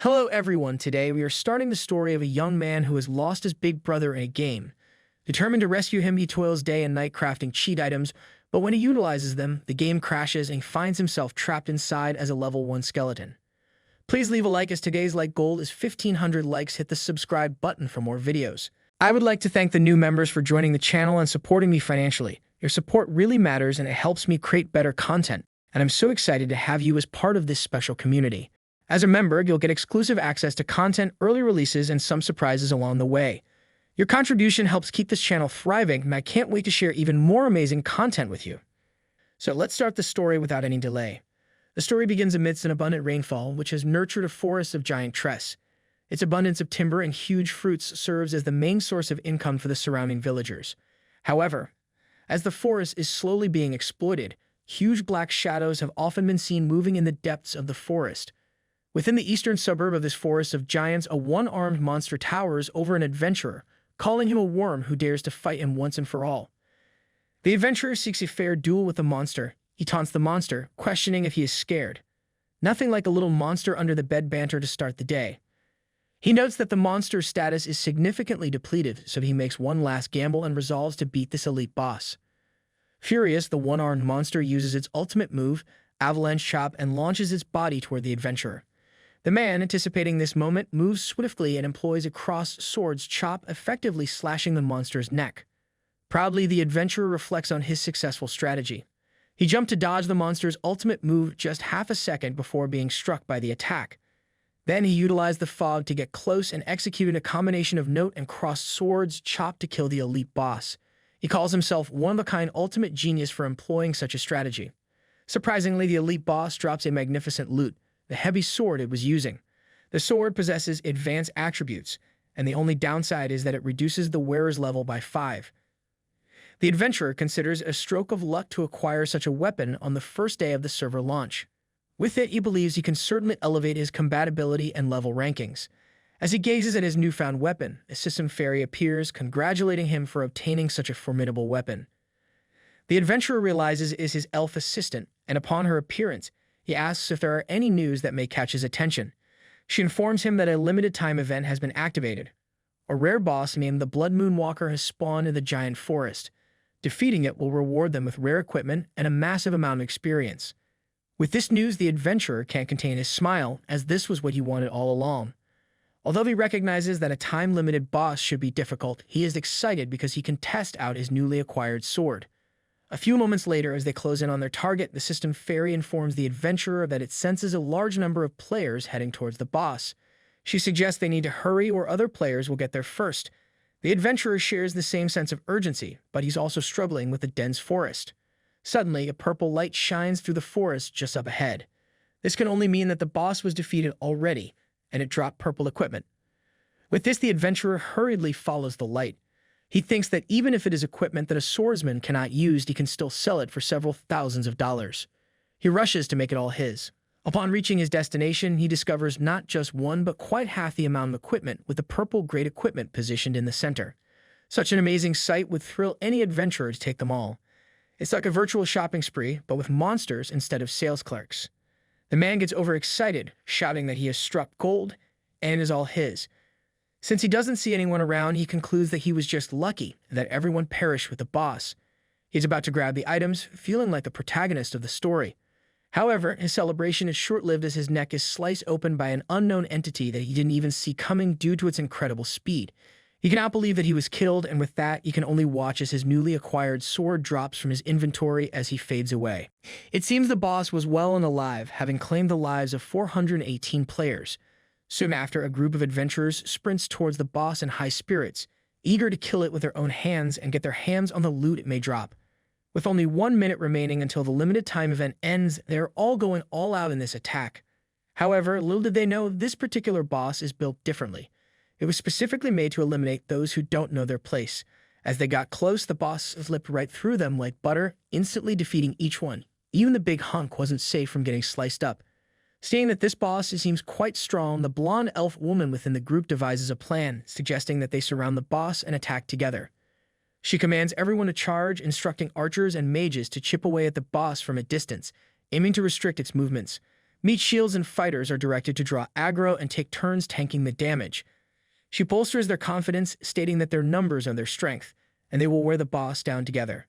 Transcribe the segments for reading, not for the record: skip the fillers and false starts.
Hello everyone, today we are starting the story of a young man who has lost his big brother in a game. Determined to rescue him, he toils day and night crafting cheat items, but when he utilizes them, the game crashes and he finds himself trapped inside as a level 1 skeleton. Please leave a like as today's like goal is 1500 likes. Hit the subscribe button for more videos. I would like to thank the new members for joining the channel and supporting me financially. Your support really matters and it helps me create better content, and I'm so excited to have you as part of this special community. As a member, you'll get exclusive access to content, early releases, and some surprises along the way. Your contribution helps keep this channel thriving, and I can't wait to share even more amazing content with you. So let's start the story without any delay. The story begins amidst an abundant rainfall, which has nurtured a forest of giant trees. Its abundance of timber and huge fruits serves as the main source of income for the surrounding villagers. However, as the forest is slowly being exploited, huge black shadows have often been seen moving in the depths of the forest. Within the eastern suburb of this forest of giants, a one-armed monster towers over an adventurer, calling him a worm who dares to fight him once and for all. The adventurer seeks a fair duel with the monster. He taunts the monster, questioning if he is scared. Nothing like a little monster under the bed banter to start the day. He notes that the monster's status is significantly depleted, so he makes one last gamble and resolves to beat this elite boss. Furious, the one-armed monster uses its ultimate move, Avalanche Chop, and launches its body toward the adventurer. The man, anticipating this moment, moves swiftly and employs a crossed sword's chop, effectively slashing the monster's neck. Proudly, the adventurer reflects on his successful strategy. He jumped to dodge the monster's ultimate move just half a second before being struck by the attack. Then he utilized the fog to get close and executed a combination of note and crossed swords chop to kill the elite boss. He calls himself one-of-a-kind ultimate genius for employing such a strategy. Surprisingly, the elite boss drops a magnificent loot, the heavy sword it was using. The sword possesses advanced attributes, and the only downside is that it reduces the wearer's level by 5. The adventurer considers it a stroke of luck to acquire such a weapon on the first day of the server launch. With it, he believes he can certainly elevate his compatibility and level rankings. As he gazes at his newfound weapon, a system fairy appears, congratulating him for obtaining such a formidable weapon. The adventurer realizes it is his elf assistant, and upon her appearance, he asks if there are any news that may catch his attention. She informs him that a limited-time event has been activated. A rare boss named the Blood Moonwalker has spawned in the giant forest. Defeating it will reward them with rare equipment and a massive amount of experience. With this news, the adventurer can't contain his smile, as this was what he wanted all along. Although he recognizes that a time-limited boss should be difficult, he is excited because he can test out his newly acquired sword. A few moments later, as they close in on their target, the system fairy informs the adventurer that it senses a large number of players heading towards the boss. She suggests they need to hurry or other players will get there first. The adventurer shares the same sense of urgency, but he's also struggling with the dense forest. Suddenly, a purple light shines through the forest just up ahead. This can only mean that the boss was defeated already, and it dropped purple equipment. With this, the adventurer hurriedly follows the light. He thinks that even if it is equipment that a swordsman cannot use, he can still sell it for several thousands of dollars. He rushes to make it all his. Upon reaching his destination, he discovers not just one but quite half the amount of equipment, with the purple great equipment positioned in the center. Such an amazing sight would thrill any adventurer to take them all. It's like a virtual shopping spree, but with monsters instead of sales clerks. The man gets overexcited, shouting that he has struck gold and is all his. Since he doesn't see anyone around, he concludes that he was just lucky and that everyone perished with the boss. He's about to grab the items, feeling like the protagonist of the story. However, his celebration is short-lived as his neck is sliced open by an unknown entity that he didn't even see coming due to its incredible speed. He cannot believe that he was killed, and with that, he can only watch as his newly acquired sword drops from his inventory as he fades away. It seems the boss was well and alive, having claimed the lives of 418 players. Soon after, a group of adventurers sprints towards the boss in high spirits, eager to kill it with their own hands and get their hands on the loot it may drop. With only 1 minute remaining until the limited time event ends, they are all going all out in this attack. However, little did they know this particular boss is built differently. It was specifically made to eliminate those who don't know their place. As they got close, the boss slipped right through them like butter, instantly defeating each one. Even the big hunk wasn't safe from getting sliced up. Seeing that this boss seems quite strong, the blonde elf woman within the group devises a plan, suggesting that they surround the boss and attack together. She commands everyone to charge, instructing archers and mages to chip away at the boss from a distance, aiming to restrict its movements. Meat shields and fighters are directed to draw aggro and take turns tanking the damage. She bolsters their confidence, stating that their numbers are their strength, and they will wear the boss down together.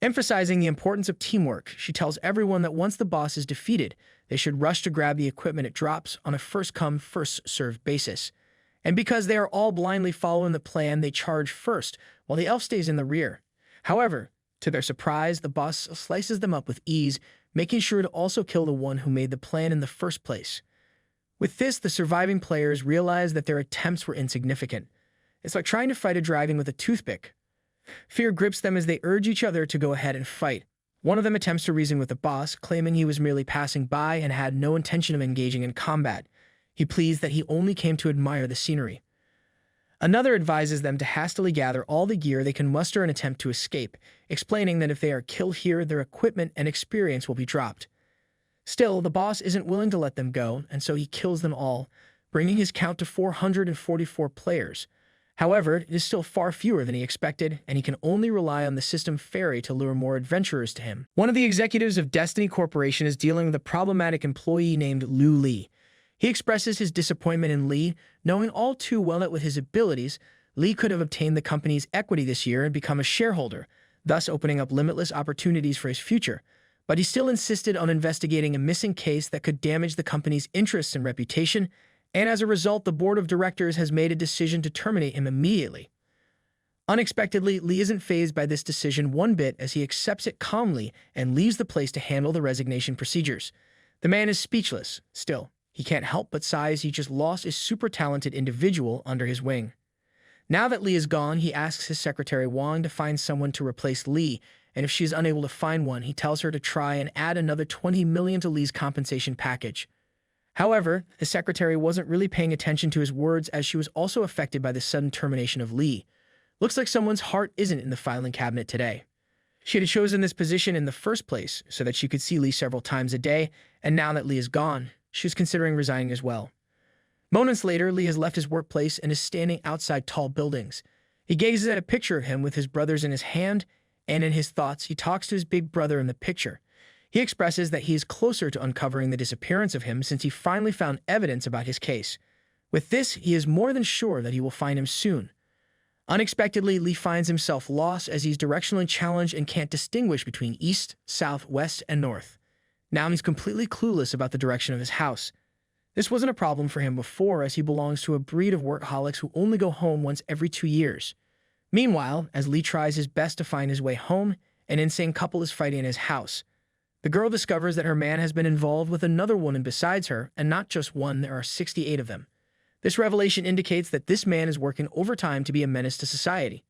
Emphasizing the importance of teamwork, she tells everyone that once the boss is defeated, they should rush to grab the equipment it drops on a first-come, first-served basis. And because they are all blindly following the plan, they charge first, while the elf stays in the rear. However, to their surprise, the boss slices them up with ease, making sure to also kill the one who made the plan in the first place. With this, the surviving players realize that their attempts were insignificant. It's like trying to fight a dragon with a toothpick. Fear grips them as they urge each other to go ahead and fight. One of them attempts to reason with the boss, claiming he was merely passing by and had no intention of engaging in combat. He pleads that he only came to admire the scenery. Another advises them to hastily gather all the gear they can muster and attempt to escape, explaining that if they are killed here, their equipment and experience will be dropped. Still, the boss isn't willing to let them go, and so he kills them all, bringing his count to 444 players. However, it is still far fewer than he expected, and he can only rely on the system fairy to lure more adventurers to him. One of the executives of Destiny Corporation is dealing with a problematic employee named Liu Li. He expresses his disappointment in Li, knowing all too well that with his abilities, Li could have obtained the company's equity this year and become a shareholder, thus opening up limitless opportunities for his future. But he still insisted on investigating a missing case that could damage the company's interests and reputation, and as a result, the board of directors has made a decision to terminate him immediately. Unexpectedly, Li isn't fazed by this decision one bit as he accepts it calmly and leaves the place to handle the resignation procedures. The man is speechless. Still, he can't help but sigh as he just lost a super talented individual under his wing. Now that Li is gone, he asks his secretary Wang to find someone to replace Li, and if she is unable to find one, he tells her to try and add another 20 million to Li's compensation package. However, the secretary wasn't really paying attention to his words as she was also affected by the sudden termination of Li. Looks like someone's heart isn't in the filing cabinet today. She had chosen this position in the first place so that she could see Li several times a day, and now that Li is gone, she was considering resigning as well. Moments later, Li has left his workplace and is standing outside tall buildings. He gazes at a picture of him with his brothers in his hand, and in his thoughts, he talks to his big brother in the picture. He expresses that he is closer to uncovering the disappearance of him since he finally found evidence about his case. With this, he is more than sure that he will find him soon. Unexpectedly, Li finds himself lost as he's directionally challenged and can't distinguish between east, south, west, and north. Now he's completely clueless about the direction of his house. This wasn't a problem for him before, as he belongs to a breed of workaholics who only go home once every 2 years. Meanwhile, as Li tries his best to find his way home, an insane couple is fighting in his house. The girl discovers that her man has been involved with another woman besides her, and not just one, there are 68 of them. This revelation indicates that this man is working overtime to be a menace to society.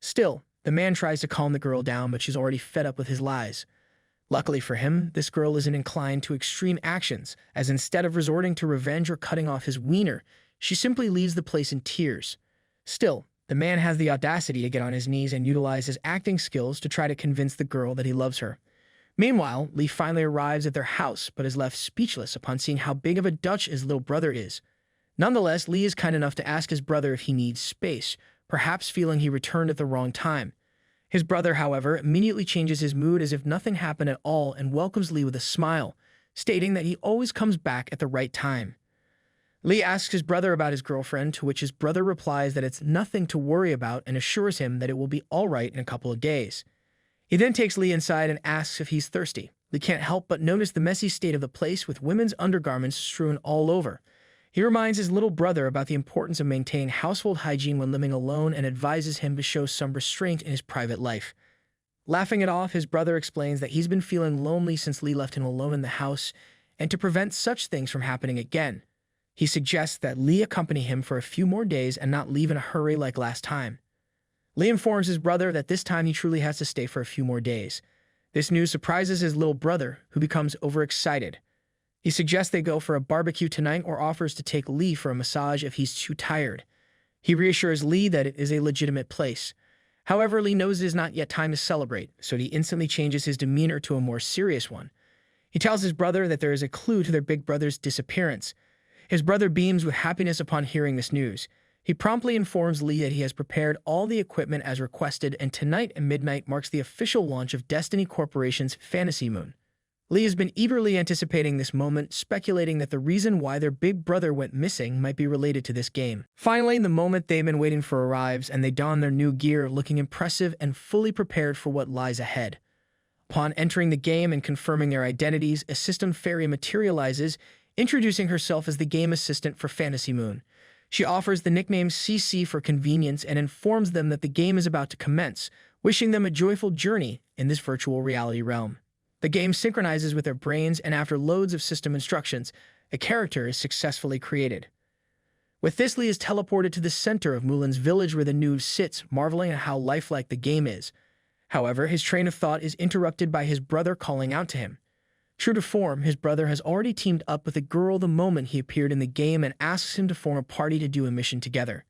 Still, the man tries to calm the girl down, but she's already fed up with his lies. Luckily for him, this girl isn't inclined to extreme actions, as instead of resorting to revenge or cutting off his wiener, she simply leaves the place in tears. Still, the man has the audacity to get on his knees and utilize his acting skills to try to convince the girl that he loves her. Meanwhile, Li finally arrives at their house, but is left speechless upon seeing how big of a Dutch his little brother is. Nonetheless, Li is kind enough to ask his brother if he needs space, perhaps feeling he returned at the wrong time. His brother, however, immediately changes his mood as if nothing happened at all and welcomes Li with a smile, stating that he always comes back at the right time. Li asks his brother about his girlfriend, to which his brother replies that it's nothing to worry about and assures him that it will be all right in a couple of days. He then takes Li inside and asks if he's thirsty. Li can't help but notice the messy state of the place with women's undergarments strewn all over. He reminds his little brother about the importance of maintaining household hygiene when living alone and advises him to show some restraint in his private life. Laughing it off, his brother explains that he's been feeling lonely since Li left him alone in the house, and to prevent such things from happening again, he suggests that Li accompany him for a few more days and not leave in a hurry like last time. Li informs his brother that this time he truly has to stay for a few more days. This news surprises his little brother, who becomes overexcited. He suggests they go for a barbecue tonight or offers to take Li for a massage if he's too tired. He reassures Li that it is a legitimate place. However, Li knows it is not yet time to celebrate, so he instantly changes his demeanor to a more serious one. He tells his brother that there is a clue to their big brother's disappearance. His brother beams with happiness upon hearing this news. He promptly informs Li that he has prepared all the equipment as requested, and tonight at midnight marks the official launch of Destiny Corporation's Fantasy Moon. Lee has been eagerly anticipating this moment, speculating that the reason why their big brother went missing might be related to this game. Finally, the moment they've been waiting for arrives, and they don their new gear, looking impressive and fully prepared for what lies ahead. Upon entering the game and confirming their identities, a system fairy materializes, introducing herself as the game assistant for Fantasy Moon. She offers the nickname CC for convenience and informs them that the game is about to commence, wishing them a joyful journey in this virtual reality realm. The game synchronizes with their brains, and after loads of system instructions, a character is successfully created. With this, Lee is teleported to the center of Mulan's village where the noob sits, marveling at how lifelike the game is. However, his train of thought is interrupted by his brother calling out to him. True to form, his brother has already teamed up with a girl the moment he appeared in the game and asks him to form a party to do a mission together.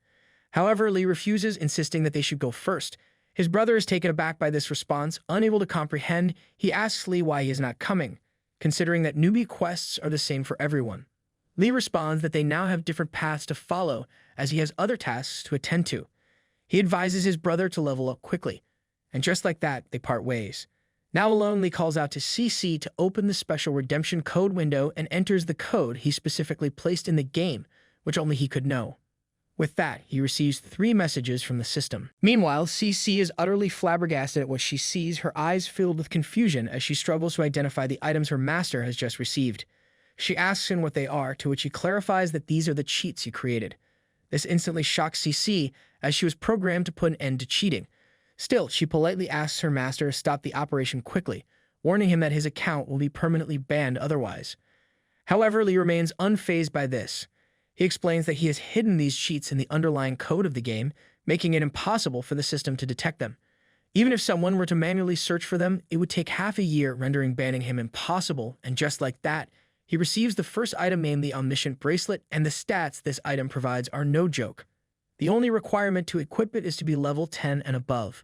However, Lee refuses, insisting that they should go first. His brother is taken aback by this response. Unable to comprehend, he asks Lee why he is not coming, considering that newbie quests are the same for everyone. Lee responds that they now have different paths to follow, as he has other tasks to attend to. He advises his brother to level up quickly, and just like that, they part ways. Now alone, Lee calls out to CC to open the special redemption code window and enters the code he specifically placed in the game, which only he could know. With that, he receives 3 messages from the system. Meanwhile, CC is utterly flabbergasted at what she sees, her eyes filled with confusion as she struggles to identify the items her master has just received. She asks him what they are, to which he clarifies that these are the cheats he created. This instantly shocks CC, as she was programmed to put an end to cheating. Still, she politely asks her master to stop the operation quickly, warning him that his account will be permanently banned otherwise. However, Lee remains unfazed by this. He explains that he has hidden these cheats in the underlying code of the game, making it impossible for the system to detect them. Even if someone were to manually search for them, it would take half a year, rendering banning him impossible, and just like that, he receives the first item named the Omniscient Bracelet, and the stats this item provides are no joke. The only requirement to equip it is to be level 10 and above.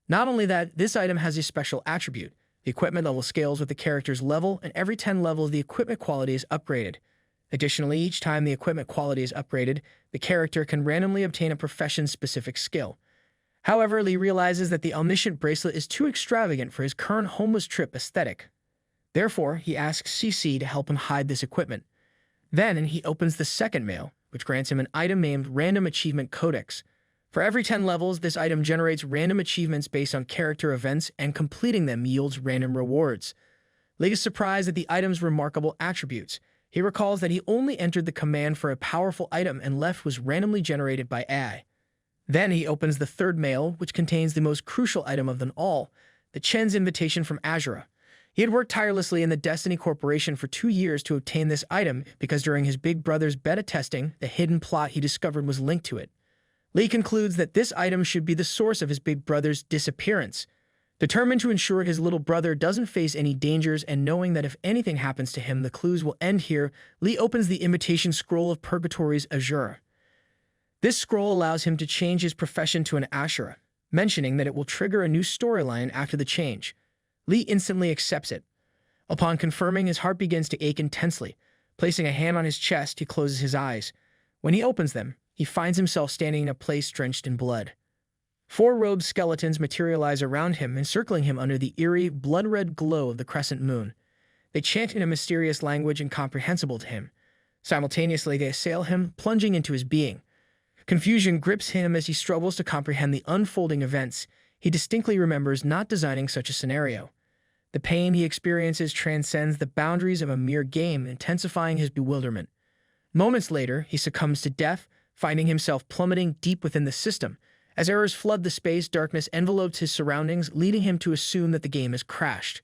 Not only that, this item has a special attribute. The equipment level scales with the character's level, and every 10 levels the equipment quality is upgraded. Additionally, each time the equipment quality is upgraded, the character can randomly obtain a profession-specific skill. However, Lee realizes that the Omniscient Bracelet is too extravagant for his current homeless trip aesthetic. Therefore, he asks CC to help him hide this equipment. Then, he opens the second mail, which grants him an item named Random Achievement Codex. For every 10 levels, this item generates random achievements based on character events, and completing them yields random rewards. Lee is surprised at the item's remarkable attributes. He recalls that he only entered the command for a powerful item and left was randomly generated by AI. Then he opens the third mail, which contains the most crucial item of them all, the Chen's invitation from Azura. He had worked tirelessly in the Destiny Corporation for 2 years to obtain this item because during his big brother's beta testing, the hidden plot he discovered was linked to it. Lee concludes that this item should be the source of his big brother's disappearance. Determined to ensure his little brother doesn't face any dangers and knowing that if anything happens to him, the clues will end here, Lee opens the Invitation Scroll of Purgatory's Azura. This scroll allows him to change his profession to an Ashura, mentioning that it will trigger a new storyline after the change. Lee instantly accepts it. Upon confirming, his heart begins to ache intensely. Placing a hand on his chest, he closes his eyes. When he opens them, he finds himself standing in a place drenched in blood. 4 robed skeletons materialize around him, encircling him under the eerie, blood-red glow of the crescent moon. They chant in a mysterious language incomprehensible to him. Simultaneously, they assail him, plunging into his being. Confusion grips him as he struggles to comprehend the unfolding events. He distinctly remembers not designing such a scenario. The pain he experiences transcends the boundaries of a mere game, intensifying his bewilderment. Moments later, he succumbs to death, finding himself plummeting deep within the system. As errors flood the space, darkness envelopes his surroundings, leading him to assume that the game has crashed.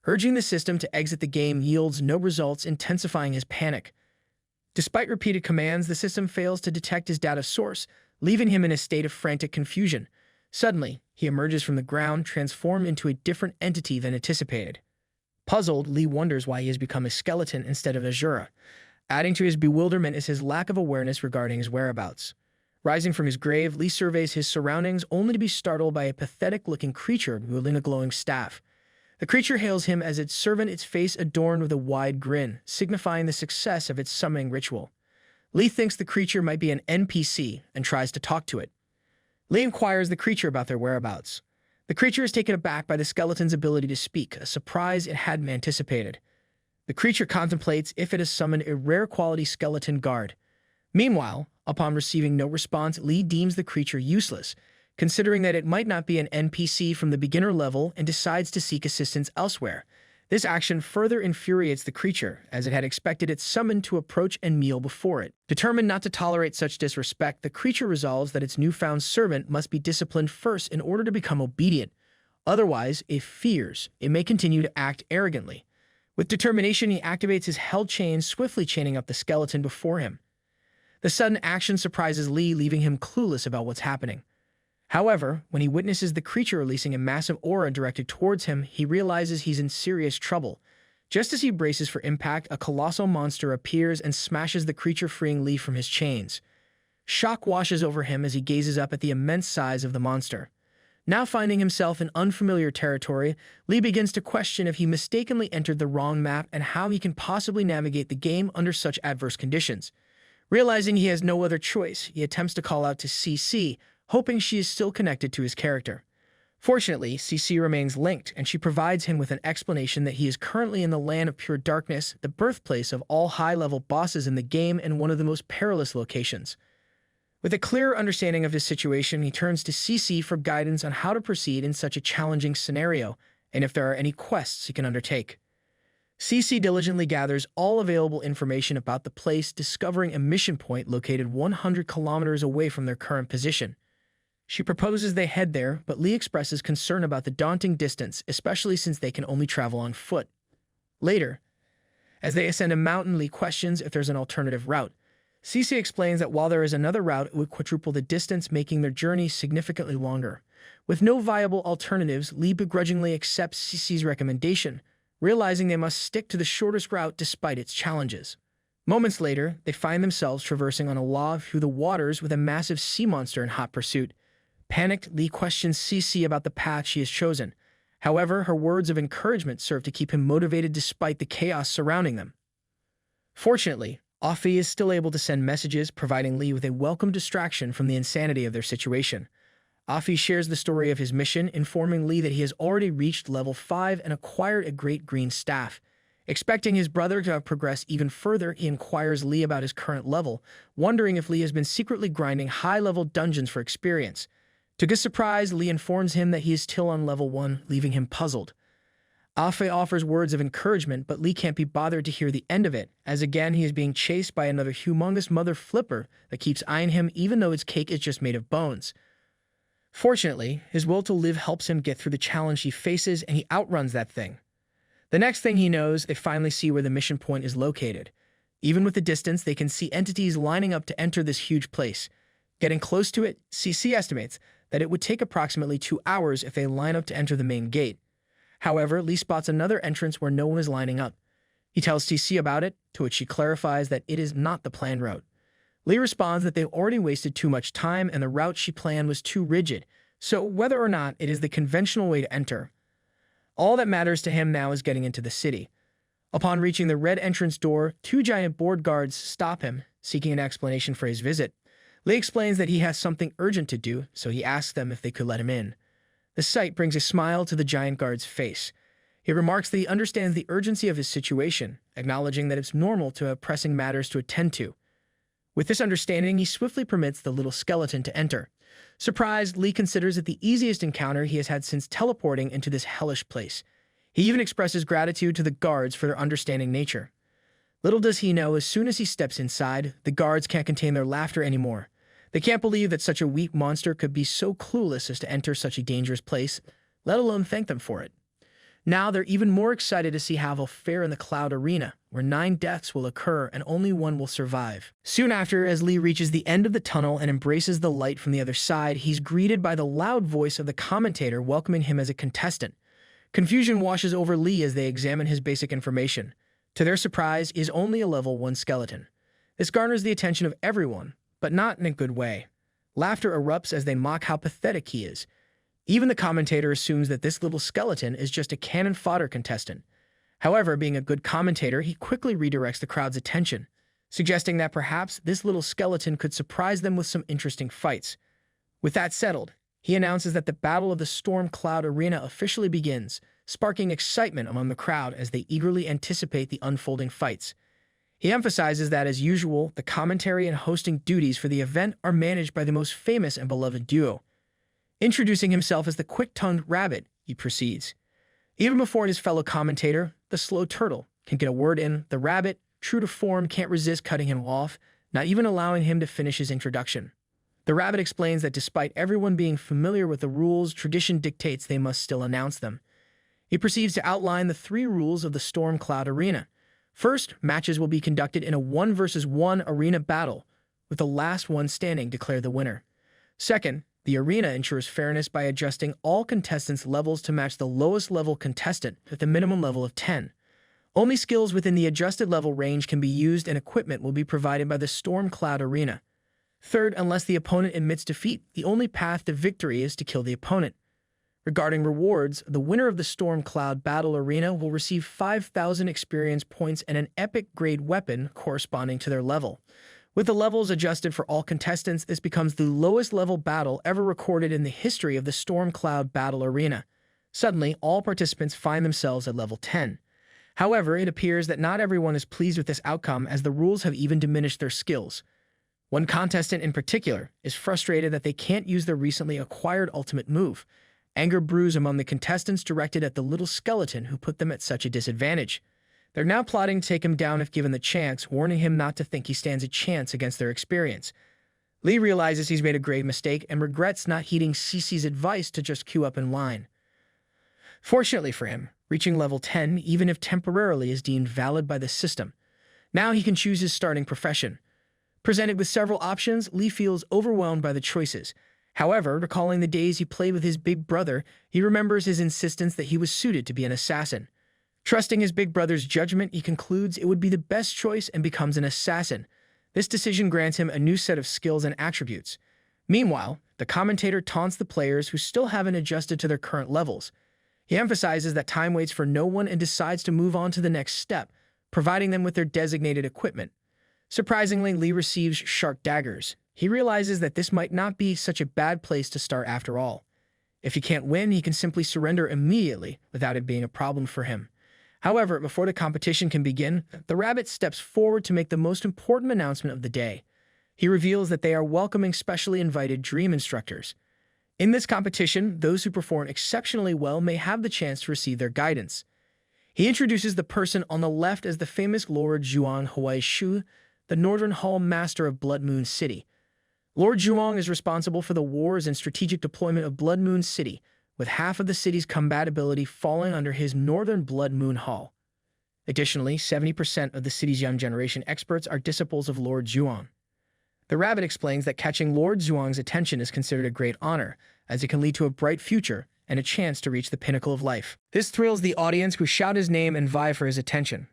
Urging the system to exit the game yields no results, intensifying his panic. Despite repeated commands, the system fails to detect his data source, leaving him in a state of frantic confusion. Suddenly, he emerges from the ground, transformed into a different entity than anticipated. Puzzled, Lee wonders why he has become a skeleton instead of Azura. Adding to his bewilderment is his lack of awareness regarding his whereabouts. Rising from his grave, Lee surveys his surroundings only to be startled by a pathetic-looking creature wielding a glowing staff. The creature hails him as its servant, its face adorned with a wide grin, signifying the success of its summoning ritual. Lee thinks the creature might be an NPC and tries to talk to it. Lee inquires the creature about their whereabouts. The creature is taken aback by the skeleton's ability to speak, a surprise it hadn't anticipated. The creature contemplates if it has summoned a rare quality skeleton guard. Meanwhile, upon receiving no response, Lee deems the creature useless, considering that it might not be an NPC from the beginner level, and decides to seek assistance elsewhere. This action further infuriates the creature, as it had expected its summon to approach and kneel before it. Determined not to tolerate such disrespect, the creature resolves that its newfound servant must be disciplined first in order to become obedient. Otherwise, it fears it may continue to act arrogantly. With determination, he activates his held chain, swiftly chaining up the skeleton before him. The sudden action surprises Lee, leaving him clueless about what's happening. However, when he witnesses the creature releasing a massive aura directed towards him, he realizes he's in serious trouble. Just as he braces for impact, a colossal monster appears and smashes the creature, freeing Lee from his chains. Shock washes over him as he gazes up at the immense size of the monster. Now finding himself in unfamiliar territory, Lee begins to question if he mistakenly entered the wrong map and how he can possibly navigate the game under such adverse conditions. Realizing he has no other choice, he attempts to call out to CC, hoping she is still connected to his character. Fortunately, CC remains linked, and she provides him with an explanation that he is currently in the land of pure darkness, the birthplace of all high-level bosses in the game and one of the most perilous locations. With a clearer understanding of his situation, he turns to CC for guidance on how to proceed in such a challenging scenario, and if there are any quests he can undertake. CC diligently gathers all available information about the place, discovering a mission point located 100 kilometers away from their current position. She proposes they head there, but Lee expresses concern about the daunting distance, especially since they can only travel on foot. Later, as they ascend a mountain, Lee questions if there's an alternative route. CC explains that while there is another route, it would quadruple the distance, making their journey significantly longer. With no viable alternatives, Lee begrudgingly accepts CC's recommendation, realizing they must stick to the shortest route despite its challenges. Moments later, they find themselves traversing on a log through the waters with a massive sea monster in hot pursuit. Panicked, Lee questions CC about the path she has chosen. However, her words of encouragement serve to keep him motivated despite the chaos surrounding them. Fortunately, Offie is still able to send messages, providing Lee with a welcome distraction from the insanity of their situation. Offie shares the story of his mission, informing Lee that he has already reached level 5 and acquired a great green staff. Expecting his brother to have progressed even further, he inquires Lee about his current level, wondering if Lee has been secretly grinding high-level dungeons for experience. To his surprise, Lee informs him that he is still on level 1, leaving him puzzled. Afe offers words of encouragement, but Lee can't be bothered to hear the end of it, as again he is being chased by another humongous mother flipper that keeps eyeing him even though its cake is just made of bones. Fortunately, his will to live helps him get through the challenge he faces, and he outruns that thing. The next thing he knows, they finally see where the mission point is located. Even with the distance, they can see entities lining up to enter this huge place. Getting close to it, CC estimates that it would take approximately 2 hours if they line up to enter the main gate. However, Lee spots another entrance where no one is lining up. He tells CC about it, to which she clarifies that it is not the planned route. Lee responds that they've already wasted too much time and the route she planned was too rigid, so whether or not it is the conventional way to enter, all that matters to him now is getting into the city. Upon reaching the red entrance door, 2 giant board guards stop him, seeking an explanation for his visit. Lee explains that he has something urgent to do, so he asks them if they could let him in. The sight brings a smile to the giant guard's face. He remarks that he understands the urgency of his situation, acknowledging that it's normal to have pressing matters to attend to. With this understanding, he swiftly permits the little skeleton to enter. Surprised, Lee considers it the easiest encounter he has had since teleporting into this hellish place. He even expresses gratitude to the guards for their understanding nature. Little does he know, as soon as he steps inside, the guards can't contain their laughter anymore. They can't believe that such a weak monster could be so clueless as to enter such a dangerous place, let alone thank them for it. Now they're even more excited to see how they'll fare in the Cloud Arena, where 9 deaths will occur and only 1 will survive. Soon after, as Lee reaches the end of the tunnel and embraces the light from the other side, he's greeted by the loud voice of the commentator welcoming him as a contestant. Confusion washes over Lee as they examine his basic information. To their surprise, he is only a level 1 skeleton. This garners the attention of everyone, but not in a good way. Laughter erupts as they mock how pathetic he is. Even the commentator assumes that this little skeleton is just a cannon fodder contestant. However, being a good commentator, he quickly redirects the crowd's attention, suggesting that perhaps this little skeleton could surprise them with some interesting fights. With that settled, he announces that the Battle of the Storm Cloud Arena officially begins, sparking excitement among the crowd as they eagerly anticipate the unfolding fights. He emphasizes that, as usual, the commentary and hosting duties for the event are managed by the most famous and beloved duo. Introducing himself as the quick-tongued rabbit, he proceeds. Even before his fellow commentator, the slow turtle, can get a word in, the rabbit, true to form, can't resist cutting him off, not even allowing him to finish his introduction. The rabbit explains that despite everyone being familiar with the rules, tradition dictates they must still announce them. He proceeds to outline the 3 rules of the Storm Cloud Arena. First, matches will be conducted in a 1-versus-1 arena battle, with the last one standing declare the winner. Second, the arena ensures fairness by adjusting all contestants' levels to match the lowest level contestant at the minimum level of 10. Only skills within the adjusted level range can be used and equipment will be provided by the Storm Cloud Arena. Third, unless the opponent admits defeat, the only path to victory is to kill the opponent. Regarding rewards, the winner of the Storm Cloud Battle Arena will receive 5,000 experience points and an epic-grade weapon corresponding to their level. With the levels adjusted for all contestants, this becomes the lowest level battle ever recorded in the history of the Storm Cloud Battle Arena. Suddenly, all participants find themselves at level 10. However, it appears that not everyone is pleased with this outcome, as the rules have even diminished their skills. One contestant in particular is frustrated that they can't use their recently acquired ultimate move. Anger brews among the contestants, directed at the little skeleton who put them at such a disadvantage. They're now plotting to take him down if given the chance, warning him not to think he stands a chance against their experience. Lee realizes he's made a grave mistake and regrets not heeding Cece's advice to just queue up in line. Fortunately for him, reaching level 10, even if temporarily, is deemed valid by the system. Now he can choose his starting profession. Presented with several options, Lee feels overwhelmed by the choices. However, recalling the days he played with his big brother, he remembers his insistence that he was suited to be an assassin. Trusting his big brother's judgment, he concludes it would be the best choice and becomes an assassin. This decision grants him a new set of skills and attributes. Meanwhile, the commentator taunts the players who still haven't adjusted to their current levels. He emphasizes that time waits for no one and decides to move on to the next step, providing them with their designated equipment. Surprisingly, Lee receives sharp daggers. He realizes that this might not be such a bad place to start after all. If he can't win, he can simply surrender immediately without it being a problem for him. However, before the competition can begin, the rabbit steps forward to make the most important announcement of the day. He reveals that they are welcoming specially invited dream instructors. In this competition, those who perform exceptionally well may have the chance to receive their guidance. He introduces the person on the left as the famous Lord Zhuang Huaishu, the Northern Hall Master of Blood Moon City. Lord Zhuang is responsible for the wars and strategic deployment of Blood Moon City, with half of the city's combat ability falling under his Northern Blood Moon Hall. Additionally, 70% of the city's young generation experts are disciples of Lord Zhuang. The rabbit explains that catching Lord Zhuang's attention is considered a great honor, as it can lead to a bright future and a chance to reach the pinnacle of life. This thrills the audience, who shout his name and vie for his attention.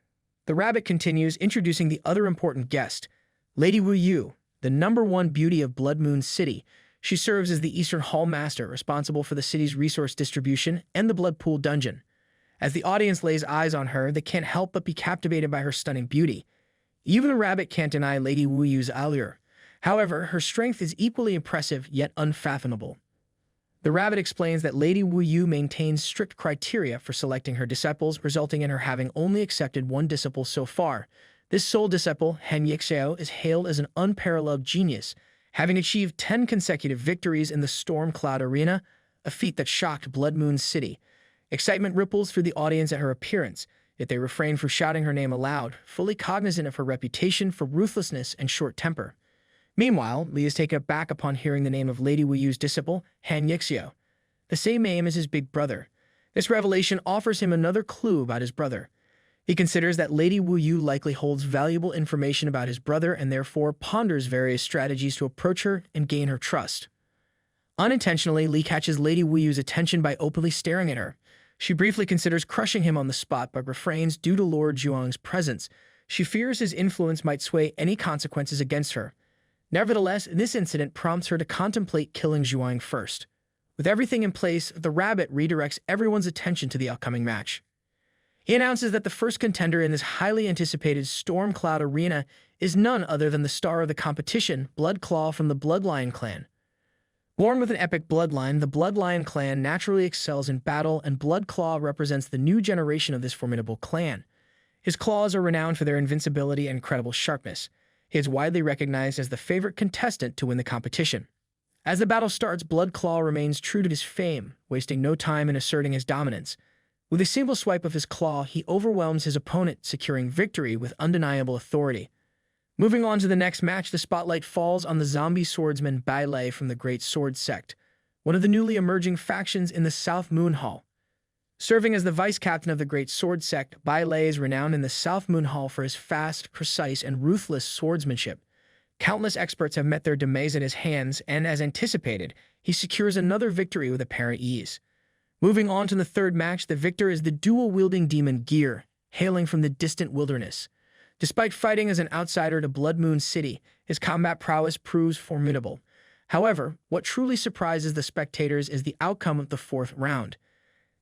The rabbit continues, introducing the other important guest, Lady Wu Yu, the #1 beauty of Blood Moon City. She serves as the Eastern Hall Master, responsible for the city's resource distribution and the Blood Pool Dungeon. As the audience lays eyes on her, they can't help but be captivated by her stunning beauty. Even the rabbit can't deny Lady Wu Yu's allure. However, her strength is equally impressive, yet unfathomable. The rabbit explains that Lady Wu Yu maintains strict criteria for selecting her disciples, resulting in her having only accepted one disciple so far. This sole disciple, Han Yixiao, is hailed as an unparalleled genius, having achieved 10 consecutive victories in the Storm Cloud Arena, a feat that shocked Blood Moon City. Excitement ripples through the audience at her appearance, yet they refrain from shouting her name aloud, fully cognizant of her reputation for ruthlessness and short temper. Meanwhile, Lee is taken aback upon hearing the name of Lady Wu Yu's disciple, Han Yixiao, the same name as his big brother. This revelation offers him another clue about his brother. He considers that Lady Wu Yu likely holds valuable information about his brother and therefore ponders various strategies to approach her and gain her trust. Unintentionally, Lee catches Lady Wu Yu's attention by openly staring at her. She briefly considers crushing him on the spot but refrains due to Lord Zhuang's presence. She fears his influence might sway any consequences against her. Nevertheless, this incident prompts her to contemplate killing Zhuang first. With everything in place, the rabbit redirects everyone's attention to the upcoming match. He announces that the first contender in this highly anticipated Storm Cloud Arena is none other than the star of the competition, Bloodclaw from the Bloodline clan. Born with an epic bloodline, the Bloodline clan naturally excels in battle, and Bloodclaw represents the new generation of this formidable clan. His claws are renowned for their invincibility and incredible sharpness. He is widely recognized as the favorite contestant to win the competition. As the battle starts, Bloodclaw remains true to his fame, wasting no time in asserting his dominance. With a single swipe of his claw, he overwhelms his opponent, securing victory with undeniable authority. Moving on to the next match, the spotlight falls on the zombie swordsman Bailey from the Great Sword Sect, one of the newly emerging factions in the South Moon Hall. Serving as the vice captain of the Great Sword Sect, Bailey is renowned in the South Moon Hall for his fast, precise, and ruthless swordsmanship. Countless experts have met their demise at his hands, and as anticipated, he secures another victory with apparent ease. Moving on to the third match, the victor is the dual-wielding demon Gear, hailing from the distant wilderness. Despite fighting as an outsider to Blood Moon City, his combat prowess proves formidable. However, what truly surprises the spectators is the outcome of the fourth round.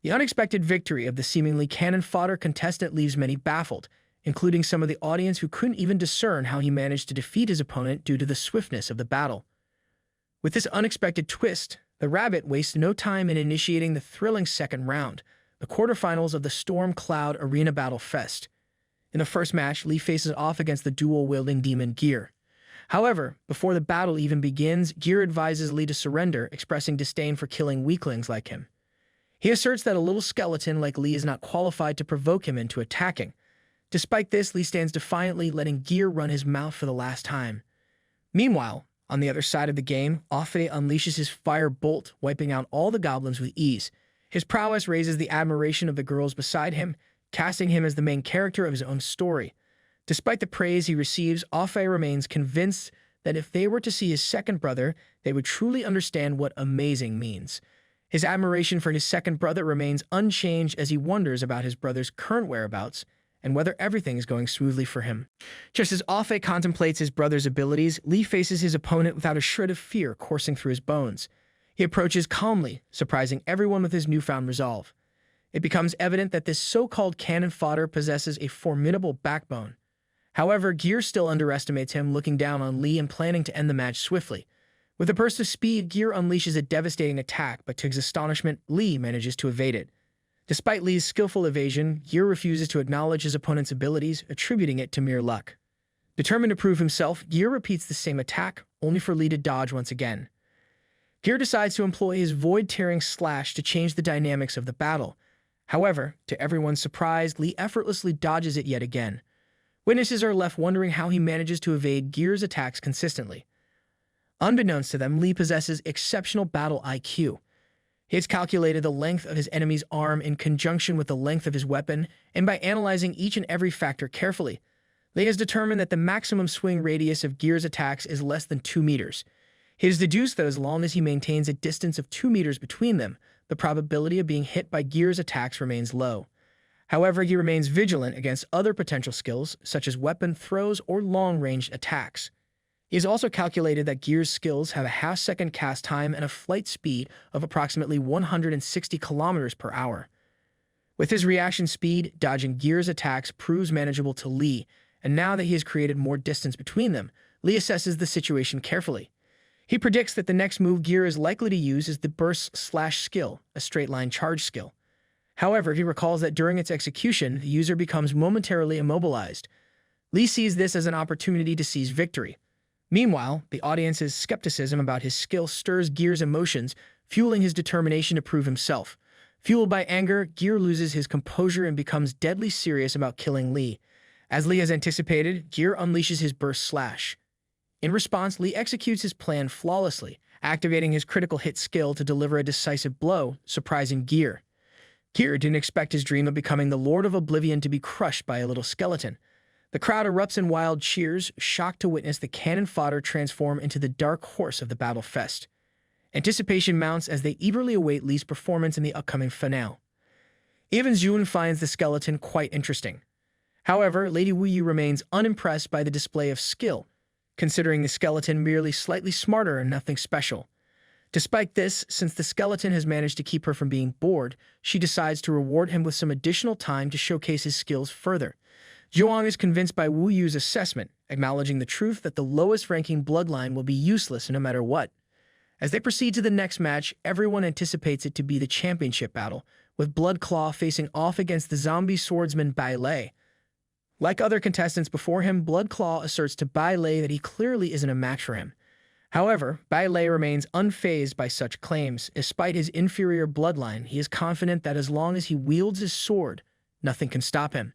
The unexpected victory of the seemingly cannon fodder contestant leaves many baffled, including some of the audience who couldn't even discern how he managed to defeat his opponent due to the swiftness of the battle. With this unexpected twist, the Rabbit wastes no time in initiating the thrilling second round, the quarterfinals of the Storm Cloud Arena Battle Fest. In the first match, Lee faces off against the dual-wielding demon Gear. However, before the battle even begins, Gear advises Lee to surrender, expressing disdain for killing weaklings like him. He asserts that a little skeleton like Lee is not qualified to provoke him into attacking. Despite this, Lee stands defiantly, letting Gear run his mouth for the last time. Meanwhile, on the other side of the game, Afe unleashes his fire bolt, wiping out all the goblins with ease. His prowess raises the admiration of the girls beside him, casting him as the main character of his own story. Despite the praise he receives, Afe remains convinced that if they were to see his second brother, they would truly understand what amazing means. His admiration for his second brother remains unchanged as he wonders about his brother's current whereabouts and whether everything is going smoothly for him. Just as Afe contemplates his brother's abilities, Lee faces his opponent without a shred of fear coursing through his bones. He approaches calmly, surprising everyone with his newfound resolve. It becomes evident that this so-called cannon fodder possesses a formidable backbone. However, Gear still underestimates him, looking down on Lee and planning to end the match swiftly. With a burst of speed, Gear unleashes a devastating attack, but to his astonishment, Lee manages to evade it. Despite Lee's skillful evasion, Gear refuses to acknowledge his opponent's abilities, attributing it to mere luck. Determined to prove himself, Gear repeats the same attack, only for Lee to dodge once again. Gear decides to employ his void-tearing slash to change the dynamics of the battle. However, to everyone's surprise, Lee effortlessly dodges it yet again. Witnesses are left wondering how he manages to evade Gear's attacks consistently. Unbeknownst to them, Lee possesses exceptional battle IQ. He has calculated the length of his enemy's arm in conjunction with the length of his weapon, and by analyzing each and every factor carefully, Lee has determined that the maximum swing radius of Gear's attacks is less than 2 meters. He has deduced that as long as he maintains a distance of 2 meters between them, the probability of being hit by Gear's attacks remains low. However, he remains vigilant against other potential skills, such as weapon throws or long-range attacks. He has also calculated that Gear's skills have a half-second cast time and a flight speed of approximately 160 kilometers per hour. With his reaction speed, dodging Gear's attacks proves manageable to Lee, and now that he has created more distance between them, Lee assesses the situation carefully. He predicts that the next move Gear is likely to use is the burst slash skill, a straight-line charge skill. However, he recalls that during its execution, the user becomes momentarily immobilized. Lee sees this as an opportunity to seize victory. Meanwhile, the audience's skepticism about his skill stirs Gear's emotions, fueling his determination to prove himself. Fueled by anger, Gear loses his composure and becomes deadly serious about killing Lee. As Lee has anticipated, Gear unleashes his burst slash. In response, Lee executes his plan flawlessly, activating his critical hit skill to deliver a decisive blow, surprising Gear. Gear didn't expect his dream of becoming the Lord of Oblivion to be crushed by a little skeleton. The crowd erupts in wild cheers, shocked to witness the cannon fodder transform into the dark horse of the battle fest. Anticipation mounts as they eagerly await Lee's performance in the upcoming finale. Even Jun finds the skeleton quite interesting. However, Lady Wu Yu remains unimpressed by the display of skill, considering the skeleton merely slightly smarter and nothing special. Despite this, since the skeleton has managed to keep her from being bored, she decides to reward him with some additional time to showcase his skills further. Zhuang is convinced by Wu Yu's assessment, acknowledging the truth that the lowest-ranking bloodline will be useless no matter what. As they proceed to the next match, everyone anticipates it to be the championship battle, with Bloodclaw facing off against the zombie swordsman Bailey. Like other contestants before him, Bloodclaw asserts to Bailey that he clearly isn't a match for him. However, Bailey remains unfazed by such claims. Despite his inferior bloodline, he is confident that as long as he wields his sword, nothing can stop him.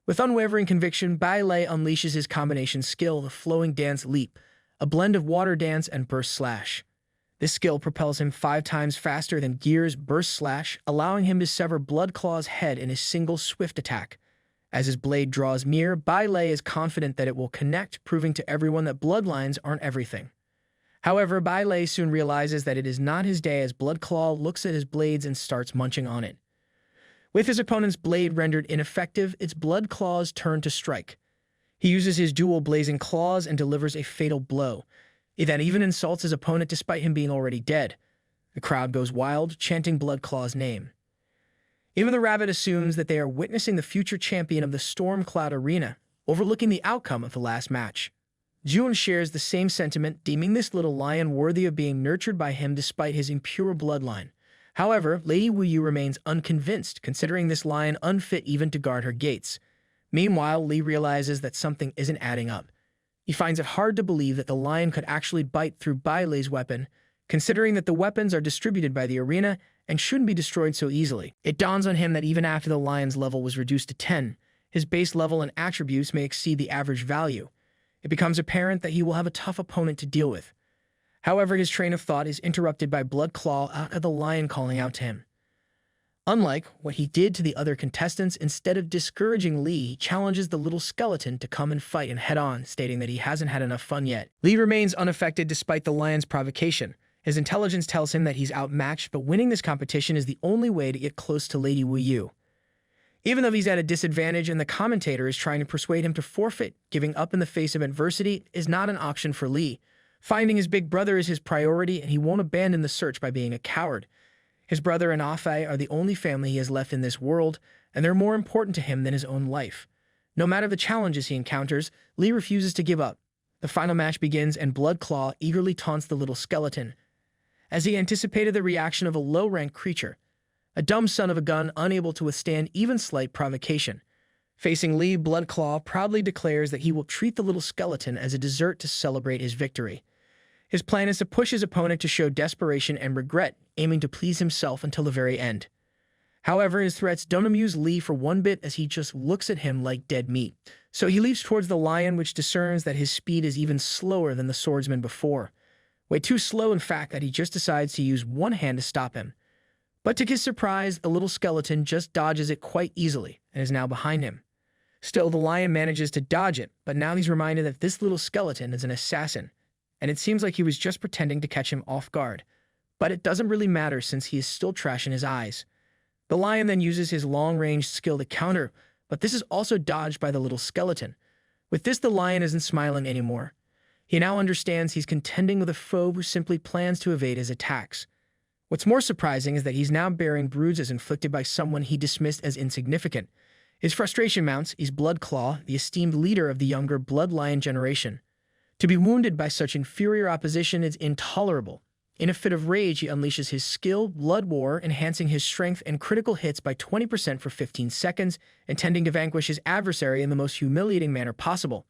With unwavering conviction, Bailey unleashes his combination skill, the Flowing Dance Leap, a blend of water dance and burst slash. This skill propels him 5 times faster than Gear's burst slash, allowing him to sever Bloodclaw's head in a single swift attack. As his blade draws near, Bailey is confident that it will connect, proving to everyone that bloodlines aren't everything. However, Bailey soon realizes that it is not his day as Bloodclaw looks at his blades and starts munching on it. With his opponent's blade rendered ineffective, it's Bloodclaw's turn to strike. He uses his dual blazing claws and delivers a fatal blow. He then even insults his opponent despite him being already dead. The crowd goes wild, chanting Bloodclaw's name. Even the rabbit assumes that they are witnessing the future champion of the Stormcloud Arena, overlooking the outcome of the last match. June shares the same sentiment, deeming this little lion worthy of being nurtured by him despite his impure bloodline. However, Lady Wuyu remains unconvinced, considering this lion unfit even to guard her gates. Meanwhile, Lee realizes that something isn't adding up. He finds it hard to believe that the lion could actually bite through Bailey's weapon, considering that the weapons are distributed by the arena and shouldn't be destroyed so easily. It dawns on him that even after the lion's level was reduced to 10, his base level and attributes may exceed the average value. It becomes apparent that he will have a tough opponent to deal with. However, his train of thought is interrupted by Bloodclaw out of the lion calling out to him. Unlike what he did to the other contestants, instead of discouraging Lee, he challenges the little skeleton to come and fight and head on, stating that he hasn't had enough fun yet. Lee remains unaffected despite the lion's provocation. His intelligence tells him that he's outmatched, but winning this competition is the only way to get close to Lady Wuyu. Even though he's at a disadvantage and the commentator is trying to persuade him to forfeit, giving up in the face of adversity is not an option for Lee. Finding his big brother is his priority, and he won't abandon the search by being a coward. His brother and Afei are the only family he has left in this world, and they're more important to him than his own life. No matter the challenges he encounters, Lee refuses to give up. The final match begins, and Bloodclaw eagerly taunts the little skeleton, as he anticipated the reaction of a low-ranked creature, a dumb son of a gun unable to withstand even slight provocation. Facing Lee, Bloodclaw proudly declares that he will treat the little skeleton as a dessert to celebrate his victory. His plan is to push his opponent to show desperation and regret, aiming to please himself until the very end. However, his threats don't amuse Lee for one bit, as he just looks at him like dead meat. So he leaps towards the lion, which discerns that his speed is even slower than the swordsman before. Way too slow, in fact, that he just decides to use one hand to stop him. But to his surprise, the little skeleton just dodges it quite easily and is now behind him. Still, the lion manages to dodge it, but now he's reminded that this little skeleton is an assassin, and it seems like he was just pretending to catch him off guard. But it doesn't really matter since he is still trash in his eyes. The lion then uses his long-range skill to counter, but this is also dodged by the little skeleton. With this, the lion isn't smiling anymore. He now understands he's contending with a foe who simply plans to evade his attacks. What's more surprising is that he's now bearing bruises inflicted by someone he dismissed as insignificant. His frustration mounts. He's Bloodclaw, the esteemed leader of the younger Blood Lion generation. To be wounded by such inferior opposition is intolerable. In a fit of rage, he unleashes his skill, Blood War, enhancing his strength and critical hits by 20% for 15 seconds, intending to vanquish his adversary in the most humiliating manner possible.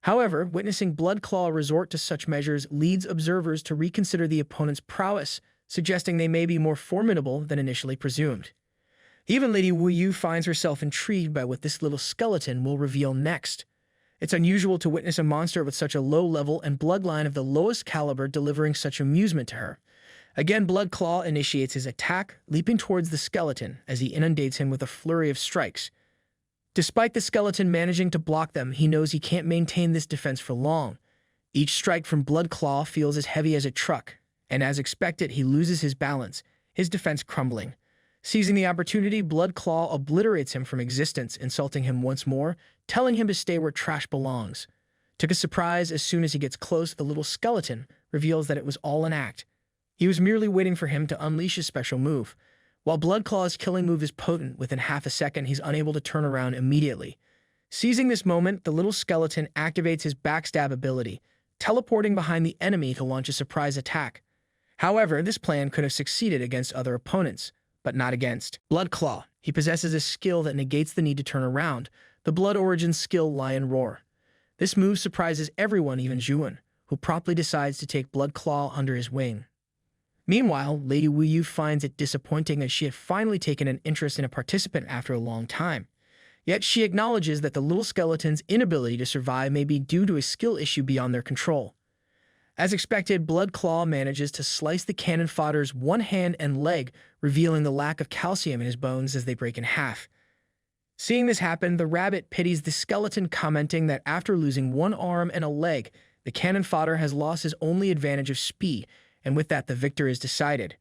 However, witnessing Bloodclaw resort to such measures leads observers to reconsider the opponent's prowess, suggesting they may be more formidable than initially presumed. Even Lady Wuyu finds herself intrigued by what this little skeleton will reveal next. It's unusual to witness a monster with such a low level and bloodline of the lowest caliber delivering such amusement to her. Again, Bloodclaw initiates his attack, leaping towards the skeleton as he inundates him with a flurry of strikes. Despite the skeleton managing to block them, he knows he can't maintain this defense for long. Each strike from Bloodclaw feels as heavy as a truck, and as expected, he loses his balance, his defense crumbling. Seizing the opportunity, Bloodclaw obliterates him from existence, insulting him once more, telling him to stay where trash belongs. To his surprise, as soon as he gets close, the little skeleton reveals that it was all an act. He was merely waiting for him to unleash his special move. While Bloodclaw's killing move is potent, within half a second he's unable to turn around immediately. Seizing this moment, the little skeleton activates his backstab ability, teleporting behind the enemy to launch a surprise attack. However, this plan could have succeeded against other opponents, but not against Blood Claw. He possesses a skill that negates the need to turn around, the Blood Origin skill Lion Roar. This move surprises everyone, even Juan, who promptly decides to take Blood Claw under his wing. Meanwhile, Lady Wu Yu finds it disappointing as she had finally taken an interest in a participant after a long time. Yet she acknowledges that the little skeleton's inability to survive may be due to a skill issue beyond their control. As expected, Blood Claw manages to slice the cannon fodder's one hand and leg, revealing the lack of calcium in his bones as they break in half. Seeing this happen, the rabbit pities the skeleton, commenting that after losing one arm and a leg, the cannon fodder has lost his only advantage of speed, and with that the victor is decided.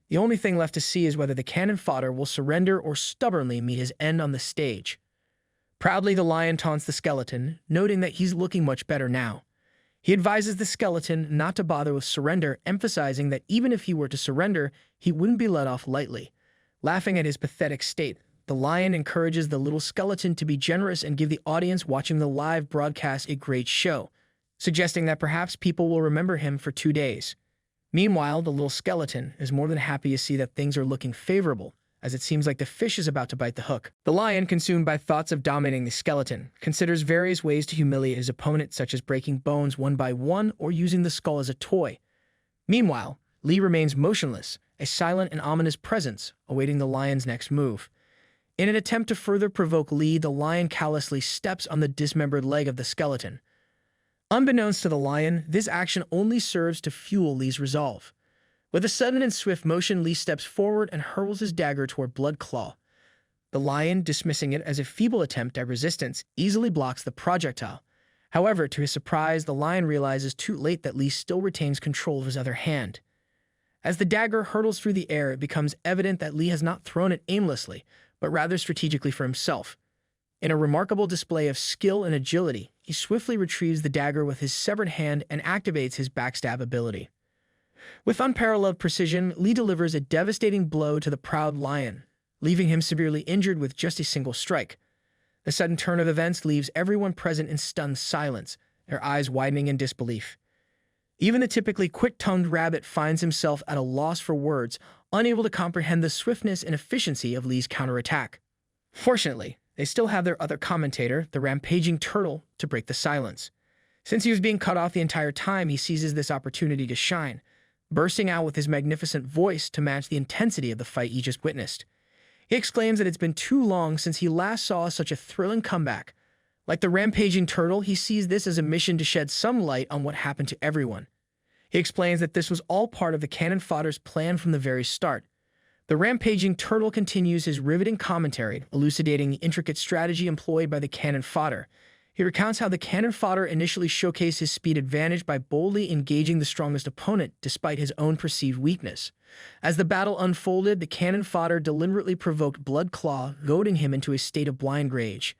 The only thing left to see is whether the cannon fodder will surrender or stubbornly meet his end on the stage. Proudly, the lion taunts the skeleton, noting that he's looking much better now. He advises the skeleton not to bother with surrender, emphasizing that even if he were to surrender, he wouldn't be let off lightly. Laughing at his pathetic state, the lion encourages the little skeleton to be generous and give the audience watching the live broadcast a great show, suggesting that perhaps people will remember him for 2 days. Meanwhile, the little skeleton is more than happy to see that things are looking favorable, as it seems like the fish is about to bite the hook. The lion, consumed by thoughts of dominating the skeleton, considers various ways to humiliate his opponent, such as breaking bones one by one or using the skull as a toy. Meanwhile, Li remains motionless, a silent and ominous presence, awaiting the lion's next move. In an attempt to further provoke Li, the lion callously steps on the dismembered leg of the skeleton. Unbeknownst to the lion, this action only serves to fuel Li's resolve. With a sudden and swift motion, Li steps forward and hurls his dagger toward Blood Claw. The lion, dismissing it as a feeble attempt at resistance, easily blocks the projectile. However, to his surprise, the lion realizes too late that Li still retains control of his other hand. As the dagger hurtles through the air, it becomes evident that Li has not thrown it aimlessly, but rather strategically for himself. In a remarkable display of skill and agility, he swiftly retrieves the dagger with his severed hand and activates his backstab ability. With unparalleled precision, Li delivers a devastating blow to the proud lion, leaving him severely injured with just a single strike. The sudden turn of events leaves everyone present in stunned silence, their eyes widening in disbelief. Even the typically quick-tongued rabbit finds himself at a loss for words, unable to comprehend the swiftness and efficiency of Li's counterattack. Fortunately, they still have their other commentator, the rampaging turtle, to break the silence. Since he was being cut off the entire time, he seizes this opportunity to shine, bursting out with his magnificent voice to match the intensity of the fight he just witnessed. He exclaims that it's been too long since he last saw such a thrilling comeback. Like the rampaging turtle, he sees this as a mission to shed some light on what happened to everyone. He explains that this was all part of the cannon fodder's plan from the very start. The rampaging turtle continues his riveting commentary, elucidating the intricate strategy employed by the cannon fodder. He recounts how the cannon fodder initially showcased his speed advantage by boldly engaging the strongest opponent despite his own perceived weakness. As the battle unfolded, the cannon fodder deliberately provoked Blood Claw, goading him into a state of blind rage.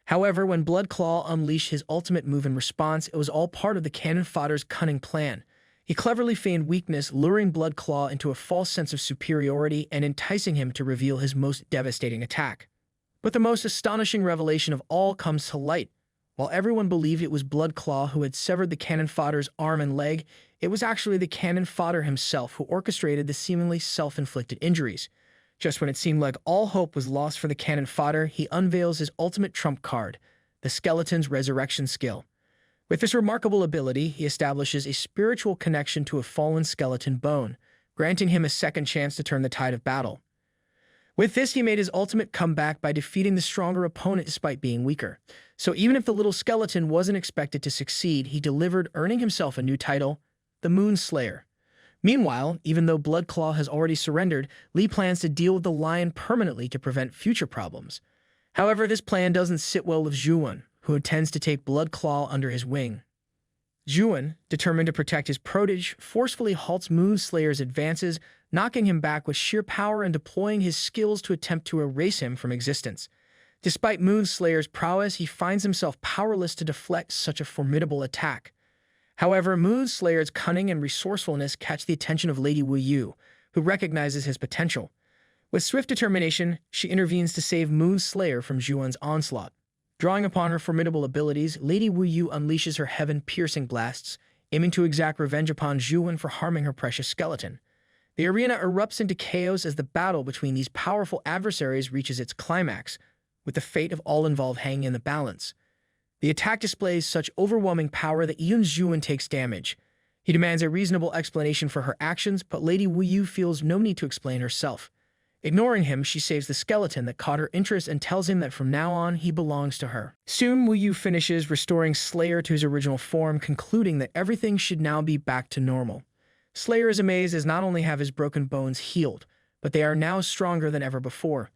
However, when Blood Claw unleashed his ultimate move in response, it was all part of the cannon fodder's cunning plan. He cleverly feigned weakness, luring Blood Claw into a false sense of superiority and enticing him to reveal his most devastating attack. But the most astonishing revelation of all comes to light. While everyone believed it was Blood Claw who had severed the cannon fodder's arm and leg, it was actually the cannon fodder himself who orchestrated the seemingly self-inflicted injuries. Just when it seemed like all hope was lost for the cannon fodder, he unveils his ultimate trump card, the skeleton's resurrection skill. With this remarkable ability, he establishes a spiritual connection to a fallen skeleton bone, granting him a second chance to turn the tide of battle. With this, he made his ultimate comeback by defeating the stronger opponent despite being weaker. So even if the little skeleton wasn't expected to succeed, he delivered, earning himself a new title, the Moon Slayer. Meanwhile, even though Blood Claw has already surrendered, Li plans to deal with the lion permanently to prevent future problems. However, this plan doesn't sit well with Juan, who intends to take Blood Claw under his wing. Juan, determined to protect his protege, forcefully halts Moon Slayer's advances, knocking him back with sheer power and deploying his skills to attempt to erase him from existence. Despite Moon Slayer's prowess, he finds himself powerless to deflect such a formidable attack. However, Moon Slayer's cunning and resourcefulness catch the attention of Lady Wu Yu, who recognizes his potential. With swift determination, she intervenes to save Moon Slayer from Juan's onslaught. Drawing upon her formidable abilities, Lady Wu Yu unleashes her heaven-piercing blasts, aiming to exact revenge upon Zhuan for harming her precious skeleton. The arena erupts into chaos as the battle between these powerful adversaries reaches its climax, with the fate of all involved hanging in the balance. The attack displays such overwhelming power that even Zhuan takes damage. He demands a reasonable explanation for her actions, but Lady Wu Yu feels no need to explain herself. Ignoring him, she saves the skeleton that caught her interest and tells him that from now on, he belongs to her. Soon, Wu Yu finishes, restoring Slayer to his original form, concluding that everything should now be back to normal. Slayer is amazed as not only have his broken bones healed, but they are now stronger than ever before.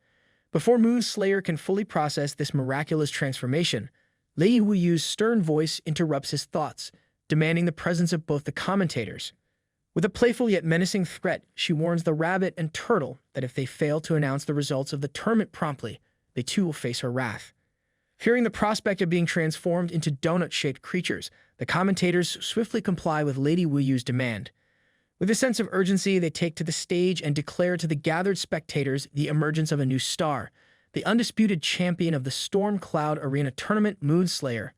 Before Moon Slayer can fully process this miraculous transformation, Lady Wu Yu's stern voice interrupts his thoughts, demanding the presence of both the commentators. With a playful yet menacing threat, she warns the rabbit and turtle that if they fail to announce the results of the tournament promptly, they too will face her wrath. Fearing the prospect of being transformed into donut-shaped creatures, the commentators swiftly comply with Lady Wu Yu's demand. With a sense of urgency, they take to the stage and declare to the gathered spectators the emergence of a new star, the undisputed champion of the Storm Cloud Arena Tournament, Moonslayer.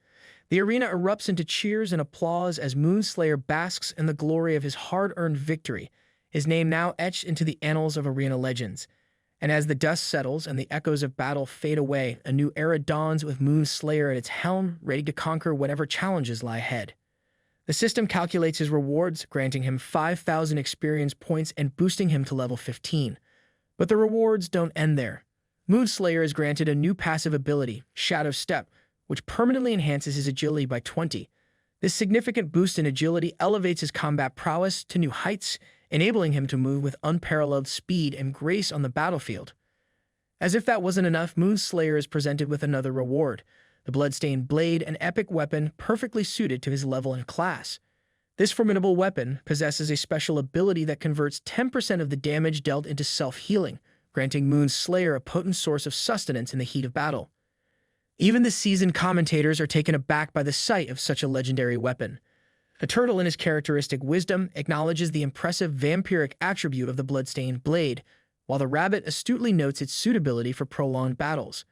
The arena erupts into cheers and applause as Moonslayer basks in the glory of his hard-earned victory, his name now etched into the annals of arena legends. And as the dust settles and the echoes of battle fade away, a new era dawns with Moonslayer at its helm, ready to conquer whatever challenges lie ahead. The system calculates his rewards, granting him 5,000 experience points and boosting him to level 15. But the rewards don't end there. Moonslayer is granted a new passive ability, Shadow Step, which permanently enhances his agility by 20. This significant boost in agility elevates his combat prowess to new heights, enabling him to move with unparalleled speed and grace on the battlefield. As if that wasn't enough, Moonslayer is presented with another reward, the Bloodstained Blade, an epic weapon perfectly suited to his level and class. This formidable weapon possesses a special ability that converts 10% of the damage dealt into self-healing, granting Moonslayer a potent source of sustenance in the heat of battle. Even the seasoned commentators are taken aback by the sight of such a legendary weapon. The turtle, in his characteristic wisdom, acknowledges the impressive vampiric attribute of the Bloodstained Blade, while the rabbit astutely notes its suitability for prolonged battles.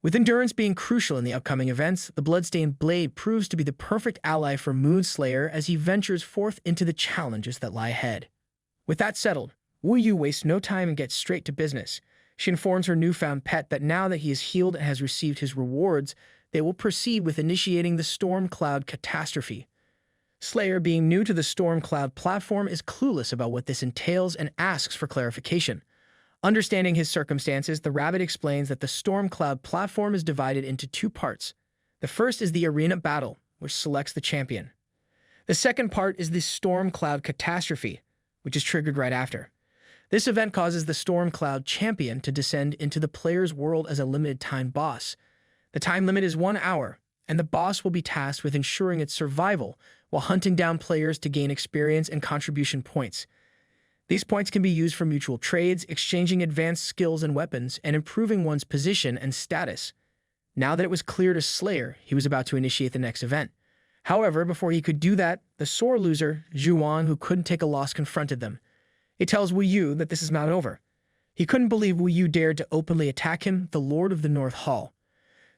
With endurance being crucial in the upcoming events, the Bloodstained Blade proves to be the perfect ally for Moonslayer as he ventures forth into the challenges that lie ahead. With that settled, Wu Yu wastes no time and gets straight to business. She informs her newfound pet that now that he is healed and has received his rewards, they will proceed with initiating the Storm Cloud catastrophe. Slayer, being new to the Storm Cloud platform, is clueless about what this entails and asks for clarification. Understanding his circumstances, the rabbit explains that the Storm Cloud platform is divided into two parts. The first is the arena battle, which selects the champion. The second part is the Storm Cloud catastrophe, which is triggered right after. This event causes the Storm Cloud champion to descend into the player's world as a limited-time boss. The time limit is 1 hour, and the boss will be tasked with ensuring its survival while hunting down players to gain experience and contribution points. These points can be used for mutual trades, exchanging advanced skills and weapons, and improving one's position and status. Now that it was clear to Slayer, he was about to initiate the next event. However, before he could do that, the sore loser, Zhuan, who couldn't take a loss, confronted them. He tells Wu Yu that this is not over. He couldn't believe Wu Yu dared to openly attack him, the Lord of the North Hall.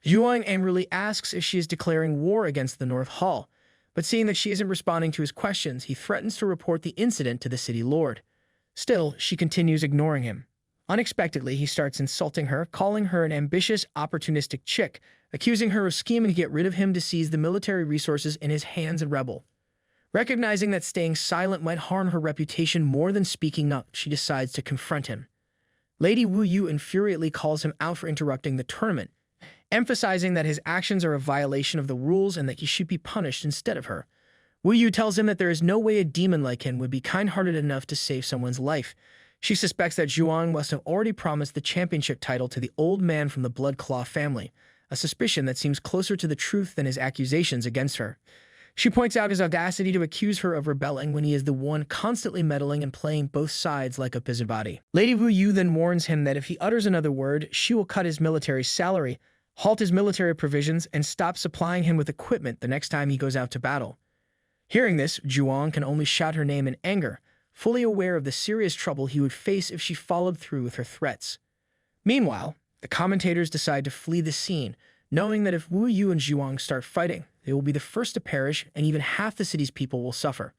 Zhuan angrily asks if she is declaring war against the North Hall, but seeing that she isn't responding to his questions, he threatens to report the incident to the city lord. Still, she continues ignoring him. Unexpectedly, he starts insulting her, calling her an ambitious, opportunistic chick, accusing her of scheming to get rid of him to seize the military resources in his hands and rebel. Recognizing that staying silent might harm her reputation more than speaking up, she decides to confront him. Lady Wu Yu infuriately calls him out for interrupting the tournament, emphasizing that his actions are a violation of the rules and that he should be punished instead of her. Wu Yu tells him that there is no way a demon like him would be kind-hearted enough to save someone's life. She suspects that Zhuan must have already promised the championship title to the old man from the Blood Claw family, a suspicion that seems closer to the truth than his accusations against her. She points out his audacity to accuse her of rebelling when he is the one constantly meddling and playing both sides like a busybody. Lady Wu Yu then warns him that if he utters another word, she will cut his military salary, halt his military provisions, and stop supplying him with equipment the next time he goes out to battle. Hearing this, Zhuan can only shout her name in anger, fully aware of the serious trouble he would face if she followed through with her threats. Meanwhile, the commentators decide to flee the scene, knowing that if Wu Yu and Zhuan start fighting, they will be the first to perish and even half the city's people will suffer.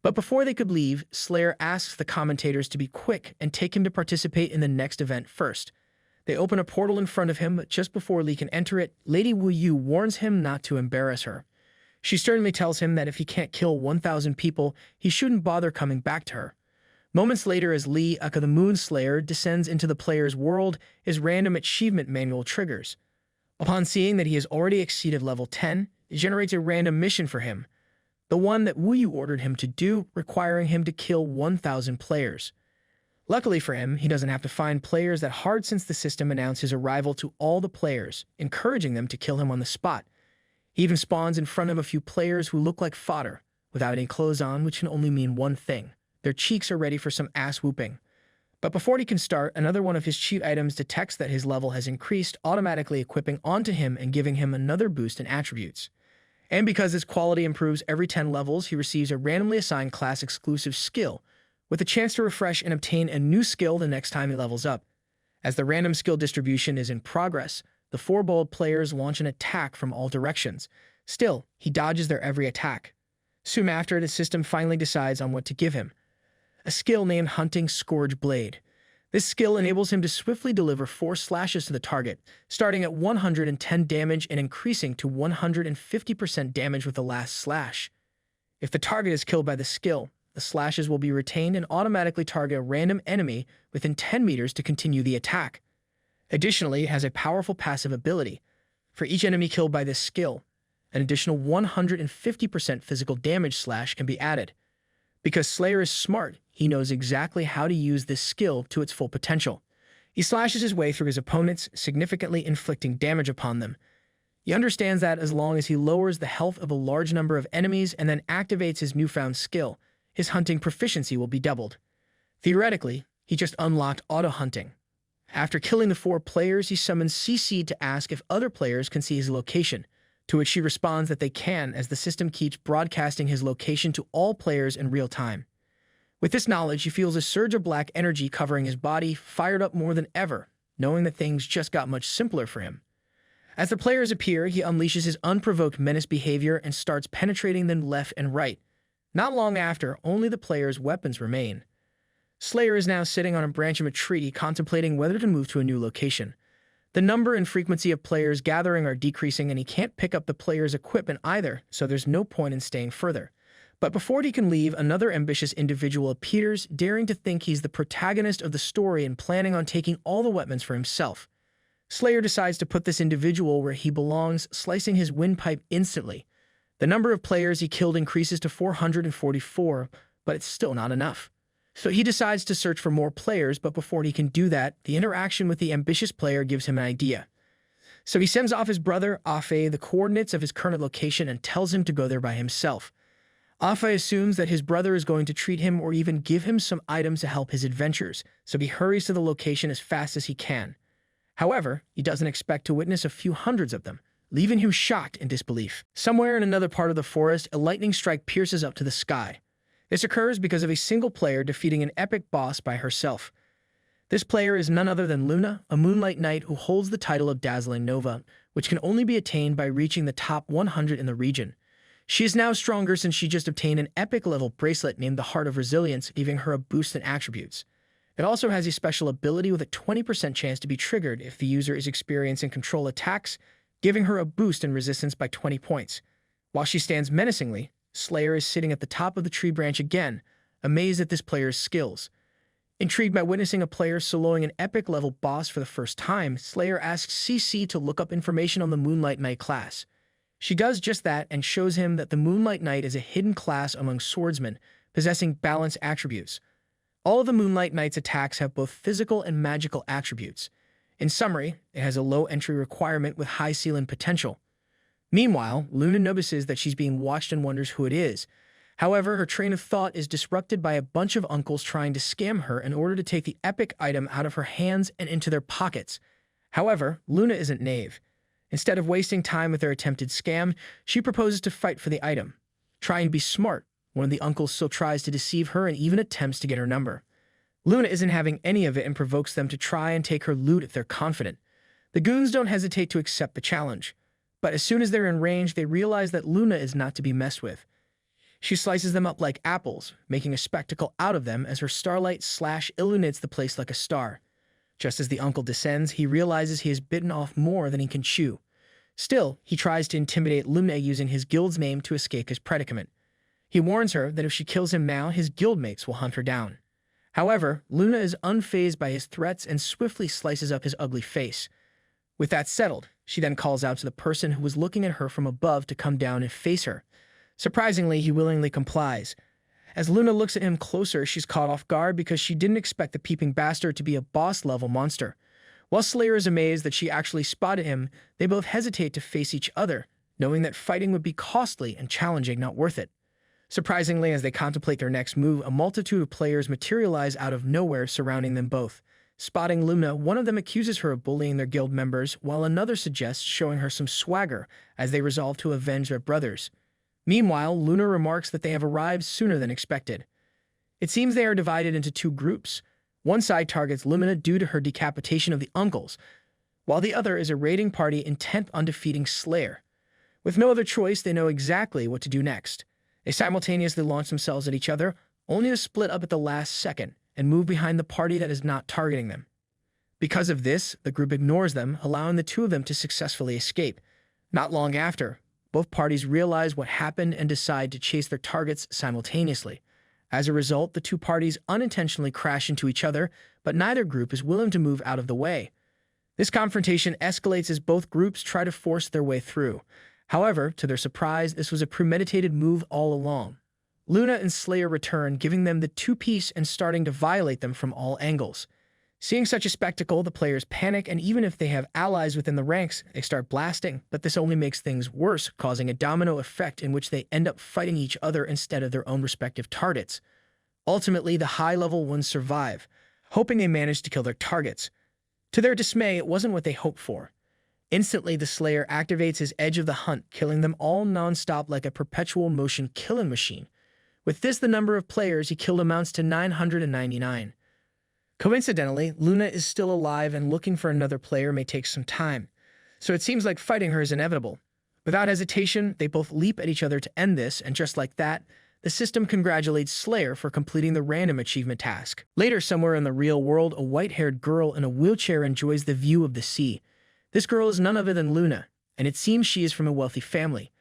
But before they could leave, Slayer asks the commentators to be quick and take him to participate in the next event first. They open a portal in front of him, but just before Lee can enter it, Lady Wu Yu warns him not to embarrass her. She sternly tells him that if he can't kill 1,000 people, he shouldn't bother coming back to her. Moments later, as Lee, aka the Moon Slayer, descends into the player's world, his random achievement manual triggers. Upon seeing that he has already exceeded level 10, it generates a random mission for him, the one that Wu Yu ordered him to do, requiring him to kill 1,000 players. Luckily for him, he doesn't have to find players that hard since the system announced his arrival to all the players, encouraging them to kill him on the spot. He even spawns in front of a few players who look like fodder, without any clothes on, which can only mean one thing. Their cheeks are ready for some ass whooping. But before he can start, another one of his cheat items detects that his level has increased, automatically equipping onto him and giving him another boost in attributes. And because his quality improves every 10 levels, he receives a randomly assigned class-exclusive skill, with a chance to refresh and obtain a new skill the next time he levels up. As the random skill distribution is in progress, the four bold players launch an attack from all directions. Still, he dodges their every attack. Soon after, the system finally decides on what to give him. A skill named Hunting Scourge Blade. This skill enables him to swiftly deliver 4 slashes to the target, starting at 110 damage and increasing to 150% damage with the last slash. If the target is killed by the skill, the slashes will be retained and automatically target a random enemy within 10 meters to continue the attack. Additionally, it has a powerful passive ability. For each enemy killed by this skill, an additional 150% physical damage slash can be added. Because Slayer is smart, he knows exactly how to use this skill to its full potential. He slashes his way through his opponents, significantly inflicting damage upon them. He understands that as long as he lowers the health of a large number of enemies and then activates his newfound skill, his hunting proficiency will be doubled. Theoretically, he just unlocked auto-hunting. After killing the 4 players, he summons CC to ask if other players can see his location, to which she responds that they can, as the system keeps broadcasting his location to all players in real time. With this knowledge, he feels a surge of black energy covering his body, fired up more than ever, knowing that things just got much simpler for him. As the players appear, he unleashes his unprovoked menace behavior and starts penetrating them left and right. Not long after, only the players' weapons remain. Slayer is now sitting on a branch of a tree, contemplating whether to move to a new location. The number and frequency of players gathering are decreasing, and he can't pick up the players' equipment either, so there's no point in staying further. But before he can leave, another ambitious individual appears, daring to think he's the protagonist of the story and planning on taking all the weapons for himself. Slayer decides to put this individual where he belongs, slicing his windpipe instantly. The number of players he killed increases to 444, but it's still not enough. So he decides to search for more players, but before he can do that, the interaction with the ambitious player gives him an idea. So he sends off his brother, Afe, the coordinates of his current location and tells him to go there by himself. Afe assumes that his brother is going to treat him or even give him some items to help his adventures, so he hurries to the location as fast as he can. However, he doesn't expect to witness a few hundreds of them, leaving him shocked in disbelief. Somewhere in another part of the forest, a lightning strike pierces up to the sky. This occurs because of a single player defeating an epic boss by herself. This player is none other than Luna, a Moonlight Knight who holds the title of Dazzling Nova, which can only be attained by reaching the top 100 in the region. She is now stronger since she just obtained an epic-level bracelet named the Heart of Resilience, giving her a boost in attributes. It also has a special ability with a 20% chance to be triggered if the user is experiencing control attacks, giving her a boost in resistance by 20 points. While she stands menacingly, Slayer is sitting at the top of the tree branch again, amazed at this player's skills. Intrigued by witnessing a player soloing an epic-level boss for the first time, Slayer asks CC to look up information on the Moonlight Knight class. She does just that and shows him that the Moonlight Knight is a hidden class among swordsmen, possessing balanced attributes. All of the Moonlight Knight's attacks have both physical and magical attributes. In summary, it has a low entry requirement with high ceiling potential. Meanwhile, Luna notices that she's being watched and wonders who it is. However, her train of thought is disrupted by a bunch of uncles trying to scam her in order to take the epic item out of her hands and into their pockets. However, Luna isn't naive. Instead of wasting time with their attempted scam, she proposes to fight for the item. Try and be smart. One of the uncles still tries to deceive her and even attempts to get her number. Luna isn't having any of it and provokes them to try and take her loot if they're confident. The goons don't hesitate to accept the challenge. But as soon as they're in range, they realize that Luna is not to be messed with. She slices them up like apples, making a spectacle out of them as her starlight slash illuminates the place like a star. Just as the uncle descends, he realizes he has bitten off more than he can chew. Still, he tries to intimidate Luna using his guild's name to escape his predicament. He warns her that if she kills him now, his guildmates will hunt her down. However, Luna is unfazed by his threats and swiftly slices up his ugly face. With that settled, she then calls out to the person who was looking at her from above to come down and face her. Surprisingly, he willingly complies. As Luna looks at him closer, she's caught off guard because she didn't expect the peeping bastard to be a boss-level monster. While Slayer is amazed that she actually spotted him, they both hesitate to face each other, knowing that fighting would be costly and challenging, not worth it. Surprisingly, as they contemplate their next move, a multitude of players materialize out of nowhere surrounding them both. Spotting Luna, one of them accuses her of bullying their guild members, while another suggests showing her some swagger as they resolve to avenge their brothers. Meanwhile, Luna remarks that they have arrived sooner than expected. It seems they are divided into two groups. One side targets Luna due to her decapitation of the uncles, while the other is a raiding party intent on defeating Slayer. With no other choice, they know exactly what to do next. They simultaneously launch themselves at each other, only to split up at the last second and move behind the party that is not targeting them. Because of this, the group ignores them, allowing the two of them to successfully escape. Not long after, both parties realize what happened and decide to chase their targets simultaneously. As a result, the two parties unintentionally crash into each other, but neither group is willing to move out of the way. This confrontation escalates as both groups try to force their way through. However, to their surprise, this was a premeditated move all along. Luna and Slayer return, giving them the two-piece and starting to violate them from all angles. Seeing such a spectacle, the players panic, and even if they have allies within the ranks, they start blasting, but this only makes things worse, causing a domino effect in which they end up fighting each other instead of their own respective targets. Ultimately, the high-level ones survive, hoping they manage to kill their targets. To their dismay, it wasn't what they hoped for. Instantly, the Slayer activates his edge of the hunt, killing them all non-stop like a perpetual motion killing machine. With this, the number of players he killed amounts to 999. Coincidentally, Luna is still alive and looking for another player may take some time, so it seems like fighting her is inevitable. Without hesitation, they both leap at each other to end this, and just like that, the system congratulates Slayer for completing the random achievement task. Later, somewhere in the real world, a white-haired girl in a wheelchair enjoys the view of the sea. This girl is none other than Luna, and it seems she is from a wealthy family,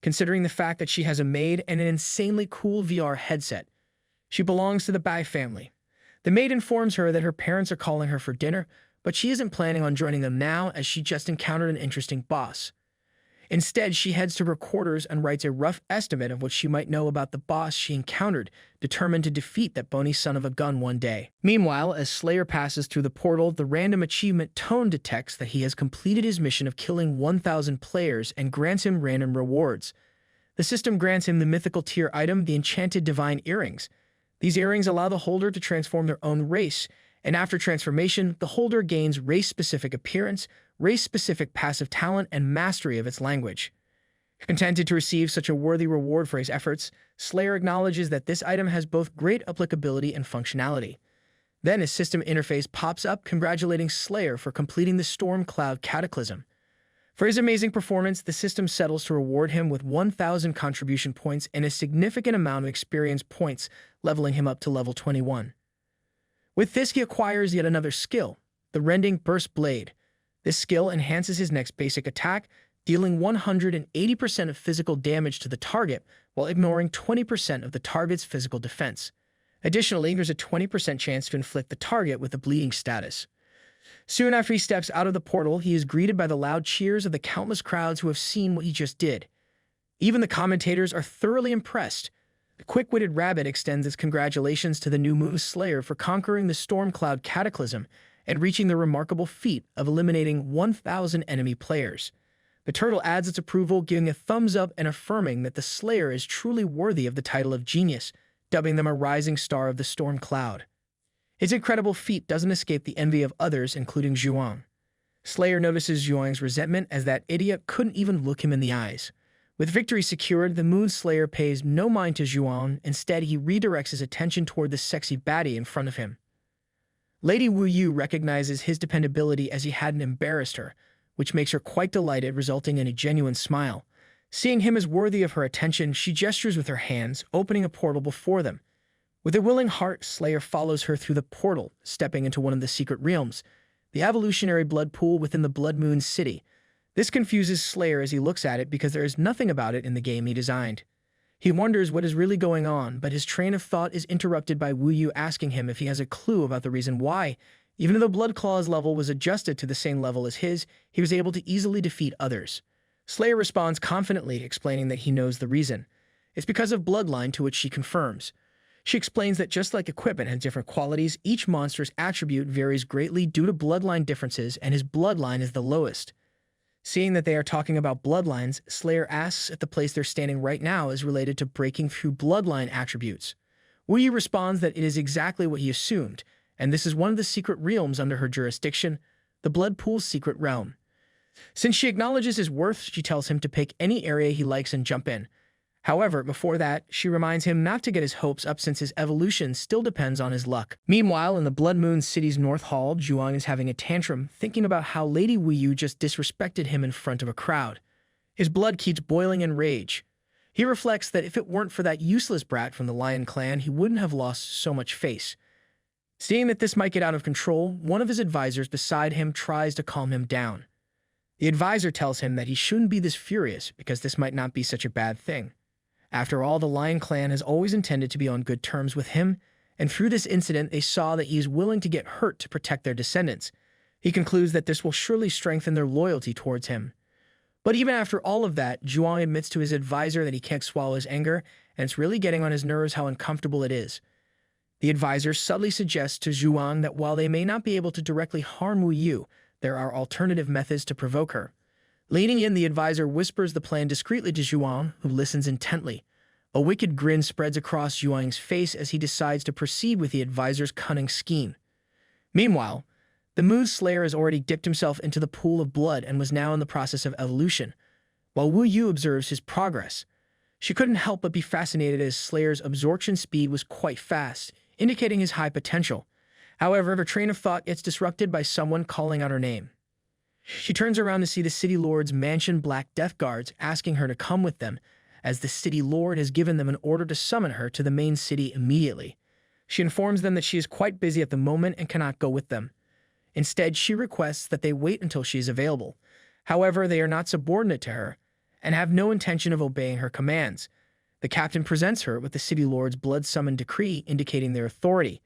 considering the fact that she has a maid and an insanely cool VR headset. She belongs to the Bai family. The maid informs her that her parents are calling her for dinner, but she isn't planning on joining them now as she just encountered an interesting boss. Instead, she heads to her quarters and writes a rough estimate of what she might know about the boss she encountered, determined to defeat that bony son of a gun one day. Meanwhile, as Slayer passes through the portal, the random achievement tone detects that he has completed his mission of killing 1,000 players and grants him random rewards. The system grants him the mythical tier item, the enchanted divine earrings. These earrings allow the holder to transform their own race, and after transformation, the holder gains race-specific appearance, race-specific passive talent, and mastery of its language. Contented to receive such a worthy reward for his efforts, Slayer acknowledges that this item has both great applicability and functionality. Then his system interface pops up congratulating Slayer for completing the Storm Cloud Cataclysm. For his amazing performance, the system settles to reward him with 1,000 contribution points and a significant amount of experience points, leveling him up to level 21. With this, he acquires yet another skill, the Rending Burst Blade. This skill enhances his next basic attack, dealing 180% of physical damage to the target while ignoring 20% of the target's physical defense. Additionally, there's a 20% chance to inflict the target with a bleeding status. Soon after he steps out of the portal, he is greeted by the loud cheers of the countless crowds who have seen what he just did. Even the commentators are thoroughly impressed. The quick-witted rabbit extends its congratulations to the new Moon Slayer for conquering the Storm Cloud Cataclysm and reaching the remarkable feat of eliminating 1,000 enemy players. The turtle adds its approval, giving a thumbs up and affirming that the Slayer is truly worthy of the title of genius, dubbing them a rising star of the Storm Cloud. His incredible feat doesn't escape the envy of others, including Zhuang. Slayer notices Zhuang's resentment as that idiot couldn't even look him in the eyes. With victory secured, the Moon Slayer pays no mind to Zhuang. Instead, he redirects his attention toward the sexy baddie in front of him. Lady Wu Yu recognizes his dependability as he hadn't embarrassed her. which makes her quite delighted, resulting in a genuine smile. Seeing him as worthy of her attention, she gestures with her hands, opening a portal before them. With a willing heart, Slayer follows her through the portal, stepping into one of the secret realms, the evolutionary blood pool within the Blood Moon City. This confuses Slayer as he looks at it because there is nothing about it in the game he designed. He wonders what is really going on, but his train of thought is interrupted by Wu Yu asking him if he has a clue about the reason why. Even though Blood Claw's level was adjusted to the same level as his, he was able to easily defeat others. Slayer responds confidently, explaining that he knows the reason. It's because of bloodline, to which she confirms. She explains that just like equipment has different qualities, each monster's attribute varies greatly due to bloodline differences, and his bloodline is the lowest. Seeing that they are talking about bloodlines, Slayer asks if the place they're standing right now is related to breaking through bloodline attributes. Wu Yu responds that it is exactly what he assumed, and this is one of the secret realms under her jurisdiction, the Blood Pool's secret realm. Since she acknowledges his worth, she tells him to pick any area he likes and jump in. However, before that, she reminds him not to get his hopes up since his evolution still depends on his luck. Meanwhile, in the Blood Moon City's North Hall, Zhuang is having a tantrum, thinking about how Lady Wu Yu just disrespected him in front of a crowd. His blood keeps boiling in rage. He reflects that if it weren't for that useless brat from the Lion Clan, he wouldn't have lost so much face. Seeing that this might get out of control, one of his advisors beside him tries to calm him down. The advisor tells him that he shouldn't be this furious because this might not be such a bad thing. After all, the Lion Clan has always intended to be on good terms with him, and through this incident they saw that he is willing to get hurt to protect their descendants. He concludes that this will surely strengthen their loyalty towards him. But even after all of that, Zhuang admits to his advisor that he can't swallow his anger, and it's really getting on his nerves how uncomfortable it is. The advisor subtly suggests to Zhuang that while they may not be able to directly harm Wu Yu, there are alternative methods to provoke her. Leaning in, the advisor whispers the plan discreetly to Zhuang, who listens intently. A wicked grin spreads across Zhuang's face as he decides to proceed with the advisor's cunning scheme. Meanwhile, the Moon Slayer has already dipped himself into the pool of blood and was now in the process of evolution, while Wu Yu observes his progress. She couldn't help but be fascinated as Slayer's absorption speed was quite fast, indicating his high potential. However, her train of thought gets disrupted by someone calling out her name. She turns around to see the City Lord's mansion Black Death Guards asking her to come with them, as the City Lord has given them an order to summon her to the main city immediately. She informs them that she is quite busy at the moment and cannot go with them. Instead, she requests that they wait until she is available. However, they are not subordinate to her and have no intention of obeying her commands. The captain presents her with the City Lord's blood summon decree indicating their authority.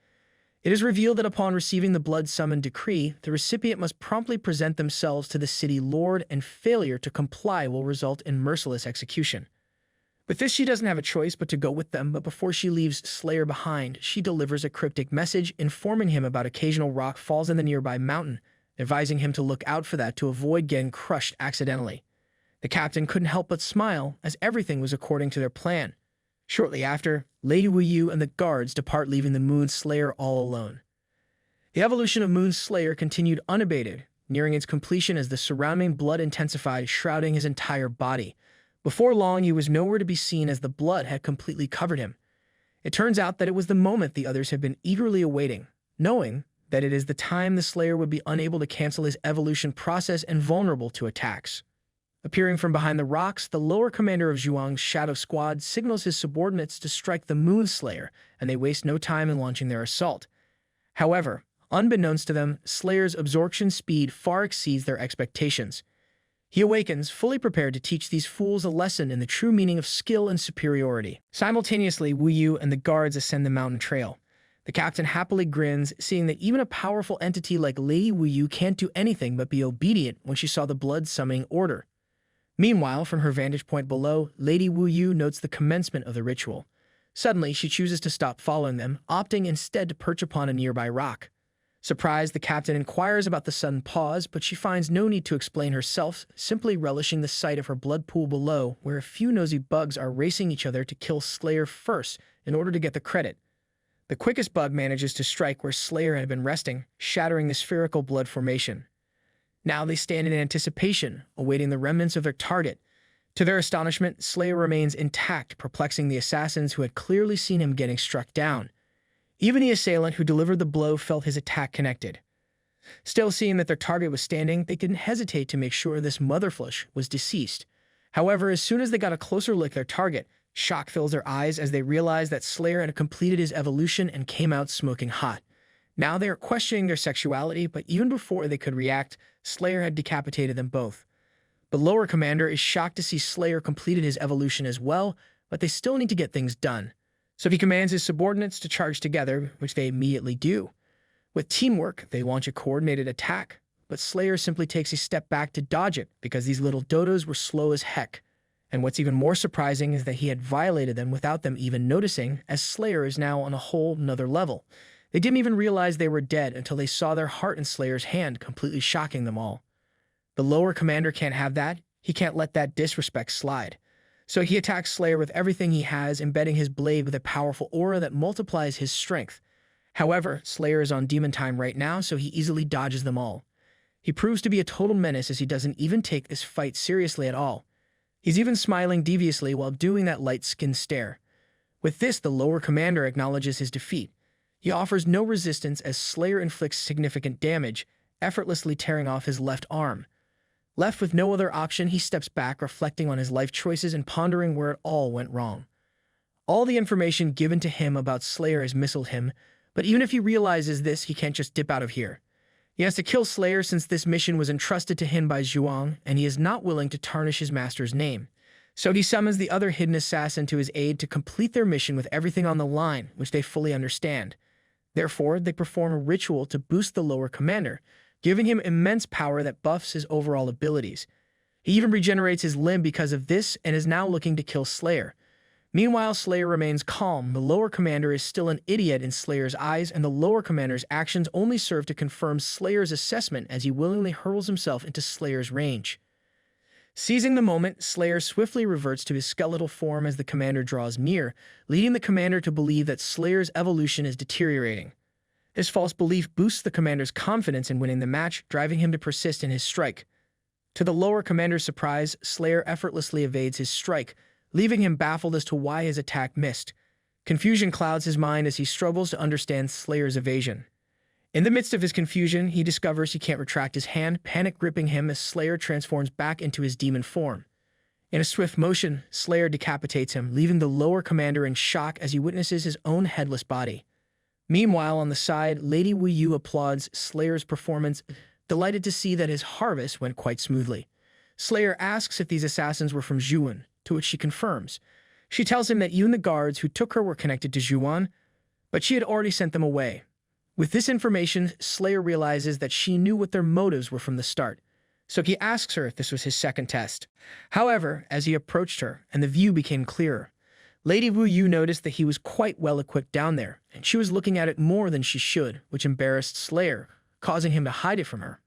It is revealed that upon receiving the blood summon decree, the recipient must promptly present themselves to the City Lord, and failure to comply will result in merciless execution. With this, she doesn't have a choice but to go with them, but before she leaves Slayer behind, she delivers a cryptic message informing him about occasional rock falls in the nearby mountain, advising him to look out for that to avoid getting crushed accidentally. The captain couldn't help but smile, as everything was according to their plan. Shortly after, Lady Wu Yu and the guards depart, leaving the Moon Slayer all alone. The evolution of Moon Slayer continued unabated, nearing its completion as the surrounding blood intensified, shrouding his entire body. Before long, he was nowhere to be seen as the blood had completely covered him. It turns out that it was the moment the others had been eagerly awaiting, knowing that it is the time the Slayer would be unable to cancel his evolution process and vulnerable to attacks. Appearing from behind the rocks, the lower commander of Zhuang's Shadow Squad signals his subordinates to strike the Moon Slayer, and they waste no time in launching their assault. However, unbeknownst to them, Slayer's absorption speed far exceeds their expectations. He awakens, fully prepared to teach these fools a lesson in the true meaning of skill and superiority. Simultaneously, Wu Yu and the guards ascend the mountain trail. The captain happily grins, seeing that even a powerful entity like Lady Wu Yu can't do anything but be obedient when she saw the blood summoning order. Meanwhile, from her vantage point below, Lady Wu Yu notes the commencement of the ritual. Suddenly, she chooses to stop following them, opting instead to perch upon a nearby rock. Surprised, the captain inquires about the sudden pause, but she finds no need to explain herself, simply relishing the sight of her blood pool below, where a few nosy bugs are racing each other to kill Slayer first in order to get the credit. The quickest bug manages to strike where Slayer had been resting, shattering the spherical blood formation. Now they stand in anticipation, awaiting the remnants of their target. To their astonishment, Slayer remains intact, perplexing the assassins who had clearly seen him getting struck down. Even the assailant who delivered the blow felt his attack connected. Still, seeing that their target was standing, they didn't hesitate to make sure this motherflush was deceased. However, as soon as they got a closer look at their target, shock fills their eyes as they realized that Slayer had completed his evolution and came out smoking hot. Now they are questioning their sexuality, but even before they could react, Slayer had decapitated them both. The lower commander is shocked to see Slayer completed his evolution as well, but they still need to get things done. So he commands his subordinates to charge together, which they immediately do. With teamwork, they launch a coordinated attack, but Slayer simply takes a step back to dodge it because these little dodos were slow as heck. And what's even more surprising is that he had violated them without them even noticing, as Slayer is now on a whole nother level. They didn't even realize they were dead until they saw their heart in Slayer's hand, completely shocking them all. The lower commander can't have that. He can't let that disrespect slide. So he attacks Slayer with everything he has, embedding his blade with a powerful aura that multiplies his strength. However, Slayer is on demon time right now, so he easily dodges them all. He proves to be a total menace as he doesn't even take this fight seriously at all. He's even smiling deviously while doing that light-skinned stare. With this, the lower commander acknowledges his defeat. He offers no resistance as Slayer inflicts significant damage, effortlessly tearing off his left arm. Left with no other option, he steps back, reflecting on his life choices and pondering where it all went wrong. All the information given to him about Slayer has misled him, but even if he realizes this, he can't just dip out of here. He has to kill Slayer since this mission was entrusted to him by Zhuang, and he is not willing to tarnish his master's name. So he summons the other hidden assassin to his aid to complete their mission with everything on the line, which they fully understand. Therefore, they perform a ritual to boost the lower commander, giving him immense power that buffs his overall abilities. He even regenerates his limb because of this and is now looking to kill Slayer. Meanwhile, Slayer remains calm. The lower commander is still an idiot in Slayer's eyes, and the lower commander's actions only serve to confirm Slayer's assessment as he willingly hurls himself into Slayer's range. Seizing the moment, Slayer swiftly reverts to his skeletal form as the commander draws near, leading the commander to believe that Slayer's evolution is deteriorating. This false belief boosts the commander's confidence in winning the match, driving him to persist in his strike. To the lower commander's surprise, Slayer effortlessly evades his strike, leaving him baffled as to why his attack missed. Confusion clouds his mind as he struggles to understand Slayer's evasion. In the midst of his confusion, he discovers he can't retract his hand, panic gripping him as Slayer transforms back into his demon form. In a swift motion, Slayer decapitates him, leaving the lower commander in shock as he witnesses his own headless body. Meanwhile, on the side, Lady Wu Yu applauds Slayer's performance, delighted to see that his harvest went quite smoothly. Slayer asks if these assassins were from Zhuan, to which she confirms. She tells him that even the guards who took her were connected to Zhuan, but she had already sent them away. With this information, Slayer realizes that she knew what their motives were from the start, so he asks her if this was his second test. However, as he approached her and the view became clearer, Lady Wu Yu noticed that he was quite well equipped down there, and she was looking at it more than she should, which embarrassed Slayer, causing him to hide it from her.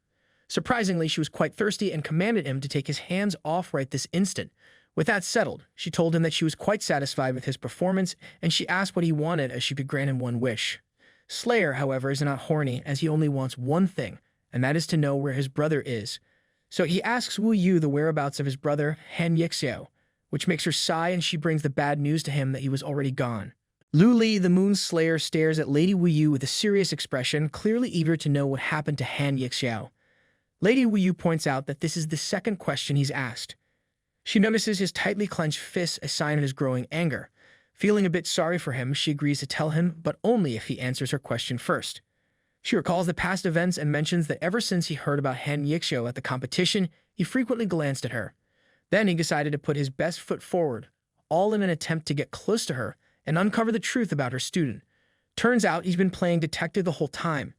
Surprisingly, she was quite thirsty and commanded him to take his hands off right this instant. With that settled, she told him that she was quite satisfied with his performance, and she asked what he wanted as she could grant him one wish. Slayer, however, is not horny, as he only wants one thing, and that is to know where his brother is. So he asks Wu Yu the whereabouts of his brother, Han Yixiao, which makes her sigh, and she brings the bad news to him that he was already gone. Lu Li, the Moon Slayer, stares at Lady Wu Yu with a serious expression, clearly eager to know what happened to Han Yixiao. Lady Wu Yu points out that this is the second question he's asked. She notices his tightly clenched fists, a sign of his growing anger. Feeling a bit sorry for him, she agrees to tell him, but only if he answers her question first. She recalls the past events and mentions that ever since he heard about Han Yixiao at the competition, he frequently glanced at her. Then he decided to put his best foot forward, all in an attempt to get close to her and uncover the truth about her student. Turns out he's been playing detective the whole time.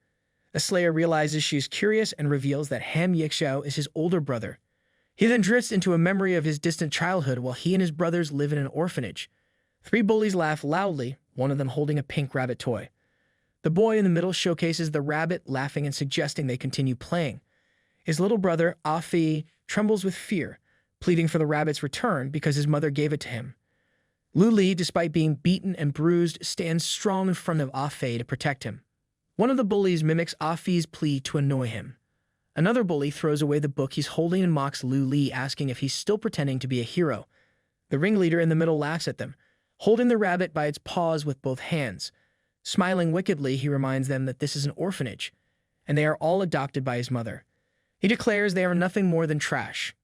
The Slayer realizes she is curious and reveals that Han Yixiao is his older brother. He then drifts into a memory of his distant childhood while he and his brothers live in an orphanage. 3 bullies laugh loudly, one of them holding a pink rabbit toy. The boy in the middle showcases the rabbit, laughing and suggesting they continue playing. His little brother, Afi, trembles with fear, pleading for the rabbit's return because his mother gave it to him. Lu Li, despite being beaten and bruised, stands strong in front of Afi to protect him. One of the bullies mimics Afi's plea to annoy him. Another bully throws away the book he's holding and mocks Lu Li, asking if he's still pretending to be a hero. The ringleader in the middle laughs at them, holding the rabbit by its paws with both hands. Smiling wickedly, he reminds them that this is an orphanage, and they are all adopted by his mother. He declares they are nothing more than trash.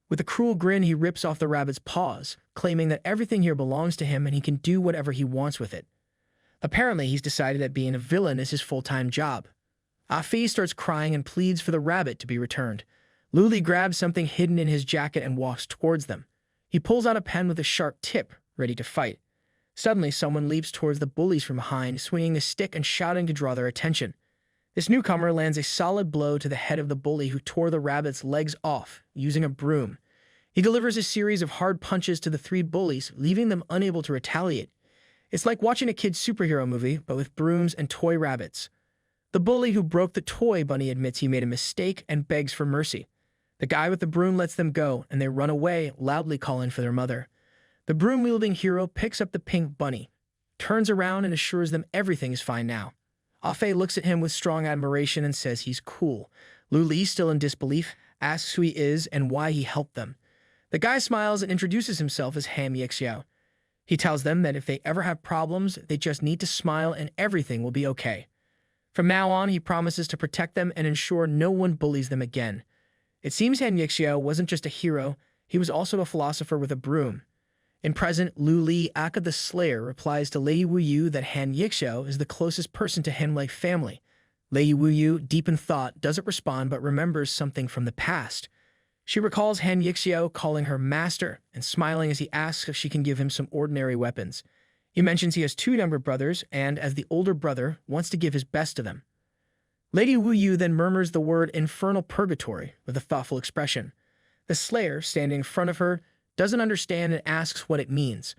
With a cruel grin, he rips off the rabbit's paws, claiming that everything here belongs to him and he can do whatever he wants with it. Apparently, he's decided that being a villain is his full-time job. Afi starts crying and pleads for the rabbit to be returned. Luli grabs something hidden in his jacket and walks towards them. He pulls out a pen with a sharp tip, ready to fight. Suddenly, someone leaps towards the bullies from behind, swinging a stick and shouting to draw their attention. This newcomer lands a solid blow to the head of the bully who tore the rabbit's legs off, using a broom. He delivers a series of hard punches to the three bullies, leaving them unable to retaliate. It's like watching a kid's superhero movie, but with brooms and toy rabbits. The bully who broke the toy bunny admits he made a mistake and begs for mercy. The guy with the broom lets them go, and they run away, loudly calling for their mother. The broom-wielding hero picks up the pink bunny, turns around and assures them everything is fine now. Afe looks at him with strong admiration and says he's cool. Luli, still in disbelief, asks who he is and why he helped them. The guy smiles and introduces himself as Han Yixiao. He tells them that if they ever have problems, they just need to smile and everything will be okay. From now on, he promises to protect them and ensure no one bullies them again. It seems Han Yixiao wasn't just a hero, he was also a philosopher with a broom. In present, Lu Li, Aka the Slayer, replies to Lady Wu Yu that Han Yixiao is the closest person to him like family. Lady Wu Yu, deep in thought, doesn't respond but remembers something from the past. She recalls Han Yixiao calling her master and smiling as he asks if she can give him some ordinary weapons. He mentions he has two younger brothers and, as the older brother, wants to give his best to them. Lady Wu Yu then murmurs the word infernal purgatory with a thoughtful expression. The Slayer, standing in front of her, doesn't understand and asks what it means.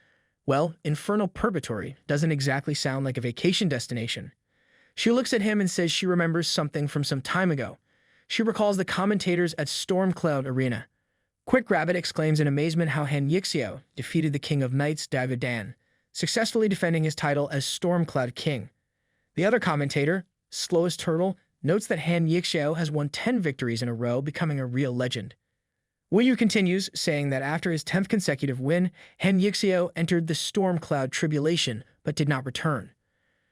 Well, infernal purgatory doesn't exactly sound like a vacation destination. She looks at him and says she remembers something from some time ago. She recalls the commentators at Stormcloud Arena. Quick Rabbit exclaims in amazement how Han Yixiao defeated the King of Knights, Davidan, successfully defending his title as Stormcloud King. The other commentator, Slowest Turtle, notes that Han Yixiao has won 10 victories in a row, becoming a real legend. Wu Yu continues, saying that after his 10th consecutive win, Han Yixiao entered the Stormcloud Tribulation, but did not return.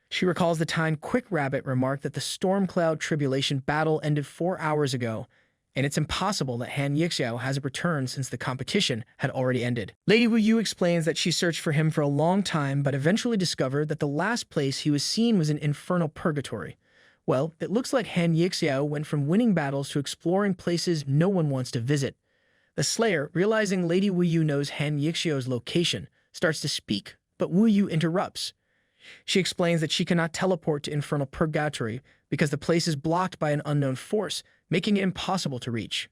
She recalls the time Quick Rabbit remarked that the Stormcloud Tribulation battle ended 4 hours ago, and it's impossible that Han Yixiao hasn't returned since the competition had already ended. Lady Wu Yu explains that she searched for him for a long time, but eventually discovered that the last place he was seen was in Infernal Purgatory. Well, it looks like Han Yixiao went from winning battles to exploring places no one wants to visit. The Slayer, realizing Lady Wu Yu knows Han Yixiao's location, starts to speak, but Wu Yu interrupts. She explains that she cannot teleport to Infernal Purgatory because the place is blocked by an unknown force, making it impossible to reach.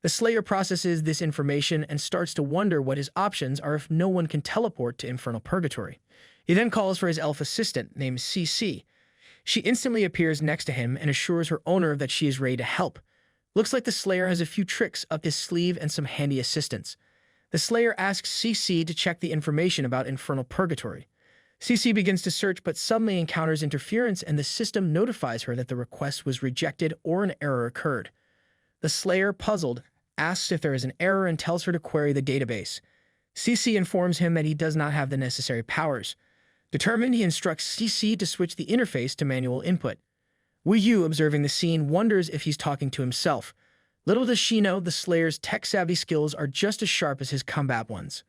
The Slayer processes this information and starts to wonder what his options are if no one can teleport to Infernal Purgatory. He then calls for his elf assistant, named CC. She instantly appears next to him and assures her owner that she is ready to help. Looks like the Slayer has a few tricks up his sleeve and some handy assistance. The Slayer asks CC to check the information about Infernal Purgatory. CC begins to search but suddenly encounters interference and the system notifies her that the request was rejected or an error occurred. The Slayer, puzzled, asks if there is an error and tells her to query the database. CC informs him that he does not have the necessary powers. Determined, he instructs CC to switch the interface to manual input. Wu Yu, observing the scene, wonders if he's talking to himself. Little does she know the Slayer's tech-savvy skills are just as sharp as his combat ones.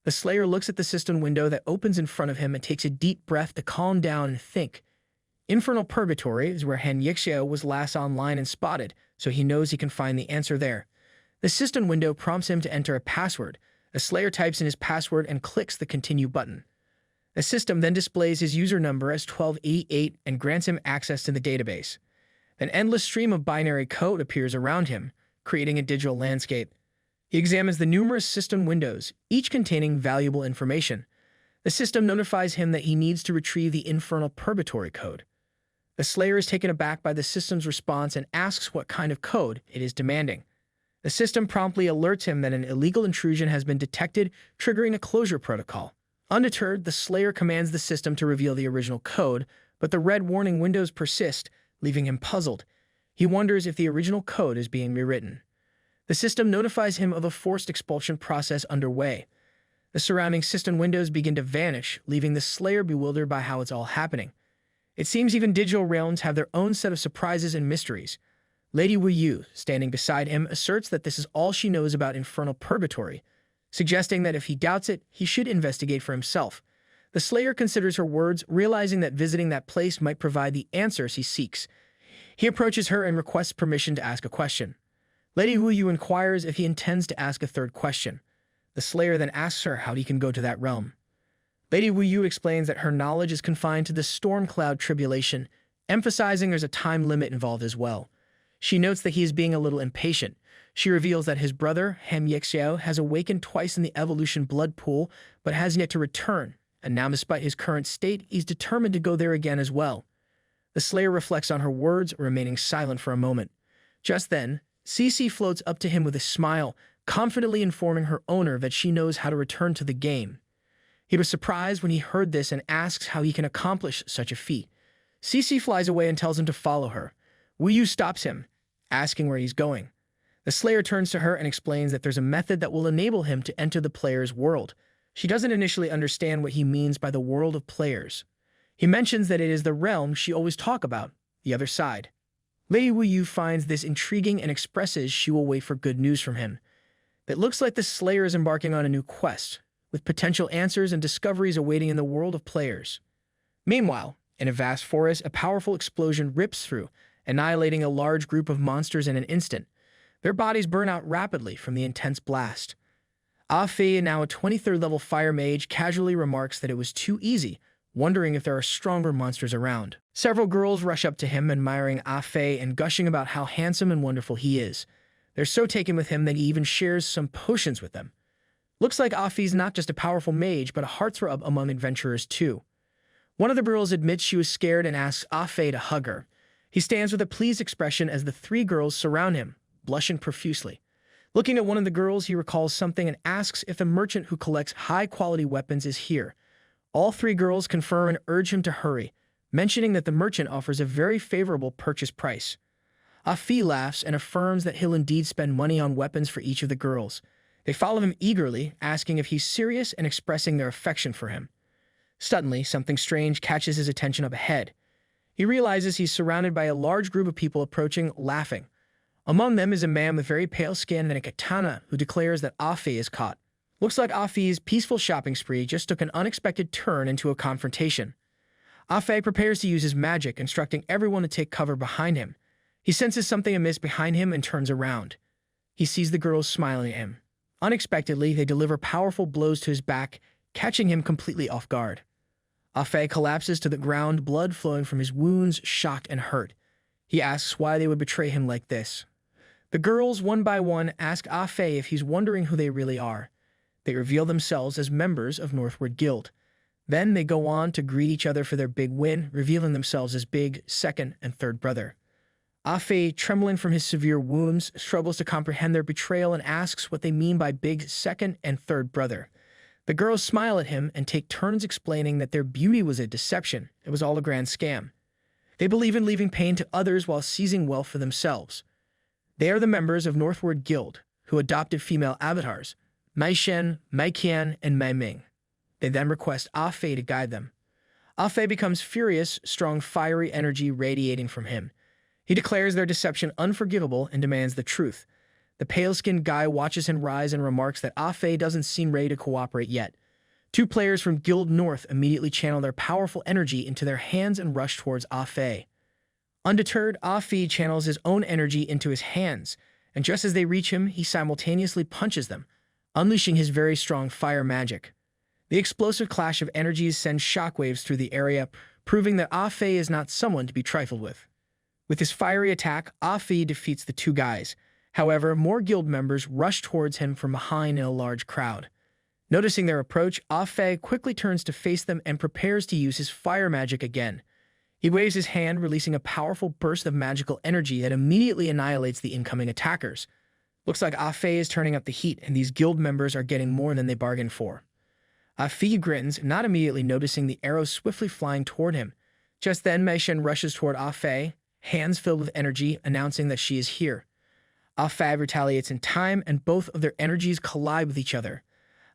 The Slayer looks at the system window that opens in front of him and takes a deep breath to calm down and think. Infernal Purgatory is where Han Yixiao was last online and spotted, so he knows he can find the answer there. The system window prompts him to enter a password. The Slayer types in his password and clicks the Continue button. The system then displays his user number as 1288 and grants him access to the database. An endless stream of binary code appears around him, creating a digital landscape. He examines the numerous system windows, each containing valuable information. The system notifies him that he needs to retrieve the Infernal Purgatory code. The Slayer is taken aback by the system's response and asks what kind of code it is demanding. The system promptly alerts him that an illegal intrusion has been detected, triggering a closure protocol. Undeterred, the Slayer commands the system to reveal the original code, but the red warning windows persist, leaving him puzzled. He wonders if the original code is being rewritten. The system notifies him of a forced expulsion process underway. The surrounding system windows begin to vanish, leaving the Slayer bewildered by how it's all happening. It seems even digital realms have their own set of surprises and mysteries. Lady Wu Yu, standing beside him, asserts that this is all she knows about infernal purgatory, suggesting that if he doubts it, he should investigate for himself. The Slayer considers her words, realizing that visiting that place might provide the answers he seeks. He approaches her and requests permission to ask a question. Lady Wu Yu inquires if he intends to ask a third question. The Slayer then asks her how he can go to that realm. Lady Wu Yu explains that her knowledge is confined to the storm cloud tribulation, emphasizing there's a time limit involved as well. She notes that he is being a little impatient. She reveals that his brother, Hem Yexiao, has awakened twice in the evolution blood pool, but has yet to return, and now despite his current state, he's determined to go there again as well. The Slayer reflects on her words, remaining silent for a moment. Just then, Cece floats up to him with a smile, confidently informing her owner that she knows how to return to the game. He was surprised when he heard this and asks how he can accomplish such a feat. Cece flies away and tells him to follow her. Wu Yu stops him, asking where he's going. The Slayer turns to her and explains that there's a method that will enable him to enter the player's world. She doesn't initially understand what he means by the world of players. He mentions that it is the realm she always talks about, the other side. Lady Wu Yu finds this intriguing and expresses she will wait for good news from him. It looks like the Slayer is embarking on a new quest, with potential answers and discoveries awaiting in the world of players. Meanwhile, in a vast forest, a powerful explosion rips through, annihilating a large group of monsters in an instant. Their bodies burn out rapidly from the intense blast. Ah Fei, now a 23rd level fire mage, casually remarks that it was too easy, wondering if there are stronger monsters around. Several girls rush up to him, admiring Ah Fei and gushing about how handsome and wonderful he is. They're so taken with him that he even shares some potions with them. Looks like Ah Fei's not just a powerful mage, but a heartthrob among adventurers too. One of the girls admits she was scared and asks Ah Fei to hug her. He stands with a pleased expression as the three girls surround him, blushing profusely. Looking at one of the girls, he recalls something and asks if the merchant who collects high-quality weapons is here. All three girls confirm and urge him to hurry, mentioning that the merchant offers a very favorable purchase price. Ah Fei laughs and affirms that he'll indeed spend money on weapons for each of the girls. They follow him eagerly, asking if he's serious and expressing their affection for him. Suddenly, something strange catches his attention up ahead. He realizes he's surrounded by a large group of people approaching, laughing. Among them is a man with very pale skin and a katana who declares that Ah Fei is caught. Looks like Ah Fei's peaceful shopping spree just took an unexpected turn into a confrontation. Ah Fei prepares to use his magic, instructing everyone to take cover behind him. He senses something amiss behind him and turns around. He sees the girls smiling at him. Unexpectedly, they deliver powerful blows to his back, catching him completely off guard. Ah Fei collapses to the ground, blood flowing from his wounds, shocked and hurt. He asks why they would betray him like this. The girls, one by one, ask Ah Fei if he's wondering who they really are. They reveal themselves as members of Northward Guild. Then they go on to greet each other for their big win, revealing themselves as big, second, and third brother. Ah Fei, trembling from his severe wounds, struggles to comprehend their betrayal and asks what they mean by big, second, and third brother. The girls smile at him and take turns explaining that their beauty was a deception. It was all a grand scam. They believe in leaving pain to others while seizing wealth for themselves. They are the members of Northward Guild, who adopted female avatars, Mai Shen, Mai Qian, and Mai Ming. They then request Ah Fei to guide them. Ah Fei becomes furious, strong fiery energy radiating from him. He declares their deception unforgivable and demands the truth. The pale-skinned guy watches him rise and remarks that Ah Fei doesn't seem ready to cooperate yet. Two players from Guild North immediately channel their powerful energy into their hands and rush towards Ah Fei. Undeterred, Ah Fei channels his own energy into his hands, and just as they reach him, he simultaneously punches them, unleashing his very strong fire magic. The explosive clash of energies sends shockwaves through the area, proving that Ah Fei is not someone to be trifled with. With his fiery attack, Ah Fei defeats the two guys. However, more guild members rush towards him from behind in a large crowd. Noticing their approach, Ah Fei quickly turns to face them and prepares to use his fire magic again. He waves his hand, releasing a powerful burst of magical energy that immediately annihilates the incoming attackers. Looks like Ah Fei is turning up the heat, and these guild members are getting more than they bargained for. Ah Fei grins, not immediately noticing the arrows swiftly flying toward him. Just then, Mei Shen rushes toward Ah Fei, hands filled with energy, announcing that she is here. Ah Fei retaliates in time, and both of their energies collide with each other.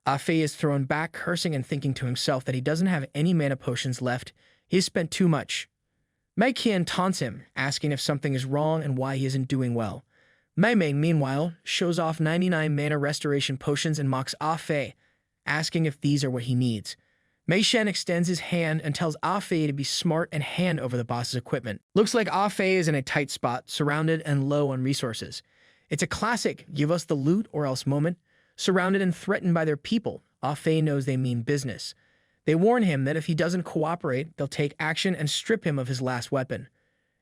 Ah Fei is thrown back, cursing and thinking to himself that he doesn't have any mana potions left. He has spent too much. Mei Qian taunts him, asking if something is wrong and why he isn't doing well. Mei Ming, meanwhile, shows off 99 mana restoration potions and mocks Ah Fei, asking if these are what he needs. Mei Shen extends his hand and tells Ah Fei to be smart and hand over the boss's equipment. Looks like Ah Fei is in a tight spot, surrounded and low on resources. It's a classic give us the loot or else moment. Surrounded and threatened by their people, Ah Fei knows they mean business. They warn him that if he doesn't cooperate, they'll take action and strip him of his last weapon.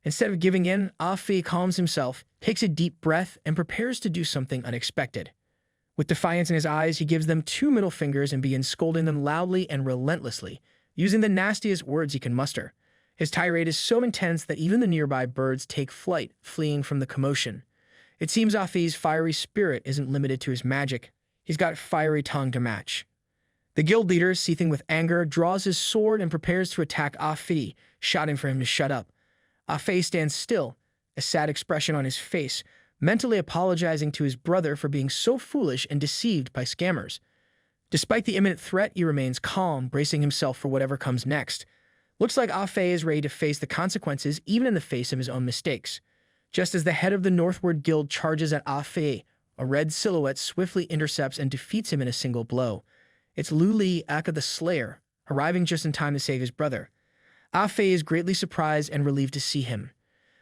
Instead of giving in, Ah Fei calms himself, takes a deep breath, and prepares to do something unexpected. With defiance in his eyes, he gives them 2 middle fingers and begins scolding them loudly and relentlessly, using the nastiest words he can muster. His tirade is so intense that even the nearby birds take flight, fleeing from the commotion. It seems Ah Fei's fiery spirit isn't limited to his magic. He's got fiery tongue to match. The guild leader, seething with anger, draws his sword and prepares to attack Ah Fei, shouting for him to shut up. Ah Fei stands still, a sad expression on his face, mentally apologizing to his brother for being so foolish and deceived by scammers. Despite the imminent threat, he remains calm, bracing himself for whatever comes next. Looks like Ah Fei is ready to face the consequences even in the face of his own mistakes. Just as the head of the Northward Guild charges at Ah Fei, a red silhouette swiftly intercepts and defeats him in a single blow. It's Lu Li, Aka the Slayer, arriving just in time to save his brother. Ah Fei is greatly surprised and relieved to see him.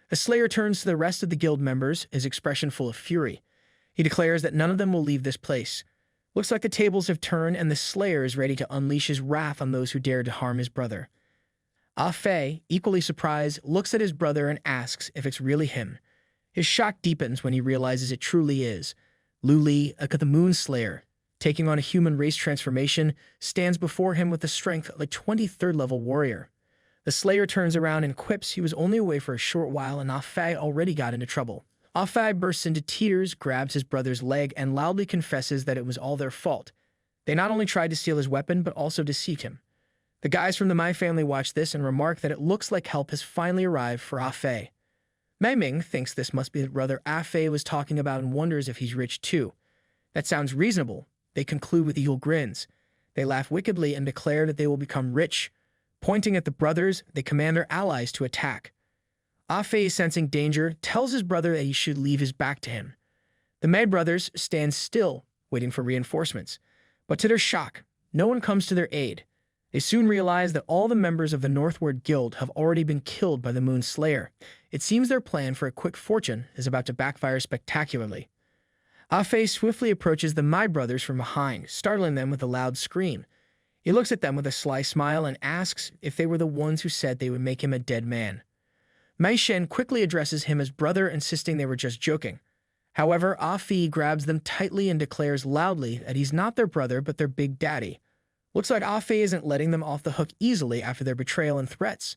The Slayer turns to the rest of the guild members, his expression full of fury. He declares that none of them will leave this place. Looks like the tables have turned and the Slayer is ready to unleash his wrath on those who dared to harm his brother. Ah Fei, equally surprised, looks at his brother and asks if it's really him. His shock deepens when he realizes it truly is. Lu Li, Aka the Moon Slayer, taking on a human race transformation, stands before him with the strength of a 23rd level warrior. The Slayer turns around and quips he was only away for a short while and Ah Fei already got into trouble. Ah Fei bursts into tears, grabs his brother's leg, and loudly confesses that it was all their fault. They not only tried to steal his weapon, but also deceived him. The guys from the Mai family watch this and remark that it looks like help has finally arrived for Ah Fei. Mei Ming thinks this must be the brother Ah Fei was talking about and wonders if he's rich too. That sounds reasonable. They conclude with evil grins. They laugh wickedly and declare that they will become rich. Pointing at the brothers, they command their allies to attack. Ah Fei, sensing danger, tells his brother that he should leave his back to him. The Mei brothers stand still, waiting for reinforcements. But to their shock, no one comes to their aid. They soon realize that all the members of the Northward Guild have already been killed by the Moon Slayer. It seems their plan for a quick fortune is about to backfire spectacularly. Ah Fei swiftly approaches the Mai brothers from behind, startling them with a loud scream. He looks at them with a sly smile and asks if they were the ones who said they would make him a dead man. Mei Shen quickly addresses him as brother, insisting they were just joking. However, Ah Fei grabs them tightly and declares loudly that he's not their brother but their big daddy. Looks like Ah Fei isn't letting them off the hook easily after their betrayal and threats.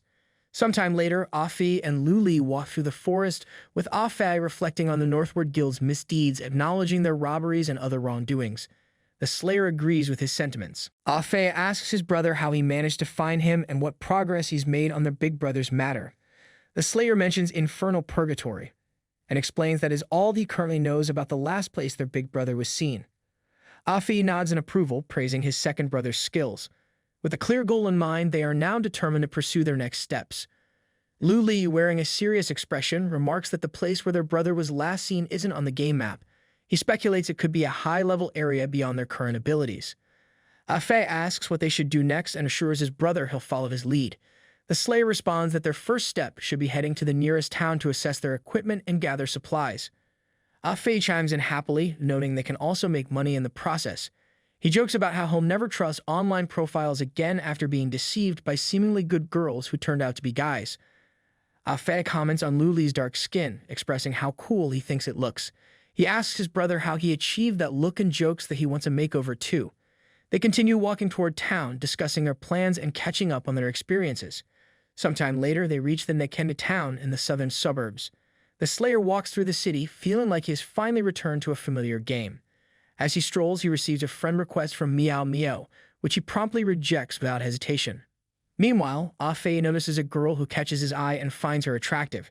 Sometime later, Ah Fei and Lu Li walk through the forest, with Ah Fei reflecting on the Northward Guild's misdeeds, acknowledging their robberies and other wrongdoings. The Slayer agrees with his sentiments. Ah Fei asks his brother how he managed to find him and what progress he's made on their big brother's matter. The Slayer mentions infernal purgatory and explains that is all he currently knows about the last place their big brother was seen. Ah Fei nods in approval, praising his second brother's skills. With a clear goal in mind, they are now determined to pursue their next steps. Lu Li, wearing a serious expression, remarks that the place where their brother was last seen isn't on the game map. He speculates it could be a high-level area beyond their current abilities. Ah Fei asks what they should do next and assures his brother he'll follow his lead. The Slayer responds that their first step should be heading to the nearest town to assess their equipment and gather supplies. Ah Fei chimes in happily, noting they can also make money in the process. He jokes about how he'll never trust online profiles again after being deceived by seemingly good girls who turned out to be guys. Ah Fei comments on Lu Li's dark skin, expressing how cool he thinks it looks. He asks his brother how he achieved that look and jokes that he wants a makeover too. They continue walking toward town, discussing their plans and catching up on their experiences. Sometime later, they reach the Nekenda town in the southern suburbs. The Slayer walks through the city, feeling like he has finally returned to a familiar game. As he strolls, he receives a friend request from Miao Miao, which he promptly rejects without hesitation. Meanwhile, Ah Fei notices a girl who catches his eye and finds her attractive.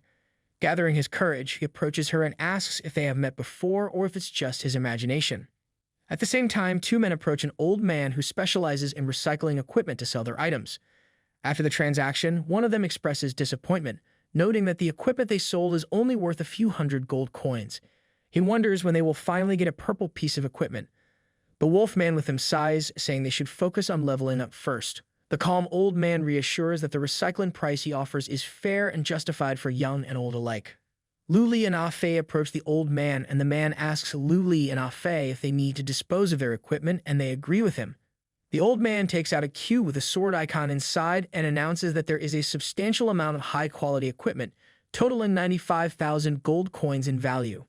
Gathering his courage, he approaches her and asks if they have met before or if it's just his imagination. At the same time, 2 men approach an old man who specializes in recycling equipment to sell their items. After the transaction, one of them expresses disappointment, noting that the equipment they sold is only worth a few hundred gold coins. He wonders when they will finally get a purple piece of equipment. The wolf man with him sighs, saying they should focus on leveling up first. The calm old man reassures that the recycling price he offers is fair and justified for young and old alike. Luli and Afei approach the old man, and the man asks Luli and Afei if they need to dispose of their equipment, and they agree with him. The old man takes out a cube with a sword icon inside and announces that there is a substantial amount of high-quality equipment, totaling 95,000 gold coins in value.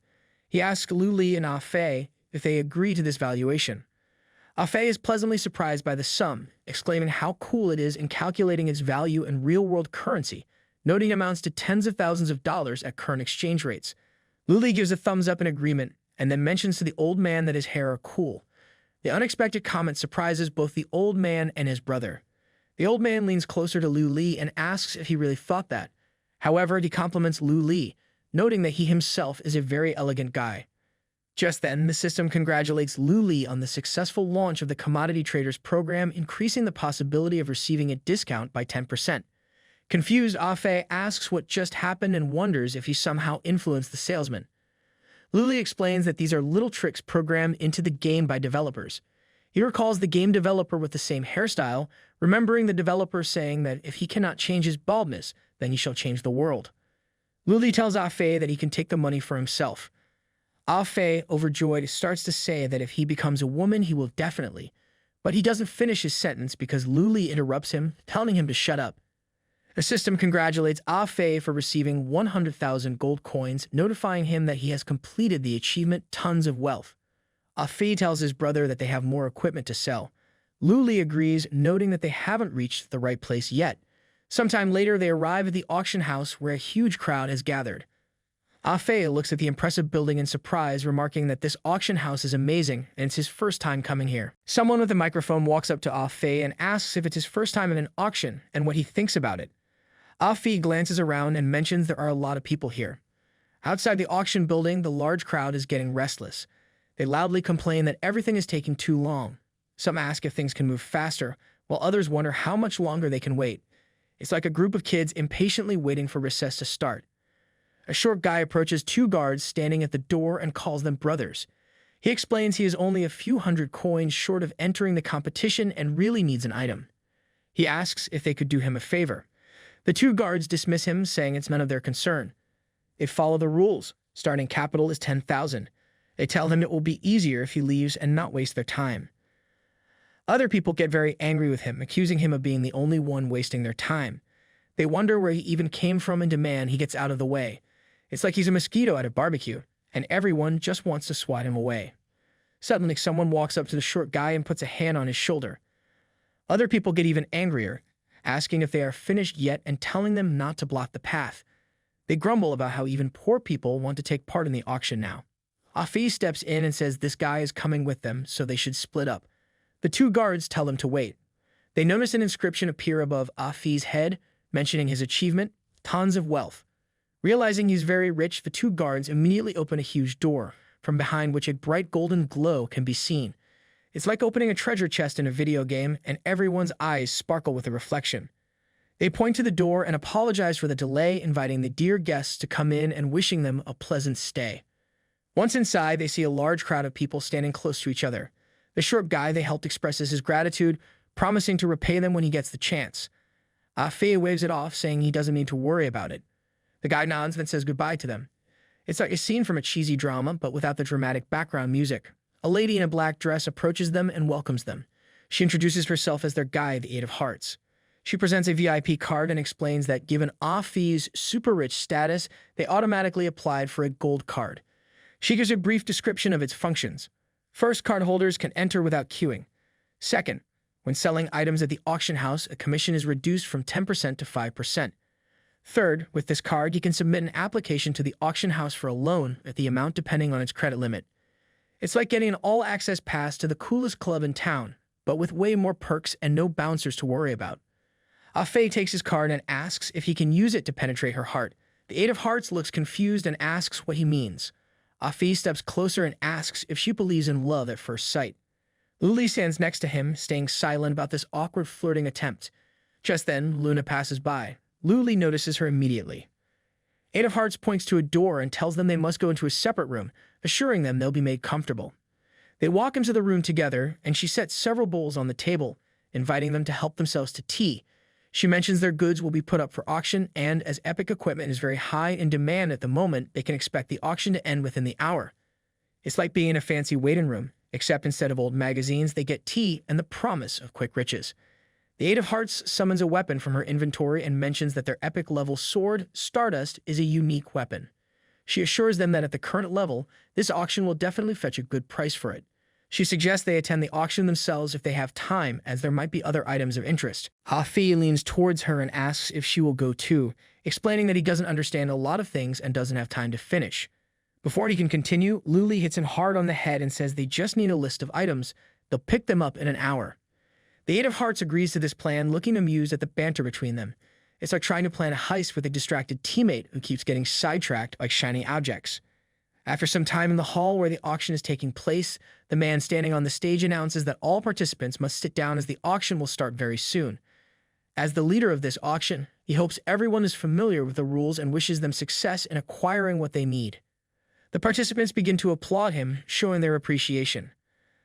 He asks Luli and Afei if they agree to this valuation. Afei is pleasantly surprised by the sum, exclaiming how cool it is in calculating its value in real-world currency, noting it amounts to tens of thousands of dollars at current exchange rates. Luli gives a thumbs up in agreement and then mentions to the old man that his hair are cool. The unexpected comment surprises both the old man and his brother. The old man leans closer to Luli and asks if he really thought that. However, he compliments Luli, noting that he himself is a very elegant guy. Just then, the system congratulates Luli on the successful launch of the Commodity Traders program, increasing the possibility of receiving a discount by 10%. Confused, Afei asks what just happened and wonders if he somehow influenced the salesman. Luli explains that these are little tricks programmed into the game by developers. He recalls the game developer with the same hairstyle, remembering the developer saying that if he cannot change his baldness, then he shall change the world. Luli tells Afei that he can take the money for himself. Afei, overjoyed, starts to say that if he becomes a woman, he will definitely. But he doesn't finish his sentence because Luli interrupts him, telling him to shut up. The system congratulates Afei for receiving 100,000 gold coins, notifying him that he has completed the achievement Tons of Wealth. Afei tells his brother that they have more equipment to sell. Luli agrees, noting that they haven't reached the right place yet. Sometime later, they arrive at the auction house where a huge crowd has gathered. Afei looks at the impressive building in surprise, remarking that this auction house is amazing and it's his first time coming here. Someone with a microphone walks up to Afei and asks if it's his first time at an auction and what he thinks about it. Afei glances around and mentions there are a lot of people here. Outside the auction building, the large crowd is getting restless. They loudly complain that everything is taking too long. Some ask if things can move faster, while others wonder how much longer they can wait. It's like a group of kids impatiently waiting for recess to start. A short guy approaches two guards standing at the door and calls them brothers. He explains he is only a few hundred coins short of entering the competition and really needs an item. He asks if they could do him a favor. The two guards dismiss him, saying it's none of their concern. They follow the rules. Starting capital is 10,000. They tell him it will be easier if he leaves and not waste their time. Other people get very angry with him, accusing him of being the only one wasting their time. They wonder where he even came from and demand he gets out of the way. It's like he's a mosquito at a barbecue, and everyone just wants to swat him away. Suddenly, someone walks up to the short guy and puts a hand on his shoulder. Other people get even angrier, asking if they are finished yet and telling them not to block the path. They grumble about how even poor people want to take part in the auction now. Afei steps in and says this guy is coming with them, so they should split up. The two guards tell them to wait. They notice an inscription appear above Afei's head, mentioning his achievement, Tons of Wealth. Realizing he's very rich, the two guards immediately open a huge door, from behind which a bright golden glow can be seen. It's like opening a treasure chest in a video game, and everyone's eyes sparkle with a reflection. They point to the door and apologize for the delay, inviting the dear guests to come in and wishing them a pleasant stay. Once inside, they see a large crowd of people standing close to each other. The short guy they helped expresses his gratitude, promising to repay them when he gets the chance. Afei waves it off, saying he doesn't need to worry about it. The guy nods and says goodbye to them. It's like a scene from a cheesy drama, but without the dramatic background music. A lady in a black dress approaches them and welcomes them. She introduces herself as their guide, the Eight of Hearts. She presents a VIP card and explains that given Afei's super rich status, they automatically applied for a gold card. She gives a brief description of its functions. First, card holders can enter without queuing. Second, when selling items at the auction house, a commission is reduced from 10% to 5%. Third, with this card, you can submit an application to the auction house for a loan at the amount depending on its credit limit. It's like getting an all-access pass to the coolest club in town, but with way more perks and no bouncers to worry about. Afei takes his card and asks if he can use it to penetrate her heart. The Eight of Hearts looks confused and asks what he means. Afei steps closer and asks if she believes in love at first sight. Luli stands next to him, staying silent about this awkward flirting attempt. Just then, Luna passes by. Luli notices her immediately. Eight of Hearts points to a door and tells them they must go into a separate room, assuring them they'll be made comfortable. They walk into the room together, and she sets several bowls on the table, inviting them to help themselves to tea. She mentions their goods will be put up for auction, and as epic equipment is very high in demand at the moment, they can expect the auction to end within the hour. It's like being in a fancy waiting room, except instead of old magazines, they get tea and the promise of quick riches. The Eight of Hearts summons a weapon from her inventory and mentions that their epic level sword, Stardust, is a unique weapon. She assures them that at the current level, this auction will definitely fetch a good price for it. She suggests they attend the auction themselves if they have time, as there might be other items of interest. Afi leans towards her and asks if she will go too, explaining that he doesn't understand a lot of things and doesn't have time to finish. Before he can continue, Luli hits him hard on the head and says they just need a list of items. They'll pick them up in an hour. The Eight of Hearts agrees to this plan, looking amused at the banter between them. It's like trying to plan a heist with a distracted teammate who keeps getting sidetracked like shiny objects. After some time in the hall where the auction is taking place, the man standing on the stage announces that all participants must sit down as the auction will start very soon. As the leader of this auction, he hopes everyone is familiar with the rules and wishes them success in acquiring what they need. The participants begin to applaud him, showing their appreciation.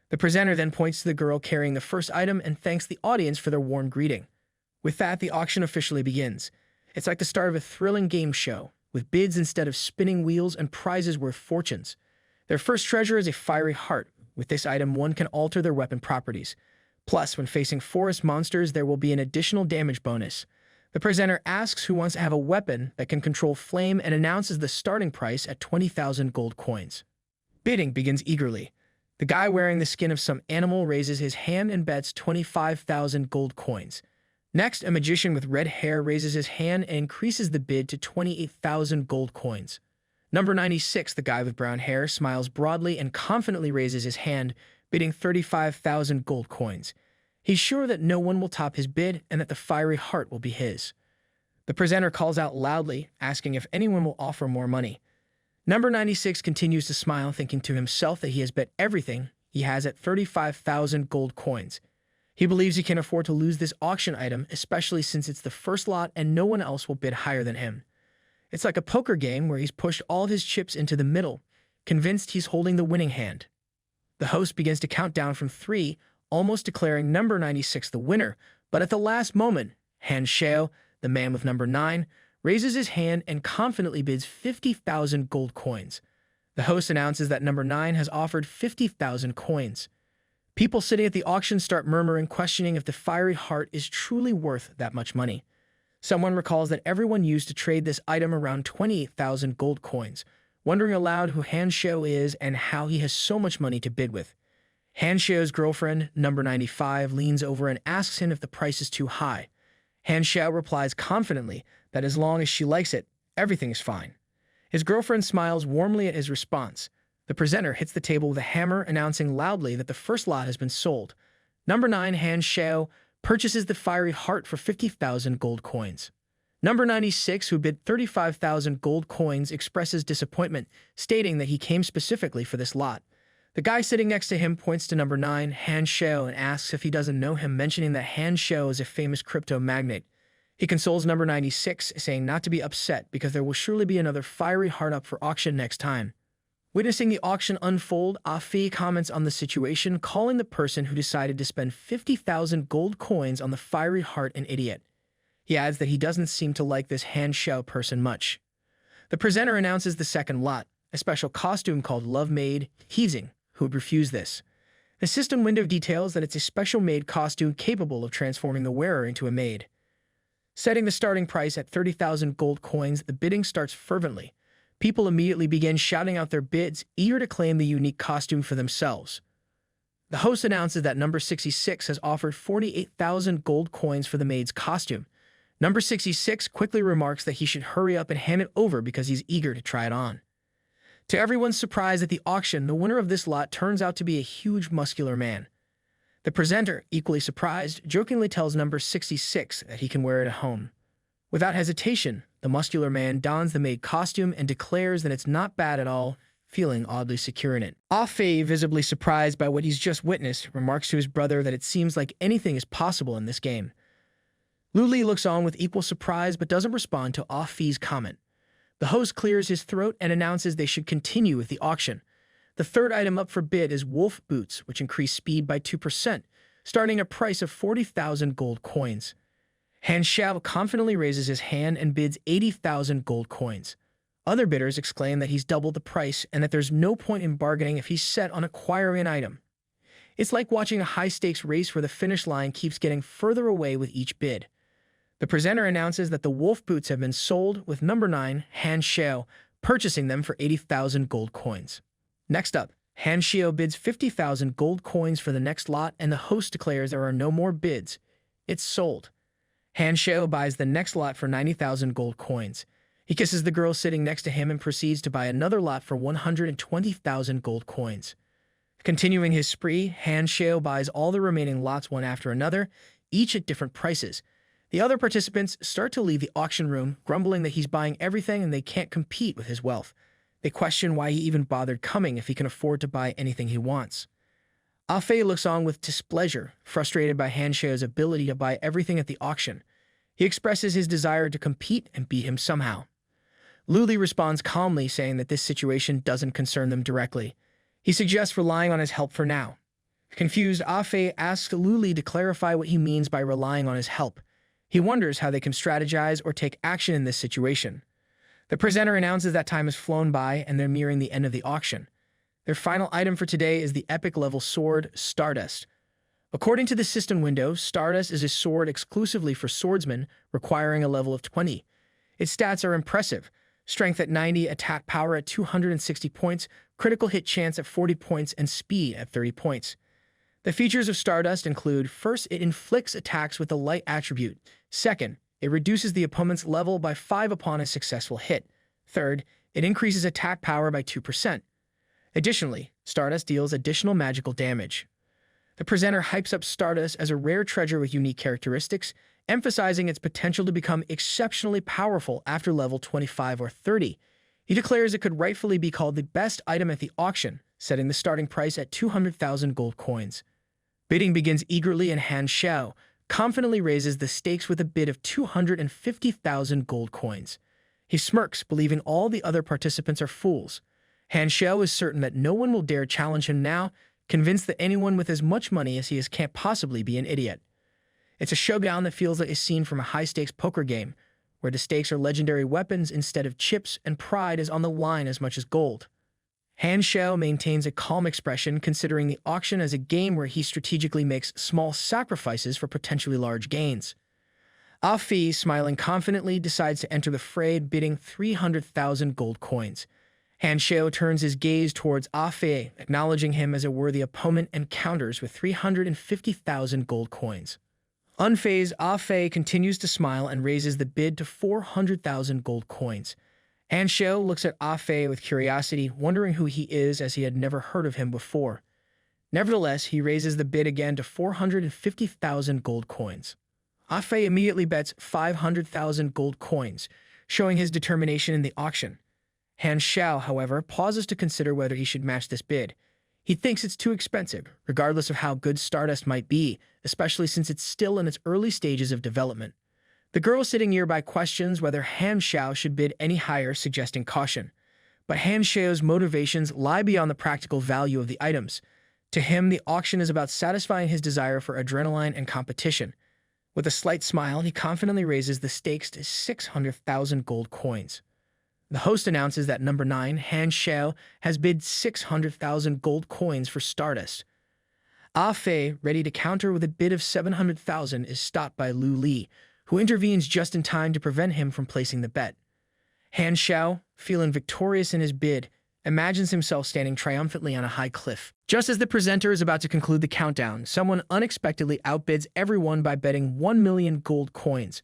The presenter then points to the girl carrying the first item and thanks the audience for their warm greeting. With that, the auction officially begins. It's like the start of a thrilling game show, with bids instead of spinning wheels and prizes worth fortunes. Their first treasure is a fiery heart. With this item, one can alter their weapon properties. Plus, when facing forest monsters, there will be an additional damage bonus. The presenter asks who wants to have a weapon that can control flame and announces the starting price at 20,000 gold coins. Bidding begins eagerly. The guy wearing the skin of some animal raises his hand and bets 25,000 gold coins. Next, a magician with red hair raises his hand and increases the bid to 28,000 gold coins. Number 96, the guy with brown hair, smiles broadly and confidently raises his hand, bidding 35,000 gold coins. He's sure that no one will top his bid and that the fiery heart will be his. The presenter calls out loudly, asking if anyone will offer more money. Number 96 continues to smile, thinking to himself that he has bet everything he has at 35,000 gold coins. He believes he can afford to lose this auction item, especially since it's the first lot and no one else will bid higher than him. It's like a poker game where he's pushed all of his chips into the middle, convinced he's holding the winning hand. The host begins to count down from 3, almost declaring number 96 the winner, but at the last moment, Han Shao, the man with number 9, raises his hand and confidently bids 50,000 gold coins. The host announces that number 9 has offered 50,000 coins. People sitting at the auction start murmuring, questioning if the fiery heart is truly worth that much money. Someone recalls that everyone used to trade this item around 28,000 gold coins, wondering aloud who Han Shao is and how he has so much money to bid with. Han Shao's girlfriend, number 95, leans over and asks him if the price is too high. Han Shao replies confidently that as long as she likes it, everything is fine. His girlfriend smiles warmly at his response. The presenter hits the table with a hammer, announcing loudly that the first lot has been sold. Number 9, Han Shao, purchases the fiery heart for 50,000 gold coins. Number 96, who bid 35,000 gold coins, expresses disappointment, stating that he came specifically for this lot. The guy sitting next to him points to number 9, Han Shao, and asks if he doesn't know him, mentioning that Han Shao is a famous crypto magnate. He consoles number 96, saying not to be upset because there will surely be another fiery heart up for auction next time. Witnessing the auction unfold, Afi comments on the situation, calling the person who decided to spend 50,000 gold coins on the fiery heart an idiot. He adds that he doesn't seem to like this Han Shao person much. The presenter announces the second lot, a special costume called Love Maid, Heaving, who would refuse this. The system window details that it's a special maid costume capable of transforming the wearer into a maid. Setting the starting price at 30,000 gold coins, the bidding starts fervently. People immediately begin shouting out their bids, eager to claim the unique costume for themselves. The host announces that number 66 has offered 48,000 gold coins for the maid's costume. Number 66 quickly remarks that he should hurry up and hand it over because he's eager to try it on. To everyone's surprise at the auction, the winner of this lot turns out to be a huge muscular man. The presenter, equally surprised, jokingly tells number 66 that he can wear it at home. Without hesitation, the muscular man dons the maid costume and declares that it's not bad at all, feeling oddly secure in it. Afe, visibly surprised by what he's just witnessed, remarks to his brother that it seems like anything is possible in this game. Luli looks on with equal surprise but doesn't respond to Afe's comment. The host clears his throat and announces they should continue with the auction. The third item up for bid is wolf boots, which increase speed by 2%, starting at a price of 40,000 gold coins. Han Xiao confidently raises his hand and bids 80,000 gold coins. Other bidders exclaim that he's doubled the price and that there's no point in bargaining if he's set on acquiring an item. It's like watching a high-stakes race where the finish line keeps getting further away with each bid. The presenter announces that the wolf boots have been sold, with number 9, Han Xiao, purchasing them for 80,000 gold coins. Next up, Han Xiao bids 50,000 gold coins for the next lot, and the host declares there are no more bids. It's sold. Han Xiao buys the next lot for 90,000 gold coins. He kisses the girl sitting next to him and proceeds to buy another lot for 120,000 gold coins. Continuing his spree, Han Xiao buys all the remaining lots one after another, each at different prices. The other participants start to leave the auction room, grumbling that he's buying everything and they can't compete with his wealth. They question why he even bothered coming if he can afford to buy anything he wants. Ah Fei looks on with displeasure, frustrated by Han Xiao's ability to buy everything at the auction. He expresses his desire to compete and beat him somehow. Lu Li responds calmly, saying that this situation doesn't concern them directly. He suggests relying on his help for now. Confused, Ah Fei asks Lu Li to clarify what he means by relying on his help. He wonders how they can strategize or take action in this situation. The presenter announces that time has flown by and they're nearing the end of the auction. Their final item for today is the epic-level sword, Stardust. According to the system window, Stardust is a sword exclusively for swordsmen, requiring a level of 20. Its stats are impressive. Strength at 90, attack power at 260 points, critical hit chance at 40 points, and speed at 30 points. The features of Stardust include: first, it inflicts attacks with the light attribute. Second, it reduces the opponent's level by 5 upon a successful hit. Third, it increases attack power by 2%. Additionally, Stardust deals additional magical damage. The presenter hypes up Stardust as a rare treasure with unique characteristics, emphasizing its potential to become exceptionally powerful after level 25 or 30. He declares it could rightfully be called the best item at the auction, setting the starting price at 200,000 gold coins. Bidding begins eagerly, and Han Xiao confidently raises the stakes with a bid of 250,000 gold coins. He smirks, believing all the other participants are fools. Han Xiao is certain that no one will dare challenge him now, convinced that anyone with as much money as he is can't possibly be an idiot. It's a showdown that feels like a scene from a high-stakes poker game, where the stakes are legendary weapons instead of chips and pride is on the line as much as gold. Han Xiao maintains a calm expression, considering the auction as a game where he strategically makes small sacrifices for potentially large gains. Ah Fei, smiling confidently, decides to enter the fray, bidding 300,000 gold coins. Han Xiao turns his gaze towards Ah Fei, acknowledging him as a worthy opponent, and counters with 350,000 gold coins. Unfazed, Ah Fei continues to smile and raises the bid to 400,000 gold coins. Han Xiao looks at Ah Fei with curiosity, wondering who he is, as he had never heard of him before. Nevertheless, he raises the bid again to 450,000 gold coins. Ah Fei immediately bets 500,000 gold coins, showing his determination in the auction. Han Xiao, however, pauses to consider whether he should match this bid. He thinks it's too expensive, regardless of how good Stardust might be, especially since it's still in its early stages of development. The girl sitting nearby questions whether Han Xiao should bid any higher, suggesting caution. But Han Xiao's motivations lie beyond the practical value of the items. To him, the auction is about satisfying his desire for adrenaline and competition. With a slight smile, he confidently raises the stakes to 600,000 gold coins. The host announces that number 9, Han Xiao, has bid 600,000 gold coins for Stardust. Ah Fei, ready to counter with a bid of 700,000, is stopped by Lu Li, who intervenes just in time to prevent him from placing the bet. Han Xiao, feeling victorious in his bid, imagines himself standing triumphantly on a high cliff. Just as the presenter is about to conclude the countdown, someone unexpectedly outbids everyone by betting 1 million gold coins.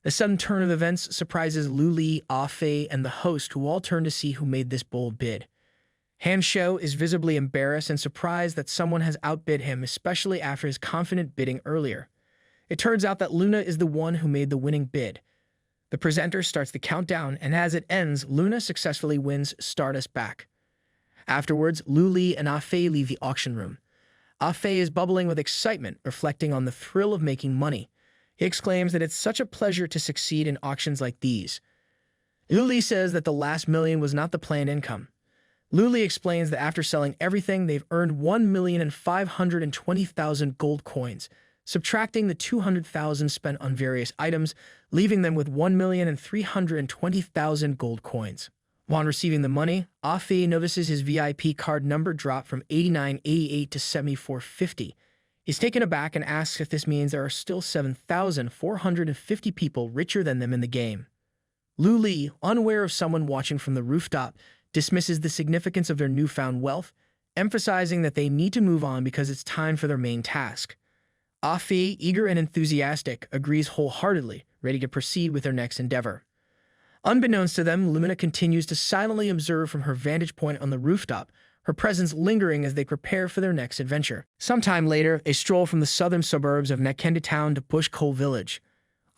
The sudden turn of events surprises Lu Li, Ah Fei, and the host, who all turn to see who made this bold bid. Han Xiao is visibly embarrassed and surprised that someone has outbid him, especially after his confident bidding earlier. It turns out that Luna is the one who made the winning bid. The presenter starts the countdown, and as it ends, Luna successfully wins Stardust back. Afterwards, Lu Li and Ah Fei leave the auction room. Ah Fei is bubbling with excitement, reflecting on the thrill of making money. He exclaims that it's such a pleasure to succeed in auctions like these. Luli says that the last million was not the planned income. Luli explains that after selling everything, they've earned 1,520,000 gold coins, subtracting the 200,000 spent on various items, leaving them with 1,320,000 gold coins. Upon receiving the money, Afi notices his VIP card number drop from 8988 to 7450. He's taken aback and asks if this means there are still 7,450 people richer than them in the game. Luli, unaware of someone watching from the rooftop, dismisses the significance of their newfound wealth, emphasizing that they need to move on because it's time for their main task. Afi, eager and enthusiastic, agrees wholeheartedly, ready to proceed with their next endeavor. Unbeknownst to them, Lumina continues to silently observe from her vantage point on the rooftop, her presence lingering as they prepare for their next adventure. Sometime later, a stroll from the southern suburbs of Nekenda town to Bush Coal Village.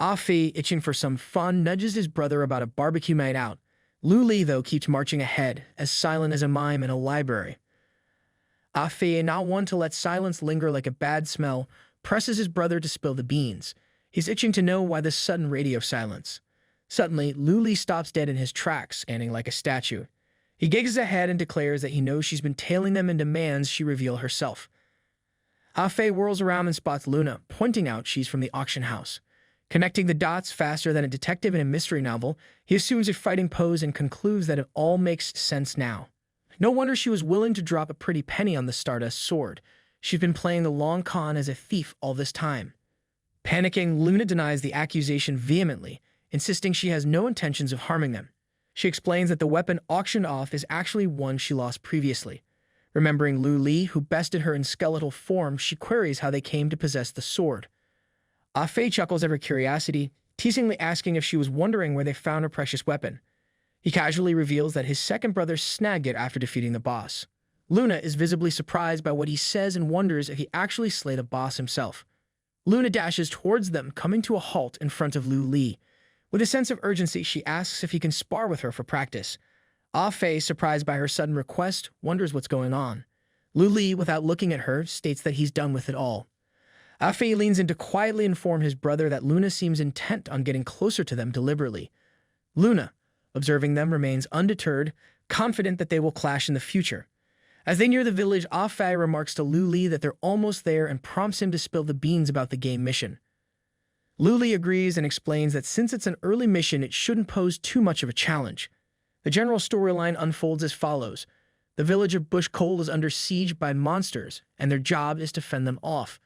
Afi, itching for some fun, nudges his brother about a barbecue night out. Luli, though, keeps marching ahead, as silent as a mime in a library. Afi, not one to let silence linger like a bad smell, presses his brother to spill the beans. He's itching to know why this sudden radio silence. Suddenly, Luli stops dead in his tracks, standing like a statue. He gigs ahead and declares that he knows she's been tailing them and demands she reveal herself. Afe whirls around and spots Luna, pointing out she's from the auction house. Connecting the dots faster than a detective in a mystery novel, he assumes a fighting pose and concludes that it all makes sense now. No wonder she was willing to drop a pretty penny on the Stardust sword. She's been playing the long con as a thief all this time. Panicking, Luna denies the accusation vehemently, insisting she has no intentions of harming them. She explains that the weapon auctioned off is actually one she lost previously. Remembering Lu Li, who bested her in skeletal form, she queries how they came to possess the sword. Afe chuckles at her curiosity, teasingly asking if she was wondering where they found her precious weapon. He casually reveals that his second brother snagged it after defeating the boss. Luna is visibly surprised by what he says and wonders if he actually slayed the boss himself. Luna dashes towards them, coming to a halt in front of Lu Li. With a sense of urgency, she asks if he can spar with her for practice. Afe, surprised by her sudden request, wonders what's going on. Lu Li, without looking at her, states that he's done with it all. Afe leans in to quietly inform his brother that Luna seems intent on getting closer to them deliberately. Luna, observing them, remains undeterred, confident that they will clash in the future. As they near the village, Afe remarks to Lu Li that they're almost there and prompts him to spill the beans about the game mission. Lu Li agrees and explains that since it's an early mission, it shouldn't pose too much of a challenge. The general storyline unfolds as follows. The village of Bush Coal is under siege by monsters, and their job is to fend them off.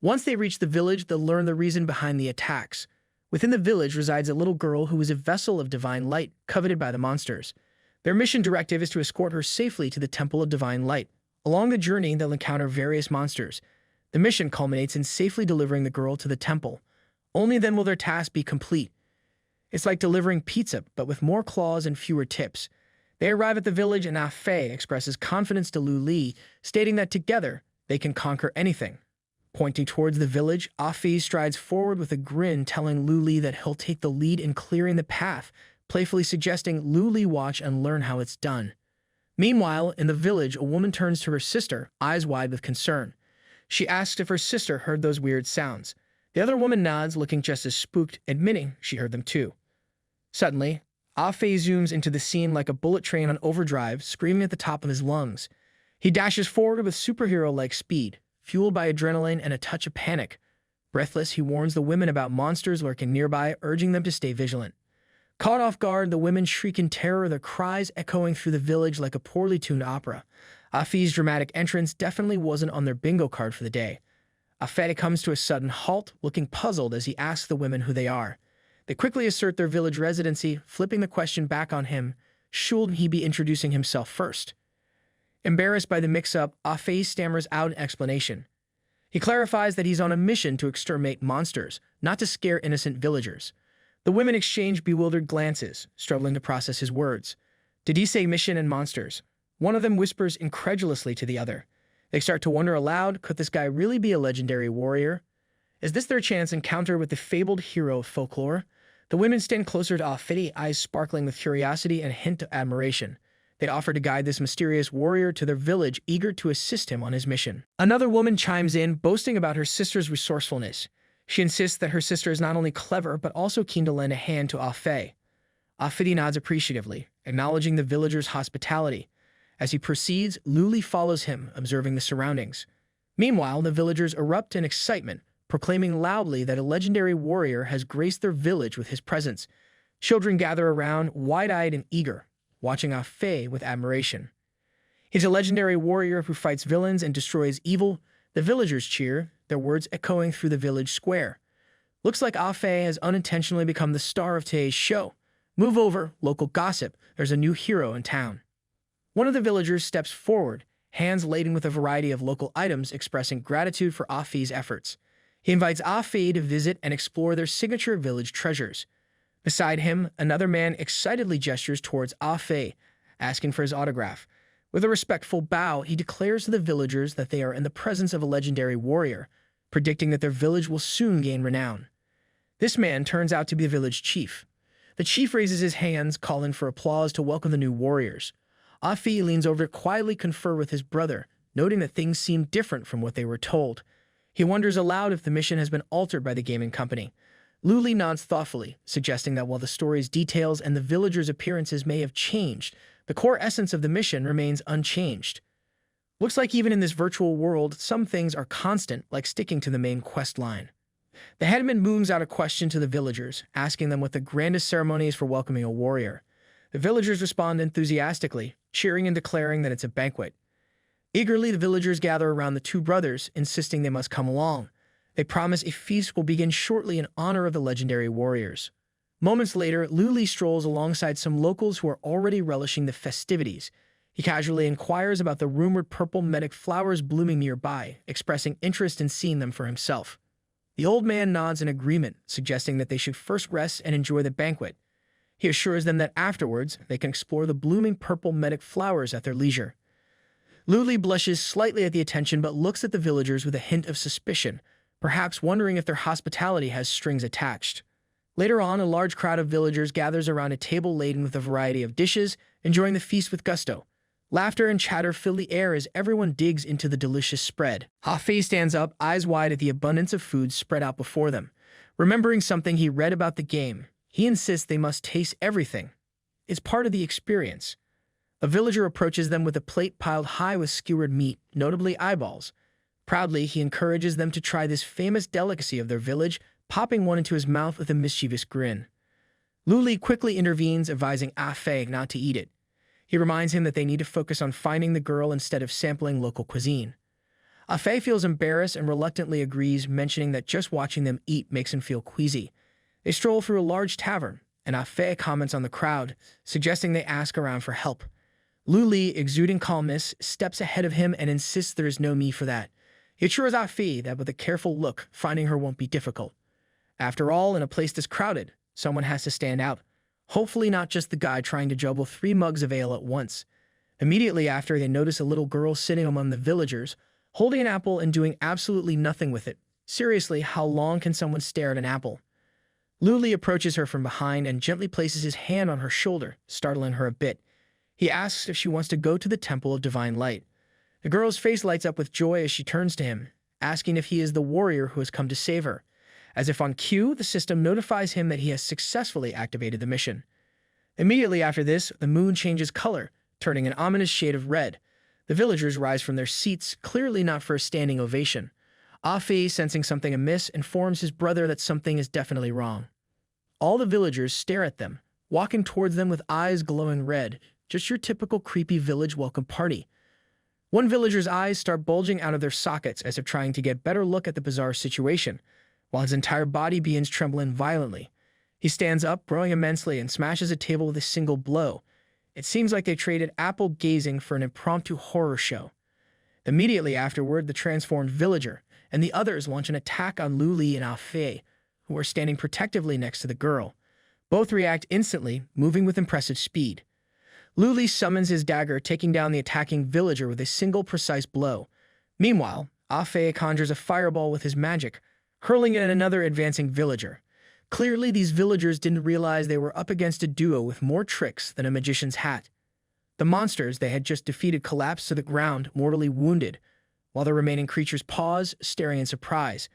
Once they reach the village, they'll learn the reason behind the attacks. Within the village resides a little girl who is a vessel of divine light, coveted by the monsters. Their mission directive is to escort her safely to the Temple of Divine Light. Along the journey, they'll encounter various monsters. The mission culminates in safely delivering the girl to the temple. Only then will their task be complete. It's like delivering pizza, but with more claws and fewer tips. They arrive at the village and Afe expresses confidence to Lu Li, stating that together they can conquer anything. Pointing towards the village, Afe strides forward with a grin, telling Lu Li that he'll take the lead in clearing the path, playfully suggesting Lu Li watch and learn how it's done. Meanwhile, in the village, a woman turns to her sister, eyes wide with concern. She asks if her sister heard those weird sounds. The other woman nods, looking just as spooked, admitting she heard them too. Suddenly, Afe zooms into the scene like a bullet train on overdrive, screaming at the top of his lungs. He dashes forward with superhero-like speed, fueled by adrenaline and a touch of panic. Breathless, he warns the women about monsters lurking nearby, urging them to stay vigilant. Caught off guard, the women shriek in terror, their cries echoing through the village like a poorly tuned opera. Afe's dramatic entrance definitely wasn't on their bingo card for the day. Afe comes to a sudden halt, looking puzzled as he asks the women who they are. They quickly assert their village residency, flipping the question back on him. Should he be introducing himself first? Embarrassed by the mix-up, Afe stammers out an explanation. He clarifies that he's on a mission to exterminate monsters, not to scare innocent villagers. The women exchange bewildered glances, struggling to process his words. Did he say mission and monsters? One of them whispers incredulously to the other. They start to wonder aloud, could this guy really be a legendary warrior? Is this their chance encounter with the fabled hero of folklore? The women stand closer to Afe, eyes sparkling with curiosity and a hint of admiration. They offer to guide this mysterious warrior to their village, eager to assist him on his mission. Another woman chimes in, boasting about her sister's resourcefulness. She insists that her sister is not only clever, but also keen to lend a hand to Afe. Afe nods appreciatively, acknowledging the villager's hospitality. As he proceeds, Luli follows him, observing the surroundings. Meanwhile, the villagers erupt in excitement, proclaiming loudly that a legendary warrior has graced their village with his presence. Children gather around, wide-eyed and eager, watching Afe with admiration. He's a legendary warrior who fights villains and destroys evil. The villagers cheer, their words echoing through the village square. Looks like Afe has unintentionally become the star of today's show. Move over, local gossip. There's a new hero in town. One of the villagers steps forward, hands laden with a variety of local items expressing gratitude for Afe's efforts. He invites Afe to visit and explore their signature village treasures. Beside him, another man excitedly gestures towards Afe, asking for his autograph. With a respectful bow, he declares to the villagers that they are in the presence of a legendary warrior, predicting that their village will soon gain renown. This man turns out to be the village chief. The chief raises his hands, calling for applause to welcome the new warriors. Afe leans over to quietly confer with his brother, noting that things seem different from what they were told. He wonders aloud if the mission has been altered by the gaming company. Luli nods thoughtfully, suggesting that while the story's details and the villagers' appearances may have changed, the core essence of the mission remains unchanged. Looks like even in this virtual world, some things are constant, like sticking to the main quest line. The headman booms out a question to the villagers, asking them what the grandest ceremony is for welcoming a warrior. The villagers respond enthusiastically, cheering and declaring that it's a banquet. Eagerly, the villagers gather around the two brothers, insisting they must come along. They promise a feast will begin shortly in honor of the legendary warriors. Moments later, Luli strolls alongside some locals who are already relishing the festivities. He casually inquires about the rumored purple medic flowers blooming nearby, expressing interest in seeing them for himself. The old man nods in agreement, suggesting that they should first rest and enjoy the banquet. He assures them that afterwards, they can explore the blooming purple medic flowers at their leisure. Luli blushes slightly at the attention but looks at the villagers with a hint of suspicion, perhaps wondering if their hospitality has strings attached. Later on, a large crowd of villagers gathers around a table laden with a variety of dishes, enjoying the feast with gusto. Laughter and chatter fill the air as everyone digs into the delicious spread. Afe stands up, eyes wide at the abundance of food spread out before them. Remembering something he read about the game, he insists they must taste everything. It's part of the experience. A villager approaches them with a plate piled high with skewered meat, notably eyeballs. Proudly, he encourages them to try this famous delicacy of their village, popping one into his mouth with a mischievous grin. Luli quickly intervenes, advising Afe not to eat it. He reminds him that they need to focus on finding the girl instead of sampling local cuisine. Afe feels embarrassed and reluctantly agrees, mentioning that just watching them eat makes him feel queasy. They stroll through a large tavern, and Afe comments on the crowd, suggesting they ask around for help. Luli, exuding calmness, steps ahead of him and insists there is no me for that. He assures Afe that with a careful look, finding her won't be difficult. After all, in a place this crowded, someone has to stand out. Hopefully not just the guy trying to juggle 3 mugs of ale at once. Immediately after, they notice a little girl sitting among the villagers, holding an apple and doing absolutely nothing with it. Seriously, how long can someone stare at an apple? Luli approaches her from behind and gently places his hand on her shoulder, startling her a bit. He asks if she wants to go to the Temple of Divine Light. The girl's face lights up with joy as she turns to him, asking if he is the warrior who has come to save her. As if on cue, the system notifies him that he has successfully activated the mission. Immediately after this, the moon changes color, turning an ominous shade of red. The villagers rise from their seats, clearly not for a standing ovation. Afe, sensing something amiss, informs his brother that something is definitely wrong. All the villagers stare at them, walking towards them with eyes glowing red, just your typical creepy village welcome party. One villager's eyes start bulging out of their sockets as if trying to get a better look at the bizarre situation, while his entire body begins trembling violently. He stands up, growing immensely, and smashes a table with a single blow. It seems like they traded apple gazing for an impromptu horror show. Immediately afterward, the transformed villager and the others launch an attack on Luli and Afe, who are standing protectively next to the girl. Both react instantly, moving with impressive speed. Luli summons his dagger, taking down the attacking villager with a single precise blow. Meanwhile, Afe conjures a fireball with his magic, hurling it at another advancing villager. Clearly, these villagers didn't realize they were up against a duo with more tricks than a magician's hat. The monsters they had just defeated collapsed to the ground, mortally wounded, while the remaining creatures pause, staring in surprise.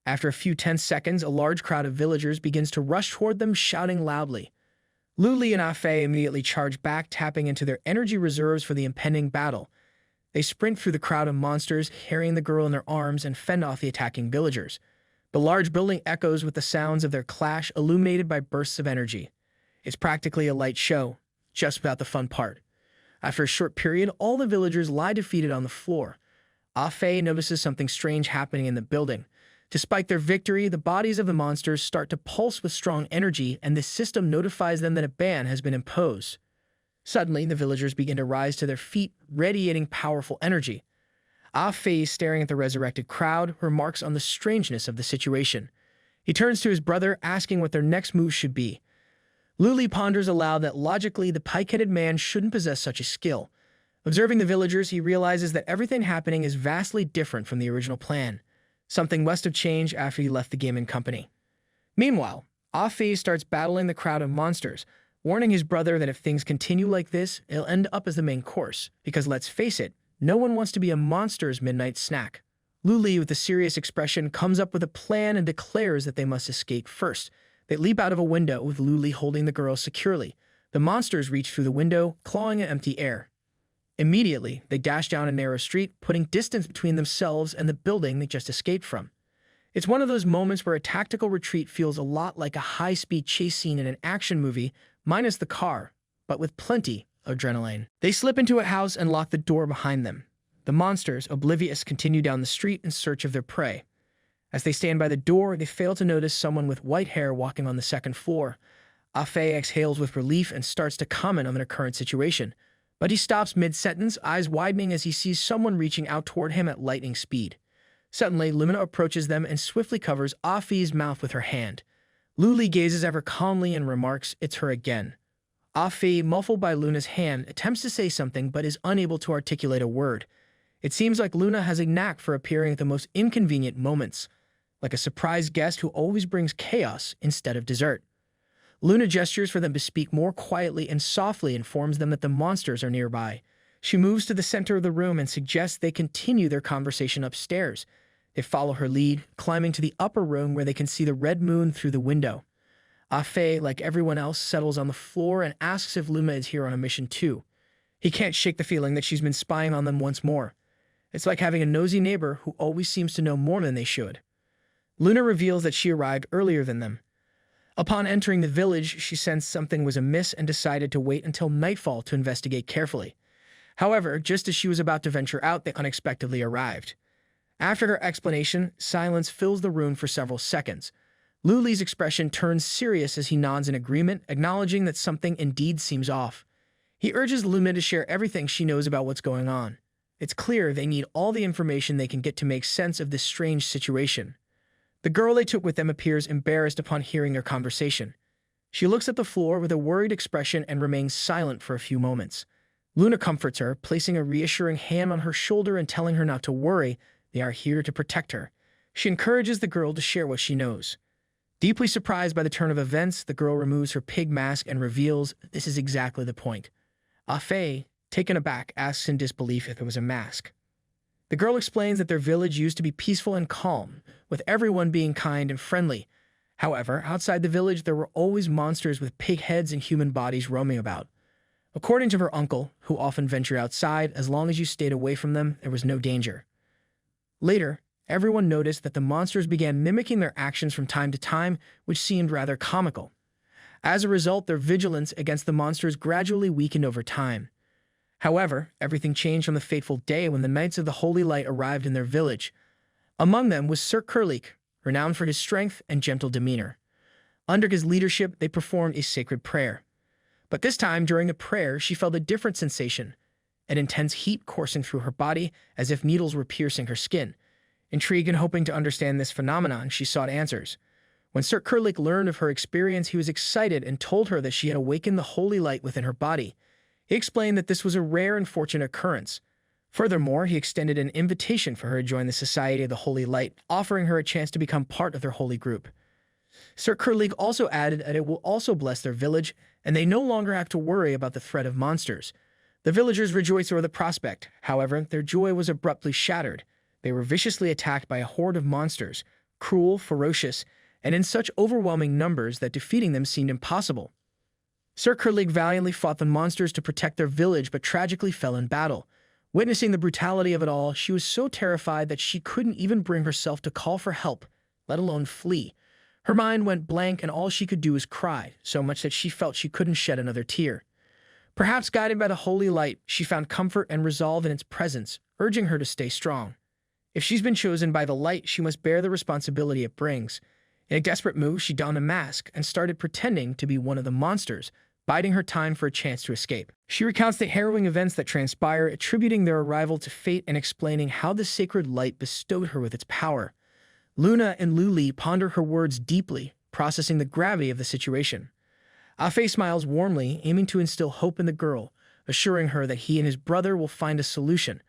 After a few tense seconds, a large crowd of villagers begins to rush toward them, shouting loudly. Luli and Afe immediately charge back, tapping into their energy reserves for the impending battle. They sprint through the crowd of monsters, carrying the girl in their arms and fend off the attacking villagers. The large building echoes with the sounds of their clash, illuminated by bursts of energy. It's practically a light show, just without the fun part. After a short period, all the villagers lie defeated on the floor. Afe notices something strange happening in the building. Despite their victory, the bodies of the monsters start to pulse with strong energy, and this system notifies them that a ban has been imposed. Suddenly, the villagers begin to rise to their feet, radiating powerful energy. Afe, staring at the resurrected crowd, remarks on the strangeness of the situation. He turns to his brother, asking what their next move should be. Luli ponders aloud that logically the pike-headed man shouldn't possess such a skill. Observing the villagers, he realizes that everything happening is vastly different from the original plan. Something must have changed after he left the gaming company. Meanwhile, Afe starts battling the crowd of monsters, warning his brother that if things continue like this, it'll end up as the main course, because let's face it, no one wants to be a monster's midnight snack. Luli, with a serious expression, comes up with a plan and declares that they must escape first. They leap out of a window, with Luli holding the girl securely. The monsters reach through the window, clawing at empty air. Immediately, they dash down a narrow street, putting distance between themselves and the building they just escaped from. It's one of those moments where a tactical retreat feels a lot like a high-speed chase scene in an action movie, minus the car, but with plenty of adrenaline. They slip into a house and lock the door behind them. The monsters, oblivious, continue down the street in search of their prey. As they stand by the door, they fail to notice someone with white hair walking on the second floor. Afe exhales with relief and starts to comment on their current situation. But he stops mid-sentence, eyes widening as he sees someone reaching out toward him at lightning speed. Suddenly, Lumina approaches them and swiftly covers Afe's mouth with her hand. Luli gazes at her calmly and remarks, "It's her again." Afe, muffled by Luna's hand, attempts to say something but is unable to articulate a word. It seems like Luna has a knack for appearing at the most inconvenient moments, like a surprise guest who always brings chaos instead of dessert. Luna gestures for them to speak more quietly and softly informs them that the monsters are nearby. She moves to the center of the room and suggests they continue their conversation upstairs. They follow her lead, climbing to the upper room where they can see the red moon through the window. Afe, like everyone else, settles on the floor and asks if Luna is here on a mission too. He can't shake the feeling that she's been spying on them once more. It's like having a nosy neighbor who always seems to know more than they should. Luna reveals that she arrived earlier than them. Upon entering the village, she sensed something was amiss and decided to wait until nightfall to investigate carefully. However, just as she was about to venture out, they unexpectedly arrived. After her explanation, silence fills the room for several seconds. Luli's expression turns serious as he nods in agreement, acknowledging that something indeed seems off. He urges Luna to share everything she knows about what's going on. It's clear they need all the information they can get to make sense of this strange situation. The girl they took with them appears embarrassed upon hearing their conversation. She looks at the floor with a worried expression and remains silent for a few moments. Luna comforts her, placing a reassuring hand on her shoulder and telling her not to worry, they are here to protect her. She encourages the girl to share what she knows. Deeply surprised by the turn of events, the girl removes her pig mask and reveals this is exactly the point. Afe, taken aback, asks in disbelief if it was a mask. The girl explains that their village used to be peaceful and calm, with everyone being kind and friendly. However, outside the village, there were always monsters with pig heads and human bodies roaming about. According to her uncle, who often ventured outside, as long as you stayed away from them, there was no danger. Later, everyone noticed that the monsters began mimicking their actions from time to time, which seemed rather comical. As a result, their vigilance against the monsters gradually weakened over time. However, everything changed on the fateful day when the Knights of the Holy Light arrived in their village. Among them was Sir Kurlik, renowned for his strength and gentle demeanor. Under his leadership, they performed a sacred prayer. But this time, during the prayer, she felt a different sensation, an intense heat coursing through her body as if needles were piercing her skin. Intrigued and hoping to understand this phenomenon, she sought answers. When Sir Kurlik learned of her experience, he was excited and told her that she had awakened the holy light within her body. He explained that this was a rare and fortunate occurrence. Furthermore, he extended an invitation for her to join the Society of the Holy Light, offering her a chance to become part of their holy group. Sir Kurlig also added that it will also bless their village, and they no longer have to worry about the threat of monsters. The villagers rejoiced over the prospect. However, their joy was abruptly shattered. They were viciously attacked by a horde of monsters, cruel, ferocious, and in such overwhelming numbers that defeating them seemed impossible. Sir Kurlig valiantly fought the monsters to protect their village but tragically fell in battle. Witnessing the brutality of it all, she was so terrified that she couldn't even bring herself to call for help, let alone flee. Her mind went blank and all she could do was cry, so much that she felt she couldn't shed another tear. Perhaps guided by the holy light, she found comfort and resolve in its presence, urging her to stay strong. If she's been chosen by the light, she must bear the responsibility it brings. In a desperate move, she donned a mask and started pretending to be one of the monsters, biding her time for a chance to escape. She recounts the harrowing events that transpire, attributing their arrival to fate and explaining how the sacred light bestowed her with its power. Luna and Luli ponder her words deeply, processing the gravity of the situation. Afe smiles warmly, aiming to instill hope in the girl, assuring her that he and his brother will find a solution.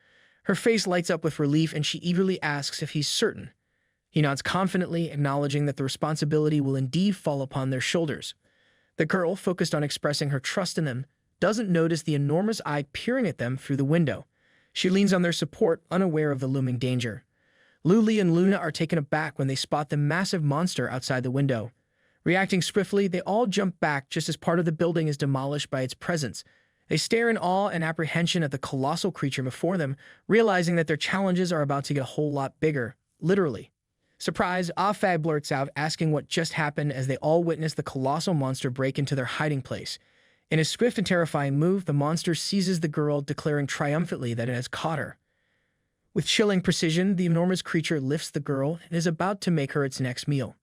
Her face lights up with relief and she eagerly asks if he's certain. He nods confidently, acknowledging that the responsibility will indeed fall upon their shoulders. The girl, focused on expressing her trust in them, doesn't notice the enormous eye peering at them through the window. She leans on their support, unaware of the looming danger. Luli and Luna are taken aback when they spot the massive monster outside the window. Reacting swiftly, they all jump back just as part of the building is demolished by its presence. They stare in awe and apprehension at the colossal creature before them, realizing that their challenges are about to get a whole lot bigger, literally. Surprised, Afag blurts out, asking what just happened as they all witness the colossal monster break into their hiding place. In a swift and terrifying move, the monster seizes the girl, declaring triumphantly that it has caught her. With chilling precision, the enormous creature lifts the girl and is about to make her its next meal.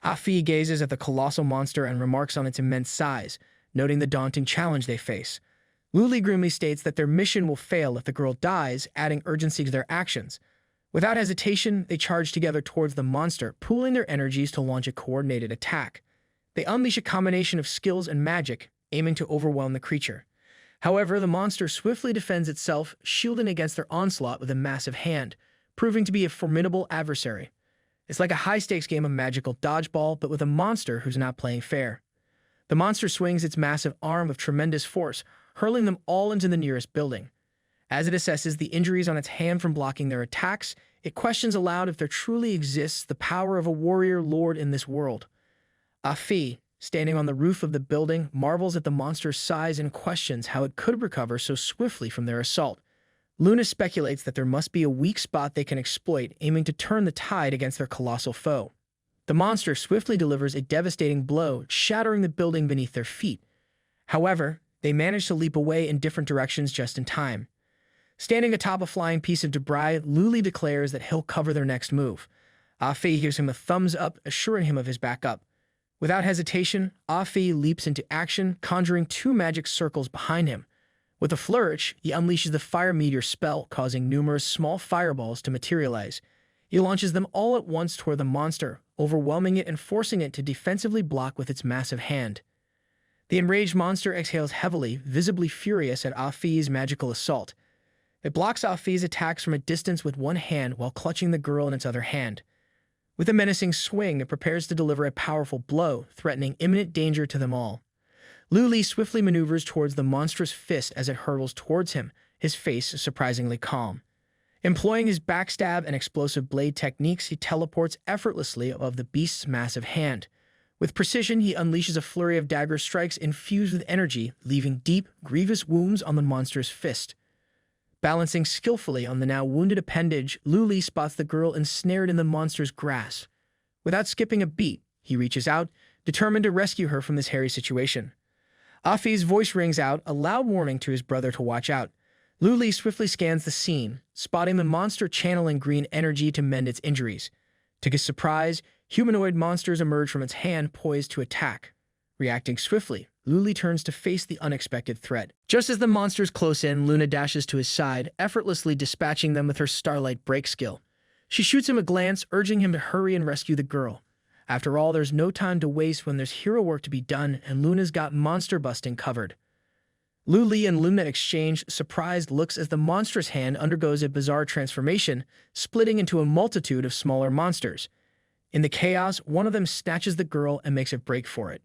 Afi gazes at the colossal monster and remarks on its immense size, noting the daunting challenge they face. Luli grimly states that their mission will fail if the girl dies, adding urgency to their actions. Without hesitation, they charge together towards the monster, pooling their energies to launch a coordinated attack. They unleash a combination of skills and magic, aiming to overwhelm the creature. However, the monster swiftly defends itself, shielding against their onslaught with a massive hand, proving to be a formidable adversary. It's like a high-stakes game of magical dodgeball, but with a monster who's not playing fair. The monster swings its massive arm with tremendous force, hurling them all into the nearest building. As it assesses the injuries on its hand from blocking their attacks, it questions aloud if there truly exists the power of a warrior lord in this world. Afi, standing on the roof of the building, marvels at the monster's size and questions how it could recover so swiftly from their assault. Luna speculates that there must be a weak spot they can exploit, aiming to turn the tide against their colossal foe. The monster swiftly delivers a devastating blow, shattering the building beneath their feet. However, they manage to leap away in different directions just in time. Standing atop a flying piece of debris, Luli declares that he'll cover their next move. Afi gives him a thumbs up, assuring him of his backup. Without hesitation, Afi leaps into action, conjuring 2 magic circles behind him. With a flourish, he unleashes the fire meteor spell, causing numerous small fireballs to materialize. He launches them all at once toward the monster, overwhelming it and forcing it to defensively block with its massive hand. The enraged monster exhales heavily, visibly furious at Afi's magical assault. It blocks Afi's attacks from a distance with one hand while clutching the girl in its other hand. With a menacing swing, it prepares to deliver a powerful blow, threatening imminent danger to them all. Luli swiftly maneuvers towards the monstrous fist as it hurtles towards him, his face surprisingly calm. Employing his backstab and explosive blade techniques, he teleports effortlessly above the beast's massive hand. With precision, he unleashes a flurry of dagger strikes infused with energy, leaving deep, grievous wounds on the monster's fist. Balancing skillfully on the now wounded appendage, Luli spots the girl ensnared in the monster's grasp. Without skipping a beat, he reaches out, determined to rescue her from this hairy situation. Afi's voice rings out, a loud warning to his brother to watch out. Luli swiftly scans the scene, spotting the monster channeling green energy to mend its injuries. To his surprise, humanoid monsters emerge from its hand, poised to attack. Reacting swiftly, Luli turns to face the unexpected threat. Just as the monsters close in, Luna dashes to his side, effortlessly dispatching them with her Starlight Break skill. She shoots him a glance, urging him to hurry and rescue the girl. After all, there's no time to waste when there's hero work to be done, and Luna's got monster busting covered. Luli and Luna exchange surprised looks as the monstrous hand undergoes a bizarre transformation, splitting into a multitude of smaller monsters. In the chaos, one of them snatches the girl and makes a break for it.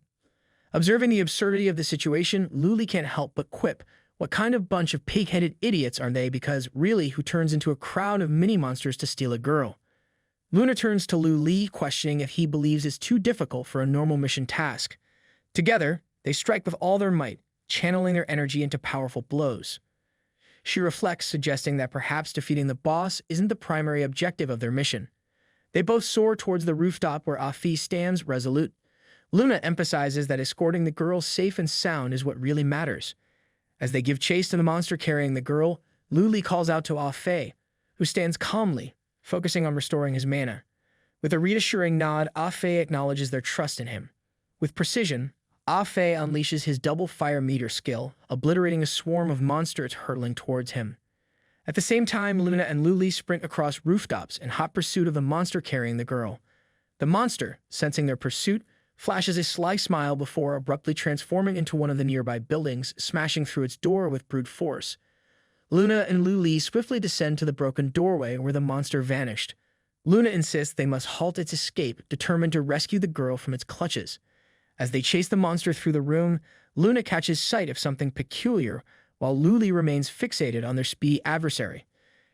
Observing the absurdity of the situation, Luli can't help but quip, what kind of bunch of pig-headed idiots are they, because really, who turns into a crowd of mini-monsters to steal a girl? Luna turns to Luli, questioning if he believes it's too difficult for a normal mission task. Together, They strike with all their might, channeling their energy into powerful blows. She reflects, suggesting that perhaps defeating the boss isn't the primary objective of their mission. They both soar towards the rooftop where Afi stands resolute. Luna emphasizes that escorting the girl safe and sound is what really matters. As they give chase to the monster carrying the girl, Luli calls out to Afe, who stands calmly, focusing on restoring his mana. With a reassuring nod, Afe acknowledges their trust in him. With precision, Afe unleashes his double fire meter skill, obliterating a swarm of monsters hurtling towards him. At the same time, Luna and Luli sprint across rooftops in hot pursuit of the monster carrying the girl. The monster, sensing their pursuit, flashes a sly smile before abruptly transforming into one of the nearby buildings, smashing through its door with brute force. Luna and Luli swiftly descend to the broken doorway where the monster vanished. Luna insists they must halt its escape, determined to rescue the girl from its clutches. As they chase the monster through the room, Luna catches sight of something peculiar, while Luli remains fixated on their speedy adversary.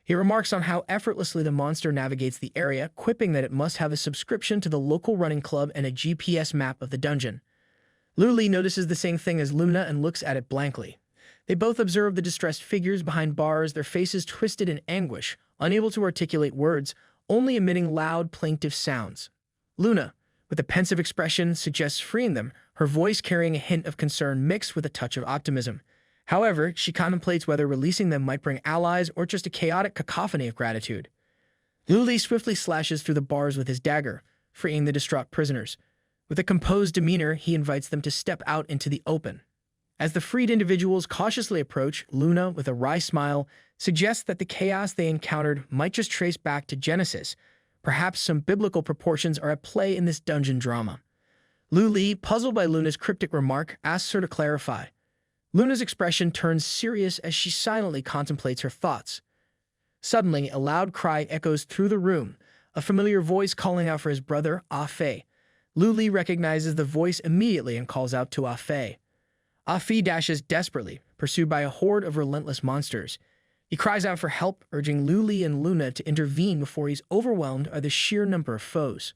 He remarks on how effortlessly the monster navigates the area, quipping that it must have a subscription to the local running club and a GPS map of the dungeon. Luli notices the same thing as Luna and looks at it blankly. They both observe the distressed figures behind bars, their faces twisted in anguish, unable to articulate words, only emitting loud, plaintive sounds. Luna, with a pensive expression, suggests freeing them, her voice carrying a hint of concern mixed with a touch of optimism. However, she contemplates whether releasing them might bring allies or just a chaotic cacophony of gratitude. Luli swiftly slashes through the bars with his dagger, freeing the distraught prisoners. With a composed demeanor, he invites them to step out into the open. As the freed individuals cautiously approach, Luna, with a wry smile, suggests that the chaos they encountered might just trace back to Genesis. Perhaps some biblical proportions are at play in this dungeon drama. Luli, puzzled by Luna's cryptic remark, asks her to clarify. Luna's expression turns serious as she silently contemplates her thoughts. Suddenly, a loud cry echoes through the room, a familiar voice calling out for his brother, Afe. Luli recognizes the voice immediately and calls out to Afe. Afe dashes desperately, pursued by a horde of relentless monsters. He cries out for help, urging Luli and Luna to intervene before he's overwhelmed by the sheer number of foes.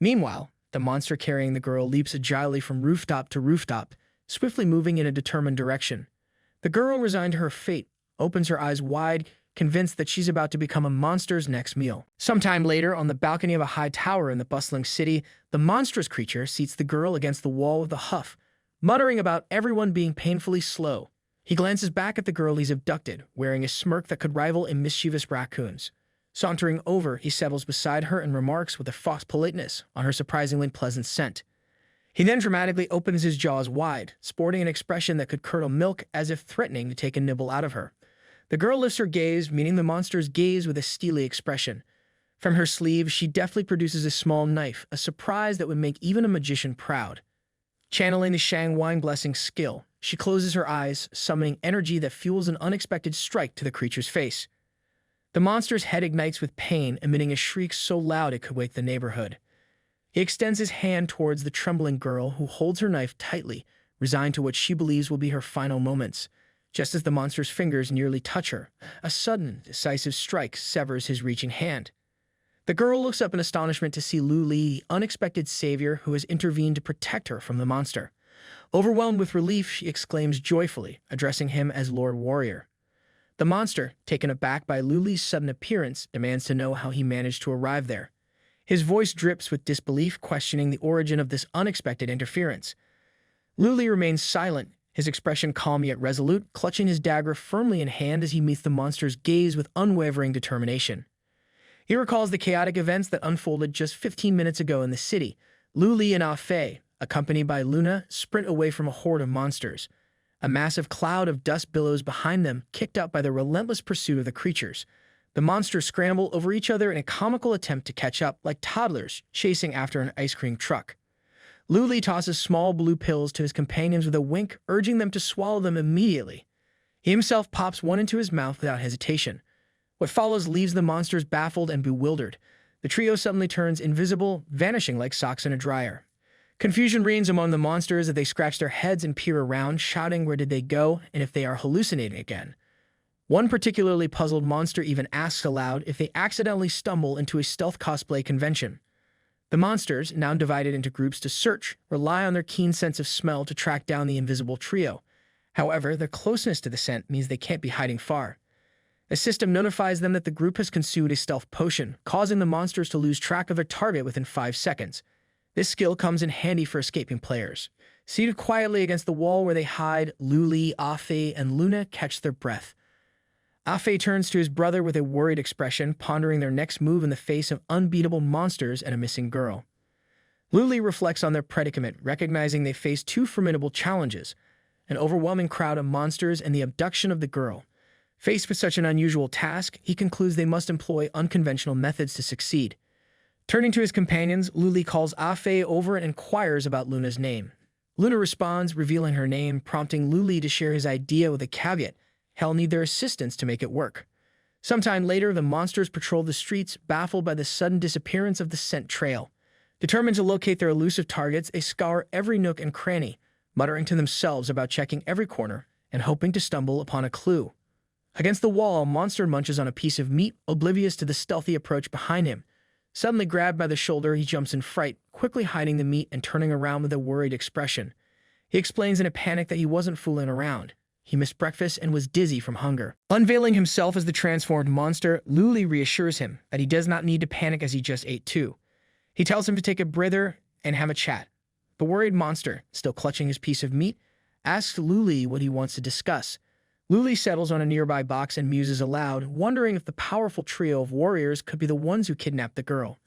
Meanwhile, the monster carrying the girl leaps agilely from rooftop to rooftop, swiftly moving in a determined direction. The girl, resigned to her fate, opens her eyes wide, convinced that she's about to become a monster's next meal. Sometime later, on the balcony of a high tower in the bustling city, the monstrous creature seats the girl against the wall with a huff, muttering about everyone being painfully slow. He glances back at the girl he's abducted, wearing a smirk that could rival a mischievous raccoon's. Sauntering over, he settles beside her and remarks with a false politeness on her surprisingly pleasant scent. He then dramatically opens his jaws wide, sporting an expression that could curdle milk, as if threatening to take a nibble out of her. The girl lifts her gaze, meeting the monster's gaze with a steely expression. From her sleeve, she deftly produces a small knife, a surprise that would make even a magician proud. Channeling the Shang Wine blessing skill, she closes her eyes, summoning energy that fuels an unexpected strike to the creature's face. The monster's head ignites with pain, emitting a shriek so loud it could wake the neighborhood. He extends his hand towards the trembling girl, who holds her knife tightly, resigned to what she believes will be her final moments. Just as the monster's fingers nearly touch her, a sudden, decisive strike severs his reaching hand. The girl looks up in astonishment to see Luli, the unexpected savior who has intervened to protect her from the monster. Overwhelmed with relief, she exclaims joyfully, addressing him as Lord Warrior. The monster, taken aback by Luli's sudden appearance, demands to know how he managed to arrive there. His voice drips with disbelief, questioning the origin of this unexpected interference. Luli remains silent, his expression calm yet resolute, clutching his dagger firmly in hand as he meets the monster's gaze with unwavering determination. He recalls the chaotic events that unfolded just 15 minutes ago in the city. Luli and Afe, accompanied by Luna, sprint away from a horde of monsters. A massive cloud of dust billows behind them, kicked up by the relentless pursuit of the creatures. The monsters scramble over each other in a comical attempt to catch up, like toddlers chasing after an ice cream truck. Luli tosses small blue pills to his companions with a wink, urging them to swallow them immediately. He himself pops one into his mouth without hesitation. What follows leaves the monsters baffled and bewildered. The trio suddenly turns invisible, vanishing like socks in a dryer. Confusion reigns among the monsters as they scratch their heads and peer around, shouting where did they go and if they are hallucinating again. One particularly puzzled monster even asks aloud if they accidentally stumble into a stealth cosplay convention. The monsters, now divided into groups to search, rely on their keen sense of smell to track down the invisible trio. However, their closeness to the scent means they can't be hiding far. The system notifies them that the group has consumed a stealth potion, causing the monsters to lose track of their target within 5 seconds. This skill comes in handy for escaping players. Seated quietly against the wall where they hide, Luli, Afe, and Luna catch their breath. Afe turns to his brother with a worried expression, pondering their next move in the face of unbeatable monsters and a missing girl. Luli reflects on their predicament, recognizing they face 2 formidable challenges: an overwhelming crowd of monsters and the abduction of the girl. Faced with such an unusual task, he concludes they must employ unconventional methods to succeed. Turning to his companions, Luli calls Afe over and inquires about Luna's name. Luna responds, revealing her name, prompting Luli to share his idea with a caveat: he'll need their assistance to make it work. Sometime later, the monsters patrol the streets, baffled by the sudden disappearance of the scent trail. Determined to locate their elusive targets, they scour every nook and cranny, muttering to themselves about checking every corner and hoping to stumble upon a clue. Against the wall, a monster munches on a piece of meat, oblivious to the stealthy approach behind him. Suddenly grabbed by the shoulder, he jumps in fright, quickly hiding the meat and turning around with a worried expression. He explains in a panic that he wasn't fooling around. He missed breakfast and was dizzy from hunger. Unveiling himself as the transformed monster, Luli reassures him that he does not need to panic as he just ate too. He tells him to take a breather and have a chat. The worried monster, still clutching his piece of meat, asks Luli what he wants to discuss. Luli settles on a nearby box and muses aloud, wondering if the powerful trio of warriors could be the ones who kidnapped the girl.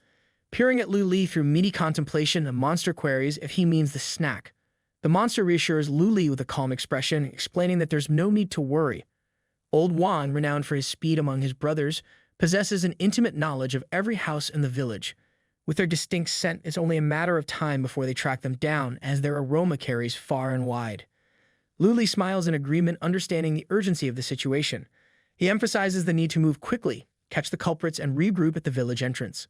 Peering at Luli through meaty contemplation, the monster queries if he means the snack. The monster reassures Luli with a calm expression, explaining that there's no need to worry. Old Juan, renowned for his speed among his brothers, possesses an intimate knowledge of every house in the village. With their distinct scent, it's only a matter of time before they track them down, as their aroma carries far and wide. Luli smiles in agreement, understanding the urgency of the situation. He emphasizes the need to move quickly, catch the culprits, and regroup at the village entrance.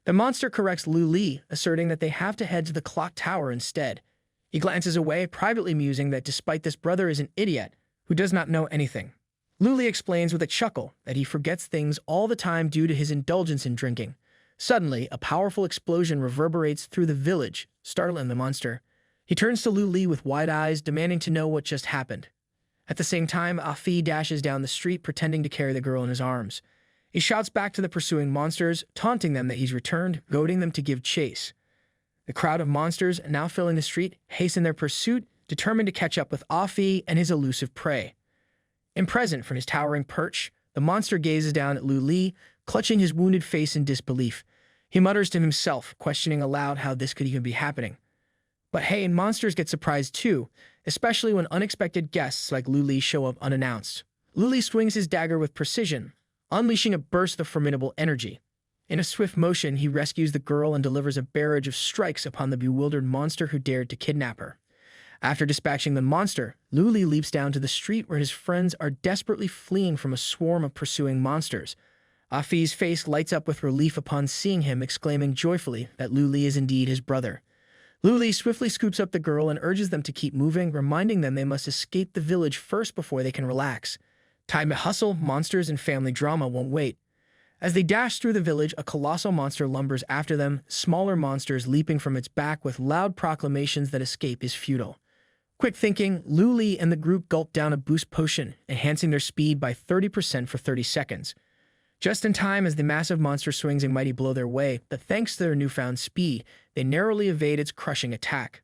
The monster corrects Luli, asserting that they have to head to the clock tower instead. He glances away, privately musing that despite this brother is an idiot who does not know anything. Luli explains with a chuckle that he forgets things all the time due to his indulgence in drinking. Suddenly, a powerful explosion reverberates through the village, startling the monster. He turns to Luli with wide eyes, demanding to know what just happened. At the same time, Afi dashes down the street, pretending to carry the girl in his arms. He shouts back to the pursuing monsters, taunting them that he's returned, goading them to give chase. The crowd of monsters, now filling the street, hasten their pursuit, determined to catch up with Afi and his elusive prey. Imprisoned from his towering perch, the monster gazes down at Luli, clutching his wounded face in disbelief. He mutters to himself, questioning aloud how this could even be happening. But hey, monsters get surprised too, especially when unexpected guests like Luli show up unannounced. Luli swings his dagger with precision, unleashing a burst of formidable energy. In a swift motion, he rescues the girl and delivers a barrage of strikes upon the bewildered monster who dared to kidnap her. After dispatching the monster, Luli leaps down to the street where his friends are desperately fleeing from a swarm of pursuing monsters. Afi's face lights up with relief upon seeing him, exclaiming joyfully that Luli is indeed his brother. Luli swiftly scoops up the girl and urges them to keep moving, reminding them they must escape the village first before they can relax. Time to hustle, monsters and family drama won't wait. As they dash through the village, a colossal monster lumbers after them, smaller monsters leaping from its back with loud proclamations that escape is futile. Quick thinking, Luli and the group gulp down a boost potion, enhancing their speed by 30% for 30 seconds. Just in time as the massive monster swings a mighty blow their way, but thanks to their newfound speed, they narrowly evade its crushing attack.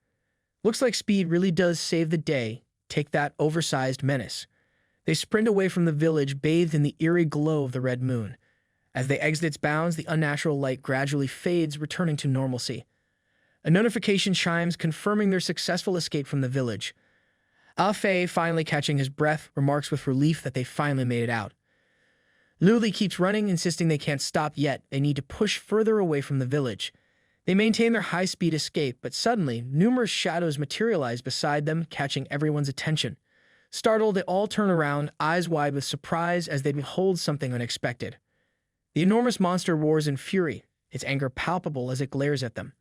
Looks like speed really does save the day. Take that, oversized menace. They sprint away from the village, bathed in the eerie glow of the red moon. As they exit its bounds, the unnatural light gradually fades, returning to normalcy. A notification chimes, confirming their successful escape from the village. Afe, finally catching his breath, remarks with relief that they finally made it out. Luli keeps running, insisting they can't stop yet. They need to push further away from the village. They maintain their high-speed escape, but suddenly, numerous shadows materialize beside them, catching everyone's attention. Startled, they all turn around, eyes wide with surprise as they behold something unexpected. The enormous monster roars in fury, its anger palpable as it glares at them.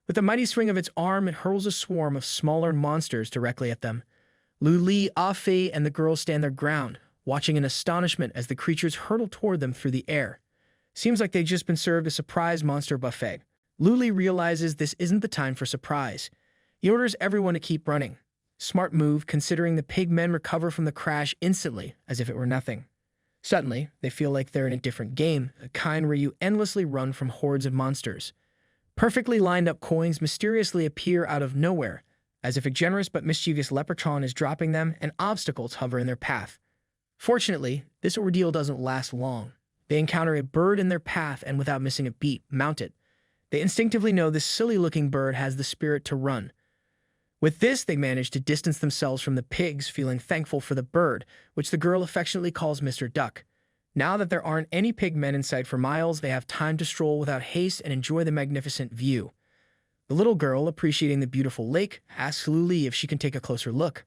With a mighty swing of its arm, it hurls a swarm of smaller monsters directly at them. Luli, Afe, and the girl stand their ground, watching in astonishment as the creatures hurtle toward them through the air. Seems like they've just been served a surprise monster buffet. Luli realizes this isn't the time for surprise. He orders everyone to keep running. Smart move, considering the pigmen recover from the crash instantly, as if it were nothing. Suddenly, they feel like they're in a different game, a kind where you endlessly run from hordes of monsters. Perfectly lined up coins mysteriously appear out of nowhere, as if a generous but mischievous leprechaun is dropping them and obstacles hover in their path. Fortunately, this ordeal doesn't last long. They encounter a bird in their path and without missing a beat, mount it. They instinctively know this silly-looking bird has the spirit to run. With this, they manage to distance themselves from the pigs, feeling thankful for the bird, which the girl affectionately calls Mr. Duck. Now that there aren't any pigmen in sight for miles, they have time to stroll without haste and enjoy the magnificent view. The little girl, appreciating the beautiful lake, asks Luli if she can take a closer look.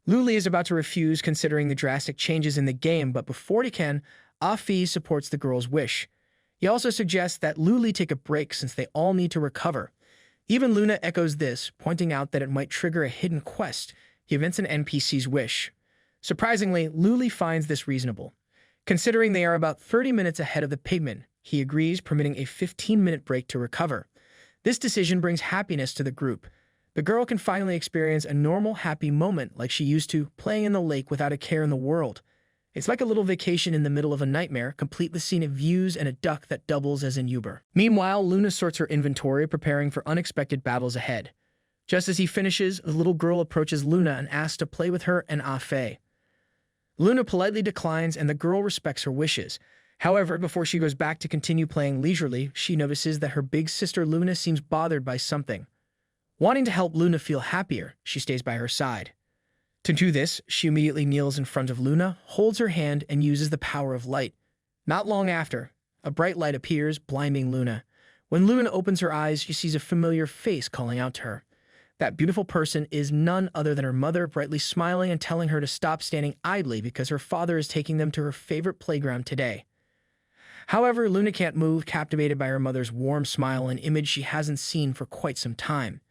Luli is about to refuse, considering the drastic changes in the game, but before he can, Afi supports the girl's wish. He also suggests that Luli take a break since they all need to recover. Even Luna echoes this, pointing out that it might trigger a hidden quest. He invents an NPC's wish. Surprisingly, Luli finds this reasonable. Considering they are about 30 minutes ahead of the pigmen, he agrees, permitting a 15-minute break to recover. This decision brings happiness to the group. The girl can finally experience a normal, happy moment like she used to, playing in the lake without a care in the world. It's like a little vacation in the middle of a nightmare, complete with scenic views and a duck that doubles as an Uber. Meanwhile, Luna sorts her inventory, preparing for unexpected battles ahead. Just as he finishes, the little girl approaches Luna and asks to play with her and Afe. Luna politely declines, and the girl respects her wishes. However, before she goes back to continue playing leisurely, she notices that her big sister Luna seems bothered by something. Wanting to help Luna feel happier, she stays by her side. To do this, she immediately kneels in front of Luna, holds her hand, and uses the power of light. Not long after, a bright light appears, blinding Luna. When Luna opens her eyes, she sees a familiar face calling out to her. That beautiful person is none other than her mother, brightly smiling and telling her to stop standing idly because her father is taking them to her favorite playground today. However, Luna can't move, captivated by her mother's warm smile, an image she hasn't seen for quite some time.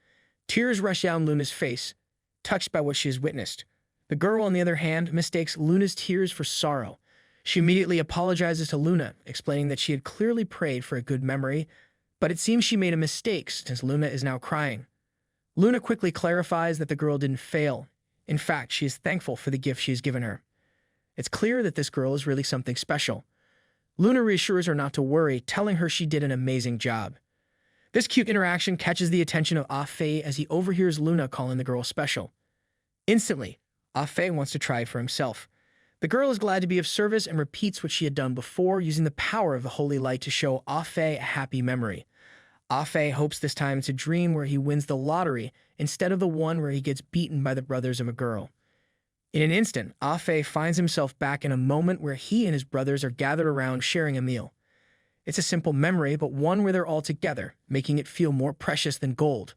Tears rush down Luna's face, touched by what she has witnessed. The girl, on the other hand, mistakes Luna's tears for sorrow. She immediately apologizes to Luna, explaining that she had clearly prayed for a good memory, but it seems she made a mistake since Luna is now crying. Luna quickly clarifies that the girl didn't fail. In fact, she is thankful for the gift she has given her. It's clear that this girl is really something special. Luna reassures her not to worry, telling her she did an amazing job. This cute interaction catches the attention of Afe as he overhears Luna calling the girl special. Instantly, Afe wants to try it for himself. The girl is glad to be of service and repeats what she had done before, using the power of the holy light to show Afe a happy memory. Afe hopes this time it's a dream where he wins the lottery instead of the one where he gets beaten by the brothers of a girl. In an instant, Afe finds himself back in a moment where he and his brothers are gathered around sharing a meal. It's a simple memory, but one where they're all together, making it feel more precious than gold.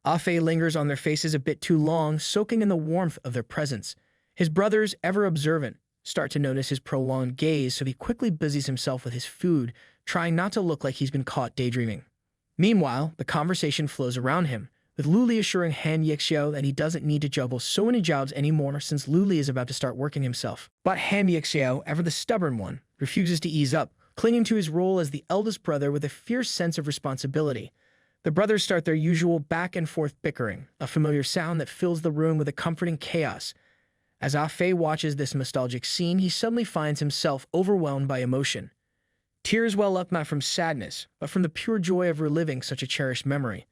Afe lingers on their faces a bit too long, soaking in the warmth of their presence. His brothers, ever observant, start to notice his prolonged gaze, so he quickly busies himself with his food, trying not to look like he's been caught daydreaming. Meanwhile, the conversation flows around him, with Luli assuring Han Yixiao that he doesn't need to juggle so many jobs anymore since Luli is about to start working himself. But Han Yixiao, ever the stubborn one, refuses to ease up, clinging to his role as the eldest brother with a fierce sense of responsibility. The brothers start their usual back-and-forth bickering, a familiar sound that fills the room with a comforting chaos. As Afe watches this nostalgic scene, he suddenly finds himself overwhelmed by emotion. Tears well up not from sadness, but from the pure joy of reliving such a cherished memory.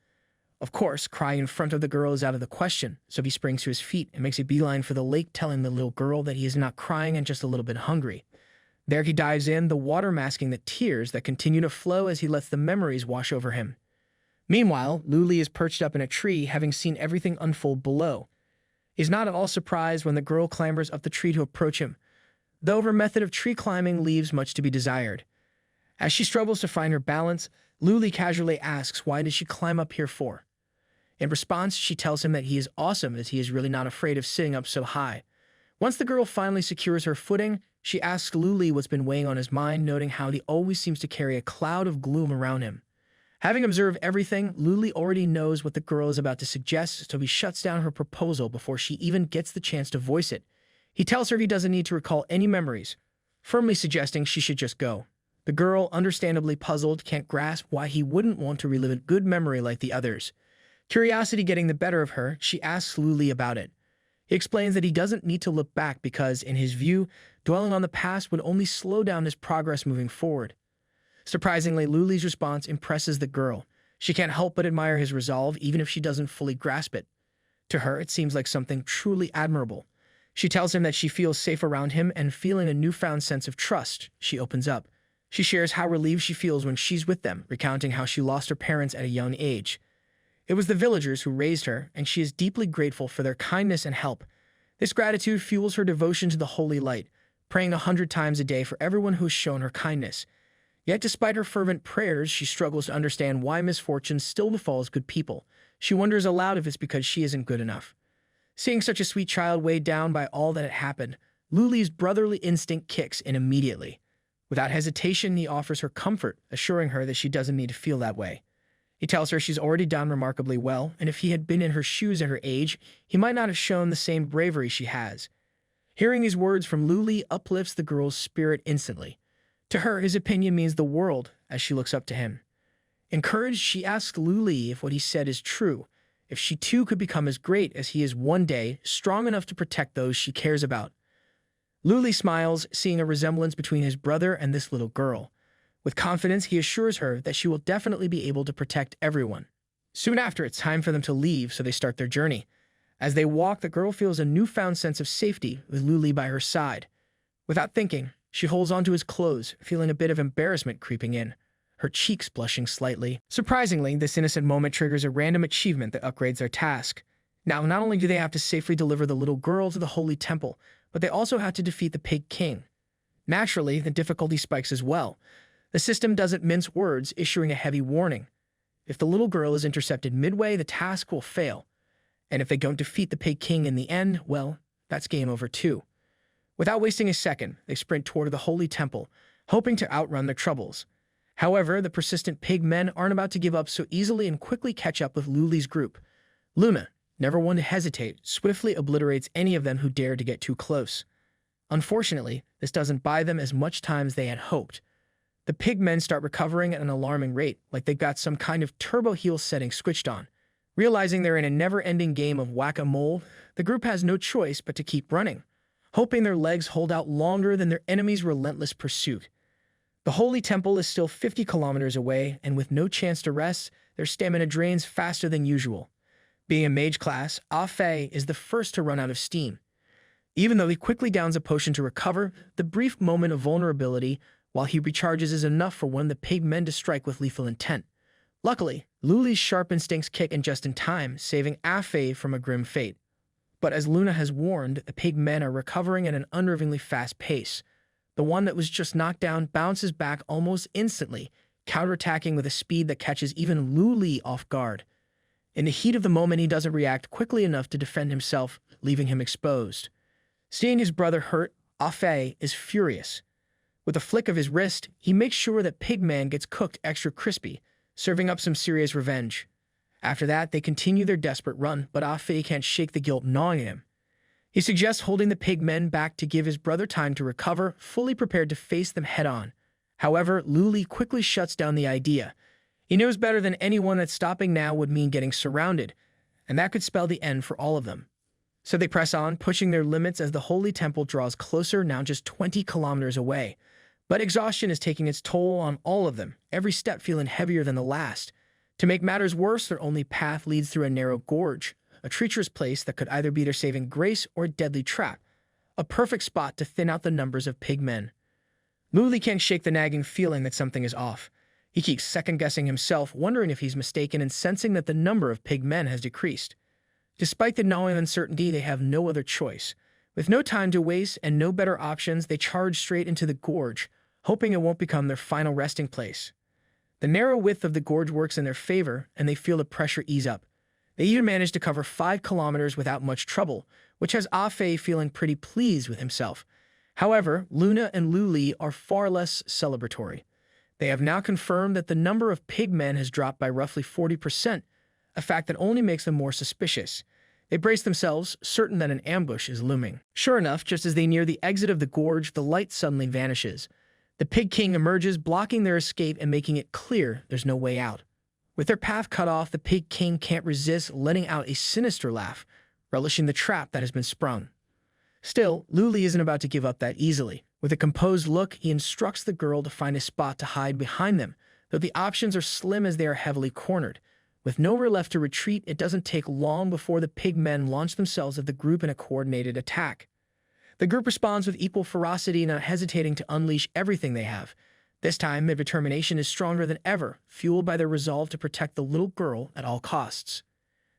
Of course, crying in front of the girl is out of the question, so he springs to his feet and makes a beeline for the lake, telling the little girl that he is not crying and just a little bit hungry. There he dives in, the water masking the tears that continue to flow as he lets the memories wash over him. Meanwhile, Luli is perched up in a tree, having seen everything unfold below. He's not at all surprised when the girl clambers up the tree to approach him, though her method of tree climbing leaves much to be desired. As she struggles to find her balance, Luli casually asks why did she climb up here for. In response, she tells him that he is awesome as he is really not afraid of sitting up so high. Once the girl finally secures her footing, she asks Luli what's been weighing on his mind, noting how he always seems to carry a cloud of gloom around him. Having observed everything, Luli already knows what the girl is about to suggest, so he shuts down her proposal before she even gets the chance to voice it. He tells her he doesn't need to recall any memories, firmly suggesting she should just go. The girl, understandably puzzled, can't grasp why he wouldn't want to relive a good memory like the others. Curiosity getting the better of her, she asks Luli about it. He explains that he doesn't need to look back because, in his view, dwelling on the past would only slow down his progress moving forward. Surprisingly, Luli's response impresses the girl. She can't help but admire his resolve, even if she doesn't fully grasp it. To her, it seems like something truly admirable. She tells him that she feels safe around him, and feeling a newfound sense of trust, she opens up. She shares how relieved she feels when she's with them, recounting how she lost her parents at a young age. It was the villagers who raised her, and she is deeply grateful for their kindness and help. This gratitude fuels her devotion to the holy light, praying 100 times a day for everyone who has shown her kindness. Yet despite her fervent prayers, she struggles to understand why misfortune still befalls good people. She wonders aloud if it's because she isn't good enough. Seeing such a sweet child weighed down by all that had happened, Luli's brotherly instinct kicks in immediately. Without hesitation, he offers her comfort, assuring her that she doesn't need to feel that way. He tells her she's already done remarkably well, and if he had been in her shoes at her age, he might not have shown the same bravery she has. Hearing these words from Luli uplifts the girl's spirit instantly. To her, his opinion means the world as she looks up to him. Encouraged, she asks Luli if what he said is true, if she too could become as great as he is one day, strong enough to protect those she cares about. Luli smiles, seeing a resemblance between his brother and this little girl. With confidence, he assures her that she will definitely be able to protect everyone. Soon after, it's time for them to leave, so they start their journey. As they walk, the girl feels a newfound sense of safety with Luli by her side. Without thinking, she holds onto his clothes, feeling a bit of embarrassment creeping in, her cheeks blushing slightly. Surprisingly, this innocent moment triggers a random achievement that upgrades their task. Now, not only do they have to safely deliver the little girl to the holy temple, but they also have to defeat the Pig King. Naturally, the difficulty spikes as well. The system doesn't mince words, issuing a heavy warning. If the little girl is intercepted midway, the task will fail. And if they don't defeat the Pig King in the end, well, that's game over too. Without wasting a second, they sprint toward the holy temple, hoping to outrun their troubles. However, the persistent pig men aren't about to give up so easily and quickly catch up with Luli's group. Luna, never one to hesitate, swiftly obliterates any of them who dare to get too close. Unfortunately, this doesn't buy them as much time as they had hoped. The pig men start recovering at an alarming rate, like they've got some kind of turbo heal setting switched on. Realizing they're in a never-ending game of whack-a-mole, the group has no choice but to keep running, hoping their legs hold out longer than their enemy's relentless pursuit. The Holy Temple is still 50 kilometers away, and with no chance to rest, their stamina drains faster than usual. Being a mage class, Fei is the first to run out of steam. Even though he quickly downs a potion to recover, the brief moment of vulnerability while he recharges is enough for one of the pig men to strike with lethal intent. Luckily, Luli's sharp instincts kick in just in time, saving Fei from a grim fate. But as Luna has warned, the pig men are recovering at an unnervingly fast pace. The one that was just knocked down bounces back almost instantly, counterattacking with a speed that catches even Luli off guard. In the heat of the moment, he doesn't react quickly enough to defend himself, leaving him exposed. Seeing his brother hurt, Fei is furious. With a flick of his wrist, he makes sure that Pigman gets cooked extra crispy, serving up some serious revenge. After that, they continue their desperate run, but Fei can't shake the guilt gnawing him. He suggests holding the pigmen back to give his brother time to recover, fully prepared to face them head-on. However, Luli quickly shuts down the idea. He knows better than anyone that stopping now would mean getting surrounded, and that could spell the end for all of them. So they press on, pushing their limits as the Holy Temple draws closer, now just 20 kilometers away. But exhaustion is taking its toll on all of them, every step feeling heavier than the last. To make matters worse, their only path leads through a narrow gorge, a treacherous place that could either be their saving grace or a deadly trap, a perfect spot to thin out the numbers of pigmen. Luli can't shake the nagging feeling that something is off. He keeps second-guessing himself, wondering if he's mistaken and sensing that the number of pigmen has decreased. Despite the gnawing uncertainty, they have no other choice. With no time to waste and no better options, they charge straight into the gorge, hoping it won't become their final resting place. The narrow width of the gorge works in their favor, and they feel the pressure ease up. They even manage to cover 5 kilometers without much trouble, which has Fei feeling pretty pleased with himself. However, Luna and Luli are far less celebratory. They have now confirmed that the number of pigmen has dropped by roughly 40%, a fact that only makes them more suspicious. They brace themselves, certain that an ambush is looming. Sure enough, just as they near the exit of the gorge, the light suddenly vanishes. The Pig King emerges, blocking their escape and making it clear there's no way out. With their path cut off, the Pig King can't resist letting out a sinister laugh, relishing the trap that has been sprung. Still, Luli isn't about to give up that easily. With a composed look, he instructs the girl to find a spot to hide behind them, though the options are slim as they are heavily cornered. With nowhere left to retreat, it doesn't take long before the pig men launch themselves at the group in a coordinated attack. The group responds with equal ferocity, not hesitating to unleash everything they have. This time, their determination is stronger than ever, fueled by their resolve to protect the little girl at all costs.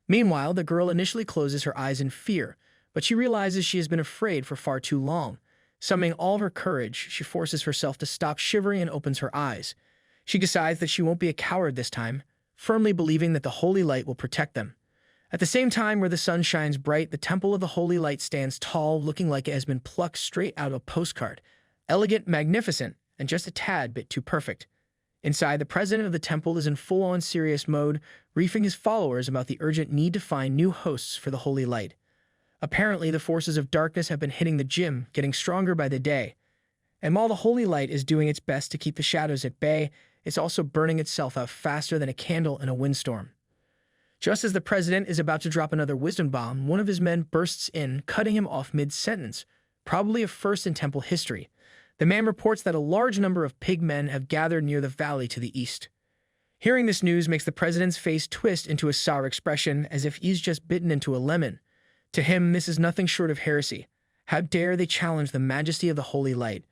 Meanwhile, the girl initially closes her eyes in fear, but she realizes she has been afraid for far too long. Summoning all her courage, she forces herself to stop shivering and opens her eyes. She decides that she won't be a coward this time, firmly believing that the holy light will protect them. At the same time, where the sun shines bright, the temple of the holy light stands tall, looking like it has been plucked straight out of a postcard. Elegant, magnificent, and just a tad bit too perfect. Inside, the president of the temple is in full-on serious mode, briefing his followers about the urgent need to find new hosts for the holy light. Apparently, the forces of darkness have been hitting the gym, getting stronger by the day. And while the holy light is doing its best to keep the shadows at bay, it's also burning itself out faster than a candle in a windstorm. Just as the president is about to drop another wisdom bomb, one of his men bursts in, cutting him off mid-sentence, probably a first in temple history. The man reports that a large number of pig men have gathered near the valley to the east. Hearing this news makes the president's face twist into a sour expression, as if he's just bitten into a lemon. To him, this is nothing short of heresy. How dare they challenge the majesty of the holy light?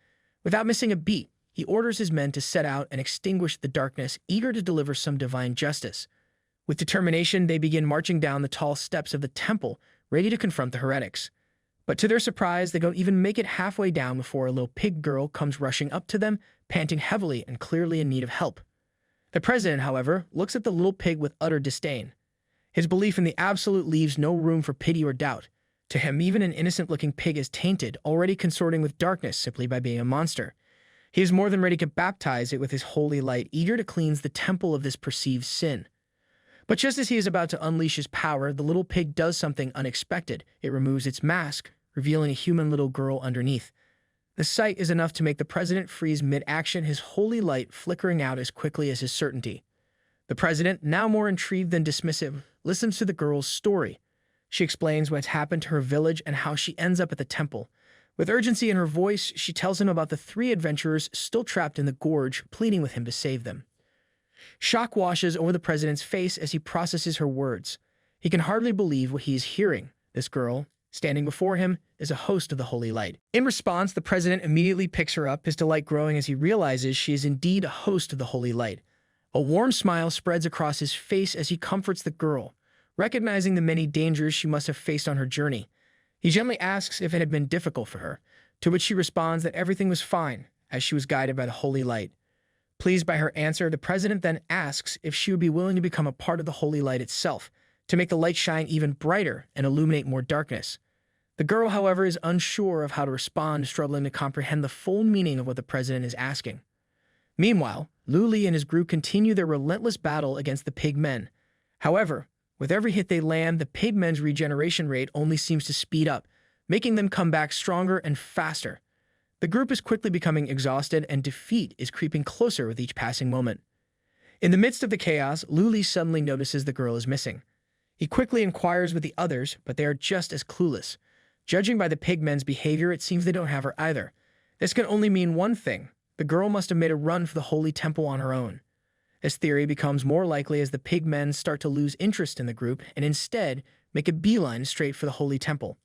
Without missing a beat, he orders his men to set out and extinguish the darkness, eager to deliver some divine justice. With determination, they begin marching down the tall steps of the temple, ready to confront the heretics. But to their surprise, they don't even make it halfway down before a little pig girl comes rushing up to them, panting heavily and clearly in need of help. The president, however, looks at the little pig with utter disdain. His belief in the absolute leaves no room for pity or doubt. To him, even an innocent-looking pig is tainted, already consorting with darkness simply by being a monster. He is more than ready to baptize it with his holy light, eager to cleanse the temple of this perceived sin. But just as he is about to unleash his power, the little pig does something unexpected. It removes its mask, revealing a human little girl underneath. The sight is enough to make the president freeze mid-action, his holy light flickering out as quickly as his certainty. The president, now more intrigued than dismissive, listens to the girl's story. She explains what's happened to her village and how she ends up at the temple. With urgency in her voice, she tells him about the 3 adventurers still trapped in the gorge, pleading with him to save them. Shock washes over the president's face as he processes her words. He can hardly believe what he is hearing. This girl, standing before him, is a host of the holy light. In response, the president immediately picks her up, his delight growing as he realizes she is indeed a host of the holy light. A warm smile spreads across his face as he comforts the girl, recognizing the many dangers she must have faced on her journey. He gently asks if it had been difficult for her, to which she responds that everything was fine, as she was guided by the holy light. Pleased by her answer, the president then asks if she would be willing to become a part of the holy light itself, to make the light shine even brighter and illuminate more darkness. The girl, however, is unsure of how to respond, struggling to comprehend the full meaning of what the president is asking. Meanwhile, Luli and his group continue their relentless battle against the pig men. However, with every hit they land, the pig men's regeneration rate only seems to speed up, making them come back stronger and faster. The group is quickly becoming exhausted, and defeat is creeping closer with each passing moment. In the midst of the chaos, Luli suddenly notices the girl is missing. He quickly inquires with the others, but they are just as clueless. Judging by the pig men's behavior, it seems they don't have her either. This can only mean one thing. The girl must have made a run for the holy temple on her own. This theory becomes more likely as the pig men start to lose interest in the group and instead make a beeline straight for the holy temple.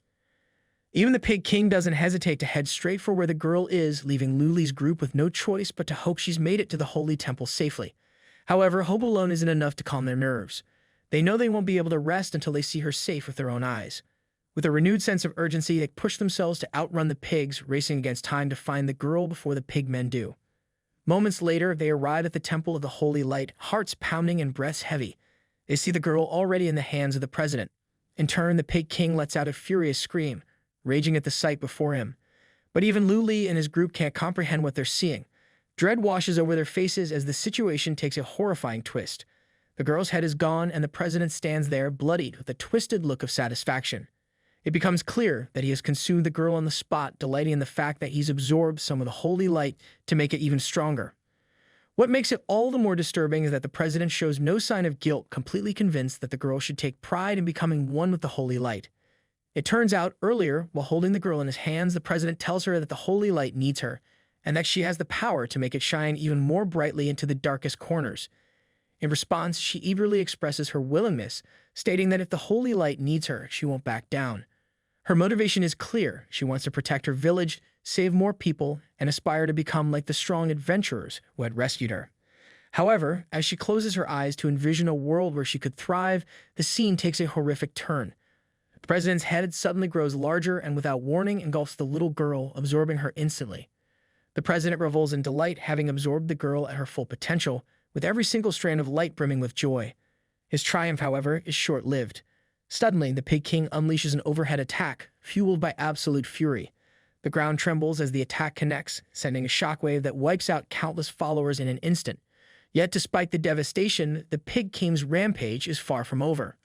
Even the Pig King doesn't hesitate to head straight for where the girl is, leaving Luli's group with no choice but to hope she's made it to the holy temple safely. However, hope alone isn't enough to calm their nerves. They know they won't be able to rest until they see her safe with their own eyes. With a renewed sense of urgency, they push themselves to outrun the pigs, racing against time to find the girl before the pig men do. Moments later, they arrive at the temple of the holy light, hearts pounding and breaths heavy. They see the girl already in the hands of the president. In turn, the Pig King lets out a furious scream, raging at the sight before him. But even Luli and his group can't comprehend what they're seeing. Dread washes over their faces as the situation takes a horrifying twist. The girl's head is gone, and the president stands there, bloodied, with a twisted look of satisfaction. It becomes clear that he has consumed the girl on the spot, delighting in the fact that he's absorbed some of the holy light to make it even stronger. What makes it all the more disturbing is that the president shows no sign of guilt, completely convinced that the girl should take pride in becoming one with the holy light. It turns out, earlier, while holding the girl in his hands, the president tells her that the holy light needs her, and that she has the power to make it shine even more brightly into the darkest corners. In response, she eagerly expresses her willingness, stating that if the holy light needs her, she won't back down. Her motivation is clear. She wants to protect her village, save more people, and aspire to become like the strong adventurers who had rescued her. However, as she closes her eyes to envision a world where she could thrive, the scene takes a horrific turn. The president's head suddenly grows larger and without warning engulfs the little girl, absorbing her instantly. The president revels in delight, having absorbed the girl at her full potential, with every single strand of light brimming with joy. His triumph, however, is short-lived. Suddenly, the Pig King unleashes an overhead attack, fueled by absolute fury. The ground trembles as the attack connects, sending a shockwave that wipes out countless followers in an instant. Yet, despite the devastation, the Pig King's rampage is far from over.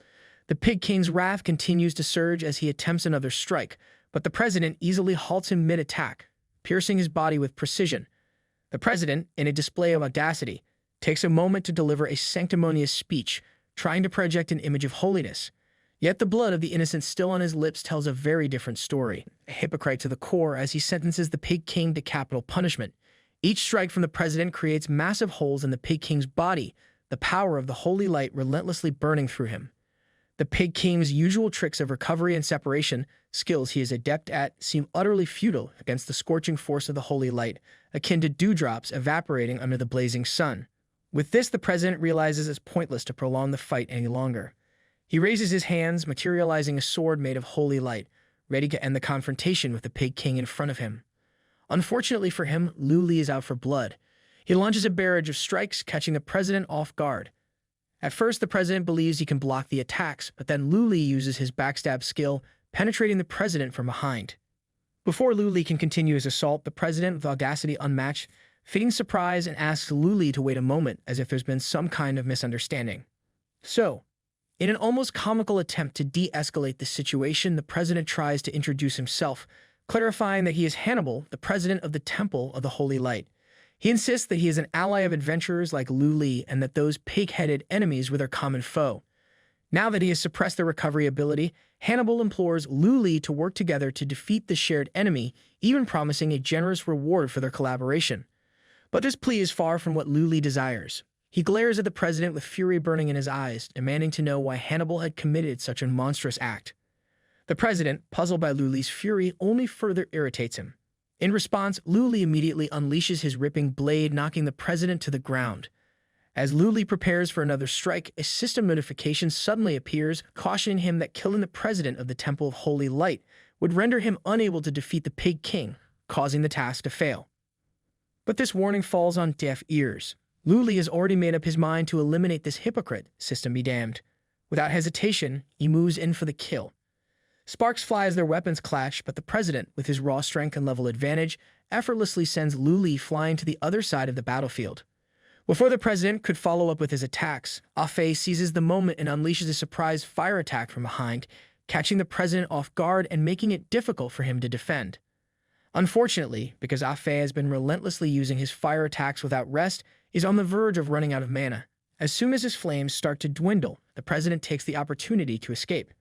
The Pig King's wrath continues to surge as he attempts another strike, but the president easily halts him mid-attack, piercing his body with precision. The president, in a display of audacity, takes a moment to deliver a sanctimonious speech, trying to project an image of holiness. Yet the blood of the innocent still on his lips tells a very different story, a hypocrite to the core as he sentences the Pig King to capital punishment. Each strike from the president creates massive holes in the Pig King's body, the power of the holy light relentlessly burning through him. The Pig King's usual tricks of recovery and separation, skills he is adept at, seem utterly futile against the scorching force of the holy light, akin to dewdrops evaporating under the blazing sun. With this, the president realizes it's pointless to prolong the fight any longer. He raises his hands, materializing a sword made of holy light, ready to end the confrontation with the Pig King in front of him. Unfortunately for him, Lu Li is out for blood. He launches a barrage of strikes, catching the president off guard. At first, the president believes he can block the attacks, but then Lu Li uses his backstab skill, penetrating the president from behind. Before Lu Li can continue his assault, the president, with audacity unmatched, feigns surprise and asks Lu Li to wait a moment, as if there's been some kind of misunderstanding. So, in an almost comical attempt to de-escalate the situation, the president tries to introduce himself, clarifying that he is Hannibal, the president of the Temple of the Holy Light. He insists that he is an ally of adventurers like Lu Li and that those pig-headed enemies were their common foe. Now that he has suppressed their recovery ability, Hannibal implores Lu Li to work together to defeat the shared enemy, even promising a generous reward for their collaboration. But this plea is far from what Lu Li desires. He glares at the president with fury burning in his eyes, demanding to know why Hannibal had committed such a monstrous act. The president, puzzled by Lu Li's fury, only further irritates him. In response, Lu Li immediately unleashes his ripping blade, knocking the president to the ground. As Lu Li prepares for another strike, a system notification suddenly appears, cautioning him that killing the president of the Temple of Holy Light would render him unable to defeat the Pig King, causing the task to fail. But this warning falls on deaf ears. Lu Li has already made up his mind to eliminate this hypocrite, system be damned. Without hesitation, he moves in for the kill. Sparks fly as their weapons clash, but the president, with his raw strength and level advantage, effortlessly sends Lu Li flying to the other side of the battlefield. Before the president could follow up with his attacks, Afei seizes the moment and unleashes a surprise fire attack from behind, catching the president off guard and making it difficult for him to defend. Unfortunately, because Afei has been relentlessly using his fire attacks without rest, is on the verge of running out of mana. As soon as his flames start to dwindle, the president takes the opportunity to escape.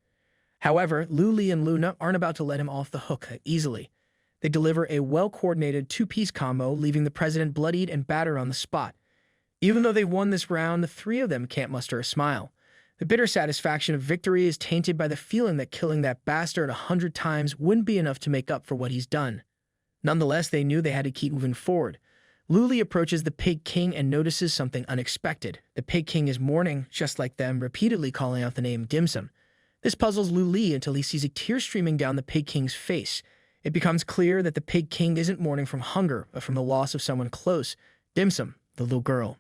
However, Lu Li and Luna aren't about to let him off the hook that easily. They deliver a well-coordinated two-piece combo, leaving the president bloodied and battered on the spot. Even though they won this round, the three of them can't muster a smile. The bitter satisfaction of victory is tainted by the feeling that killing that bastard 100 times wouldn't be enough to make up for what he's done. Nonetheless, they knew they had to keep moving forward. Lu Li approaches the Pig King and notices something unexpected. The Pig King is mourning, just like them, repeatedly calling out the name Dim Sum. This puzzles Lu Li until he sees a tear streaming down the Pig King's face. It becomes clear that the Pig King isn't mourning from hunger, but from the loss of someone close, Dim Sum, the little girl.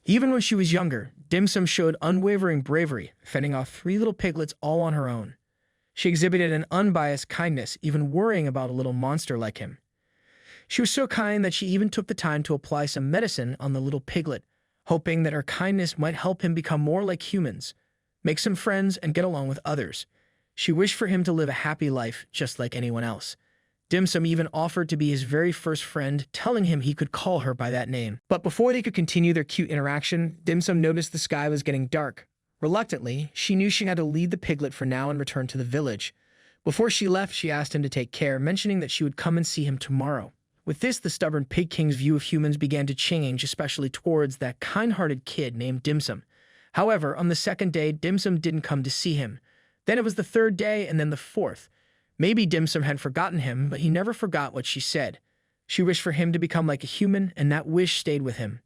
Even when she was younger, Dim Sum showed unwavering bravery, fending off 3 little piglets all on her own. She exhibited an unbiased kindness, even worrying about a little monster like him. She was so kind that she even took the time to apply some medicine on the little piglet, hoping that her kindness might help him become more like humans, make some friends, and get along with others. She wished for him to live a happy life just like anyone else. Dim Sum even offered to be his very first friend, telling him he could call her by that name. But before they could continue their cute interaction, Dim Sum noticed the sky was getting dark. Reluctantly, she knew she had to lead the piglet for now and return to the village. Before she left, she asked him to take care, mentioning that she would come and see him tomorrow. With this, the stubborn Pig King's view of humans began to change, especially towards that kind-hearted kid named Dim Sum. However, on the second day, Dim Sum didn't come to see him. Then it was the third day, and then the fourth. Maybe Dim Sum had forgotten him, but he never forgot what she said. She wished for him to become like a human, and that wish stayed with him.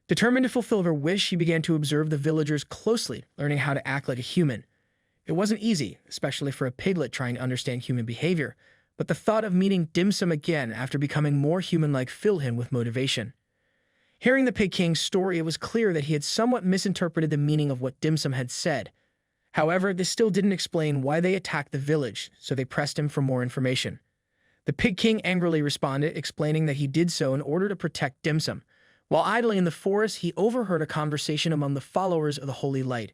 Determined to fulfill her wish, she began to observe the villagers closely, learning how to act like a human. It wasn't easy, especially for a piglet trying to understand human behavior, but the thought of meeting Dim Sum again after becoming more human-like filled him with motivation. Hearing the Pig King's story, it was clear that he had somewhat misinterpreted the meaning of what Dim Sum had said. However, this still didn't explain why they attacked the village, so they pressed him for more information. The Pig King angrily responded, explaining that he did so in order to protect Dim Sum. While idling in the forest, he overheard a conversation among the followers of the Holy Light.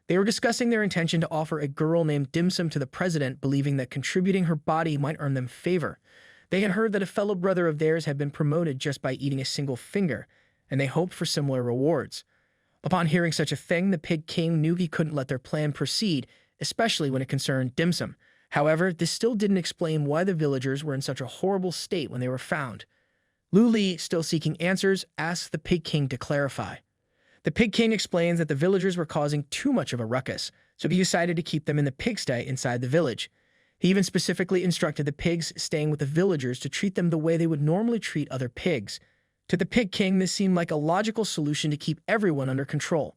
They were discussing their intention to offer a girl named Dim Sum to the president, believing that contributing her body might earn them favor. They had heard that a fellow brother of theirs had been promoted just by eating a single finger, and they hoped for similar rewards. Upon hearing such a thing, the Pig King knew he couldn't let their plan proceed, especially when it concerned Dim Sum. However, this still didn't explain why the villagers were in such a horrible state when they were found. Lu Li, still seeking answers, asks the Pig King to clarify. The Pig King explains that the villagers were causing too much of a ruckus, so he decided to keep them in the pigsty inside the village. He even specifically instructed the pigs staying with the villagers to treat them the way they would normally treat other pigs. To the Pig King, this seemed like a logical solution to keep everyone under control.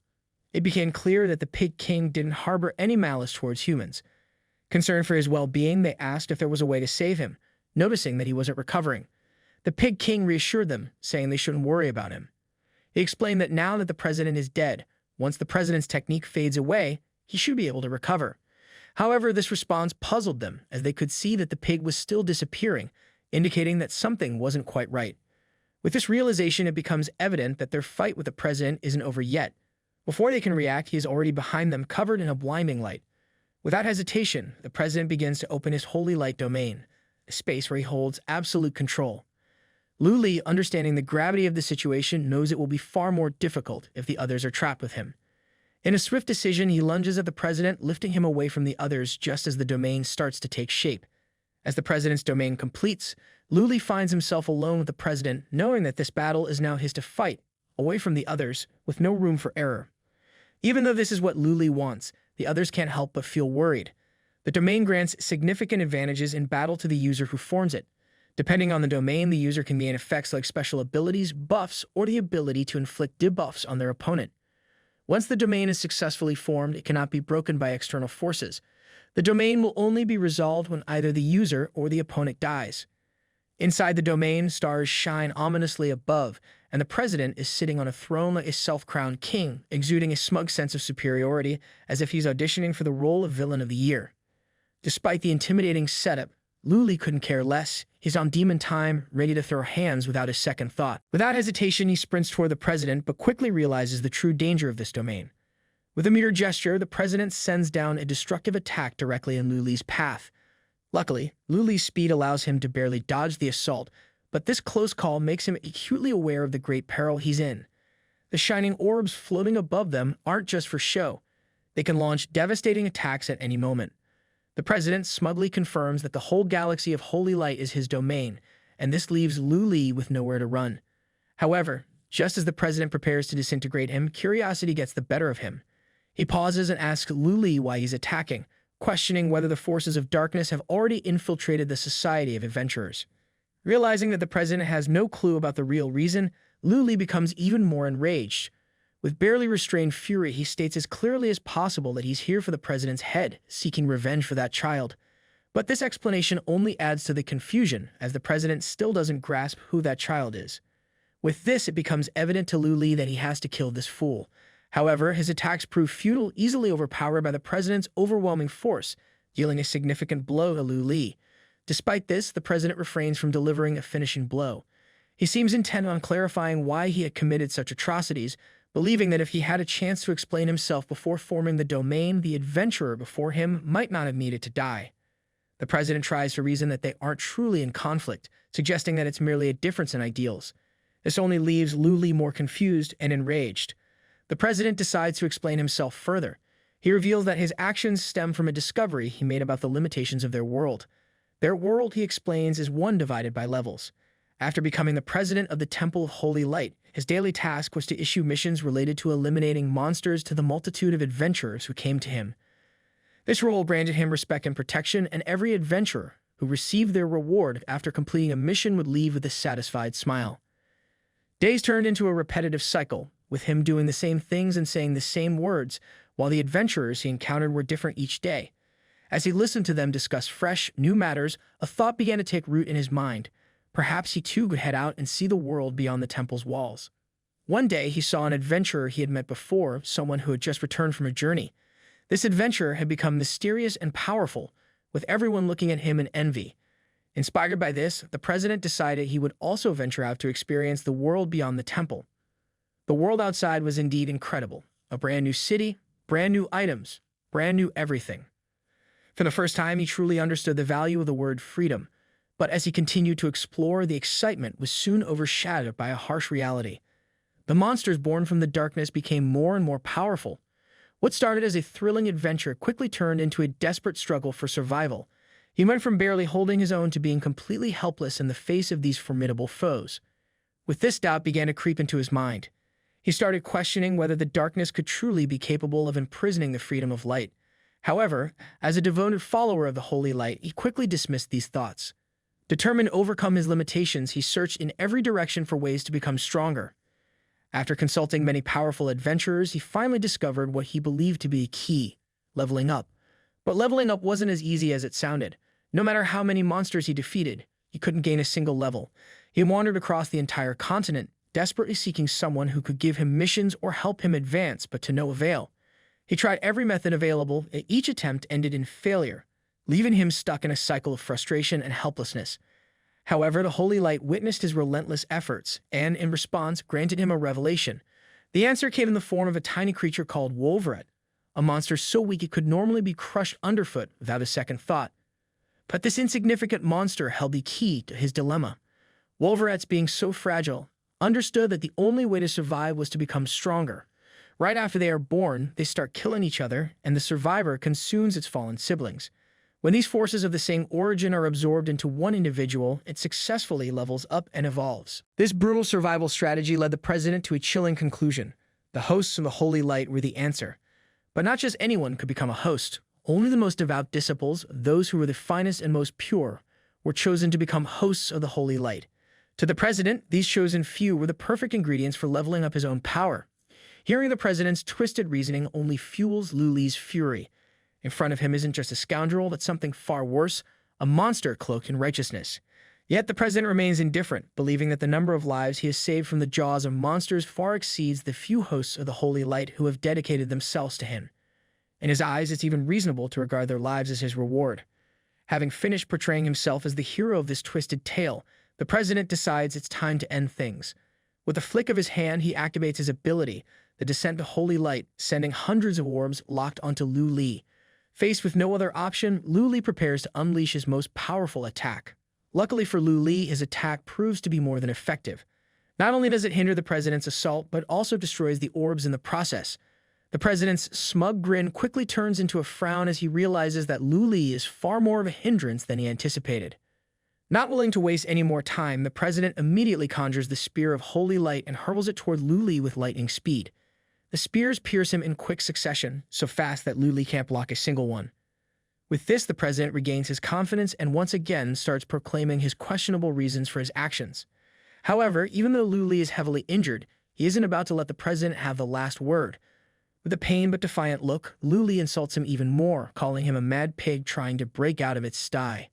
It became clear that the Pig King didn't harbor any malice towards humans. Concerned for his well-being, they asked if there was a way to save him, noticing that he wasn't recovering. The Pig King reassured them, saying they shouldn't worry about him. He explained that now that the president is dead, once the president's technique fades away, he should be able to recover. However, this response puzzled them, as they could see that the pig was still disappearing, indicating that something wasn't quite right. With this realization, it becomes evident that their fight with the president isn't over yet. Before they can react, he is already behind them, covered in a blinding light. Without hesitation, the president begins to open his holy light domain, a space where he holds absolute control. Lu Li, understanding the gravity of the situation, knows it will be far more difficult if the others are trapped with him. In a swift decision, he lunges at the president, lifting him away from the others just as the domain starts to take shape. As the president's domain completes, Lu Li finds himself alone with the president, knowing that this battle is now his to fight, away from the others, with no room for error. Even though this is what Lu Li wants, the others can't help but feel worried. The domain grants significant advantages in battle to the user who forms it. Depending on the domain, the user can gain effects like special abilities, buffs, or the ability to inflict debuffs on their opponent. Once the domain is successfully formed, it cannot be broken by external forces. The domain will only be resolved when either the user or the opponent dies. Inside the domain, stars shine ominously above, and the president is sitting on a throne like a self-crowned king, exuding a smug sense of superiority, as if he's auditioning for the role of villain of the year. Despite the intimidating setup, Lu Li couldn't care less. He's on demon time, ready to throw hands without a second thought. Without hesitation, he sprints toward the president, but quickly realizes the true danger of this domain. With a mere gesture, the president sends down a destructive attack directly in Lu Li's path. Luckily, Lu Li's speed allows him to barely dodge the assault, but this close call makes him acutely aware of the great peril he's in. The shining orbs floating above them aren't just for show. They can launch devastating attacks at any moment. The president smugly confirms that the whole galaxy of holy light is his domain, and this leaves Lu Li with nowhere to run. However, just as the president prepares to disintegrate him, curiosity gets the better of him. He pauses and asks Lu Li why he's attacking, questioning whether the forces of darkness have already infiltrated the society of adventurers. Realizing that the president has no clue about the real reason, Lu Li becomes even more enraged. With barely restrained fury, he states as clearly as possible that he's here for the president's head, seeking revenge for that child. But this explanation only adds to the confusion, as the president still doesn't grasp who that child is. With this, it becomes evident to Lu Li that he has to kill this fool. However, his attacks prove futile, easily overpowered by the president's overwhelming force, dealing a significant blow to Lu Li. Despite this, the president refrains from delivering a finishing blow. He seems intent on clarifying why he had committed such atrocities, believing that if he had a chance to explain himself before forming the domain, the adventurer before him might not have needed to die. The president tries to reason that they aren't truly in conflict, suggesting that it's merely a difference in ideals. This only leaves Lu Li more confused and enraged. The president decides to explain himself further. He reveals that his actions stem from a discovery he made about the limitations of their world. Their world, he explains, is one divided by levels. After becoming the president of the Temple of Holy Light, his daily task was to issue missions related to eliminating monsters to the multitude of adventurers who came to him. This role granted him respect and protection, and every adventurer who received their reward after completing a mission would leave with a satisfied smile. Days turned into a repetitive cycle, with him doing the same things and saying the same words, while the adventurers he encountered were different each day. As he listened to them discuss fresh, new matters, a thought began to take root in his mind. Perhaps he too could head out and see the world beyond the temple's walls. One day he saw an adventurer he had met before, someone who had just returned from a journey. This adventurer had become mysterious and powerful, with everyone looking at him in envy. Inspired by this, the president decided he would also venture out to experience the world beyond the temple. The world outside was indeed incredible. A brand new city, brand new items, brand new everything. For the first time, he truly understood the value of the word freedom. But as he continued to explore, the excitement was soon overshadowed by a harsh reality. The monsters born from the darkness became more and more powerful. What started as a thrilling adventure quickly turned into a desperate struggle for survival. He went from barely holding his own to being completely helpless in the face of these formidable foes. With this, doubt began to creep into his mind. He started questioning whether the darkness could truly be capable of imprisoning the freedom of light. However, as a devoted follower of the Holy Light, he quickly dismissed these thoughts. Determined to overcome his limitations, he searched in every direction for ways to become stronger. After consulting many powerful adventurers, he finally discovered what he believed to be key: leveling up. But leveling up wasn't as easy as it sounded. No matter how many monsters he defeated, he couldn't gain a single level. He wandered across the entire continent, desperately seeking someone who could give him missions or help him advance, but to no avail. He tried every method available, and each attempt ended in failure, leaving him stuck in a cycle of frustration and helplessness. However, the Holy Light witnessed his relentless efforts and, in response, granted him a revelation. The answer came in the form of a tiny creature called Wolverette, a monster so weak it could normally be crushed underfoot without a second thought. But this insignificant monster held the key to his dilemma. Wolverettes, being so fragile, understood that the only way to survive was to become stronger. Right after they are born, they start killing each other, and the survivor consumes its fallen siblings. When these forces of the same origin are absorbed into one individual, it successfully levels up and evolves. This brutal survival strategy led the president to a chilling conclusion. The hosts of the Holy Light were the answer. But not just anyone could become a host. Only the most devout disciples, those who were the finest and most pure, were chosen to become hosts of the Holy Light. To the president, these chosen few were the perfect ingredients for leveling up his own power. Hearing the president's twisted reasoning only fuels Lu Li's fury. In front of him isn't just a scoundrel, but something far worse, a monster cloaked in righteousness. Yet the president remains indifferent, believing that the number of lives he has saved from the jaws of monsters far exceeds the few hosts of the Holy Light who have dedicated themselves to him. In his eyes, it's even reasonable to regard their lives as his reward. Having finished portraying himself as the hero of this twisted tale, the president decides it's time to end things. With a flick of his hand, he activates his ability, the Descent to Holy Light, sending hundreds of orbs locked onto Lu Li. Faced with no other option, Lu Li prepares to unleash his most powerful attack. Luckily for Lu Li, his attack proves to be more than effective. Not only does it hinder the president's assault, but also destroys the orbs in the process. The president's smug grin quickly turns into a frown as he realizes that Lu Li is far more of a hindrance than he anticipated. Not willing to waste any more time, the president immediately conjures the Spear of Holy Light and hurls it toward Lu Li with lightning speed. The spears pierce him in quick succession, so fast that Lu Li can't block a single one. With this, the president regains his confidence and once again starts proclaiming his questionable reasons for his actions. However, even though Lu Li is heavily injured, he isn't about to let the president have the last word. With a pained but defiant look, Lu Li insults him even more, calling him a mad pig trying to break out of its sty.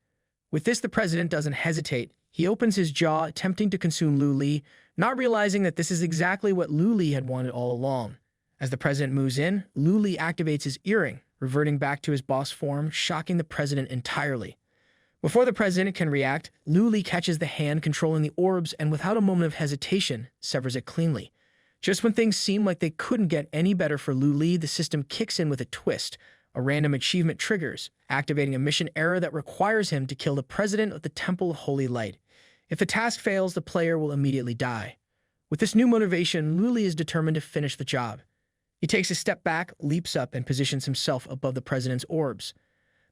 With this, the president doesn't hesitate. He opens his jaw, attempting to consume Lu Li, not realizing that this is exactly what Lu Li had wanted all along. As the president moves in, Lu Li activates his earring, reverting back to his boss form, shocking the president entirely. Before the president can react, Lu Li catches the hand controlling the orbs and without a moment of hesitation, severs it cleanly. Just when things seem like they couldn't get any better for Lu Li, the system kicks in with a twist. A random achievement triggers, activating a mission error that requires him to kill the president of the Temple of Holy Light. If the task fails, the player will immediately die. With this new motivation, Lu Li is determined to finish the job. He takes a step back, leaps up, and positions himself above the president's orbs.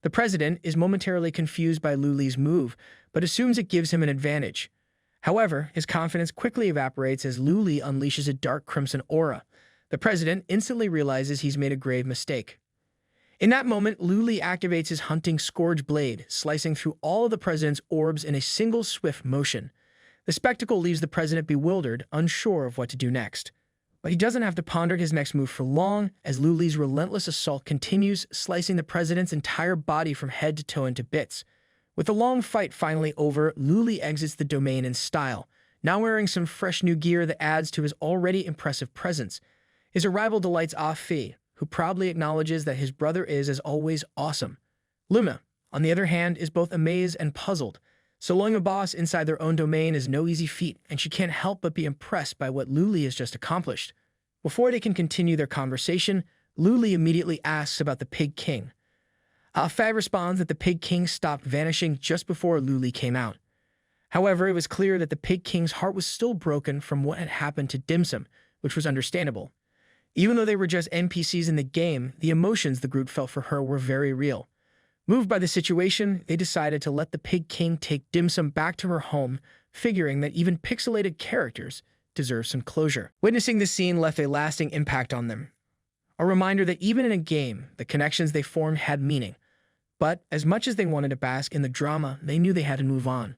The president is momentarily confused by Lu Li's move, but assumes it gives him an advantage. However, his confidence quickly evaporates as Lu Li unleashes a dark crimson aura. The president instantly realizes he's made a grave mistake. In that moment, Lu Li activates his hunting scourge blade, slicing through all of the president's orbs in a single swift motion. The spectacle leaves the president bewildered, unsure of what to do next. But he doesn't have to ponder his next move for long, as Lu Li's relentless assault continues, slicing the president's entire body from head to toe into bits. With the long fight finally over, Lu Li exits the domain in style, now wearing some fresh new gear that adds to his already impressive presence. His arrival delights Ah Fi, who proudly acknowledges that his brother is, as always, awesome. Luma, on the other hand, is both amazed and puzzled. Soloing a boss inside their own domain is no easy feat, and she can't help but be impressed by what Lu Li has just accomplished. Before they can continue their conversation, Lu Li immediately asks about the Pig King. Ah Fi responds that the Pig King stopped vanishing just before Lu Li came out. However, it was clear that the Pig King's heart was still broken from what had happened to Dim Sum, which was understandable. Even though they were just NPCs in the game, the emotions the group felt for her were very real. Moved by the situation, they decided to let the Pig King take Dim Sum back to her home, figuring that even pixelated characters deserve some closure. Witnessing this scene left a lasting impact on them. A reminder that even in a game, the connections they formed had meaning. But as much as they wanted to bask in the drama, they knew they had to move on.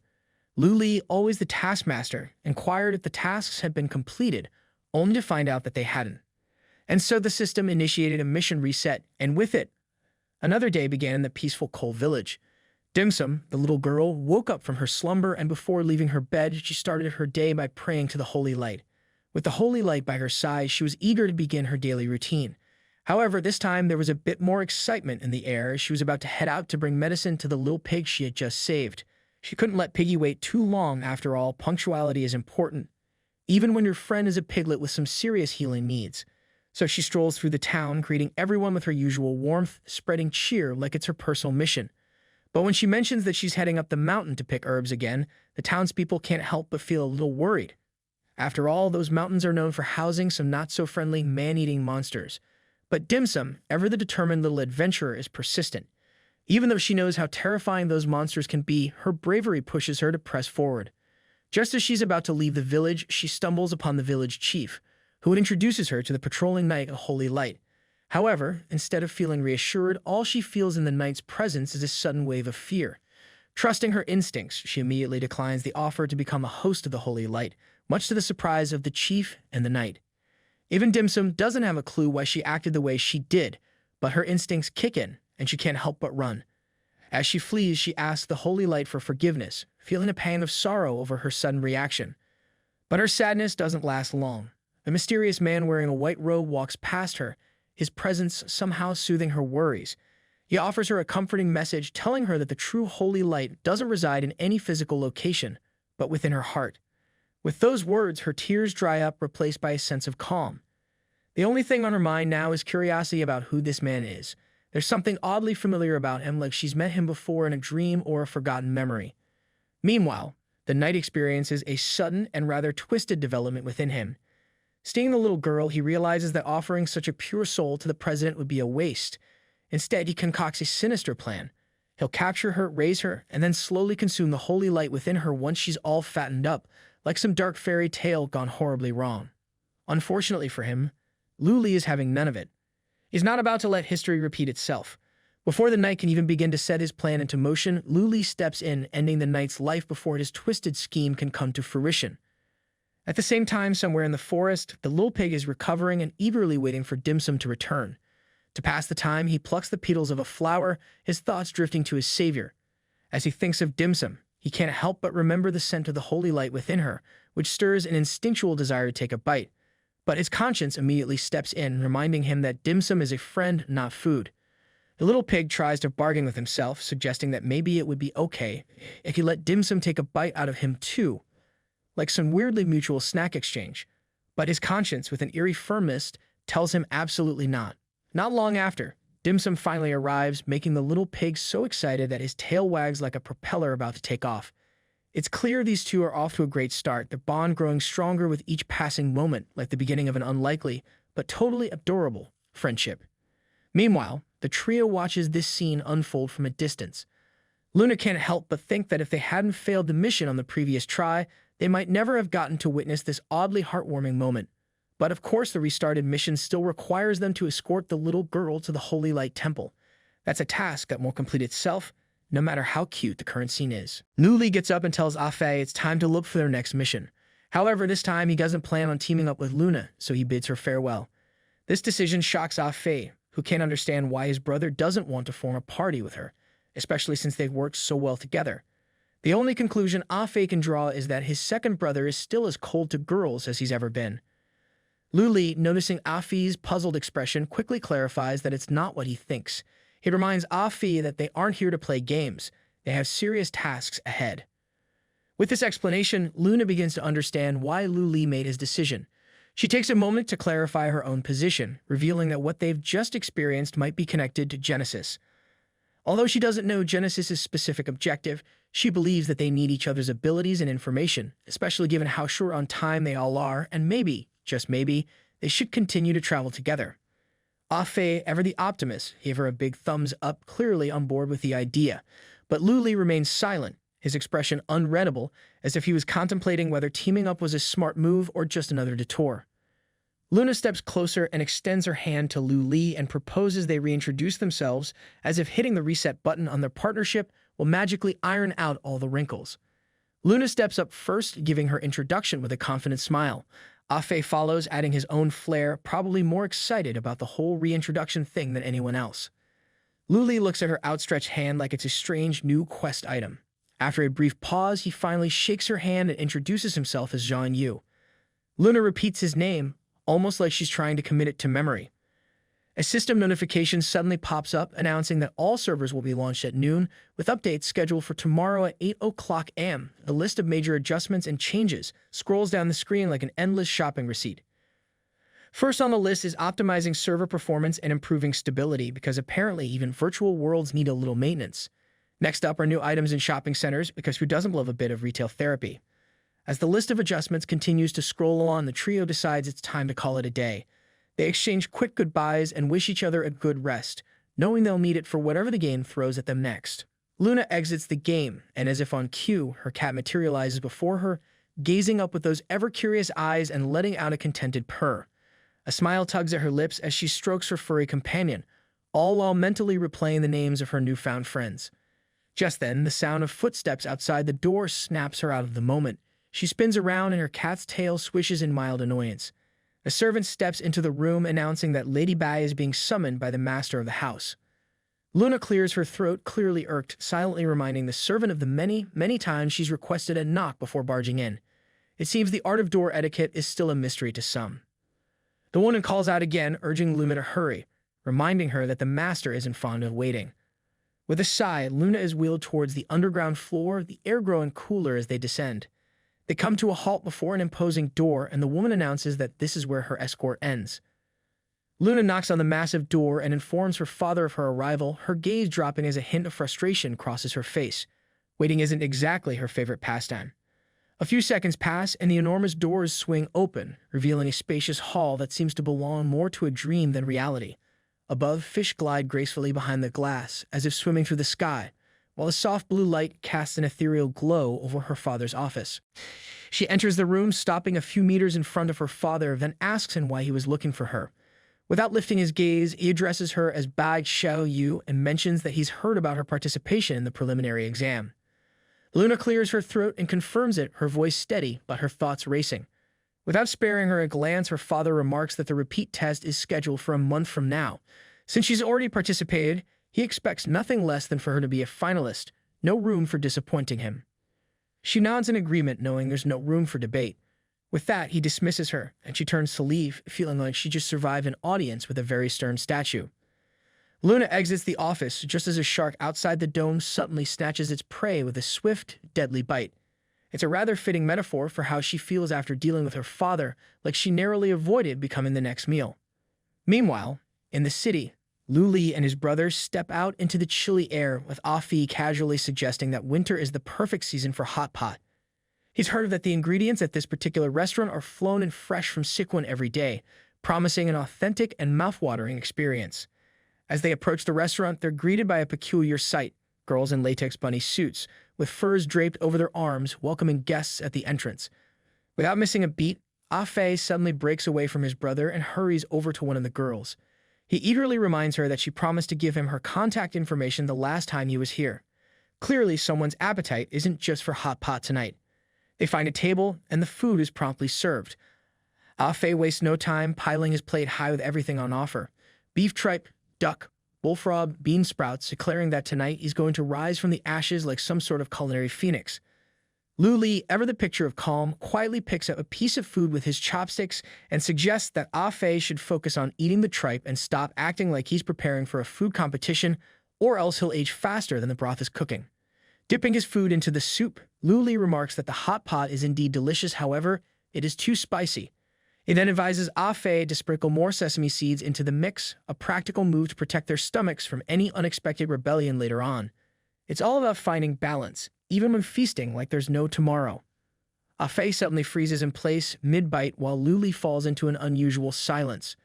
Lu Li, always the taskmaster, inquired if the tasks had been completed, only to find out that they hadn't. And so the system initiated a mission reset, and with it, another day began in the peaceful Coal Village. Dim Sum, the little girl, woke up from her slumber, and before leaving her bed, she started her day by praying to the Holy Light. With the Holy Light by her side, she was eager to begin her daily routine. However, this time there was a bit more excitement in the air as she was about to head out to bring medicine to the little pig she had just saved. She couldn't let Piggy wait too long. After all, punctuality is important, even when your friend is a piglet with some serious healing needs. So she strolls through the town, greeting everyone with her usual warmth, spreading cheer like it's her personal mission. But when she mentions that she's heading up the mountain to pick herbs again, the townspeople can't help but feel a little worried. After all, those mountains are known for housing some not-so-friendly man-eating monsters. But Dim Sum, ever the determined little adventurer, is persistent. Even though she knows how terrifying those monsters can be, her bravery pushes her to press forward. Just as she's about to leave the village, she stumbles upon the village chief, who introduces her to the patrolling knight of Holy Light. However, instead of feeling reassured, all she feels in the knight's presence is a sudden wave of fear. Trusting her instincts, she immediately declines the offer to become a host of the Holy Light, much to the surprise of the chief and the knight. Even Dim Sum doesn't have a clue why she acted the way she did, but her instincts kick in, and she can't help but run. As she flees, she asks the Holy Light for forgiveness, feeling a pang of sorrow over her sudden reaction. But her sadness doesn't last long. A mysterious man wearing a white robe walks past her, his presence somehow soothing her worries. He offers her a comforting message, telling her that the true Holy Light doesn't reside in any physical location, but within her heart. With those words, her tears dry up, replaced by a sense of calm. The only thing on her mind now is curiosity about who this man is. There's something oddly familiar about him, like she's met him before in a dream or a forgotten memory. Meanwhile, the knight experiences a sudden and rather twisted development within him. Seeing the little girl, he realizes that offering such a pure soul to the president would be a waste. Instead, he concocts a sinister plan. He'll capture her, raise her, and then slowly consume the holy light within her once she's all fattened up, like some dark fairy tale gone horribly wrong. Unfortunately for him, Lu Li is having none of it. He's not about to let history repeat itself. Before the knight can even begin to set his plan into motion, Lu Li steps in, ending the knight's life before his twisted scheme can come to fruition. At the same time, somewhere in the forest, the little pig is recovering and eagerly waiting for Dim Sum to return. To pass the time, he plucks the petals of a flower, his thoughts drifting to his savior. As he thinks of Dim Sum, he can't help but remember the scent of the holy light within her, which stirs an instinctual desire to take a bite. But his conscience immediately steps in, reminding him that Dim Sum is a friend, not food. The little pig tries to bargain with himself, suggesting that maybe it would be okay if he let Dim Sum take a bite out of him too, like some weirdly mutual snack exchange. But his conscience, with an eerie firmness, tells him absolutely not. Not long after, Dim Sum finally arrives, making the little pig so excited that his tail wags like a propeller about to take off. It's clear these two are off to a great start, their bond growing stronger with each passing moment, like the beginning of an unlikely, but totally adorable, friendship. Meanwhile, the trio watches this scene unfold from a distance. Luna can't help but think that if they hadn't failed the mission on the previous try, they might never have gotten to witness this oddly heartwarming moment. But of course, the restarted mission still requires them to escort the little girl to the Holy Light Temple. That's a task that won't complete itself, no matter how cute the current scene is. Luli gets up and tells Afei it's time to look for their next mission. However, this time he doesn't plan on teaming up with Luna, so he bids her farewell. This decision shocks Afei, who can't understand why his brother doesn't want to form a party with her, especially since they've worked so well together. The only conclusion Afei can draw is that his second brother is still as cold to girls as he's ever been. Luli, noticing Afei's puzzled expression, quickly clarifies that it's not what he thinks. He reminds Afei that they aren't here to play games. They have serious tasks ahead. With this explanation, Luna begins to understand why Luli made his decision. She takes a moment to clarify her own position, revealing that what they've just experienced might be connected to Genesis. Although she doesn't know Genesis's specific objective, she believes that they need each other's abilities and information, especially given how short on time they all are, and maybe, just maybe, they should continue to travel together. Afei, ever the optimist, gave her a big thumbs up, clearly on board with the idea, but Luli remains silent, his expression unreadable, as if he was contemplating whether teaming up was a smart move or just another detour. Luna steps closer and extends her hand to Luli and proposes they reintroduce themselves, as if hitting the reset button on their partnership will magically iron out all the wrinkles. Luna steps up first, giving her introduction with a confident smile. Afei follows, adding his own flair, probably more excited about the whole reintroduction thing than anyone else. Luli looks at her outstretched hand like it's a strange new quest item. After a brief pause, he finally shakes her hand and introduces himself as Jean Yu. Luna repeats his name, almost like she's trying to commit it to memory. A system notification suddenly pops up, announcing that all servers will be launched at noon, with updates scheduled for tomorrow at 8 a.m. A list of major adjustments and changes scrolls down the screen like an endless shopping receipt. First on the list is optimizing server performance and improving stability, because apparently even virtual worlds need a little maintenance. Next up are new items in shopping centers, because who doesn't love a bit of retail therapy? As the list of adjustments continues to scroll on, the trio decides it's time to call it a day. They exchange quick goodbyes and wish each other a good rest, knowing they'll need it for whatever the game throws at them next. Luna exits the game, and as if on cue, her cat materializes before her, gazing up with those ever-curious eyes and letting out a contented purr. A smile tugs at her lips as she strokes her furry companion, all while mentally replaying the names of her newfound friends. Just then, the sound of footsteps outside the door snaps her out of the moment. She spins around and her cat's tail swishes in mild annoyance. A servant steps into the room, announcing that Lady Bai is being summoned by the master of the house. Luna clears her throat, clearly irked, silently reminding the servant of the many, many times she's requested a knock before barging in. It seems the art of door etiquette is still a mystery to some. The woman calls out again, urging Luna to hurry, reminding her that the master isn't fond of waiting. With a sigh, Luna is wheeled towards the underground floor, the air growing cooler as they descend. They come to a halt before an imposing door, and the woman announces that this is where her escort ends. Luna knocks on the massive door and informs her father of her arrival, her gaze dropping as a hint of frustration crosses her face. Waiting isn't exactly her favorite pastime. A few seconds pass, and the enormous doors swing open, revealing a spacious hall that seems to belong more to a dream than reality. Above, fish glide gracefully behind the glass, as if swimming through the sky, while a soft blue light casts an ethereal glow over her father's office. She enters the room, stopping a few meters in front of her father, then asks him why he was looking for her. Without lifting his gaze, he addresses her as Bai Xiao Yu and mentions that he's heard about her participation in the preliminary exam. Luna clears her throat and confirms it, her voice steady, but her thoughts racing. Without sparing her a glance, her father remarks that the repeat test is scheduled for a month from now. Since she's already participated, he expects nothing less than for her to be a finalist, no room for disappointing him. She nods in agreement, knowing there's no room for debate. With that, he dismisses her, and she turns to leave, feeling like she just survived an audience with a very stern statue. Luna exits the office just as a shark outside the dome suddenly snatches its prey with a swift, deadly bite. It's a rather fitting metaphor for how she feels after dealing with her father, like she narrowly avoided becoming the next meal. Meanwhile, in the city, Luli and his brothers step out into the chilly air, with Afi casually suggesting that winter is the perfect season for hot pot. He's heard that the ingredients at this particular restaurant are flown in fresh from Sikwon every day, promising an authentic and mouthwatering experience. As they approach the restaurant, they're greeted by a peculiar sight: girls in latex bunny suits, with furs draped over their arms, welcoming guests at the entrance. Without missing a beat, Afe suddenly breaks away from his brother and hurries over to one of the girls. He eagerly reminds her that she promised to give him her contact information the last time he was here. Clearly, someone's appetite isn't just for hot pot tonight. They find a table, and the food is promptly served. Afe wastes no time, piling his plate high with everything on offer: beef tripe, duck, bullfrog, bean sprouts, declaring that tonight he's going to rise from the ashes like some sort of culinary phoenix. Luli, ever the picture of calm, quietly picks up a piece of food with his chopsticks and suggests that Afe should focus on eating the tripe and stop acting like he's preparing for a food competition, or else he'll age faster than the broth is cooking. Dipping his food into the soup, Luli remarks that the hot pot is indeed delicious, however, it is too spicy. He then advises Afe to sprinkle more sesame seeds into the mix, a practical move to protect their stomachs from any unexpected rebellion later on. It's all about finding balance, even when feasting like there's no tomorrow. Afe suddenly freezes in place mid-bite while Luli falls into an unusual silence.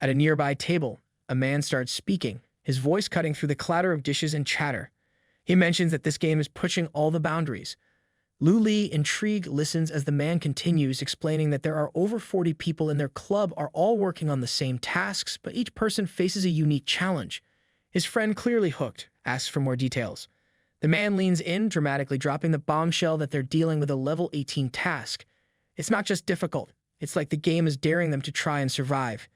At a nearby table, a man starts speaking, his voice cutting through the clatter of dishes and chatter. He mentions that this game is pushing all the boundaries. Luli, intrigued, listens as the man continues, explaining that there are over 40 people in their club are all working on the same tasks, but each person faces a unique challenge. His friend, clearly hooked, asks for more details. The man leans in, dramatically dropping the bombshell that they're dealing with a level 18 task. It's not just difficult, it's like the game is daring them to try and survive.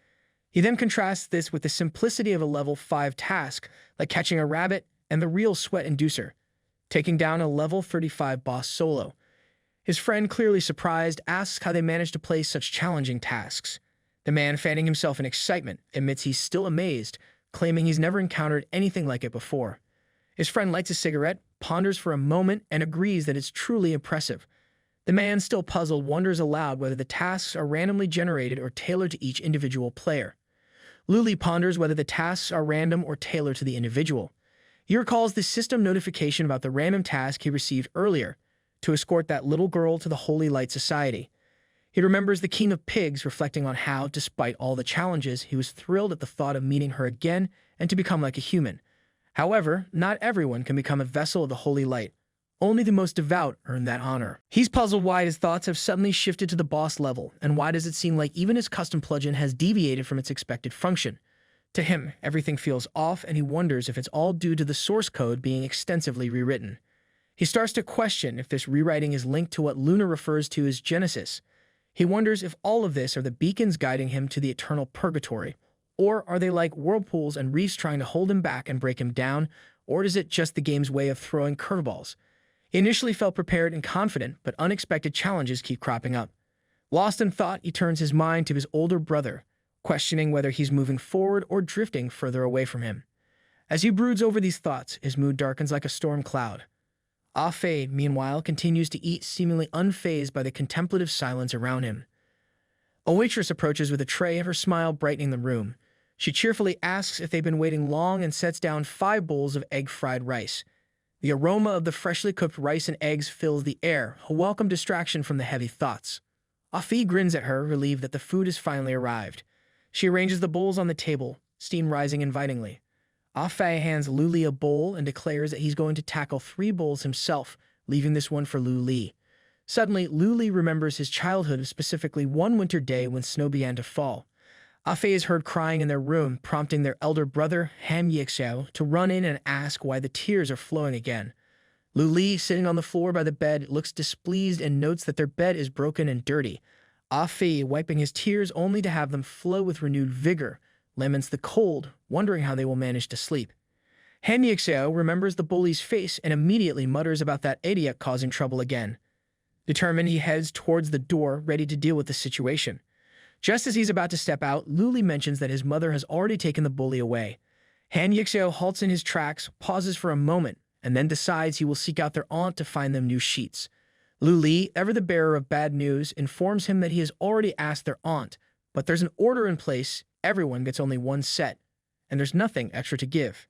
He then contrasts this with the simplicity of a level 5 task, like catching a rabbit, and the real sweat inducer: taking down a level 35 boss solo. His friend, clearly surprised, asks how they managed to play such challenging tasks. The man, fanning himself in excitement, admits he's still amazed, claiming he's never encountered anything like it before. His friend lights a cigarette, ponders for a moment, and agrees that it's truly impressive. The man, still puzzled, wonders aloud whether the tasks are randomly generated or tailored to each individual player. Luli ponders whether the tasks are random or tailored to the individual. He recalls the system notification about the random task he received earlier, to escort that little girl to the Holy Light Society. He remembers the King of Pigs, reflecting on how, despite all the challenges, he was thrilled at the thought of meeting her again and to become like a human. However, not everyone can become a vessel of the Holy Light. Only the most devout earn that honor. He's puzzled why his thoughts have suddenly shifted to the boss level, and why does it seem like even his custom plugin has deviated from its expected function. To him, everything feels off, and he wonders if it's all due to the source code being extensively rewritten. He starts to question if this rewriting is linked to what Luna refers to as Genesis. He wonders if all of this are the beacons guiding him to the eternal purgatory, or are they like whirlpools and reefs trying to hold him back and break him down, or is it just the game's way of throwing curveballs? He initially felt prepared and confident, but unexpected challenges keep cropping up. Lost in thought, he turns his mind to his older brother, questioning whether he's moving forward or drifting further away from him. As he broods over these thoughts, his mood darkens like a storm cloud. Ah-Fei, meanwhile, continues to eat, seemingly unfazed by the contemplative silence around him. A waitress approaches with a tray, her smile brightening the room. She cheerfully asks if they've been waiting long and sets down 5 bowls of egg-fried rice. The aroma of the freshly cooked rice and eggs fills the air, a welcome distraction from the heavy thoughts. Ah-Fei grins at her, relieved that the food has finally arrived. She arranges the bowls on the table, steam rising invitingly. Ah-Fei hands Luli a bowl and declares that he's going to tackle 3 bowls himself, leaving this one for Luli. Suddenly, Luli remembers his childhood, specifically one winter day when snow began to fall. Ah-Fei is heard crying in their room, prompting their elder brother, Ham Yixiao, to run in and ask why the tears are flowing again. Luli, sitting on the floor by the bed, looks displeased and notes that their bed is broken and dirty. Ah-Fei, wiping his tears only to have them flow with renewed vigor, laments the cold, wondering how they will manage to sleep. Han Yixiao remembers the bully's face and immediately mutters about that idiot causing trouble again. Determined, he heads towards the door, ready to deal with the situation. Just as he's about to step out, Luli mentions that his mother has already taken the bully away. Han Yixiao halts in his tracks, pauses for a moment, and then decides he will seek out their aunt to find them new sheets. Lu Li, ever the bearer of bad news, informs him that he has already asked their aunt, but there's an order in place, everyone gets only one set, and there's nothing extra to give.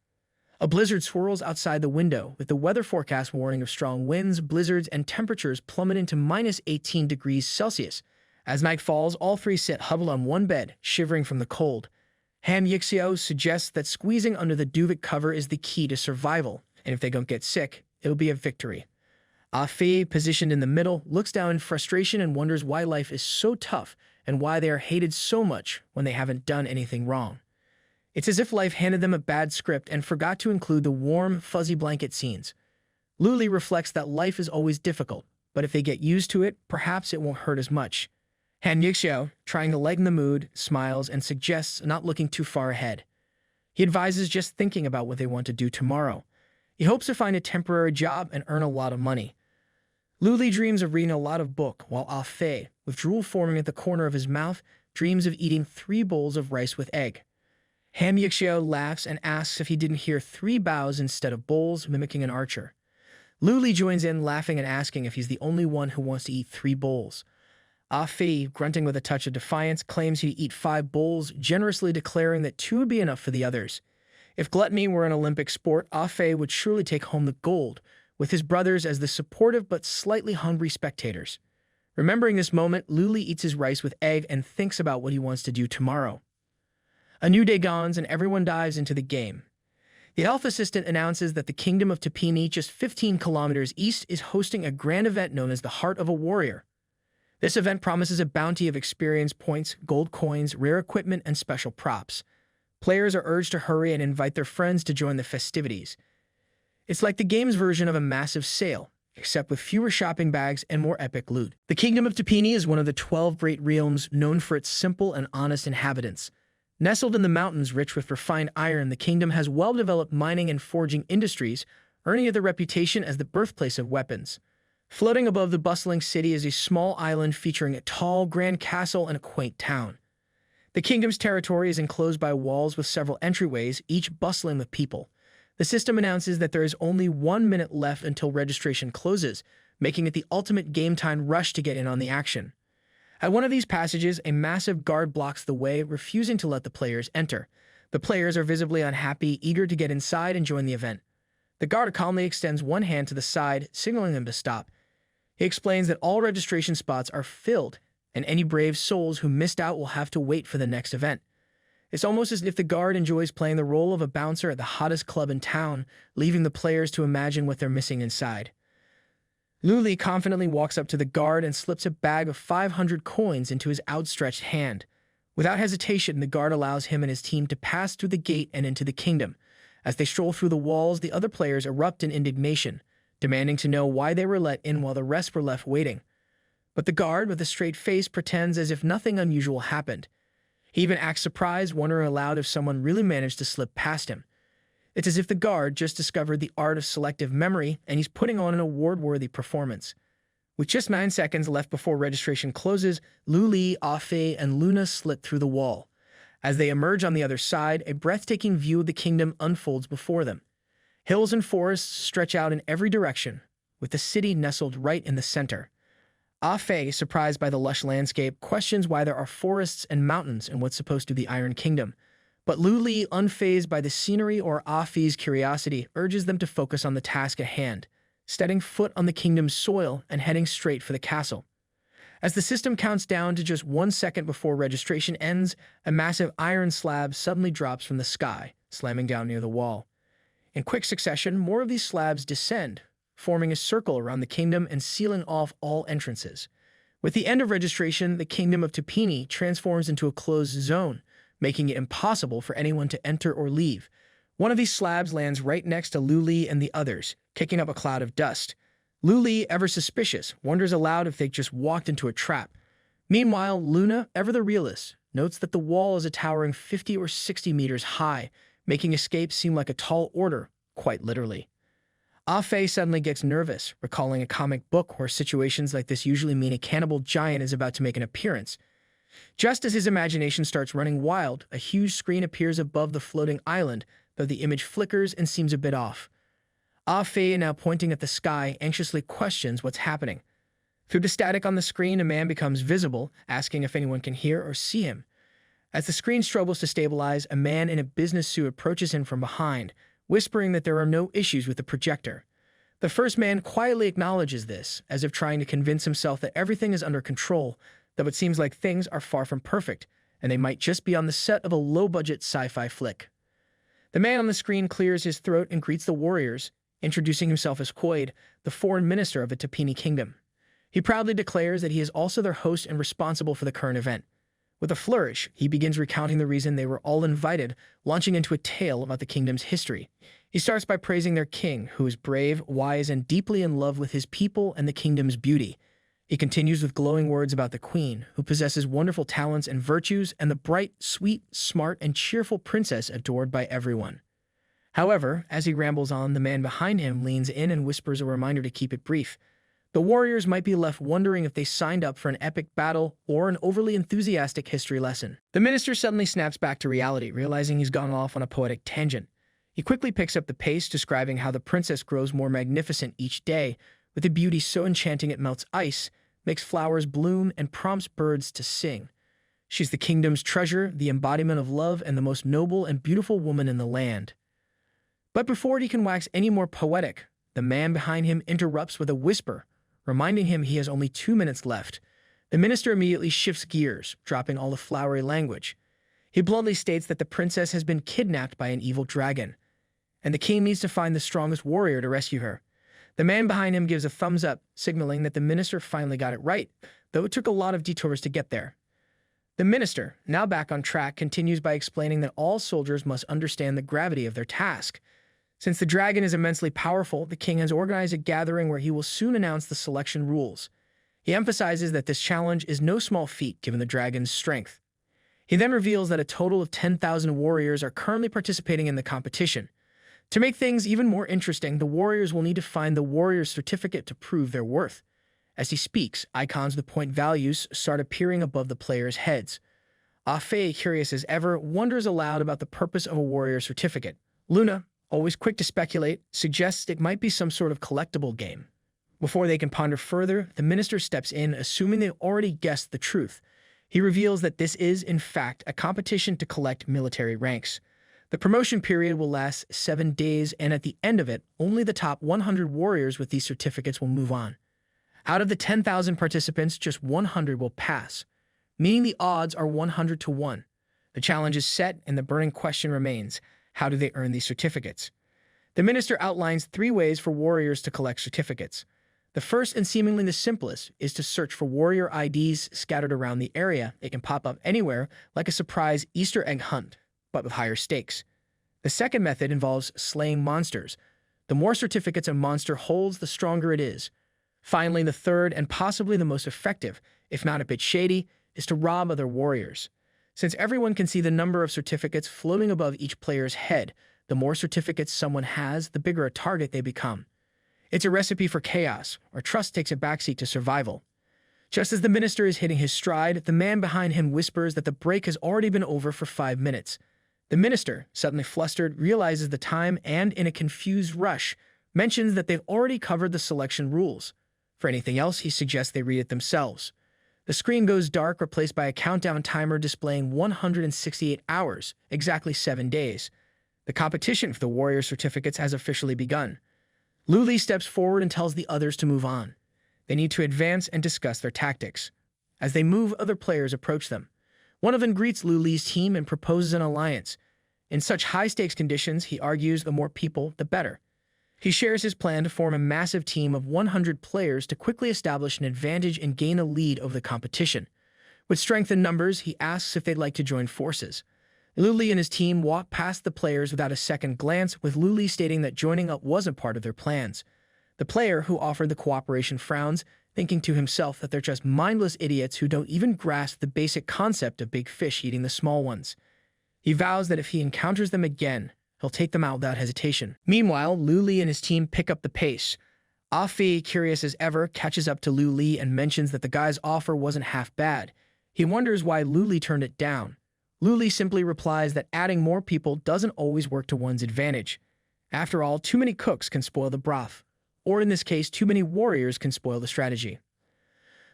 A blizzard swirls outside the window, with the weather forecast warning of strong winds, blizzards, and temperatures plummeting to minus 18 degrees Celsius. As night falls, all three sit huddled on one bed, shivering from the cold. Han Yixio suggests that squeezing under the duvet cover is the key to survival, and if they don't get sick, it'll be a victory. Ah Fei, positioned in the middle, looks down in frustration and wonders why life is so tough and why they are hated so much when they haven't done anything wrong. It's as if life handed them a bad script and forgot to include the warm, fuzzy blanket scenes. Lu Li reflects that life is always difficult, but if they get used to it, perhaps it won't hurt as much. Han Yixiao, trying to lighten the mood, smiles and suggests not looking too far ahead. He advises just thinking about what they want to do tomorrow. He hopes to find a temporary job and earn a lot of money. Lu Li dreams of reading a lot of book, while Ah Fei, with drool forming at the corner of his mouth, dreams of eating 3 bowls of rice with egg. Han Yixiao laughs and asks if he didn't hear 3 bows instead of bowls, mimicking an archer. Lu Li joins in, laughing and asking if he's the only one who wants to eat 3 bowls. Ah Fei, grunting with a touch of defiance, claims he'd eat 5 bowls, generously declaring that 2 would be enough for the others. If gluttony were an Olympic sport, Ah Fei would surely take home the gold, with his brothers as the supportive but slightly hungry spectators. Remembering this moment, Lu Li eats his rice with egg and thinks about what he wants to do tomorrow. A new day dawns and everyone dives into the game. The health assistant announces that the kingdom of Tapini, just 15 kilometers east, is hosting a grand event known as the Heart of a Warrior. This event promises a bounty of experience points, gold coins, rare equipment, and special props. Players are urged to hurry and invite their friends to join the festivities. It's like the game's version of a massive sale, except with fewer shopping bags and more epic loot. The Kingdom of Tapini is one of the 12 great realms known for its simple and honest inhabitants. Nestled in the mountains rich with refined iron, the kingdom has well-developed mining and forging industries, earning it the reputation as the birthplace of weapons. Floating above the bustling city is a small island featuring a tall, grand castle and a quaint town. The kingdom's territory is enclosed by walls with several entryways, each bustling with people. The system announces that there is only 1 minute left until registration closes, making it the ultimate game-time rush to get in on the action. At one of these passages, a massive guard blocks the way, refusing to let the players enter. The players are visibly unhappy, eager to get inside and join the event. The guard calmly extends one hand to the side, signaling them to stop. He explains that all registration spots are filled, and any brave souls who missed out will have to wait for the next event. It's almost as if the guard enjoys playing the role of a bouncer at the hottest club in town, leaving the players to imagine what they're missing inside. Lu Li confidently walks up to the guard and slips a bag of 500 coins into his outstretched hand. Without hesitation, the guard allows him and his team to pass through the gate and into the kingdom. As they stroll through the walls, the other players erupt in indignation, demanding to know why they were let in while the rest were left waiting. But the guard, with a straight face, pretends as if nothing unusual happened. He even acts surprised, wondering aloud if someone really managed to slip past him. It's as if the guard just discovered the art of selective memory and he's putting on an award-worthy performance. With just 9 seconds left before registration closes, Lu Li, Ah Fei, and Luna slip through the wall. As they emerge on the other side, a breathtaking view of the kingdom unfolds before them. Hills and forests stretch out in every direction, with the city nestled right in the center. Ah Fei, surprised by the lush landscape, questions why there are forests and mountains in what's supposed to be the Iron Kingdom. But Lu Li, unfazed by the scenery or Ah Fei's curiosity, urges them to focus on the task at hand, stepping foot on the kingdom's soil and heading straight for the castle. As the system counts down to just 1 second before registration ends, a massive iron slab suddenly drops from the sky, slamming down near the wall. In quick succession, more of these slabs descend, forming a circle around the kingdom and sealing off all entrances. With the end of registration, the Kingdom of Tapini transforms into a closed zone, making it impossible for anyone to enter or leave. One of these slabs lands right next to Lu Li and the others, kicking up a cloud of dust. Lu Li, ever suspicious, wonders aloud if they just walked into a trap. Meanwhile, Luna, ever the realist, notes that the wall is a towering 50 or 60 meters high, making escape seem like a tall order, quite literally. Ah Fei suddenly gets nervous, recalling a comic book where situations like this usually mean a cannibal giant is about to make an appearance. Just as his imagination starts running wild, a huge screen appears above the floating island, though the image flickers and seems a bit off. Ah Fei, now pointing at the sky, anxiously questions what's happening. Through the static on the screen, a man becomes visible, asking if anyone can hear or see him. As the screen struggles to stabilize, a man in a business suit approaches him from behind, whispering that there are no issues with the projector. The first man quietly acknowledges this, as if trying to convince himself that everything is under control, though it seems like things are far from perfect, and they might just be on the set of a low-budget sci-fi flick. The man on the screen clears his throat and greets the warriors, introducing himself as Quaid, the foreign minister of the Tapini Kingdom. He proudly declares that he is also their host and responsible for the current event. With a flourish, he begins recounting the reason they were all invited, launching into a tale about the kingdom's history. He starts by praising their king, who is brave, wise, and deeply in love with his people and the kingdom's beauty. He continues with glowing words about the queen, who possesses wonderful talents and virtues, and the bright, sweet, smart, and cheerful princess adored by everyone. However, as he rambles on, the man behind him leans in and whispers a reminder to keep it brief. The warriors might be left wondering if they signed up for an epic battle or an overly enthusiastic history lesson. The minister suddenly snaps back to reality, realizing he's gone off on a poetic tangent. He quickly picks up the pace, describing how the princess grows more magnificent each day, with a beauty so enchanting it melts ice, makes flowers bloom, and prompts birds to sing. She's the kingdom's treasure, the embodiment of love, and the most noble and beautiful woman in the land. But before he can wax any more poetic, the man behind him interrupts with a whisper, reminding him he has only 2 minutes left. The minister immediately shifts gears, dropping all the flowery language. He bluntly states that the princess has been kidnapped by an evil dragon, and the king needs to find the strongest warrior to rescue her. The man behind him gives a thumbs up, signaling that the minister finally got it right, though it took a lot of detours to get there. The minister, now back on track, continues by explaining that all soldiers must understand the gravity of their task. Since the dragon is immensely powerful, the king has organized a gathering where he will soon announce the selection rules. He emphasizes that this challenge is no small feat given the dragon's strength. He then reveals that a total of 10,000 warriors are currently participating in the competition. To make things even more interesting, the warriors will need to find the warrior's certificate to prove their worth. As he speaks, icons with point values start appearing above the players' heads. Afe, curious as ever, wonders aloud about the purpose of a warrior certificate. Luna, always quick to speculate, suggests it might be some sort of collectible game. Before they can ponder further, the minister steps in, assuming they've already guessed the truth. He reveals that this is, in fact, a competition to collect military ranks. The promotion period will last 7 days, and at the end of it, only the top 100 warriors with these certificates will move on. Out of the 10,000 participants, just 100 will pass, meaning the odds are 100 to 1. The challenge is set, and the burning question remains: how do they earn these certificates? The minister outlines 3 ways for warriors to collect certificates. The first, and seemingly the simplest, is to search for warrior IDs scattered around the area. It can pop up anywhere, like a surprise Easter egg hunt, but with higher stakes. The second method involves slaying monsters. The more certificates a monster holds, the stronger it is. Finally, the third, and possibly the most effective, if not a bit shady, is to rob other warriors. Since everyone can see the number of certificates floating above each player's head, the more certificates someone has, the bigger a target they become. It's a recipe for chaos, where trust takes a backseat to survival. Just as the minister is hitting his stride, the man behind him whispers that the break has already been over for 5 minutes. The minister, suddenly flustered, realizes the time and, in a confused rush, mentions that they've already covered the selection rules. For anything else, he suggests they read it themselves. The screen goes dark, replaced by a countdown timer displaying 168 hours, exactly 7 days. The competition for the warrior certificates has officially begun. Luli steps forward and tells the others to move on. They need to advance and discuss their tactics. As they move, other players approach them. One of them greets Luli's team and proposes an alliance. In such high-stakes conditions, he argues the more people, the better. He shares his plan to form a massive team of 100 players to quickly establish an advantage and gain a lead over the competition. With strength in numbers, he asks if they'd like to join forces. Luli and his team walk past the players without a second glance, with Luli stating that joining up wasn't part of their plans. The player who offered the cooperation frowns, thinking to himself that they're just mindless idiots who don't even grasp the basic concept of big fish eating the small ones. He vows that if he encounters them again, he'll take them out without hesitation. Meanwhile, Luli and his team pick up the pace. Afi, curious as ever, catches up to Luli and mentions that the guy's offer wasn't half bad. He wonders why Luli turned it down. Luli simply replies that adding more people doesn't always work to one's advantage. After all, too many cooks can spoil the broth. Or in this case, too many warriors can spoil the strategy.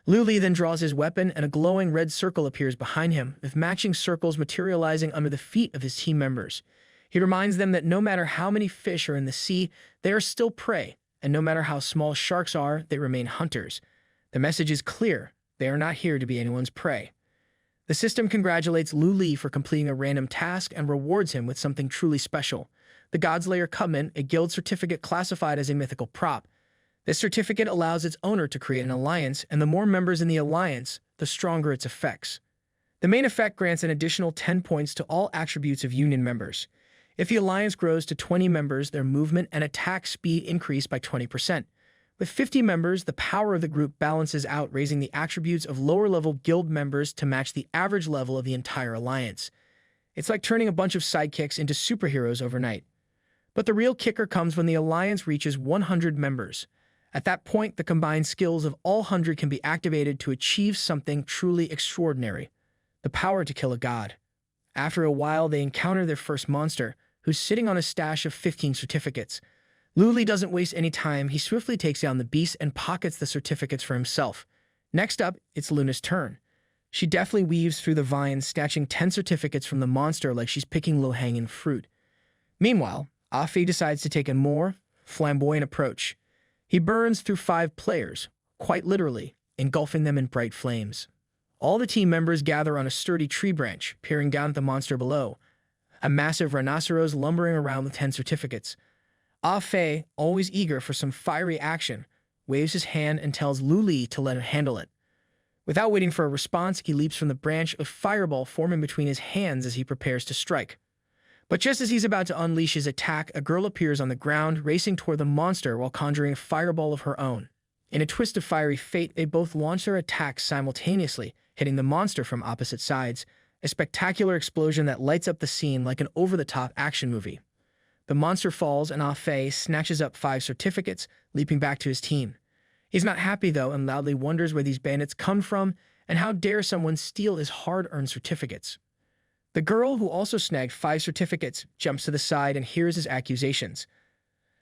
Luli then draws his weapon and a glowing red circle appears behind him, with matching circles materializing under the feet of his team members. He reminds them that no matter how many fish are in the sea, they are still prey, and no matter how small sharks are, they remain hunters. The message is clear: they are not here to be anyone's prey. The system congratulates Luli for completing a random task and rewards him with something truly special: the Godslayer Covenant, a guild certificate classified as a mythical prop. This certificate allows its owner to create an alliance, and the more members in the alliance, the stronger its effects. The main effect grants an additional 10 points to all attributes of Union members. If the alliance grows to 20 members, their movement and attack speed increase by 20%. With 50 members, the power of the group balances out, raising the attributes of lower-level guild members to match the average level of the entire alliance. It's like turning a bunch of sidekicks into superheroes overnight. But the real kicker comes when the alliance reaches 100 members. At that point, the combined skills of all 100 can be activated to achieve something truly extraordinary: the power to kill a god. After a while, they encounter their first monster, who's sitting on a stash of 15 certificates. Luli doesn't waste any time. He swiftly takes down the beast and pockets the certificates for himself. Next up, it's Luna's turn. She deftly weaves through the vines, snatching 10 certificates from the monster like she's picking low-hanging fruit. Meanwhile, Afi decides to take a more flamboyant approach. He burns through 5 players, quite literally, engulfing them in bright flames. All the team members gather on a sturdy tree branch, peering down at the monster below, a massive rhinoceros lumbering around with 10 certificates. Ah Fei, always eager for some fiery action, waves his hand and tells Luli to let him handle it. Without waiting for a response, he leaps from the branch, a fireball forming between his hands as he prepares to strike. But just as he's about to unleash his attack, a girl appears on the ground, racing toward the monster while conjuring a fireball of her own. In a twist of fiery fate, they both launch their attacks simultaneously, hitting the monster from opposite sides, a spectacular explosion that lights up the scene like an over-the-top action movie. The monster falls, and Ah Fei snatches up 5 certificates, leaping back to his team. He's not happy, though, and loudly wonders where these bandits come from and how dare someone steal his hard-earned certificates. The girl, who also snagged 5 certificates, jumps to the side and hears his accusations.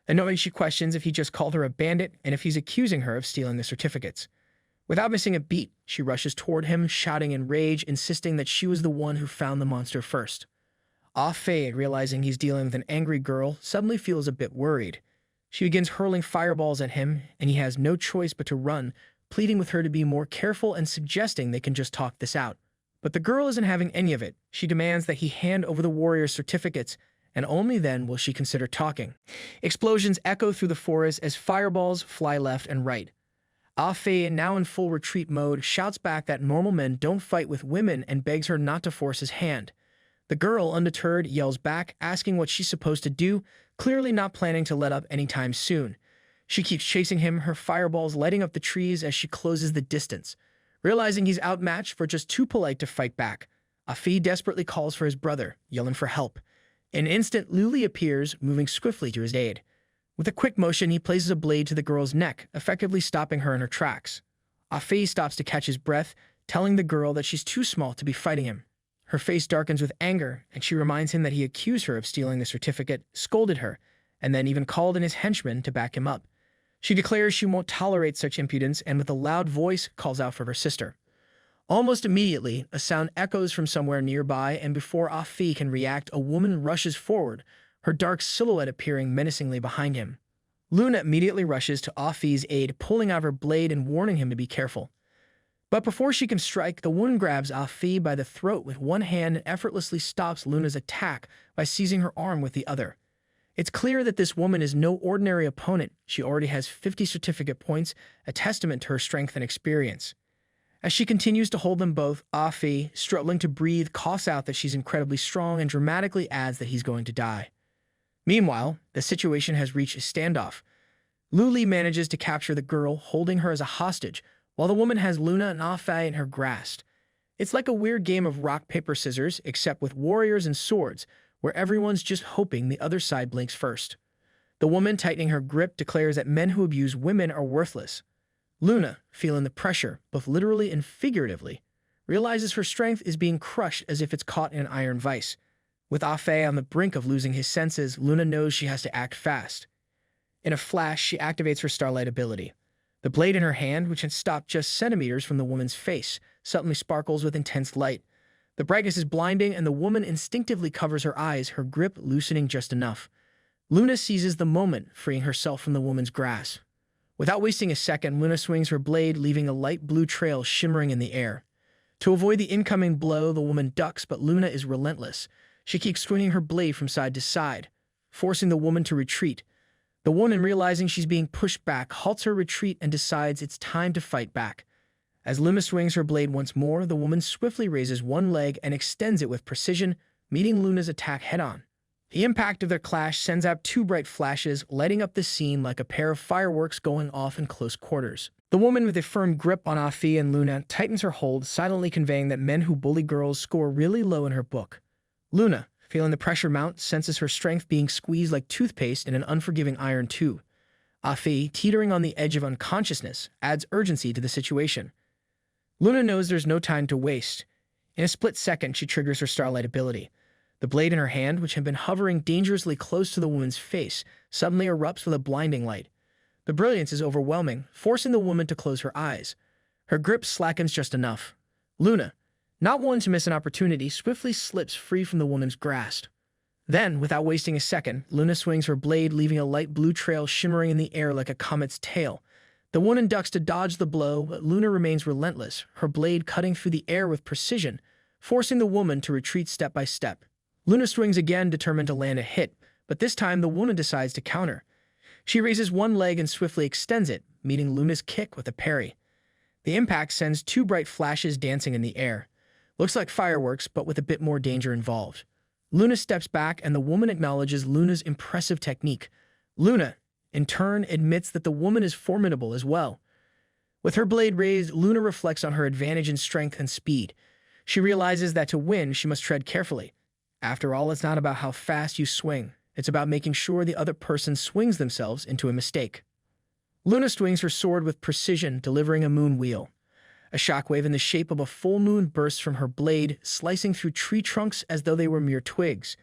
Annoyed, she questions if he just called her a bandit and if he's accusing her of stealing the certificates. Without missing a beat, she rushes toward him, shouting in rage, insisting that she was the one who found the monster first. Ah Fei, realizing he's dealing with an angry girl, suddenly feels a bit worried. She begins hurling fireballs at him, and he has no choice but to run, pleading with her to be more careful and suggesting they can just talk this out. But the girl isn't having any of it. She demands that he hand over the warrior's certificates, and only then will she consider talking. Explosions echo through the forest as fireballs fly left and right. Ah Fei, now in full retreat mode, shouts back that normal men don't fight with women and begs her not to force his hand. The girl, undeterred, yells back, asking what she's supposed to do, clearly not planning to let up anytime soon. She keeps chasing him, her fireballs lighting up the trees as she closes the distance. Realizing he's outmatched for just too polite to fight back, Afi desperately calls for his brother, yelling for help. In an instant, Luli appears, moving swiftly to his aid. With a quick motion, he places a blade to the girl's neck, effectively stopping her in her tracks. Afi stops to catch his breath, telling the girl that she's too small to be fighting him. Her face darkens with anger, and she reminds him that he accused her of stealing the certificate, scolded her, and then even called in his henchmen to back him up. She declares she won't tolerate such impudence and with a loud voice calls out for her sister. Almost immediately, a sound echoes from somewhere nearby, and before Afi can react, a woman rushes forward, her dark silhouette appearing menacingly behind him. Luna immediately rushes to Afi's aid, pulling out her blade and warning him to be careful. But before she can strike, the woman grabs Afi by the throat with one hand and effortlessly stops Luna's attack by seizing her arm with the other. It's clear that this woman is no ordinary opponent. She already has 50 certificate points, a testament to her strength and experience. As she continues to hold them both, Afi, struggling to breathe, coughs out that she's incredibly strong and dramatically adds that he's going to die. Meanwhile, the situation has reached a standoff. Luli manages to capture the girl, holding her as a hostage, while the woman has Luna and Afi in her grasp. It's like a weird game of rock, paper, scissors, except with warriors and swords, where everyone's just hoping the other side blinks first. The woman, tightening her grip, declares that men who abuse women are worthless. Luna, feeling the pressure, both literally and figuratively, realizes her strength is being crushed as if it's caught in an iron vise. With Afi on the brink of losing his senses, Luna knows she has to act fast. In a flash, she activates her Starlight ability. The blade in her hand, which had stopped just centimeters from the woman's face, suddenly sparkles with intense light. The brightness is blinding, and the woman instinctively covers her eyes, her grip loosening just enough. Luna seizes the moment, freeing herself from the woman's grasp. Without wasting a second, Luna swings her blade, leaving a light blue trail shimmering in the air. To avoid the incoming blow, the woman ducks, but Luna is relentless. She keeps swinging her blade from side to side, forcing the woman to retreat. The woman, realizing she's being pushed back, halts her retreat and decides it's time to fight back. As Luna swings her blade once more, the woman swiftly raises one leg and extends it with precision, meeting Luna's attack head-on. The impact of their clash sends out two bright flashes, lighting up the scene like a pair of fireworks going off in close quarters. The woman, with a firm grip on Afi and Luna, tightens her hold, silently conveying that men who bully girls score really low in her book. Luna, feeling the pressure mount, senses her strength being squeezed like toothpaste in an unforgiving iron tube. Afi, teetering on the edge of unconsciousness, adds urgency to the situation. Luna knows there's no time to waste. In a split second, she triggers her starlight ability. The blade in her hand, which had been hovering dangerously close to the woman's face, suddenly erupts with a blinding light. The brilliance is overwhelming, forcing the woman to close her eyes. Her grip slackens just enough. Luna, not one to miss an opportunity, swiftly slips free from the woman's grasp. Then, without wasting a second, Luna swings her blade, leaving a light blue trail shimmering in the air like a comet's tail. The woman ducks to dodge the blow, but Luna remains relentless, her blade cutting through the air with precision, forcing the woman to retreat step by step. Luna swings again, determined to land a hit, but this time the woman decides to counter. She raises one leg and swiftly extends it, meeting Luna's kick with a parry. The impact sends two bright flashes dancing in the air. Looks like fireworks, but with a bit more danger involved. Luna steps back, and the woman acknowledges Luna's impressive technique. Luna, in turn, admits that the woman is formidable as well. With her blade raised, Luna reflects on her advantage in strength and speed. She realizes that to win, she must tread carefully. After all, it's not about how fast you swing. It's about making sure the other person swings themselves into a mistake. Luna swings her sword with precision, delivering a moon wheel. A shockwave in the shape of a full moon bursts from her blade, slicing through tree trunks as though they were mere twigs.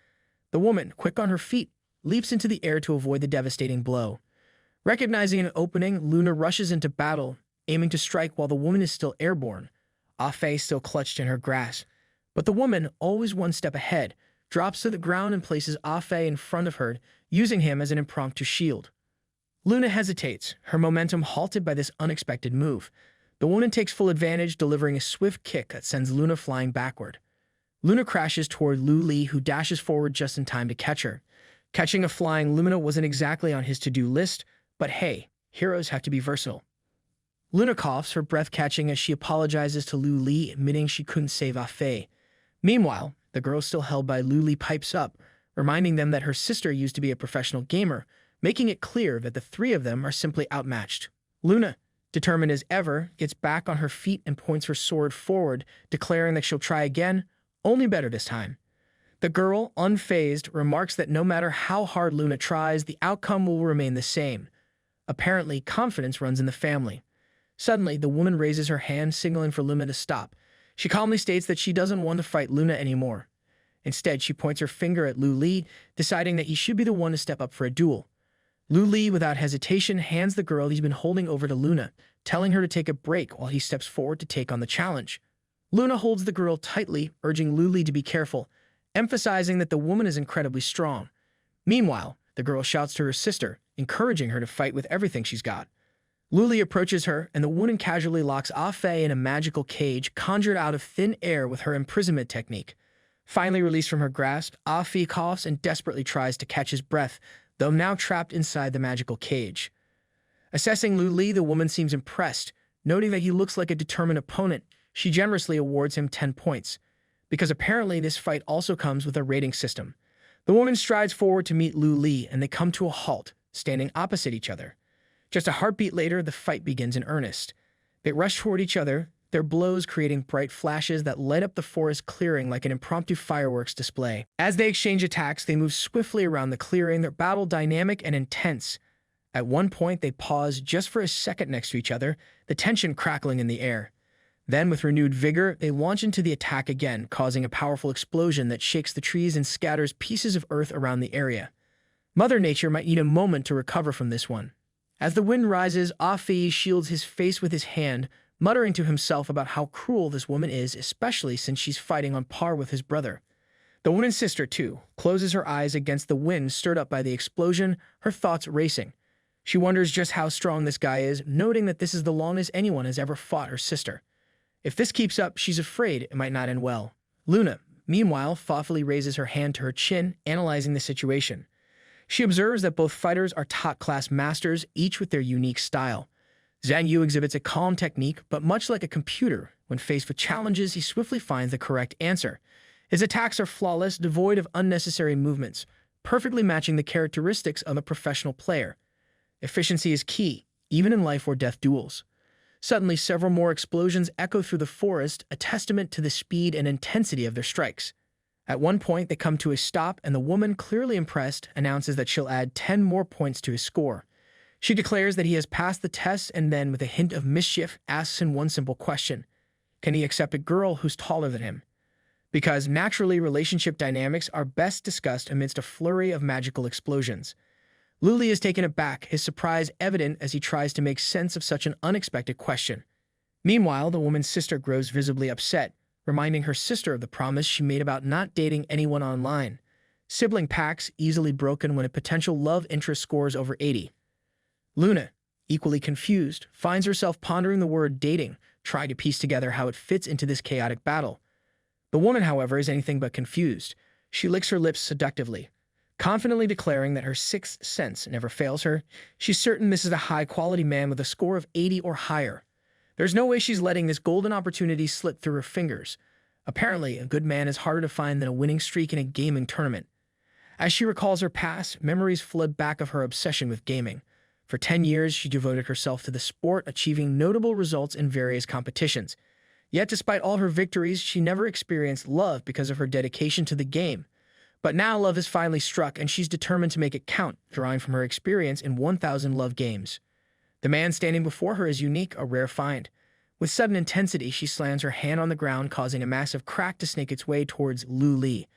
The woman, quick on her feet, leaps into the air to avoid the devastating blow. Recognizing an opening, Luna rushes into battle, aiming to strike while the woman is still airborne, Afe still clutched in her grasp. But the woman, always one step ahead, drops to the ground and places Afe in front of her, using him as an impromptu shield. Luna hesitates, her momentum halted by this unexpected move. The woman takes full advantage, delivering a swift kick that sends Luna flying backward. Luna crashes toward Lu Li, who dashes forward just in time to catch her. Catching a flying Luna wasn't exactly on his to-do list, but hey, heroes have to be versatile. Luna coughs, her breath catching as she apologizes to Lu Li, admitting she couldn't save Afe. Meanwhile, the girl still held by Lu Li pipes up, reminding them that her sister used to be a professional gamer, making it clear that the three of them are simply outmatched. Luna, determined as ever, gets back on her feet and points her sword forward, declaring that she'll try again, only better this time. The girl, unfazed, remarks that no matter how hard Luna tries, the outcome will remain the same. Apparently, confidence runs in the family. Suddenly, the woman raises her hand, signaling for Luna to stop. She calmly states that she doesn't want to fight Luna anymore. Instead, she points her finger at Lu Li, deciding that he should be the one to step up for a duel. Lu Li, without hesitation, hands the girl he's been holding over to Luna, telling her to take a break while he steps forward to take on the challenge. Luna holds the girl tightly, urging Lu Li to be careful, emphasizing that the woman is incredibly strong. Meanwhile, the girl shouts to her sister, encouraging her to fight with everything she's got. Lu Li approaches her, and the woman casually locks Afe in a magical cage conjured out of thin air with her imprisonment technique. Finally released from her grasp, Afe coughs and desperately tries to catch his breath, though now trapped inside the magical cage. Assessing Lu Li, the woman seems impressed. Noting that he looks like a determined opponent, she generously awards him 10 points. Because apparently this fight also comes with a rating system. The woman strides forward to meet Lu Li, and they come to a halt, standing opposite each other. Just a heartbeat later, the fight begins in earnest. They rush toward each other, their blows creating bright flashes that light up the forest clearing like an impromptu fireworks display. As they exchange attacks, they move swiftly around the clearing, their battle dynamic and intense. At one point, they pause just for a second next to each other, the tension crackling in the air. Then, with renewed vigor, they launch into the attack again, causing a powerful explosion that shakes the trees and scatters pieces of earth around the area. Mother Nature might need a moment to recover from this one. As the wind rises, Afi shields his face with his hand, muttering to himself about how cruel this woman is, especially since she's fighting on par with his brother. The woman's sister, too, closes her eyes against the wind stirred up by the explosion, her thoughts racing. She wonders just how strong this guy is, noting that this is the longest anyone has ever fought her sister. If this keeps up, she's afraid it might not end well. Luna, meanwhile, thoughtfully raises her hand to her chin, analyzing the situation. She observes that both fighters are top-class masters, each with their unique style. Zhang Yu exhibits a calm technique, but much like a computer, when faced with challenges, he swiftly finds the correct answer. His attacks are flawless, devoid of unnecessary movements, perfectly matching the characteristics of a professional player. Efficiency is key, even in life-or-death duels. Suddenly, several more explosions echo through the forest, a testament to the speed and intensity of their strikes. At one point, they come to a stop, and the woman, clearly impressed, announces that she'll add 10 more points to his score. She declares that he has passed the test and then, with a hint of mischief, asks him one simple question. Can he accept a girl who's taller than him? Because, naturally, relationship dynamics are best discussed amidst a flurry of magical explosions. Luli is taken aback, his surprise evident as he tries to make sense of such an unexpected question. Meanwhile, the woman's sister grows visibly upset, reminding her sister of the promise she made about not dating anyone online. Sibling pacts easily broken when a potential love interest scores over 80. Luna, equally confused, finds herself pondering the word dating, trying to piece together how it fits into this chaotic battle. The woman, however, is anything but confused. She licks her lips seductively, confidently declaring that her sixth sense never fails her. She's certain this is a high-quality man with a score of 80 or higher. There's no way she's letting this golden opportunity slip through her fingers. Apparently, a good man is harder to find than a winning streak in a gaming tournament. As she recalls her past, memories flood back of her obsession with gaming. For 10 years, she devoted herself to the sport, achieving notable results in various competitions. Yet, despite all her victories, she never experienced love because of her dedication to the game. But now love has finally struck, and she's determined to make it count, drawing from her experience in 1,000 love games. The man standing before her is unique, a rare find. With sudden intensity, she slams her hand on the ground, causing a massive crack to snake its way towards Lu Li.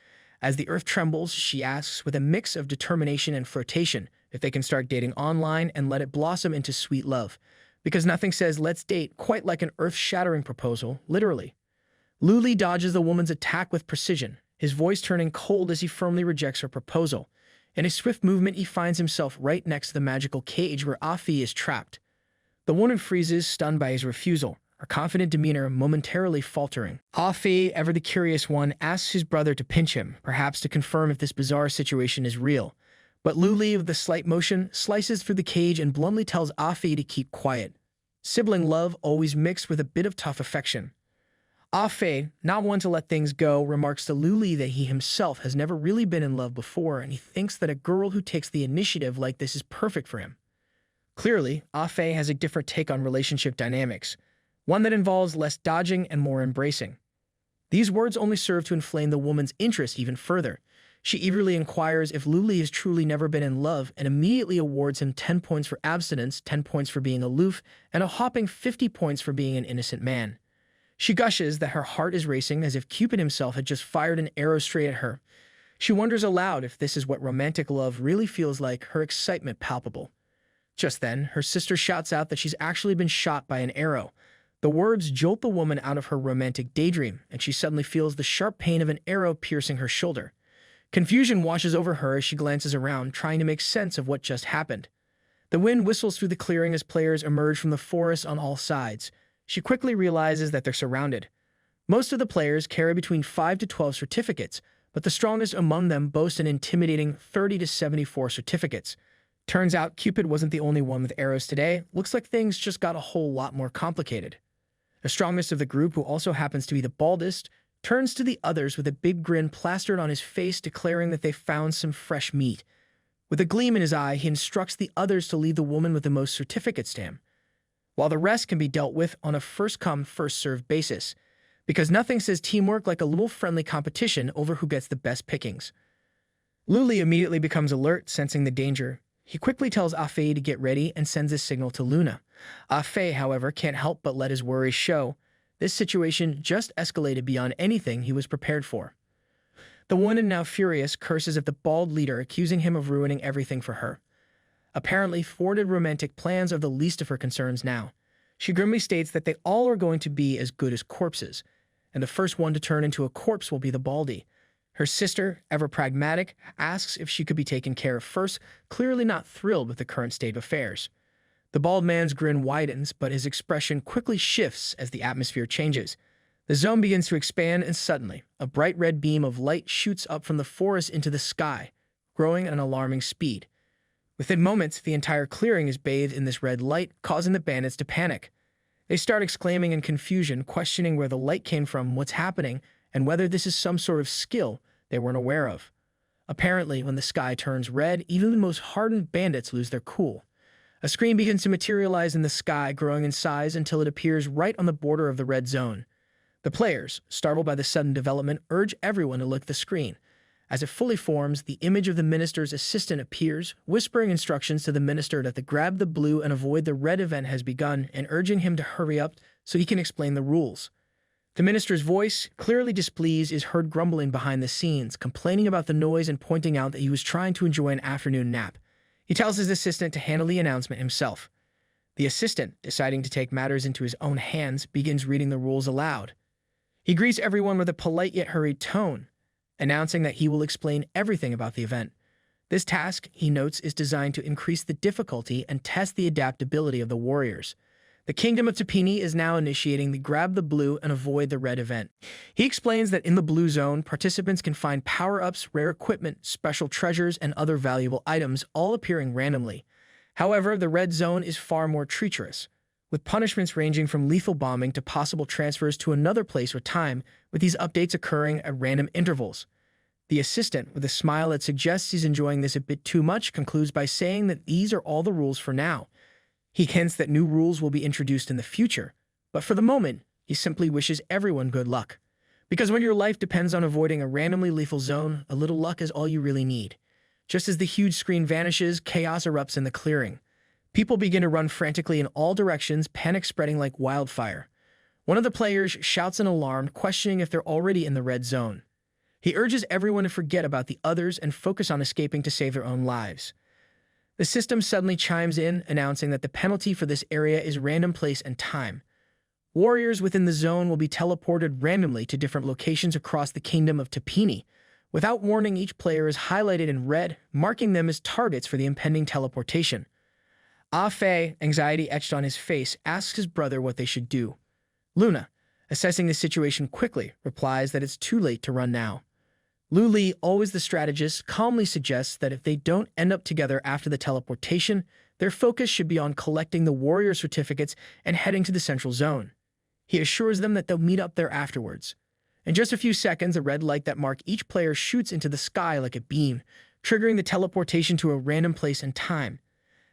As the earth trembles, she asks, with a mix of determination and flirtation, if they can start dating online and let it blossom into sweet love. Because nothing says let's date quite like an earth-shattering proposal, literally. Lu Li dodges the woman's attack with precision, his voice turning cold as he firmly rejects her proposal. In a swift movement, he finds himself right next to the magical cage where Afi is trapped. The woman freezes, stunned by his refusal, her confident demeanor momentarily faltering. Afi, ever the curious one, asks his brother to pinch him, perhaps to confirm if this bizarre situation is real. But Lu Li, with a slight motion, slices through the cage and bluntly tells Afi to keep quiet. Sibling love always mixed with a bit of tough affection. Afi, not one to let things go, remarks to Lu Li that he himself has never really been in love before, and he thinks that a girl who takes the initiative like this is perfect for him. Clearly, Afi has a different take on relationship dynamics, one that involves less dodging and more embracing. These words only serve to inflame the woman's interest even further. She eagerly inquires if Lu Li has truly never been in love and immediately awards him 10 points for abstinence, 10 points for being aloof, and a whopping 50 points for being an innocent man. She gushes that her heart is racing as if Cupid himself had just fired an arrow straight at her. She wonders aloud if this is what romantic love really feels like, her excitement palpable. Just then, her sister shouts out that she's actually been shot by an arrow. The words jolt the woman out of her romantic daydream, and she suddenly feels the sharp pain of an arrow piercing her shoulder. Confusion washes over her as she glances around, trying to make sense of what just happened. The wind whistles through the clearing as players emerge from the forest on all sides. She quickly realizes that they're surrounded. Most of the players carry between 5 to 12 certificates, but the strongest among them boast an intimidating 30 to 74 certificates. Turns out Cupid wasn't the only one with arrows today. Looks like things just got a whole lot more complicated. The strongest of the group, who also happens to be the baldest, turns to the others with a big grin plastered on his face, declaring that they found some fresh meat. With a gleam in his eye, he instructs the others to leave the woman with the most certificates to him, while the rest can be dealt with on a first-come, first-served basis, because nothing says teamwork like a little friendly competition over who gets the best pickings. Lu Li immediately becomes alert, sensing the danger. He quickly tells Afi to get ready and sends a signal to Luna. Afi, however, can't help but let his worries show. This situation just escalated beyond anything he was prepared for. The woman, now furious, curses at the bald leader, accusing him of ruining everything for her. Apparently, thwarted romantic plans are the least of her concerns now. She grimly states that they all are going to be as good as corpses, and the first one to turn into a corpse will be the Baldy. Her sister, ever pragmatic, asks if she could be taken care of first, clearly not thrilled with the current state of affairs. The bald man's grin widens, but his expression quickly shifts as the atmosphere changes. The zone begins to expand, and suddenly, a bright red beam of light shoots up from the forest into the sky, growing at an alarming speed. Within moments, the entire clearing is bathed in this red light, causing the bandits to panic. They start exclaiming in confusion, questioning where the light came from, what's happening, and whether this is some sort of skill they weren't aware of. Apparently, when the sky turns red, even the most hardened bandits lose their cool. A screen begins to materialize in the sky, growing in size until it appears right on the border of the red zone. The players, startled by the sudden development, urge everyone to look at the screen. As it fully forms, the image of the minister's assistant appears, whispering instructions to the minister that to grab the blue and avoid the red event has begun, and urging him to hurry up so he can explain the rules. The minister's voice, clearly displeased, is heard grumbling behind the scenes, complaining about the noise and pointing out that he was trying to enjoy an afternoon nap. He tells his assistant to handle the announcement himself. The assistant, deciding to take matters into his own hands, begins reading the rules aloud. He greets everyone with a polite yet hurried tone, announcing that he will explain everything about the event. This task, he notes, is designed to increase the difficulty and test the adaptability of the warriors. The Kingdom of Tapini is now initiating the grab the blue and avoid the red event. He explains that in the blue zone, participants can find power-ups, rare equipment, special treasures, and other valuable items, all appearing randomly. However, the red zone is far more treacherous, with punishments ranging from lethal bombing to possible transfers to another place or time, with these updates occurring at random intervals. The assistant, with a smile that suggests he's enjoying this a bit too much, concludes by saying that these are all the rules for now. He hints that new rules will be introduced in the future, but for the moment, he simply wishes everyone good luck. Because when your life depends on avoiding a randomly lethal zone, a little luck is all you really need. Just as the huge screen vanishes, chaos erupts in the clearing. People begin to run frantically in all directions, panic spreading like wildfire. One of the players shouts an alarm, questioning if they're already in the red zone. He urges everyone to forget about the others and focus on escaping to save their own lives. The system suddenly chimes in, announcing that the penalty for this area is random place and time. Warriors within the zone will be teleported randomly to different locations across the Kingdom of Tapini. Without warning, each player is highlighted in red, marking them as targets for the impending teleportation. Ah Fei, anxiety etched on his face, asks his brother what they should do. Luna, assessing the situation quickly, replies that it's too late to run now. Lu Li, always the strategist, calmly suggests that if they don't end up together after the teleportation, their focus should be on collecting the warrior certificates and heading to the central zone. He assures them that they'll meet up there afterwards. In just a few seconds, a red light that marks each player shoots into the sky like a beam, triggering the teleportation to a random place and time.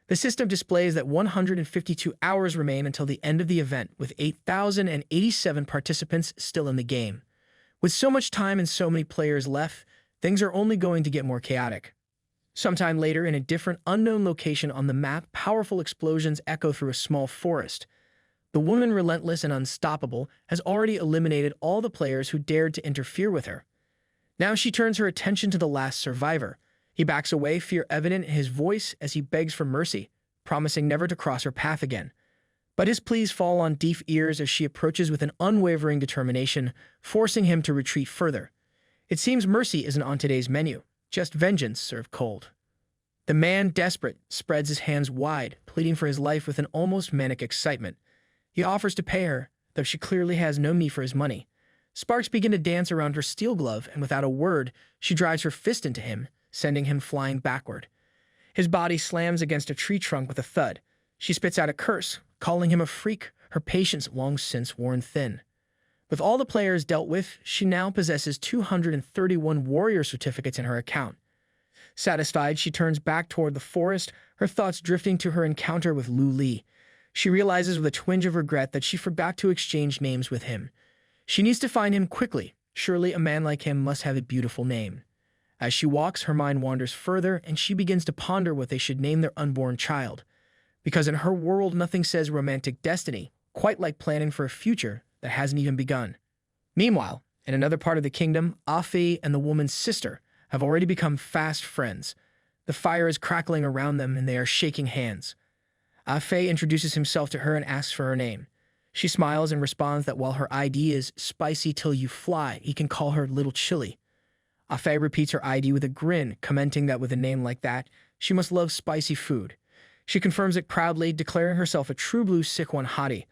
The system displays that 152 hours remain until the end of the event, with 8,087 participants still in the game. With so much time and so many players left, things are only going to get more chaotic. Sometime later, in a different, unknown location on the map, powerful explosions echo through a small forest. The woman, relentless and unstoppable, has already eliminated all the players who dared to interfere with her. Now she turns her attention to the last survivor. He backs away, fear evident in his voice as he begs for mercy, promising never to cross her path again. But his pleas fall on deaf ears as she approaches with an unwavering determination, forcing him to retreat further. It seems mercy isn't on today's menu, just vengeance served cold. The man, desperate, spreads his hands wide, pleading for his life with an almost manic excitement. He offers to pay her, though she clearly has no need for his money. Sparks begin to dance around her steel glove, and without a word, she drives her fist into him, sending him flying backward. His body slams against a tree trunk with a thud. She spits out a curse, calling him a freak, her patience long since worn thin. With all the players dealt with, she now possesses 231 warrior certificates in her account. Satisfied, she turns back toward the forest, her thoughts drifting to her encounter with Lu Li. She realizes with a twinge of regret that she forgot to exchange names with him. She needs to find him quickly. Surely a man like him must have a beautiful name. As she walks, her mind wanders further, and she begins to ponder what they should name their unborn child. Because in her world, nothing says romantic destiny, quite like planning for a future that hasn't even begun. Meanwhile, in another part of the kingdom, Afi and the woman's sister have already become fast friends. The fire is crackling around them and they are shaking hands. Afe introduces himself to her and asks for her name. She smiles and responds that while her ID is spicy till you fly, he can call her Little Chili. Afe repeats her ID with a grin, commenting that with a name like that, she must love spicy food. She confirms it proudly, declaring herself a true blue Sikwan hottie.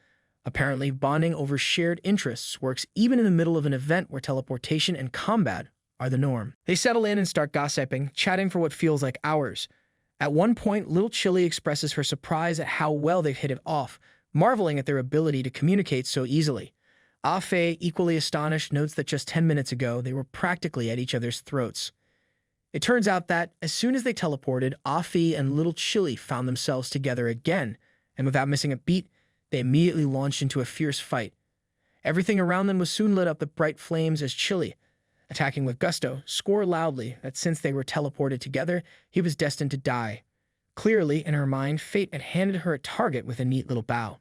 Apparently, bonding over shared interests works even in the middle of an event where teleportation and combat are the norm. They settle in and start gossiping, chatting for what feels like hours. At one point, Little Chili expresses her surprise at how well they've hit it off, marveling at their ability to communicate so easily. Afe, equally astonished, notes that just 10 minutes ago, they were practically at each other's throats. It turns out that, as soon as they teleported, Afe and Little Chili found themselves together again, and without missing a beat, they immediately launched into a fierce fight. Everything around them was soon lit up with bright flames as Chili, attacking with gusto, swore loudly that since they were teleported together, he was destined to die. Clearly, in her mind, fate had handed her a target with a neat little bow.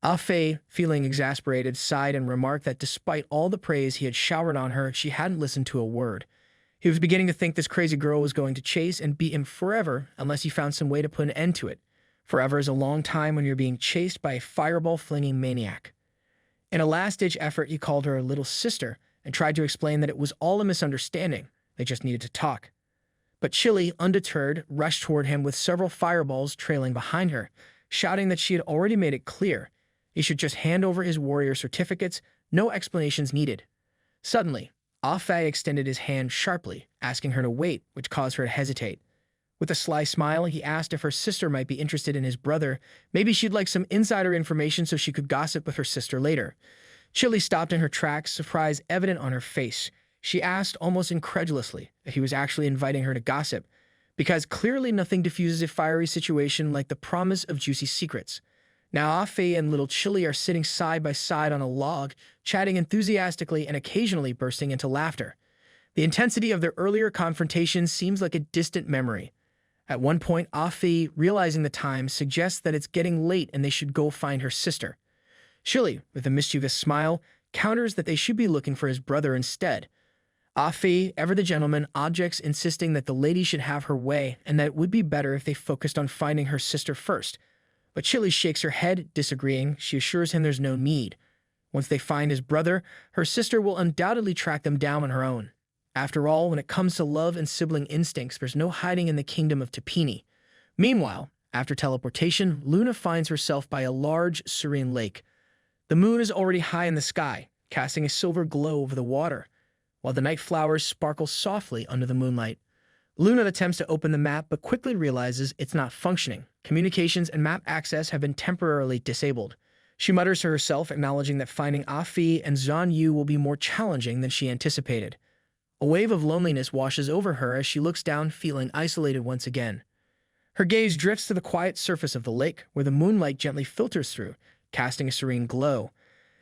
Afe, feeling exasperated, sighed and remarked that despite all the praise he had showered on her, she hadn't listened to a word. He was beginning to think this crazy girl was going to chase and beat him forever unless he found some way to put an end to it. Forever is a long time when you're being chased by a fireball-flinging maniac. In a last-ditch effort, he called her a little sister and tried to explain that it was all a misunderstanding. They just needed to talk. But Chili, undeterred, rushed toward him with several fireballs trailing behind her, shouting that she had already made it clear he should just hand over his warrior certificates, no explanations needed. Suddenly, Afe extended his hand sharply, asking her to wait, which caused her to hesitate. With a sly smile, he asked if her sister might be interested in his brother. Maybe she'd like some insider information so she could gossip with her sister later. Chili stopped in her tracks, surprise evident on her face. She asked almost incredulously if he was actually inviting her to gossip, because clearly nothing diffuses a fiery situation like the promise of juicy secrets. Now Afe and Little Chili are sitting side by side on a log, chatting enthusiastically and occasionally bursting into laughter. The intensity of their earlier confrontation seems like a distant memory. At one point, Afe, realizing the time, suggests that it's getting late and they should go find her sister. Chili, with a mischievous smile, counters that they should be looking for his brother instead. Afe, ever the gentleman, objects, insisting that the lady should have her way and that it would be better if they focused on finding her sister first. But Chili shakes her head, disagreeing. She assures him there's no need. Once they find his brother, her sister will undoubtedly track them down on her own. After all, when it comes to love and sibling instincts, there's no hiding in the kingdom of Tapini. Meanwhile, after teleportation, Luna finds herself by a large, serene lake. The moon is already high in the sky, casting a silver glow over the water, while the night flowers sparkle softly under the moonlight. Luna attempts to open the map, but quickly realizes it's not functioning. Communications and map access have been temporarily disabled. She mutters to herself, acknowledging that finding Afe and Zhan Yu will be more challenging than she anticipated. A wave of loneliness washes over her as she looks down, feeling isolated once again. Her gaze drifts to the quiet surface of the lake, where the moonlight gently filters through, casting a serene glow.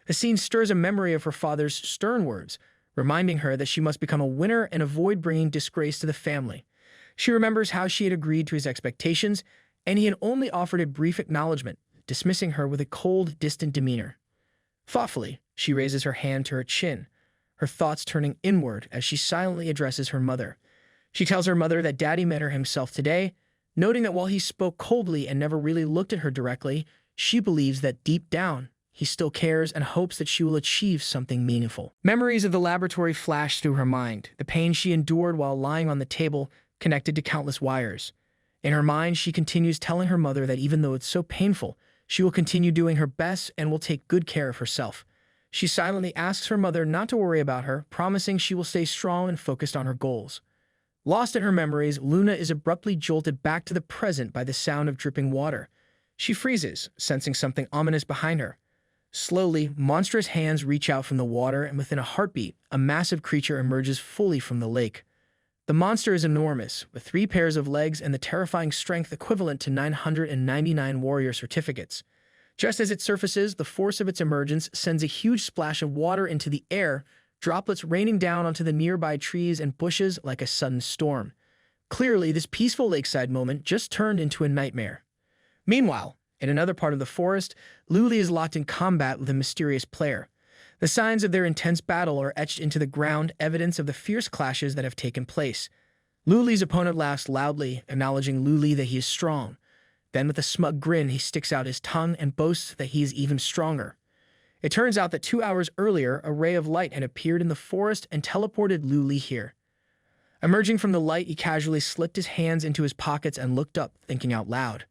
The scene stirs a memory of her father's stern words, reminding her that she must become a winner and avoid bringing disgrace to the family. She remembers how she had agreed to his expectations, and he had only offered a brief acknowledgement, dismissing her with a cold, distant demeanor. Thoughtfully, she raises her hand to her chin, her thoughts turning inward as she silently addresses her mother. She tells her mother that Daddy met her himself today, noting that while he spoke coldly and never really looked at her directly, she believes that deep down, he still cares and hopes that she will achieve something meaningful. Memories of the laboratory flash through her mind, the pain she endured while lying on the table, connected to countless wires. In her mind, she continues telling her mother that even though it's so painful, she will continue doing her best and will take good care of herself. She silently asks her mother not to worry about her, promising she will stay strong and focused on her goals. Lost in her memories, Luna is abruptly jolted back to the present by the sound of dripping water. She freezes, sensing something ominous behind her. Slowly, monstrous hands reach out from the water, and within a heartbeat, a massive creature emerges fully from the lake. The monster is enormous, with 3 pairs of legs and the terrifying strength equivalent to 999 warrior certificates. Just as it surfaces, the force of its emergence sends a huge splash of water into the air, droplets raining down onto the nearby trees and bushes like a sudden storm. Clearly, this peaceful lakeside moment just turned into a nightmare. Meanwhile, in another part of the forest, Luli is locked in combat with a mysterious player. The signs of their intense battle are etched into the ground, evidence of the fierce clashes that have taken place. Luli's opponent laughs loudly, acknowledging Luli that he is strong. Then with a smug grin, he sticks out his tongue and boasts that he is even stronger. It turns out that 2 hours earlier, a ray of light had appeared in the forest and teleported Luli here. Emerging from the light, he casually slipped his hands into his pockets and looked up, thinking out loud.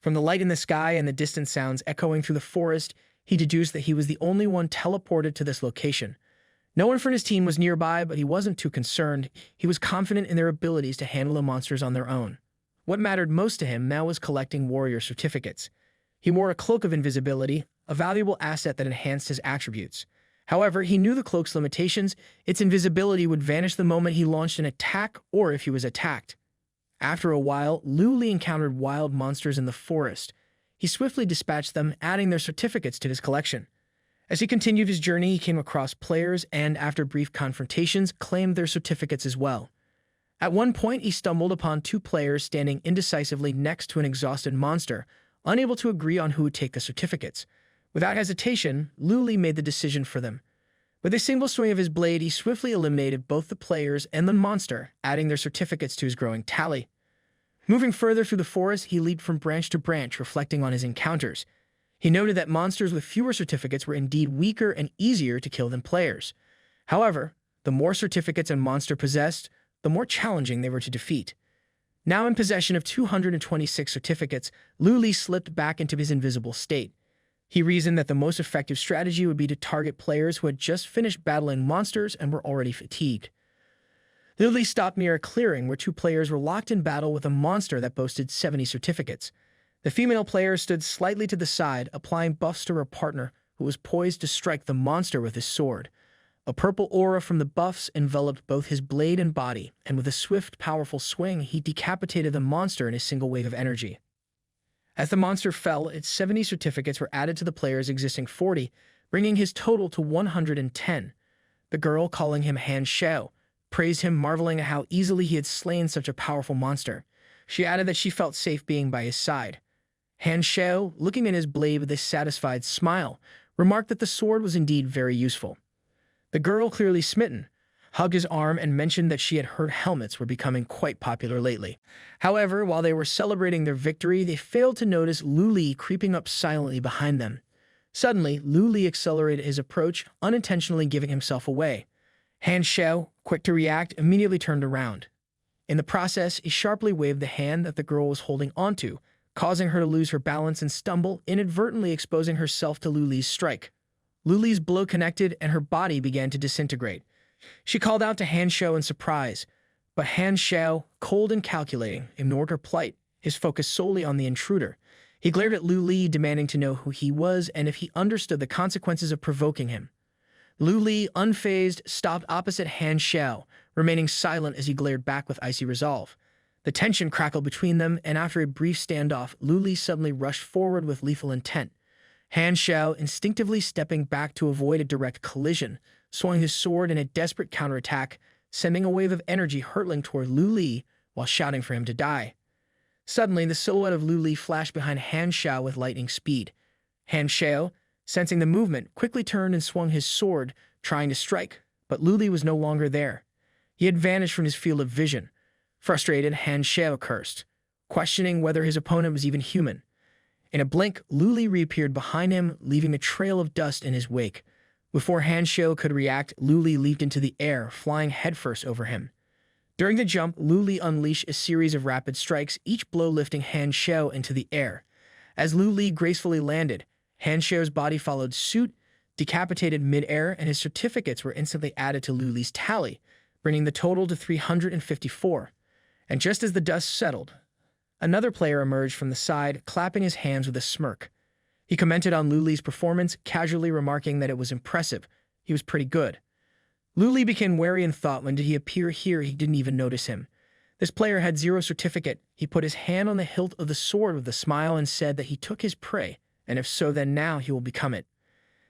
From the light in the sky and the distant sounds echoing through the forest, he deduced that he was the only one teleported to this location. No one from his team was nearby, but he wasn't too concerned. He was confident in their abilities to handle the monsters on their own. What mattered most to him now was collecting warrior certificates. He wore a cloak of invisibility, a valuable asset that enhanced his attributes. However, he knew the cloak's limitations. Its invisibility would vanish the moment he launched an attack or if he was attacked. After a while, Luli encountered wild monsters in the forest. He swiftly dispatched them, adding their certificates to his collection. As he continued his journey, he came across players and, after brief confrontations, claimed their certificates as well. At one point, he stumbled upon 2 players standing indecisively next to an exhausted monster, unable to agree on who would take the certificates. Without hesitation, Luli made the decision for them. With a single swing of his blade, he swiftly eliminated both the players and the monster, adding their certificates to his growing tally. Moving further through the forest, he leaped from branch to branch, reflecting on his encounters. He noted that monsters with fewer certificates were indeed weaker and easier to kill than players. However, the more certificates a monster possessed, the more challenging they were to defeat. Now in possession of 226 certificates, Luli slipped back into his invisible state. He reasoned that the most effective strategy would be to target players who had just finished battling monsters and were already fatigued. Luli stopped near a clearing where 2 players were locked in battle with a monster that boasted 70 certificates. The female player stood slightly to the side, applying buffs to her partner, who was poised to strike the monster with his sword. A purple aura from the buffs enveloped both his blade and body, and with a swift, powerful swing, he decapitated the monster in a single wave of energy. As the monster fell, its 70 certificates were added to the player's existing 40, bringing his total to 110. The girl, calling him Han Shao, praised him, marveling at how easily he had slain such a powerful monster. She added that she felt safe being by his side. Han Shao, looking at his blade with a satisfied smile, remarked that the sword was indeed very useful. The girl, clearly smitten, hugged his arm and mentioned that she had heard helmets were becoming quite popular lately. However, while they were celebrating their victory, they failed to notice Luli creeping up silently behind them. Suddenly, Luli accelerated his approach, unintentionally giving himself away. Han Shao, quick to react, immediately turned around. In the process, he sharply waved the hand that the girl was holding onto, causing her to lose her balance and stumble, inadvertently exposing herself to Luli's strike. Luli's blow connected and her body began to disintegrate. She called out to Han Shao in surprise, but Han Shao, cold and calculating, ignored her plight, his focus solely on the intruder. He glared at Luli, demanding to know who he was and if he understood the consequences of provoking him. Luli, unfazed, stopped opposite Han Shao, remaining silent as he glared back with icy resolve. The tension crackled between them, and after a brief standoff, Luli suddenly rushed forward with lethal intent. Han Shao, instinctively stepping back to avoid a direct collision, swung his sword in a desperate counterattack, sending a wave of energy hurtling toward Luli while shouting for him to die. Suddenly, the silhouette of Luli flashed behind Han Shao with lightning speed. Han Shao, sensing the movement, quickly turned and swung his sword, trying to strike, but Luli was no longer there. He had vanished from his field of vision. Frustrated, Han Shao cursed, questioning whether his opponent was even human. In a blink, Luli reappeared behind him, leaving a trail of dust in his wake. Before Han Shao could react, Luli leaped into the air, flying headfirst over him. During the jump, Luli unleashed a series of rapid strikes, each blow lifting Han Shao into the air. As Luli gracefully landed, Han Shao's body followed suit, decapitated mid-air, and his certificates were instantly added to Luli's tally, bringing the total to 354. And just as the dust settled, another player emerged from the side, clapping his hands with a smirk. He commented on Luli's performance, casually remarking that it was impressive. He was pretty good. Luli became wary and thought, when did he appear here? He didn't even notice him. This player had 0 certificate. He put his hand on the hilt of the sword with a smile and said that he took his prey, and if so, then now he will become it.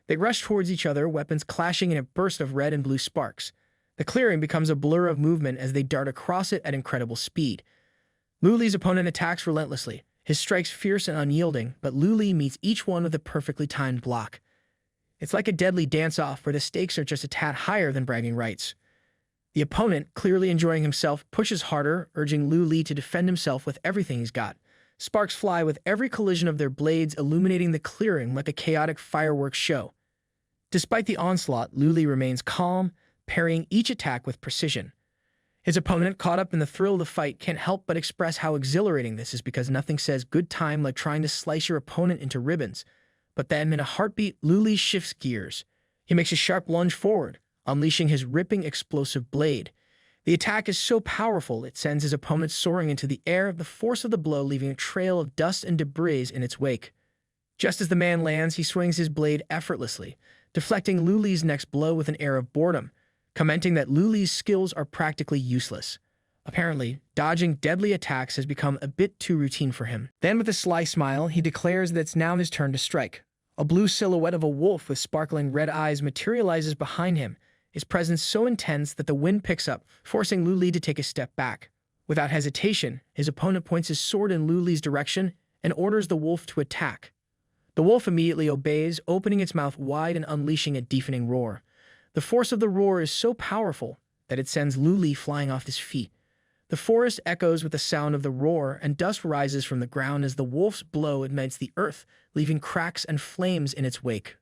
They rushed towards each other, weapons clashing in a burst of red and blue sparks. The clearing becomes a blur of movement as they dart across it at incredible speed. Luli's opponent attacks relentlessly, his strikes fierce and unyielding, but Luli meets each one with a perfectly timed block. It's like a deadly dance-off where the stakes are just a tad higher than bragging rights. The opponent, clearly enjoying himself, pushes harder, urging Lu Li to defend himself with everything he's got. Sparks fly with every collision of their blades, illuminating the clearing like a chaotic fireworks show. Despite the onslaught, Lu Li remains calm, parrying each attack with precision. His opponent, caught up in the thrill of the fight, can't help but express how exhilarating this is because nothing says good time like trying to slice your opponent into ribbons. But then, in a heartbeat, Lu Li shifts gears. He makes a sharp lunge forward, unleashing his ripping, explosive blade. The attack is so powerful it sends his opponent soaring into the air, the force of the blow leaving a trail of dust and debris in its wake. Just as the man lands, he swings his blade effortlessly, deflecting Lu Li's next blow with an air of boredom, commenting that Lu Li's skills are practically useless. Apparently, dodging deadly attacks has become a bit too routine for him. Then, with a sly smile, he declares that it's now his turn to strike. A blue silhouette of a wolf with sparkling red eyes materializes behind him, his presence so intense that the wind picks up, forcing Lu Li to take a step back. Without hesitation, his opponent points his sword in Lu Li's direction and orders the wolf to attack. The wolf immediately obeys, opening its mouth wide and unleashing a deafening roar. The force of the roar is so powerful that it sends Lu Li flying off his feet. The forest echoes with the sound of the roar, and dust rises from the ground as the wolf's blow ignites the earth, leaving cracks and flames in its wake.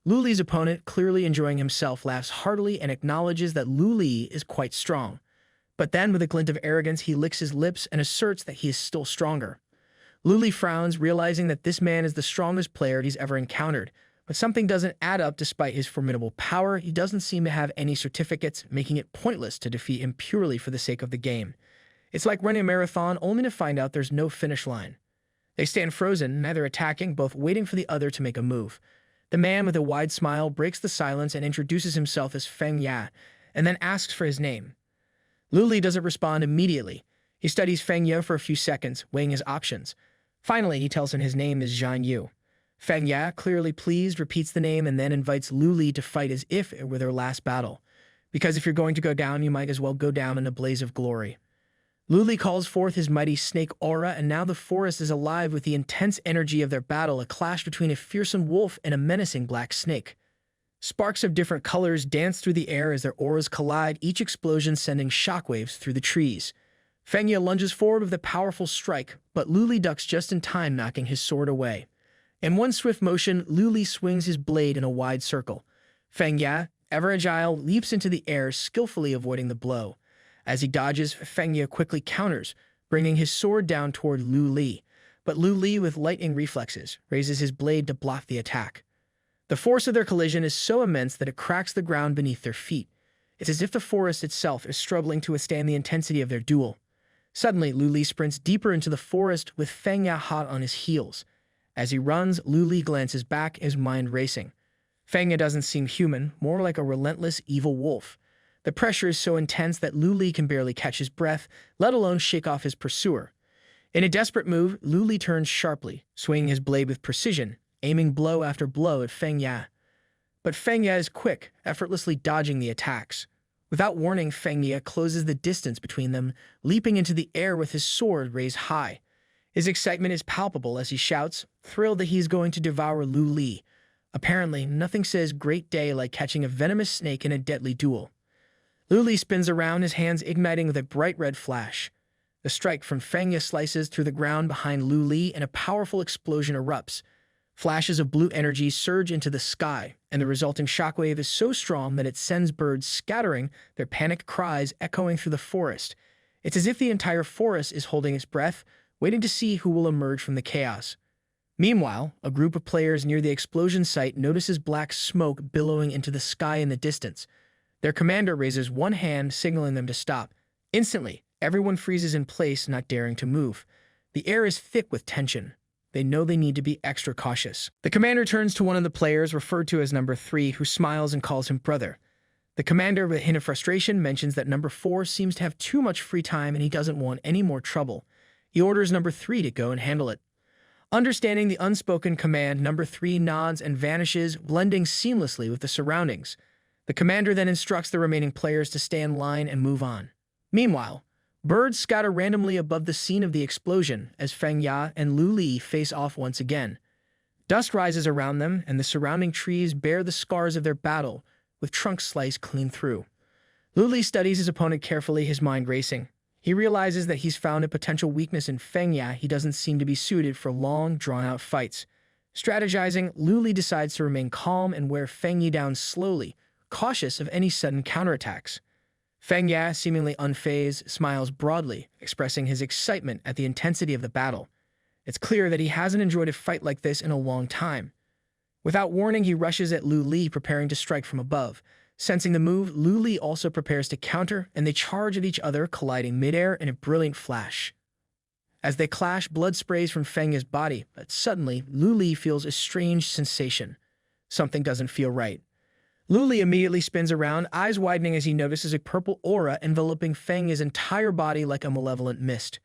Lu Li's opponent, clearly enjoying himself, laughs heartily and acknowledges that Lu Li is quite strong. But then, with a glint of arrogance, he licks his lips and asserts that he is still stronger. Lu Li frowns, realizing that this man is the strongest player he's ever encountered. But something doesn't add up. Despite his formidable power, he doesn't seem to have any certificates, making it pointless to defeat him purely for the sake of the game. It's like running a marathon only to find out there's no finish line. They stand frozen, neither attacking, both waiting for the other to make a move. The man with a wide smile breaks the silence and introduces himself as Feng Ya, and then asks for his name. Lu Li doesn't respond immediately. He studies Feng Ya for a few seconds, weighing his options. Finally, he tells him his name is Zhang Yu. Feng Ya, clearly pleased, repeats the name and then invites Lu Li to fight as if it were their last battle. Because if you're going to go down, you might as well go down in a blaze of glory. Lu Li calls forth his mighty snake aura, and now the forest is alive with the intense energy of their battle, a clash between a fearsome wolf and a menacing black snake. Sparks of different colors dance through the air as their auras collide, each explosion sending shockwaves through the trees. Feng Ya lunges forward with a powerful strike, but Lu Li ducks just in time, knocking his sword away. In one swift motion, Lu Li swings his blade in a wide circle. Feng Ya, ever agile, leaps into the air, skillfully avoiding the blow. As he dodges, Feng Ya quickly counters, bringing his sword down toward Lu Li. But Lu Li, with lightning reflexes, raises his blade to block the attack. The force of their collision is so immense that it cracks the ground beneath their feet. It's as if the forest itself is struggling to withstand the intensity of their duel. Suddenly, Lu Li sprints deeper into the forest with Feng Ya hot on his heels. As he runs, Lu Li glances back, his mind racing. Feng Ya doesn't seem human, more like a relentless, evil wolf. The pressure is so intense that Lu Li can barely catch his breath, let alone shake off his pursuer. In a desperate move, Lu Li turns sharply, swinging his blade with precision, aiming blow after blow at Feng Ya. But Feng Ya is quick, effortlessly dodging the attacks. Without warning, Feng Ya closes the distance between them, leaping into the air with his sword raised high. His excitement is palpable as he shouts, thrilled that he is going to devour Lu Li. Apparently, nothing says great day like catching a venomous snake in a deadly duel. Lu Li spins around, his hands igniting with a bright red flash. The strike from Feng Ya slices through the ground behind Lu Li, and a powerful explosion erupts. Flashes of blue energy surge into the sky, and the resulting shockwave is so strong that it sends birds scattering, their panicked cries echoing through the forest. It's as if the entire forest is holding its breath, waiting to see who will emerge from the chaos. Meanwhile, a group of players near the explosion site notices black smoke billowing into the sky in the distance. Their commander raises one hand, signaling them to stop. Instantly, everyone freezes in place, not daring to move. The air is thick with tension. They know they need to be extra cautious. The commander turns to one of the players, referred to as number 3, who smiles and calls him brother. The commander, with a hint of frustration, mentions that number 4 seems to have too much free time and he doesn't want any more trouble. He orders number 3 to go and handle it. Understanding the unspoken command, number 3 nods and vanishes, blending seamlessly with the surroundings. The commander then instructs the remaining players to stay in line and move on. Meanwhile, birds scatter randomly above the scene of the explosion as Feng Ya and Lu Li face off once again. Dust rises around them, and the surrounding trees bear the scars of their battle, with trunks sliced clean through. Lu Li studies his opponent carefully, his mind racing. He realizes that he's found a potential weakness in Feng Ya. He doesn't seem to be suited for long, drawn-out fights. Strategizing, Lu Li decides to remain calm and wear Feng Yi down slowly, cautious of any sudden counterattacks. Feng Ya, seemingly unfazed, smiles broadly, expressing his excitement at the intensity of the battle. It's clear that he hasn't enjoyed a fight like this in a long time. Without warning, he rushes at Lu Li, preparing to strike from above. Sensing the move, Lu Li also prepares to counter, and they charge at each other, colliding midair in a brilliant flash. As they clash, blood sprays from Feng Ya's body, but suddenly, Lu Li feels a strange sensation. Something doesn't feel right. Lu Li immediately spins around, eyes widening as he notices a purple aura enveloping Feng Ya's entire body like a malevolent mist.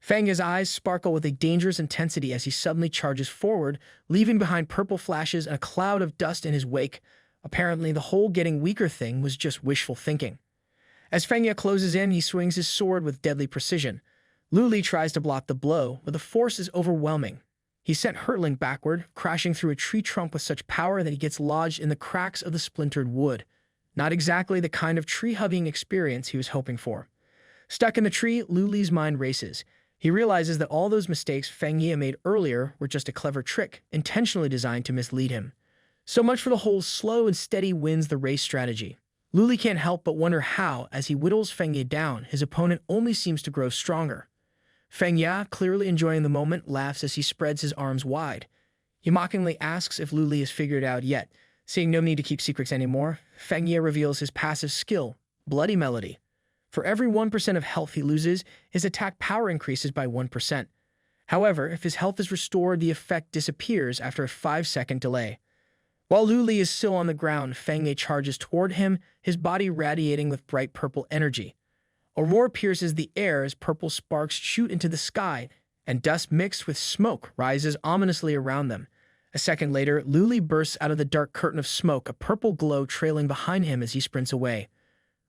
Feng Ya's eyes sparkle with a dangerous intensity as he suddenly charges forward, leaving behind purple flashes and a cloud of dust in his wake. Apparently, the whole getting weaker thing was just wishful thinking. As Feng Ya closes in, he swings his sword with deadly precision. Lu Li tries to block the blow, but the force is overwhelming. He's sent hurtling backward, crashing through a tree trunk with such power that he gets lodged in the cracks of the splintered wood. Not exactly the kind of tree-hugging experience he was hoping for. Stuck in the tree, Lu Li's mind races. He realizes that all those mistakes Feng Yi made earlier were just a clever trick, intentionally designed to mislead him. So much for the whole slow and steady wins the race strategy. Lu Li can't help but wonder how, as he whittles Feng Yi down, his opponent only seems to grow stronger. Feng Ya, clearly enjoying the moment, laughs as he spreads his arms wide. He mockingly asks if Lu Li has figured it out yet. Seeing no need to keep secrets anymore, Feng Ya reveals his passive skill, Bloody Melody. For every 1% of health he loses, his attack power increases by 1%. However, if his health is restored, the effect disappears after a 5-second delay. While Lu Li is still on the ground, Feng Ya charges toward him, his body radiating with bright purple energy. A roar pierces the air as purple sparks shoot into the sky, and dust mixed with smoke rises ominously around them. A second later, Lu Li bursts out of the dark curtain of smoke, a purple glow trailing behind him as he sprints away.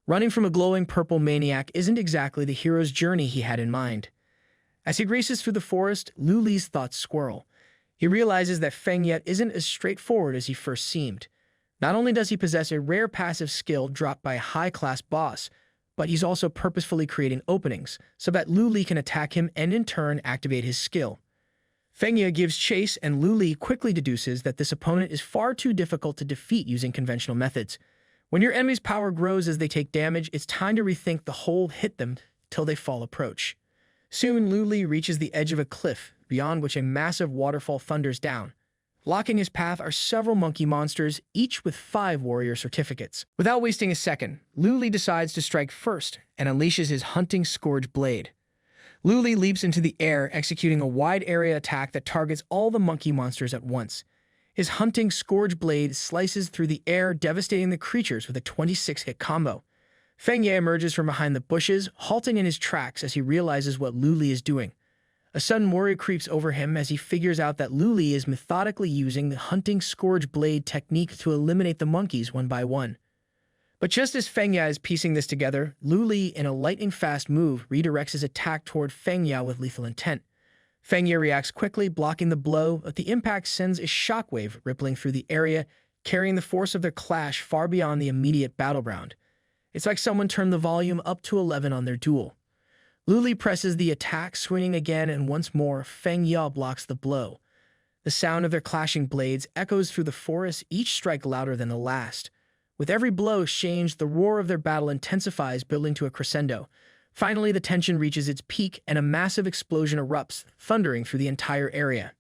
Running from a glowing purple maniac isn't exactly the hero's journey he had in mind. As he races through the forest, Lu Li's thoughts swirl. He realizes that Feng Ya isn't as straightforward as he first seemed. Not only does he possess a rare passive skill dropped by a high-class boss, but he's also purposefully creating openings so that Lu Li can attack him and in turn activate his skill. Feng Ya gives chase, and Lu Li quickly deduces that this opponent is far too difficult to defeat using conventional methods. When your enemy's power grows as they take damage, it's time to rethink the whole hit them till they fall approach. Soon, Lu Li reaches the edge of a cliff, beyond which a massive waterfall thunders down. Blocking his path are several monkey monsters, each with 5 warrior certificates. Without wasting a second, Lu Li decides to strike first and unleashes his hunting scourge blade. Lu Li leaps into the air, executing a wide-area attack that targets all the monkey monsters at once. His hunting scourge blade slices through the air, devastating the creatures with a 26-hit combo. Feng Ye emerges from behind the bushes, halting in his tracks as he realizes what Lu Li is doing. A sudden worry creeps over him as he figures out that Lu Li is methodically using the hunting scourge blade technique to eliminate the monkeys one by one. But just as Feng Ya is piecing this together, Lu Li, in a lightning-fast move, redirects his attack toward Feng Ya with lethal intent. Feng Ya reacts quickly, blocking the blow, but the impact sends a shockwave rippling through the area, carrying the force of their clash far beyond the immediate battleground. It's like someone turned the volume up to 11 on their duel. Lu Li presses the attack, swinging again, and once more, Feng Ya blocks the blow. The sound of their clashing blades echoes through the forest, each strike louder than the last. With every blow exchanged, the roar of their battle intensifies, building to a crescendo. Finally, the tension reaches its peak, and a massive explosion erupts, thundering through the entire area.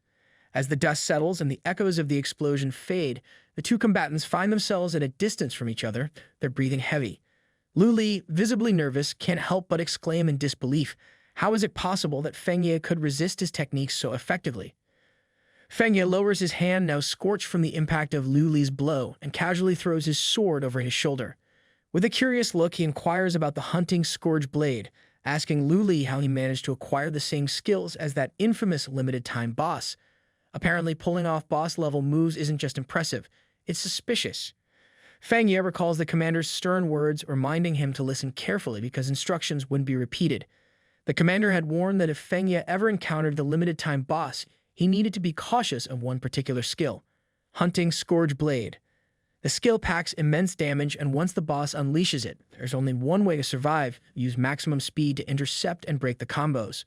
As the dust settles and the echoes of the explosion fade, the two combatants find themselves at a distance from each other, their breathing heavy. Lu Li, visibly nervous, can't help but exclaim in disbelief, how is it possible that Feng Ye could resist his techniques so effectively? Feng Ye lowers his hand, now scorched from the impact of Lu Li's blow, and casually throws his sword over his shoulder. With a curious look, he inquires about the hunting scourge blade, asking Lu Li how he managed to acquire the same skills as that infamous limited-time boss. Apparently, pulling off boss-level moves isn't just impressive, it's suspicious. Feng Ye recalls the commander's stern words, reminding him to listen carefully because instructions wouldn't be repeated. The commander had warned that if Feng Ye ever encountered the limited-time boss, he needed to be cautious of one particular skill, hunting scourge blade. The skill packs immense damage, and once the boss unleashes it, there's only one way to survive: use maximum speed to intercept and break the combos.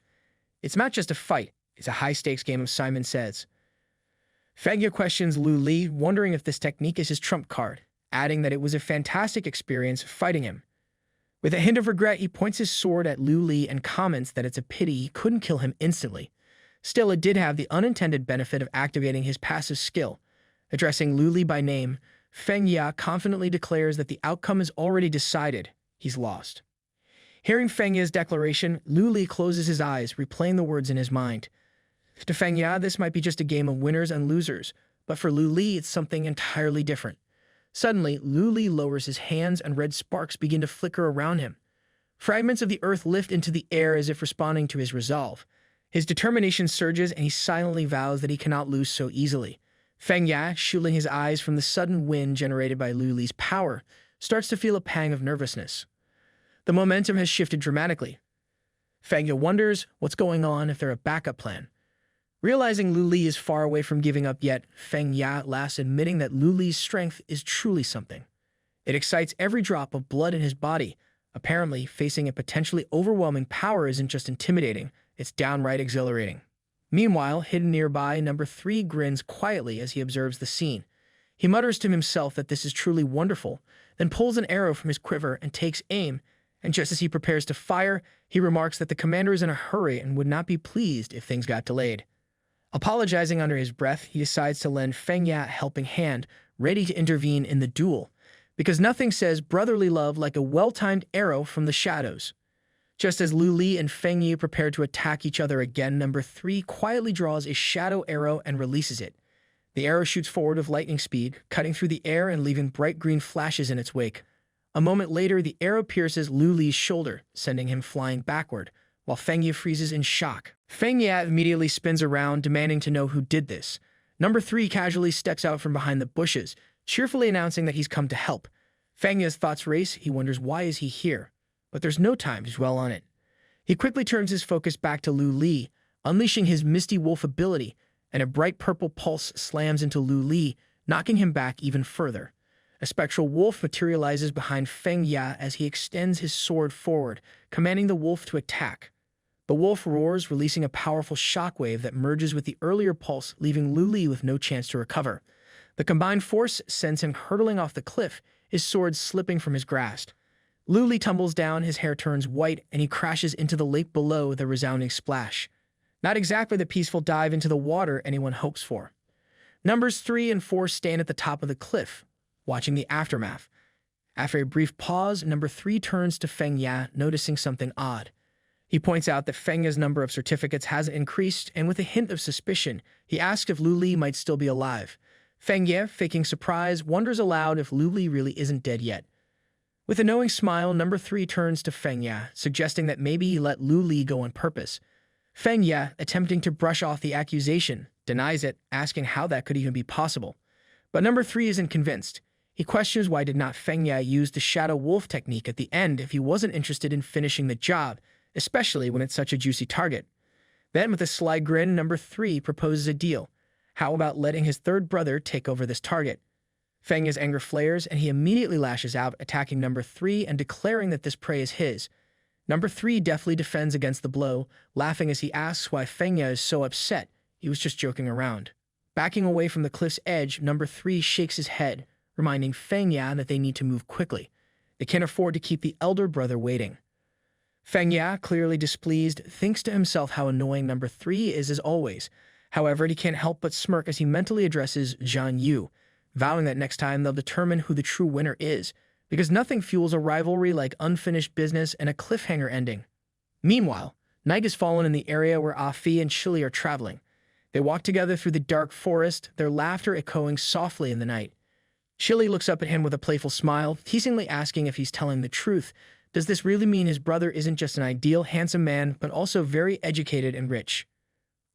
It's not just a fight, it's a high-stakes game, Simon says. Fengya questions Lu Li, wondering if this technique is his trump card, adding that it was a fantastic experience fighting him. With a hint of regret, he points his sword at Lu Li and comments that it's a pity he couldn't kill him instantly. Still, it did have the unintended benefit of activating his passive skill. Addressing Lu Li by name, Fengya confidently declares that the outcome is already decided. He's lost. Hearing Fengya's declaration, Lu Li closes his eyes, replaying the words in his mind. To Fengya, this might be just a game of winners and losers, but for Lu Li, it's something entirely different. Suddenly, Lu Li lowers his hands and red sparks begin to flicker around him. Fragments of the earth lift into the air as if responding to his resolve. His determination surges and he silently vows that he cannot lose so easily. Fengya, shielding his eyes from the sudden wind generated by Lu Li's power, starts to feel a pang of nervousness. The momentum has shifted dramatically. Fengya wonders what's going on, if there's a backup plan. Realizing Lu Li is far away from giving up yet, Fengya at last admitting that Lu Li's strength is truly something. It excites every drop of blood in his body. Apparently, facing a potentially overwhelming power isn't just intimidating, it's downright exhilarating. Meanwhile, hidden nearby, number 3 grins quietly as he observes the scene. He mutters to himself that this is truly wonderful, then pulls an arrow from his quiver and takes aim, and just as he prepares to fire, he remarks that the commander is in a hurry and would not be pleased if things got delayed. Apologizing under his breath, he decides to lend Fengya a helping hand, ready to intervene in the duel, because nothing says brotherly love like a well-timed arrow from the shadows. Just as Lu Li and Fengya prepare to attack each other again, number 3 quietly draws a shadow arrow and releases it. The arrow shoots forward with lightning speed, cutting through the air and leaving bright green flashes in its wake. A moment later, the arrow pierces Lu Li's shoulder, sending him flying backward, while Fengya freezes in shock. Fengya immediately spins around, demanding to know who did this. Number 3 casually steps out from behind the bushes, cheerfully announcing that he's come to help. Fengya's thoughts race. He wonders why is he here, but there's no time to dwell on it. He quickly turns his focus back to Lu Li, unleashing his Misty Wolf ability, and a bright purple pulse slams into Lu Li, knocking him back even further. A spectral wolf materializes behind Fengya as he extends his sword forward, commanding the wolf to attack. The wolf roars, releasing a powerful shockwave that merges with the earlier pulse, leaving Lu Li with no chance to recover. The combined force sends him hurtling off the cliff, his sword slipping from his grasp. Lu Li tumbles down, his hair turns white, and he crashes into the lake below with a resounding splash. Not exactly the peaceful dive into the water anyone hopes for. Numbers 3 and 4 stand at the top of the cliff, watching the aftermath. After a brief pause, number 3 turns to Fengya, noticing something odd. He points out that Fengya's number of certificates hasn't increased, and with a hint of suspicion, he asks if Lu Li might still be alive. Fengya, faking surprise, wonders aloud if Lu Li really isn't dead yet. With a knowing smile, number 3 turns to Fengya, suggesting that maybe he let Lu Li go on purpose. Fengya, attempting to brush off the accusation, denies it, asking how that could even be possible. But number 3 isn't convinced. He questions why did not Fengya use the Shadow Wolf technique at the end if he wasn't interested in finishing the job, especially when it's such a juicy target. Then, with a sly grin, number 3 proposes a deal. How about letting his third brother take over this target? Fengya's anger flares, and he immediately lashes out, attacking number 3 and declaring that this prey is his. Number 3 deftly defends against the blow, laughing as he asks why Fengya is so upset. He was just joking around. Backing away from the cliff's edge, number 3 shakes his head, reminding Fengya that they need to move quickly. They can't afford to keep the elder brother waiting. Fengya, clearly displeased, thinks to himself how annoying number 3 is as always. However, he can't help but smirk as he mentally addresses Zhang Yu, vowing that next time they'll determine who the true winner is, because nothing fuels a rivalry like unfinished business and a cliffhanger ending. Meanwhile, night has fallen in the area where Afi and Chili are traveling. They walk together through the dark forest, their laughter echoing softly in the night. Chili looks up at him with a playful smile, teasingly asking if he's telling the truth. Does this really mean his brother isn't just an ideal, handsome man, but also very educated and rich?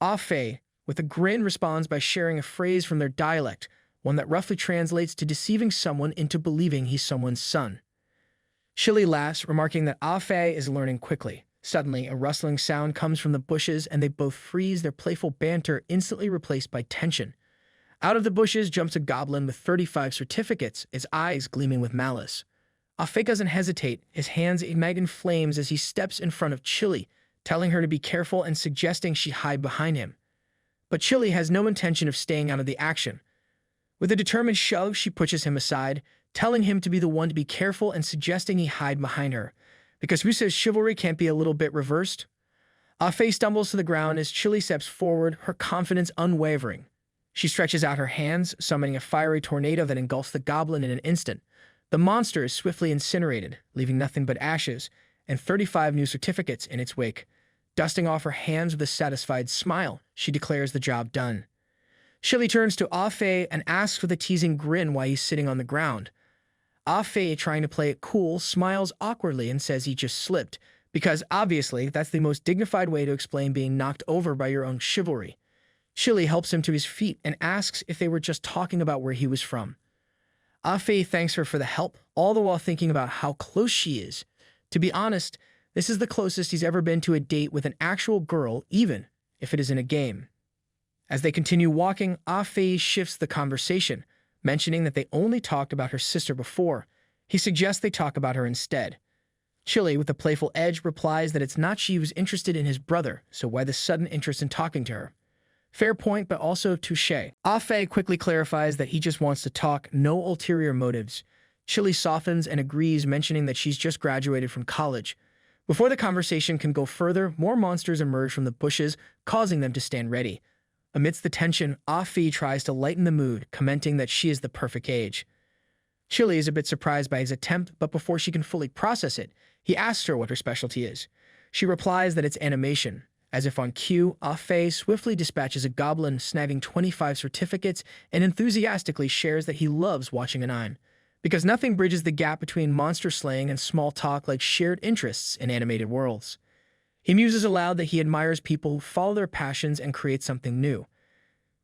Afi, with a grin, responds by sharing a phrase from their dialect, one that roughly translates to deceiving someone into believing he's someone's son. Chili laughs, remarking that Afi is learning quickly. Suddenly, a rustling sound comes from the bushes, and they both freeze, their playful banter instantly replaced by tension. Out of the bushes jumps a goblin with 35 certificates, his eyes gleaming with malice. Afe doesn't hesitate, his hands ignite in flames as he steps in front of Chili, telling her to be careful and suggesting she hide behind him. But Chili has no intention of staying out of the action. With a determined shove, she pushes him aside, telling him to be the one to be careful and suggesting he hide behind her. Because who says chivalry can't be a little bit reversed? Afe stumbles to the ground as Chili steps forward, her confidence unwavering. She stretches out her hands, summoning a fiery tornado that engulfs the goblin in an instant. The monster is swiftly incinerated, leaving nothing but ashes, and 35 new certificates in its wake. Dusting off her hands with a satisfied smile, she declares the job done. Chili turns to Afe and asks with a teasing grin why he's sitting on the ground. Afe, trying to play it cool, smiles awkwardly and says he just slipped, because obviously that's the most dignified way to explain being knocked over by your own chivalry. Chili helps him to his feet and asks if they were just talking about where he was from. Afe thanks her for the help, all the while thinking about how close she is. To be honest, this is the closest he's ever been to a date with an actual girl, even if it is in a game. As they continue walking, Afe shifts the conversation, mentioning that they only talked about her sister before. He suggests they talk about her instead. Chili, with a playful edge, replies that it's not she who's interested in his brother, so why the sudden interest in talking to her? Fair point, but also touché. Afe quickly clarifies that he just wants to talk, no ulterior motives. Chili softens and agrees, mentioning that she's just graduated from college. Before the conversation can go further, more monsters emerge from the bushes, causing them to stand ready. Amidst the tension, Afe tries to lighten the mood, commenting that she is the perfect age. Chili is a bit surprised by his attempt, but before she can fully process it, he asks her what her specialty is. She replies that it's animation. As if on cue, Afe swiftly dispatches a goblin, snagging 25 certificates, and enthusiastically shares that he loves watching anime, because nothing bridges the gap between monster slaying and small talk like shared interests in animated worlds. He muses aloud that he admires people who follow their passions and create something new.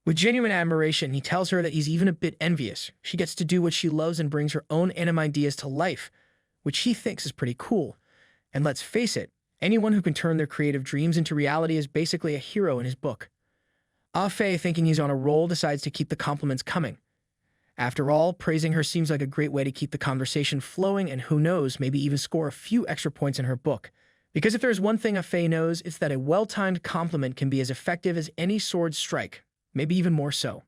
With genuine admiration, he tells her that he's even a bit envious. She gets to do what she loves and brings her own anime ideas to life, which he thinks is pretty cool. And let's face it, anyone who can turn their creative dreams into reality is basically a hero in his book. Afe, thinking he's on a roll, decides to keep the compliments coming. After all, praising her seems like a great way to keep the conversation flowing and who knows, maybe even score a few extra points in her book. Because if there's one thing Afe knows, it's that a well-timed compliment can be as effective as any sword strike, maybe even more so.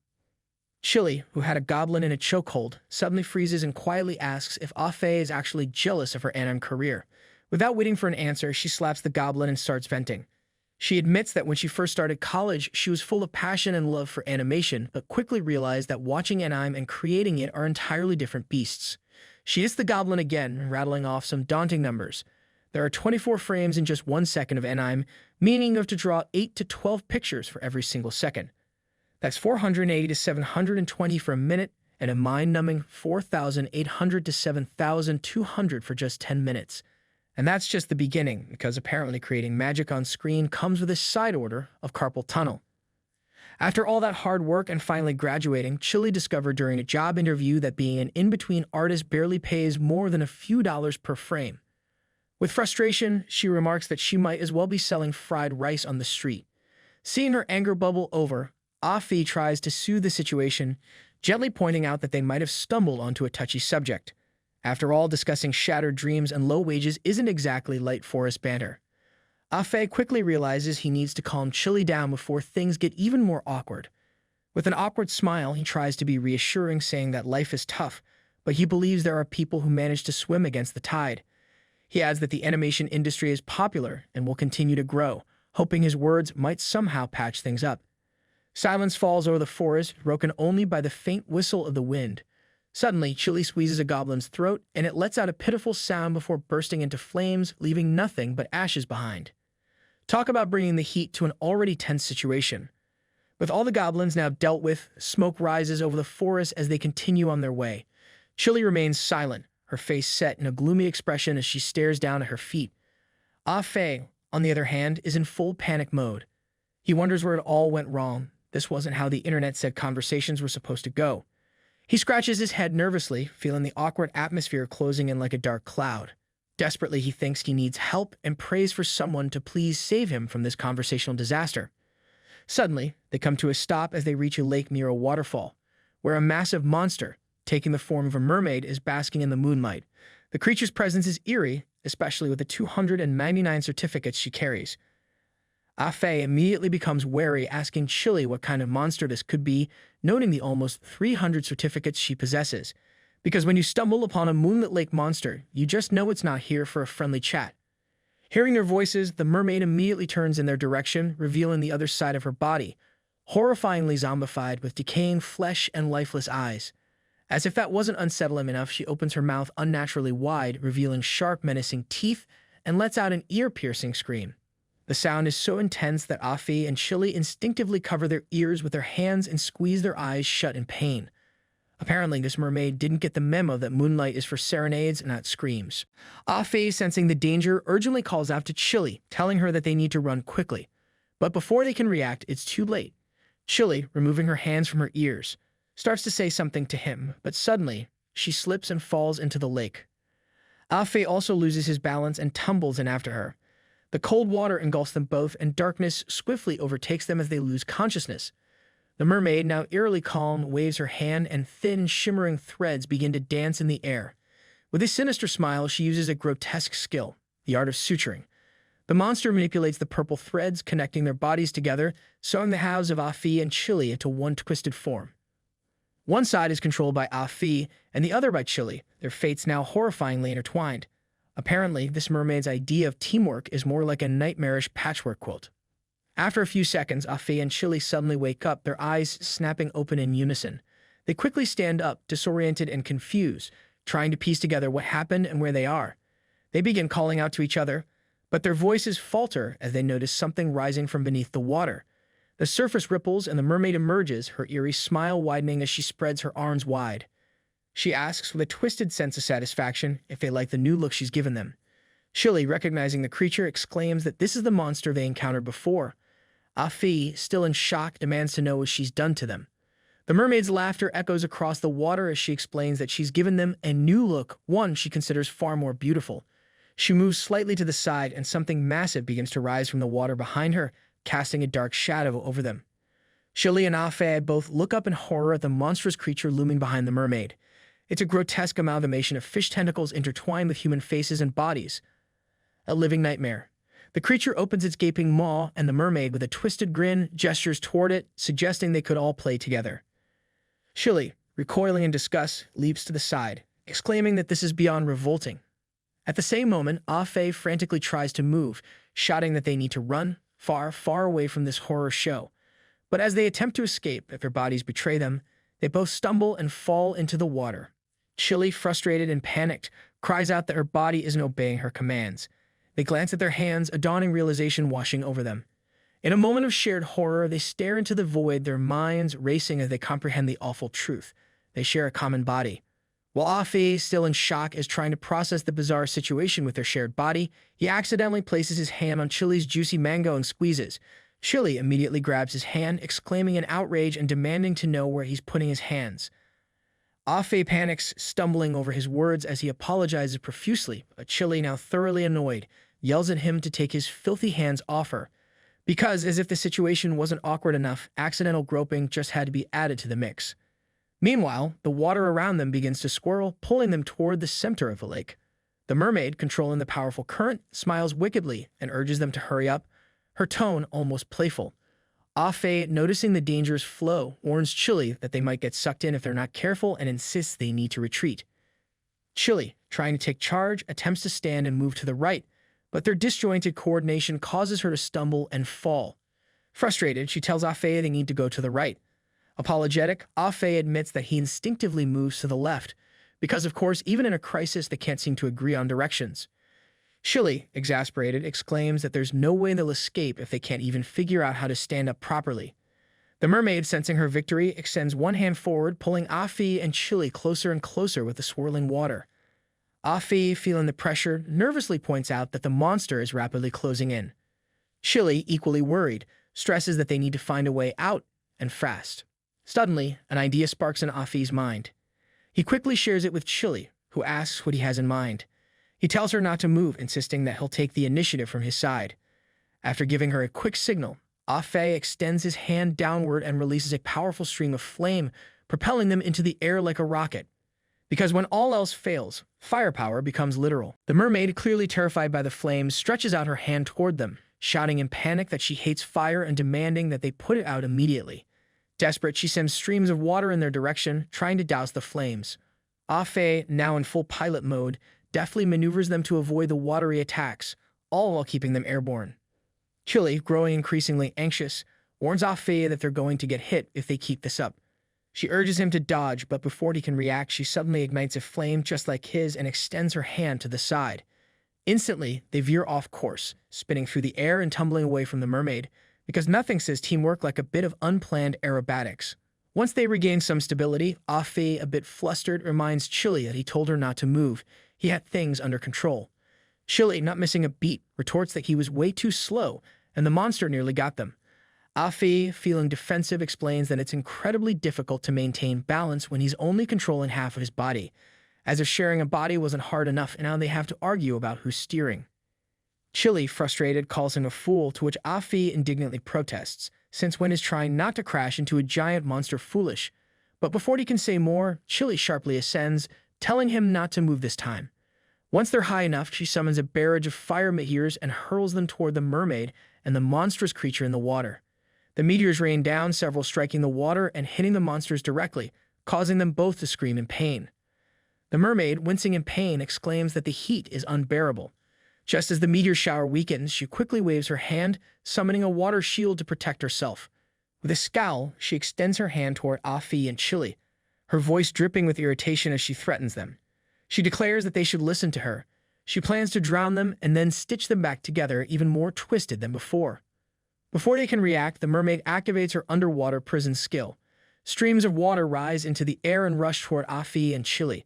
Chili, who had a goblin in a chokehold, suddenly freezes and quietly asks if Afe is actually jealous of her anime career. Without waiting for an answer, she slaps the goblin and starts venting. She admits that when she first started college, she was full of passion and love for animation, but quickly realized that watching anime and creating it are entirely different beasts. She hits the goblin again, rattling off some daunting numbers. There are 24 frames in just 1 second of anime, meaning you have to draw 8 to 12 pictures for every single second. That's 480 to 720 for a minute, and a mind-numbing 4,800 to 7,200 for just 10 minutes. And that's just the beginning, because apparently creating magic on screen comes with a side order of carpal tunnel. After all that hard work and finally graduating, Chili discovered during a job interview that being an in-between artist barely pays more than a few dollars per frame. With frustration, she remarks that she might as well be selling fried rice on the street. Seeing her anger bubble over, Afe tries to soothe the situation, gently pointing out that they might have stumbled onto a touchy subject. After all, discussing shattered dreams and low wages isn't exactly light forest banter. Afe quickly realizes he needs to calm Chili down before things get even more awkward. With an awkward smile, he tries to be reassuring, saying that life is tough, but he believes there are people who manage to swim against the tide. He adds that the animation industry is popular and will continue to grow, hoping his words might somehow patch things up. Silence falls over the forest, broken only by the faint whistle of the wind. Suddenly, Chili squeezes a goblin's throat, and it lets out a pitiful sound before bursting into flames, leaving nothing but ashes behind. Talk about bringing the heat to an already tense situation. With all the goblins now dealt with, smoke rises over the forest as they continue on their way. Chili remains silent, her face set in a gloomy expression as she stares down at her feet. Afe, on the other hand, is in full panic mode. He wonders where it all went wrong. This wasn't how the internet said conversations were supposed to go. He scratches his head nervously, feeling the awkward atmosphere closing in like a dark cloud. Desperately, he thinks he needs help and prays for someone to please save him from this conversational disaster. Suddenly, they come to a stop as they reach a lake near a waterfall. where a massive monster, taking the form of a mermaid, is basking in the moonlight. The creature's presence is eerie, especially with the 299 certificates she carries. Afe immediately becomes wary, asking Chili what kind of monster this could be, noting the almost 300 certificates she possesses. Because when you stumble upon a moonlit lake monster, you just know it's not here for a friendly chat. Hearing their voices, the mermaid immediately turns in their direction, revealing the other side of her body, horrifyingly zombified with decaying flesh and lifeless eyes. As if that wasn't unsettling enough, she opens her mouth unnaturally wide, revealing sharp, menacing teeth, and lets out an ear-piercing scream. The sound is so intense that Afi and Chili instinctively cover their ears with their hands and squeeze their eyes shut in pain. Apparently, this mermaid didn't get the memo that moonlight is for serenades, not screams. Afi, sensing the danger, urgently calls out to Chili, telling her that they need to run quickly. But before they can react, it's too late. Chili, removing her hands from her ears, starts to say something to him, but suddenly, she slips and falls into the lake. Afe also loses his balance and tumbles in after her. The cold water engulfs them both, and darkness swiftly overtakes them as they lose consciousness. The mermaid, now eerily calm, waves her hand, and thin, shimmering threads begin to dance in the air. With a sinister smile, she uses a grotesque skill, the art of suturing. The monster manipulates the purple threads, connecting their bodies together, sewing the halves of Afi and Chili into one twisted form. One side is controlled by Afi, and the other by Chili, their fates now horrifyingly intertwined. Apparently, this mermaid's idea of teamwork is more like a nightmarish patchwork quilt. After a few seconds, Afi and Chili suddenly wake up, their eyes snapping open in unison. They quickly stand up, disoriented and confused, trying to piece together what happened and where they are. They begin calling out to each other, but their voices falter as they notice something rising from beneath the water. The surface ripples and the mermaid emerges, her eerie smile widening as she spreads her arms wide. She asks with a twisted sense of satisfaction if they like the new look she's given them. Chili, recognizing the creature, exclaims that this is the monster they encountered before. Afi, still in shock, demands to know what she's done to them. The mermaid's laughter echoes across the water as she explains that she's given them a new look, one she considers far more beautiful. She moves slightly to the side, and something massive begins to rise from the water behind her, casting a dark shadow over them. Chili and Afe both look up in horror at the monstrous creature looming behind the mermaid. It's a grotesque amalgamation of fish tentacles intertwined with human faces and bodies. A living nightmare. The creature opens its gaping maw, and the mermaid, with a twisted grin, gestures toward it, suggesting they could all play together. Chili, recoiling in disgust, leaps to the side, exclaiming that this is beyond revolting. At the same moment, Afe frantically tries to move, shouting that they need to run far, far away from this horror show. But as they attempt to escape, if their bodies betray them, they both stumble and fall into the water. Chili, frustrated and panicked, cries out that her body isn't obeying her commands. They glance at their hands, a dawning realization washing over them. In a moment of shared horror, they stare into the void, their minds racing as they comprehend the awful truth. They share a common body. While Afi, still in shock, is trying to process the bizarre situation with their shared body, he accidentally places his hand on Chili's juicy mango and squeezes. Chili immediately grabs his hand, exclaiming in outrage and demanding to know where he's putting his hands. Afe panics, stumbling over his words as he apologizes profusely, but Chili, now thoroughly annoyed, yells at him to take his filthy hands off her. Because, as if the situation wasn't awkward enough, accidental groping just had to be added to the mix. Meanwhile, the water around them begins to swirl, pulling them toward the center of the lake. The mermaid, controlling the powerful current, smiles wickedly and urges them to hurry up, her tone almost playful. Afe, noticing the dangerous flow, warns Chili that they might get sucked in if they're not careful and insists they need to retreat. Chili, trying to take charge, attempts to stand and move to the right, but their disjointed coordination causes her to stumble and fall. Frustrated, she tells Afe they need to go to the right. Apologetic, Afe admits that he instinctively moves to the left, because of course, even in a crisis, they can't seem to agree on directions. Chili, exasperated, exclaims that there's no way they'll escape if they can't even figure out how to stand up properly. The mermaid, sensing her victory, extends one hand forward, pulling Afi and Chili closer and closer with the swirling water. Afi, feeling the pressure, nervously points out that the monster is rapidly closing in. Chili, equally worried, stresses that they need to find a way out, and fast. Suddenly, an idea sparks in Afi's mind. He quickly shares it with Chili, who asks what he has in mind. He tells her not to move, insisting that he'll take the initiative from his side. After giving her a quick signal, Afe extends his hand downward and releases a powerful stream of flame, propelling them into the air like a rocket. Because when all else fails, firepower becomes literal. The mermaid, clearly terrified by the flames, stretches out her hand toward them, shouting in panic that she hates fire and demanding that they put it out immediately. Desperate, she sends streams of water in their direction, trying to douse the flames. Ah-Fe, now in full pilot mode, deftly maneuvers them to avoid the watery attacks, all while keeping them airborne. Chili, growing increasingly anxious, warns Ah-Fe that they're going to get hit if they keep this up. She urges him to dodge, but before he can react, she suddenly ignites a flame just like his and extends her hand to the side. Instantly, they veer off course, spinning through the air and tumbling away from the mermaid, because nothing says teamwork like a bit of unplanned aerobatics. Once they regain some stability, Ah-Fe, a bit flustered, reminds Chili that he told her not to move. He had things under control. Chili, not missing a beat, retorts that he was way too slow, and the monster nearly got them. Ah-Fe, feeling defensive, explains that it's incredibly difficult to maintain balance when he's only controlling half of his body. As if sharing a body wasn't hard enough, and now they have to argue about who's steering. Chili, frustrated, calls him a fool, to which Ah-Fe indignantly protests, since when is trying not to crash into a giant monster foolish? But before he can say more, Chili sharply ascends, telling him not to move this time. Once they're high enough, she summons a barrage of fire meteors and hurls them toward the mermaid and the monstrous creature in the water. The meteors rain down, several striking the water and hitting the monsters directly, causing them both to scream in pain. The mermaid, wincing in pain, exclaims that the heat is unbearable. Just as the meteor shower weakens, she quickly waves her hand, summoning a water shield to protect herself. With a scowl, she extends her hand toward Ah-Fe and Chili, her voice dripping with irritation as she threatens them. She declares that they should listen to her. She plans to drown them and then stitch them back together, even more twisted than before. Before they can react, the mermaid activates her underwater prison skill. Streams of water rise into the air and rush toward Ah-Fe and Chili.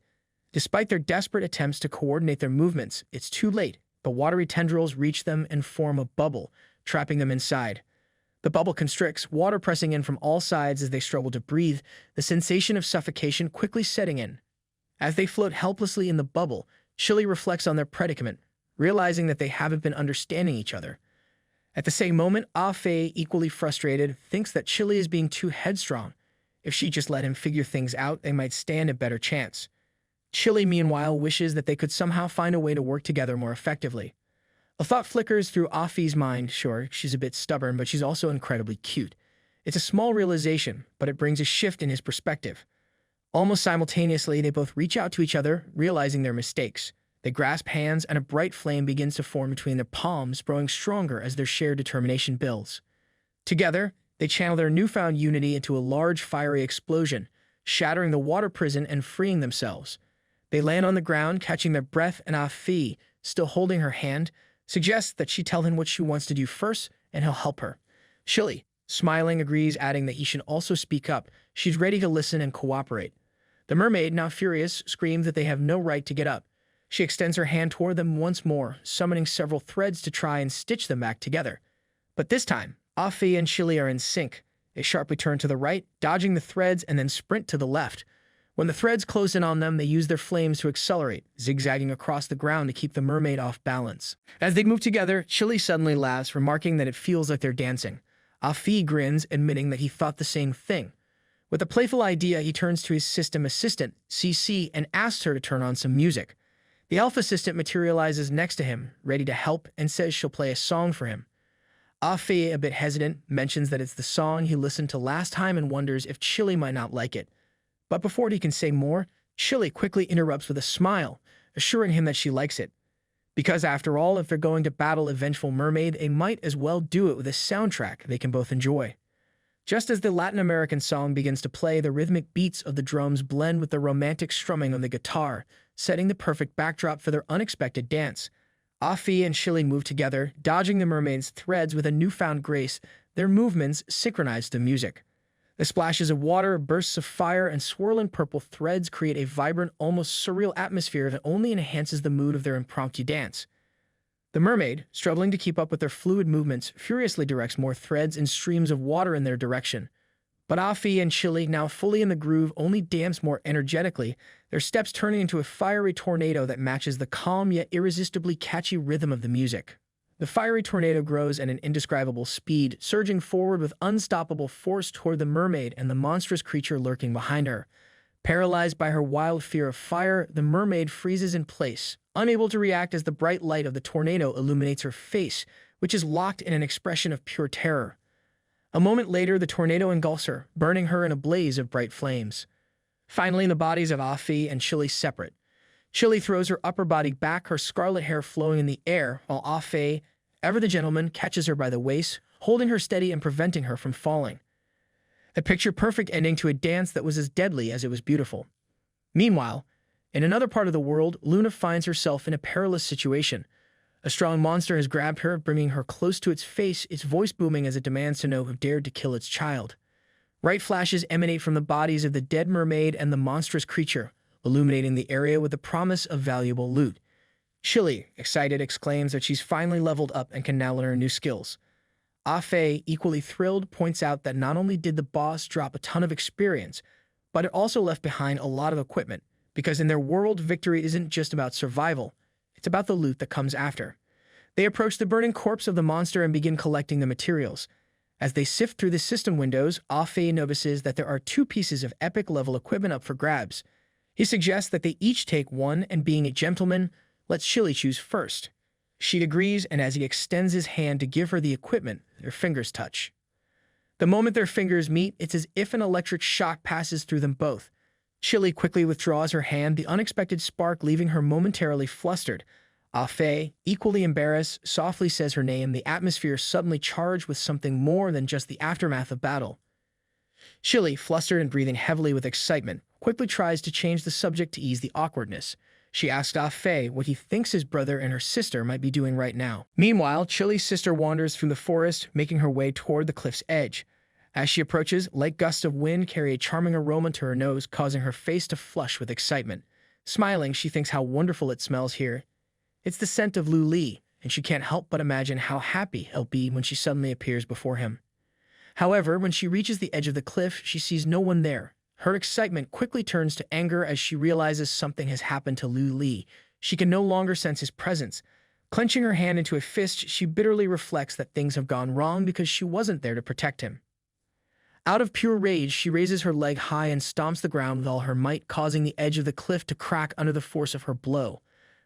Despite their desperate attempts to coordinate their movements, it's too late. The watery tendrils reach them and form a bubble, trapping them inside. The bubble constricts, water pressing in from all sides as they struggle to breathe, the sensation of suffocation quickly setting in. As they float helplessly in the bubble, Chili reflects on their predicament, realizing that they haven't been understanding each other. At the same moment, Ah-Fe, equally frustrated, thinks that Chili is being too headstrong. If she just let him figure things out, they might stand a better chance. Chili, meanwhile, wishes that they could somehow find a way to work together more effectively. A thought flickers through Ah-Fe's mind. Sure, she's a bit stubborn, but she's also incredibly cute. It's a small realization, but it brings a shift in his perspective. Almost simultaneously, they both reach out to each other, realizing their mistakes. They grasp hands, and a bright flame begins to form between their palms, growing stronger as their shared determination builds. Together, they channel their newfound unity into a large fiery explosion, shattering the water prison and freeing themselves. They land on the ground, catching their breath, and Ah-Fe, still holding her hand, suggests that she tell him what she wants to do first, and he'll help her. Chili, smiling, agrees, adding that he should also speak up. She's ready to listen and cooperate. The mermaid, now furious, screams that they have no right to get up. She extends her hand toward them once more, summoning several threads to try and stitch them back together. But this time, Ah-Fe and Chili are in sync. They sharply turn to the right, dodging the threads, and then sprint to the left. When the threads close in on them, they use their flames to accelerate, zigzagging across the ground to keep the mermaid off balance. As they move together, Chili suddenly laughs, remarking that it feels like they're dancing. Ah-Fe grins, admitting that he thought the same thing. With a playful idea, he turns to his system assistant, CC, and asks her to turn on some music. The elf assistant materializes next to him, ready to help, and says she'll play a song for him. Ah-Fe, a bit hesitant, mentions that it's the song he listened to last time and wonders if Chili might not like it. But before he can say more, Chili quickly interrupts with a smile, assuring him that she likes it. Because after all, if they're going to battle a vengeful mermaid, they might as well do it with a soundtrack they can both enjoy. Just as the Latin American song begins to play, the rhythmic beats of the drums blend with the romantic strumming of the guitar, setting the perfect backdrop for their unexpected dance. Ah-Fe and Chili move together, dodging the mermaid's threads with a newfound grace. Their movements synchronize the music. The splashes of water, bursts of fire, and swirling purple threads create a vibrant, almost surreal atmosphere that only enhances the mood of their impromptu dance. The mermaid, struggling to keep up with their fluid movements, furiously directs more threads and streams of water in their direction. But Ah-Fe and Chili, now fully in the groove, only dance more energetically, their steps turning into a fiery tornado that matches the calm yet irresistibly catchy rhythm of the music. The fiery tornado grows at an indescribable speed, surging forward with unstoppable force toward the mermaid and the monstrous creature lurking behind her. Paralyzed by her wild fear of fire, the mermaid freezes in place, unable to react as the bright light of the tornado illuminates her face, which is locked in an expression of pure terror. A moment later, the tornado engulfs her, burning her in a blaze of bright flames. Finally, the bodies of Afi and Chili separate. Chili throws her upper body back, her scarlet hair flowing in the air, while Afi, ever the gentleman, catches her by the waist, holding her steady and preventing her from falling. A picture-perfect ending to a dance that was as deadly as it was beautiful. Meanwhile, in another part of the world, Luna finds herself in a perilous situation. A strong monster has grabbed her, bringing her close to its face, its voice booming as it demands to know who dared to kill its child. Bright flashes emanate from the bodies of the dead mermaid and the monstrous creature, illuminating the area with the promise of valuable loot. Chili, excited, exclaims that she's finally leveled up and can now learn new skills. Afe, equally thrilled, points out that not only did the boss drop a ton of experience, but it also left behind a lot of equipment, because in their world, victory isn't just about survival, it's about the loot that comes after. They approach the burning corpse of the monster and begin collecting the materials. As they sift through the system windows, Afe notices that there are 2 pieces of epic-level equipment up for grabs. He suggests that they each take one, and being a gentleman, lets Chili choose first. She agrees, and as he extends his hand to give her the equipment, their fingers touch. The moment their fingers meet, it's as if an electric shock passes through them both. Chili quickly withdraws her hand, the unexpected spark leaving her momentarily flustered. Afe, equally embarrassed, softly says her name, the atmosphere suddenly charged with something more than just the aftermath of battle. Chili, flustered and breathing heavily with excitement, quickly tries to change the subject to ease the awkwardness. She asks Afe what he thinks his brother and her sister might be doing right now. Meanwhile, Chili's sister wanders through the forest, making her way toward the cliff's edge. As she approaches, light gusts of wind carry a charming aroma to her nose, causing her face to flush with excitement. Smiling, she thinks how wonderful it smells here. It's the scent of Lu Li, and she can't help but imagine how happy he'll be when she suddenly appears before him. However, when she reaches the edge of the cliff, she sees no one there. Her excitement quickly turns to anger as she realizes something has happened to Lu Li. She can no longer sense his presence. Clenching her hand into a fist, she bitterly reflects that things have gone wrong because she wasn't there to protect him. Out of pure rage, she raises her leg high and stomps the ground with all her might, causing the edge of the cliff to crack under the force of her blow.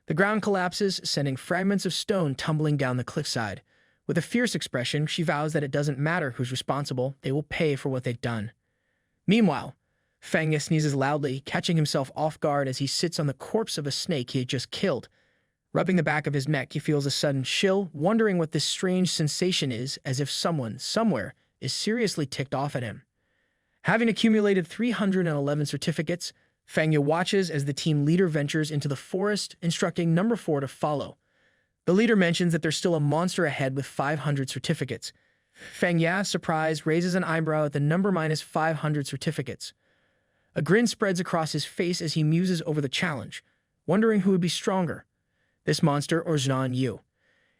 The ground collapses, sending fragments of stone tumbling down the cliffside. With a fierce expression, she vows that it doesn't matter who's responsible, they will pay for what they've done. Meanwhile, Fangya sneezes loudly, catching himself off guard as he sits on the corpse of a snake he had just killed. Rubbing the back of his neck, he feels a sudden chill, wondering what this strange sensation is, as if someone, somewhere, is seriously ticked off at him. Having accumulated 311 certificates, Fangya watches as the team leader ventures into the forest, instructing number 4 to follow. The leader mentions that there's still a monster ahead with 500 certificates. Fangya, surprised, raises an eyebrow at the number -500 certificates. A grin spreads across his face as he muses over the challenge, wondering who would be stronger, this monster or Zhang Yu.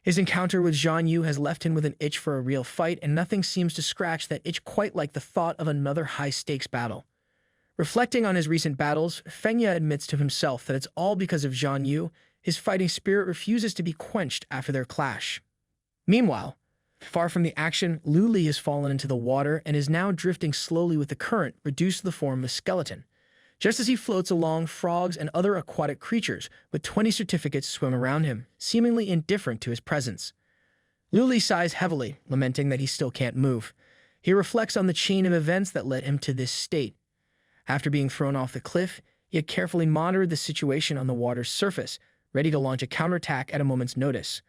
His encounter with Zhang Yu has left him with an itch for a real fight, and nothing seems to scratch that itch quite like the thought of another high-stakes battle. Reflecting on his recent battles, Fangya admits to himself that it's all because of Zhang Yu. His fighting spirit refuses to be quenched after their clash. Meanwhile, far from the action, Lu Li has fallen into the water and is now drifting slowly with the current, reduced to the form of a skeleton. Just as he floats along, frogs and other aquatic creatures with 20 certificates swim around him, seemingly indifferent to his presence. Lu Li sighs heavily, lamenting that he still can't move. He reflects on the chain of events that led him to this state. After being thrown off the cliff, he had carefully monitored the situation on the water's surface, ready to launch a counterattack at a moment's notice.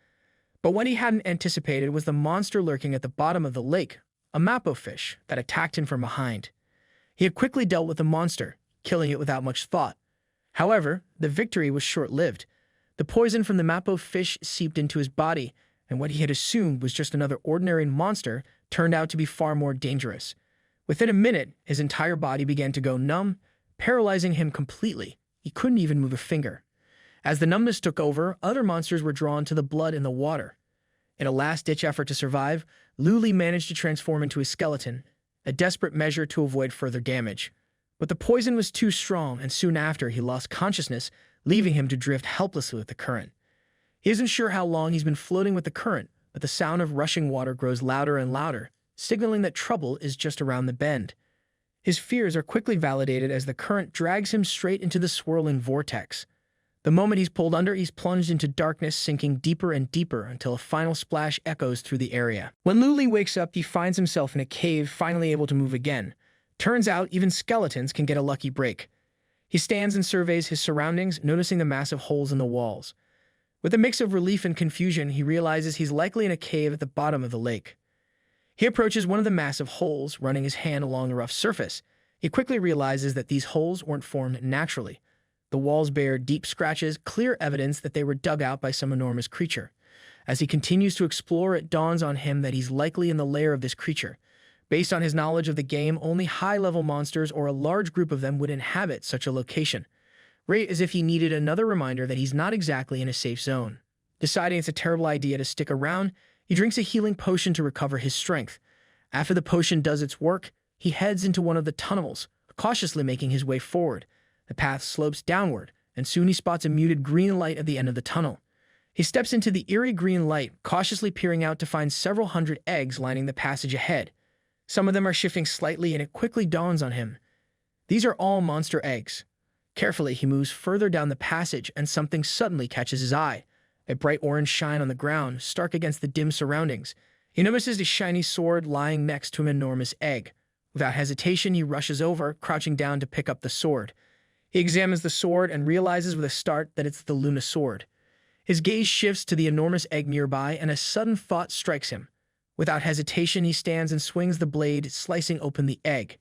But what he hadn't anticipated was the monster lurking at the bottom of the lake, a mappo fish that attacked him from behind. He had quickly dealt with the monster, killing it without much thought. However, the victory was short-lived. The poison from the mappo fish seeped into his body, and what he had assumed was just another ordinary monster turned out to be far more dangerous. Within a minute, his entire body began to go numb, paralyzing him completely. He couldn't even move a finger. As the numbness took over, other monsters were drawn to the blood in the water. In a last-ditch effort to survive, Lu Li managed to transform into a skeleton, a desperate measure to avoid further damage. But the poison was too strong, and soon after he lost consciousness, leaving him to drift helplessly with the current. He isn't sure how long he's been floating with the current, but the sound of rushing water grows louder and louder, signaling that trouble is just around the bend. His fears are quickly validated as the current drags him straight into the swirling vortex. The moment he's pulled under, he's plunged into darkness, sinking deeper and deeper until a final splash echoes through the area. When Luli wakes up, he finds himself in a cave, finally able to move again. Turns out even skeletons can get a lucky break. He stands and surveys his surroundings, noticing the massive holes in the walls. With a mix of relief and confusion, he realizes he's likely in a cave at the bottom of the lake. He approaches one of the massive holes, running his hand along the rough surface. He quickly realizes that these holes weren't formed naturally. The walls bear deep scratches, clear evidence that they were dug out by some enormous creature. As he continues to explore, it dawns on him that he's likely in the lair of this creature. Based on his knowledge of the game, only high-level monsters or a large group of them would inhabit such a location. Right as if he needed another reminder that he's not exactly in a safe zone. Deciding it's a terrible idea to stick around, he drinks a healing potion to recover his strength. After the potion does its work, he heads into one of the tunnels, cautiously making his way forward. The path slopes downward, and soon he spots a muted green light at the end of the tunnel. He steps into the eerie green light, cautiously peering out to find several hundred eggs lining the passage ahead. Some of them are shifting slightly, and it quickly dawns on him. These are all monster eggs. Carefully, he moves further down the passage, and something suddenly catches his eye. A bright orange shine on the ground, stark against the dim surroundings. He notices a shiny sword lying next to an enormous egg. Without hesitation, he rushes over, crouching down to pick up the sword. He examines the sword and realizes with a start that it's the Luna sword. His gaze shifts to the enormous egg nearby, and a sudden thought strikes him. Without hesitation, he stands and swings the blade, slicing open the egg.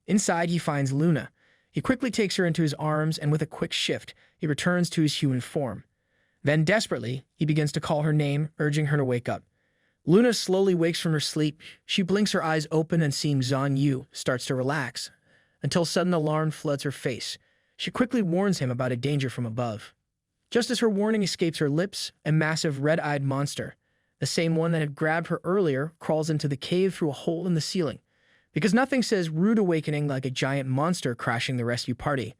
Inside, he finds Luna. He quickly takes her into his arms, and with a quick shift, he returns to his human form. Then, desperately, he begins to call her name, urging her to wake up. Luna slowly wakes from her sleep. She blinks her eyes open and, seeing Zhang Yu, starts to relax, until sudden alarm floods her face. She quickly warns him about a danger from above. Just as her warning escapes her lips, a massive red-eyed monster, the same one that had grabbed her earlier, crawls into the cave through a hole in the ceiling. Because nothing says rude awakening like a giant monster crashing the rescue party.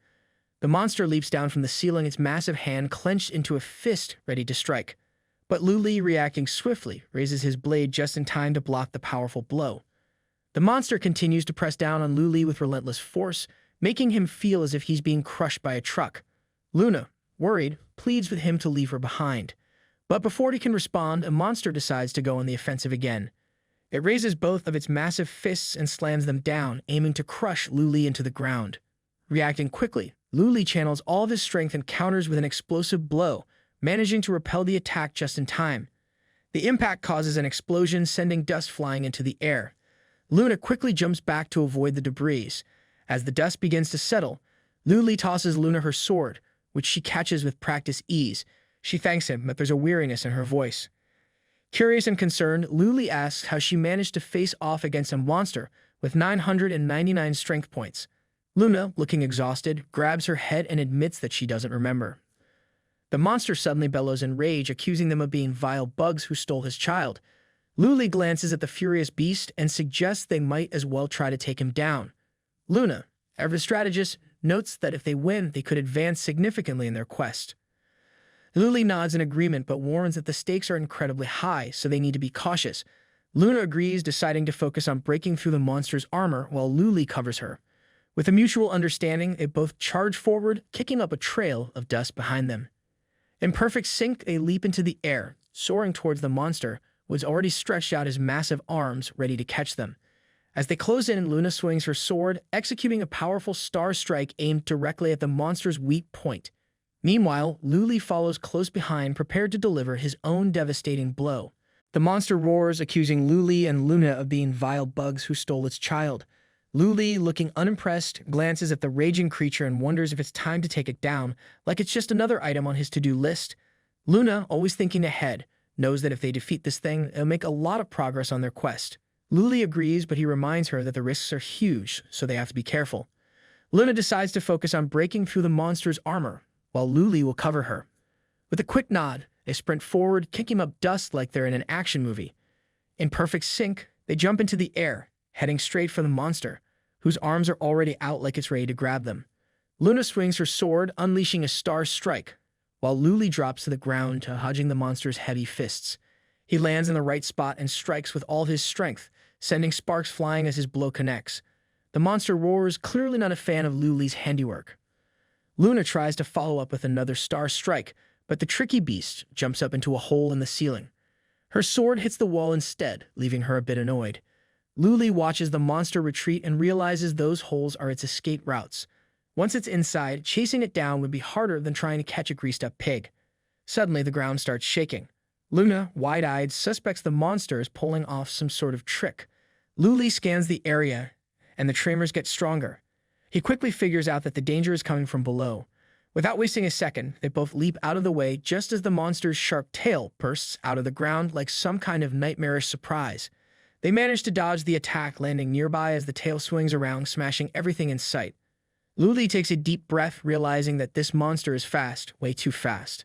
The monster leaps down from the ceiling, its massive hand clenched into a fist ready to strike. But Luli, reacting swiftly, raises his blade just in time to block the powerful blow. The monster continues to press down on Luli with relentless force, making him feel as if he's being crushed by a truck. Luna, worried, pleads with him to leave her behind. But before he can respond, a monster decides to go on the offensive again. It raises both of its massive fists and slams them down, aiming to crush Luli into the ground. Reacting quickly, Luli channels all of his strength and counters with an explosive blow, managing to repel the attack just in time. The impact causes an explosion, sending dust flying into the air. Luna quickly jumps back to avoid the debris. As the dust begins to settle, Luli tosses Luna her sword, which she catches with practiced ease. She thanks him, but there's a weariness in her voice. Curious and concerned, Luli asks how she managed to face off against a monster with 999 strength points. Luna, looking exhausted, grabs her head and admits that she doesn't remember. The monster suddenly bellows in rage, accusing them of being vile bugs who stole his child. Luli glances at the furious beast and suggests they might as well try to take him down. Luna, ever the strategist, notes that if they win, they could advance significantly in their quest. Luli nods in agreement but warns that the stakes are incredibly high, so they need to be cautious. Luna agrees, deciding to focus on breaking through the monster's armor while Luli covers her. With a mutual understanding, they both charge forward, kicking up a trail of dust behind them. In perfect sync, they leap into the air, soaring towards the monster, who has already stretched out his massive arms, ready to catch them. As they close in, Luna swings her sword, executing a powerful star strike aimed directly at the monster's weak point. Meanwhile, Luli follows close behind, prepared to deliver his own devastating blow. The monster roars, accusing Luli and Luna of being vile bugs who stole its child. Luli, looking unimpressed, glances at the raging creature and wonders if it's time to take it down, like it's just another item on his to-do list. Luna, always thinking ahead, knows that if they defeat this thing, it'll make a lot of progress on their quest. Luli agrees, but he reminds her that the risks are huge, so they have to be careful. Luna decides to focus on breaking through the monster's armor, while Luli will cover her. With a quick nod, they sprint forward, kicking up dust like they're in an action movie. In perfect sync, they jump into the air, heading straight for the monster, whose arms are already out like it's ready to grab them. Luna swings her sword, unleashing a star strike, while Luli drops to the ground, dodging the monster's heavy fists. He lands in the right spot and strikes with all his strength, sending sparks flying as his blow connects. The monster roars, clearly not a fan of Luli's handiwork. Luna tries to follow up with another star strike, but the tricky beast jumps up into a hole in the ceiling. Her sword hits the wall instead, leaving her a bit annoyed. Luli watches the monster retreat and realizes those holes are its escape routes. Once it's inside, chasing it down would be harder than trying to catch a greased-up pig. Suddenly, the ground starts shaking. Luna, wide-eyed, suspects the monster is pulling off some sort of trick. Luli scans the area, and the tremors get stronger. He quickly figures out that the danger is coming from below. Without wasting a second, they both leap out of the way just as the monster's sharp tail bursts out of the ground like some kind of nightmarish surprise. They manage to dodge the attack, landing nearby as the tail swings around, smashing everything in sight. Luli takes a deep breath, realizing that this monster is fast, way too fast.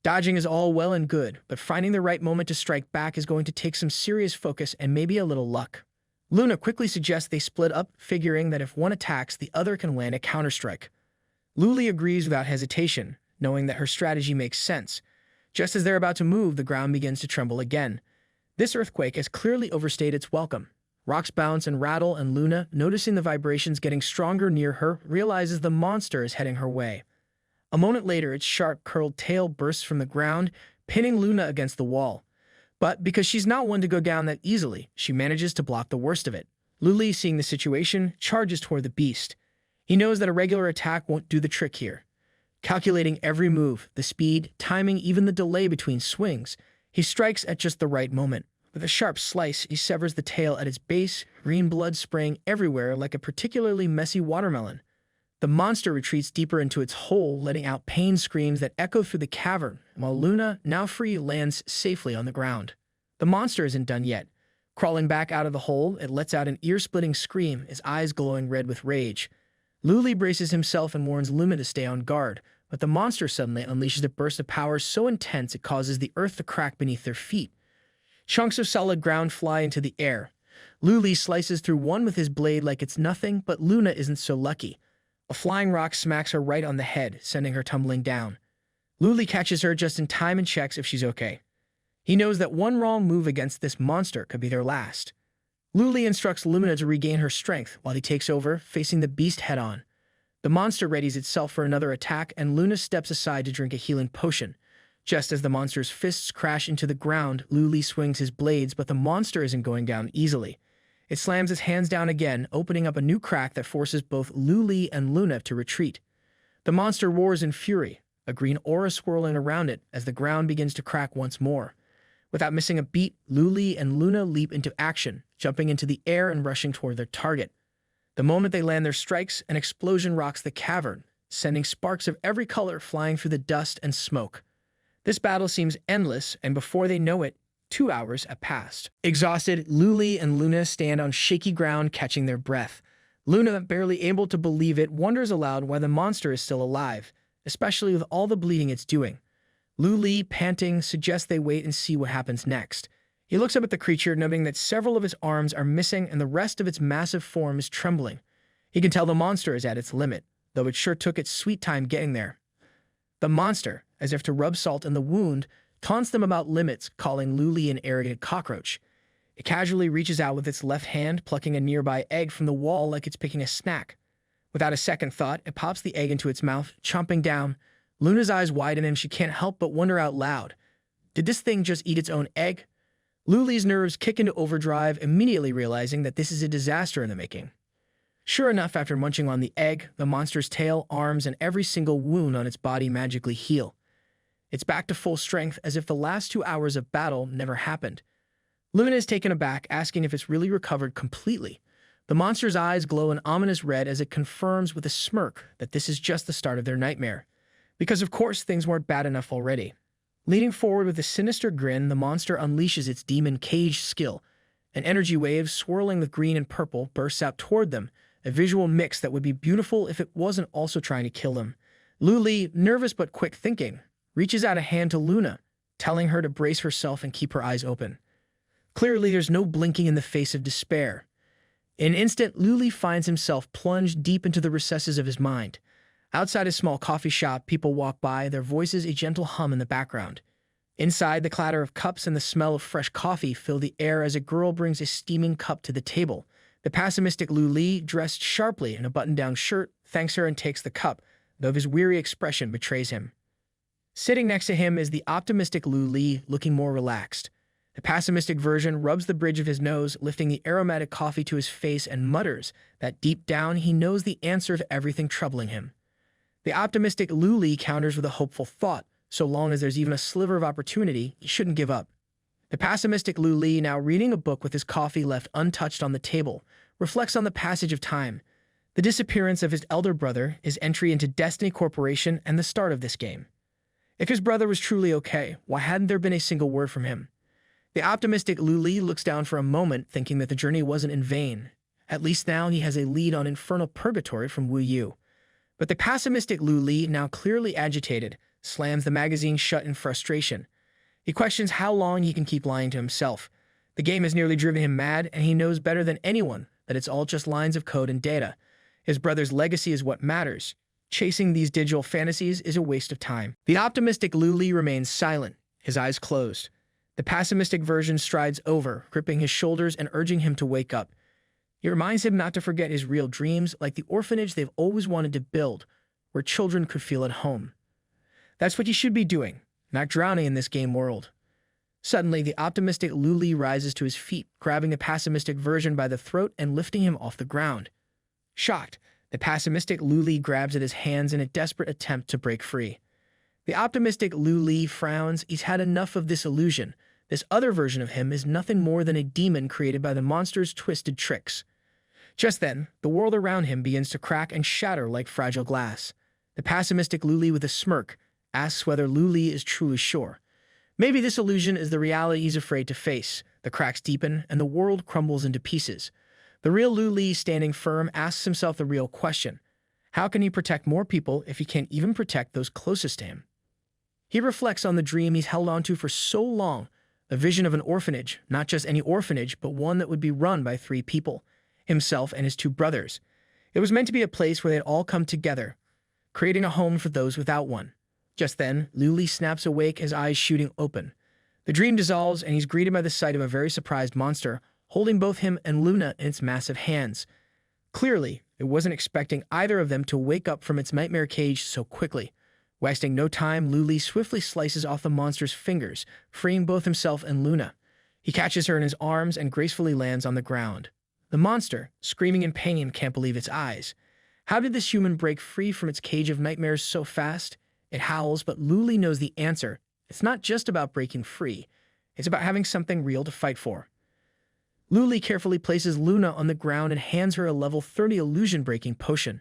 Dodging is all well and good, but finding the right moment to strike back is going to take some serious focus and maybe a little luck. Luna quickly suggests they split up, figuring that if one attacks, the other can land a counterstrike. Luli agrees without hesitation, knowing that her strategy makes sense. Just as they're about to move, the ground begins to tremble again. This earthquake has clearly overstayed its welcome. Rocks bounce and rattle, and Luna, noticing the vibrations getting stronger near her, realizes the monster is heading her way. A moment later, its sharp, curled tail bursts from the ground, pinning Luna against the wall. But because she's not one to go down that easily, she manages to block the worst of it. Luli, seeing the situation, charges toward the beast. He knows that a regular attack won't do the trick here. Calculating every move, the speed, timing, even the delay between swings, he strikes at just the right moment. With a sharp slice, he severs the tail at its base, green blood spraying everywhere like a particularly messy watermelon. The monster retreats deeper into its hole, letting out pain screams that echo through the cavern, while Luna, now free, lands safely on the ground. The monster isn't done yet. Crawling back out of the hole, it lets out an ear-splitting scream, its eyes glowing red with rage. Luli braces himself and warns Luna to stay on guard, but the monster suddenly unleashes a burst of power so intense it causes the earth to crack beneath their feet. Chunks of solid ground fly into the air. Luli slices through one with his blade like it's nothing, but Luna isn't so lucky. A flying rock smacks her right on the head, sending her tumbling down. Luli catches her just in time and checks if she's okay. He knows that one wrong move against this monster could be their last. Luli instructs Luna to regain her strength while he takes over, facing the beast head-on. The monster readies itself for another attack, and Luna steps aside to drink a healing potion. Just as the monster's fists crash into the ground, Luli swings his blades, but the monster isn't going down easily. It slams its hands down again, opening up a new crack that forces both Luli and Luna to retreat. The monster roars in fury, a green aura swirling around it as the ground begins to crack once more. Without missing a beat, Luli and Luna leap into action, jumping into the air and rushing toward their target. The moment they land their strikes, an explosion rocks the cavern, sending sparks of every color flying through the dust and smoke. This battle seems endless, and before they know it, 2 hours have passed. Exhausted, Luli and Luna stand on shaky ground, catching their breath. Luna, barely able to believe it, wonders aloud why the monster is still alive, especially with all the bleeding it's doing. Luli, panting, suggests they wait and see what happens next. He looks up at the creature, noting that several of its arms are missing and the rest of its massive form is trembling. He can tell the monster is at its limit, though it sure took its sweet time getting there. The monster, as if to rub salt in the wound, taunts them about limits, calling Luli an arrogant cockroach. It casually reaches out with its left hand, plucking a nearby egg from the wall like it's picking a snack. Without a second thought, it pops the egg into its mouth, chomping down. Luna's eyes widen and she can't help but wonder out loud. Did this thing just eat its own egg? Luli's nerves kick into overdrive, immediately realizing that this is a disaster in the making. Sure enough, after munching on the egg, the monster's tail, arms, and every single wound on its body magically heal. It's back to full strength, as if the last 2 hours of battle never happened. Luna is taken aback, asking if it's really recovered completely. The monster's eyes glow an ominous red as it confirms with a smirk that this is just the start of their nightmare. Because of course things weren't bad enough already. Leaning forward with a sinister grin, the monster unleashes its demon cage skill. An energy wave swirling with green and purple bursts out toward them, a visual mix that would be beautiful if it wasn't also trying to kill them. Luli, nervous but quick thinking, reaches out a hand to Luna, telling her to brace herself and keep her eyes open. Clearly, there's no blinking in the face of despair. In an instant, Luli finds himself plunged deep into the recesses of his mind. Outside a small coffee shop, people walk by, their voices a gentle hum in the background. Inside, the clatter of cups and the smell of fresh coffee fill the air as a girl brings a steaming cup to the table. The pessimistic Lu Li, dressed sharply in a button-down shirt, thanks her and takes the cup, though his weary expression betrays him. Sitting next to him is the optimistic Lu Li, looking more relaxed. The pessimistic version rubs the bridge of his nose, lifting the aromatic coffee to his face and mutters that deep down he knows the answer to everything troubling him. The optimistic Lu Li counters with a hopeful thought, so long as there's even a sliver of opportunity, he shouldn't give up. The pessimistic Lu Li, now reading a book with his coffee left untouched on the table, reflects on the passage of time, the disappearance of his elder brother, his entry into Destiny Corporation, and the start of this game. If his brother was truly okay, why hadn't there been a single word from him? The optimistic Lu Li looks down for a moment, thinking that the journey wasn't in vain. At least now he has a lead on infernal purgatory from Wu Yu. But the pessimistic Lu Li, now clearly agitated, slams the magazine shut in frustration. He questions how long he can keep lying to himself. The game has nearly driven him mad, and he knows better than anyone that it's all just lines of code and data. His brother's legacy is what matters. Chasing these digital fantasies is a waste of time. The optimistic Lu Li remains silent, his eyes closed. The pessimistic version strides over, gripping his shoulders and urging him to wake up. He reminds him not to forget his real dreams, like the orphanage they've always wanted to build, where children could feel at home. That's what you should be doing, not drowning in this game world. Suddenly, the optimistic Lu Li rises to his feet, grabbing the pessimistic version by the throat and lifting him off the ground. Shocked, the pessimistic Lu Li grabs at his hands in a desperate attempt to break free. The optimistic Lu Li frowns. He's had enough of this illusion. This other version of him is nothing more than a demon created by the monster's twisted tricks. Just then, the world around him begins to crack and shatter like fragile glass. The pessimistic Lu Li, with a smirk, asks whether Lu Li is truly sure. Maybe this illusion is the reality he's afraid to face. The cracks deepen, and the world crumbles into pieces. The real Lu Li, standing firm, asks himself the real question. How can he protect more people if he can't even protect those closest to him? He reflects on the dream he's held onto for so long, a vision of an orphanage, not just any orphanage, but one that would be run by 3 people, himself and his 2 brothers. It was meant to be a place where they'd all come together, creating a home for those without one. Just then, Lu Li snaps awake, his eyes shooting open. The dream dissolves, and he's greeted by the sight of a very surprised monster, holding both him and Luna in its massive hands. Clearly, it wasn't expecting either of them to wake up from its nightmare cage so quickly. Wasting no time, Lu Li swiftly slices off the monster's fingers, freeing both himself and Luna. He catches her in his arms and gracefully lands on the ground. The monster, screaming in pain, can't believe its eyes. How did this human break free from its cage of nightmares so fast? It howls, but Lu Li knows the answer. It's not just about breaking free. It's about having something real to fight for. Lu Li carefully places Luna on the ground and hands her a level 30 illusion-breaking potion.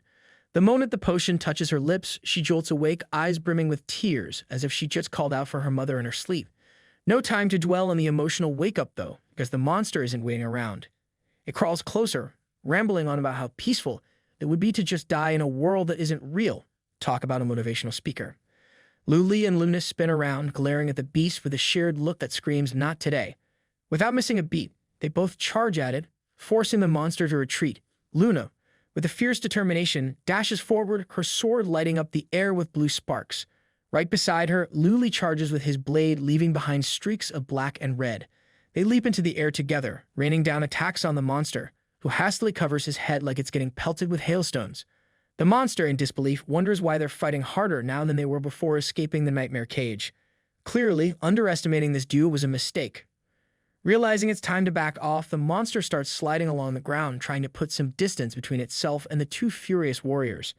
The moment the potion touches her lips, she jolts awake, eyes brimming with tears, as if she just called out for her mother in her sleep. No time to dwell on the emotional wake-up, though, because the monster isn't waiting around. It crawls closer, rambling on about how peaceful it would be to just die in a world that isn't real. Talk about a motivational speaker. Lu Li and Luna spin around, glaring at the beast with a shared look that screams, "Not today." Without missing a beat, they both charge at it, forcing the monster to retreat. Luna, with a fierce determination, dashes forward, her sword lighting up the air with blue sparks. Right beside her, Lu Li charges with his blade, leaving behind streaks of black and red. They leap into the air together, raining down attacks on the monster, who hastily covers his head like it's getting pelted with hailstones. The monster, in disbelief, wonders why they're fighting harder now than they were before escaping the nightmare cage. Clearly, underestimating this duo was a mistake. Realizing it's time to back off, the monster starts sliding along the ground, trying to put some distance between itself and the 2 furious warriors.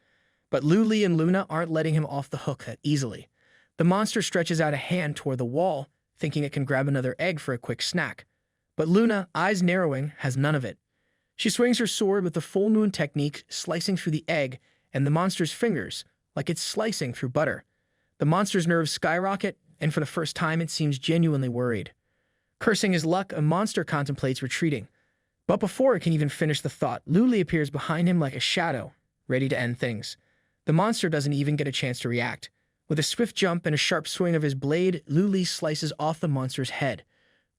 But Lu Li and Luna aren't letting him off the hook that easily. The monster stretches out a hand toward the wall, thinking it can grab another egg for a quick snack. But Luna, eyes narrowing, has none of it. She swings her sword with the full moon technique, slicing through the egg and the monster's fingers, like it's slicing through butter. The monster's nerves skyrocket, and for the first time it seems genuinely worried. Cursing his luck, a monster contemplates retreating. But before it can even finish the thought, Lu Li appears behind him like a shadow, ready to end things. The monster doesn't even get a chance to react. With a swift jump and a sharp swing of his blade, Lu Li slices off the monster's head.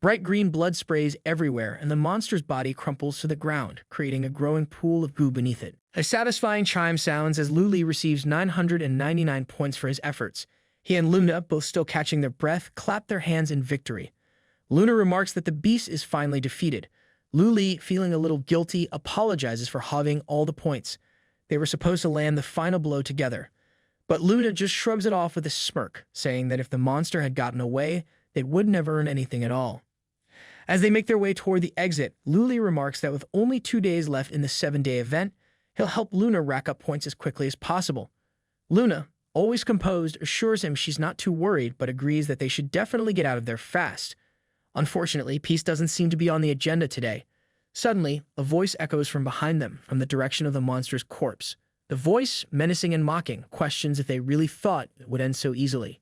Bright green blood sprays everywhere, and the monster's body crumples to the ground, creating a growing pool of goo beneath it. A satisfying chime sounds as Lu Li receives 999 points for his efforts. He and Luna, both still catching their breath, clap their hands in victory. Luna remarks that the beast is finally defeated. Luli, feeling a little guilty, apologizes for having all the points. They were supposed to land the final blow together. But Luna just shrugs it off with a smirk, saying that if the monster had gotten away, they wouldn't have earned anything at all. As they make their way toward the exit, Luli remarks that with only 2 days left in the 7-day event, he'll help Luna rack up points as quickly as possible. Luna, always composed, assures him she's not too worried, but agrees that they should definitely get out of there fast. Unfortunately, peace doesn't seem to be on the agenda today. Suddenly, a voice echoes from behind them, from the direction of the monster's corpse. The voice, menacing and mocking, questions if they really thought it would end so easily.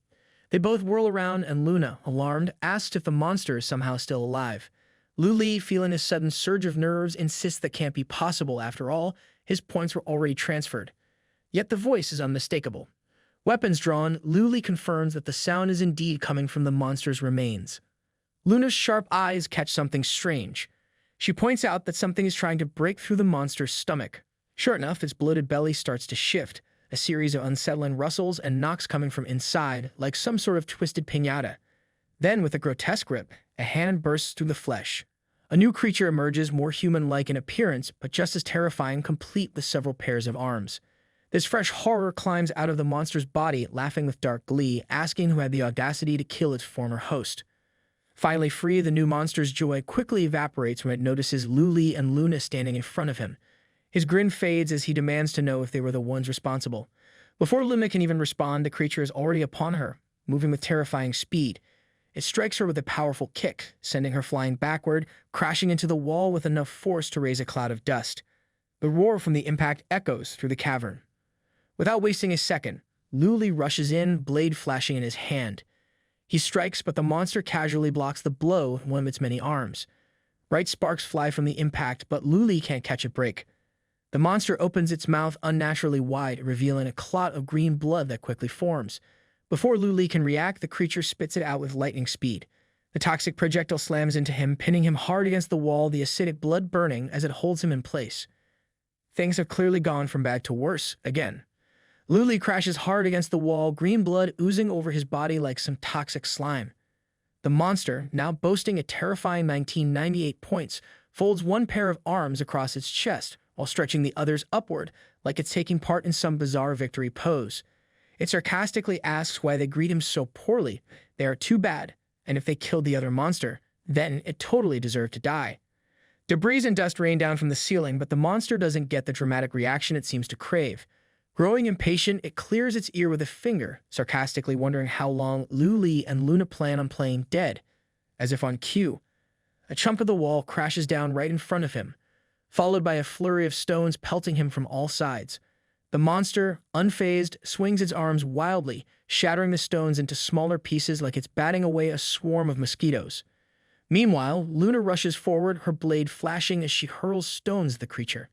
They both whirl around, and Luna, alarmed, asks if the monster is somehow still alive. Luli, feeling a sudden surge of nerves, insists that can't be possible. After all, his points were already transferred. Yet the voice is unmistakable. Weapons drawn, Luli confirms that the sound is indeed coming from the monster's remains. Luna's sharp eyes catch something strange. She points out that something is trying to break through the monster's stomach. Sure enough, its bloated belly starts to shift, a series of unsettling rustles and knocks coming from inside, like some sort of twisted piñata. Then, with a grotesque rip, a hand bursts through the flesh. A new creature emerges, more human-like in appearance, but just as terrifying, complete with several pairs of arms. This fresh horror climbs out of the monster's body, laughing with dark glee, asking who had the audacity to kill its former host. Finally free, the new monster's joy quickly evaporates when it notices Luli and Luna standing in front of him. His grin fades as he demands to know if they were the ones responsible. Before Luna can even respond, the creature is already upon her, moving with terrifying speed. It strikes her with a powerful kick, sending her flying backward, crashing into the wall with enough force to raise a cloud of dust. The roar from the impact echoes through the cavern. Without wasting a second, Luli rushes in, blade flashing in his hand. He strikes, but the monster casually blocks the blow with one of its many arms. Bright sparks fly from the impact, but Luli can't catch a break. The monster opens its mouth unnaturally wide, revealing a clot of green blood that quickly forms. Before Luli can react, the creature spits it out with lightning speed. The toxic projectile slams into him, pinning him hard against the wall, the acidic blood burning as it holds him in place. Things have clearly gone from bad to worse again. Luli crashes hard against the wall, green blood oozing over his body like some toxic slime. The monster, now boasting a terrifying 1998 points, folds one pair of arms across its chest, while stretching the others upward, like it's taking part in some bizarre victory pose. It sarcastically asks why they greet him so poorly. They are too bad, and if they killed the other monster, then it totally deserved to die. Debris and dust rain down from the ceiling, but the monster doesn't get the dramatic reaction it seems to crave. Growing impatient, it clears its ear with a finger, sarcastically wondering how long Luli and Luna plan on playing dead. As if on cue, a chunk of the wall crashes down right in front of him, followed by a flurry of stones pelting him from all sides. The monster, unfazed, swings its arms wildly, shattering the stones into smaller pieces like it's batting away a swarm of mosquitoes. Meanwhile, Luna rushes forward, her blade flashing as she hurls stones at the creature.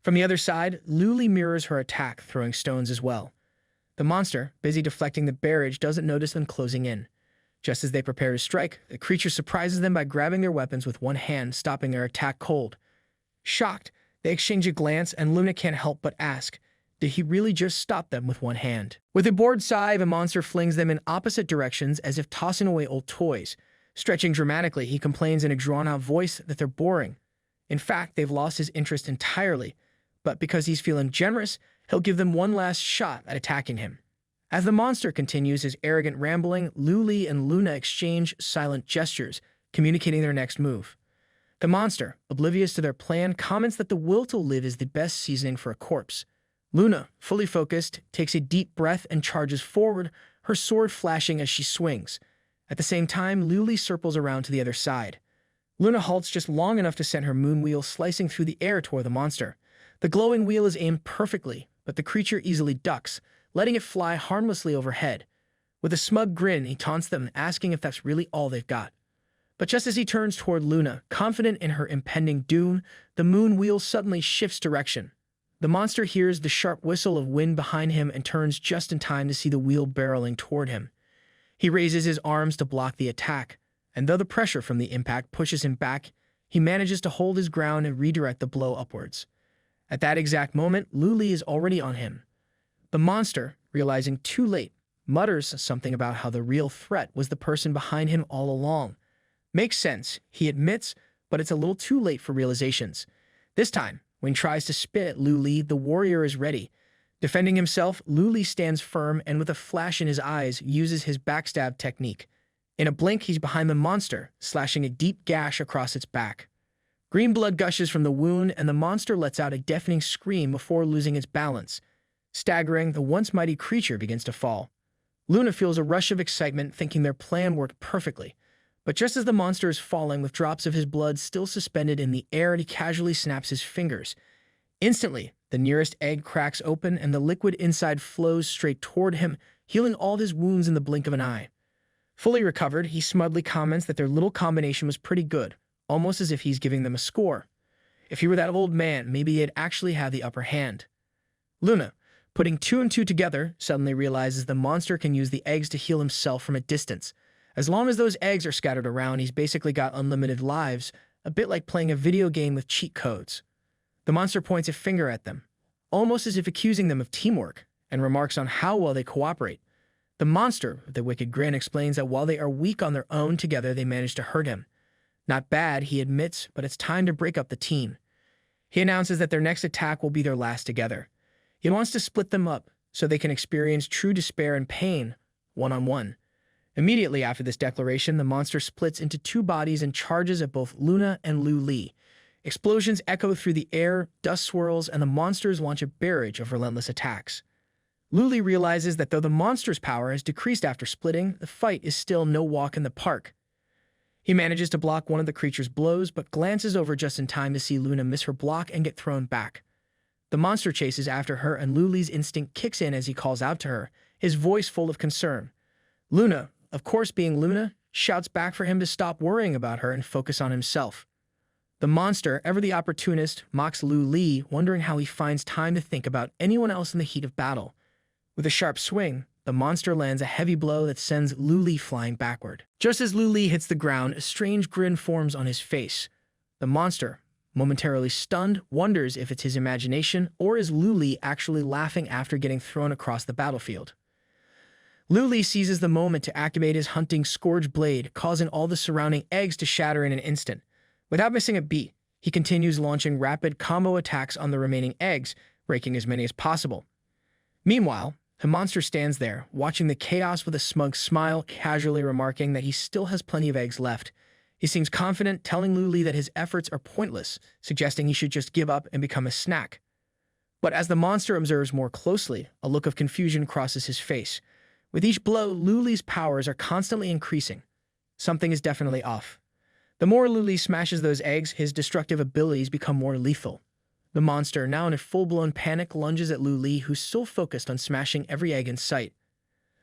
From the other side, Luli mirrors her attack, throwing stones as well. The monster, busy deflecting the barrage, doesn't notice them closing in. Just as they prepare to strike, the creature surprises them by grabbing their weapons with one hand, stopping their attack cold. Shocked, they exchange a glance, and Luna can't help but ask, did he really just stop them with one hand? With a bored sigh, the monster flings them in opposite directions as if tossing away old toys. Stretching dramatically, he complains in a drawn-out voice that they're boring. In fact, they've lost his interest entirely, but because he's feeling generous, he'll give them one last shot at attacking him. As the monster continues his arrogant rambling, Luli and Luna exchange silent gestures, communicating their next move. The monster, oblivious to their plan, comments that the will to live is the best seasoning for a corpse. Luna, fully focused, takes a deep breath and charges forward, her sword flashing as she swings. At the same time, Luli circles around to the other side. Luna halts just long enough to send her moon wheel slicing through the air toward the monster. The glowing wheel is aimed perfectly, but the creature easily ducks, letting it fly harmlessly overhead. With a smug grin, he taunts them, asking if that's really all they've got. But just as he turns toward Luna, confident in her impending doom, the moon wheel suddenly shifts direction. The monster hears the sharp whistle of wind behind him and turns just in time to see the wheel barreling toward him. He raises his arms to block the attack, and though the pressure from the impact pushes him back, he manages to hold his ground and redirect the blow upwards. At that exact moment, Luli is already on him. The monster, realizing too late, mutters something about how the real threat was the person behind him all along. Makes sense, he admits, but it's a little too late for realizations. This time, when he tries to spit at Lu Li, the warrior is ready. Defending himself, Lu Li stands firm and with a flash in his eyes, uses his backstab technique. In a blink, he's behind the monster, slashing a deep gash across its back. Green blood gushes from the wound, and the monster lets out a deafening scream before losing its balance. Staggering, the once mighty creature begins to fall. Luna feels a rush of excitement, thinking their plan worked perfectly. But just as the monster is falling with drops of his blood still suspended in the air, he casually snaps his fingers. Instantly, the nearest egg cracks open and the liquid inside flows straight toward him, healing all his wounds in the blink of an eye. Fully recovered, he smugly comments that their little combination was pretty good, almost as if he's giving them a score. If he were that old man, maybe he'd actually have the upper hand. Luna, putting two and two together, suddenly realizes the monster can use the eggs to heal himself from a distance. As long as those eggs are scattered around, he's basically got unlimited lives, a bit like playing a video game with cheat codes. The monster points a finger at them, almost as if accusing them of teamwork, and remarks on how well they cooperate. The monster, with a wicked grin, explains that while they are weak on their own, together they manage to hurt him. Not bad, he admits, but it's time to break up the team. He announces that their next attack will be their last together. He wants to split them up so they can experience true despair and pain, one-on-one. Immediately after this declaration, the monster splits into two bodies and charges at both Luna and Lu Li. Explosions echo through the air, dust swirls, and the monsters launch a barrage of relentless attacks. Lu Li realizes that though the monster's power has decreased after splitting, the fight is still no walk in the park. He manages to block one of the creature's blows, but glances over just in time to see Luna miss her block and get thrown back. The monster chases after her, and Lu Li's instinct kicks in as he calls out to her, his voice full of concern. Luna, of course being Luna, shouts back for him to stop worrying about her and focus on himself. The monster, ever the opportunist, mocks Lu Li, wondering how he finds time to think about anyone else in the heat of battle. With a sharp swing, the monster lands a heavy blow that sends Lu Li flying backward. Just as Lu Li hits the ground, a strange grin forms on his face. The monster, momentarily stunned, wonders if it's his imagination or is Lu Li actually laughing after getting thrown across the battlefield. Lu Li seizes the moment to activate his hunting scourge blade, causing all the surrounding eggs to shatter in an instant. Without missing a beat, he continues launching rapid combo attacks on the remaining eggs, breaking as many as possible. Meanwhile, the monster stands there, watching the chaos with a smug smile, casually remarking that he still has plenty of eggs left. He seems confident, telling Lu Li that his efforts are pointless, suggesting he should just give up and become a snack. But as the monster observes more closely, a look of confusion crosses his face. With each blow, Lu Li's powers are constantly increasing. Something is definitely off. The more Lu Li smashes those eggs, his destructive abilities become more lethal. The monster, now in a full-blown panic, lunges at Lu Li, who's so focused on smashing every egg in sight.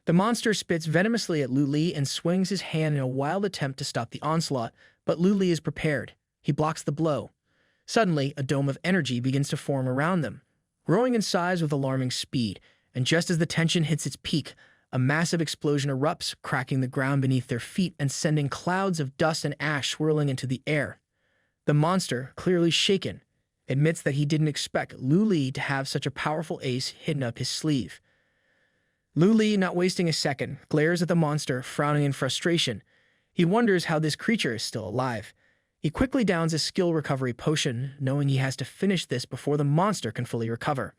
The monster spits venomously at Lu Li and swings his hand in a wild attempt to stop the onslaught, but Lu Li is prepared. He blocks the blow. Suddenly, a dome of energy begins to form around them, growing in size with alarming speed, and just as the tension hits its peak, a massive explosion erupts, cracking the ground beneath their feet and sending clouds of dust and ash swirling into the air. The monster, clearly shaken, admits that he didn't expect Lu Li to have such a powerful ace hidden up his sleeve. Lu Li, not wasting a second, glares at the monster, frowning in frustration. He wonders how this creature is still alive. He quickly downs a skill recovery potion, knowing he has to finish this before the monster can fully recover.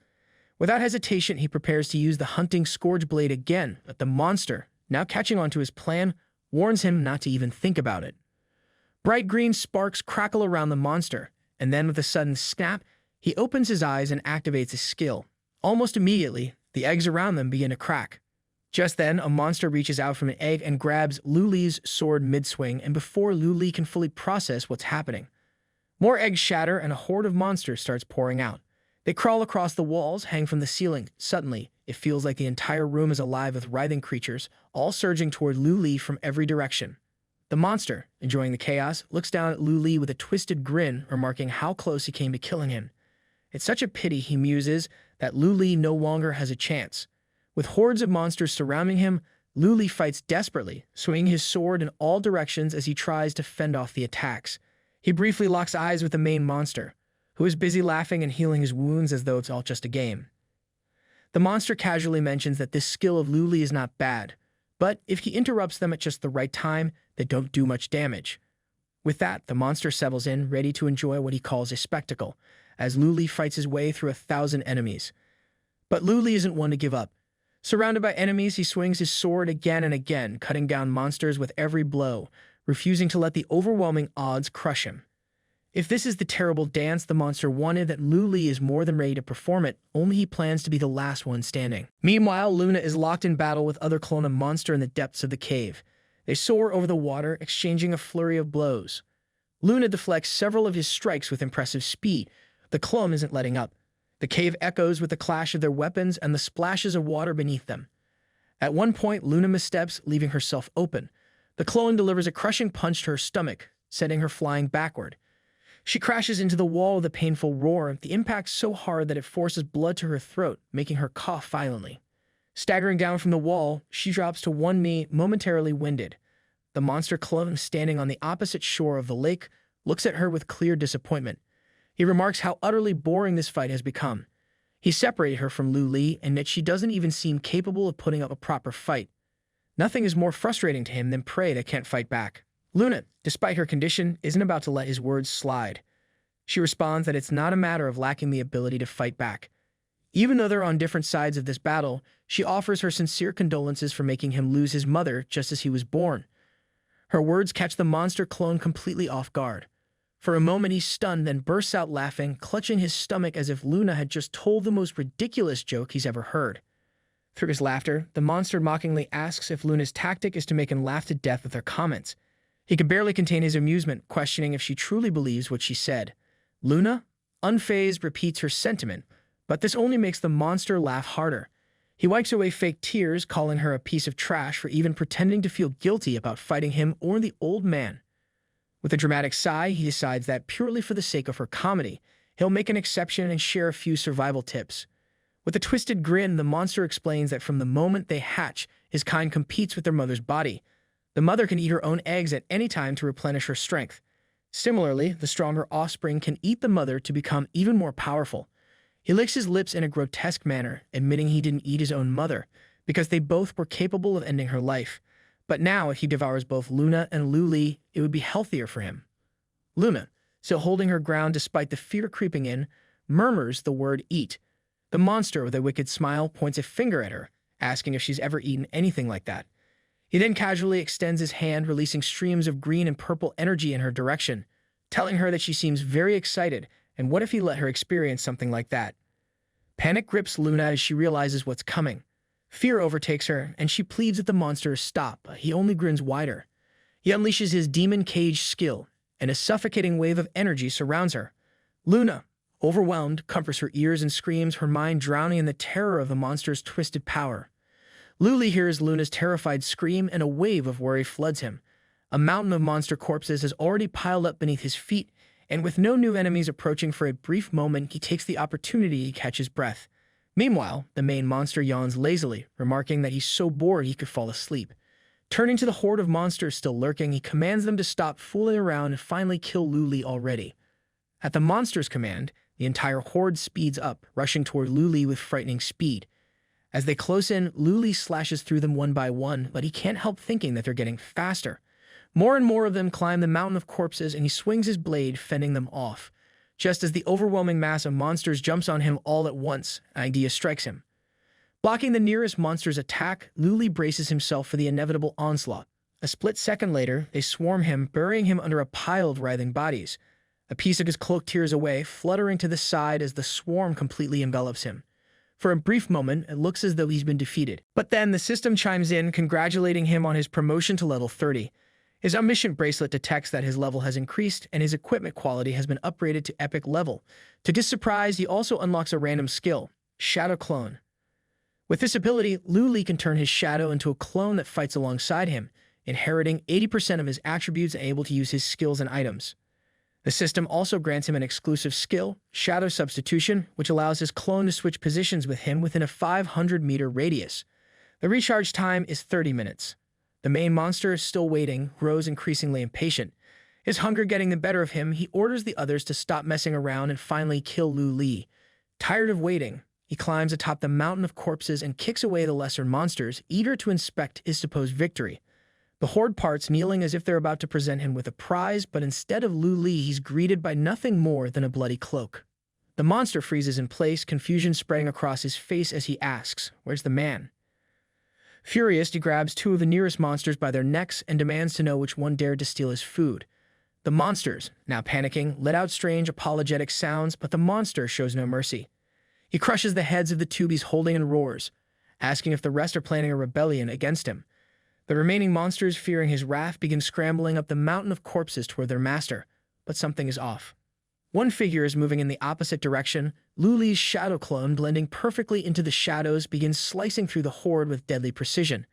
Without hesitation, he prepares to use the hunting scourge blade again, but the monster, now catching on to his plan, warns him not to even think about it. Bright green sparks crackle around the monster, and then with a sudden snap, he opens his eyes and activates his skill. Almost immediately, the eggs around them begin to crack. Just then, a monster reaches out from an egg and grabs Lu Li's sword mid-swing, and before Lu Li can fully process what's happening, more eggs shatter and a horde of monsters starts pouring out. They crawl across the walls, hang from the ceiling. Suddenly, it feels like the entire room is alive with writhing creatures, all surging toward Lu Li from every direction. The monster, enjoying the chaos, looks down at Lu Li with a twisted grin, remarking how close he came to killing him. It's such a pity, he muses, that Lu Li no longer has a chance. With hordes of monsters surrounding him, Lu Li fights desperately, swinging his sword in all directions as he tries to fend off the attacks. He briefly locks eyes with the main monster, who is busy laughing and healing his wounds as though it's all just a game. The monster casually mentions that this skill of Luli is not bad, but if he interrupts them at just the right time, they don't do much damage. With that, the monster settles in, ready to enjoy what he calls a spectacle, as Luli fights his way through 1,000 enemies. But Luli isn't one to give up. Surrounded by enemies, he swings his sword again and again, cutting down monsters with every blow, refusing to let the overwhelming odds crush him. If this is the terrible dance the monster wanted, that Luli is more than ready to perform it, only he plans to be the last one standing. Meanwhile, Luna is locked in battle with other clone of monster in the depths of the cave. They soar over the water, exchanging a flurry of blows. Luna deflects several of his strikes with impressive speed. The clone isn't letting up. The cave echoes with the clash of their weapons and the splashes of water beneath them. At one point, Luna missteps, leaving herself open. The clone delivers a crushing punch to her stomach, sending her flying backward. She crashes into the wall with a painful roar, the impact so hard that it forces blood to her throat, making her cough violently. Staggering down from the wall, she drops to one knee, momentarily winded. The monster clone, standing on the opposite shore of the lake, looks at her with clear disappointment. He remarks how utterly boring this fight has become. He separated her from Luli, and yet she doesn't even seem capable of putting up a proper fight. Nothing is more frustrating to him than prey that can't fight back. Luna, despite her condition, isn't about to let his words slide. She responds that it's not a matter of lacking the ability to fight back. Even though they're on different sides of this battle, she offers her sincere condolences for making him lose his mother just as he was born. Her words catch the monster clone completely off guard. For a moment he's stunned, then bursts out laughing, clutching his stomach as if Luna had just told the most ridiculous joke he's ever heard. Through his laughter, the monster mockingly asks if Luna's tactic is to make him laugh to death with her comments. He could barely contain his amusement, questioning if she truly believes what she said. Luna, unfazed, repeats her sentiment, but this only makes the monster laugh harder. He wipes away fake tears, calling her a piece of trash for even pretending to feel guilty about fighting him or the old man. With a dramatic sigh, he decides that purely for the sake of her comedy, he'll make an exception and share a few survival tips. With a twisted grin, the monster explains that from the moment they hatch, his kind competes with their mother's body. The mother can eat her own eggs at any time to replenish her strength. Similarly, the stronger offspring can eat the mother to become even more powerful. He licks his lips in a grotesque manner, admitting he didn't eat his own mother, because they both were capable of ending her life. But now, if he devours both Luna and Luli, it would be healthier for him. Luna, still holding her ground despite the fear creeping in, murmurs the word eat. The monster, with a wicked smile, points a finger at her, asking if she's ever eaten anything like that. He then casually extends his hand, releasing streams of green and purple energy in her direction, telling her that she seems very excited, and what if he let her experience something like that? Panic grips Luna as she realizes what's coming. Fear overtakes her, and she pleads that the monster stop, but he only grins wider. He unleashes his demon cage skill, and a suffocating wave of energy surrounds her. Luna, overwhelmed, covers her ears and screams, her mind drowning in the terror of the monster's twisted power. Luli hears Luna's terrified scream, and a wave of worry floods him. A mountain of monster corpses has already piled up beneath his feet, and with no new enemies approaching for a brief moment, he takes the opportunity to catch his breath. Meanwhile, the main monster yawns lazily, remarking that he's so bored he could fall asleep. Turning to the horde of monsters still lurking, he commands them to stop fooling around and finally kill Luli already. At the monster's command, the entire horde speeds up, rushing toward Luli with frightening speed. As they close in, Luli slashes through them one by one, but he can't help thinking that they're getting faster. More and more of them climb the mountain of corpses, and he swings his blade, fending them off. Just as the overwhelming mass of monsters jumps on him all at once, an idea strikes him. Blocking the nearest monster's attack, Luli braces himself for the inevitable onslaught. A split second later, they swarm him, burying him under a pile of writhing bodies. A piece of his cloak tears away, fluttering to the side as the swarm completely envelops him. For a brief moment, it looks as though he's been defeated. But then the system chimes in, congratulating him on his promotion to level 30. His omniscient bracelet detects that his level has increased, and his equipment quality has been upgraded to epic level. To his surprise, he also unlocks a random skill, Shadow Clone. With this ability, Luli can turn his shadow into a clone that fights alongside him, inheriting 80% of his attributes and able to use his skills and items. The system also grants him an exclusive skill, Shadow Substitution, which allows his clone to switch positions with him within a 500-meter radius. The recharge time is 30 minutes. The main monster is still waiting, grows increasingly impatient. His hunger getting the better of him, he orders the others to stop messing around and finally kill Luli. Tired of waiting, He climbs atop the mountain of corpses and kicks away the lesser monsters, eager to inspect his supposed victory. The horde parts, kneeling as if they're about to present him with a prize, but instead of Lu Li, he's greeted by nothing more than a bloody cloak. The monster freezes in place, confusion spreading across his face as he asks, "Where's the man?" Furious, he grabs two of the nearest monsters by their necks and demands to know which one dared to steal his food. The monsters, now panicking, let out strange apologetic sounds, but the monster shows no mercy. He crushes the heads of the two he's holding and roars, asking if the rest are planning a rebellion against him. The remaining monsters, fearing his wrath, begin scrambling up the mountain of corpses toward their master, but something is off. One figure is moving in the opposite direction. Lu Li's shadow clone, blending perfectly into the shadows, begins slicing through the horde with deadly precision.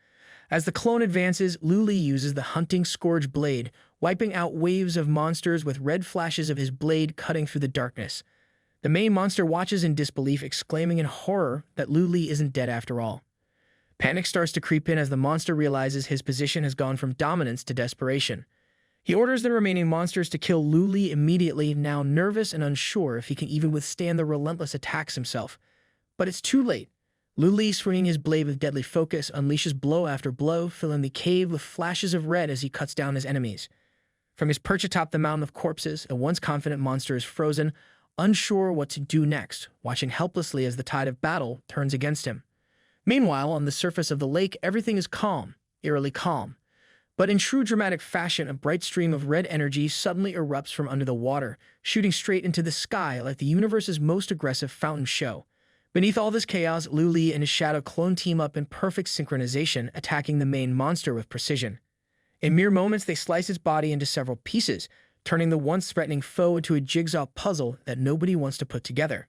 As the clone advances, Lu Li uses the hunting scourge blade, wiping out waves of monsters with red flashes of his blade cutting through the darkness. The main monster watches in disbelief, exclaiming in horror that Lu Li isn't dead after all. Panic starts to creep in as the monster realizes his position has gone from dominance to desperation. He orders the remaining monsters to kill Lu Li immediately, now nervous and unsure if he can even withstand the relentless attacks himself. But it's too late. Lu Li, swinging his blade with deadly focus, unleashes blow after blow, filling the cave with flashes of red as he cuts down his enemies. From his perch atop the mountain of corpses, a once confident monster is frozen, unsure what to do next, watching helplessly as the tide of battle turns against him. Meanwhile, on the surface of the lake, everything is calm, eerily calm. But in true dramatic fashion, a bright stream of red energy suddenly erupts from under the water, shooting straight into the sky like the universe's most aggressive fountain show. Beneath all this chaos, Lu Li and his shadow clone team up in perfect synchronization, attacking the main monster with precision. In mere moments, they slice its body into several pieces, turning the once threatening foe into a jigsaw puzzle that nobody wants to put together.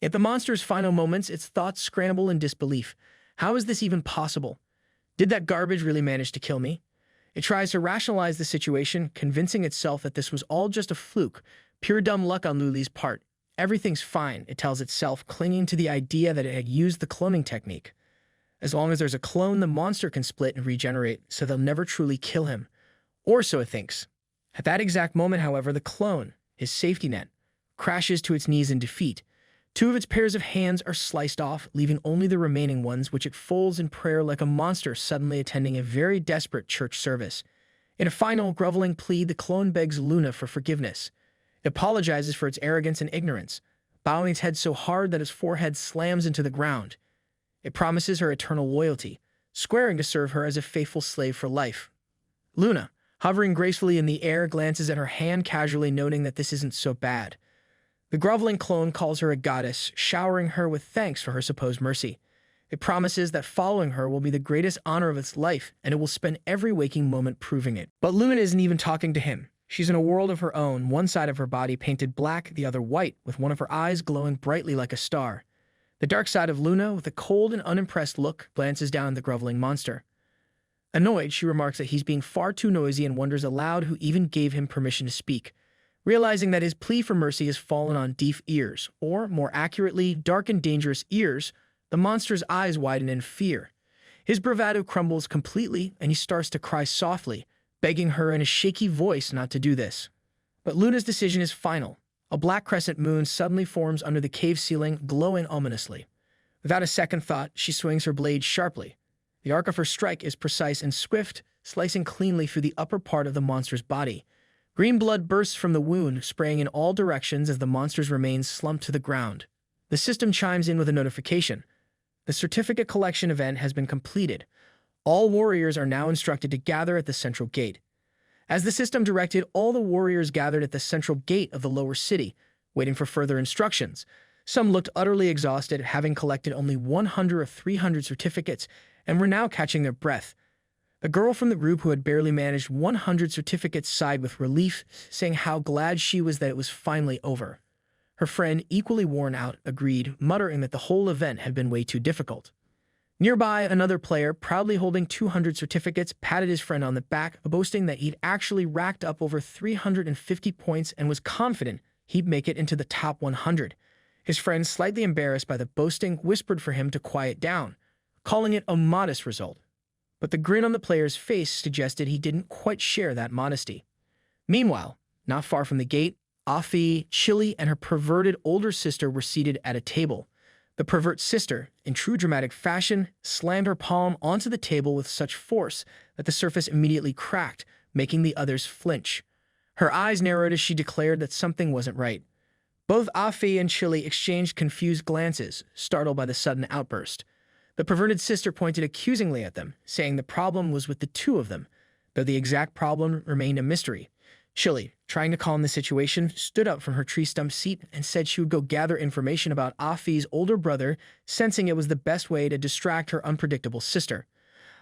At the monster's final moments, its thoughts scramble in disbelief. How is this even possible? Did that garbage really manage to kill me? It tries to rationalize the situation, convincing itself that this was all just a fluke, pure dumb luck on Lu Li's part. Everything's fine, it tells itself, clinging to the idea that it had used the cloning technique. As long as there's a clone, the monster can split and regenerate, so they'll never truly kill him. Or so it thinks. At that exact moment, however, the clone, his safety net, crashes to its knees in defeat. Two of its pairs of hands are sliced off, leaving only the remaining ones, which it folds in prayer like a monster suddenly attending a very desperate church service. In a final, groveling plea, the clone begs Luna for forgiveness. It apologizes for its arrogance and ignorance, bowing its head so hard that its forehead slams into the ground. It promises her eternal loyalty, swearing to serve her as a faithful slave for life. Luna, hovering gracefully in the air, glances at her hand casually, noting that this isn't so bad. The groveling clone calls her a goddess, showering her with thanks for her supposed mercy. It promises that following her will be the greatest honor of its life, and it will spend every waking moment proving it. But Luna isn't even talking to him. She's in a world of her own, one side of her body painted black, the other white, with one of her eyes glowing brightly like a star. The dark side of Luna, with a cold and unimpressed look, glances down at the groveling monster. Annoyed, she remarks that he's being far too noisy and wonders aloud who even gave him permission to speak. Realizing that his plea for mercy has fallen on deaf ears, or, more accurately, dark and dangerous ears, the monster's eyes widen in fear. His bravado crumbles completely, and he starts to cry softly, begging her in a shaky voice not to do this. But Luna's decision is final. A black crescent moon suddenly forms under the cave ceiling, glowing ominously. Without a second thought, she swings her blade sharply. The arc of her strike is precise and swift, slicing cleanly through the upper part of the monster's body. Green blood bursts from the wound, spraying in all directions as the monster's remains slump to the ground. The system chimes in with a notification. The certificate collection event has been completed. All warriors are now instructed to gather at the central gate. As the system directed, all the warriors gathered at the central gate of the lower city, waiting for further instructions. Some looked utterly exhausted, having collected only 100 of 300 certificates, and were now catching their breath. The girl from the group who had barely managed 100 certificates sighed with relief, saying how glad she was that it was finally over. Her friend, equally worn out, agreed, muttering that the whole event had been way too difficult. Nearby, another player, proudly holding 200 certificates, patted his friend on the back, boasting that he'd actually racked up over 350 points and was confident he'd make it into the top 100. His friend, slightly embarrassed by the boasting, whispered for him to quiet down, calling it a modest result. But the grin on the player's face suggested he didn't quite share that modesty. Meanwhile, not far from the gate, Afi, Chili, and her perverted older sister were seated at a table. The pervert's sister, in true dramatic fashion, slammed her palm onto the table with such force that the surface immediately cracked, making the others flinch. Her eyes narrowed as she declared that something wasn't right. Both Afi and Chili exchanged confused glances, startled by the sudden outburst. The perverted sister pointed accusingly at them, saying the problem was with the two of them, though the exact problem remained a mystery. Chili, trying to calm the situation, stood up from her tree stump seat and said she would go gather information about Afi's older brother, sensing it was the best way to distract her unpredictable sister.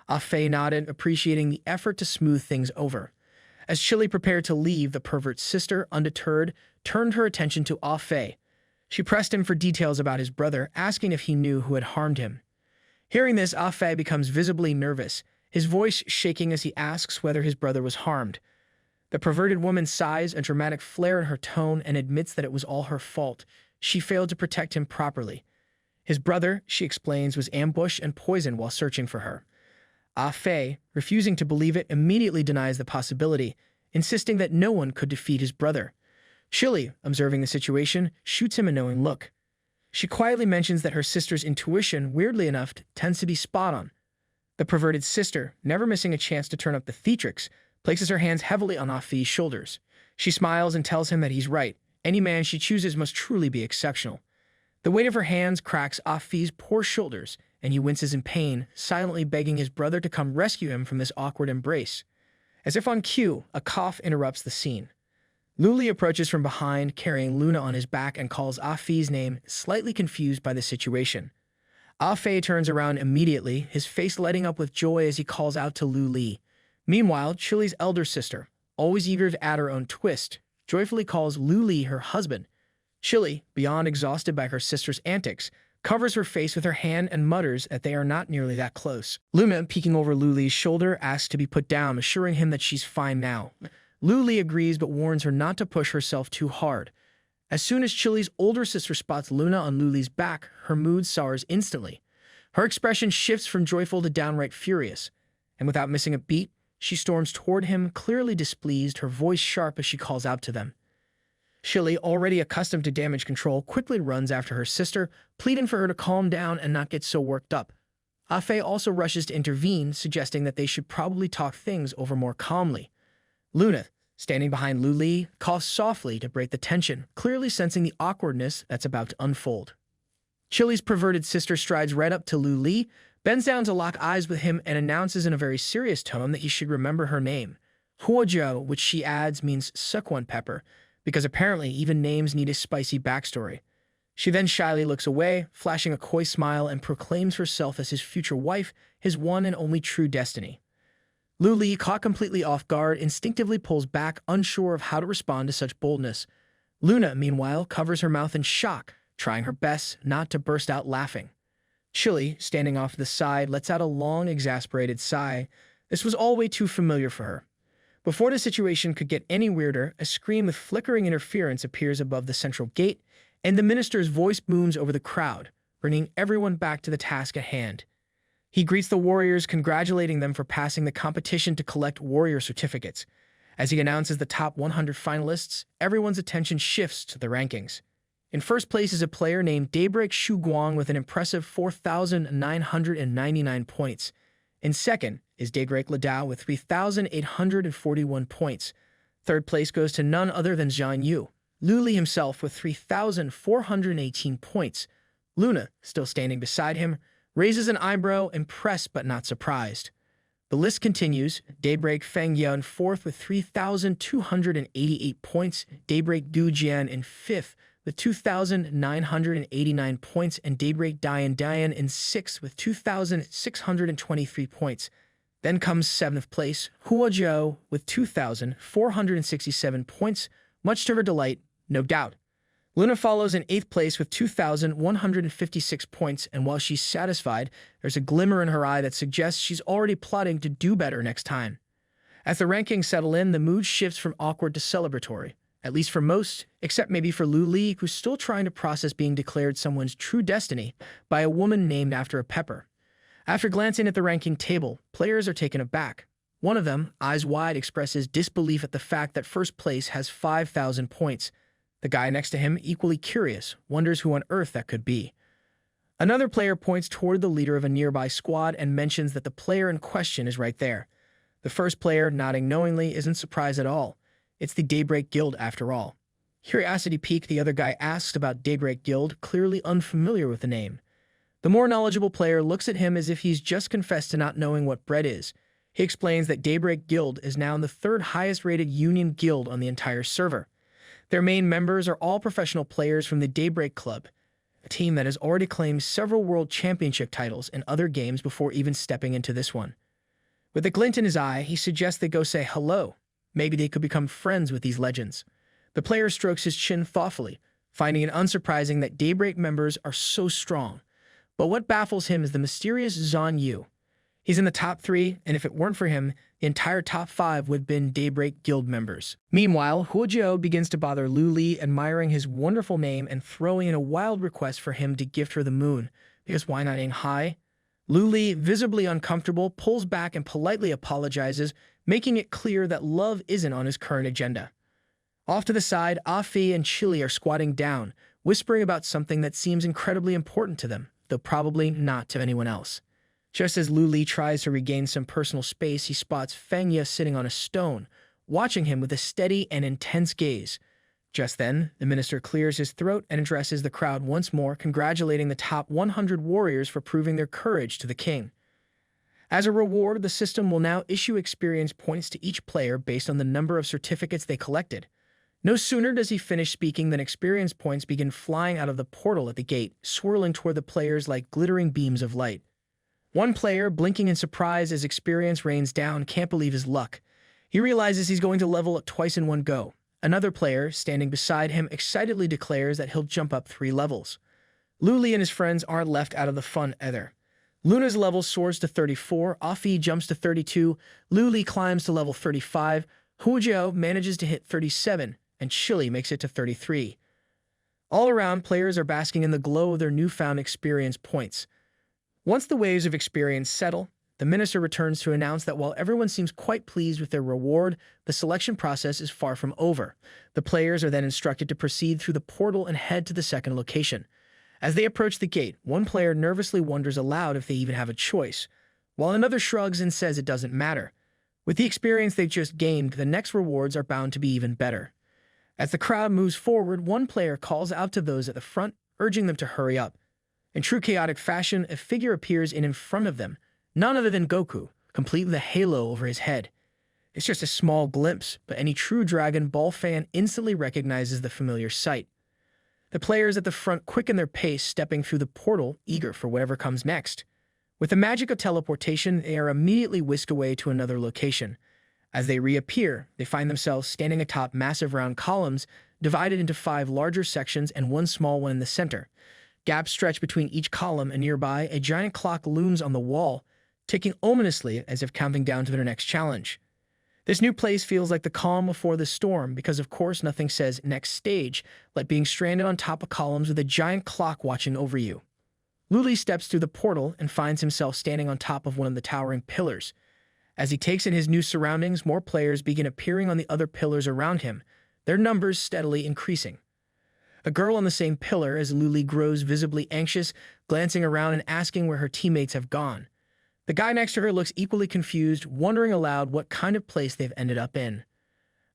Afi nodded, appreciating the effort to smooth things over. As Chili prepared to leave, the pervert's sister, undeterred, turned her attention to Afi. She pressed him for details about his brother, asking if he knew who had harmed him. Hearing this, Afi becomes visibly nervous, his voice shaking as he asks whether his brother was harmed. The perverted woman sighs, a dramatic flare in her tone, and admits that it was all her fault. She failed to protect him properly. His brother, she explains, was ambushed and poisoned while searching for her. Afi, refusing to believe it, immediately denies the possibility, insisting that no one could defeat his brother. Chili, observing the situation, shoots him a knowing look. She quietly mentions that her sister's intuition, weirdly enough, tends to be spot on. The perverted sister, never missing a chance to turn up the theatrics, places her hands heavily on Afi's shoulders. She smiles and tells him that he's right. Any man she chooses must truly be exceptional. The weight of her hands cracks Afi's poor shoulders, and he winces in pain, silently begging his brother to come rescue him from this awkward embrace. As if on cue, a cough interrupts the scene. Luli approaches from behind, carrying Luna on his back, and calls Afi's name, slightly confused by the situation. Afi turns around immediately, his face lighting up with joy as he calls out to Luli. Meanwhile, Chili's elder sister, always eager to add her own twist, joyfully calls Luli her husband. Chili, beyond exhausted by her sister's antics, covers her face with her hand and mutters that they are not nearly that close. Luna, peeking over Luli's shoulder, asks to be put down, assuring him that she's fine now. Luli agrees but warns her not to push herself too hard. As soon as Chili's older sister spots Luna on Luli's back, her mood sours instantly. Her expression shifts from joyful to downright furious, and without missing a beat, she storms toward him, clearly displeased, her voice sharp as she calls out to them. Chili, already accustomed to damage control, quickly runs after her sister, pleading for her to calm down and not get so worked up. Afi also rushes to intervene, suggesting that they should probably talk things over more calmly. Luna, standing behind Luli, coughs softly to break the tension, clearly sensing the awkwardness that's about to unfold. Chili's perverted sister strides right up to Luli, bends down to lock eyes with him, and announces in a very serious tone that he should remember her name. Huojiao, which she adds means suckwon pepper, because apparently even names need a spicy backstory. She then shyly looks away, flashing a coy smile, and proclaims herself as his future wife, his one and only true destiny. Luli, caught completely off guard, instinctively pulls back, unsure of how to respond to such boldness. Luna, meanwhile, covers her mouth in shock, trying her best not to burst out laughing. Chili, standing off to the side, lets out a long, exasperated sigh. This was all way too familiar for her. Before the situation could get any weirder, a scream with flickering interference appears above the central gate, and the minister's voice booms over the crowd, bringing everyone back to the task at hand. He greets the warriors, congratulating them for passing the competition to collect warrior certificates. As he announces the top 100 finalists, everyone's attention shifts to the rankings. In first place is a player named Daybreak Shu Guang with an impressive 4,999 points. In second is Daybreak Ladao with 3,841 points. Third place goes to none other than Zhang Yu, Luli himself with 3,418 points. Luna, still standing beside him, raises an eyebrow, impressed but not surprised. The list continues. Daybreak Feng Ye in fourth with 3,288 points. Daybreak Du Jian in fifth with 2,989 points, and Daybreak Dian in sixth with 2,623 points. Then comes seventh place, Huojiao with 2,467 points, much to her delight, no doubt. Luna follows in eighth place with 2,156 points, and while she's satisfied, there's a glimmer in her eye that suggests she's already plotting to do better next time. As the rankings settle in, the mood shifts from awkward to celebratory. At least for most, except maybe for Luli, who's still trying to process being declared someone's true destiny by a woman named after a pepper. After glancing at the ranking table, players are taken aback. One of them, eyes wide, expresses disbelief at the fact that first place has 5,000 points. The guy next to him, equally curious, wonders who on earth that could be. Another player points toward the leader of a nearby squad and mentions that the player in question is right there. The first player, nodding knowingly, isn't surprised at all. It's the Daybreak Guild after all. Curiosity piqued, the other guy asks about Daybreak Guild, clearly unfamiliar with the name. The more knowledgeable player looks at him as if he's just confessed to not knowing what bread is. He explains that Daybreak Guild is now the third highest rated union guild on the entire server. Their main members are all professional players from the Daybreak Club, a team that has already claimed several world championship titles in other games before even stepping into this one. With a glint in his eye, he suggests they go say hello. Maybe they could become friends with these legends. The player strokes his chin thoughtfully, finding it unsurprising that Daybreak members are so strong. But what baffles him is the mysterious Zhan Yu. He's in the top 3, and if it weren't for him, the entire top 5 would have been Daybreak Guild members. Meanwhile, Huojiao begins to bother Lu Li, admiring his wonderful name and throwing in a wild request for him to gift her the moon, because why not aim high? Lu Li, visibly uncomfortable, pulls back and politely apologizes, making it clear that love isn't on his current agenda. Off to the side, Afi and Chili are squatting down, whispering about something that seems incredibly important to them, though probably not to anyone else. Just as Lu Li tries to regain some personal space, he spots Feng Ye sitting on a stone, watching him with a steady and intense gaze. Just then, the minister clears his throat and addresses the crowd once more, congratulating the top 100 warriors for proving their courage to the king. As a reward, the system will now issue experience points to each player based on the number of certificates they collected. No sooner does he finish speaking than experience points begin flying out of the portal at the gate, swirling toward the players like glittering beams of light. One player, blinking in surprise as experience rains down, can't believe his luck. He realizes he's going to level up twice in one go. Another player, standing beside him, excitedly declares that he'll jump up 3 levels. Lu Li and his friends aren't left out of the fun either. Luna's level soars to 34, Afi jumps to 32, Lu Li climbs to level 35, Huojiao manages to hit 37, and Chili makes it to 33. All around, players are basking in the glow of their newfound experience points. Once the waves of experience settle, the minister returns to announce that while everyone seems quite pleased with their reward, the selection process is far from over. The players are then instructed to proceed through the portal and head to the second location. As they approach the gate, one player nervously wonders aloud if they even have a choice, while another shrugs and says it doesn't matter. With the experience they've just gained, the next rewards are bound to be even better. As the crowd moves forward, one player calls out to those at the front, urging them to hurry up. In true chaotic fashion, a figure appears in front of them, none other than Goku, complete with a halo over his head. It's just a small glimpse, but any true Dragon Ball fan instantly recognizes the familiar sight. The players at the front quicken their pace, stepping through the portal, eager for whatever comes next. With the magic of teleportation, they are immediately whisked away to another location. As they reappear, they find themselves standing atop massive round columns, divided into 5 larger sections and one small one in the center. Gaps stretch between each column, and nearby, a giant clock looms on the wall, ticking ominously as if counting down to their next challenge. This new place feels like the calm before the storm, because of course nothing says next stage like being stranded on top of columns with a giant clock watching over you. Lu Li steps through the portal and finds himself standing on top of one of the towering pillars. As he takes in his new surroundings, more players begin appearing on the other pillars around him, their numbers steadily increasing. A girl on the same pillar as Lu Li grows visibly anxious, glancing around and asking where her teammates have gone. The guy next to her looks equally confused, wondering aloud what kind of place they've ended up in.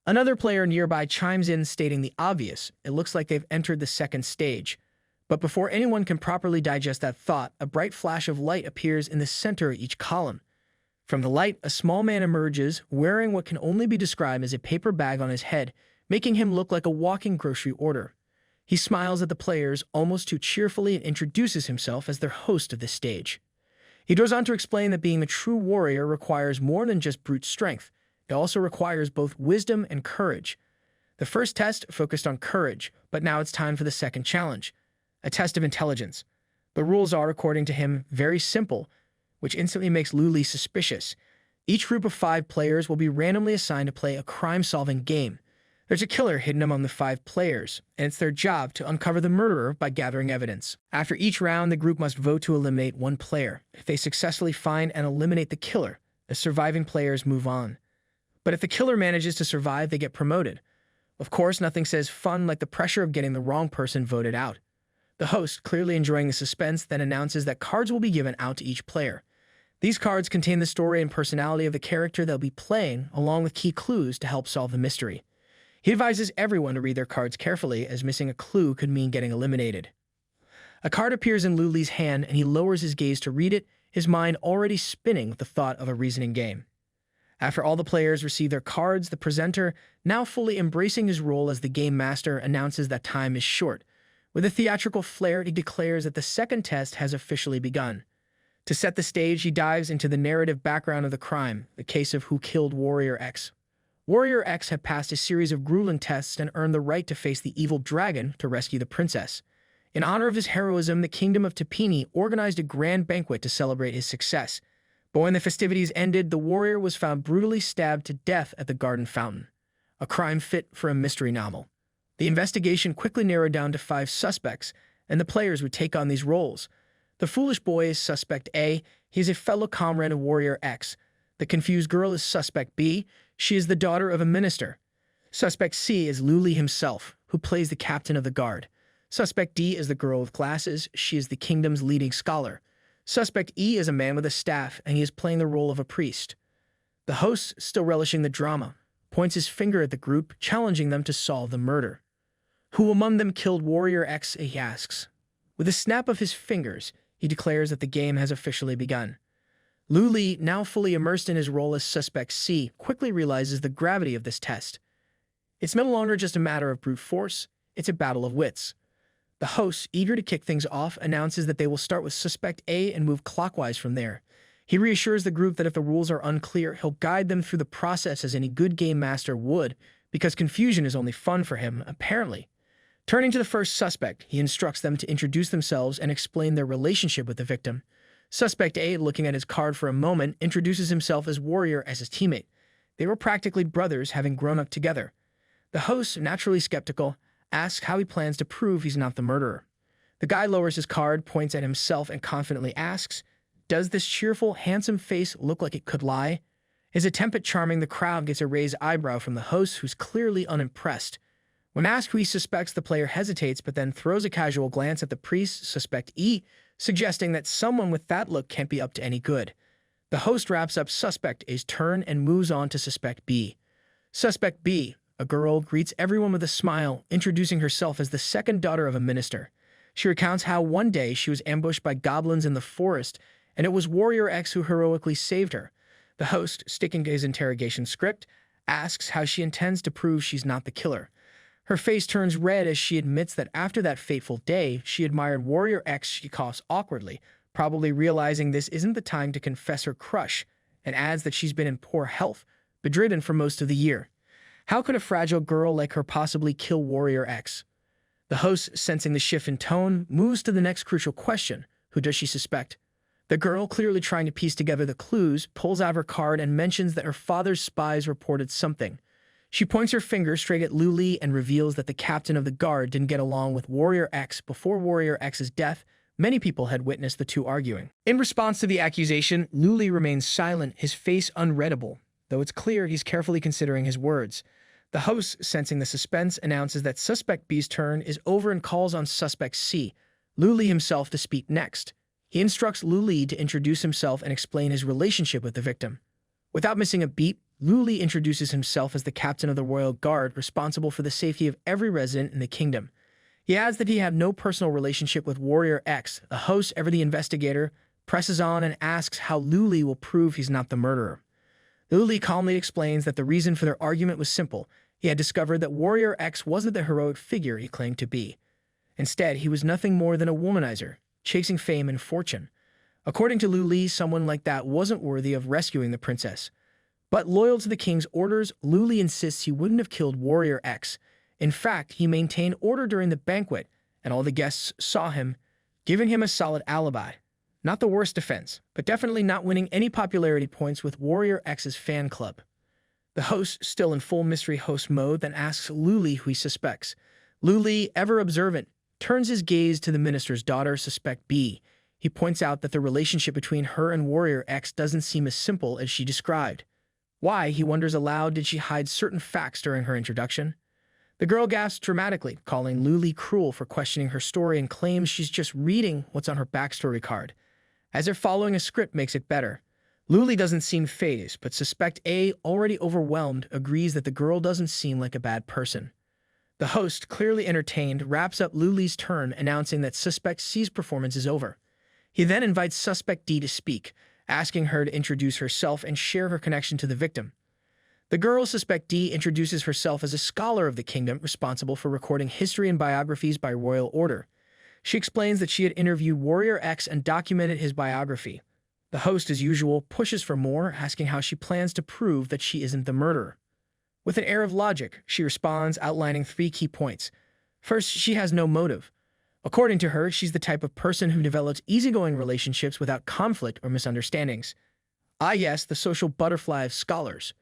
Another player nearby chimes in, stating the obvious. It looks like they've entered the second stage. But before anyone can properly digest that thought, a bright flash of light appears in the center of each column. From the light, a small man emerges, wearing what can only be described as a paper bag on his head, making him look like a walking grocery order. He smiles at the players almost too cheerfully and introduces himself as their host of this stage. He goes on to explain that being a true warrior requires more than just brute strength. It also requires both wisdom and courage. The first test focused on courage, but now it's time for the second challenge, a test of intelligence. The rules are, according to him, very simple, which instantly makes Lu Li suspicious. Each group of 5 players will be randomly assigned to play a crime-solving game. There's a killer hidden among the 5 players, and it's their job to uncover the murderer by gathering evidence. After each round, the group must vote to eliminate one player. If they successfully find and eliminate the killer, the surviving players move on. But if the killer manages to survive, they get promoted. Of course, nothing says fun like the pressure of getting the wrong person voted out. The host, clearly enjoying the suspense, then announces that cards will be given out to each player. These cards contain the story and personality of the character they'll be playing, along with key clues to help solve the mystery. He advises everyone to read their cards carefully, as missing a clue could mean getting eliminated. A card appears in Luli's hand, and he lowers his gaze to read it, his mind already spinning with the thought of a reasoning game. After all the players receive their cards, the presenter, now fully embracing his role as the game master, announces that time is short. With a theatrical flair, he declares that the second test has officially begun. To set the stage, he dives into the narrative background of the crime, the case of who killed Warrior X. Warrior X had passed a series of grueling tests and earned the right to face the evil dragon to rescue the princess. In honor of his heroism, the Kingdom of Tapini organized a grand banquet to celebrate his success. But when the festivities ended, the warrior was found brutally stabbed to death at the garden fountain. A crime fit for a mystery novel. The investigation quickly narrowed down to 5 suspects, and the players would take on these roles. The foolish boy is Suspect A. He is a fellow comrade of Warrior X. The confused girl is Suspect B. She is the daughter of a minister. Suspect C is Luli himself, who plays the captain of the guard. Suspect D is the girl with glasses. She is the kingdom's leading scholar. Suspect E is a man with a staff, and he is playing the role of a priest. The host, still relishing the drama, points his finger at the group, challenging them to solve the murder. Who among them killed Warrior X, he asks. With a snap of his fingers, he declares that the game has officially begun. Luli, now fully immersed in his role as Suspect C, quickly realizes the gravity of this test. It's no longer just a matter of brute force, it's a battle of wits. The host, eager to kick things off, announces that they will start with Suspect A and move clockwise from there. He reassures the group that if the rules are unclear, he'll guide them through the process as any good game master would, because confusion is only fun for him, apparently. Turning to the first suspect, he instructs them to introduce themselves and explain their relationship with the victim. Suspect A, looking at his card for a moment, introduces himself as Warrior as his teammate. They were practically brothers, having grown up together. The host, naturally skeptical, asks how he plans to prove he's not the murderer. The guy lowers his card, points at himself, and confidently asks, "Does this cheerful, handsome face look like it could lie?" His attempt at charming the crowd gets a raised eyebrow from the host, who's clearly unimpressed. When asked who he suspects, the player hesitates, but then throws a casual glance at the priest, Suspect E, suggesting that someone with that look can't be up to any good. The host wraps up Suspect A's turn and moves on to Suspect B. Suspect B, a girl, greets everyone with a smile, introducing herself as the second daughter of a minister. She recounts how one day she was ambushed by goblins in the forest, and it was Warrior X who heroically saved her. The host, sticking to his interrogation script, asks how she intends to prove she's not the killer. Her face turns red as she admits that after that fateful day, she admired Warrior X. She coughs awkwardly, probably realizing this isn't the time to confess her crush, and adds that she's been in poor health, bedridden for most of the year. How could a fragile girl like her possibly kill Warrior X? The host, sensing the shift in tone, moves to the next crucial question. Who does she suspect? The girl, clearly trying to piece together the clues, pulls out her card and mentions that her father's spies reported something. She points her finger straight at Luli and reveals that the captain of the guard didn't get along with Warrior X. Before Warrior X's death, many people had witnessed the two arguing. In response to the accusation, Luli remains silent, his face unreadable, though it's clear he's carefully considering his words. The host, sensing the suspense, announces that Suspect B's turn is over and calls on Suspect C, Luli himself, to speak next. He instructs Luli to introduce himself and explain his relationship with the victim. Without missing a beat, Luli introduces himself as the captain of the royal guard, responsible for the safety of every resident in the kingdom. He adds that he had no personal relationship with Warrior X. The host, ever the investigator, presses on and asks how Luli will prove he's not the murderer. Luli calmly explains that the reason for their argument was simple. He had discovered that Warrior X wasn't the heroic figure he claimed to be. Instead, he was nothing more than a womanizer, chasing fame and fortune. According to Luli, someone like that wasn't worthy of rescuing the princess. But loyal to the king's orders, Luli insists he wouldn't have killed Warrior X. In fact, he maintained order during the banquet, and all the guests saw him, giving him a solid alibi. Not the worst defense, but definitely not winning any popularity points with Warrior X's fan club. The host, still in full mystery host mode, then asks Luli who he suspects. Luli, ever observant, turns his gaze to the minister's daughter, Suspect B. He points out that the relationship between her and Warrior X doesn't seem as simple as she described. Why, he wonders aloud, did she hide certain facts during her introduction? The girl gasps dramatically, calling Luli cruel for questioning her story and claims she's just reading what's on her backstory card. As if following a script makes it better. Luli doesn't seem fazed, but Suspect A, already overwhelmed, agrees that the girl doesn't seem like a bad person. The host, clearly entertained, wraps up Luli's turn, announcing that Suspect C's performance is over. He then invites Suspect D to speak, asking her to introduce herself and share her connection to the victim. The girl, Suspect D, introduces herself as a scholar of the kingdom responsible for recording history and biographies by royal order. She explains that she had interviewed Warrior X and documented his biography. The host, as usual, pushes for more, asking how she plans to prove that she isn't the murderer. With an air of logic, she responds, outlining 3 key points. First, she has no motive. According to her, she's the type of person who develops easygoing relationships without conflict or misunderstandings. Yes, the social butterfly of scholars.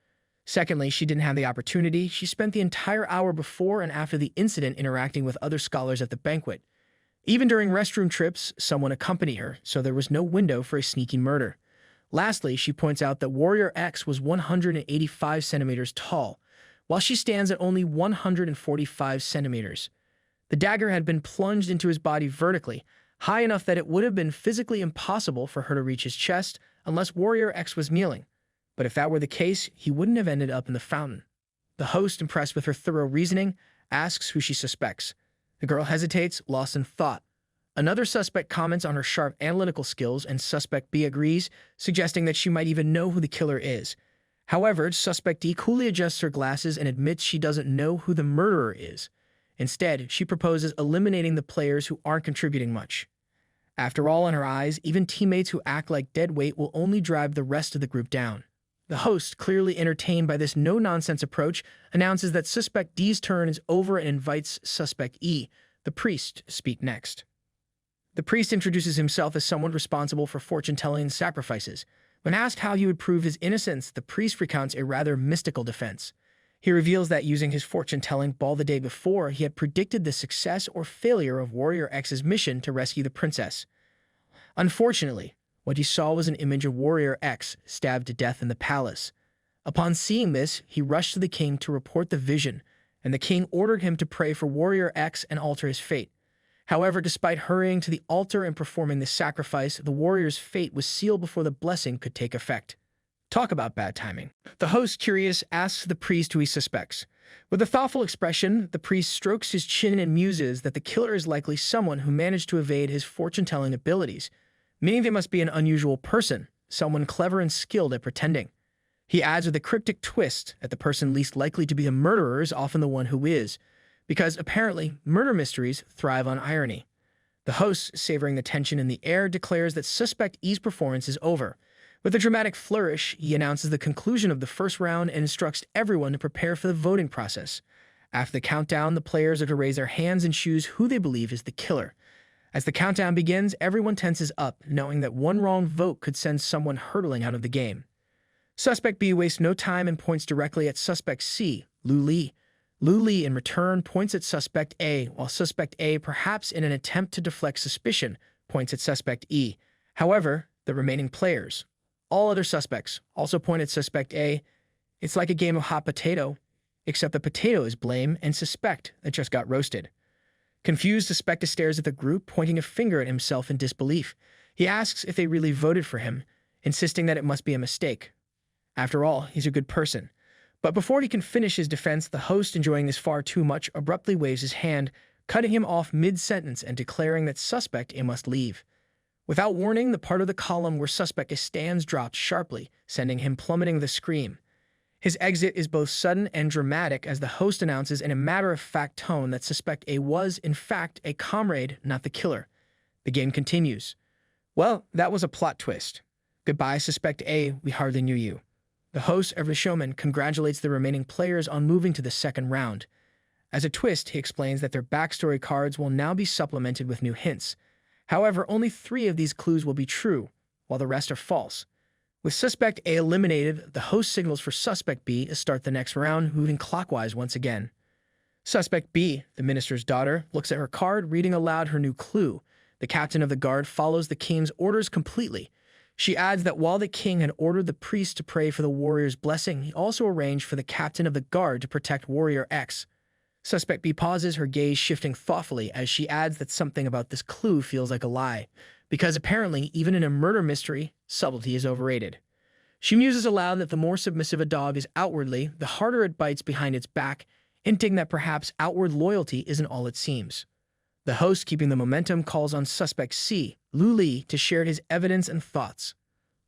Secondly, she didn't have the opportunity. She spent the entire hour before and after the incident interacting with other scholars at the banquet. Even during restroom trips, someone accompanied her, so there was no window for a sneaky murder. Lastly, she points out that Warrior X was 185 centimeters tall, while she stands at only 145 centimeters. The dagger had been plunged into his body vertically, high enough that it would have been physically impossible for her to reach his chest unless Warrior X was kneeling. But if that were the case, he wouldn't have ended up in the fountain. The host, impressed with her thorough reasoning, asks who she suspects. The girl hesitates, lost in thought. Another suspect comments on her sharp analytical skills, and Suspect B agrees, suggesting that she might even know who the killer is. However, Suspect D coolly adjusts her glasses and admits she doesn't know who the murderer is. Instead, she proposes eliminating the players who aren't contributing much. After all, in her eyes, even teammates who act like dead weight will only drive the rest of the group down. The host, clearly entertained by this no-nonsense approach, announces that Suspect D's turn is over and invites Suspect E, the priest, to speak next. The priest introduces himself as someone responsible for fortune-telling and sacrifices. When asked how he would prove his innocence, the priest recounts a rather mystical defense. He reveals that using his fortune-telling ball the day before, he had predicted the success or failure of Warrior X's mission to rescue the princess. Unfortunately, what he saw was an image of Warrior X stabbed to death in the palace. Upon seeing this, he rushed to the king to report the vision, and the king ordered him to pray for Warrior X and alter his fate. However, despite hurrying to the altar and performing the sacrifice, the warrior's fate was sealed before the blessing could take effect. Talk about bad timing. The host, curious, asks the priest who he suspects. With a thoughtful expression, the priest strokes his chin and muses that the killer is likely someone who managed to evade his fortune-telling abilities, meaning they must be an unusual person, someone clever and skilled at pretending. He adds with a cryptic twist that the person least likely to be the murderer is often the one who is, because apparently murder mysteries thrive on irony. The host, savoring the tension in the air, declares that Suspect E's performance is over. With a dramatic flourish, he announces the conclusion of the first round and instructs everyone to prepare for the voting process. After the countdown, the players are to raise their hands and choose who they believe is the killer. As the countdown begins, everyone tenses up, knowing that one wrong vote could send someone hurtling out of the game. Suspect B wastes no time and points directly at Suspect C, Luli. Luli, in return, points at Suspect A, while Suspect A, perhaps in an attempt to deflect suspicion, points at Suspect E. However, the remaining players, all other suspects, also point at Suspect A. It's like a game of hot potato, except the potato is blame and suspect that just got roasted. Confused, Suspect stares at the group, pointing a finger at himself in disbelief. He asks if they really voted for him, insisting that it must be a mistake. After all, he's a good person. But before he can finish his defense, the host, enjoying this far too much, abruptly waves his hand, cutting him off mid-sentence and declaring that Suspect A must leave. Without warning, the part of the column where Suspect A stands drops sharply, sending him plummeting with a scream. His exit is both sudden and dramatic as the host announces in a matter-of-fact tone that Suspect A was, in fact, a comrade, not the killer. The game continues. Well, that was a plot twist. Goodbye, Suspect A, we hardly knew you. The host of the showman congratulates the remaining players on moving to the second round. As a twist, he explains that their backstory cards will now be supplemented with new hints. However, only 3 of these clues will be true, while the rest are false. With Suspect A eliminated, the host signals for Suspect B to start the next round, moving clockwise once again. Suspect B, the minister's daughter, looks at her card, reading aloud her new clue. The captain of the guard follows the king's orders completely. She adds that while the king had ordered the priest to pray for the warrior's blessing, he also arranged for the captain of the guard to protect Warrior X. Suspect B pauses, her gaze shifting thoughtfully as she adds that something about this clue feels like a lie, because apparently, even in a murder mystery, subtlety is overrated. She muses aloud that the more submissive a dog is outwardly, the harder it bites behind its back, hinting that perhaps outward loyalty isn't all it seems. The host, keeping the momentum, calls on suspect C, Lu Li, to share his evidence and thoughts.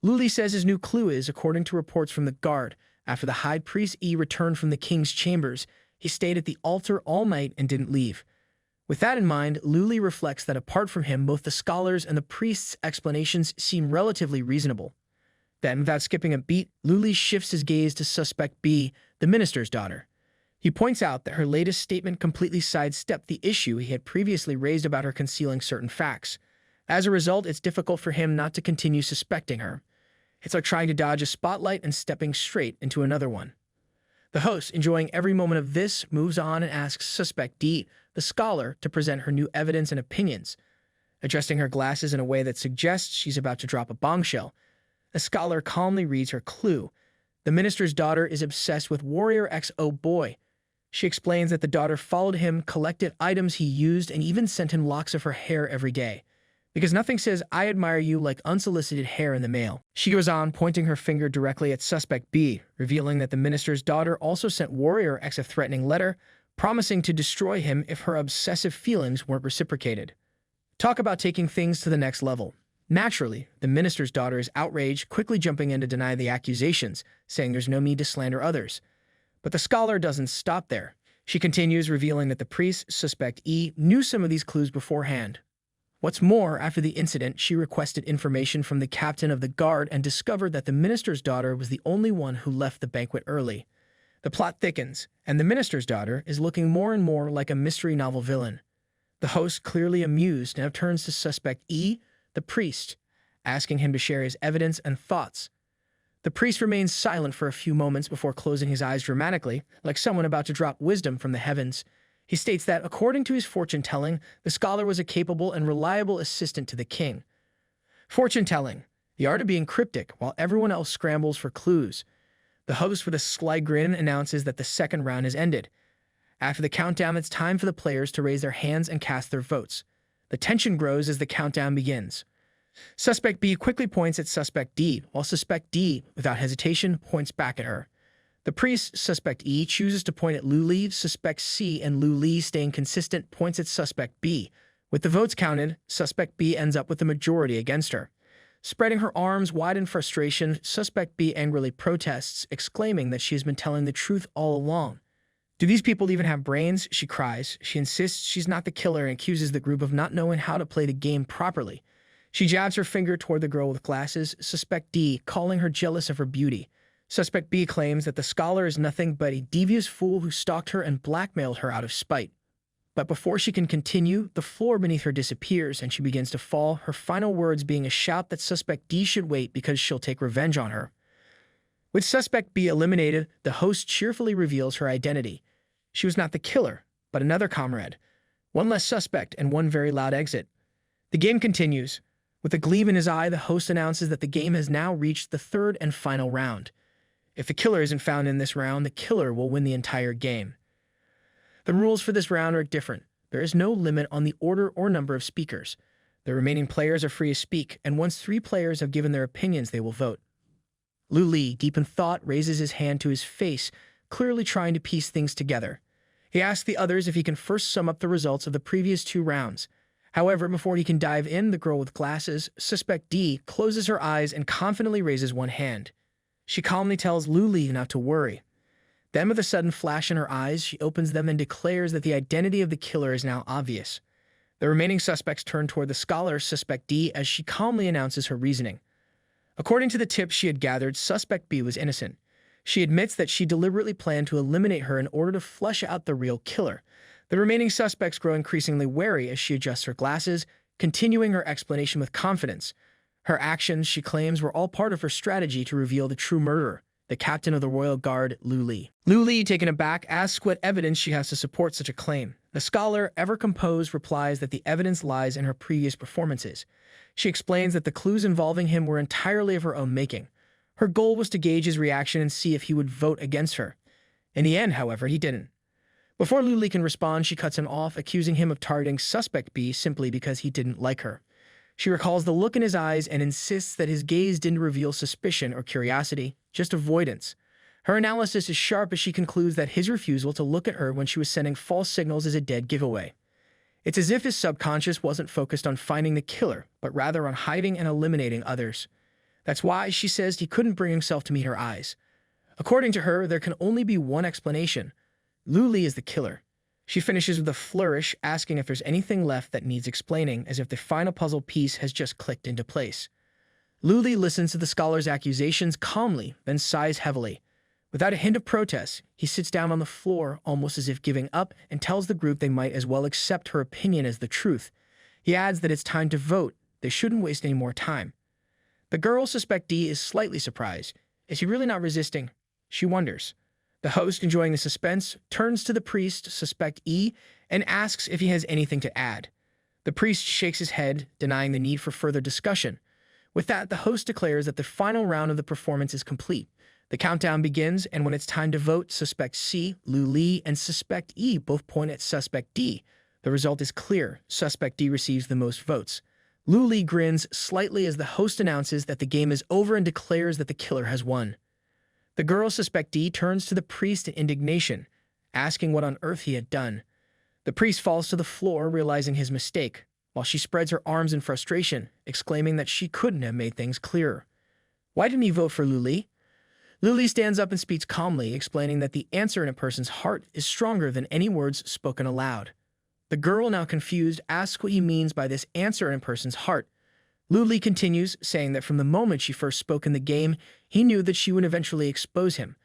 Lu Li says his new clue is, according to reports from the guard, after the high priest E returned from the king's chambers, he stayed at the altar all night and didn't leave. With that in mind, Lu Li reflects that apart from him, both the scholars and the priest's explanations seem relatively reasonable. Then, without skipping a beat, Lu Li shifts his gaze to suspect B, the minister's daughter. He points out that her latest statement completely sidestepped the issue he had previously raised about her concealing certain facts. As a result, it's difficult for him not to continue suspecting her. It's like trying to dodge a spotlight and stepping straight into another one. The host, enjoying every moment of this, moves on and asks suspect D, the scholar, to present her new evidence and opinions. Adjusting her glasses in a way that suggests she's about to drop a bombshell, the scholar calmly reads her clue. The minister's daughter is obsessed with Warrior XO Boy. She explains that the daughter followed him, collected items he used, and even sent him locks of her hair every day. Because nothing says, "I admire you," like unsolicited hair in the mail. She goes on, pointing her finger directly at suspect B, revealing that the minister's daughter also sent Warrior X a threatening letter, promising to destroy him if her obsessive feelings weren't reciprocated. Talk about taking things to the next level. Naturally, the minister's daughter is outraged, quickly jumping in to deny the accusations, saying there's no need to slander others. But the scholar doesn't stop there. She continues, revealing that the priest, suspect E, knew some of these clues beforehand. What's more, after the incident, she requested information from the captain of the guard and discovered that the minister's daughter was the only one who left the banquet early. The plot thickens, and the minister's daughter is looking more and more like a mystery novel villain. The host, clearly amused, now turns to suspect E, the priest, asking him to share his evidence and thoughts. The priest remains silent for a few moments before closing his eyes dramatically, like someone about to drop wisdom from the heavens. He states that, according to his fortune-telling, the scholar was a capable and reliable assistant to the king. Fortune-telling, the art of being cryptic, while everyone else scrambles for clues. The host, with a sly grin, announces that the second round has ended. After the countdown, it's time for the players to raise their hands and cast their votes. The tension grows as the countdown begins. Suspect B quickly points at suspect D, while suspect D, without hesitation, points back at her. The priest, suspect E, chooses to point at Lu Li, suspect C, and Lu Li, staying consistent, points at suspect B. With the votes counted, suspect B ends up with the majority against her. Spreading her arms wide in frustration, suspect B angrily protests, exclaiming that she has been telling the truth all along. "Do these people even have brains?" she cries. She insists she's not the killer and accuses the group of not knowing how to play the game properly. She jabs her finger toward the girl with glasses, suspect D, calling her jealous of her beauty. Suspect B claims that the scholar is nothing but a devious fool who stalked her and blackmailed her out of spite. But before she can continue, the floor beneath her disappears and she begins to fall, her final words being a shout that suspect D should wait because she'll take revenge on her. With suspect B eliminated, the host cheerfully reveals her identity. She was not the killer, but another comrade. One less suspect and one very loud exit. The game continues. With a gleam in his eye, the host announces that the game has now reached the third and final round. If the killer isn't found in this round, the killer will win the entire game. The rules for this round are different. There is no limit on the order or number of speakers. The remaining players are free to speak, and once 3 players have given their opinions, they will vote. Lu Li, deep in thought, raises his hand to his face, clearly trying to piece things together. He asks the others if he can first sum up the results of the previous 2 rounds. However, before he can dive in, the girl with glasses, suspect D, closes her eyes and confidently raises one hand. She calmly tells Lu Li not to worry. Then, with a sudden flash in her eyes, she opens them and declares that the identity of the killer is now obvious. The remaining suspects turn toward the scholar, suspect D, as she calmly announces her reasoning. According to the tips she had gathered, suspect B was innocent. She admits that she deliberately planned to eliminate her in order to flush out the real killer. The remaining suspects grow increasingly wary as she adjusts her glasses, continuing her explanation with confidence. Her actions, she claims, were all part of her strategy to reveal the true murderer, the captain of the royal guard, Lu Li. Lu Li, taken aback, asks what evidence she has to support such a claim. The scholar, ever composed, replies that the evidence lies in her previous performances. She explains that the clues involving him were entirely of her own making. Her goal was to gauge his reaction and see if he would vote against her. In the end, however, he didn't. Before Luli can respond, she cuts him off, accusing him of targeting suspect B simply because he didn't like her. She recalls the look in his eyes and insists that his gaze didn't reveal suspicion or curiosity, just avoidance. Her analysis is sharp as she concludes that his refusal to look at her when she was sending false signals is a dead giveaway. It's as if his subconscious wasn't focused on finding the killer, but rather on hiding and eliminating others. That's why, she says, he couldn't bring himself to meet her eyes. According to her, there can only be one explanation. Luli is the killer. She finishes with a flourish, asking if there's anything left that needs explaining, as if the final puzzle piece has just clicked into place. Luli listens to the scholar's accusations calmly, then sighs heavily. Without a hint of protest, he sits down on the floor, almost as if giving up, and tells the group they might as well accept her opinion as the truth. He adds that it's time to vote. They shouldn't waste any more time. The girl, suspect D, is slightly surprised. Is he really not resisting? She wonders. The host, enjoying the suspense, turns to the priest, suspect E, and asks if he has anything to add. The priest shakes his head, denying the need for further discussion. With that, the host declares that the final round of the performance is complete. The countdown begins, and when it's time to vote, suspect C, Luli, and suspect E both point at suspect D. The result is clear. Suspect D receives the most votes. Luli grins slightly as the host announces that the game is over and declares that the killer has won. The girl, suspect D, turns to the priest in indignation, asking what on earth he had done. The priest falls to the floor, realizing his mistake, while she spreads her arms in frustration, exclaiming that she couldn't have made things clearer. Why didn't he vote for Luli? Luli stands up and speaks calmly, explaining that the answer in a person's heart is stronger than any words spoken aloud. The girl, now confused, asks what he means by this answer in a person's heart. Luli continues, saying that from the moment she first spoke in the game, he knew that she would eventually expose him.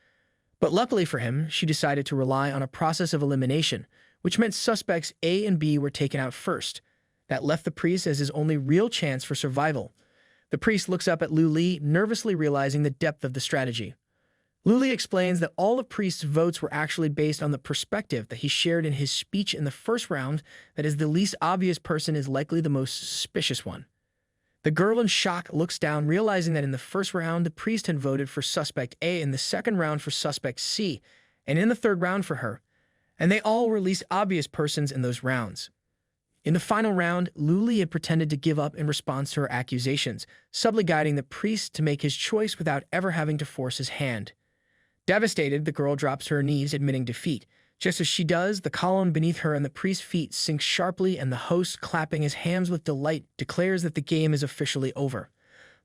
But luckily for him, she decided to rely on a process of elimination, which meant suspects A and B were taken out first. That left the priest as his only real chance for survival. The priest looks up at Luli, nervously realizing the depth of the strategy. Luli explains that all of Priest's votes were actually based on the perspective that he shared in his speech in the first round, that is, the least obvious person is likely the most suspicious one. The girl in shock looks down, realizing that in the first round, the priest had voted for suspect A, in the second round for suspect C, and in the third round for her. And they all were least obvious persons in those rounds. In the final round, Luli had pretended to give up in response to her accusations, subtly guiding the priest to make his choice without ever having to force his hand. Devastated, the girl drops to her knees, admitting defeat. Just as she does, the column beneath her and the priest's feet sinks sharply, and the host, clapping his hands with delight, declares that the game is officially over.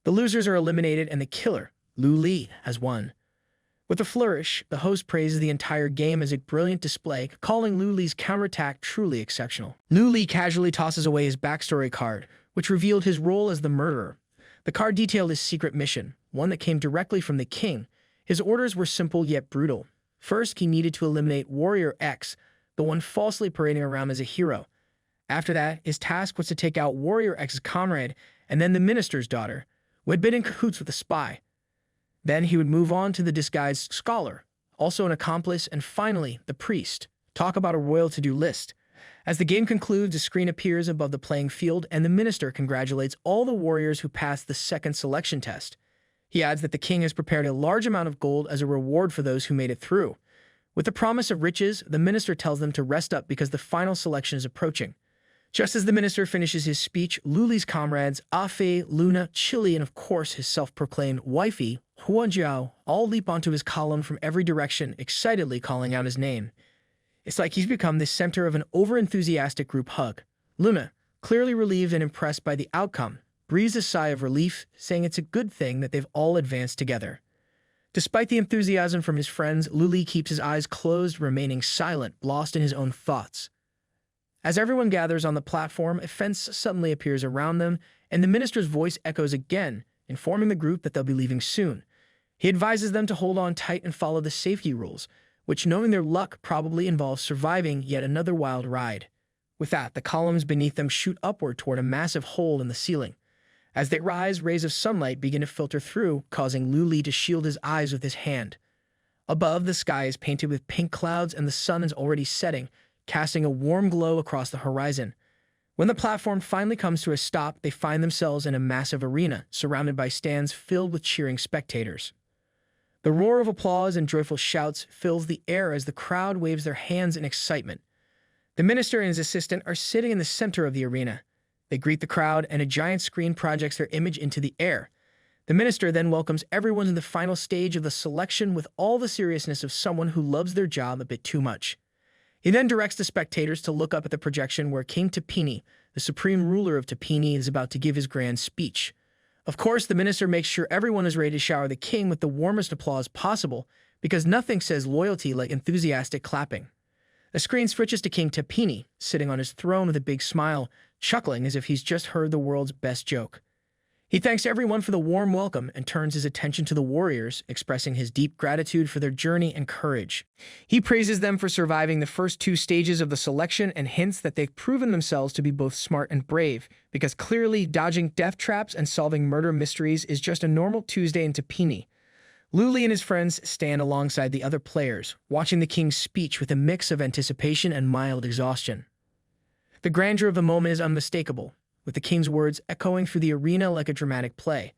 The losers are eliminated, and the killer, Luli, has won. With a flourish, the host praises the entire game as a brilliant display, calling Luli's counterattack truly exceptional. Luli casually tosses away his backstory card, which revealed his role as the murderer. The card detailed his secret mission, one that came directly from the king. His orders were simple yet brutal. First, he needed to eliminate Warrior X, the one falsely parading around as a hero. After that, his task was to take out Warrior X's comrade and then the minister's daughter, who had been in cahoots with the spy. Then he would move on to the disguised scholar, also an accomplice, and finally, the priest. Talk about a royal to-do list. As the game concludes, a screen appears above the playing field, and the minister congratulates all the warriors who passed the second selection test. He adds that the king has prepared a large amount of gold as a reward for those who made it through. With the promise of riches, the minister tells them to rest up because the final selection is approaching. Just as the minister finishes his speech, Luli's comrades, Afe, Luna, Chili, and of course his self-proclaimed wifey, Huanjiao, all leap onto his column from every direction, excitedly calling out his name. It's like he's become the center of an over-enthusiastic group hug. Luna, clearly relieved and impressed by the outcome, breathes a sigh of relief, saying it's a good thing that they've all advanced together. Despite the enthusiasm from his friends, Luli keeps his eyes closed, remaining silent, lost in his own thoughts. As everyone gathers on the platform, a fence suddenly appears around them, and the minister's voice echoes again, informing the group that they'll be leaving soon. He advises them to hold on tight and follow the safety rules, which, knowing their luck, probably involves surviving yet another wild ride. With that, the columns beneath them shoot upward toward a massive hole in the ceiling. As they rise, rays of sunlight begin to filter through, causing Luli to shield his eyes with his hand. Above, the sky is painted with pink clouds and the sun is already setting, casting a warm glow across the horizon. When the platform finally comes to a stop, they find themselves in a massive arena, surrounded by stands filled with cheering spectators. The roar of applause and joyful shouts fills the air as the crowd waves their hands in excitement. The minister and his assistant are sitting in the center of the arena. They greet the crowd, and a giant screen projects their image into the air. The minister then welcomes everyone to the final stage of the selection with all the seriousness of someone who loves their job a bit too much. He then directs the spectators to look up at the projection where King Tapini, the supreme ruler of Tapini, is about to give his grand speech. Of course, the minister makes sure everyone is ready to shower the king with the warmest applause possible, because nothing says loyalty like enthusiastic clapping. The screen switches to King Tapini, sitting on his throne with a big smile, chuckling as if he's just heard the world's best joke. He thanks everyone for the warm welcome and turns his attention to the warriors, expressing his deep gratitude for their journey and courage. He praises them for surviving the first two stages of the selection and hints that they've proven themselves to be both smart and brave, because clearly dodging death traps and solving murder mysteries is just a normal Tuesday in Tapini. Luli and his friends stand alongside the other players, watching the king's speech with a mix of anticipation and mild exhaustion. The grandeur of the moment is unmistakable, with the king's words echoing through the arena like a dramatic play.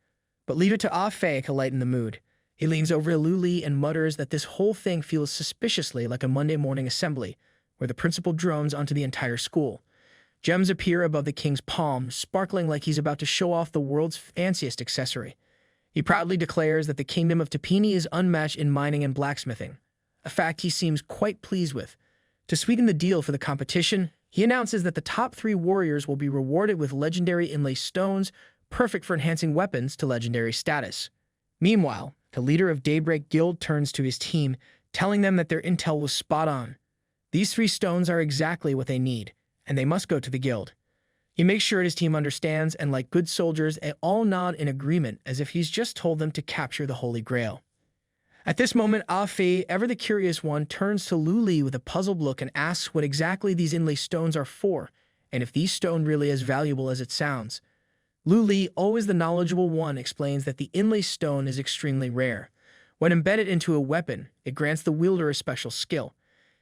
But leave it to Ah Fei to lighten the mood. He leans over to Luli and mutters that this whole thing feels suspiciously like a Monday morning assembly, where the principal drones onto the entire school. Gems appear above the king's palm, sparkling like he's about to show off the world's fanciest accessory. He proudly declares that the kingdom of Tapini is unmatched in mining and blacksmithing, a fact he seems quite pleased with. To sweeten the deal for the competition, he announces that the top 3 warriors will be rewarded with legendary inlay stones, perfect for enhancing weapons to legendary status. Meanwhile, the leader of Daybreak Guild turns to his team, telling them that their intel was spot on. These 3 stones are exactly what they need, and they must go to the guild. He makes sure his team understands, and like good soldiers, they all nod in agreement as if he's just told them to capture the Holy Grail. At this moment, Ah Fei, ever the curious one, turns to Luli with a puzzled look and asks what exactly these inlay stones are for, and if these stones really as valuable as it sounds. Luli, always the knowledgeable one, explains that the inlay stone is extremely rare. When embedded into a weapon, it grants the wielder a special skill.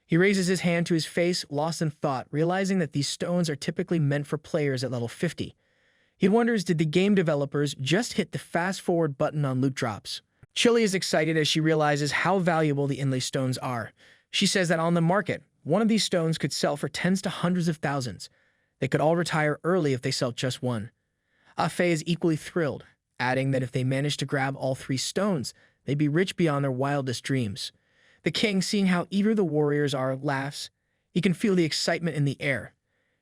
He raises his hand to his face, lost in thought, realizing that these stones are typically meant for players at level 50. He wonders, did the game developers just hit the fast-forward button on loot drops? Chili is excited as she realizes how valuable the inlay stones are. She says that on the market, one of these stones could sell for tens to hundreds of thousands. They could all retire early if they sell just one. Ah Fei is equally thrilled, adding that if they manage to grab all 3 stones, they'd be rich beyond their wildest dreams. The king, seeing how eager the warriors are, laughs. He can feel the excitement in the air.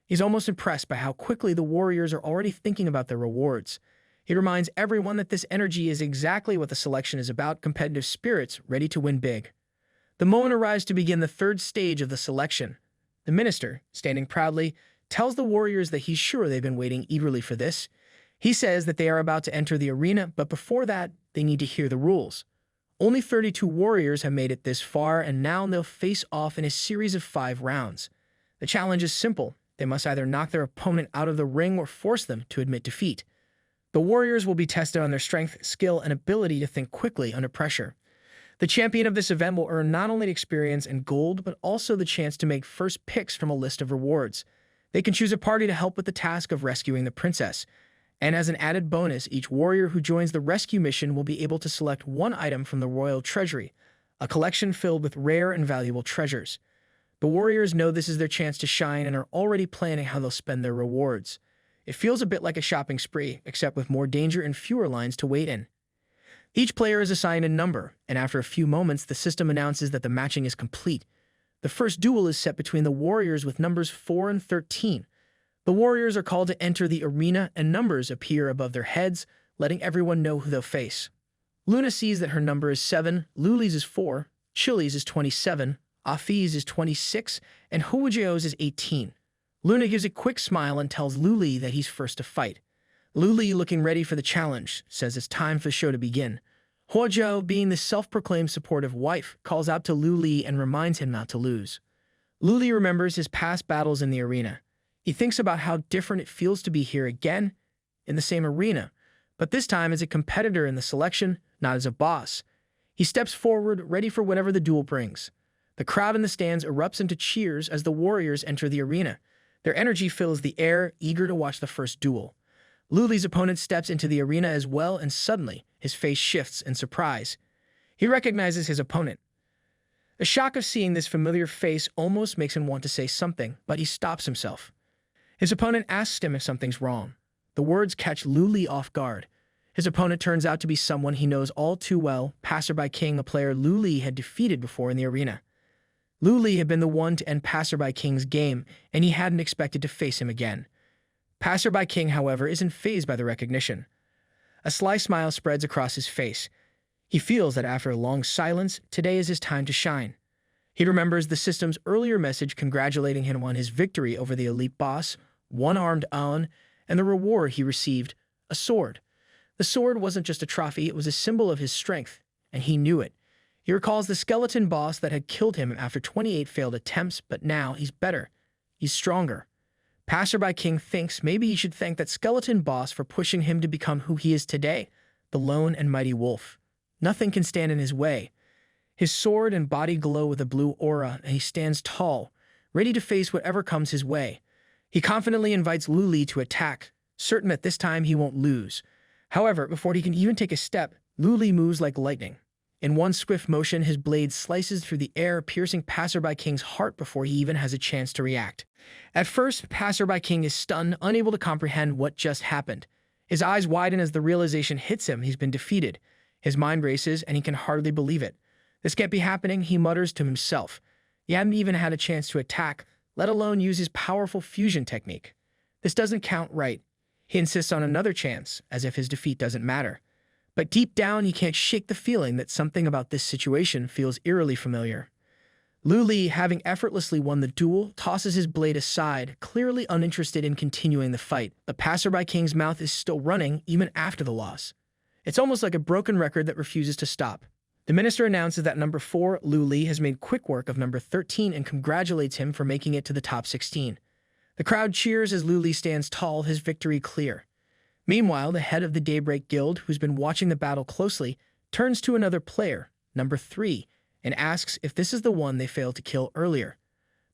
He's almost impressed by how quickly the warriors are already thinking about their rewards. He reminds everyone that this energy is exactly what the selection is about: competitive spirits ready to win big. The moment arrives to begin the 3rd stage of the selection. The minister, standing proudly, tells the warriors that he's sure they've been waiting eagerly for this. He says that they are about to enter the arena, but before that, they need to hear the rules. Only 32 warriors have made it this far, and now they'll face off in a series of 5 rounds. The challenge is simple. They must either knock their opponent out of the ring or force them to admit defeat. The warriors will be tested on their strength, skill, and ability to think quickly under pressure. The champion of this event will earn not only experience and gold, but also the chance to make first picks from a list of rewards. They can choose a party to help with the task of rescuing the princess. And as an added bonus, each warrior who joins the rescue mission will be able to select one item from the royal treasury, a collection filled with rare and valuable treasures. The warriors know this is their chance to shine and are already planning how they'll spend their rewards. It feels a bit like a shopping spree, except with more danger and fewer lines to wait in. Each player is assigned a number, and after a few moments, the system announces that the matching is complete. The first duel is set between the warriors with numbers 4 and 13. The warriors are called to enter the arena, and numbers appear above their heads, letting everyone know who they'll face. Luna sees that her number is 7, Luli's is 4, Chili's is 27, Afi's is 26, and Huajiao's is 18. Luna gives a quick smile and tells Luli that he's first to fight. Luli, looking ready for the challenge, says it's time for the show to begin. Huajiao, being the self-proclaimed supportive wife, calls out to Luli and reminds him not to lose. Luli remembers his past battles in the arena. He thinks about how different it feels to be here again, in the same arena, but this time as a competitor in the selection, not as a boss. He steps forward, ready for whatever the duel brings. The crowd in the stands erupts into cheers as the warriors enter the arena. Their energy fills the air, eager to watch the first duel. Luli's opponent steps into the arena as well, and suddenly, his face shifts in surprise. He recognizes his opponent. The shock of seeing this familiar face almost makes him want to say something, but he stops himself. His opponent asks him if something's wrong. The words catch Lu Li off guard. His opponent turns out to be someone he knows all too well, Passerby King, a player Lu Li had defeated before in the arena. Lu Li had been the one to end Passerby King's game, and he hadn't expected to face him again. Passerby King, however, isn't fazed by the recognition. A sly smile spreads across his face. He feels that after a long silence, today is his time to shine. He remembers the system's earlier message congratulating him on his victory over the elite boss, one-armed Aon, and the reward he received, a sword. The sword wasn't just a trophy, it was a symbol of his strength, and he knew it. He recalls the skeleton boss that had killed him after 28 failed attempts, but now he's better. He's stronger. Passerby King thinks maybe he should thank that skeleton boss for pushing him to become who he is today, the lone and mighty wolf. Nothing can stand in his way. His sword and body glow with a blue aura, and he stands tall, ready to face whatever comes his way. He confidently invites Lu Li to attack, certain that this time he won't lose. However, before he can even take a step, Lu Li moves like lightning. In one swift motion, his blade slices through the air, piercing Passerby King's heart before he even has a chance to react. At first, Passerby King is stunned, unable to comprehend what just happened. His eyes widen as the realization hits him he's been defeated. His mind races, and he can hardly believe it. This can't be happening, he mutters to himself. He hadn't even had a chance to attack, let alone use his powerful fusion technique. This doesn't count right. He insists on another chance, as if his defeat doesn't matter. But deep down, he can't shake the feeling that something about this situation feels eerily familiar. Lu Li, having effortlessly won the duel, tosses his blade aside, clearly uninterested in continuing the fight. The Passerby King's mouth is still running, even after the loss. It's almost like a broken record that refuses to stop. The minister announces that number 4, Lu Li, has made quick work of number 13 and congratulates him for making it to the top 16. The crowd cheers as Lu Li stands tall, his victory clear. Meanwhile, the head of the Daybreak Guild, who's been watching the battle closely, turns to another player, number 3, and asks if this is the one they failed to kill earlier.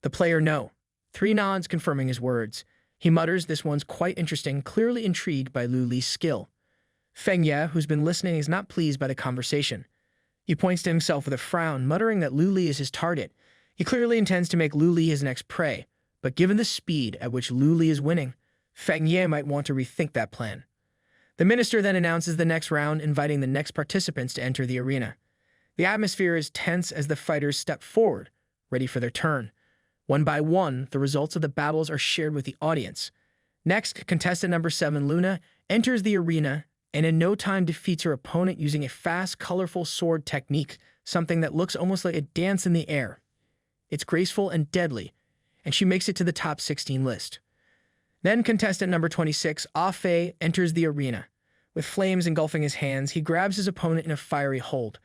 The player no. 3 nods, confirming his words. He mutters this one's quite interesting, clearly intrigued by Lu Li's skill. Feng Ye, who's been listening, is not pleased by the conversation. He points to himself with a frown, muttering that Lu Li is his target. He clearly intends to make Lu Li his next prey, but given the speed at which Lu Li is winning, Feng Ye might want to rethink that plan. The minister then announces the next round, inviting the next participants to enter the arena. The atmosphere is tense as the fighters step forward, ready for their turn. One by one, the results of the battles are shared with the audience. Next, contestant number 7, Luna, enters the arena and in no time defeats her opponent using a fast, colorful sword technique, something that looks almost like a dance in the air. It's graceful and deadly, and she makes it to the top 16 list. Then contestant number 26, Ah Fei, enters the arena. With flames engulfing his hands, he grabs his opponent in a fiery hold.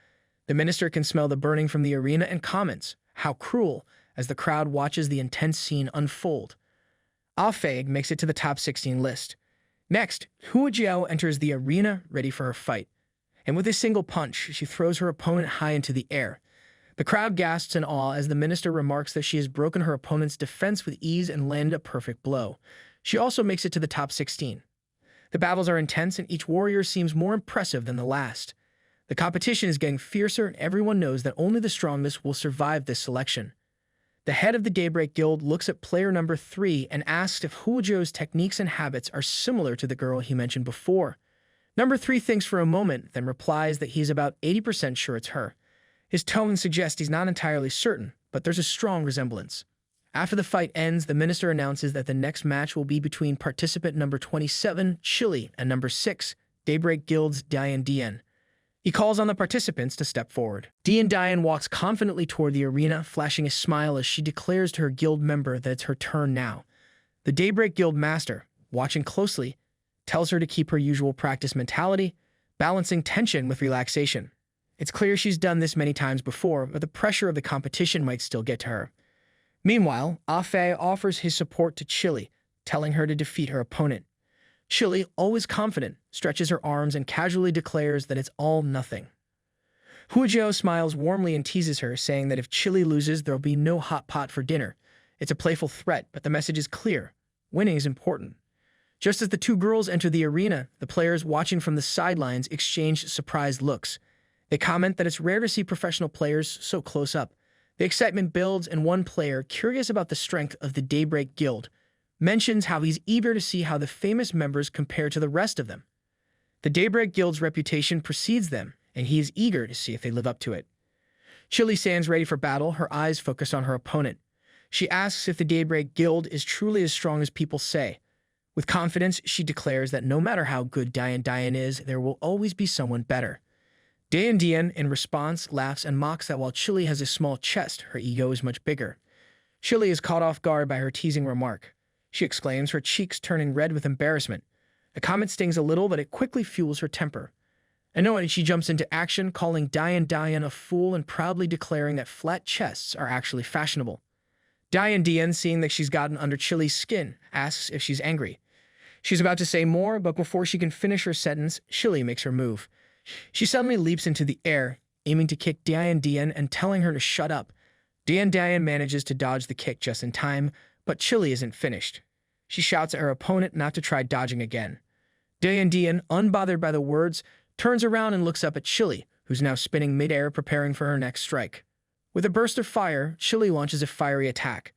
The minister can smell the burning from the arena and comments, "How cruel," as the crowd watches the intense scene unfold. Ah Fei makes it to the top 16 list. Next, Hua Jiao enters the arena, ready for her fight. And with a single punch, she throws her opponent high into the air. The crowd gasps in awe as the minister remarks that she has broken her opponent's defense with ease and landed a perfect blow. She also makes it to the top 16. The battles are intense and each warrior seems more impressive than the last. The competition is getting fiercer and everyone knows that only the strongest will survive this selection. The head of the Daybreak Guild looks at player number 3 and asks if Huojiu's techniques and habits are similar to the girl he mentioned before. Number 3 thinks for a moment, then replies that he's about 80% sure it's her. His tone suggests he's not entirely certain, but there's a strong resemblance. After the fight ends, the minister announces that the next match will be between participant number 27, Chili, and number 6, Daybreak Guild's Dian Dian. He calls on the participants to step forward. Dian Dian walks confidently toward the arena, flashing a smile as she declares to her guild member that it's her turn now. The Daybreak Guild master, watching closely, tells her to keep her usual practice mentality, balancing tension with relaxation. It's clear she's done this many times before, but the pressure of the competition might still get to her. Meanwhile, Ah Fei offers his support to Chili, telling her to defeat her opponent. Chili, always confident, stretches her arms and casually declares that it's all nothing. Huojiao smiles warmly and teases her, saying that if Chili loses, there'll be no hot pot for dinner. It's a playful threat, but the message is clear. Winning is important. Just as the 2 girls enter the arena, the players watching from the sidelines exchange surprised looks. They comment that it's rare to see professional players so close up. The excitement builds, and one player, curious about the strength of the Daybreak Guild, mentions how he's eager to see how the famous members compare to the rest of them. The Daybreak Guild's reputation precedes them, and he is eager to see if they live up to it. Chili stands ready for battle, her eyes focused on her opponent. She asks if the Daybreak Guild is truly as strong as people say. With confidence, she declares that no matter how good Dian is, there will always be someone better. Dian, in response, laughs and mocks that while Chili has a small chest, her ego is much bigger. Chili is caught off guard by her teasing remark. She exclaims, her cheeks turning red with embarrassment. The comment stings a little, but it quickly fuels her temper. Annoyed, she jumps into action, calling Dian a fool and proudly declaring that flat chests are actually fashionable. Dian, seeing that she's gotten under Chili's skin, asks if she's angry. She's about to say more, but before she can finish her sentence, Chili makes her move. She suddenly leaps into the air, aiming to kick Dian and telling her to shut up. Dian manages to dodge the kick just in time, but Chili isn't finished. She shouts at her opponent not to try dodging again. Dian, unbothered by the words, turns around and looks up at Chili, who's now spinning midair preparing for her next strike. With a burst of fire, Chili launches a fiery attack.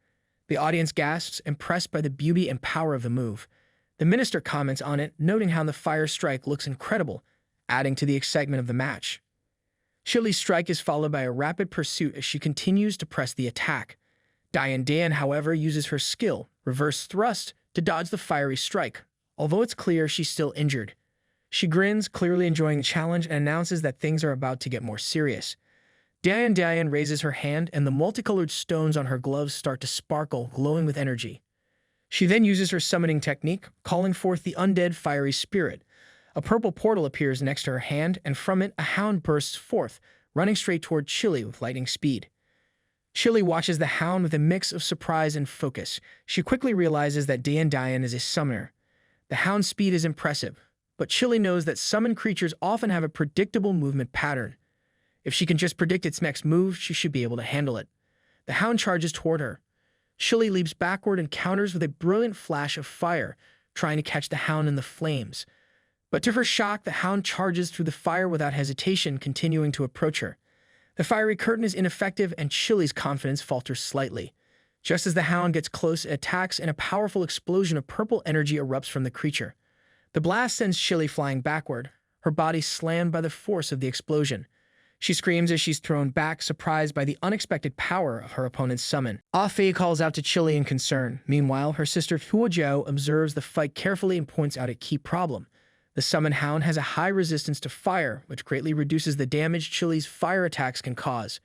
The audience gasps, impressed by the beauty and power of the move. The minister comments on it, noting how the fire strike looks incredible, adding to the excitement of the match. Chili's strike is followed by a rapid pursuit as she continues to press the attack. Dian, however, uses her skill, reverse thrust, to dodge the fiery strike, although it's clear she's still injured. She grins, clearly enjoying the challenge, and announces that things are about to get more serious. Dian raises her hand, and the multicolored stones on her gloves start to sparkle, glowing with energy. She then uses her summoning technique, calling forth the undead fiery spirit. A purple portal appears next to her hand, and from it a hound bursts forth, running straight toward Chili with lightning speed. Chili watches the hound with a mix of surprise and focus. She quickly realizes that Dian is a summoner. The hound's speed is impressive, but Chili knows that summoned creatures often have a predictable movement pattern. If she can just predict its next move, she should be able to handle it. The hound charges toward her. Chili leaps backward and counters with a brilliant flash of fire, trying to catch the hound in the flames. But to her shock, the hound charges through the fire without hesitation, continuing to approach her. The fiery curtain is ineffective, and Chili's confidence falters slightly. Just as the hound gets close, it attacks, and a powerful explosion of purple energy erupts from the creature. The blast sends Chili flying backward, her body slammed by the force of the explosion. She screams as she's thrown back, surprised by the unexpected power of her opponent's summon. Ah Fei calls out to Chili in concern. Meanwhile, her sister Huojiao observes the fight carefully and points out a key problem. The summoned hound has a high resistance to fire, which greatly reduces the damage Chili's fire attacks can cause.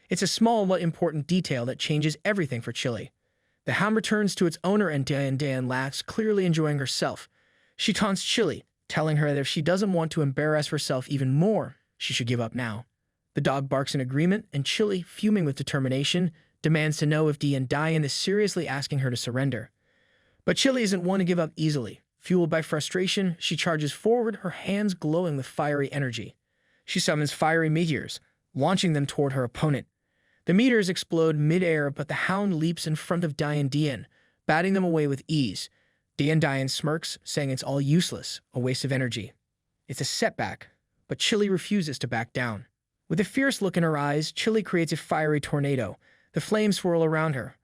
It's a small but important detail that changes everything for Chili. The hound returns to its owner, and Dian laughs, clearly enjoying herself. She taunts Chili, telling her that if she doesn't want to embarrass herself even more, she should give up now. The dog barks in agreement, and Chili, fuming with determination, demands to know if Dian is seriously asking her to surrender. But Chili isn't one to give up easily. Fueled by frustration, she charges forward, her hands glowing with fiery energy. She summons fiery meteors, launching them toward her opponent. The meteors explode mid-air, but the hound leaps in front of Dian, batting them away with ease. Dian smirks, saying it's all useless, a waste of energy. It's a setback, but Chili refuses to back down. With a fierce look in her eyes, Chili creates a fiery tornado. The flames swirl around her,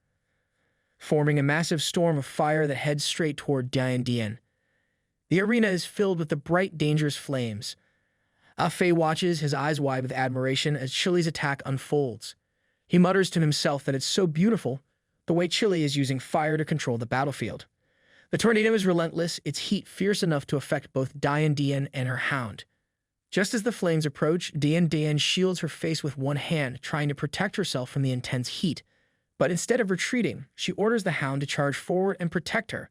forming a massive storm of fire that heads straight toward Dian. The arena is filled with the bright, dangerous flames. Ah Fei watches, his eyes wide with admiration, as Chili's attack unfolds. He mutters to himself that it's so beautiful, the way Chili is using fire to control the battlefield. The tornado is relentless, its heat fierce enough to affect both Dian and her hound. Just as the flames approach, Dian shields her face with one hand, trying to protect herself from the intense heat. But instead of retreating, she orders the hound to charge forward and protect her.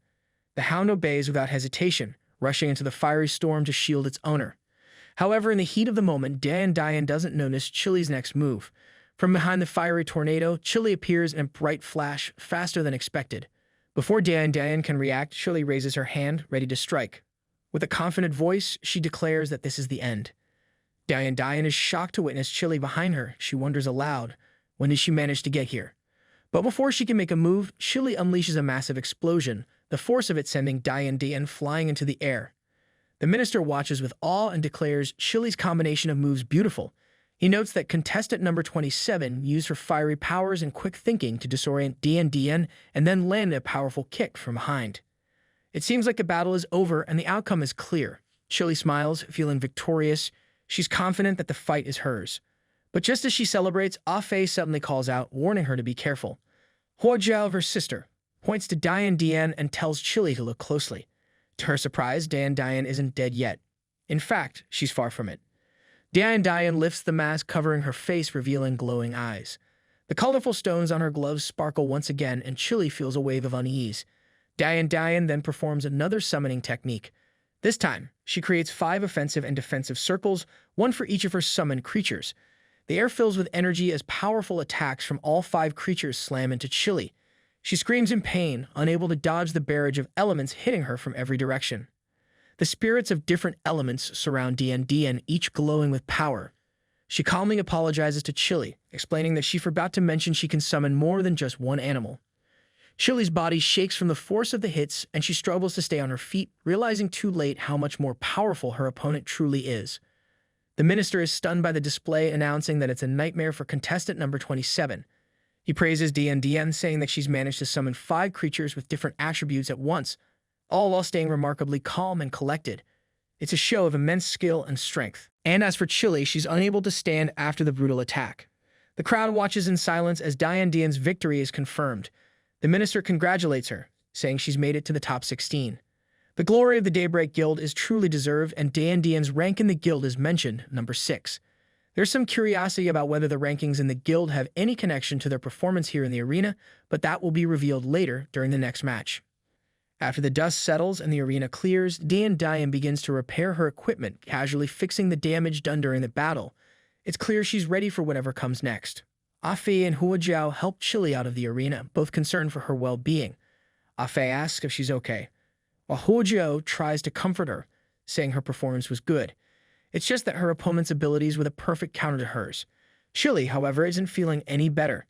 The hound obeys without hesitation, rushing into the fiery storm to shield its owner. However, in the heat of the moment, Dian doesn't notice Chili's next move. From behind the fiery tornado, Chili appears in a bright flash, faster than expected. Before Dian can react, Chili raises her hand, ready to strike. With a confident voice, she declares that this is the end. Dian is shocked to witness Chili behind her. She wonders aloud, when did she manage to get here? But before she can make a move, Chili unleashes a massive explosion, the force of it sending Dian flying into the air. The minister watches with awe and declares Chili's combination of moves beautiful. He notes that contestant number 27 used her fiery powers and quick thinking to disorient Dian and then landed a powerful kick from behind. It seems like the battle is over and the outcome is clear. Chili smiles, feeling victorious. She's confident that the fight is hers. But just as she celebrates, Ah Fei suddenly calls out, warning her to be careful. Hua Jiao, her sister, points to Dian and tells Chili to look closely. To her surprise, Dian isn't dead yet. In fact, she's far from it. Dian lifts the mask covering her face, revealing glowing eyes. The colorful stones on her gloves sparkle once again, and Chili feels a wave of unease. Dian then performs another summoning technique. This time, she creates 5 offensive and defensive circles, one for each of her summoned creatures. The air fills with energy as powerful attacks from all 5 creatures slam into Chili. She screams in pain, unable to dodge the barrage of elements hitting her from every direction. The spirits of different elements surround Dian, each glowing with power. She calmly apologizes to Chili, explaining that she forgot to mention she can summon more than just one animal. Chili's body shakes from the force of the hits, and she struggles to stay on her feet, realizing too late how much more powerful her opponent truly is. The minister is stunned by the display, announcing that it's a nightmare for contestant number 27. He praises Dian, saying that she's managed to summon 5 creatures with different attributes at once, all while staying remarkably calm and collected. It's a show of immense skill and strength. And as for Chili, she's unable to stand after the brutal attack. The crowd watches in silence as Dian's victory is confirmed. The minister congratulates her, saying she's made it to the top 16. The glory of the Daybreak Guild is truly deserved, and Dian's rank in the guild is mentioned, number 6. There's some curiosity about whether the rankings in the guild have any connection to their performance here in the arena, but that will be revealed later during the next match. After the dust settles and the arena clears, Dian begins to repair her equipment, casually fixing the damage done during the battle. It's clear she's ready for whatever comes next. Ah Fei and Hua Jiao help Chili out of the arena, both concerned for her well-being. Ah Fei asks if she's okay, while Hua Jiao tries to comfort her, saying her performance was good. It's just that her opponent's abilities were the perfect counter to hers. Chili, however, isn't feeling any better.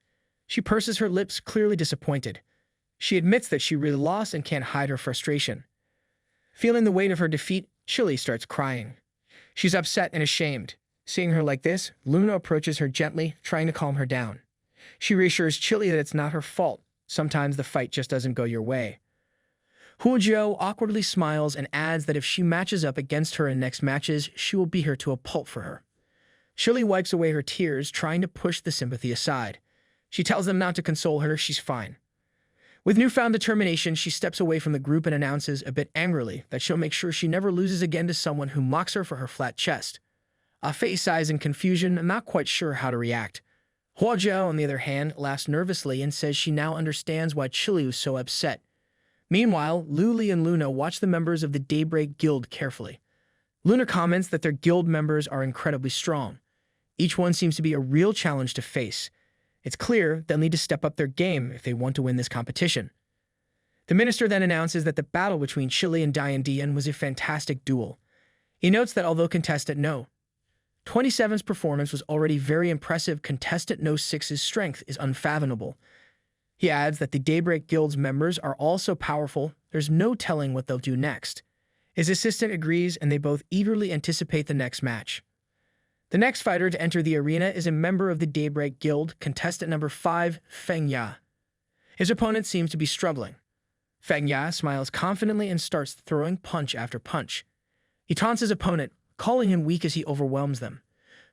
She purses her lips, clearly disappointed. She admits that she really lost and can't hide her frustration. Feeling the weight of her defeat, Chili starts crying. She's upset and ashamed. Seeing her like this, Luna approaches her gently, trying to calm her down. She reassures Chili that it's not her fault. Sometimes the fight just doesn't go your way. Hua Jiao awkwardly smiles and adds that if she matches up against her in next matches, she will beat her to a pulp for her. Chili wipes away her tears, trying to push the sympathy aside. She tells them not to console her, she's fine. With newfound determination, she steps away from the group and announces, a bit angrily, that she'll make sure she never loses again to someone who mocks her for her flat chest. Ah Fei sighs in confusion and not quite sure how to react. Hua Jiao, on the other hand, laughs nervously and says she now understands why Chili was so upset. Meanwhile, Luli and Luna watch the members of the Daybreak Guild carefully. Luna comments that their guild members are incredibly strong. Each one seems to be a real challenge to face. It's clear they'll need to step up their game if they want to win this competition. The minister then announces that the battle between Chili and Dian was a fantastic duel. He notes that although contestant No. 27's performance was already very impressive, contestant No. 6's strength is unfathomable. He adds that the Daybreak Guild's members are all so powerful, there's no telling what they'll do next. His assistant agrees, and they both eagerly anticipate the next match. The next fighter to enter the arena is a member of the Daybreak Guild, contestant number 5, Feng Ya. His opponent seems to be struggling. Feng Ya smiles confidently and starts throwing punch after punch. He taunts his opponent, calling him weak as he overwhelms them.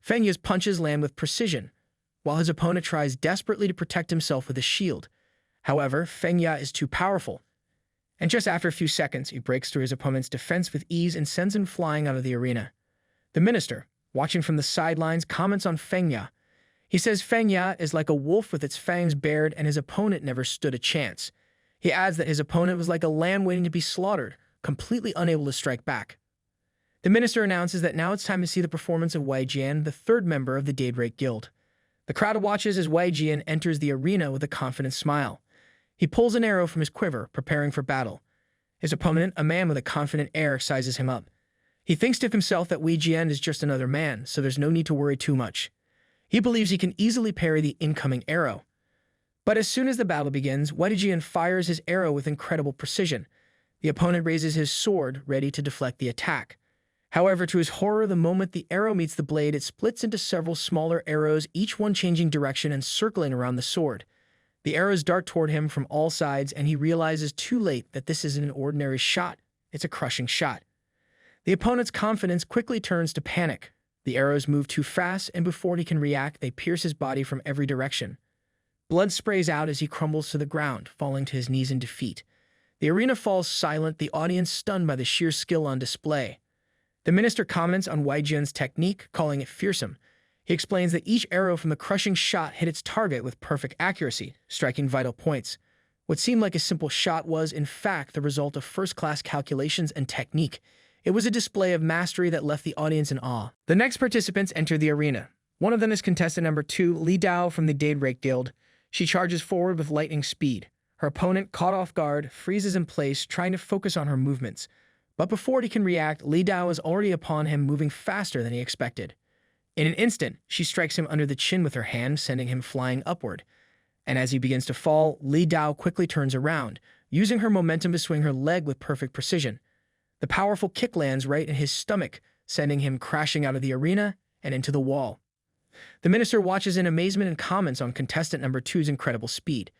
Feng Ya's punches land with precision, while his opponent tries desperately to protect himself with a shield. However, Feng Ya is too powerful, and just after a few seconds, he breaks through his opponent's defense with ease and sends him flying out of the arena. The minister, watching from the sidelines, comments on Feng Ya. He says Feng Ya is like a wolf with its fangs bared, and his opponent never stood a chance. He adds that his opponent was like a lamb waiting to be slaughtered, completely unable to strike back. The minister announces that now it's time to see the performance of Wei Jian, the 3rd member of the Daybreak Guild. The crowd watches as Wei Jian enters the arena with a confident smile. He pulls an arrow from his quiver, preparing for battle. His opponent, a man with a confident air, sizes him up. He thinks to himself that Wei Jian is just another man, so there's no need to worry too much. He believes he can easily parry the incoming arrow. But as soon as the battle begins, Wei Jian fires his arrow with incredible precision. The opponent raises his sword, ready to deflect the attack. However, to his horror, the moment the arrow meets the blade, it splits into several smaller arrows, each one changing direction and circling around the sword. The arrows dart toward him from all sides, and he realizes too late that this isn't an ordinary shot. It's a crushing shot. The opponent's confidence quickly turns to panic. The arrows move too fast, and before he can react, they pierce his body from every direction. Blood sprays out as he crumbles to the ground, falling to his knees in defeat. The arena falls silent, the audience stunned by the sheer skill on display. The minister comments on Wei Jun's technique, calling it fearsome. He explains that each arrow from the crushing shot hit its target with perfect accuracy, striking vital points. What seemed like a simple shot was, in fact, the result of first-class calculations and technique. It was a display of mastery that left the audience in awe. The next participants enter the arena. One of them is contestant number 2, Li Dao from the Daybreak Guild. She charges forward with lightning speed. Her opponent, caught off guard, freezes in place, trying to focus on her movements. But before he can react, Li Dao is already upon him, moving faster than he expected. In an instant, she strikes him under the chin with her hand, sending him flying upward. And as he begins to fall, Li Dao quickly turns around, using her momentum to swing her leg with perfect precision. The powerful kick lands right in his stomach, sending him crashing out of the arena and into the wall. The minister watches in amazement and comments on contestant number 2's incredible speed.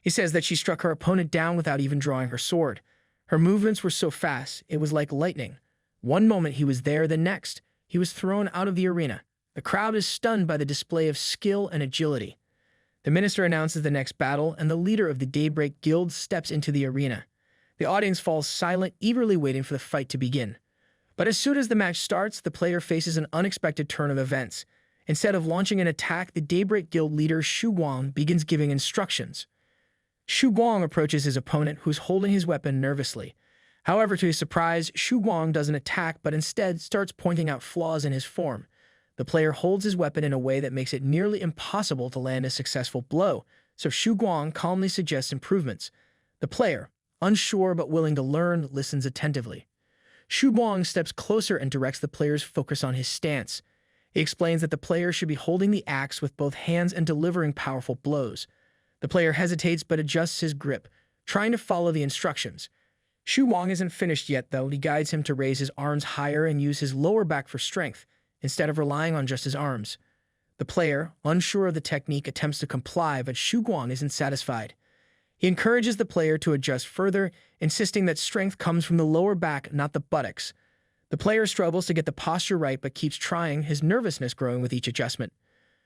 He says that she struck her opponent down without even drawing her sword. Her movements were so fast, it was like lightning. One moment he was there, the next, he was thrown out of the arena. The crowd is stunned by the display of skill and agility. The minister announces the next battle, and the leader of the Daybreak Guild steps into the arena. The audience falls silent, eagerly waiting for the fight to begin. But as soon as the match starts, the player faces an unexpected turn of events. Instead of launching an attack, the Daybreak Guild leader Xu Guang begins giving instructions. Xu Guang approaches his opponent, who's holding his weapon nervously. However, to his surprise, Xu Guang doesn't attack, but instead starts pointing out flaws in his form. The player holds his weapon in a way that makes it nearly impossible to land a successful blow, so Xu Guang calmly suggests improvements. The player, unsure but willing to learn, listens attentively. Xu Guang steps closer and directs the player's focus on his stance. He explains that the player should be holding the axe with both hands and delivering powerful blows. The player hesitates but adjusts his grip, trying to follow the instructions. Xu Guang isn't finished yet, though. He guides him to raise his arms higher and use his lower back for strength, instead of relying on just his arms. The player, unsure of the technique, attempts to comply, but Xu Guang isn't satisfied. He encourages the player to adjust further, insisting that strength comes from the lower back, not the buttocks. The player struggles to get the posture right but keeps trying, his nervousness growing with each adjustment.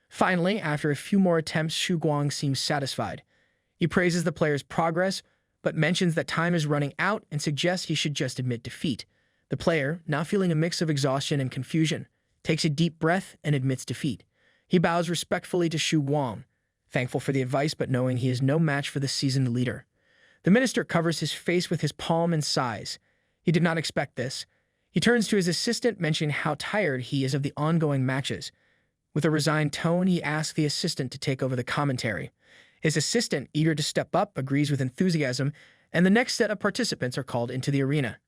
Finally, after a few more attempts, Xu Guang seems satisfied. He praises the player's progress, but mentions that time is running out and suggests he should just admit defeat. The player, now feeling a mix of exhaustion and confusion, takes a deep breath and admits defeat. He bows respectfully to Xu Guang, thankful for the advice but knowing he is no match for the seasoned leader. The minister covers his face with his palm and sighs. He did not expect this. He turns to his assistant, mentioning how tired he is of the ongoing matches. With a resigned tone, he asks the assistant to take over the commentary. His assistant, eager to step up, agrees with enthusiasm, and the next set of participants are called into the arena.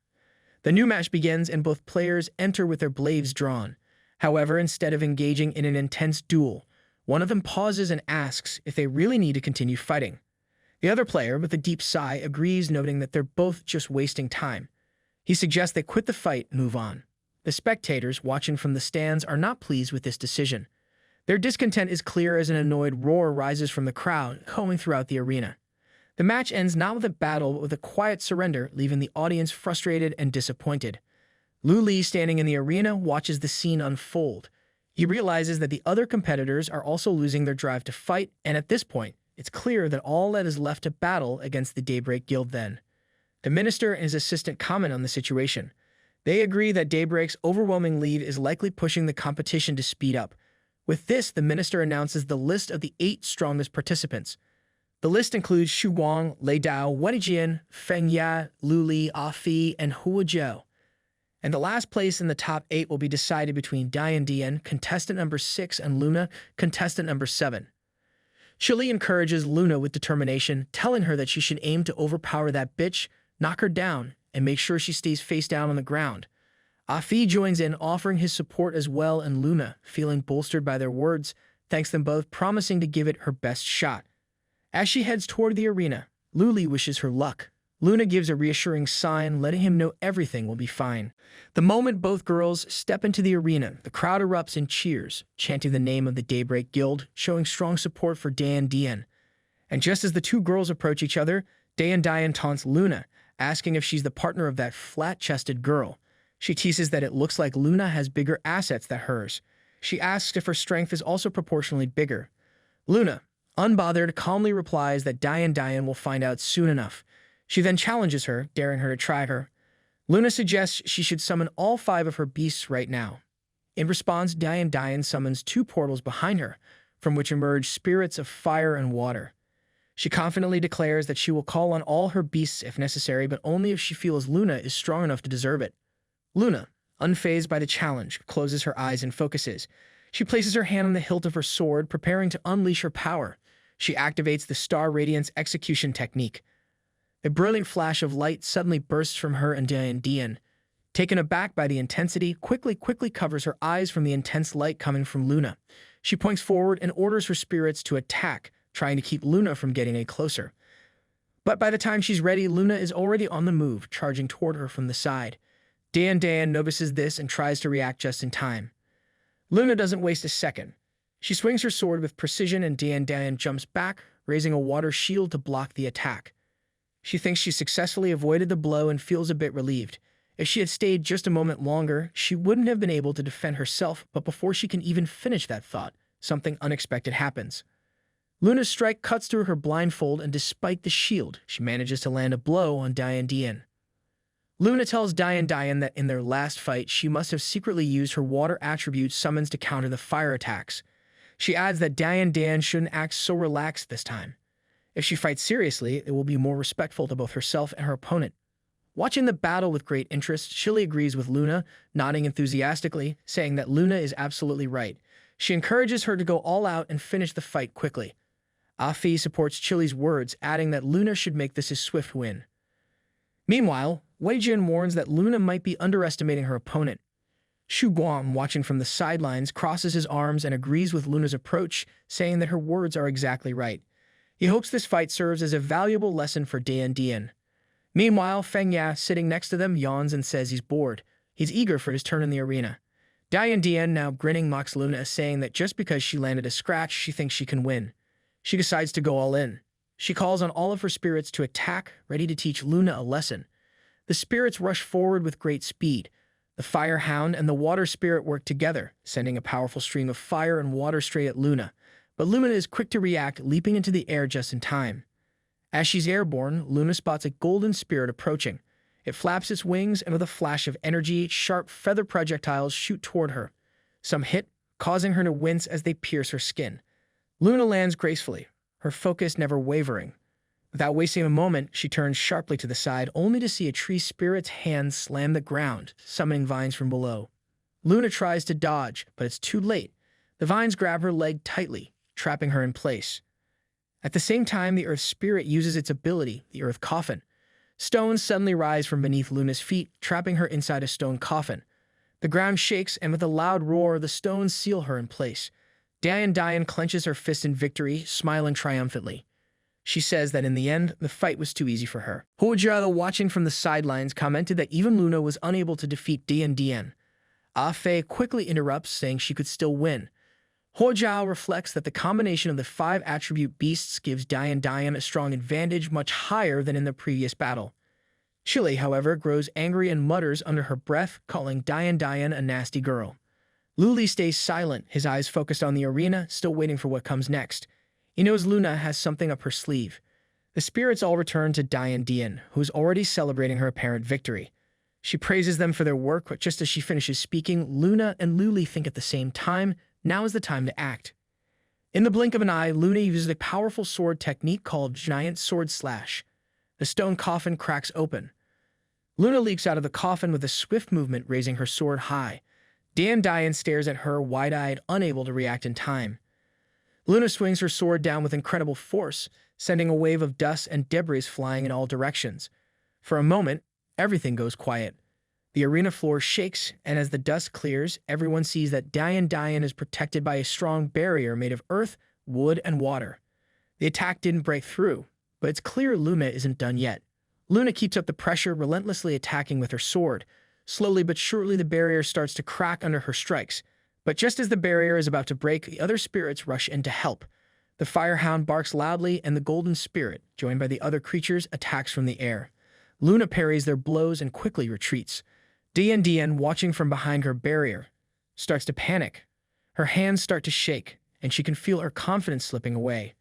The new match begins, and both players enter with their blades drawn. However, instead of engaging in an intense duel, one of them pauses and asks if they really need to continue fighting. The other player, with a deep sigh, agrees, noting that they're both just wasting time. He suggests they quit the fight and move on. The spectators, watching from the stands, are not pleased with this decision. Their discontent is clear as an annoyed roar rises from the crowd, echoing throughout the arena. The match ends not with a battle, but with a quiet surrender, leaving the audience frustrated and disappointed. Lu Li, standing in the arena, watches the scene unfold. He realizes that the other competitors are also losing their drive to fight, and at this point, it's clear that all that is left to battle against the Daybreak Guild then. The minister and his assistant comment on the situation. They agree that Daybreak's overwhelming lead is likely pushing the competition to speed up. With this, the minister announces the list of the 8 strongest participants. The list includes Xu Guang, Li Dao, Wei Jian, Feng Ya, Lu Li, Afi, and Hua Zhou. And the last place in the top 8 will be decided between Dian Dian, contestant number 6, and Luna, contestant number 7. Shili encourages Luna with determination, telling her that she should aim to overpower that bitch, knock her down, and make sure she stays face down on the ground. Afi joins in, offering his support as well, and Luna, feeling bolstered by their words, thanks them both, promising to give it her best shot. As she heads toward the arena, Lu Li wishes her luck. Luna gives a reassuring sign, letting him know everything will be fine. The moment both girls step into the arena, the crowd erupts in cheers, chanting the name of the Daybreak Guild, showing strong support for Dian. And just as the two girls approach each other, Dian taunts Luna, asking if she's the partner of that flat-chested girl. She teases that it looks like Luna has bigger assets than hers. She asks if her strength is also proportionally bigger. Luna, unbothered, calmly replies that Dian will find out soon enough. She then challenges her, daring her to try her. Luna suggests she should summon all 5 of her beasts right now. In response, Dian summons 2 portals behind her, from which emerge spirits of fire and water. She confidently declares that she will call on all her beasts if necessary, but only if she feels Luna is strong enough to deserve it. Luna, unfazed by the challenge, closes her eyes and focuses. She places her hand on the hilt of her sword, preparing to unleash her power. She activates the Star Radiance execution technique. A brilliant flash of light suddenly bursts from her and Dian. Taken aback by the intensity, quickly covers her eyes from the intense light coming from Luna. She points forward and orders her spirits to attack, trying to keep Luna from getting any closer. But by the time she's ready, Luna is already on the move, charging toward her from the side. Dian notices this and tries to react just in time. Luna doesn't waste a second. She swings her sword with precision and Dian jumps back, raising a water shield to block the attack. She thinks she successfully avoided the blow and feels a bit relieved. If she had stayed just a moment longer, she wouldn't have been able to defend herself, but before she can even finish that thought, something unexpected happens. Luna's strike cuts through her blindfold, and despite the shield, she manages to land a blow on Dian. Luna tells Dian that in their last fight, she must have secretly used her water attribute summons to counter the fire attacks. She adds that Dian shouldn't act so relaxed this time. If she fights seriously, it will be more respectful to both herself and her opponent. Watching the battle with great interest, Chili agrees with Luna, nodding enthusiastically, saying that Luna is absolutely right. She encourages her to go all out and finish the fight quickly. Afi supports Chili's words, adding that Luna should make this a swift win. Meanwhile, Weijin warns that Luna might be underestimating her opponent. Shu Guang, watching from the sidelines, crosses his arms and agrees with Luna's approach, saying that her words are exactly right. He hopes this fight serves as a valuable lesson for Dian. Meanwhile, Feng Ya, sitting next to them, yawns and says he's bored. He's eager for his turn in the arena. Dian, now grinning, mocks Luna, saying that just because she landed a scratch, she thinks she can win. She decides to go all in. She calls on all of her spirits to attack, ready to teach Luna a lesson. The spirits rush forward with great speed. The fire hound and the water spirit work together, sending a powerful stream of fire and water straight at Luna. But Luna is quick to react, leaping into the air just in time. As she's airborne, Luna spots a golden spirit approaching. It flaps its wings, and with a flash of energy, sharp feather projectiles shoot toward her. Some hit, causing her to wince as they pierce her skin. Luna lands gracefully, her focus never wavering. Without wasting a moment, she turns sharply to the side, only to see a tree spirit's hand slam the ground, summoning vines from below. Luna tries to dodge, but it's too late. The vines grab her leg tightly, trapping her in place. At the same time, the Earth Spirit uses its ability, the Earth Coffin. Stones suddenly rise from beneath Luna's feet, trapping her inside a stone coffin. The ground shakes, and with a loud roar, the stones seal her in place. Dian clenches her fist in victory, smiling triumphantly. She says that in the end, the fight was too easy for her. Huojia, watching from the sidelines, commented that even Luna was unable to defeat Dian. Ah Fei quickly interrupts, saying she could still win. Huojia reflects that the combination of the 5 attribute beasts gives Dian a strong advantage, much higher than in the previous battle. Chili, however, grows angry and mutters under her breath, calling Dian a nasty girl. Luli stays silent, his eyes focused on the arena, still waiting for what comes next. He knows Luna has something up her sleeve. The spirits all return to Dian, who is already celebrating her apparent victory. She praises them for their work, but just as she finishes speaking, Luna and Luli think at the same time, now is the time to act. In the blink of an eye, Luna uses a powerful sword technique called Giant Sword Slash. The stone coffin cracks open. Luna leaps out of the coffin with a swift movement, raising her sword high. Dian stares at her, wide-eyed, unable to react in time. Luna swings her sword down with incredible force, sending a wave of dust and debris flying in all directions. For a moment, everything goes quiet. The arena floor shakes, and as the dust clears, everyone sees that Dian is protected by a strong barrier made of earth, wood, and water. The attack didn't break through, but it's clear Luna isn't done yet. Luna keeps up the pressure, relentlessly attacking with her sword. Slowly but surely, the barrier starts to crack under her strikes. But just as the barrier is about to break, the other spirits rush in to help. The firehound barks loudly, and the golden spirit, joined by the other creatures, attacks from the air. Luna parries their blows and quickly retreats. Dian, watching from behind her barrier, starts to panic. Her hands start to shake, and she can feel her confidence slipping away.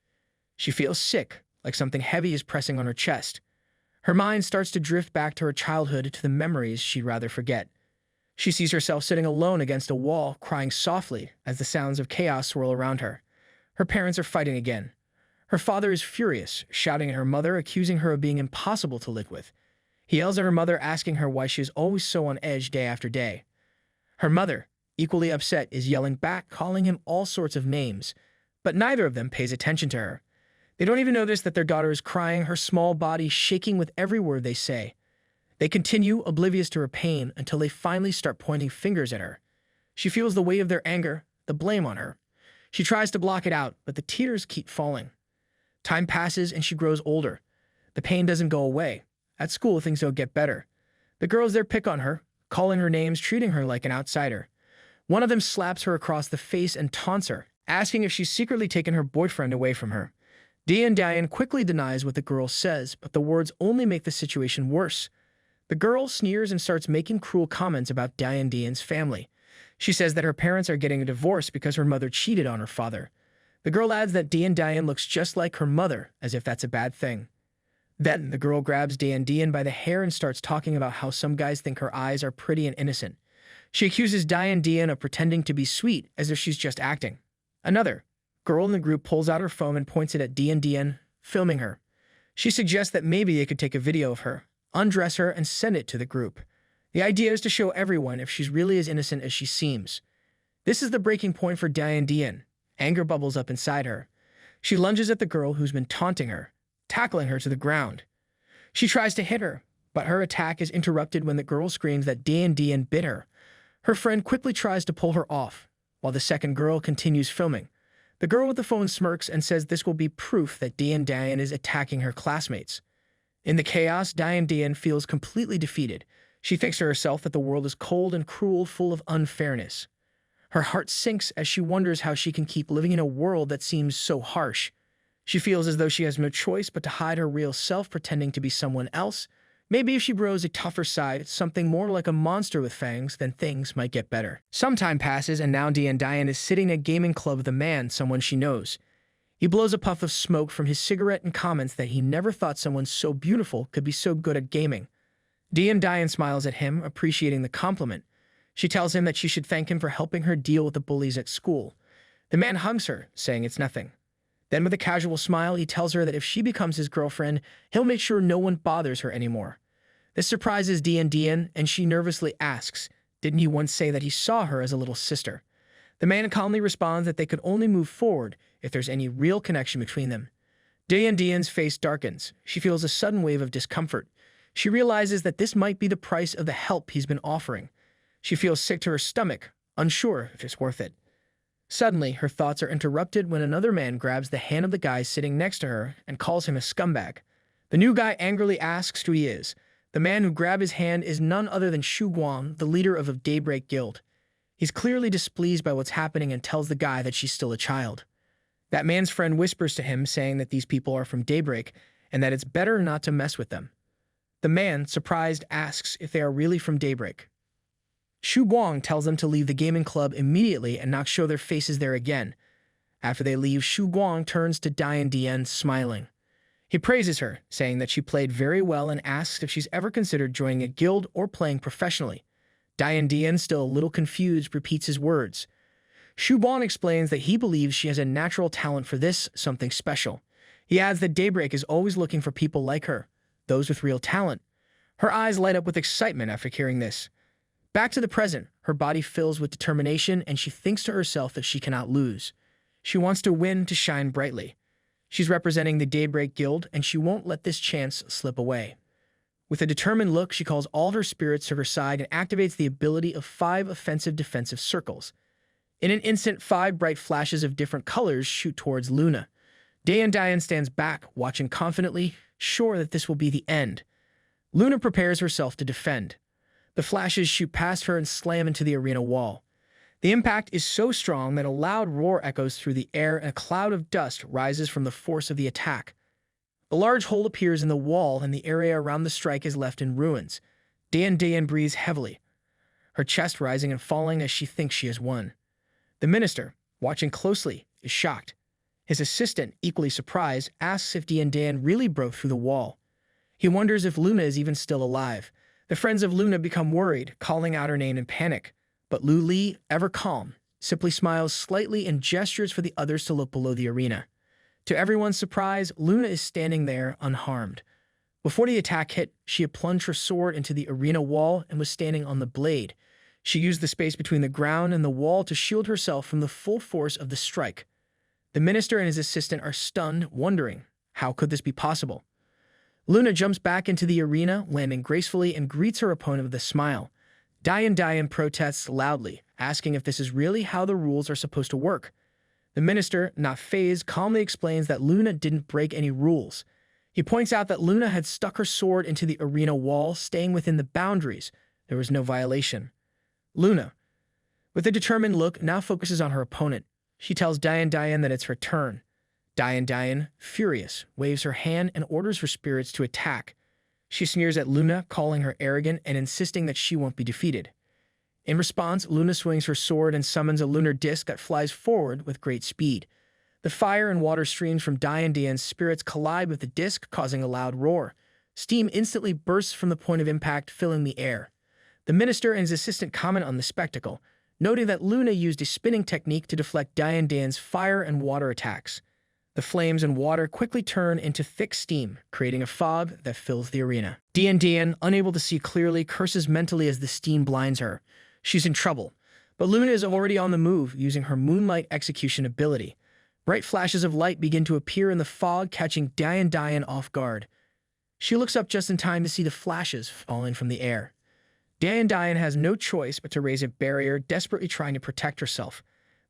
She feels sick, like something heavy is pressing on her chest. Her mind starts to drift back to her childhood, to the memories she'd rather forget. She sees herself sitting alone against a wall, crying softly as the sounds of chaos swirl around her. Her parents are fighting again. Her father is furious, shouting at her mother, accusing her of being impossible to live with. He yells at her mother, asking her why she is always so on edge day after day. Her mother, equally upset, is yelling back, calling him all sorts of names, but neither of them pays attention to her. They don't even notice that their daughter is crying, her small body shaking with every word they say. They continue, oblivious to her pain, until they finally start pointing fingers at her. She feels the weight of their anger, the blame on her. She tries to block it out, but the tears keep falling. Time passes and she grows older. The pain doesn't go away. At school, things don't get better. The girls there pick on her, calling her names, treating her like an outsider. One of them slaps her across the face and taunts her, asking if she's secretly taken her boyfriend away from her. Dian quickly denies what the girl says, but the words only make the situation worse. The girl sneers and starts making cruel comments about Dian's family. She says that her parents are getting a divorce because her mother cheated on her father. The girl adds that Dian looks just like her mother, as if that's a bad thing. Then the girl grabs Dian by the hair and starts talking about how some guys think her eyes are pretty and innocent. She accuses Dian of pretending to be sweet, as if she's just acting. Another girl in the group pulls out her phone and points it at Dian, filming her. She suggests that maybe they could take a video of her, undress her, and send it to the group. The idea is to show everyone if she's really as innocent as she seems. This is the breaking point for Dian. Anger bubbles up inside her. She lunges at the girl who's been taunting her, tackling her to the ground. She tries to hit her, but her attack is interrupted when the girl screams that Dian bit her. Her friend quickly tries to pull her off, while the second girl continues filming. The girl with the phone smirks and says this will be proof that Dian is attacking her classmates. In the chaos, Dian feels completely defeated. She thinks to herself that the world is cold and cruel, full of unfairness. Her heart sinks as she wonders how she can keep living in a world that seems so harsh. She feels as though she has no choice but to hide her real self, pretending to be someone else. Maybe if she grows a tougher side, something more like a monster with fangs, then things might get better. Some time passes, and now Dian is sitting at a gaming club with a man, someone she knows. He blows a puff of smoke from his cigarette and comments that he never thought someone so beautiful could be so good at gaming. Dian smiles at him, appreciating the compliment. She tells him that she should thank him for helping her deal with the bullies at school. The man hugs her, saying it's nothing. Then with a casual smile, he tells her that if she becomes his girlfriend, he'll make sure no one bothers her anymore. This surprises Dian, and she nervously asks, didn't he once say that he saw her as a little sister? The man calmly responds that they could only move forward if there's any real connection between them. Dian's face darkens. She feels a sudden wave of discomfort. She realizes that this might be the price of the help he's been offering. She feels sick to her stomach, unsure if it's worth it. Suddenly, her thoughts are interrupted when another man grabs the hand of the guy sitting next to her and calls him a scumbag. The new guy angrily asks who he is. The man who grabbed his hand is none other than Shu Guang, the leader of a Daybreak Guild. He's clearly displeased by what's happening and tells the guy that she's still a child. That man's friend whispers to him, saying that these people are from Daybreak and that it's better not to mess with them. The man, surprised, asks if they are really from Daybreak. Shu Guang tells them to leave the gaming club immediately and not show their faces there again. After they leave, Shu Guang turns to Dian, smiling. He praises her, saying that she played very well and asks if she's ever considered joining a guild or playing professionally. Dian, still a little confused, repeats his words. Shu Guang explains that he believes she has a natural talent for this, something special. He adds that Daybreak is always looking for people like her, those with real talent. Her eyes light up with excitement after hearing this. Back to the present, her body fills with determination, and she thinks to herself that she cannot lose. She wants to win, to shine brightly. She's representing the Daybreak Guild, and she won't let this chance slip away. With a determined look, she calls all her spirits to her side and activates the ability of 5 offensive-defensive circles. In an instant, 5 bright flashes of different colors shoot towards Luna. Dian stands back, watching confidently, sure that this will be the end. Luna prepares herself to defend. The flashes shoot past her and slam into the arena wall. The impact is so strong that a loud roar echoes through the air and a cloud of dust rises from the force of the attack. A large hole appears in the wall and the area around the strike is left in ruins. Diane breathes heavily, her chest rising and falling as she thinks she has won. The minister, watching closely, is shocked. His assistant, equally surprised, asks if Diane really broke through the wall. He wonders if Luna is even still alive. The friends of Luna become worried, calling out her name in panic. But Lu Li, ever calm, simply smiles slightly and gestures for the others to look below the arena. To everyone's surprise, Luna is standing there unharmed. Before the attack hit, she had plunged her sword into the arena wall and was standing on the blade. She used the space between the ground and the wall to shield herself from the full force of the strike. The minister and his assistant are stunned, wondering, how could this be possible? Luna jumps back into the arena, landing gracefully, and greets her opponent with a smile. Diane protests loudly, asking if this is really how the rules are supposed to work. The minister, not fazed, calmly explains that Luna didn't break any rules. He points out that Luna had stuck her sword into the arena wall, staying within the boundaries. There was no violation. Luna, with a determined look, now focuses on her opponent. She tells Diane that it's her turn. Diane, furious, waves her hand and orders her spirits to attack. She sneers at Luna, calling her arrogant and insisting that she won't be defeated. In response, Luna swings her sword and summons a lunar disc that flies forward with great speed. The fire and water streams from Diane's spirits collide with the disc, causing a loud roar. Steam instantly bursts from the point of impact, filling the air. The minister and his assistant comment on the spectacle, noting that Luna used a spinning technique to deflect Diane's fire and water attacks. The flames and water quickly turn into thick steam, creating a fog that fills the arena. Diane, unable to see clearly, curses mentally as the steam blinds her. She's in trouble, but Luna is already on the move, using her moonlight execution ability. Bright flashes of light begin to appear in the fog, catching Diane off guard. She looks up just in time to see the flashes falling from the air. Diane has no choice but to raise a barrier, desperately trying to protect herself.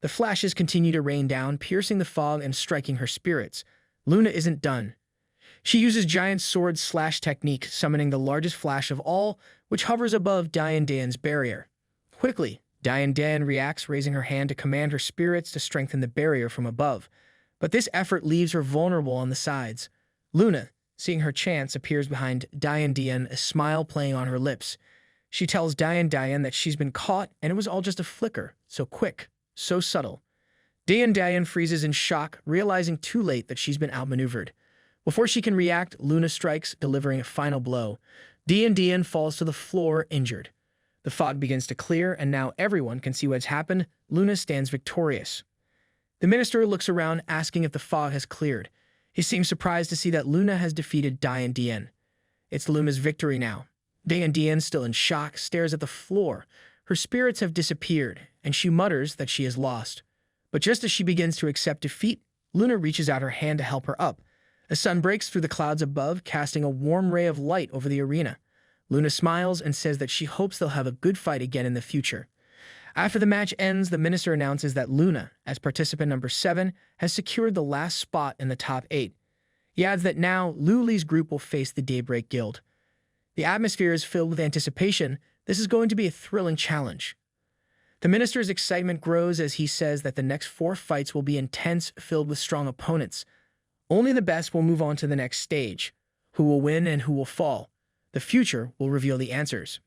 The flashes continue to rain down, piercing the fog and striking her spirits. Luna isn't done. She uses giant sword slash technique, summoning the largest flash of all, which hovers above Diane's barrier. Quickly, Diane reacts, raising her hand to command her spirits to strengthen the barrier from above. But this effort leaves her vulnerable on the sides. Luna, seeing her chance, appears behind Diane, a smile playing on her lips. She tells Diane that she's been caught and it was all just a flicker, so quick, so subtle. Diane freezes in shock, realizing too late that she's been outmaneuvered. Before she can react, Luna strikes, delivering a final blow. Diane falls to the floor, injured. The fog begins to clear, and now everyone can see what's happened. Luna stands victorious. The minister looks around, asking if the fog has cleared. He seems surprised to see that Luna has defeated Diane. It's Luna's victory now. Diane, still in shock, stares at the floor. Her spirits have disappeared, and she mutters that she is lost. But just as she begins to accept defeat, Luna reaches out her hand to help her up. The sun breaks through the clouds above, casting a warm ray of light over the arena. Luna smiles and says that she hopes they'll have a good fight again in the future. After the match ends, the minister announces that Luna, as participant number 7, has secured the last spot in the top 8. He adds that now Lu Li's group will face the Daybreak Guild. The atmosphere is filled with anticipation. This is going to be a thrilling challenge. The minister's excitement grows as he says that the next 4 fights will be intense, filled with strong opponents. Only the best will move on to the next stage. Who will win and who will fall? The future will reveal the answers.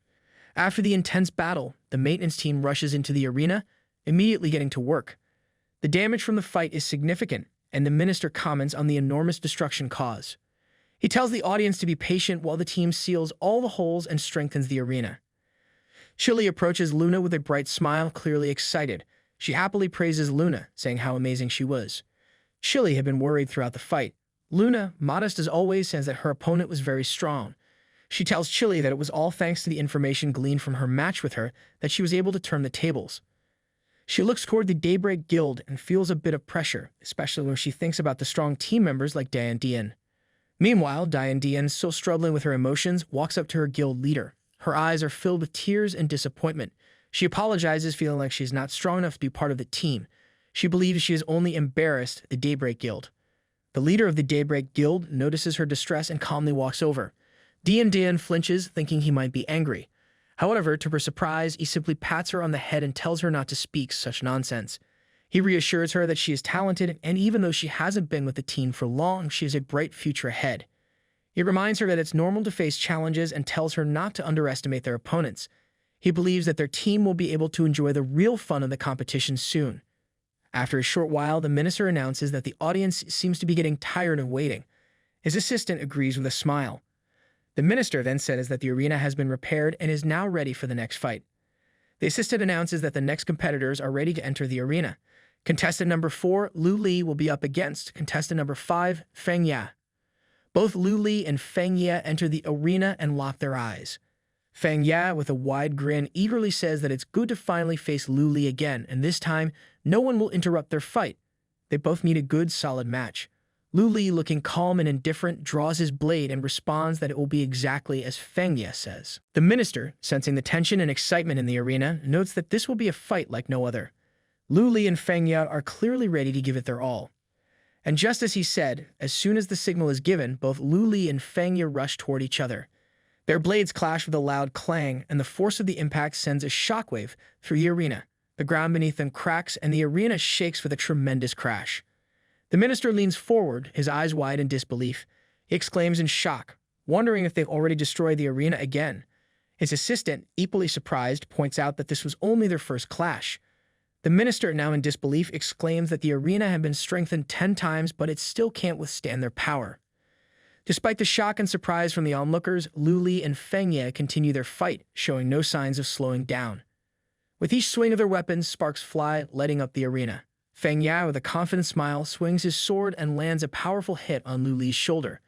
After the intense battle, the maintenance team rushes into the arena, immediately getting to work. The damage from the fight is significant, and the minister comments on the enormous destruction caused. He tells the audience to be patient while the team seals all the holes and strengthens the arena. Chili approaches Luna with a bright smile, clearly excited. She happily praises Luna, saying how amazing she was. Chili had been worried throughout the fight. Luna, modest as always, says that her opponent was very strong. She tells Chili that it was all thanks to the information gleaned from her match with her that she was able to turn the tables. She looks toward the Daybreak Guild and feels a bit of pressure, especially when she thinks about the strong team members like Diane. Meanwhile, Diane, still struggling with her emotions, walks up to her guild leader. Her eyes are filled with tears and disappointment. She apologizes, feeling like she's not strong enough to be part of the team. She believes she has only embarrassed the Daybreak Guild. The leader of the Daybreak Guild notices her distress and calmly walks over. Dian flinches, thinking he might be angry. However, to her surprise, he simply pats her on the head and tells her not to speak such nonsense. He reassures her that she is talented, and even though she hasn't been with the team for long, she has a bright future ahead. He reminds her that it's normal to face challenges and tells her not to underestimate their opponents. He believes that their team will be able to enjoy the real fun of the competition soon. After a short while, the minister announces that the audience seems to be getting tired of waiting. His assistant agrees with a smile. The minister then says that the arena has been repaired and is now ready for the next fight. The assistant announces that the next competitors are ready to enter the arena. Contestant number 4, Lu Li, will be up against contestant number 5, Feng Ya. Both Lu Li and Feng Ya enter the arena and lock their eyes. Feng Ya, with a wide grin, eagerly says that it's good to finally face Lu Li again, and this time, no one will interrupt their fight. They both need a good, solid match. Lu Li, looking calm and indifferent, draws his blade and responds that it will be exactly as Feng Ya says. The minister, sensing the tension and excitement in the arena, notes that this will be a fight like no other. Lu Li and Feng Ya are clearly ready to give it their all. And just as he said, as soon as the signal is given, both Lu Li and Feng Ya rush toward each other. Their blades clash with a loud clang, and the force of the impact sends a shockwave through the arena. The ground beneath them cracks, and the arena shakes with a tremendous crash. The minister leans forward, his eyes wide in disbelief. He exclaims in shock, wondering if they've already destroyed the arena again. His assistant, equally surprised, points out that this was only their first clash. The minister, now in disbelief, exclaims that the arena had been strengthened 10 times, but it still can't withstand their power. Despite the shock and surprise from the onlookers, Lu Li and Feng Ya continue their fight, showing no signs of slowing down. With each swing of their weapons, sparks fly, lighting up the arena. Feng Ya, with a confident smile, swings his sword and lands a powerful hit on Lu Li's shoulder.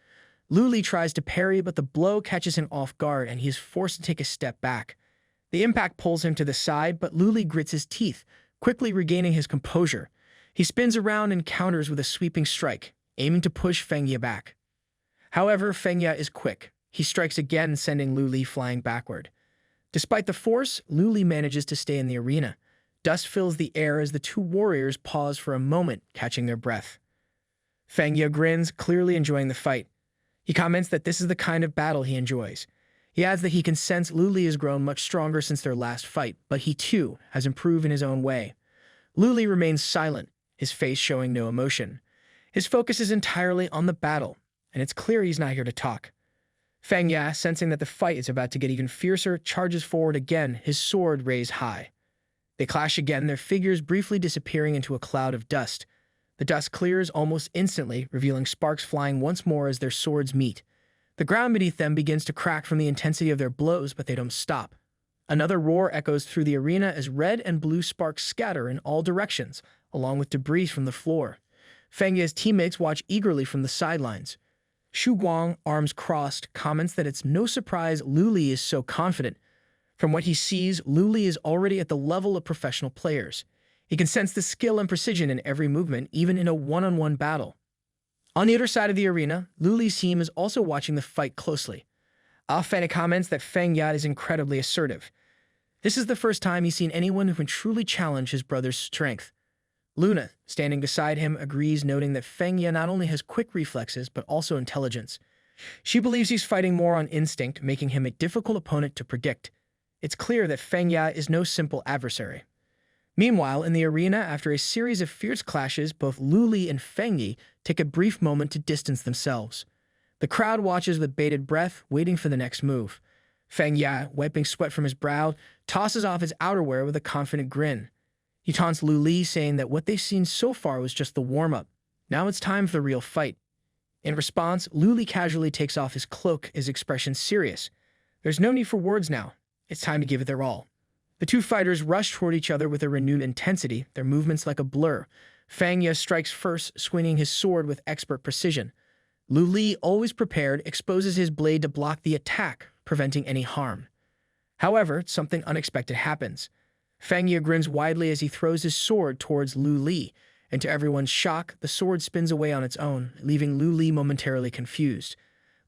Lu Li tries to parry, but the blow catches him off guard, and he is forced to take a step back. The impact pulls him to the side, but Lu Li grits his teeth, quickly regaining his composure. He spins around and counters with a sweeping strike, aiming to push Feng Ya back. However, Feng Ya is quick. He strikes again, sending Lu Li flying backward. Despite the force, Lu Li manages to stay in the arena. Dust fills the air as the two warriors pause for a moment, catching their breath. Feng Ya grins, clearly enjoying the fight. He comments that this is the kind of battle he enjoys. He adds that he can sense Lu Li has grown much stronger since their last fight, but he too has improved in his own way. Lu Li remains silent, his face showing no emotion. His focus is entirely on the battle, and it's clear he's not here to talk. Feng Ya, sensing that the fight is about to get even fiercer, charges forward again, his sword raised high. They clash again, their figures briefly disappearing into a cloud of dust. The dust clears almost instantly, revealing sparks flying once more as their swords meet. The ground beneath them begins to crack from the intensity of their blows, but they don't stop. Another roar echoes through the arena as red and blue sparks scatter in all directions, along with debris from the floor. Feng Ya's teammates watch eagerly from the sidelines. Xu Guang, arms crossed, comments that it's no surprise Lu Li is so confident. From what he sees, Lu Li is already at the level of professional players. He can sense the skill and precision in every movement, even in a one-on-one battle. On the other side of the arena, Lu Li's team is also watching the fight closely. Feng comments that Feng Ya is incredibly assertive. This is the first time he's seen anyone who can truly challenge his brother's strength. Luna, standing beside him, agrees, noting that Feng Ya not only has quick reflexes, but also intelligence. She believes he's fighting more on instinct, making him a difficult opponent to predict. It's clear that Feng Ya is no simple adversary. Meanwhile, in the arena, after a series of fierce clashes, both Lu Li and Feng Yi take a brief moment to distance themselves. The crowd watches with bated breath, waiting for the next move. Feng Ya, wiping sweat from his brow, tosses off his outerwear with a confident grin. He taunts Lu Li, saying that what they've seen so far was just the warm-up. Now it's time for the real fight. In response, Lu Li casually takes off his cloak, his expression serious. There's no need for words now. It's time to give it their all. The two fighters rush toward each other with a renewed intensity, their movements like a blur. Feng Ya strikes first, swinging his sword with expert precision. Lu Li, always prepared, exposes his blade to block the attack, preventing any harm. However, something unexpected happens. Feng Ya grins widely as he throws his sword towards Lu Li, and to everyone's shock, the sword spins away on its own, leaving Lu Li momentarily confused.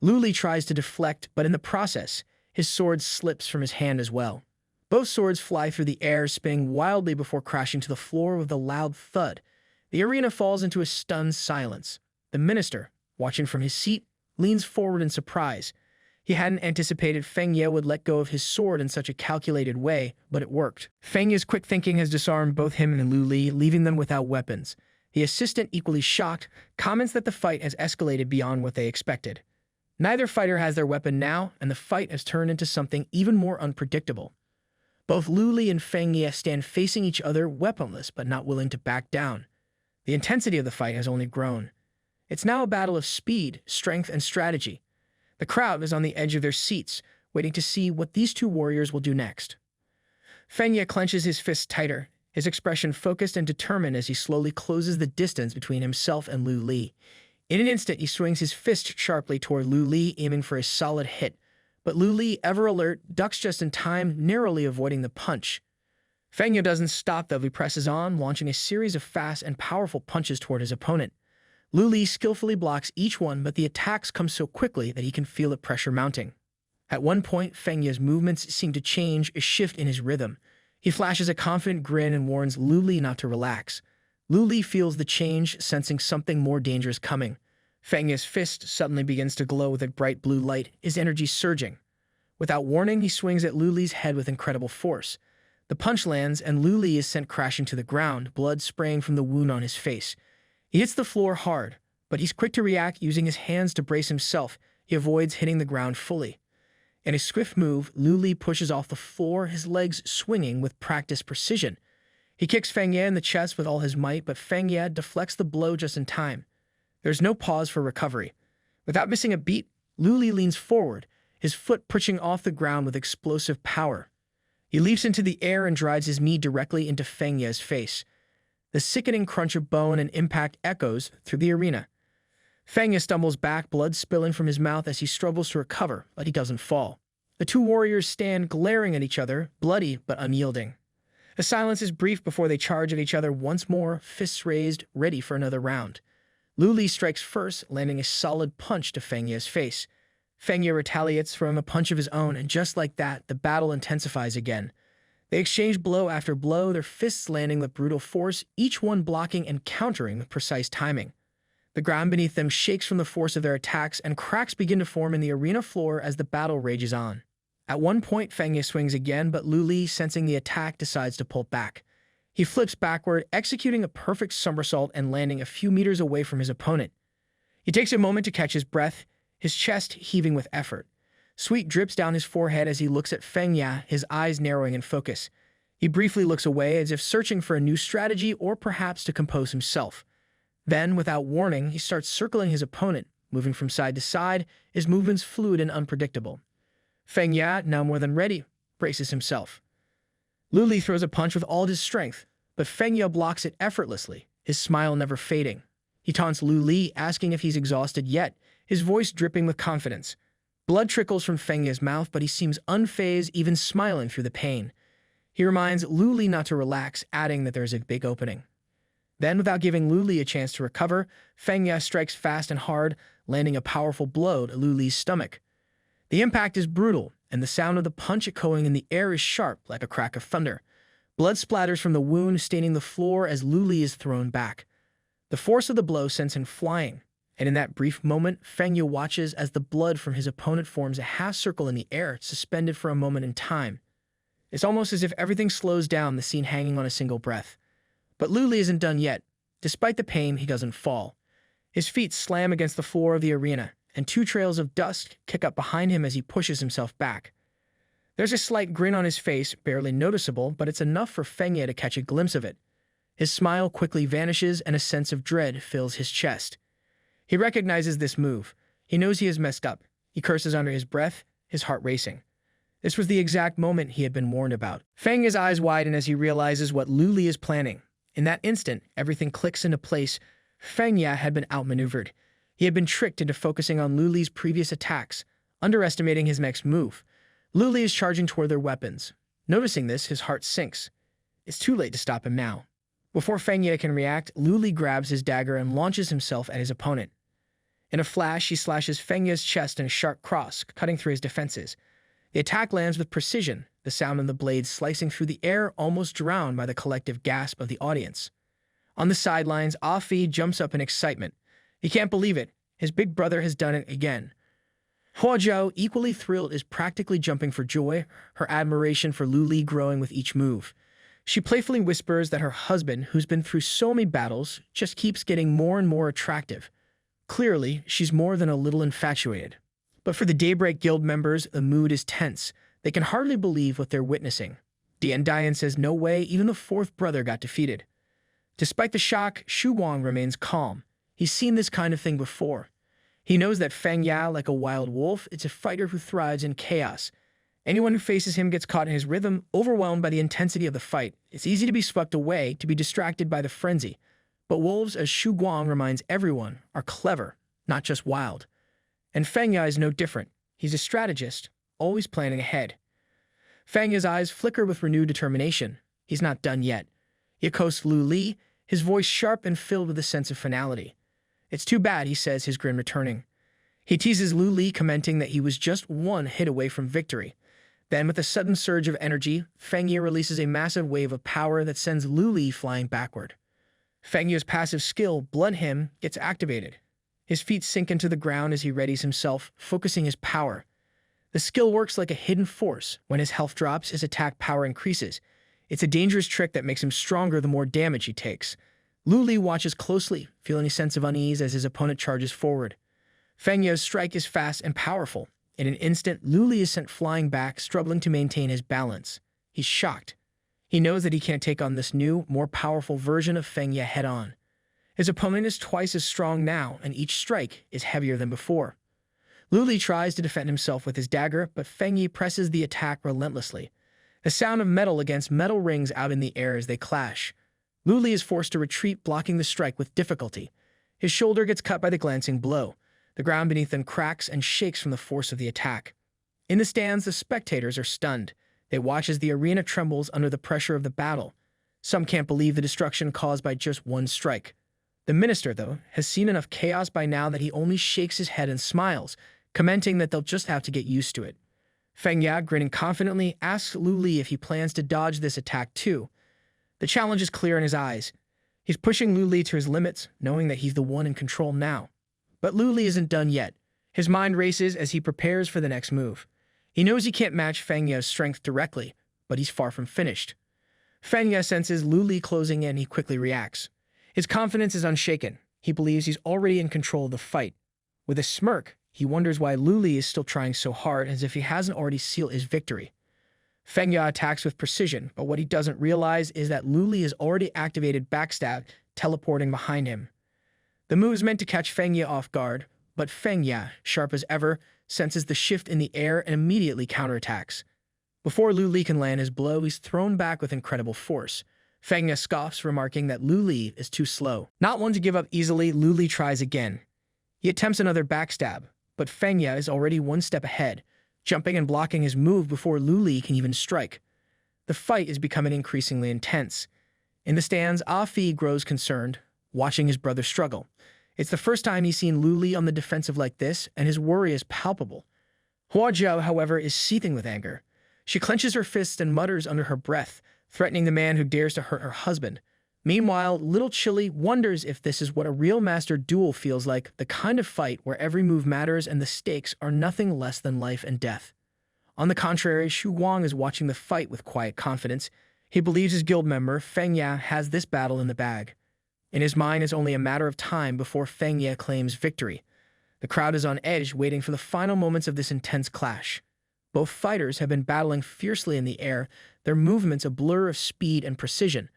Lu Li tries to deflect, but in the process, his sword slips from his hand as well. Both swords fly through the air, spinning wildly before crashing to the floor with a loud thud. The arena falls into a stunned silence. The minister, watching from his seat, leans forward in surprise. He hadn't anticipated Feng Ye would let go of his sword in such a calculated way, but it worked. Feng Ye's quick thinking has disarmed both him and Lu Li, leaving them without weapons. The assistant, equally shocked, comments that the fight has escalated beyond what they expected. Neither fighter has their weapon now, and the fight has turned into something even more unpredictable. Both Lu Li and Feng Ye stand facing each other, weaponless but not willing to back down. The intensity of the fight has only grown. It's now a battle of speed, strength, and strategy. The crowd is on the edge of their seats, waiting to see what these two warriors will do next. Feng Ye clenches his fists tighter, his expression focused and determined as he slowly closes the distance between himself and Lu Li. In an instant, he swings his fist sharply toward Lu Li, aiming for a solid hit. But Lu Li, ever alert, ducks just in time, narrowly avoiding the punch. Feng Ye doesn't stop though. He presses on, launching a series of fast and powerful punches toward his opponent. Lu Li skillfully blocks each one, but the attacks come so quickly that he can feel the pressure mounting. At one point, Feng Ye's movements seem to change, a shift in his rhythm. He flashes a confident grin and warns Lu Li not to relax. Lu Li feels the change, sensing something more dangerous coming. Feng Ye's fist suddenly begins to glow with a bright blue light, his energy surging. Without warning, he swings at Lu Li's head with incredible force. The punch lands, and Lu Li is sent crashing to the ground, blood spraying from the wound on his face. He hits the floor hard, but he's quick to react, using his hands to brace himself. He avoids hitting the ground fully. In a swift move, Lu Li pushes off the floor, his legs swinging with practiced precision. He kicks Feng Ye in the chest with all his might, but Feng Ye deflects the blow just in time. There's no pause for recovery. Without missing a beat, Lu Li leans forward, his foot pushing off the ground with explosive power. He leaps into the air and drives his knee directly into Feng Ye's face. The sickening crunch of bone and impact echoes through the arena. Feng Ye stumbles back, blood spilling from his mouth as he struggles to recover, but he doesn't fall. The two warriors stand glaring at each other, bloody but unyielding. The silence is brief before they charge at each other once more, fists raised, ready for another round. Lu Li strikes first, landing a solid punch to Feng Ye's face. Feng Ye retaliates from a punch of his own, and just like that, the battle intensifies again. They exchange blow after blow, their fists landing with brutal force, each one blocking and countering with precise timing. The ground beneath them shakes from the force of their attacks, and cracks begin to form in the arena floor as the battle rages on. At one point, Feng Ye swings again, but Lu Li, sensing the attack, decides to pull back. He flips backward, executing a perfect somersault and landing a few meters away from his opponent. He takes a moment to catch his breath, his chest heaving with effort. Sweat drips down his forehead as he looks at Feng Ye, his eyes narrowing in focus. He briefly looks away as if searching for a new strategy or perhaps to compose himself. Then, without warning, he starts circling his opponent, moving from side to side, his movements fluid and unpredictable. Feng Ye, now more than ready, braces himself. Lu Li throws a punch with all his strength, but Feng Ye blocks it effortlessly, his smile never fading. He taunts Lu Li, asking if he's exhausted yet, his voice dripping with confidence. Blood trickles from Feng Ye's mouth, but he seems unfazed, even smiling through the pain. He reminds Lu Li not to relax, adding that there's a big opening. Then, without giving Lu Li a chance to recover, Feng Ye strikes fast and hard, landing a powerful blow to Lu Li's stomach. The impact is brutal, and the sound of the punch echoing in the air is sharp like a crack of thunder. Blood splatters from the wound, staining the floor as Lu Li is thrown back. The force of the blow sends him flying, and in that brief moment, Feng Ye watches as the blood from his opponent forms a half circle in the air, suspended for a moment in time. It's almost as if everything slows down, the scene hanging on a single breath. But Lu Li isn't done yet. Despite the pain, he doesn't fall. His feet slam against the floor of the arena, and two trails of dust kick up behind him as he pushes himself back. There's a slight grin on his face, barely noticeable, but it's enough for Feng Ye to catch a glimpse of it. His smile quickly vanishes, and a sense of dread fills his chest. He recognizes this move. He knows he has messed up. He curses under his breath, his heart racing. This was the exact moment he had been warned about. Feng Ye's eyes widen as he realizes what Lu Li is planning. In that instant, everything clicks into place. Feng Ye had been outmaneuvered. He had been tricked into focusing on Lu Li's previous attacks, underestimating his next move. Lu Li is charging toward their weapons. Noticing this, his heart sinks. It's too late to stop him now. Before Feng Ye can react, Lu Li grabs his dagger and launches himself at his opponent. In a flash, he slashes Feng Ye's chest in a sharp cross, cutting through his defenses. The attack lands with precision, the sound of the blade slicing through the air almost drowned by the collective gasp of the audience. On the sidelines, Afi jumps up in excitement. He can't believe it. His big brother has done it again. Hua Zhao, equally thrilled, is practically jumping for joy, her admiration for Lu Li growing with each move. She playfully whispers that her husband, who's been through so many battles, just keeps getting more and more attractive. Clearly, she's more than a little infatuated. But for the Daybreak Guild members, the mood is tense. They can hardly believe what they're witnessing. Dian Dian says no way, even the fourth brother got defeated. Despite the shock, Shu Guang remains calm. He's seen this kind of thing before. He knows that Feng Ya, like a wild wolf, is a fighter who thrives in chaos. Anyone who faces him gets caught in his rhythm, overwhelmed by the intensity of the fight. It's easy to be swept away, to be distracted by the frenzy. But wolves, as Shu Guang reminds everyone, are clever, not just wild. And Feng Ya is no different. He's a strategist, always planning ahead. Feng Ya's eyes flicker with renewed determination. He's not done yet. He accosts Lu Li, his voice sharp and filled with a sense of finality. It's too bad, he says, his grin returning. He teases Lu Li, commenting that he was just one hit away from victory. Then, with a sudden surge of energy, Feng Ya releases a massive wave of power that sends Lu Li flying backward. Feng Ya's passive skill, Blunt Him, gets activated. His feet sink into the ground as he readies himself, focusing his power. The skill works like a hidden force. When his health drops, his attack power increases. It's a dangerous trick that makes him stronger the more damage he takes. Lu Li watches closely, feeling a sense of unease as his opponent charges forward. Feng Ya's strike is fast and powerful. In an instant, Lu Li is sent flying back, struggling to maintain his balance. He's shocked. He knows that he can't take on this new, more powerful version of Feng Ya head-on. His opponent is twice as strong now, and each strike is heavier than before. Lu Li tries to defend himself with his dagger, but Feng Ya presses the attack relentlessly. The sound of metal against metal rings out in the air as they clash. Lu Li is forced to retreat, blocking the strike with difficulty. His shoulder gets cut by the glancing blow. The ground beneath him cracks and shakes from the force of the attack. In the stands, the spectators are stunned. They watch as the arena trembles under the pressure of the battle. Some can't believe the destruction caused by just one strike. The minister, though, has seen enough chaos by now that he only shakes his head and smiles, commenting that they'll just have to get used to it. Feng Ya, grinning confidently, asks Lu Li if he plans to dodge this attack too. The challenge is clear in his eyes. He's pushing Lu Li to his limits, knowing that he's the one in control now. But Lu Li isn't done yet. His mind races as he prepares for the next move. He knows he can't match Feng Ya's strength directly, but he's far from finished. Feng Ya senses Lu Li closing in. He quickly reacts. His confidence is unshaken. He believes he's already in control of the fight. With a smirk, he wonders why Lu Li is still trying so hard, as if he hasn't already sealed his victory. Feng Ya attacks with precision, but what he doesn't realize is that Lu Li has already activated Backstab, teleporting behind him. The move is meant to catch Feng Ya off guard, but Feng Ya, sharp as ever, senses the shift in the air and immediately counterattacks. Before Lu Li can land his blow, he's thrown back with incredible force. Feng Ya scoffs, remarking that Lu Li is too slow. Not one to give up easily, Lu Li tries again. He attempts another backstab, but Feng Ya is already one step ahead, jumping and blocking his move before Lu Li can even strike. The fight is becoming increasingly intense. In the stands, Ah Fi grows concerned, watching his brother struggle. It's the first time he's seen Lu Li on the defensive like this, and his worry is palpable. Hua Zhao, however, is seething with anger. She clenches her fists and mutters under her breath, threatening the man who dares to hurt her husband. Meanwhile, little Chili wonders if this is what a real master duel feels like, the kind of fight where every move matters and the stakes are nothing less than life and death. On the contrary, Shu Guang is watching the fight with quiet confidence. He believes his guild member, Feng Ya, has this battle in the bag. In his mind, it's only a matter of time before Feng Ya claims victory. The crowd is on edge, waiting for the final moments of this intense clash. Both fighters have been battling fiercely in the air, their movements a blur of speed and precision.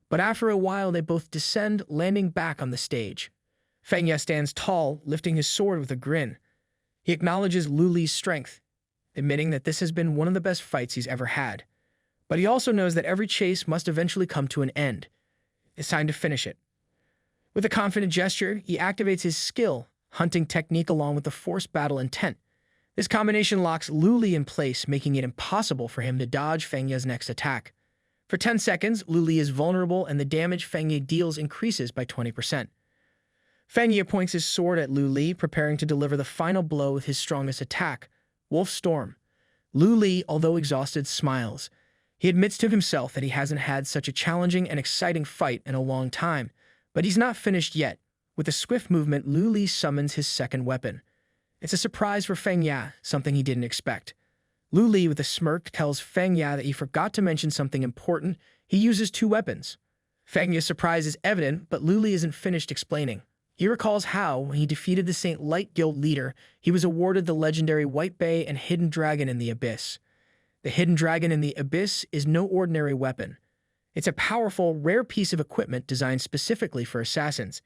But after a while, they both descend, landing back on the stage. Feng Ya stands tall, lifting his sword with a grin. He acknowledges Lu Li's strength, admitting that this has been one of the best fights he's ever had. But he also knows that every chase must eventually come to an end. It's time to finish it. With a confident gesture, he activates his skill, hunting technique along with the forced battle intent. This combination locks Lu Li in place, making it impossible for him to dodge Feng Ya's next attack. For 10 seconds, Lu Li is vulnerable and the damage Feng Ya deals increases by 20%. Feng Ya points his sword at Lu Li, preparing to deliver the final blow with his strongest attack, Wolf Storm. Lu Li, although exhausted, smiles. He admits to himself that he hasn't had such a challenging and exciting fight in a long time, but he's not finished yet. With a swift movement, Lu Li summons his second weapon. It's a surprise for Feng Ya, something he didn't expect. Lu Li, with a smirk, tells Feng Ya that he forgot to mention something important. He uses two weapons. Feng Ya's surprise is evident, but Lu Li isn't finished explaining. He recalls how, when he defeated the Saint Light Guild leader, he was awarded the legendary White Bay and Hidden Dragon in the Abyss. The Hidden Dragon in the Abyss is no ordinary weapon. It's a powerful, rare piece of equipment designed specifically for assassins.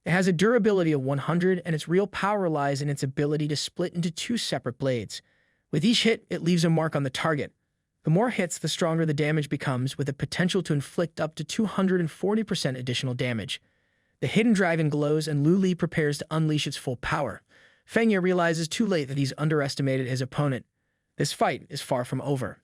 It has a durability of 100, and its real power lies in its ability to split into two separate blades. With each hit, it leaves a mark on the target. The more hits, the stronger the damage becomes, with the potential to inflict up to 240% additional damage. The Hidden Dragon glows, and Lu Li prepares to unleash its full power. Feng Ya realizes too late that he's underestimated his opponent. This fight is far from over.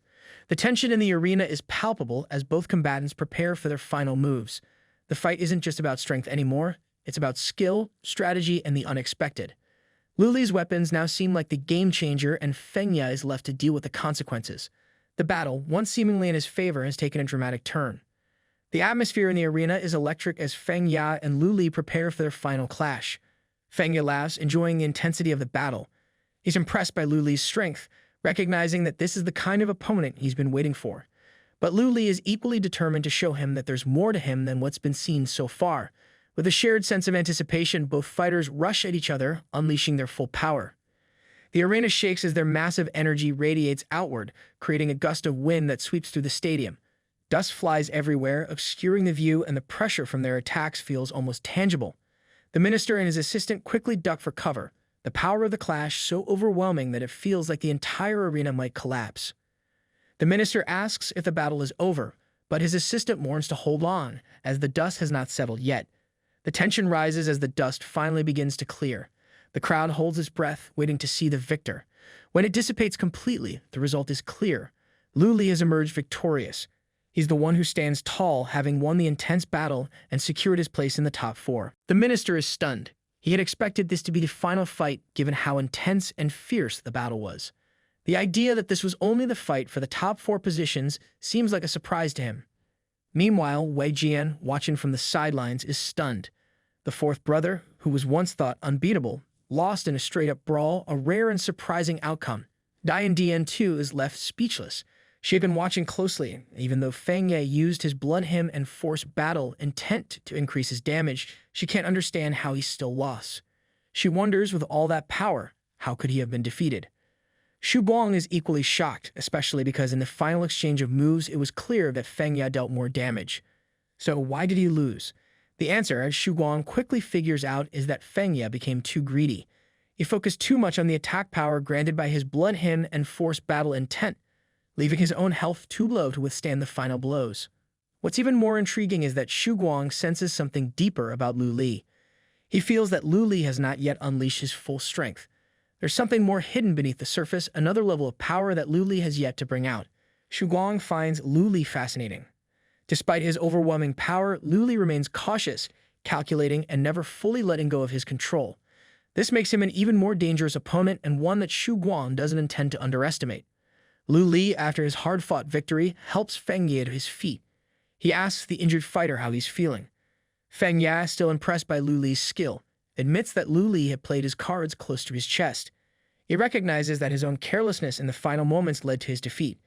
The tension in the arena is palpable as both combatants prepare for their final moves. The fight isn't just about strength anymore, it's about skill, strategy, and the unexpected. Lu Li's weapons now seem like the game changer, and Feng Ya is left to deal with the consequences. The battle, once seemingly in his favor, has taken a dramatic turn. The atmosphere in the arena is electric as Feng Ya and Lu Li prepare for their final clash. Feng Ya laughs, enjoying the intensity of the battle. He's impressed by Lu Li's strength, recognizing that this is the kind of opponent he's been waiting for. But Lu Li is equally determined to show him that there's more to him than what's been seen so far. With a shared sense of anticipation, both fighters rush at each other, unleashing their full power. The arena shakes as their massive energy radiates outward, creating a gust of wind that sweeps through the stadium. Dust flies everywhere, obscuring the view, and the pressure from their attacks feels almost tangible. The minister and his assistant quickly duck for cover, the power of the clash so overwhelming that it feels like the entire arena might collapse. The minister asks if the battle is over, but his assistant warns to hold on, as the dust has not settled yet. The tension rises as the dust finally begins to clear. The crowd holds its breath, waiting to see the victor. When it dissipates completely, the result is clear. Lu Li has emerged victorious. He's the one who stands tall, having won the intense battle and secured his place in the top four. The minister is stunned. He had expected this to be the final fight, given how intense and fierce the battle was. The idea that this was only the fight for the top four positions seems like a surprise to him. Meanwhile, Wei Jian, watching from the sidelines, is stunned. The fourth brother, who was once thought unbeatable, lost in a straight-up brawl, a rare and surprising outcome. Dian Dian, too, is left speechless. She had been watching closely, even though Feng Ya used his blood hymn and force battle intent to increase his damage. She can't understand how he still lost. She wonders, with all that power, how could he have been defeated? Xu Guang is equally shocked, especially because in the final exchange of moves, it was clear that Feng Ya dealt more damage. So why did he lose? The answer, as Xu Guang quickly figures out, is that Feng Ya became too greedy. He focused too much on the attack power granted by his blood hymn and force battle intent, leaving his own health too low to withstand the final blows. What's even more intriguing is that Xu Guang senses something deeper about Lu Li. He feels that Lu Li has not yet unleashed his full strength. There's something more hidden beneath the surface, another level of power that Lu Li has yet to bring out. Xu Guang finds Lu Li fascinating. Despite his overwhelming power, Lu Li remains cautious, calculating, and never fully letting go of his control. This makes him an even more dangerous opponent, and one that Xu Guang doesn't intend to underestimate. Lu Li, after his hard-fought victory, helps Feng Ya to his feet. He asks the injured fighter how he's feeling. Feng Ya, still impressed by Lu Li's skill, admits that Lu Li had played his cards close to his chest. He recognizes that his own carelessness in the final moments led to his defeat.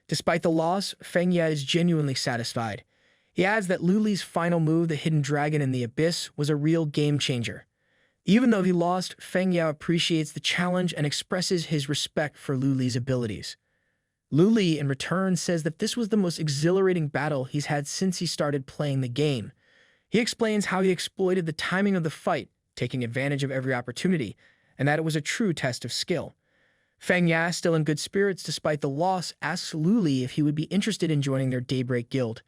Despite the loss, Feng Ya is genuinely satisfied. He adds that Lu Li's final move, the Hidden Dragon in the Abyss, was a real game-changer. Even though he lost, Feng Ya appreciates the challenge and expresses his respect for Lu Li's abilities. Lu Li, in return, says that this was the most exhilarating battle he's had since he started playing the game. He explains how he exploited the timing of the fight, taking advantage of every opportunity, and that it was a true test of skill. Feng Ya, still in good spirits despite the loss, asks Lu Li if he would be interested in joining their Daybreak Guild.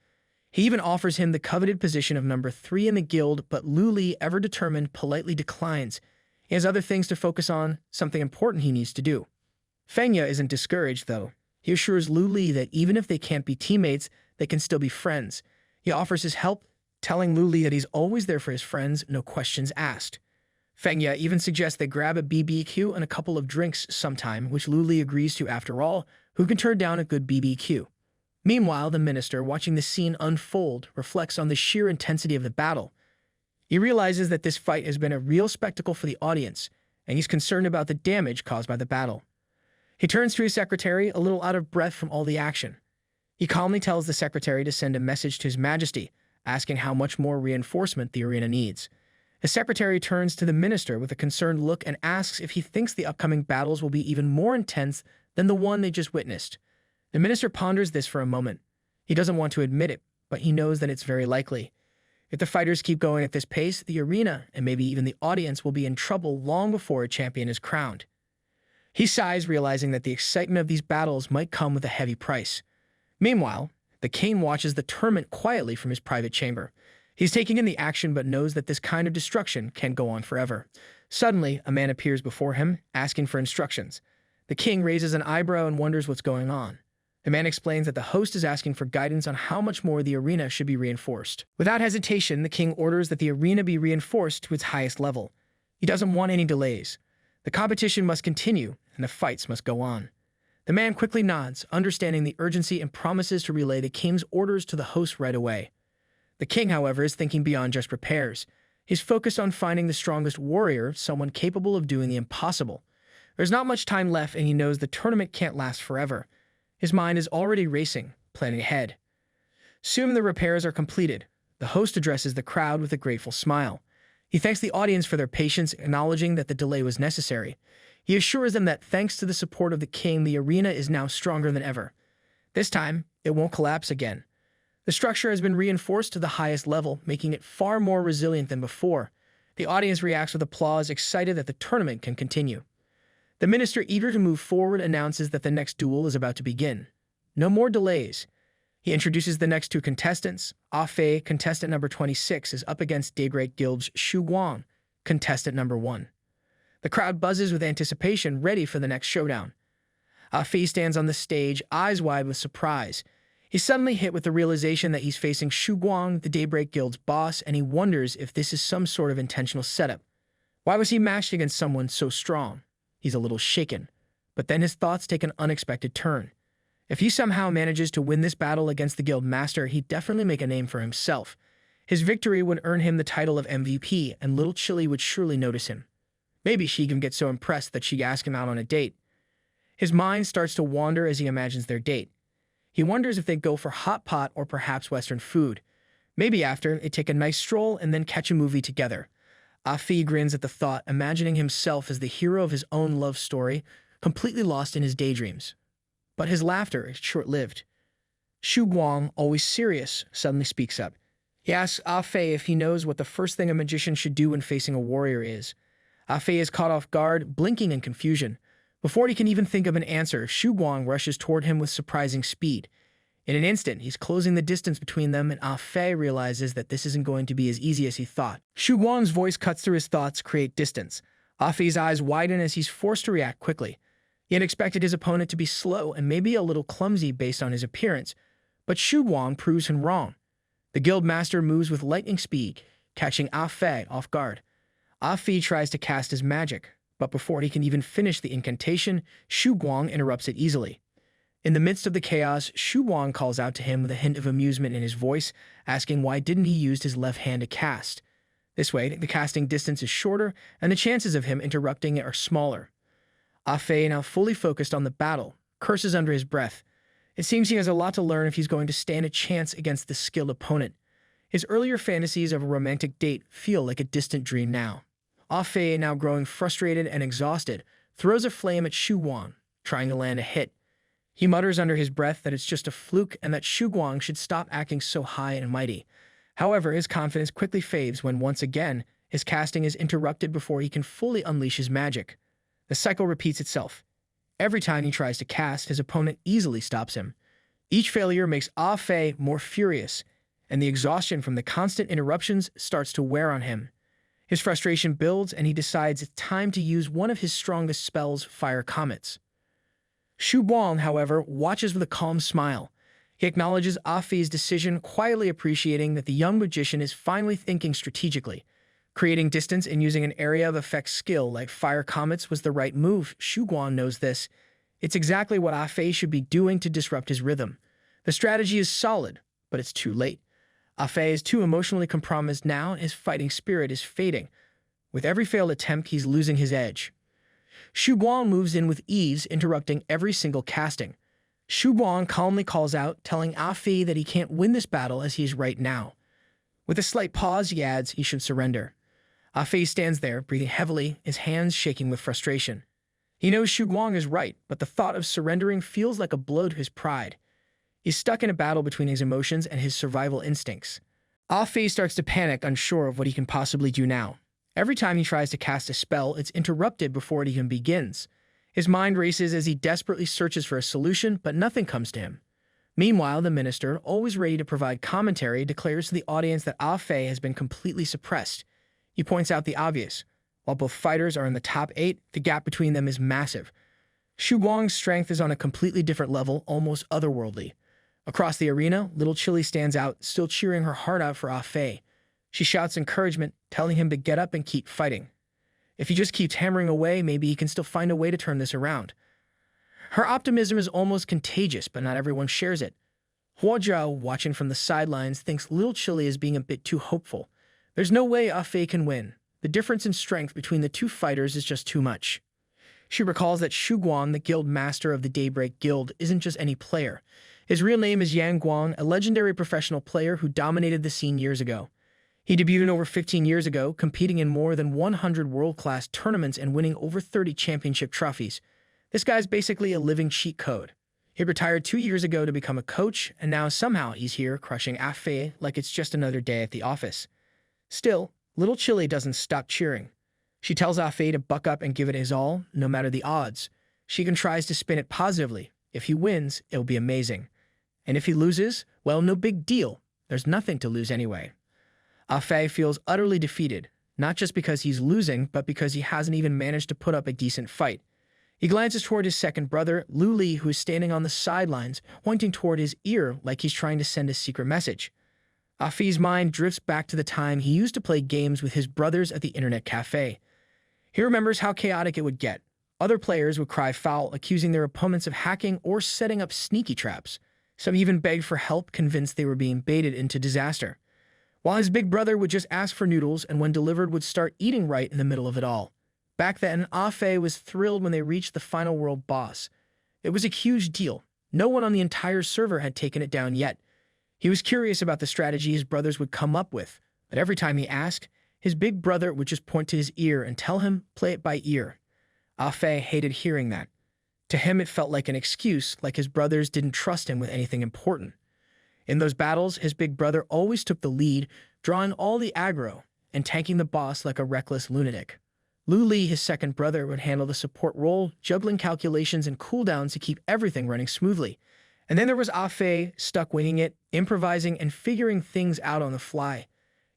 He even offers him the coveted position of number 3 in the guild, but Lu Li, ever determined, politely declines. He has other things to focus on, something important he needs to do. Feng Ya isn't discouraged, though. He assures Lu Li that even if they can't be teammates, they can still be friends. He offers his help, telling Lu Li that he's always there for his friends, no questions asked. Feng Ya even suggests they grab a BBQ and a couple of drinks sometime, which Lu Li agrees to after all. Who can turn down a good BBQ? Meanwhile, the minister, watching the scene unfold, reflects on the sheer intensity of the battle. He realizes that this fight has been a real spectacle for the audience, and he's concerned about the damage caused by the battle. He turns to his secretary, a little out of breath from all the action. He calmly tells the secretary to send a message to His Majesty, asking how much more reinforcement the arena needs. The secretary turns to the minister with a concerned look and asks if he thinks the upcoming battles will be even more intense than the one they just witnessed. The minister ponders this for a moment. He doesn't want to admit it, but he knows that it's very likely. If the fighters keep going at this pace, the arena, and maybe even the audience, will be in trouble long before a champion is crowned. He sighs, realizing that the excitement of these battles might come with a heavy price. Meanwhile, the king watches the tournament quietly from his private chamber. He's taking in the action but knows that this kind of destruction can't go on forever. Suddenly, a man appears before him, asking for instructions. The king raises an eyebrow and wonders what's going on. The man explains that the host is asking for guidance on how much more the arena should be reinforced. Without hesitation, the king orders that the arena be reinforced to its highest level. He doesn't want any delays. The competition must continue, and the fights must go on. The man quickly nods, understanding the urgency, and promises to relay the king's orders to the host right away. The king, however, is thinking beyond just repairs. He's focused on finding the strongest warrior, someone capable of doing the impossible. There's not much time left, and he knows the tournament can't last forever. His mind is already racing, planning ahead. Soon the repairs are completed. The host addresses the crowd with a grateful smile. He thanks the audience for their patience, acknowledging that the delay was necessary. He assures them that thanks to the support of the king, the arena is now stronger than ever. This time, it won't collapse again. The structure has been reinforced to the highest level, making it far more resilient than before. The audience reacts with applause, excited that the tournament can continue. The minister, eager to move forward, announces that the next duel is about to begin. No more delays. He introduces the next two contestants. Fei, contestant number 26, is up against Daybreak Guild's Xu Guang, contestant number 1. The crowd buzzes with anticipation, ready for the next showdown. Fei stands on the stage, eyes wide with surprise. He's suddenly hit with the realization that he's facing Xu Guang, the Daybreak Guild's boss, and he wonders if this is some sort of intentional setup. Why was he matched against someone so strong? He's a little shaken, but then his thoughts take an unexpected turn. If he somehow manages to win this battle against the guild master, he'd definitely make a name for himself. His victory would earn him the title of MVP, and little Chili would surely notice him. Maybe she can get so impressed that she'd ask him out on a date. His mind starts to wander as he imagines their date. He wonders if they'd go for hot pot or perhaps Western food. Maybe after, they'd take a nice stroll and then catch a movie together. Fei grins at the thought, imagining himself as the hero of his own love story, completely lost in his daydreams. But his laughter is short-lived. Xu Guang, always serious, suddenly speaks up. He asks Fei if he knows what the first thing a magician should do when facing a warrior is. Fei is caught off guard, blinking in confusion. Before he can even think of an answer, Xu Guang rushes toward him with surprising speed. In an instant, he's closing the distance between them, and Fei realizes that this isn't going to be as easy as he thought. Xu Guang's voice cuts through his thoughts, create distance. Fei's eyes widen as he's forced to react quickly. He had expected his opponent to be slow and maybe a little clumsy based on his appearance, but Xu Guang proves him wrong. The guild master moves with lightning speed, catching Fei off guard. Fei tries to cast his magic, but before he can even finish the incantation, Xu Guang interrupts it easily. In the midst of the chaos, Xu Guang calls out to him with a hint of amusement in his voice, asking why didn't he use his left hand to cast. This way, the casting distance is shorter, and the chances of him interrupting it are smaller. Fei, now fully focused on the battle, curses under his breath. It seems he has a lot to learn if he's going to stand a chance against this skilled opponent. His earlier fantasies of a romantic date feel like a distant dream now. Fei, now growing frustrated and exhausted, throws a flame at Xu Guang, trying to land a hit. He mutters under his breath that it's just a fluke and that Xu Guang should stop acting so high and mighty. However, his confidence quickly fades when once again, his casting is interrupted before he can fully unleash his magic. The cycle repeats itself. Every time he tries to cast, his opponent easily stops him. Each failure makes Fei more furious, and the exhaustion from the constant interruptions starts to wear on him. His frustration builds, and he decides it's time to use one of his strongest spells, Fire Comets. Xu Guang, however, watches with a calm smile. He acknowledges Fei's decision, quietly appreciating that the young magician is finally thinking strategically. Creating distance and using an area of effect skill like Fire Comets was the right move. Xu Guang knows this. It's exactly what Fei should be doing to disrupt his rhythm. The strategy is solid, but it's too late. Fei is too emotionally compromised now, and his fighting spirit is fading. With every failed attempt, he's losing his edge. Shu Guang moves in with ease, interrupting every single casting. Shu Guang calmly calls out, telling Ah Fei that he can't win this battle as he is right now. With a slight pause, he adds he should surrender. Ah Fei stands there, breathing heavily, his hands shaking with frustration. He knows Shu Guang is right, but the thought of surrendering feels like a blow to his pride. He's stuck in a battle between his emotions and his survival instincts. Ah Fei starts to panic, unsure of what he can possibly do now. Every time he tries to cast a spell, it's interrupted before it even begins. His mind races as he desperately searches for a solution, but nothing comes to him. Meanwhile, the minister, always ready to provide commentary, declares to the audience that Ah Fei has been completely suppressed. He points out the obvious. While both fighters are in the top 8, the gap between them is massive. Shu Guang's strength is on a completely different level, almost otherworldly. Across the arena, little Chili stands out, still cheering her heart out for Ah Fei. She shouts encouragement, telling him to get up and keep fighting. If he just keeps hammering away, maybe he can still find a way to turn this around. Her optimism is almost contagious, but not everyone shares it. Hua Zhao, watching from the sidelines, thinks little Chili is being a bit too hopeful. There's no way Ah Fei can win. The difference in strength between the two fighters is just too much. She recalls that Shu Guang, the guild master of the Daybreak Guild, isn't just any player. His real name is Yang Guang, a legendary professional player who dominated the scene years ago. He debuted over 15 years ago, competing in more than 100 world-class tournaments and winning over 30 championship trophies. This guy's basically a living cheat code. He retired 2 years ago to become a coach, and now somehow he's here crushing Ah Fei like it's just another day at the office. Still, little Chili doesn't stop cheering. She tells Ah Fei to buck up and give it his all, no matter the odds. She even tries to spin it positively. If he wins, it'll be amazing. And if he loses, well, no big deal. There's nothing to lose anyway. Ah Fei feels utterly defeated, not just because he's losing, but because he hasn't even managed to put up a decent fight. He glances toward his second brother, Lu Li, who is standing on the sidelines, pointing toward his ear like he's trying to send a secret message. Ah Fei's mind drifts back to the time he used to play games with his brothers at the internet cafe. He remembers how chaotic it would get. Other players would cry foul, accusing their opponents of hacking or setting up sneaky traps. Some even begged for help, convinced they were being baited into disaster. While his big brother would just ask for noodles and when delivered would start eating right in the middle of it all. Back then, Ah Fei was thrilled when they reached the final world boss. It was a huge deal. No one on the entire server had taken it down yet. He was curious about the strategy his brothers would come up with, but every time he asked, his big brother would just point to his ear and tell him, play it by ear. Ah Fei hated hearing that. To him, it felt like an excuse, like his brothers didn't trust him with anything important. In those battles, his big brother always took the lead, drawing all the aggro and tanking the boss like a reckless lunatic. Lu Li, his second brother, would handle the support role, juggling calculations and cooldowns to keep everything running smoothly. And then there was Ah Fei, stuck winging it, improvising and figuring things out on the fly.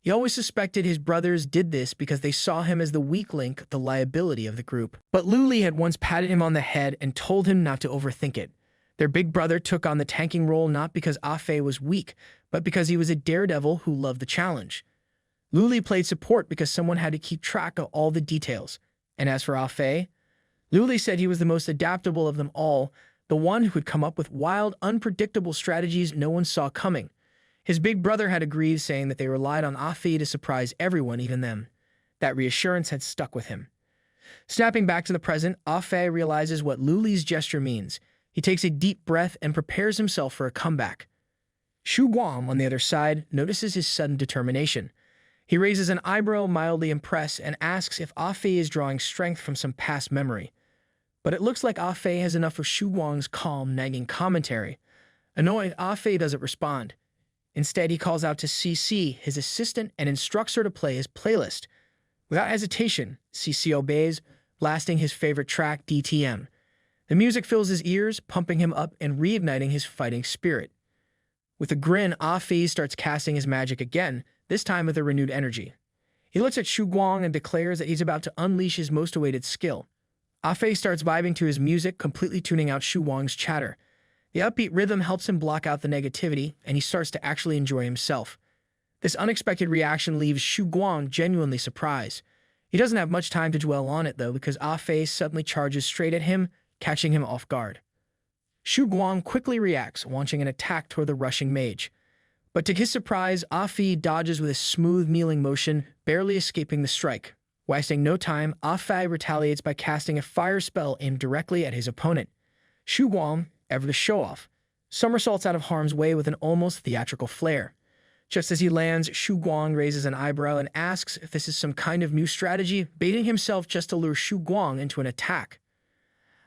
He always suspected his brothers did this because they saw him as the weak link, the liability of the group. But Lu Li had once patted him on the head and told him not to overthink it. Their big brother took on the tanking role not because Ah Fei was weak, but because he was a daredevil who loved the challenge. Lu Li played support because someone had to keep track of all the details. And as for Ah Fei, Lu Li said he was the most adaptable of them all, the one who would come up with wild, unpredictable strategies no one saw coming. His big brother had agreed, saying that they relied on Ah Fei to surprise everyone, even them. That reassurance had stuck with him. Snapping back to the present, Ah Fei realizes what Lu Li's gesture means. He takes a deep breath and prepares himself for a comeback. Shu Guang, on the other side, notices his sudden determination. He raises an eyebrow, mildly impressed, and asks if Ah Fei is drawing strength from some past memory. But it looks like Ah Fei has enough of Shu Guang's calm, nagging commentary. Annoyed, Ah Fei doesn't respond. Instead, he calls out to CC, his assistant, and instructs her to play his playlist. Without hesitation, CC obeys, blasting his favorite track, DTM. The music fills his ears, pumping him up and reigniting his fighting spirit. With a grin, Ah Fei starts casting his magic again, this time with a renewed energy. He looks at Shu Guang and declares that he's about to unleash his most awaited skill. Ah Fei starts vibing to his music, completely tuning out Shu Guang's chatter. The upbeat rhythm helps him block out the negativity, and he starts to actually enjoy himself. This unexpected reaction leaves Shu Guang genuinely surprised. He doesn't have much time to dwell on it, though, because Ah Fei suddenly charges straight at him, catching him off guard. Shu Guang quickly reacts, launching an attack toward the rushing mage. But to his surprise, Ah Fei dodges with a smooth kneeling motion, barely escaping the strike. Wasting no time, Ah Fei retaliates by casting a fire spell aimed directly at his opponent. Shu Guang, ever the show-off, somersaults out of harm's way with an almost theatrical flair. Just as he lands, Shu Guang raises an eyebrow and asks if this is some kind of new strategy, baiting himself just to lure Shu Guang into an attack.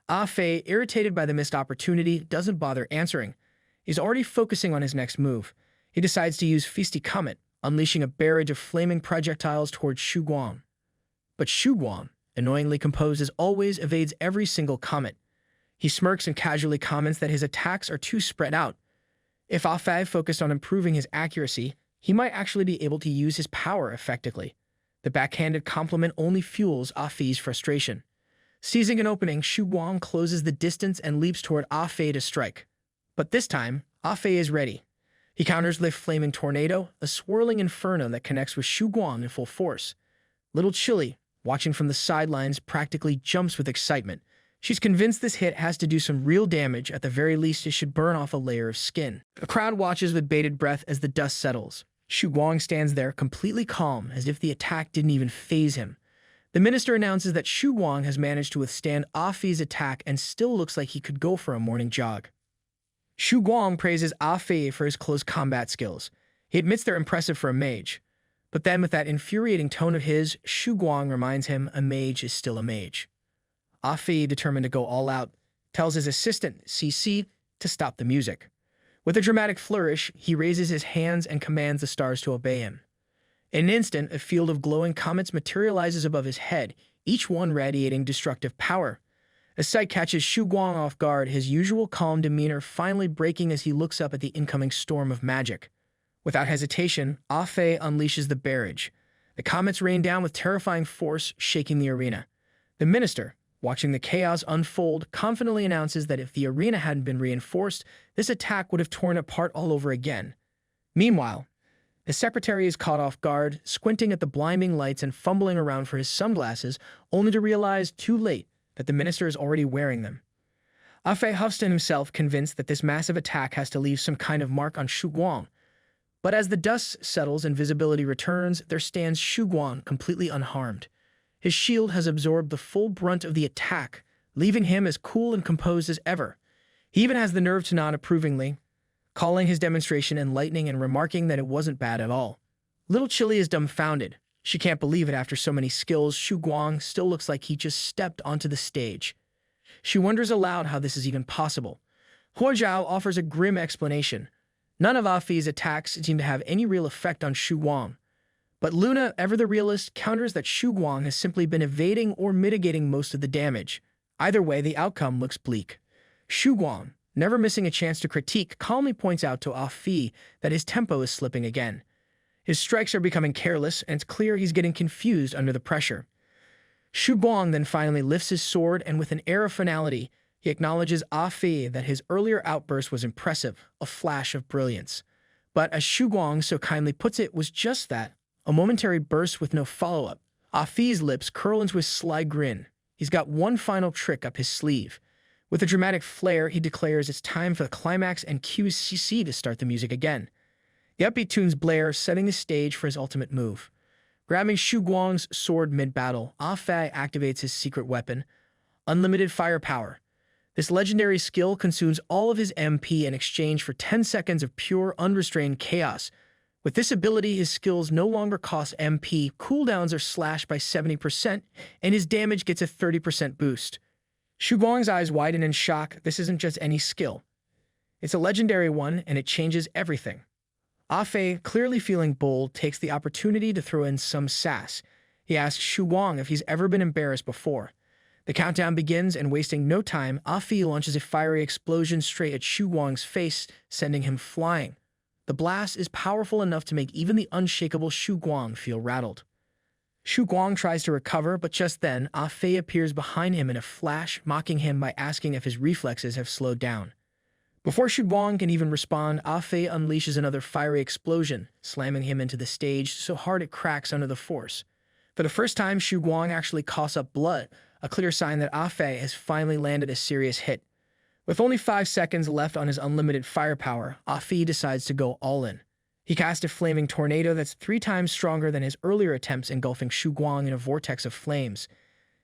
Ah Fei, irritated by the missed opportunity, doesn't bother answering. He's already focusing on his next move. He decides to use Feisty Comet, unleashing a barrage of flaming projectiles towards Shu Guang. But Shu Guang, annoyingly composed as always, evades every single comet. He smirks and casually comments that his attacks are too spread out. If Ah Fei focused on improving his accuracy, he might actually be able to use his power effectively. The backhanded compliment only fuels Ah Fei's frustration. Seizing an opening, Shu Guang closes the distance and leaps toward Ah Fei to strike. But this time, Ah Fei is ready. He counters with Flaming Tornado, a swirling inferno that connects with Shu Guang in full force. Little Chili, watching from the sidelines, practically jumps with excitement. She's convinced this hit has to do some real damage, at the very least it should burn off a layer of skin. The crowd watches with bated breath as the dust settles. Shu Guang stands there completely calm, as if the attack didn't even faze him. The minister announces that Shu Guang has managed to withstand Ah Fei's attack and still looks like he could go for a morning jog. Shu Guang praises Ah Fei for his close combat skills. He admits they're impressive for a mage. But then with that infuriating tone of his, Shu Guang reminds him a mage is still a mage. Ah Fei, determined to go all out, tells his assistant, CC, to stop the music. With a dramatic flourish, he raises his hands and commands the stars to obey him. In an instant, a field of glowing comets materializes above his head, each one radiating destructive power. A sight catches Shu Guang off guard, his usual calm demeanor finally breaking as he looks up at the incoming storm of magic. Without hesitation, Ah Fei unleashes the barrage. The comets rain down with terrifying force, shaking the arena. The minister, watching the chaos unfold, confidently announces that if the arena hadn't been reinforced, this attack would have torn apart all over again. Meanwhile, the secretary is caught off guard, squinting at the blinding lights and fumbling around for his sunglasses, only to realize, too late, that the minister is already wearing them. Ah Fei huffs to himself, convinced that this massive attack has to leave some kind of mark on Shu Guang. But as the dust settles and visibility returns, there stands Shu Guang completely unharmed. His shield has absorbed the full brunt of the attack, leaving him as cool and composed as ever. He even has the nerve to nod approvingly, calling his demonstration enlightening and remarking that it wasn't bad at all. Little Chili is dumbfounded. She can't believe it after so many skills. Shu Guang still looks like he just stepped onto the stage. She wonders aloud how this is even possible. Hua Zhao offers a grim explanation. None of Ah Fei's attacks seem to have any real effect on Shu Guang. But Luna, ever the realist, counters that Shu Guang has simply been evading or mitigating most of the damage. Either way, the outcome looks bleak. Shu Guang, never missing a chance to critique, calmly points out to Ah Fei that his tempo is slipping again. His strikes are becoming careless, and it's clear he's getting confused under the pressure. Shu Guang then finally lifts his sword, and with an air of finality, he acknowledges Ah Fei that his earlier outburst was impressive, a flash of brilliance. But as Shu Guang so kindly puts it, was just that, a momentary burst with no follow-up. Ah Fei's lips curl into a sly grin. He's got one final trick up his sleeve. With a dramatic flair, he declares it's time for the climax and cues CC to start the music again. The upbeat tunes blare, setting the stage for his ultimate move. Grabbing Shu Guang's sword mid-battle, Ah Fei activates his secret weapon, unlimited firepower. This legendary skill consumes all of his MP in exchange for 10 seconds of pure, unrestrained chaos. With this ability, his skills no longer cost MP, cooldowns are slashed by 70%, and his damage gets a 30% boost. Shu Guang's eyes widen in shock. This isn't just any skill. It's a legendary one, and it changes everything. Ah Fei, clearly feeling bold, takes the opportunity to throw in some sass. He asks Shu Guang if he's ever been embarrassed before. The countdown begins, and wasting no time, Ah Fei launches a fiery explosion straight at Shu Guang's face, sending him flying. The blast is powerful enough to make even the unshakable Shu Guang feel rattled. Shu Guang tries to recover, but just then, Ah Fei appears behind him in a flash, mocking him by asking if his reflexes have slowed down. Before Shu Guang can even respond, Ah Fei unleashes another fiery explosion, slamming him into the stage so hard it cracks under the force. For the first time, Shu Guang actually coughs up blood, a clear sign that Ah Fei has finally landed a serious hit. With only 5 seconds left on his unlimited firepower, Ah Fei decides to go all in. He cast a flaming tornado that's 3 times stronger than his earlier attempts, engulfing Shu Guang in a vortex of flames.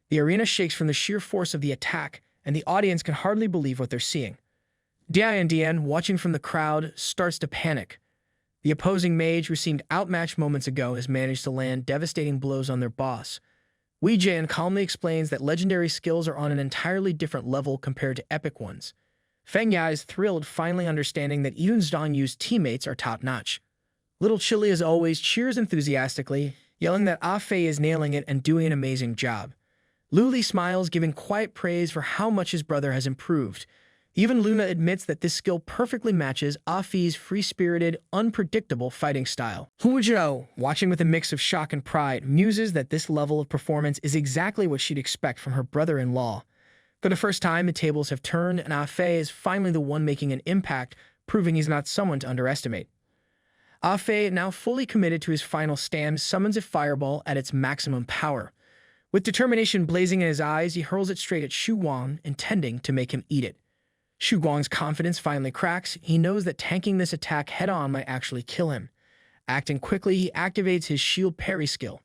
The arena shakes from the sheer force of the attack, and the audience can hardly believe what they're seeing. Dian, watching from the crowd, starts to panic. The opposing mage, who seemed outmatched moments ago, has managed to land devastating blows on their boss. Wei Jian calmly explains that legendary skills are on an entirely different level compared to epic ones. Feng Ya is thrilled, finally understanding that even Zhang Yu's teammates are top-notch. Little Chili, as always, cheers enthusiastically, yelling that Ah Fei is nailing it and doing an amazing job. Lu Li smiles, giving quiet praise for how much his brother has improved. Even Luna admits that this skill perfectly matches Ah Fei's free-spirited, unpredictable fighting style. Hu Zhou, watching with a mix of shock and pride, muses that this level of performance is exactly what she'd expect from her brother-in-law. For the first time, the tables have turned, and Ah Fei is finally the one making an impact, proving he's not someone to underestimate. Ah Fei, now fully committed to his final stand, summons a fireball at its maximum power. With determination blazing in his eyes, he hurls it straight at Shu Guang, intending to make him eat it. Shu Guang's confidence finally cracks. He knows that tanking this attack head-on might actually kill him. Acting quickly, he activates his shield parry skill,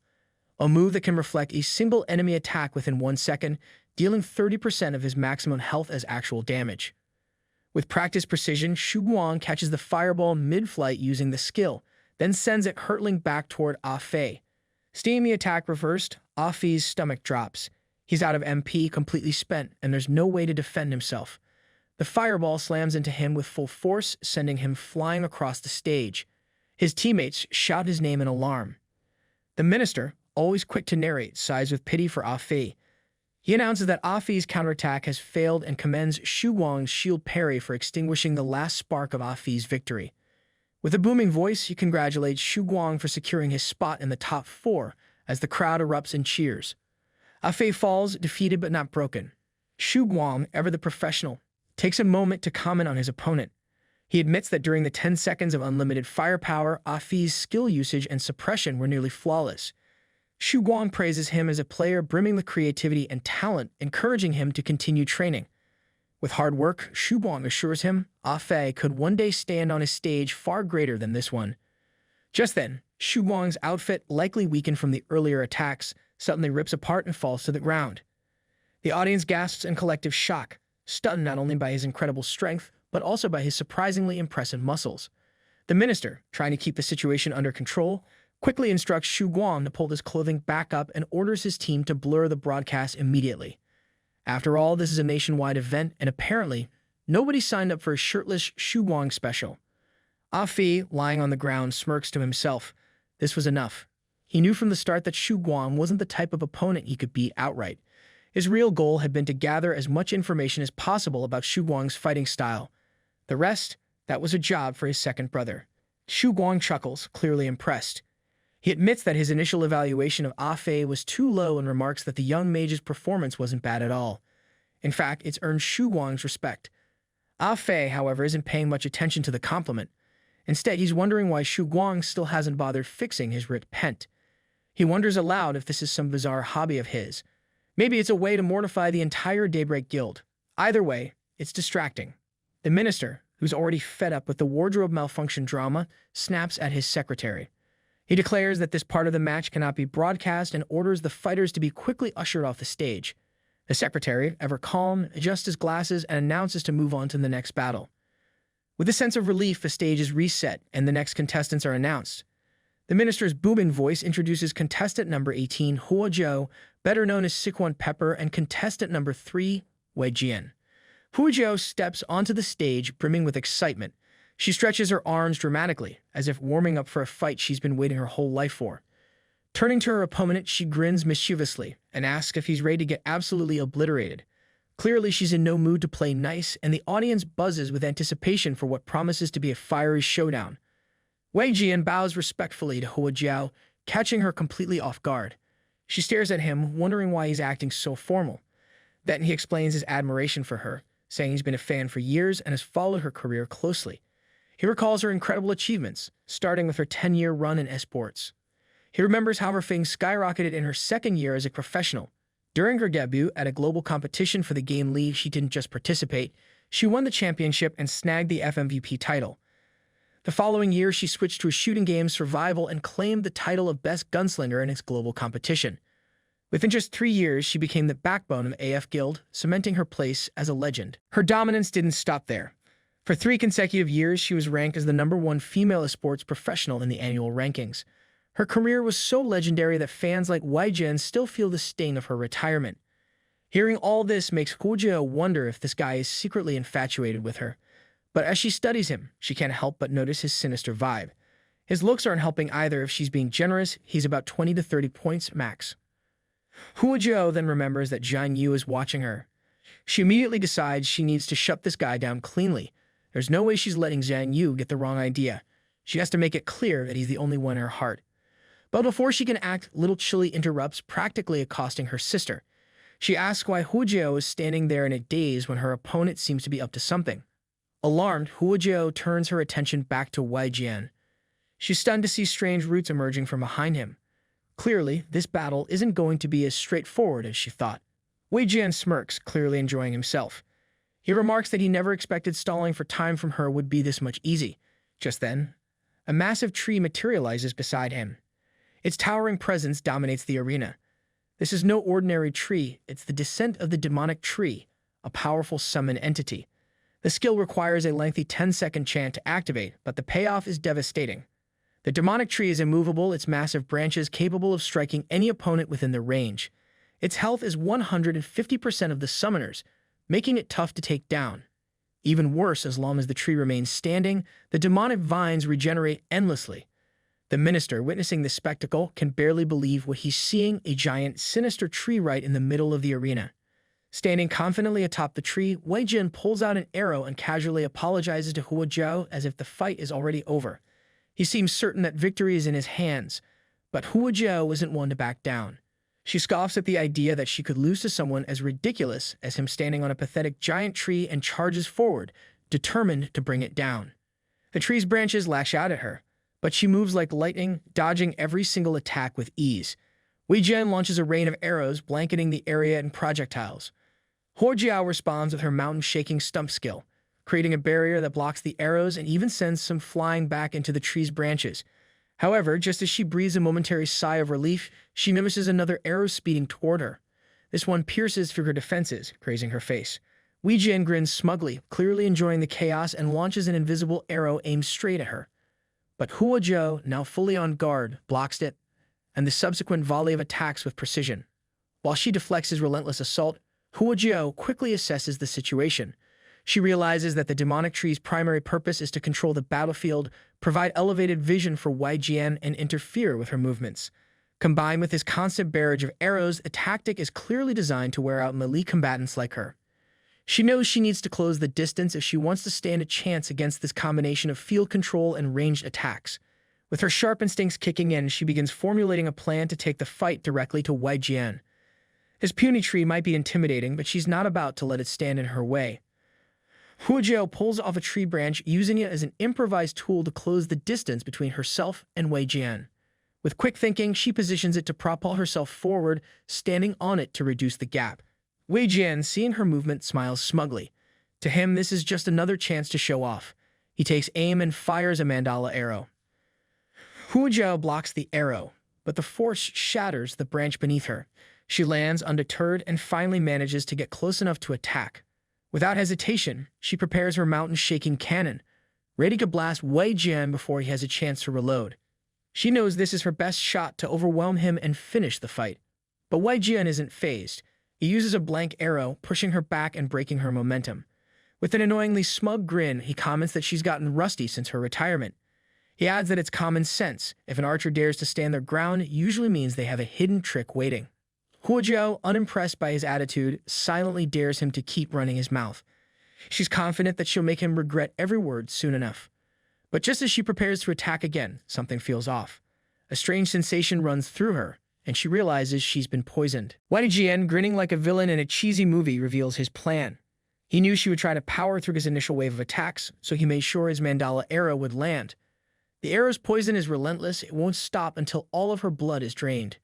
a move that can reflect a single enemy attack within 1 second, dealing 30% of his maximum health as actual damage. With practiced precision, Shu Guang catches the fireball mid-flight using the skill, then sends it hurtling back toward Ah Fei. Seeing the attack reversed, Ah Fei's stomach drops. He's out of MP, completely spent, and there's no way to defend himself. The fireball slams into him with full force, sending him flying across the stage. His teammates shout his name in alarm. The minister, always quick to narrate, sighs with pity for Ah Fei. He announces that Ah Fei's counterattack has failed and commends Shu Guang's shield parry for extinguishing the last spark of Ah Fei's victory. With a booming voice, he congratulates Shu Guang for securing his spot in the top 4 as the crowd erupts in cheers. Ah Fei falls, defeated but not broken. Shu Guang, ever the professional, takes a moment to comment on his opponent. He admits that during the 10 seconds of unlimited firepower, Ah Fei's skill usage and suppression were nearly flawless. Shu Guang praises him as a player brimming with creativity and talent, encouraging him to continue training. With hard work, Shu Guang assures him Ah Fei could one day stand on a stage far greater than this one. Just then, Shu Guang's outfit, likely weakened from the earlier attacks, suddenly rips apart and falls to the ground. The audience gasps in collective shock, stunned not only by his incredible strength, but also by his surprisingly impressive muscles. The minister, trying to keep the situation under control, quickly instructs Shu Guang to pull his clothing back up and orders his team to blur the broadcast immediately. After all, this is a nationwide event, and apparently, nobody signed up for a shirtless Shu Guang special. Ah Fei, lying on the ground, smirks to himself. This was enough. He knew from the start that Shu Guang wasn't the type of opponent he could beat outright. His real goal had been to gather as much information as possible about Shu Guang's fighting style. The rest, that was a job for his second brother. Shu Guang chuckles, clearly impressed. He admits that his initial evaluation of Ah Fei was too low and remarks that the young mage's performance wasn't bad at all. In fact, it's earned Shu Guang's respect. Ah Fei, however, isn't paying much attention to the compliment. Instead, he's wondering why Shu Guang still hasn't bothered fixing his ripped pent. He wonders aloud if this is some bizarre hobby of his. Maybe it's a way to mortify the entire Daybreak Guild. Either way, it's distracting. The minister, who's already fed up with the wardrobe malfunction drama, snaps at his secretary. He declares that this part of the match cannot be broadcast and orders the fighters to be quickly ushered off the stage. The secretary, ever calm, adjusts his glasses and announces to move on to the next battle. With a sense of relief, the stage is reset and the next contestants are announced. The minister's booming voice introduces contestant number 18, Hua Zhou, better known as Sichuan Pepper, and contestant number 3, Wei Jian. Hua Zhou steps onto the stage, brimming with excitement. She stretches her arms dramatically, as if warming up for a fight she's been waiting her whole life for. Turning to her opponent, she grins mischievously and asks if he's ready to get absolutely obliterated. Clearly, she's in no mood to play nice, and the audience buzzes with anticipation for what promises to be a fiery showdown. Wei Jian bows respectfully to Hua Zhou, catching her completely off guard. She stares at him, wondering why he's acting so formal. Then he explains his admiration for her, saying he's been a fan for years and has followed her career closely. He recalls her incredible achievements, starting with her 10-year run in esports. He remembers how her fame skyrocketed in her second year as a professional. During her debut at a global competition for the Game League, she didn't just participate, she won the championship and snagged the FMVP title. The following year, she switched to a shooting game survival and claimed the title of Best Gunslinger in its global competition. Within just 3 years, she became the backbone of the AF Guild, cementing her place as a legend. Her dominance didn't stop there. For 3 consecutive years, she was ranked as the #1 female esports professional in the annual rankings. Her career was so legendary that fans like Wei Jian still feel the sting of her retirement. Hearing all this makes Hu Jia wonder if this guy is secretly infatuated with her. But as she studies him, she can't help but notice his sinister vibe. His looks aren't helping either. If she's being generous, he's about 20 to 30 points max. Hu Jia then remembers that Zhang Yu is watching her. She immediately decides she needs to shut this guy down cleanly. There's no way she's letting Zhang Yu get the wrong idea. She has to make it clear that he's the only one in her heart. But before she can act, little Chili interrupts, practically accosting her sister. She asks why Hu Jia is standing there in a daze when her opponent seems to be up to something. Alarmed, Hu Jia turns her attention back to Wei Jian. She's stunned to see strange roots emerging from behind him. Clearly, this battle isn't going to be as straightforward as she thought. Wei Jian smirks, clearly enjoying himself. He remarks that he never expected stalling for time from her would be this much easy. Just then, a massive tree materializes beside him. Its towering presence dominates the arena. This is no ordinary tree, it's the descent of the demonic tree, a powerful summon entity. The skill requires a lengthy 10-second chant to activate, but the payoff is devastating. The demonic tree is immovable, its massive branches capable of striking any opponent within the range. Its health is 150% of the summoner's, making it tough to take down. Even worse, as long as the tree remains standing, the demonic vines regenerate endlessly. The minister, witnessing this spectacle, can barely believe what he's seeing, a giant, sinister tree right in the middle of the arena. Standing confidently atop the tree, Wei Jian pulls out an arrow and casually apologizes to Hu Jia as if the fight is already over. He seems certain that victory is in his hands, but Hu Jia isn't one to back down. She scoffs at the idea that she could lose to someone as ridiculous as him standing on a pathetic giant tree and charges forward, determined to bring it down. The tree's branches lash out at her, but she moves like lightning, dodging every single attack with ease. Wei Jian launches a rain of arrows, blanketing the area in projectiles. Hu Jia responds with her mountain-shaking stump skill, creating a barrier that blocks the arrows and even sends some flying back into the tree's branches. However, just as she breathes a momentary sigh of relief, she notices another arrow speeding toward her. This one pierces through her defenses, grazing her face. Wei Jian grins smugly, clearly enjoying the chaos, and launches an invisible arrow aimed straight at her. But Hu Jia, now fully on guard, blocks it, and the subsequent volley of attacks with precision. While she deflects his relentless assault, Hu Jia quickly assesses the situation. She realizes that the demonic tree's primary purpose is to control the battlefield, provide elevated vision for Wei Jian, and interfere with her movements. Combined with his constant barrage of arrows, the tactic is clearly designed to wear out melee combatants like her. She knows she needs to close the distance if she wants to stand a chance against this combination of field control and ranged attacks. With her sharp instincts kicking in, she begins formulating a plan to take the fight directly to Wei Jian. His puny tree might be intimidating, but she's not about to let it stand in her way. Hu Jia pulls off a tree branch, using it as an improvised tool to close the distance between herself and Wei Jian. With quick thinking, she positions it to propel herself forward, standing on it to reduce the gap. Wei Jian, seeing her movement, smiles smugly. To him, this is just another chance to show off. He takes aim and fires a mandala arrow. Hu Jia blocks the arrow, but the force shatters the branch beneath her. She lands undeterred and finally manages to get close enough to attack. Without hesitation, she prepares her mountain-shaking cannon, ready to blast Wei Jian before he has a chance to reload. She knows this is her best shot to overwhelm him and finish the fight. But Wei Jian isn't fazed. He uses a blank arrow, pushing her back and breaking her momentum. With an annoyingly smug grin, he comments that she's gotten rusty since her retirement. He adds that it's common sense. If an archer dares to stand their ground, it usually means they have a hidden trick waiting. Hu Jia, unimpressed by his attitude, silently dares him to keep running his mouth. She's confident that she'll make him regret every word soon enough. But just as she prepares to attack again, something feels off. A strange sensation runs through her, and she realizes she's been poisoned. Wei Jian, grinning like a villain in a cheesy movie, reveals his plan. He knew she would try to power through his initial wave of attacks, so he made sure his mandala arrow would land. The arrow's poison is relentless. It won't stop until all of her blood is drained.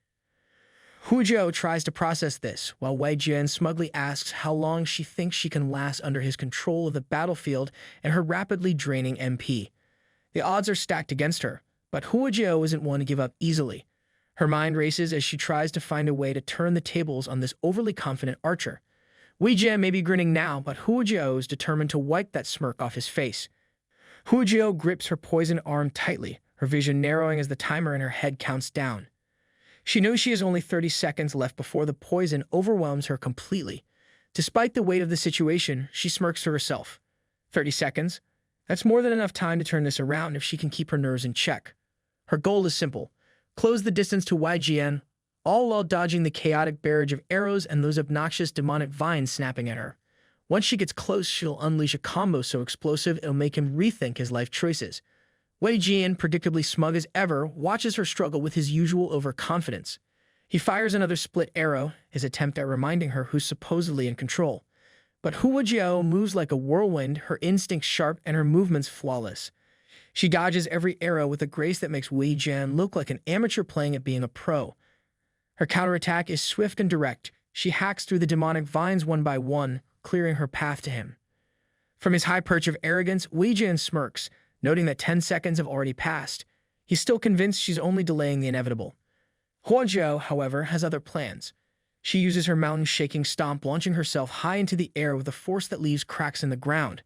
Hu Jia tries to process this, while Wei Jian smugly asks how long she thinks she can last under his control of the battlefield and her rapidly draining MP. The odds are stacked against her, but Huojiao isn't one to give up easily. Her mind races as she tries to find a way to turn the tables on this overly confident archer. Wei Jian may be grinning now, but Huojiao is determined to wipe that smirk off his face. Huojiao grips her poisoned arm tightly, her vision narrowing as the timer in her head counts down. She knows she has only 30 seconds left before the poison overwhelms her completely. Despite the weight of the situation, she smirks to herself. 30 seconds? That's more than enough time to turn this around if she can keep her nerves in check. Her goal is simple: close the distance to Wei Jian, all while dodging the chaotic barrage of arrows and those obnoxious demonic vines snapping at her. Once she gets close, she'll unleash a combo so explosive it'll make him rethink his life choices. Wei Jian, predictably smug as ever, watches her struggle with his usual overconfidence. He fires another split arrow, his attempt at reminding her who's supposedly in control. But Huojiao moves like a whirlwind, her instincts sharp and her movements flawless. She dodges every arrow with a grace that makes Wei Jian look like an amateur playing at being a pro. Her counterattack is swift and direct. She hacks through the demonic vines one by one, clearing her path to him. From his high perch of arrogance, Wei Jian smirks, noting that 10 seconds have already passed. He's still convinced she's only delaying the inevitable. Huojiao, however, has other plans. She uses her mountain-shaking stomp, launching herself high into the air with a force that leaves cracks in the ground.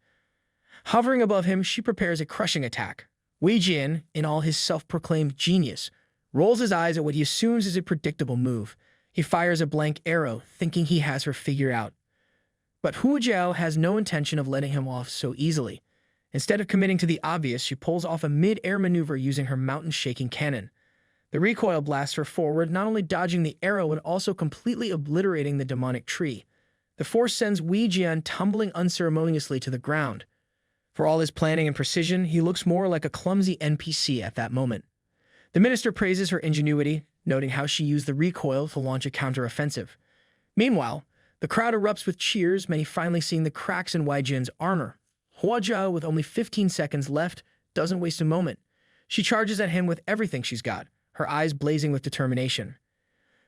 Hovering above him, she prepares a crushing attack. Wei Jian, in all his self-proclaimed genius, rolls his eyes at what he assumes is a predictable move. He fires a blank arrow, thinking he has her figured out. But Huojiao has no intention of letting him off so easily. Instead of committing to the obvious, she pulls off a mid-air maneuver using her mountain-shaking cannon. The recoil blasts her forward, not only dodging the arrow but also completely obliterating the demonic tree. The force sends Wei Jian tumbling unceremoniously to the ground. For all his planning and precision, he looks more like a clumsy NPC at that moment. The minister praises her ingenuity, noting how she used the recoil to launch a counter-offensive. Meanwhile, the crowd erupts with cheers, many finally seeing the cracks in Wei Jian's armor. Huojiao, with only 15 seconds left, doesn't waste a moment. She charges at him with everything she's got, her eyes blazing with determination.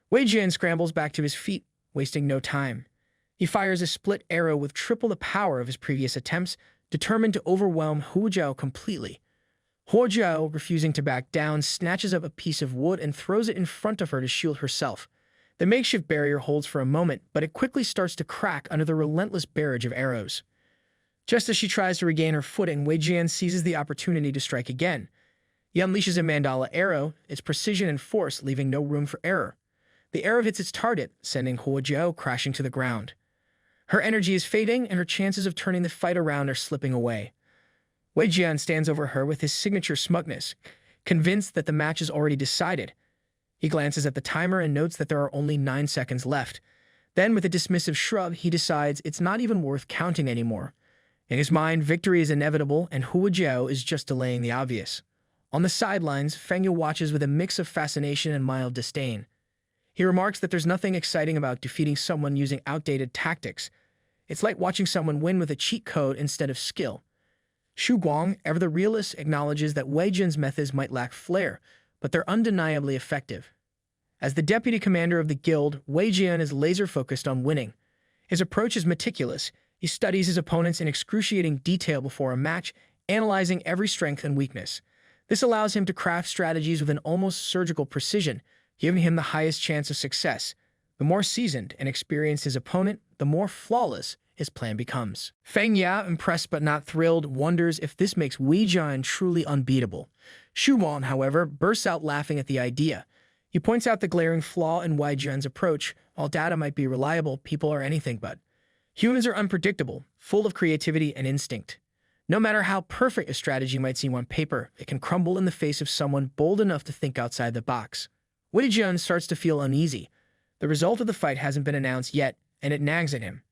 Wei Jian scrambles back to his feet, wasting no time. He fires a split arrow with triple the power of his previous attempts, determined to overwhelm Huojiao completely. Huojiao, refusing to back down, snatches up a piece of wood and throws it in front of her to shield herself. The makeshift barrier holds for a moment, but it quickly starts to crack under the relentless barrage of arrows. Just as she tries to regain her footing, Wei Jian seizes the opportunity to strike again. He unleashes a mandala arrow, its precision and force leaving no room for error. The arrow hits its target, sending Huojiao crashing to the ground. Her energy is fading, and her chances of turning the fight around are slipping away. Wei Jian stands over her with his signature smugness, convinced that the match is already decided. He glances at the timer and notes that there are only 9 seconds left. Then, with a dismissive shrug, he decides it's not even worth counting anymore. In his mind, victory is inevitable, and Huojiao is just delaying the obvious. On the sidelines, Feng Yu watches with a mix of fascination and mild disdain. He remarks that there's nothing exciting about defeating someone using outdated tactics. It's like watching someone win with a cheat code instead of skill. Xu Guang, ever the realist, acknowledges that Wei Jian's methods might lack flair, but they're undeniably effective. As the deputy commander of the guild, Wei Jian is laser-focused on winning. His approach is meticulous. He studies his opponents in excruciating detail before a match, analyzing every strength and weakness. This allows him to craft strategies with an almost surgical precision, giving him the highest chance of success. The more seasoned and experienced his opponent, the more flawless his plan becomes. Feng Ya, impressed but not thrilled, wonders if this makes Wei Jian truly unbeatable. Xu Guang, however, bursts out laughing at the idea. He points out the glaring flaw in Wei Jian's approach. While data might be reliable, people are anything but. Humans are unpredictable, full of creativity and instinct. No matter how perfect a strategy might seem on paper, it can crumble in the face of someone bold enough to think outside the box. Wei Jian starts to feel uneasy. The result of the fight hasn't been announced yet, and it nags at him.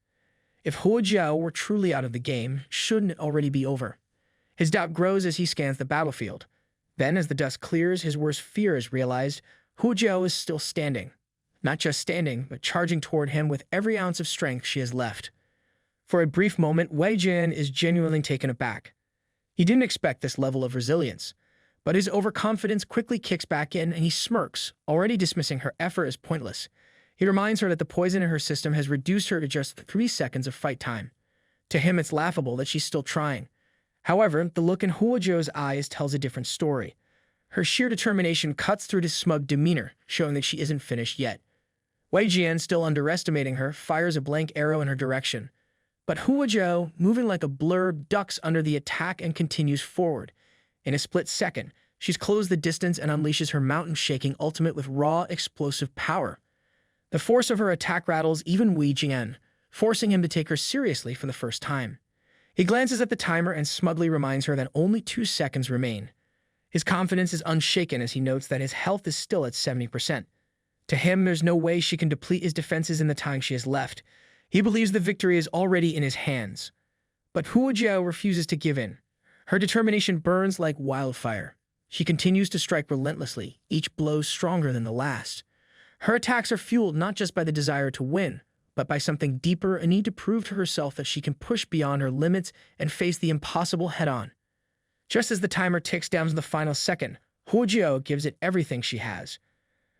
If Huojiao were truly out of the game, shouldn't it already be over? His doubt grows as he scans the battlefield. Then, as the dust clears, his worst fear is realized. Huojiao is still standing. Not just standing, but charging toward him with every ounce of strength she has left. For a brief moment, Wei Jian is genuinely taken aback. He didn't expect this level of resilience, but his overconfidence quickly kicks back in and he smirks, already dismissing her effort as pointless. He reminds her that the poison in her system has reduced her to just 3 seconds of fight time. To him, it's laughable that she's still trying. However, the look in Huozhou's eyes tells a different story. Her sheer determination cuts through his smug demeanor, showing that she isn't finished yet. Wei Jian, still underestimating her, fires a blank arrow in her direction. But Huozhou, moving like a blur, ducks under the attack and continues forward. In a split second, she's closed the distance and unleashes her mountain-shaking ultimate with raw, explosive power. The force of her attack rattles even Wei Jian, forcing him to take her seriously for the first time. He glances at the timer and smugly reminds her that only 2 seconds remain. His confidence is unshaken as he notes that his health is still at 70%. To him, there's no way she can deplete his defenses in the time she has left. He believes the victory is already in his hands. But Huozhou refuses to give in. Her determination burns like wildfire. She continues to strike relentlessly, each blow stronger than the last. Her attacks are fueled not just by the desire to win, but by something deeper, a need to prove to herself that she can push beyond her limits and face the impossible head-on. Just as the timer ticks down to the final second, Huozhou gives it everything she has.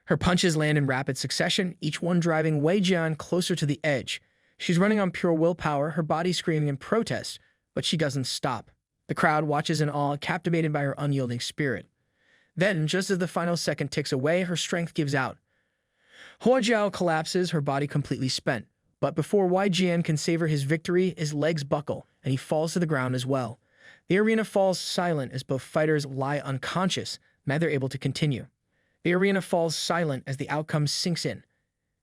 Her punches land in rapid succession, each one driving Wei Jian closer to the edge. She's running on pure willpower, her body screaming in protest, but she doesn't stop. The crowd watches in awe, captivated by her unyielding spirit. Then, just as the final second ticks away, her strength gives out. Huozhou collapses, her body completely spent. But before Wei Jian can savor his victory, his legs buckle, and he falls to the ground as well. The arena falls silent as both fighters lie unconscious, neither able to continue. The arena falls silent as the outcome sinks in.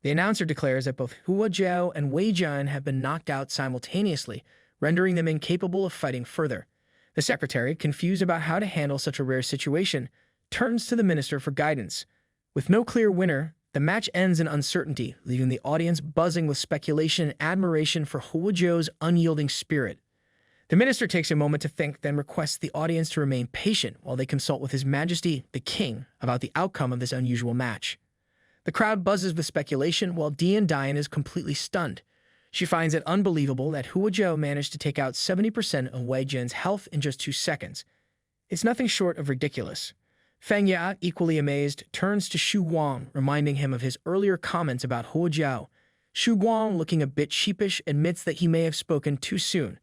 The announcer declares that both Huozhou and Wei Jian have been knocked out simultaneously, rendering them incapable of fighting further. The secretary, confused about how to handle such a rare situation, turns to the minister for guidance. With no clear winner, the match ends in uncertainty, leaving the audience buzzing with speculation and admiration for Huozhou's unyielding spirit. The minister takes a moment to think, then requests the audience to remain patient while they consult with His Majesty, the King, about the outcome of this unusual match. The crowd buzzes with speculation while Dian is completely stunned. She finds it unbelievable that Huozhou managed to take out 70% of Wei Jian's health in just 2 seconds. It's nothing short of ridiculous. Feng Ya, equally amazed, turns to Xu Guang, reminding him of his earlier comments about Huozhou. Xu Guang, looking a bit sheepish, admits that he may have spoken too soon.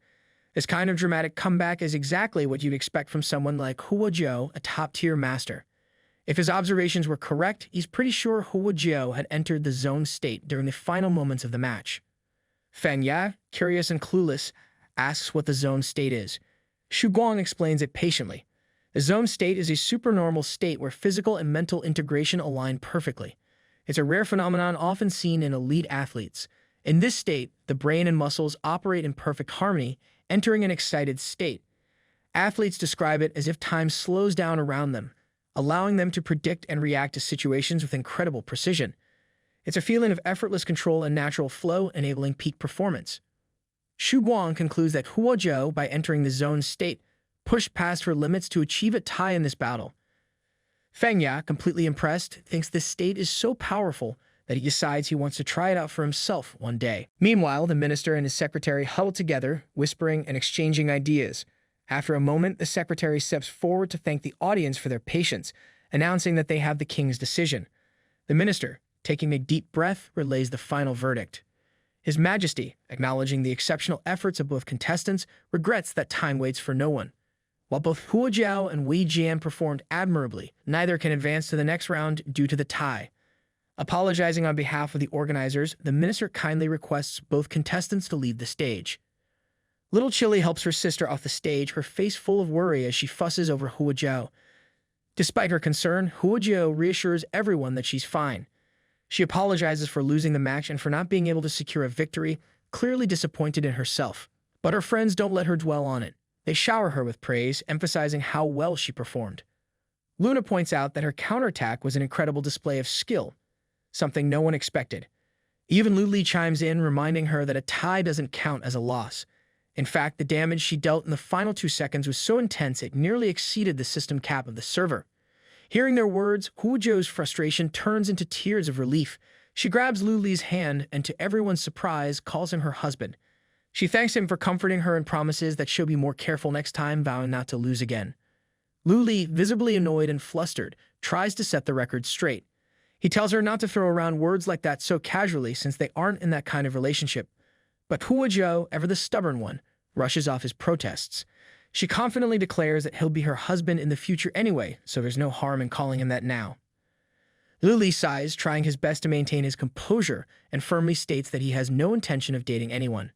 This kind of dramatic comeback is exactly what you'd expect from someone like Huozhou, a top-tier master. If his observations were correct, he's pretty sure Huozhou had entered the zone state during the final moments of the match. Feng Ya, curious and clueless, asks what the zone state is. Xu Guang explains it patiently. The zone state is a supernormal state where physical and mental integration align perfectly. It's a rare phenomenon often seen in elite athletes. In this state, the brain and muscles operate in perfect harmony, entering an excited state. Athletes describe it as if time slows down around them, allowing them to predict and react to situations with incredible precision. It's a feeling of effortless control and natural flow, enabling peak performance. Xu Guang concludes that Huozhou, by entering the zone state, pushed past her limits to achieve a tie in this battle. Feng Ya, completely impressed, thinks this state is so powerful that he decides he wants to try it out for himself one day. Meanwhile, the minister and his secretary huddle together, whispering and exchanging ideas. After a moment, the secretary steps forward to thank the audience for their patience, announcing that they have the king's decision. The minister, taking a deep breath, relays the final verdict. His Majesty, acknowledging the exceptional efforts of both contestants, regrets that time waits for no one. While both Huozhou and Wei Jian performed admirably, neither can advance to the next round due to the tie. Apologizing on behalf of the organizers, the minister kindly requests both contestants to leave the stage. Little Chili helps her sister off the stage, her face full of worry as she fusses over Huozhou. Despite her concern, Huozhou reassures everyone that she's fine. She apologizes for losing the match and for not being able to secure a victory, clearly disappointed in herself. But her friends don't let her dwell on it. They shower her with praise, emphasizing how well she performed. Luna points out that her counterattack was an incredible display of skill, something no one expected. Even Lu Li chimes in, reminding her that a tie doesn't count as a loss. In fact, the damage she dealt in the final 2 seconds was so intense it nearly exceeded the system cap of the server. Hearing their words, Huozhou's frustration turns into tears of relief. She grabs Lu Li's hand and, to everyone's surprise, calls him her husband. She thanks him for comforting her and promises that she'll be more careful next time, vowing not to lose again. Lu Li, visibly annoyed and flustered, tries to set the record straight. He tells her not to throw around words like that so casually since they aren't in that kind of relationship. But Huozhou, ever the stubborn one, rushes off his protests. She confidently declares that he'll be her husband in the future anyway, so there's no harm in calling him that now. Liu Li sighs, trying his best to maintain his composure, and firmly states that he has no intention of dating anyone.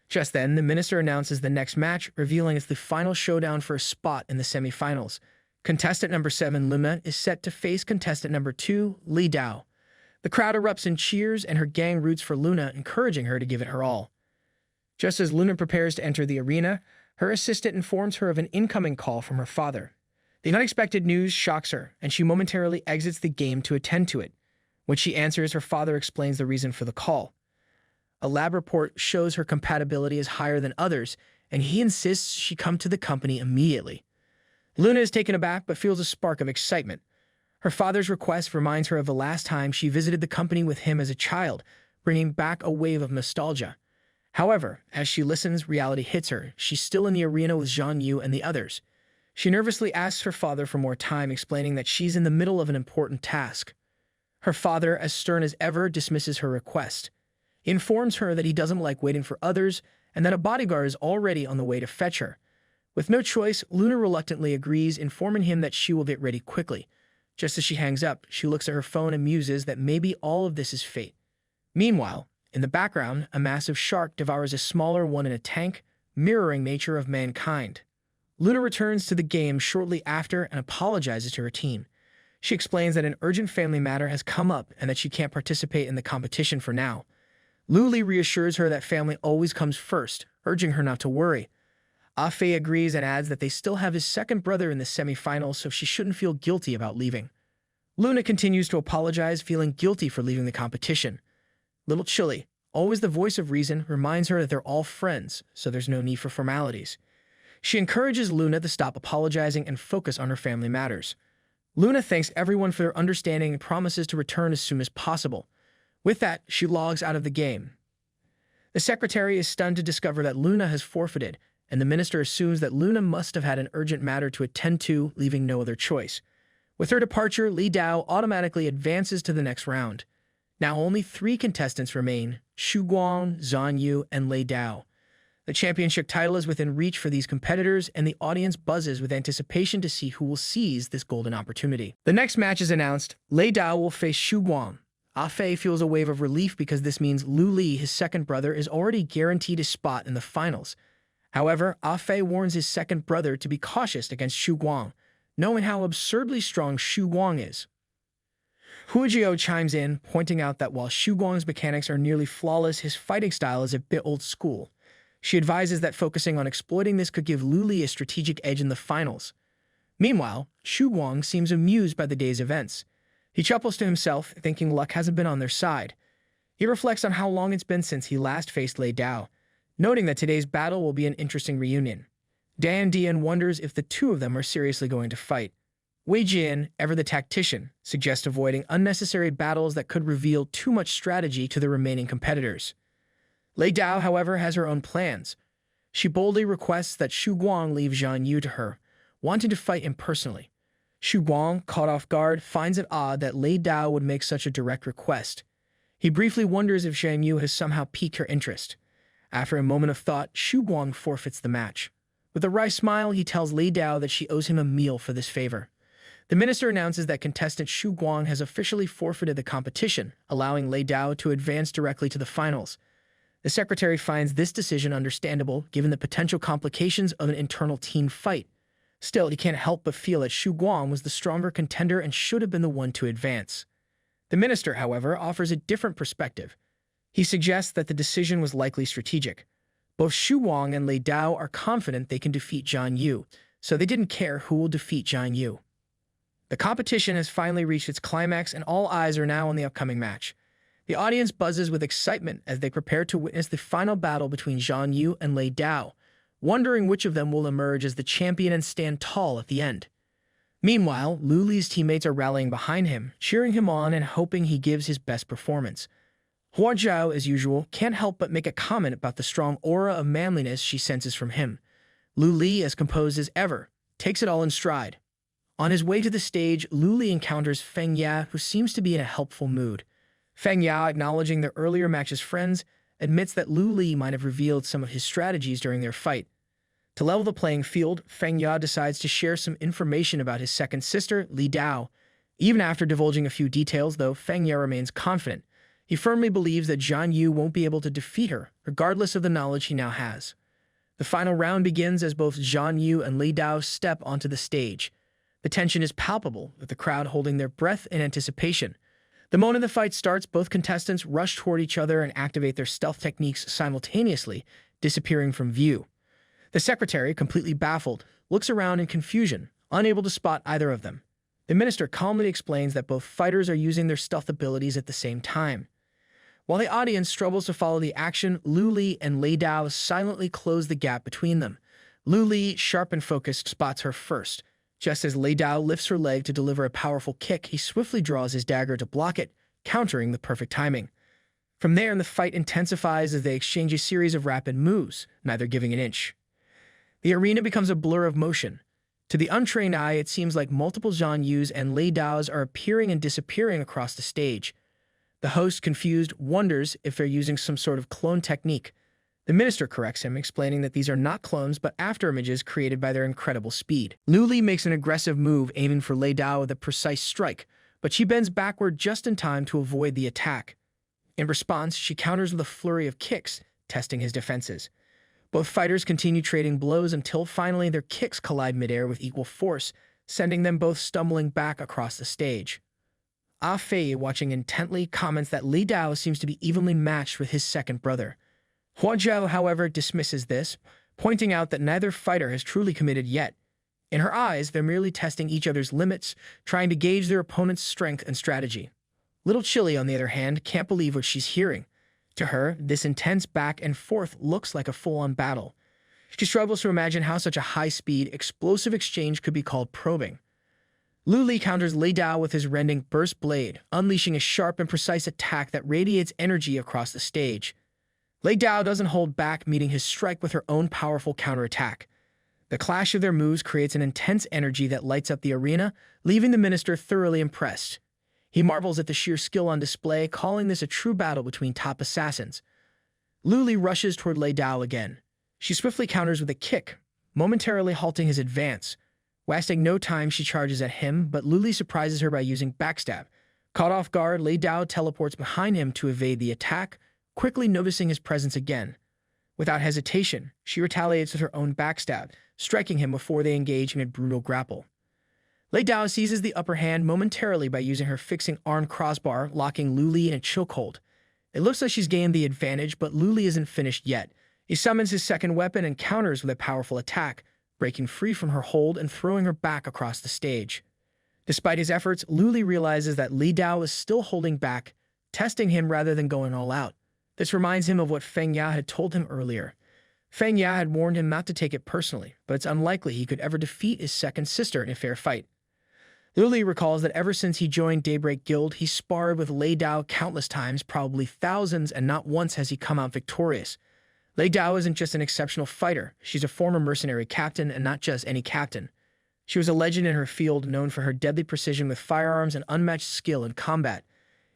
Just then, the minister announces the next match, revealing it's the final showdown for a spot in the semifinals. Contestant number 7, Luna, is set to face contestant number 2, Li Dao. The crowd erupts in cheers, and her gang roots for Luna, encouraging her to give it her all. Just as Luna prepares to enter the arena, her assistant informs her of an incoming call from her father. The unexpected news shocks her, and she momentarily exits the game to attend to it. When she answers, her father explains the reason for the call. A lab report shows her compatibility is higher than others, and he insists she come to the company immediately. Luna is taken aback but feels a spark of excitement. Her father's request reminds her of the last time she visited the company with him as a child, bringing back a wave of nostalgia. However, as she listens, reality hits her. She's still in the arena with Zhang Yu and the others. She nervously asks her father for more time, explaining that she's in the middle of an important task. Her father, as stern as ever, dismisses her request. He informs her that he doesn't like waiting for others and that a bodyguard is already on the way to fetch her. With no choice, Luna reluctantly agrees, informing him that she will get ready quickly. Just as she hangs up, she looks at her phone and muses that maybe all of this is fate. Meanwhile, in the background, a massive shark devours a smaller one in a tank, mirroring nature of mankind. Luna returns to the game shortly after and apologizes to her team. She explains that an urgent family matter has come up and that she can't participate in the competition for now. Liu Li reassures her that family always comes first, urging her not to worry. Ah Fei agrees and adds that they still have his second brother in the semifinals, so she shouldn't feel guilty about leaving. Luna continues to apologize, feeling guilty for leaving the competition. Little Chili, always the voice of reason, reminds her that they're all friends, so there's no need for formalities. She encourages Luna to stop apologizing and focus on her family matters. Luna thanks everyone for their understanding and promises to return as soon as possible. With that, she logs out of the game. The secretary is stunned to discover that Luna has forfeited, and the minister assumes that Luna must have had an urgent matter to attend to, leaving no other choice. With her departure, Li Dao automatically advances to the next round. Now only 3 contestants remain: Xu Guang, Zhang Yu, and Li Dao. The championship title is within reach for these competitors, and the audience buzzes with anticipation to see who will seize this golden opportunity. The next match is announced. Li Dao will face Xu Guang. Ah Fei feels a wave of relief because this means Liu Li, his second brother, is already guaranteed a spot in the finals. However, Ah Fei warns his second brother to be cautious against Xu Guang, knowing how absurdly strong Xu Guang is. Huijiao chimes in, pointing out that while Xu Guang's mechanics are nearly flawless, his fighting style is a bit old school. She advises that focusing on exploiting this could give Liu Li a strategic edge in the finals. Meanwhile, Xu Guang seems amused by the day's events. He chuckles to himself, thinking luck hasn't been on their side. He reflects on how long it's been since he last faced Li Dao, noting that today's battle will be an interesting reunion. Dan Dian wonders if the two of them are seriously going to fight. Wei Jian, ever the tactician, suggests avoiding unnecessary battles that could reveal too much strategy to the remaining competitors. Li Dao, however, has her own plans. She boldly requests that Xu Guang leave Zhang Yu to her, wanting to fight him personally. Xu Guang, caught off guard, finds it odd that Li Dao would make such a direct request. He briefly wonders if Zhang Yu has somehow piqued her interest. After a moment of thought, Xu Guang forfeits the match. With a wry smile, he tells Li Dao that she owes him a meal for this favor. The minister announces that contestant Xu Guang has officially forfeited the competition, allowing Li Dao to advance directly to the finals. The secretary finds this decision understandable, given the potential complications of an internal team fight. Still, he can't help but feel that Xu Guang was the stronger contender and should have been the one to advance. The minister, however, offers a different perspective. He suggests that the decision was likely strategic. Both Xu Guang and Li Dao are confident they can defeat Zhang Yu, so they didn't care who will defeat Zhang Yu. The competition has finally reached its climax, and all eyes are now on the upcoming match. The audience buzzes with excitement as they prepare to witness the final battle between Zhang Yu and Li Dao, wondering which of them will emerge as the champion and stand tall at the end. Meanwhile, Liu Li's teammates are rallying behind him, cheering him on and hoping he gives his best performance. Hua Zhao, as usual, can't help but make a comment about the strong aura of manliness she senses from him. Liu Li, as composed as ever, takes it all in stride. On his way to the stage, Liu Li encounters Feng Ya, who seems to be in a helpful mood. Feng Ya, acknowledging their earlier match's friends, admits that Liu Li might have revealed some of his strategies during their fight. To level the playing field, Feng Ya decides to share some information about his second sister, Li Dao. Even after divulging a few details, though, Feng Ya remains confident. He firmly believes that Zhan Yu won't be able to defeat her, regardless of the knowledge he now has. The final round begins as both Zhan Yu and Li Dao step onto the stage. The tension is palpable, with the crowd holding their breath in anticipation. The moment the fight starts, both contestants rush toward each other and activate their stealth techniques simultaneously, disappearing from view. The secretary, completely baffled, looks around in confusion, unable to spot either of them. The minister calmly explains that both fighters are using their stealth abilities at the same time. While the audience struggles to follow the action, Lu Li and Lei Dao silently close the gap between them. Lu Li, sharp and focused, spots her first. Just as Lei Dao lifts her leg to deliver a powerful kick, he swiftly draws his dagger to block it, countering the perfect timing. From there, the fight intensifies as they exchange a series of rapid moves, neither giving an inch. The arena becomes a blur of motion. To the untrained eye, it seems like multiple Zhan Yus and Lei Daos are appearing and disappearing across the stage. The host, confused, wonders if they're using some sort of clone technique. The minister corrects him, explaining that these are not clones but afterimages created by their incredible speed. Lu Li makes an aggressive move, aiming for Lei Dao with a precise strike, but she bends backward just in time to avoid the attack. In response, she counters with a flurry of kicks, testing his defenses. Both fighters continue trading blows until finally their kicks collide midair with equal force, sending them both stumbling back across the stage. Ah Fei, watching intently, comments that Li Dao seems to be evenly matched with his second brother. Hua Zhao, however, dismisses this, pointing out that neither fighter has truly committed yet. In her eyes, they're merely testing each other's limits, trying to gauge their opponent's strength and strategy. Little Chili, on the other hand, can't believe what she's hearing. To her, this intense back and forth looks like a full-on battle. She struggles to imagine how such a high-speed, explosive exchange could be called probing. Lu Li counters Lei Dao with his rending burst blade, unleashing a sharp and precise attack that radiates energy across the stage. Lei Dao doesn't hold back, meeting his strike with her own powerful counterattack. The clash of their moves creates an intense energy that lights up the arena, leaving the minister thoroughly impressed. He marvels at the sheer skill on display, calling this a true battle between top assassins. Lu Li rushes toward Lei Dao again. She swiftly counters with a kick, momentarily halting his advance. Wasting no time, she charges at him, but Lu Li surprises her by using backstab. Caught off guard, Lei Dao teleports behind him to evade the attack, quickly noticing his presence again. Without hesitation, she retaliates with her own backstab, striking him before they engage in a brutal grapple. Lei Dao seizes the upper hand momentarily by using her fixing arm crossbar, locking Lu Li in a chokehold. It looks like she's gained the advantage, but Lu Li isn't finished yet. He summons his second weapon and counters with a powerful attack, breaking free from her hold and throwing her back across the stage. Despite his efforts, Lu Li realizes that Li Dao is still holding back, testing him rather than going all out. This reminds him of what Feng Ya had told him earlier. Feng Ya had warned him not to take it personally, but it's unlikely he could ever defeat his second sister in a fair fight. Lu Li recalls that ever since he joined Daybreak Guild, he sparred with Lei Dao countless times, probably thousands, and not once has he come out victorious. Lei Dao isn't just an exceptional fighter, she's a former mercenary captain, and not just any captain. She was a legend in her field, known for her deadly precision with firearms and unmatched skill in combat.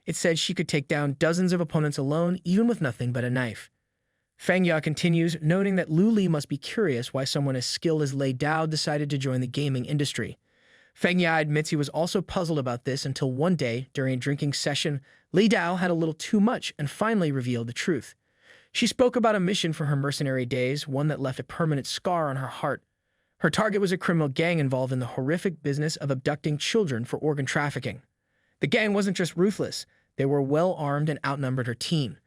It said she could take down dozens of opponents alone, even with nothing but a knife. Feng Ya continues, noting that Lu Li must be curious why someone as skilled as Lei Dao decided to join the gaming industry. Feng Ya admits he was also puzzled about this until one day, during a drinking session, Lei Dao had a little too much and finally revealed the truth. She spoke about a mission from her mercenary days, one that left a permanent scar on her heart. Her target was a criminal gang involved in the horrific business of abducting children for organ trafficking. The gang wasn't just ruthless, they were well-armed and outnumbered her team.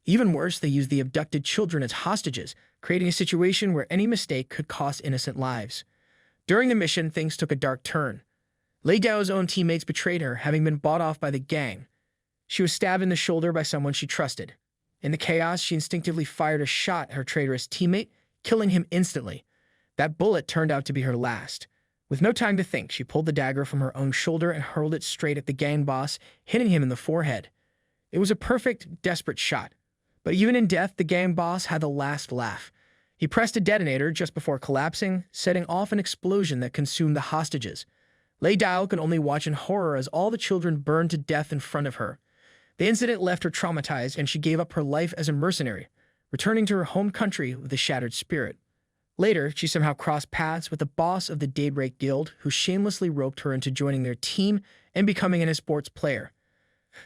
Even worse, they used the abducted children as hostages, creating a situation where any mistake could cost innocent lives. During the mission, things took a dark turn. Lei Dao's own teammates betrayed her, having been bought off by the gang. She was stabbed in the shoulder by someone she trusted. In the chaos, she instinctively fired a shot at her traitorous teammate, killing him instantly. That bullet turned out to be her last. With no time to think, she pulled the dagger from her own shoulder and hurled it straight at the gang boss, hitting him in the forehead. It was a perfect, desperate shot. But even in death, the gang boss had the last laugh. He pressed a detonator just before collapsing, setting off an explosion that consumed the hostages. Lei Dao could only watch in horror as all the children burned to death in front of her. The incident left her traumatized, and she gave up her life as a mercenary, returning to her home country with a shattered spirit. Later, she somehow crossed paths with the boss of the Daybreak Guild, who shamelessly roped her into joining their team and becoming an esports player.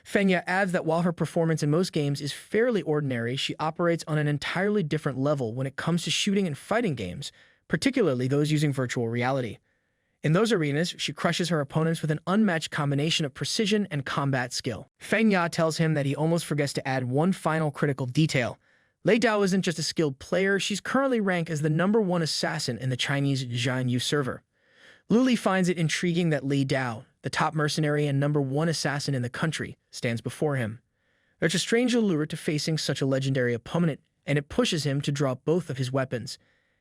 Feng adds that while her performance in most games is fairly ordinary, she operates on an entirely different level when it comes to shooting and fighting games, particularly those using virtual reality. In those arenas, she crushes her opponents with an unmatched combination of precision and combat skill. Feng Ya tells him that he almost forgets to add one final critical detail. Lei Dao isn't just a skilled player, she's currently ranked as the #1 assassin in the Chinese Jianyu server. Luli finds it intriguing that Lei Dao, the top mercenary and #1 assassin in the country, stands before him. There's a strange allure to facing such a legendary opponent, and it pushes him to draw both of his weapons.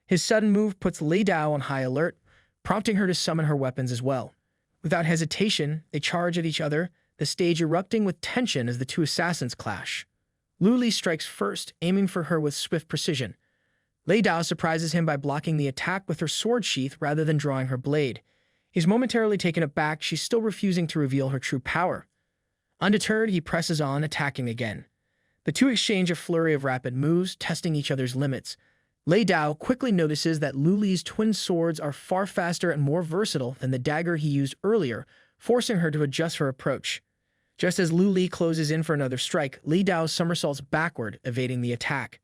His sudden move puts Lei Dao on high alert, prompting her to summon her weapons as well. Without hesitation, they charge at each other, the stage erupting with tension as the two assassins clash. Luli strikes first, aiming for her with swift precision. Lei Dao surprises him by blocking the attack with her sword sheath rather than drawing her blade. He's momentarily taken aback, she's still refusing to reveal her true power. Undeterred, he presses on, attacking again. The two exchange a flurry of rapid moves, testing each other's limits. Lei Dao quickly notices that Luli's twin swords are far faster and more versatile than the dagger he used earlier, forcing her to adjust her approach. Just as Luli closes in for another strike, Lei Dao somersaults backward, evading the attack.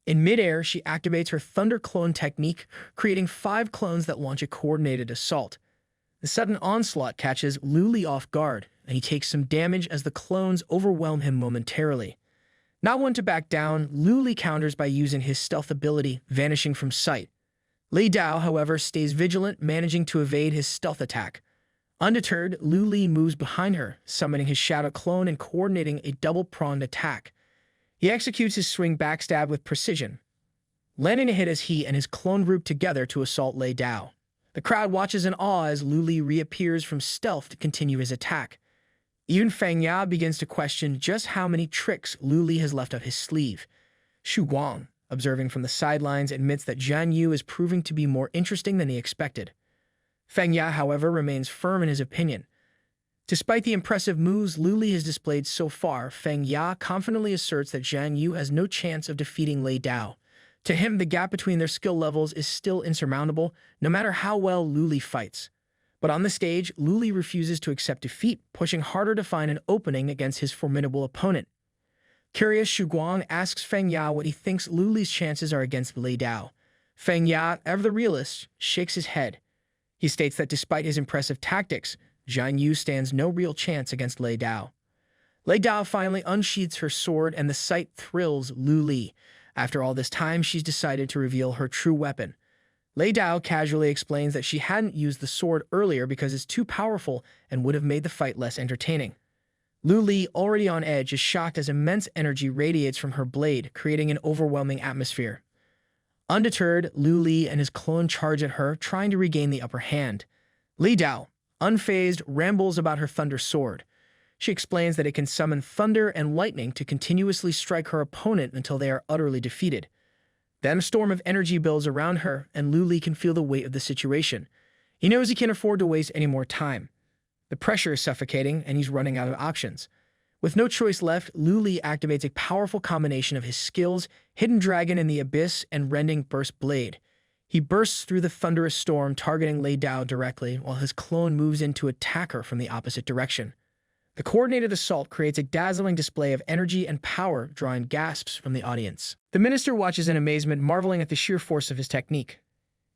In midair, she activates her Thunder Clone technique, creating 5 clones that launch a coordinated assault. The sudden onslaught catches Luli off guard, and he takes some damage as the clones overwhelm him momentarily. Not one to back down, Luli counters by using his stealth ability, vanishing from sight. Lei Dao, however, stays vigilant, managing to evade his stealth attack. Undeterred, Luli moves behind her, summoning his shadow clone and coordinating a double-pronged attack. He executes his swing backstab with precision, landing a hit as he and his clone group together to assault Lei Dao. The crowd watches in awe as Luli reappears from stealth to continue his attack. Even Feng Ya begins to question just how many tricks Luli has left up his sleeve. Xu Guang, observing from the sidelines, admits that Jian Yu is proving to be more interesting than he expected. Feng Ya, however, remains firm in his opinion. Despite the impressive moves Luli has displayed so far, Feng Ya confidently asserts that Jian Yu has no chance of defeating Lei Dao. To him, the gap between their skill levels is still insurmountable, no matter how well Luli fights. But on the stage, Luli refuses to accept defeat, pushing harder to find an opening against his formidable opponent. Curious, Xu Guang asks Feng Ya what he thinks Luli's chances are against Lei Dao. Feng Ya, ever the realist, shakes his head. He states that despite his impressive tactics, Jian Yu stands no real chance against Lei Dao. Lei Dao finally unsheathes her sword, and the sight thrills Luli. After all this time, she's decided to reveal her true weapon. Lei Dao casually explains that she hadn't used the sword earlier because it's too powerful and would have made the fight less entertaining. Luli, already on edge, is shocked as immense energy radiates from her blade, creating an overwhelming atmosphere. Undeterred, Luli and his clone charge at her, trying to regain the upper hand. Lei Dao, unfazed, rambles about her thunder sword. She explains that it can summon thunder and lightning to continuously strike her opponent until they are utterly defeated. Then a storm of energy builds around her, and Luli can feel the weight of the situation. He knows he can't afford to waste any more time. The pressure is suffocating, and he's running out of options. With no choice left, Luli activates a powerful combination of his skills, Hidden Dragon in the Abyss and Rending Burst Blade. He bursts through the thunderous storm, targeting Lei Dao directly, while his clone moves in to attack her from the opposite direction. The coordinated assault creates a dazzling display of energy and power, drawing gasps from the audience. The minister watches in amazement, marveling at the sheer force of his technique.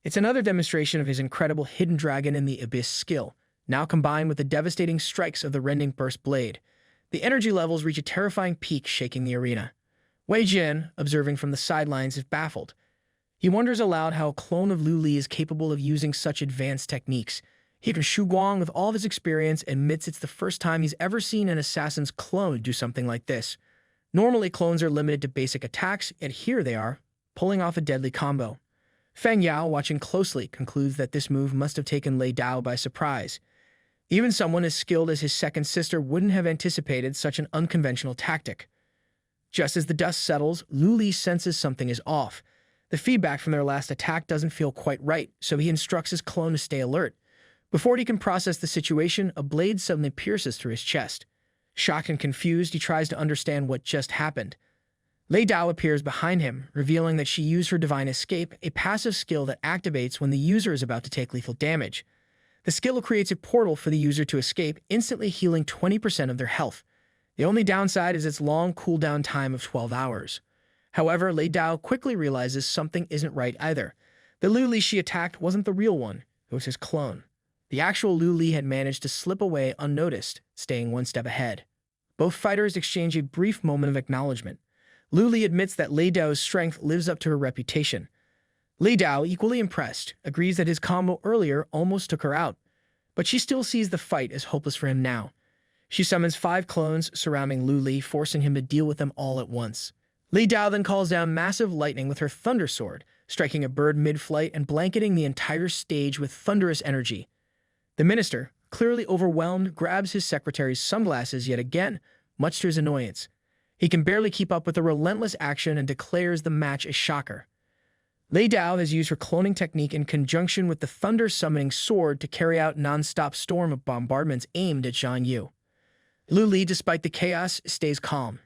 It's another demonstration of his incredible Hidden Dragon in the Abyss skill, now combined with the devastating strikes of the Rending Burst Blade. The energy levels reach a terrifying peak, shaking the arena. Wei Jin, observing from the sidelines, is baffled. He wonders aloud how a clone of Luli is capable of using such advanced techniques. Even Xu Guang, with all of his experience, admits it's the first time he's ever seen an assassin's clone do something like this. Normally, clones are limited to basic attacks, and here they are, pulling off a deadly combo. Feng Yao, watching closely, concludes that this move must have taken Lei Dao by surprise. Even someone as skilled as his second sister wouldn't have anticipated such an unconventional tactic. Just as the dust settles, Luli senses something is off. The feedback from their last attack doesn't feel quite right, so he instructs his clone to stay alert. Before he can process the situation, a blade suddenly pierces through his chest. Shocked and confused, he tries to understand what just happened. Lei Dao appears behind him, revealing that she used her Divine Escape, a passive skill that activates when the user is about to take lethal damage. The skill creates a portal for the user to escape, instantly healing 20% of their health. The only downside is its long cooldown time of 12 hours. However, Lei Dao quickly realizes something isn't right either. The Lu Li she attacked wasn't the real one, it was his clone. The actual Lu Li had managed to slip away unnoticed, staying one step ahead. Both fighters exchange a brief moment of acknowledgement. Lu Li admits that Lei Dao's strength lives up to her reputation. Lei Dao, equally impressed, agrees that his combo earlier almost took her out, but she still sees the fight as hopeless for him now. She summons 5 clones surrounding Lu Li, forcing him to deal with them all at once. Lei Dao then calls down massive lightning with her Thunder Sword, striking a bird mid-flight and blanketing the entire stage with thunderous energy. The minister, clearly overwhelmed, grabs his secretary's sunglasses yet again, much to his annoyance. He can barely keep up with the relentless action and declares the match a shocker. Lei Dao has used her cloning technique in conjunction with the thunder-summoning sword to carry out non-stop storm of bombardments aimed at Zhang Yu. Lu Li, despite the chaos, stays calm.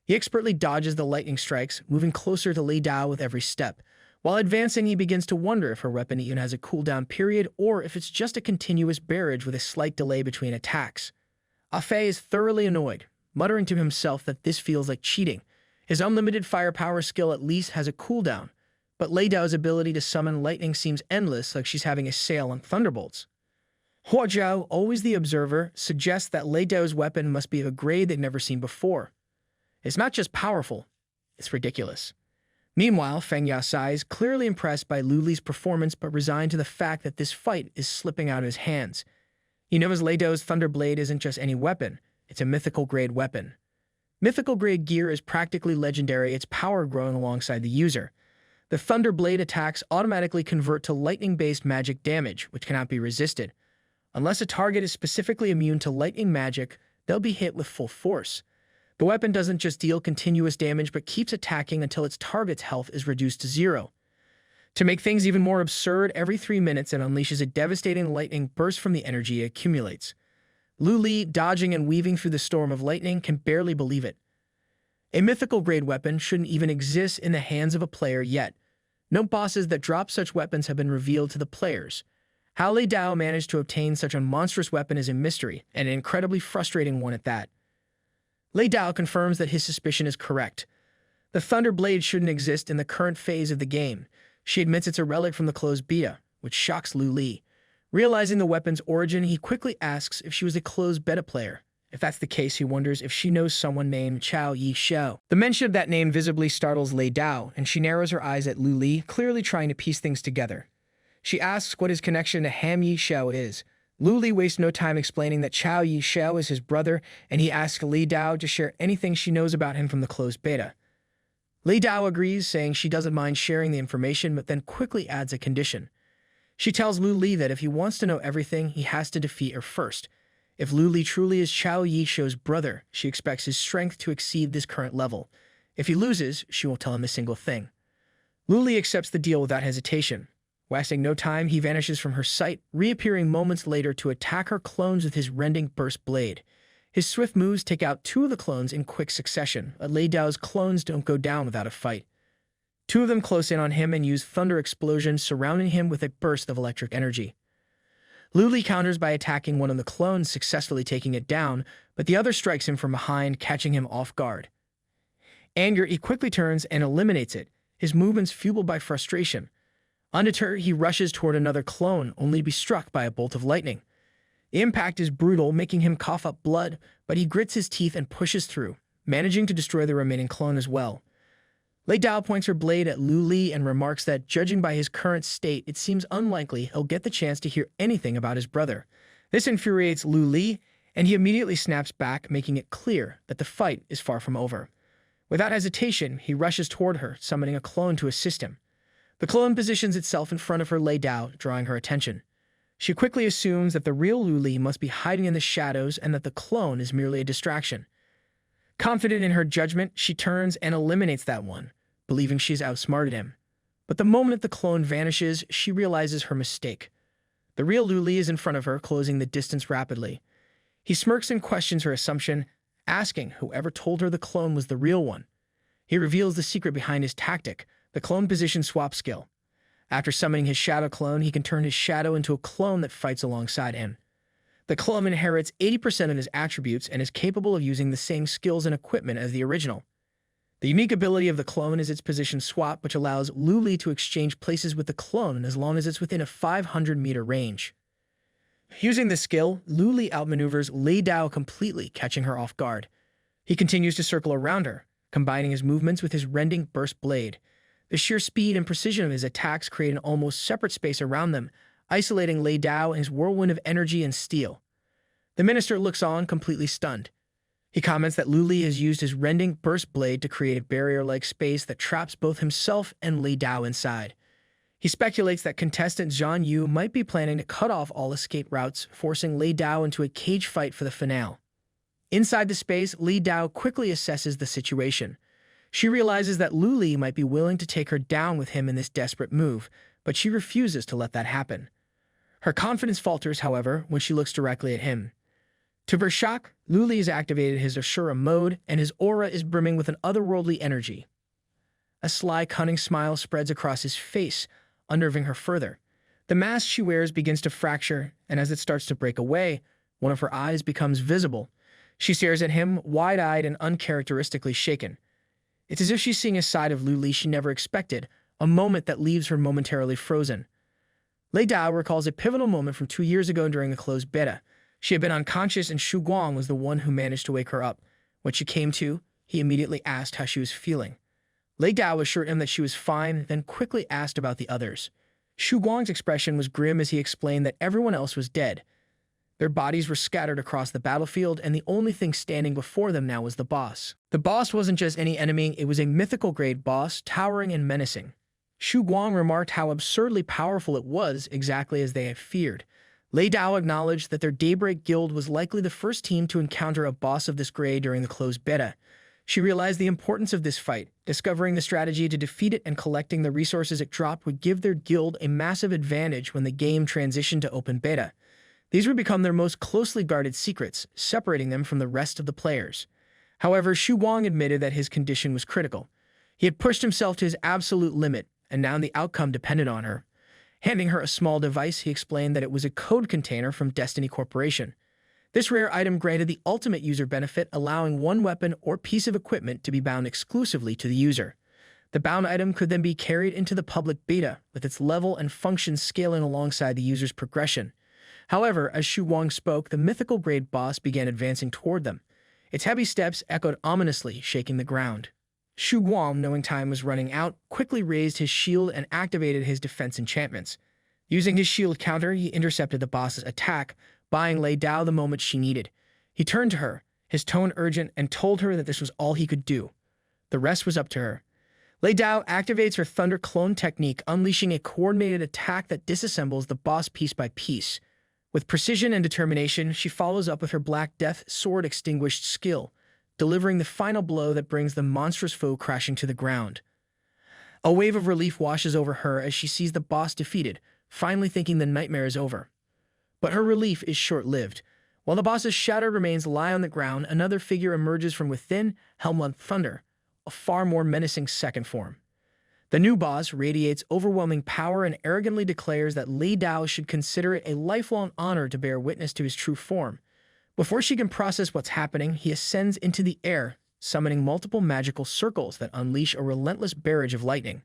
He expertly dodges the lightning strikes, moving closer to Lei Dao with every step. While advancing, he begins to wonder if her weapon even has a cooldown period or if it's just a continuous barrage with a slight delay between attacks. Fei is thoroughly annoyed, muttering to himself that this feels like cheating. His unlimited firepower skill at least has a cooldown, but Lei Dao's ability to summon lightning seems endless, like she's having a sale on thunderbolts. Hua Zhao, always the observer, suggests that Lei Dao's weapon must be of a grade they've never seen before. It's not just powerful, it's ridiculous. Meanwhile, Feng Yasai is clearly impressed by Lu Li's performance but resigned to the fact that this fight is slipping out of his hands. He knows Lei Dao's Thunderblade isn't just any weapon, it's a mythical-grade weapon. Mythical-grade gear is practically legendary, its power growing alongside the user. The Thunderblade attacks automatically convert to lightning-based magic damage, which cannot be resisted. Unless a target is specifically immune to lightning magic, they'll be hit with full force. The weapon doesn't just deal continuous damage, but keeps attacking until its target's health is reduced to 0. To make things even more absurd, every 3 minutes it unleashes a devastating lightning burst from the energy it accumulates. Lu Li, dodging and weaving through the storm of lightning, can barely believe it. A mythical-grade weapon shouldn't even exist in the hands of a player yet. No bosses that drop such weapons have been revealed to the players. How Lei Dao managed to obtain such a monstrous weapon is a mystery, and an incredibly frustrating one at that. Lei Dao confirms that his suspicion is correct. The Thunder Blade shouldn't exist in the current phase of the game. She admits it's a relic from the closed beta, which shocks Lu Li. Realizing the weapon's origin, he quickly asks if she was a closed beta player. If that's the case, he wonders if she knows someone named Chao Yi Shou. The mention of that name visibly startles Lei Dao, and she narrows her eyes at Lu Li, clearly trying to piece things together. She asks what his connection to Ham Yi Shou is. Lu Li wastes no time explaining that Chao Yi Shou is his brother, and he asks Lei Dao to share anything she knows about him from the closed beta. Lei Dao agrees, saying she doesn't mind sharing the information, but then quickly adds a condition. She tells Lu Li that if he wants to know everything, he has to defeat her first. If Lu Li truly is Chao Yi Shou's brother, she expects his strength to exceed this current level. If he loses, she won't tell him a single thing. Lu Li accepts the deal without hesitation. Wasting no time, he vanishes from her sight, reappearing moments later to attack her clones with his rending burst blade. His swift moves take out 2 of the clones in quick succession, but Lei Dao's clones don't go down without a fight. 2 of them close in on him and use thunder explosions, surrounding him with a burst of electric energy. Lu Li counters by attacking one of the clones, successfully taking it down, but the other strikes him from behind, catching him off guard. Angered, he quickly turns and eliminates it, his movements fueled by frustration. Undeterred, he rushes toward another clone, only to be struck by a bolt of lightning. The impact is brutal, making him cough up blood, but he grits his teeth and pushes through, managing to destroy the remaining clone as well. Lei Dao points her blade at Lu Li and remarks that, judging by his current state, it seems unlikely he'll get the chance to hear anything about his brother. This infuriates Lu Li, and he immediately snaps back, making it clear that the fight is far from over. Without hesitation, he rushes toward her, summoning a clone to assist him. The clone positions itself in front of her Lei Dao, drawing her attention. She quickly assumes that the real Lu Li must be hiding in the shadows and that the clone is merely a distraction. Confident in her judgment, she turns and eliminates that one, believing she's outsmarted him. But the moment the clone vanishes, she realizes her mistake. The real Lu Li is in front of her, closing the distance rapidly. He smirks and questions her assumption, asking whoever told her the clone was the real one. He reveals the secret behind his tactic, the clone position swap skill. After summoning his shadow clone, he can turn his shadow into a clone that fights alongside him. The clone inherits 80% of his attributes and is capable of using the same skills and equipment as the original. The unique ability of the clone is its position swap, which allows Luli to exchange places with the clone as long as it's within a 500-meter range. Using this skill, Luli outmaneuvers Lei Dao completely, catching her off guard. He continues to circle around her, combining his movements with his rending burst blade. The sheer speed and precision of his attacks create an almost separate space around them, isolating Lei Dao in his whirlwind of energy and steel. The minister looks on, completely stunned. He comments that Luli has used his rending burst blade to create a barrier-like space that traps both himself and Lei Dao inside. He speculates that contestant Zhang Yu might be planning to cut off all escape routes, forcing Lei Dao into a cage fight for the finale. Inside the space, Lei Dao quickly assesses the situation. She realizes that Luli might be willing to take her down with him in this desperate move, but she refuses to let that happen. Her confidence falters, however, when she looks directly at him. To her shock, Luli has activated his Shura mode, and his aura is brimming with an otherworldly energy. A sly, cunning smile spreads across his face, unnerving her further. The mask she wears begins to fracture, and as it starts to break away, one of her eyes becomes visible. She stares at him, wide-eyed and uncharacteristically shaken. It's as if she's seeing a side of Luli she never expected, a moment that leaves her momentarily frozen. Lei Dao recalls a pivotal moment from 2 years ago during the closed beta. She had been unconscious and Shu Guang was the one who managed to wake her up. When she came to, he immediately asked how she was feeling. Lei Dao assured him that she was fine, then quickly asked about the others. Shu Guang's expression was grim as he explained that everyone else was dead. Their bodies were scattered across the battlefield, and the only thing standing before them now was the boss. The boss wasn't just any enemy, it was a mythical-grade boss, towering and menacing. Shu Guang remarked how absurdly powerful it was, exactly as they had feared. Lei Dao acknowledged that their Daybreak Guild was likely the first team to encounter a boss of this grade during the closed beta. She realized the importance of this fight. Discovering the strategy to defeat it and collecting the resources it dropped would give their guild a massive advantage when the game transitioned to open beta. These would become their most closely guarded secrets, separating them from the rest of the players. However, Shu Guang admitted that his condition was critical. He had pushed himself to his absolute limit, and now the outcome depended on her. Handing her a small device, he explained that it was a code container from Destiny Corporation. This rare item granted the ultimate user benefit, allowing one weapon or piece of equipment to be bound exclusively to the user. The bound item could then be carried into the public beta, with its level and function scaling alongside the user's progression. However, as Shu Guang spoke, the mythical-grade boss began advancing toward them. Its heavy steps echoed ominously, shaking the ground. Shu Guang, knowing time was running out, quickly raised his shield and activated his defense enchantments. Using his shield counter, he intercepted the boss's attack, buying Lei Dao the moment she needed. He turned to her, his tone urgent, and told her that this was all he could do. The rest was up to her. Lei Dao activates her Thunder Clone technique, unleashing a coordinated attack that disassembles the boss piece by piece. With precision and determination, she follows up with her Black Death Sword Extinguished skill, delivering the final blow that brings the monstrous foe crashing to the ground. A wave of relief washes over her as she sees the boss defeated, finally thinking the nightmare is over. But her relief is short-lived. While the boss's shattered remains lie on the ground, another figure emerges from within, Helmut Thunder, a far more menacing second form. The new boss radiates overwhelming power and arrogantly declares that Lei Dao should consider it a lifelong honor to bear witness to his true form. Before she can process what's happening, he ascends into the air, summoning multiple magical circles that unleash a relentless barrage of lightning.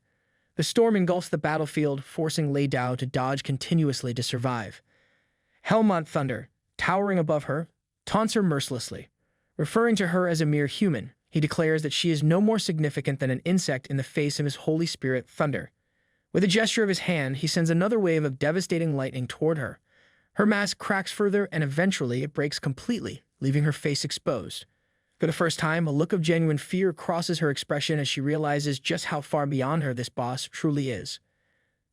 The storm engulfs the battlefield, forcing Lei Dao to dodge continuously to survive. Helmut Thunder, towering above her, taunts her mercilessly. Referring to her as a mere human, he declares that she is no more significant than an insect in the face of his Holy Spirit, Thunder. With a gesture of his hand, he sends another wave of devastating lightning toward her. Her mask cracks further, and eventually it breaks completely, leaving her face exposed. For the first time, a look of genuine fear crosses her expression as she realizes just how far beyond her this boss truly is.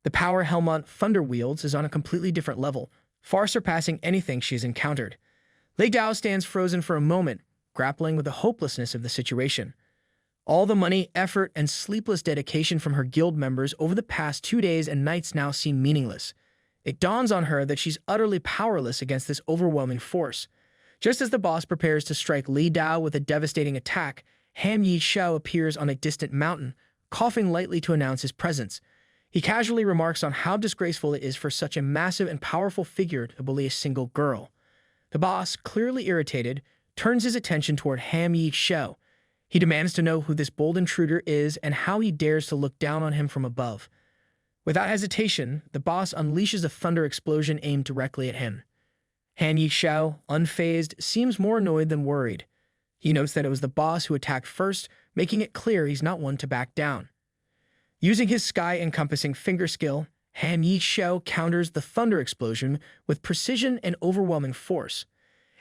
The power Helmut Thunder wields is on a completely different level, far surpassing anything she has encountered. Lei Dao stands frozen for a moment, grappling with the hopelessness of the situation. All the money, effort, and sleepless dedication from her guild members over the past 2 days and nights now seem meaningless. It dawns on her that she's utterly powerless against this overwhelming force. Just as the boss prepares to strike Lei Dao with a devastating attack, Ham Yi Shao appears on a distant mountain, coughing lightly to announce his presence. He casually remarks on how disgraceful it is for such a massive and powerful figure to bully a single girl. The boss, clearly irritated, turns his attention toward Ham Yi Shao. He demands to know who this bold intruder is and how he dares to look down on him from above. Without hesitation, the boss unleashes a thunder explosion aimed directly at him. Han Yi Shao, unfazed, seems more annoyed than worried. He notes that it was the boss who attacked first, making it clear he's not one to back down. Using his sky-encompassing finger skill, Han Yi Shao counters the thunder explosion with precision and overwhelming force.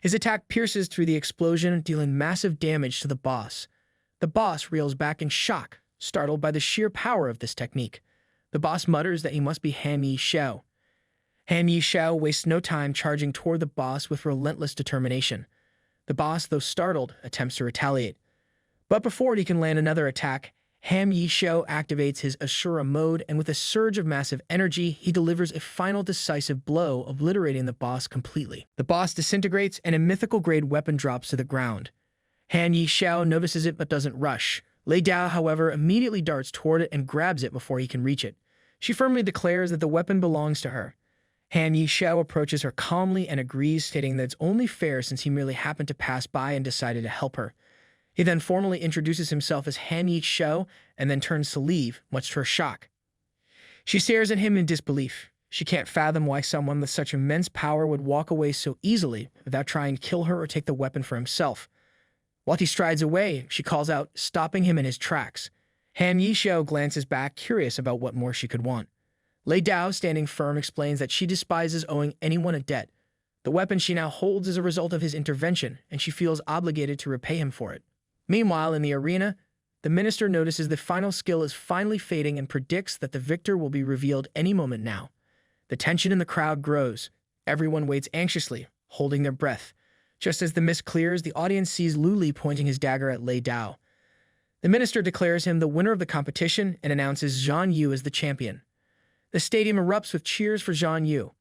His attack pierces through the explosion, dealing massive damage to the boss. The boss reels back in shock, startled by the sheer power of this technique. The boss mutters that he must be Han Yi Shao. Han Yi Shao wastes no time charging toward the boss with relentless determination. The boss, though startled, attempts to retaliate. But before he can land another attack, Han Yi Shao activates his Shura mode, and with a surge of massive energy, he delivers a final decisive blow, obliterating the boss completely. The boss disintegrates, and a mythical-grade weapon drops to the ground. Han Yi Shao notices it but doesn't rush. Lei Dao, however, immediately darts toward it and grabs it before he can reach it. She firmly declares that the weapon belongs to her. Han Yi Shao approaches her calmly and agrees, stating that it's only fair since he merely happened to pass by and decided to help her. He then formally introduces himself as Han Yi Shao and then turns to leave, much to her shock. She stares at him in disbelief. She can't fathom why someone with such immense power would walk away so easily without trying to kill her or take the weapon for himself. While he strides away, she calls out, stopping him in his tracks. Han Yi Shao glances back, curious about what more she could want. Lei Dao, standing firm, explains that she despises owing anyone a debt. The weapon she now holds is a result of his intervention, and she feels obligated to repay him for it. Meanwhile, in the arena, the minister notices the final skill is finally fading and predicts that the victor will be revealed any moment now. The tension in the crowd grows. Everyone waits anxiously, holding their breath. Just as the mist clears, the audience sees Lu Li pointing his dagger at Lei Dao. The minister declares him the winner of the competition and announces Zhang Yu as the champion. The stadium erupts with cheers for Zhang Yu.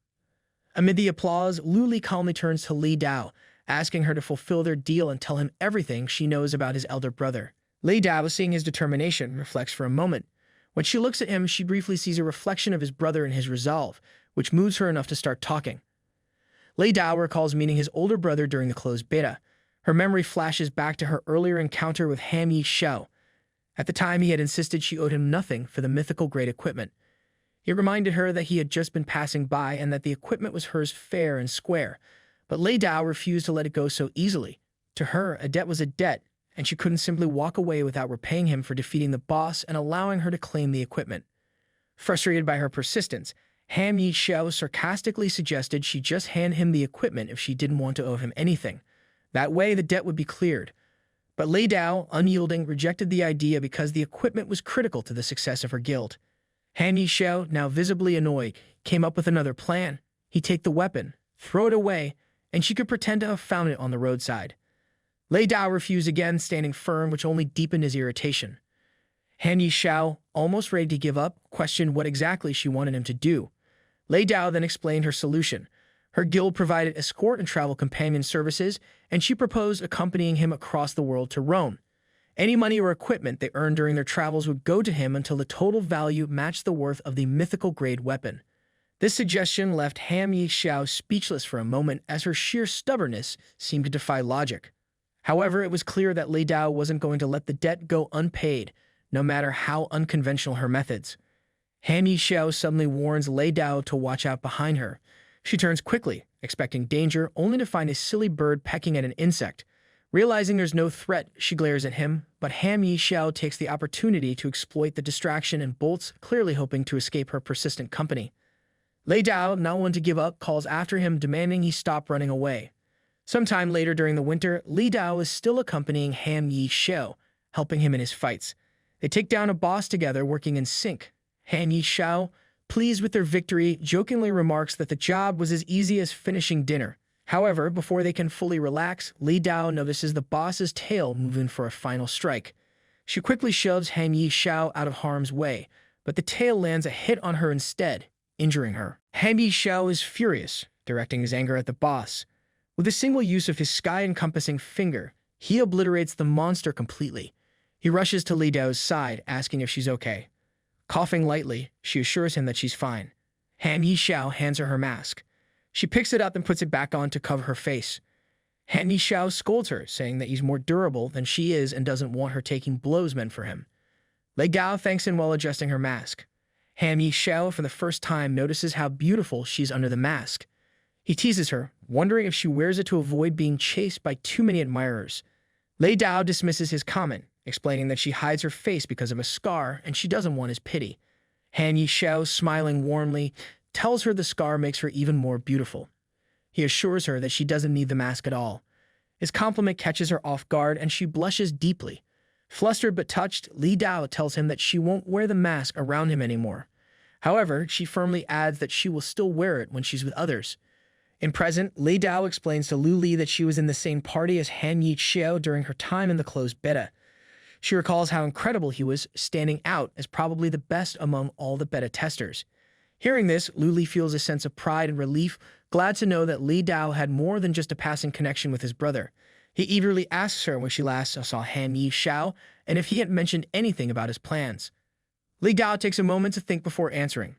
Amid the applause, Lu Li calmly turns to Lei Dao, asking her to fulfill their deal and tell him everything she knows about his elder brother. Lei Dao, seeing his determination, reflects for a moment. When she looks at him, she briefly sees a reflection of his brother and his resolve, which moves her enough to start talking. Lei Dao recalls meeting his older brother during the closed beta. Her memory flashes back to her earlier encounter with Han Yi Shao. At the time, he had insisted she owed him nothing for the mythical-grade equipment. He reminded her that he had just been passing by and that the equipment was hers fair and square. But Lei Dao refused to let it go so easily. To her, a debt was a debt, and she couldn't simply walk away without repaying him for defeating the boss and allowing her to claim the equipment. Frustrated by her persistence, Han Yi Shao sarcastically suggested she just hand him the equipment if she didn't want to owe him anything. That way, the debt would be cleared. But Lei Dao, unyielding, rejected the idea because the equipment was critical to the success of her guild. Han Yi Shao, now visibly annoyed, came up with another plan. He'd take the weapon, throw it away, and she could pretend to have found it on the roadside. Lei Dao refused again, standing firm, which only deepened his irritation. Han Yi Shao, almost ready to give up, questioned what exactly she wanted him to do. Lei Dao then explained her solution. Her guild provided escort and travel companion services, and she proposed accompanying him across the world to Rome. Any money or equipment they earned during their travels would go to him until the total value matched the worth of the mythical-grade weapon. This suggestion left Han Yi Shao speechless for a moment, as her sheer stubbornness seemed to defy logic. However, it was clear that Lei Dao wasn't going to let the debt go unpaid, no matter how unconventional her methods. Han Yi Shao suddenly warns Lei Dao to watch out behind her. She turns quickly, expecting danger, only to find a silly bird pecking at an insect. Realizing there's no threat, she glares at him, but Han Yi Shao takes the opportunity to exploit the distraction and bolts, clearly hoping to escape her persistent company. Lei Dao, not one to give up, calls after him, demanding he stop running away. Sometime later during the winter, Lei Dao is still accompanying Han Yi Shao, helping him in his fights. They take down a boss together, working in sync. Han Yi Shao, pleased with their victory, jokingly remarks that the job was as easy as finishing dinner. However, before they can fully relax, Lei Dao notices the boss's tail moving for a final strike. She quickly shoves Han Yi Shao out of harm's way, but the tail lands a hit on her instead, injuring her. Han Yi Shao is furious, directing his anger at the boss. With a single use of his sky-encompassing finger, he obliterates the monster completely. He rushes to Li Dao's side, asking if she's okay. Coughing lightly, she assures him that she's fine. Han Yishao hands her her mask. She picks it up and puts it back on to cover her face. Han Yishao scolds her, saying that he's more durable than she is and doesn't want her taking blows meant for him. Lei Dao thanks him while adjusting her mask. Han Yishao, for the first time, notices how beautiful she's under the mask. He teases her, wondering if she wears it to avoid being chased by too many admirers. Lei Dao dismisses his comment, explaining that she hides her face because of a scar and she doesn't want his pity. Han Yishao, smiling warmly, tells her the scar makes her even more beautiful. He assures her that she doesn't need the mask at all. His compliment catches her off guard and she blushes deeply. Flustered but touched, Li Dao tells him that she won't wear the mask around him anymore. However, she firmly adds that she will still wear it when she's with others. In present, Li Dao explains to Lu Li that she was in the same party as Han Yishao during her time in the closed beta. She recalls how incredible he was, standing out as probably the best among all the beta testers. Hearing this, Lu Li feels a sense of pride and relief, glad to know that Li Dao had more than just a passing connection with his brother. He eagerly asks her when she last saw Han Yishao and if he had mentioned anything about his plans. Li Dao takes a moment to think before answering.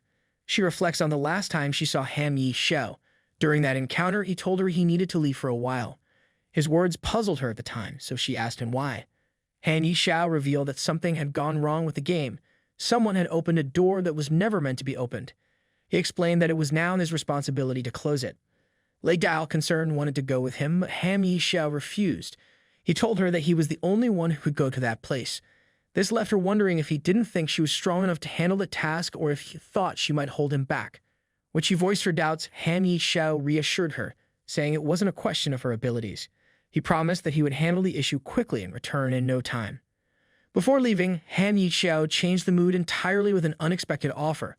She reflects on the last time she saw Han Yishao. During that encounter, he told her he needed to leave for a while. His words puzzled her at the time, so she asked him why. Han Yishao revealed that something had gone wrong with the game. Someone had opened a door that was never meant to be opened. He explained that it was now his responsibility to close it. Lei Dao, concerned, wanted to go with him, but Han Yishao refused. He told her that he was the only one who could go to that place. This left her wondering if he didn't think she was strong enough to handle the task or if he thought she might hold him back. When she voiced her doubts, Han Yishao reassured her, saying it wasn't a question of her abilities. He promised that he would handle the issue quickly and return in no time. Before leaving, Han Yishao changed the mood entirely with an unexpected offer.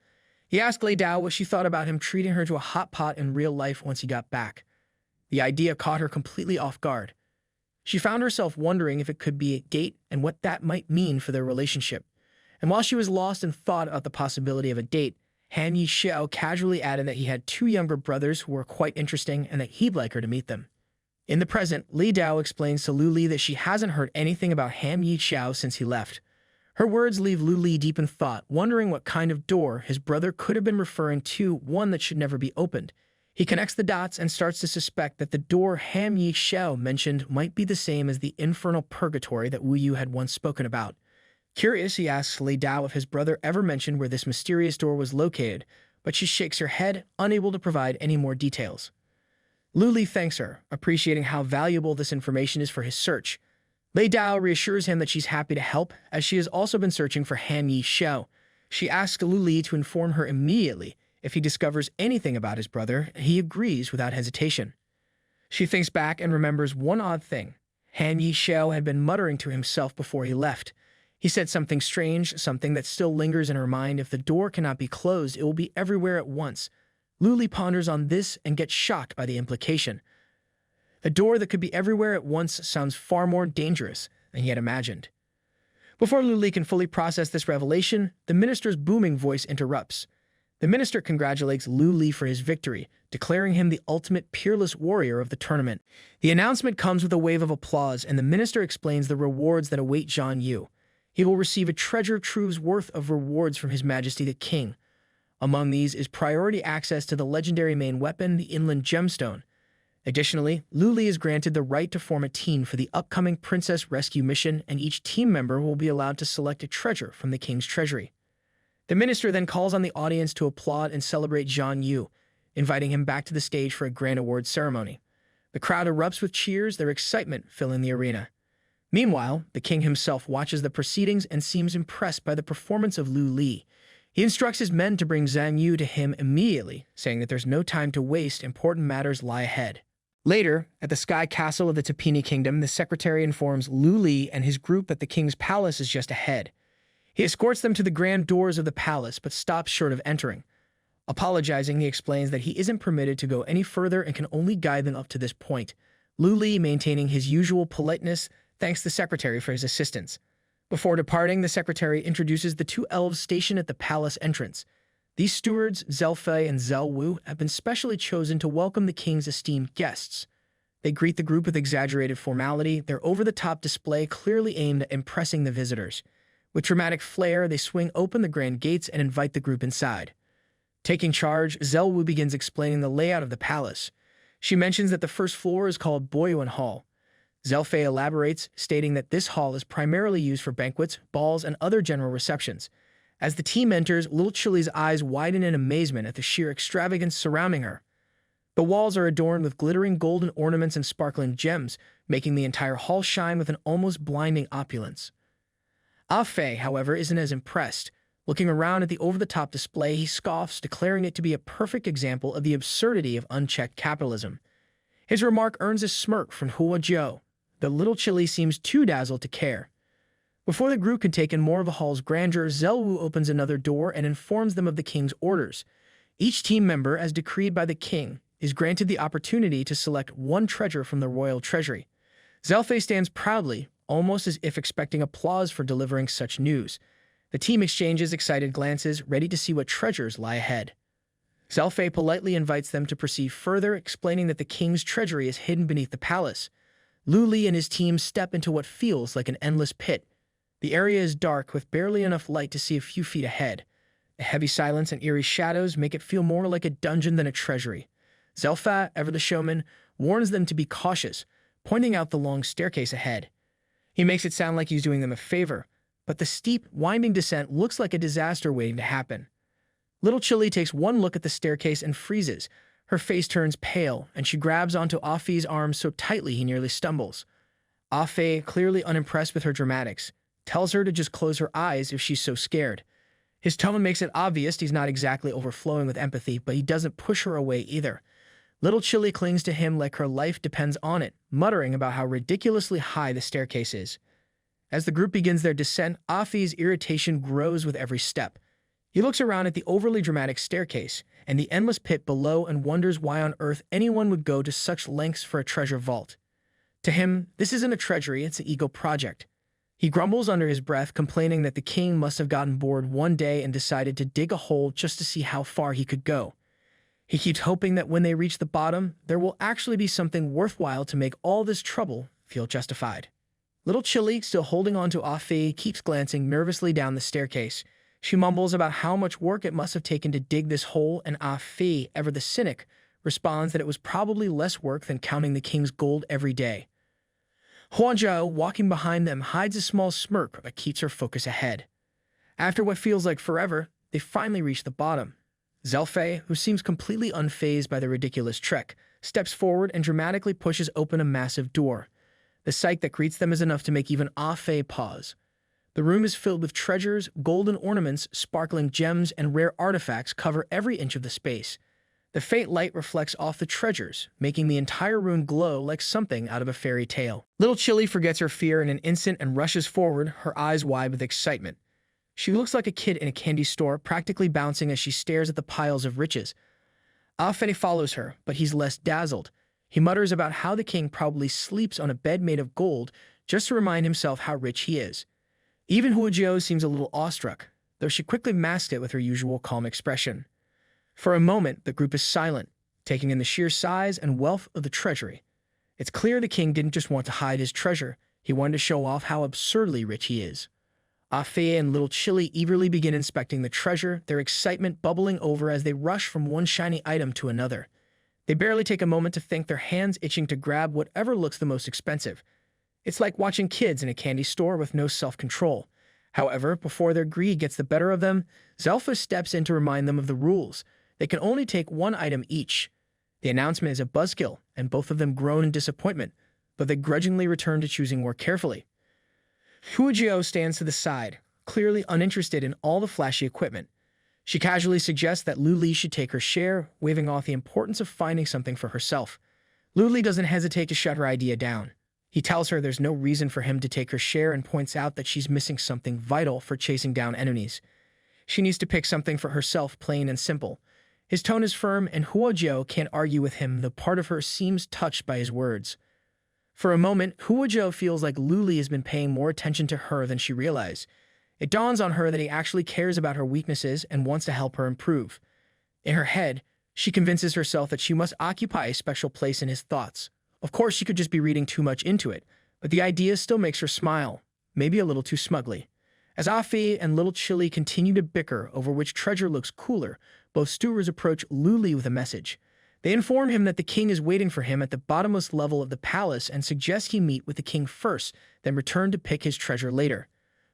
He asked Lei Dao what she thought about him treating her to a hot pot in real life once he got back. The idea caught her completely off guard. She found herself wondering if it could be a date and what that might mean for their relationship. And while she was lost in thought about the possibility of a date, Han Yishao casually added that he had two younger brothers who were quite interesting and that he'd like her to meet them. In the present, Li Dao explains to Lu Li that she hasn't heard anything about Han Yishao since he left. Her words leave Lu Li deep in thought, wondering what kind of door his brother could have been referring to, one that should never be opened. He connects the dots and starts to suspect that the door Han Yishao mentioned might be the same as the infernal purgatory that Wu Yu had once spoken about. Curious, he asks Lei Dao if his brother ever mentioned where this mysterious door was located, but she shakes her head, unable to provide any more details. Lu Li thanks her, appreciating how valuable this information is for his search. Lei Dao reassures him that she's happy to help, as she has also been searching for Han Yishao. She asks Lu Li to inform her immediately if he discovers anything about his brother, and he agrees without hesitation. She thinks back and remembers one odd thing. Han Yishao had been muttering to himself before he left. He said something strange, something that still lingers in her mind. If the door cannot be closed, it will be everywhere at once. Lu Li ponders on this and gets shocked by the implication. A door that could be everywhere at once sounds far more dangerous than he had imagined. Before Lu Li can fully process this revelation, the minister's booming voice interrupts. The minister congratulates Lu Li for his victory, declaring him the ultimate peerless warrior of the tournament. The announcement comes with a wave of applause, and the minister explains the rewards that await Zhan Yu. He will receive a treasure trove's worth of rewards from His Majesty the King. Among these is priority access to the legendary main weapon, the Inland Gemstone. Additionally, Lu Li is granted the right to form a team for the upcoming Princess Rescue mission, and each team member will be allowed to select a treasure from the King's treasury. The minister then calls on the audience to applaud and celebrate Zhan Yu, inviting him back to the stage for a grand award ceremony. The crowd erupts with cheers, their excitement filling the arena. Meanwhile, the king himself watches the proceedings and seems impressed by the performance of Lu Li. He instructs his men to bring Zhan Yu to him immediately, saying that there's no time to waste, important matters lie ahead. Later, at the Sky Castle of the Tapini Kingdom, the secretary informs Lu Li and his group that the king's palace is just ahead. He escorts them to the grand doors of the palace, but stops short of entering. Apologizing, he explains that he isn't permitted to go any further and can only guide them up to this point. Lu Li, maintaining his usual politeness, thanks the secretary for his assistance. Before departing, the secretary introduces the two elves stationed at the palace entrance. These stewards, Zelfei and Zelwu, have been specially chosen to welcome the king's esteemed guests. They greet the group with exaggerated formality, their over-the-top display clearly aimed at impressing the visitors. With dramatic flair, they swing open the grand gates and invite the group inside. Taking charge, Zelwu begins explaining the layout of the palace. She mentions that the first floor is called Boyuan Hall. Zelfei elaborates, stating that this hall is primarily used for banquets, balls, and other general receptions. As the team enters, Little Chili's eyes widen in amazement at the sheer extravagance surrounding her. The walls are adorned with glittering golden ornaments and sparkling gems, making the entire hall shine with an almost blinding opulence. Ah-Fei, however, isn't as impressed. Looking around at the over-the-top display, he scoffs, declaring it to be a perfect example of the absurdity of unchecked capitalism. His remark earns a smirk from Hua Jiao. The Little Chili seems too dazzled to care. Before the group can take in more of the hall's grandeur, Zelwu opens another door and informs them of the king's orders. Each team member, as decreed by the king, is granted the opportunity to select one treasure from the royal treasury. Zelfei stands proudly, almost as if expecting applause for delivering such news. The team exchanges excited glances, ready to see what treasures lie ahead. Zelfei politely invites them to proceed further, explaining that the king's treasury is hidden beneath the palace. Lu Li and his team step into what feels like an endless pit. The area is dark, with barely enough light to see a few feet ahead. The heavy silence and eerie shadows make it feel more like a dungeon than a treasury. Zelfa, ever the showman, warns them to be cautious, pointing out the long staircase ahead. He makes it sound like he's doing them a favor, but the steep, winding descent looks like a disaster waiting to happen. Little Chili takes one look at the staircase and freezes. Her face turns pale, and she grabs onto Ah-Fei's arm so tightly he nearly stumbles. Ah-Fei, clearly unimpressed with her dramatics, tells her to just close her eyes if she's so scared. His tone makes it obvious he's not exactly overflowing with empathy, but he doesn't push her away either. Little Chili clings to him like her life depends on it, muttering about how ridiculously high the staircase is. As the group begins their descent, Ah-Fei's irritation grows with every step. He looks around at the overly dramatic staircase and the endless pit below and wonders why on earth anyone would go to such lengths for a treasure vault. To him, this isn't a treasury, it's an ego project. He grumbles under his breath, complaining that the king must have gotten bored one day and decided to dig a hole just to see how far he could go. He keeps hoping that when they reach the bottom, there will actually be something worthwhile to make all this trouble feel justified. Little Chili, still holding on to Ah-Fei, keeps glancing nervously down the staircase. She mumbles about how much work it must have taken to dig this hole, and Ah-Fei, ever the cynic, responds that it was probably less work than counting the king's gold every day. Huanzhou, walking behind them, hides a small smirk that keeps her focus ahead. After what feels like forever, they finally reach the bottom. Zelfei, who seems completely unfazed by the ridiculous trek, steps forward and dramatically pushes open a massive door. The sight that greets them is enough to make even Ah-Fei pause. The room is filled with treasures, golden ornaments, sparkling gems, and rare artifacts cover every inch of the space. The faint light reflects off the treasures, making the entire room glow like something out of a fairy tale. Little Chili forgets her fear in an instant and rushes forward, her eyes wide with excitement. She looks like a kid in a candy store, practically bouncing as she stares at the piles of riches. Ah-Fei follows her, but he's less dazzled. He mutters about how the king probably sleeps on a bed made of gold just to remind himself how rich he is. Even Huajiao seems a little awestruck, though she quickly masks it with her usual calm expression. For a moment, the group is silent, taking in the sheer size and wealth of the treasury. It's clear the king didn't just want to hide his treasure, he wanted to show off how absurdly rich he is. Ah-Fei and Little Chili eagerly begin inspecting the treasure, their excitement bubbling over as they rush from one shiny item to another. They barely take a moment to think, their hands itching to grab whatever looks the most expensive. It's like watching kids in a candy store with no self-control. However, before their greed gets the better of them, Zelfa steps in to remind them of the rules. They can only take one item each. The announcement is a buzzkill, and both of them groan in disappointment, but they grudgingly return to choosing more carefully. Huajiao stands to the side, clearly uninterested in all the flashy equipment. She casually suggests that Lu Li should take her share, waving off the importance of finding something for herself. Lu Li doesn't hesitate to shut her idea down. He tells her there's no reason for him to take her share and points out that she's missing something vital for chasing down enemies. She needs to pick something for herself, plain and simple. His tone is firm, and Huajiao can't argue with him, though part of her seems touched by his words. For a moment, Huajiao feels like Lu Li has been paying more attention to her than she realized. It dawns on her that he actually cares about her weaknesses and wants to help her improve. In her head, she convinces herself that she must occupy a special place in his thoughts, Of course, she could just be reading too much into it, but the idea still makes her smile, maybe a little too smugly. As Afi and little Chili continue to bicker over which treasure looks cooler, both stewards approach Luli with a message. They inform him that the king is waiting for him at the bottomless level of the palace and suggest he meet with the king first, then return to pick his treasure later.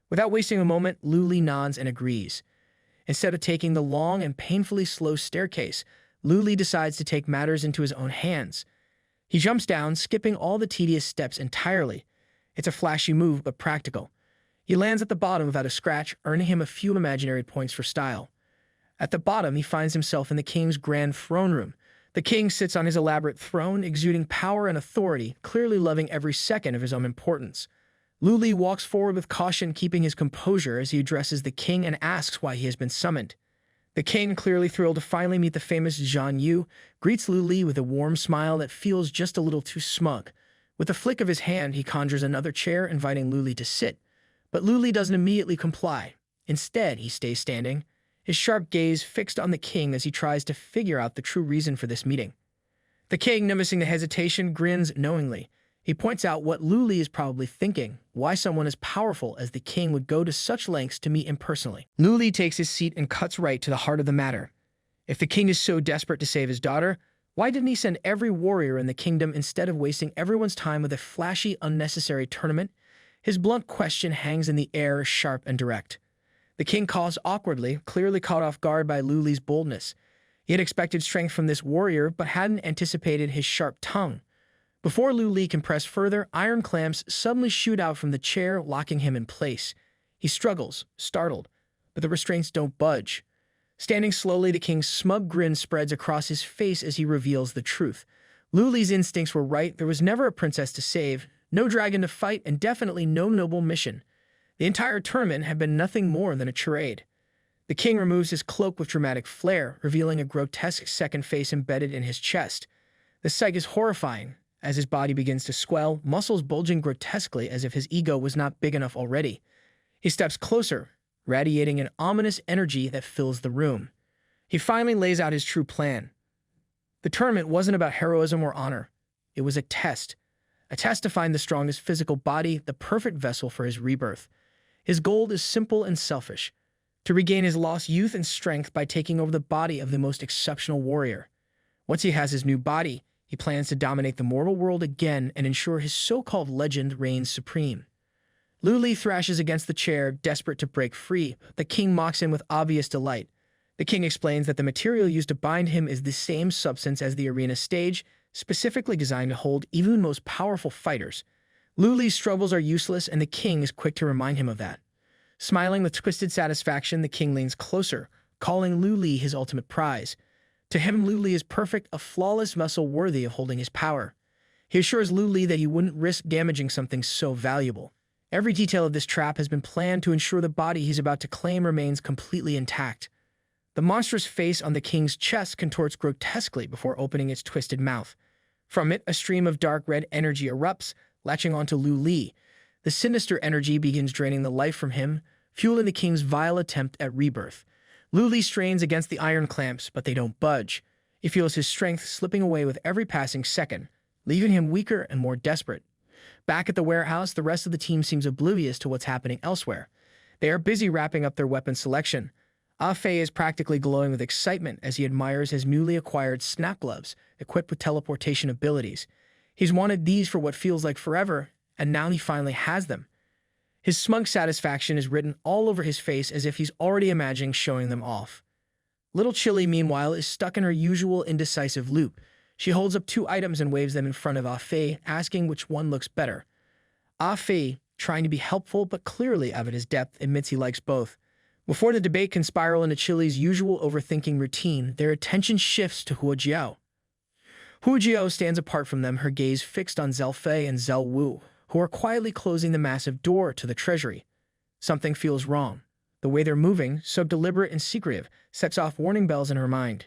Without wasting a moment, Luli nods and agrees. Instead of taking the long and painfully slow staircase, Luli decides to take matters into his own hands. He jumps down, skipping all the tedious steps entirely. It's a flashy move, but practical. He lands at the bottom without a scratch, earning him a few imaginary points for style. At the bottom, he finds himself in the king's grand throne room. The king sits on his elaborate throne, exuding power and authority, clearly loving every second of his own importance. Luli walks forward with caution, keeping his composure as he addresses the king and asks why he has been summoned. The king, clearly thrilled to finally meet the famous Zhang Yu, greets Luli with a warm smile that feels just a little too smug. With a flick of his hand, he conjures another chair, inviting Luli to sit. But Luli doesn't immediately comply. Instead, he stays standing, his sharp gaze fixed on the king as he tries to figure out the true reason for this meeting. The king, noticing the hesitation, grins knowingly. He points out what Luli is probably thinking, why someone as powerful as the king would go to such lengths to meet him personally. Luli takes his seat and cuts right to the heart of the matter. If the king is so desperate to save his daughter, why didn't he send every warrior in the kingdom instead of wasting everyone's time with a flashy, unnecessary tournament? His blunt question hangs in the air, sharp and direct. The king coughs awkwardly, clearly caught off guard by Luli's boldness. He had expected strength from this warrior, but hadn't anticipated his sharp tongue. Before Luli can press further, iron clamps suddenly shoot out from the chair, locking him in place. He struggles, startled, but the restraints don't budge. Standing slowly, the king's smug grin spreads across his face as he reveals the truth. Luli's instincts were right. There was never a princess to save, no dragon to fight, and definitely no noble mission. The entire tournament had been nothing more than a charade. The king removes his cloak with dramatic flair, revealing a grotesque second face embedded in his chest. The sight is horrifying. As his body begins to swell, muscles bulging grotesquely as if his ego was not big enough already. He steps closer, radiating an ominous energy that fills the room. He finally lays out his true plan. The tournament wasn't about heroism or honor. It was a test to find the strongest physical body, the perfect vessel for his rebirth. His goal is simple and selfish: to regain his lost youth and strength by taking over the body of the most exceptional warrior. Once he has his new body, he plans to dominate the mortal world again and ensure his so-called legend reigns supreme. Luli thrashes against the chair, desperate to break free. The king mocks him with obvious delight. The king explains that the material used to bind him is the same substance as the arena stage, specifically designed to hold even the most powerful fighters. Luli's struggles are useless, and the king is quick to remind him of that. Smiling with twisted satisfaction, the king leans closer, calling Luli his ultimate prize. To him, Luli is perfect, a flawless vessel worthy of holding his power. He assures Luli that he wouldn't risk damaging something so valuable. Every detail of this trap has been planned to ensure the body he's about to claim remains completely intact. The monstrous face on the king's chest contorts grotesquely before opening its twisted mouth. From it, a stream of dark red energy erupts, latching onto Luli. The sinister energy begins draining the life from him, fueling the king's vile attempt at rebirth. Luli strains against the iron clamps, but they don't budge. He feels his strength slipping away with every passing second, leaving him weaker and more desperate. Back at the warehouse, the rest of the team seems oblivious to what's happening elsewhere. They are busy wrapping up their weapon selection. Ah-Fei is practically glowing with excitement as he admires his newly acquired snap gloves, equipped with teleportation abilities. He's wanted these for what feels like forever, and now he finally has them. His smug satisfaction is written all over his face as if he's already imagining showing them off. Little Chili, meanwhile, is stuck in her usual indecisive loop. She holds up two items and waves them in front of Ah-Fei, asking which one looks better. Ah-Fei, trying to be helpful but clearly out of his depth, admits he likes both. Before the debate can spiral into Chili's usual overthinking routine, their attention shifts to Hua Jiao. Hua Jiao stands apart from them, her gaze fixed on Zhao Fei and Zhao Wu, who are quietly closing the massive door to the treasury. Something feels wrong. The way they're moving, so deliberate and secretive, sets off warning bells in her mind.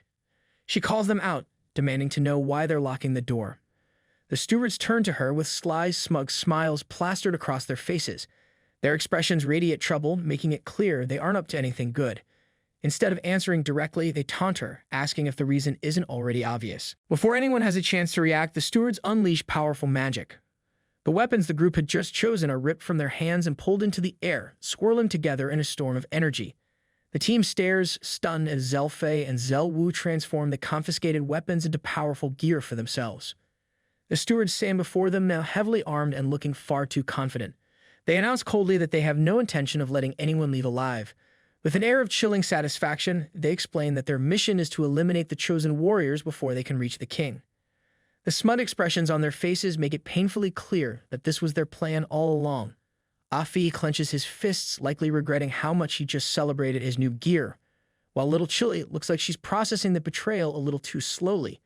She calls them out, demanding to know why they're locking the door. The stewards turn to her with sly, smug smiles plastered across their faces. Their expressions radiate trouble, making it clear they aren't up to anything good. Instead of answering directly, they taunt her, asking if the reason isn't already obvious. Before anyone has a chance to react, the stewards unleash powerful magic. The weapons the group had just chosen are ripped from their hands and pulled into the air, swirling together in a storm of energy. The team stares, stunned, as Zelfei and Zelwu transform the confiscated weapons into powerful gear for themselves. The stewards stand before them, now heavily armed and looking far too confident. They announce coldly that they have no intention of letting anyone leave alive. With an air of chilling satisfaction, they explain that their mission is to eliminate the chosen warriors before they can reach the king. The smug expressions on their faces make it painfully clear that this was their plan all along. Afi clenches his fists, likely regretting how much he just celebrated his new gear, while little Chili looks like she's processing the betrayal a little too slowly.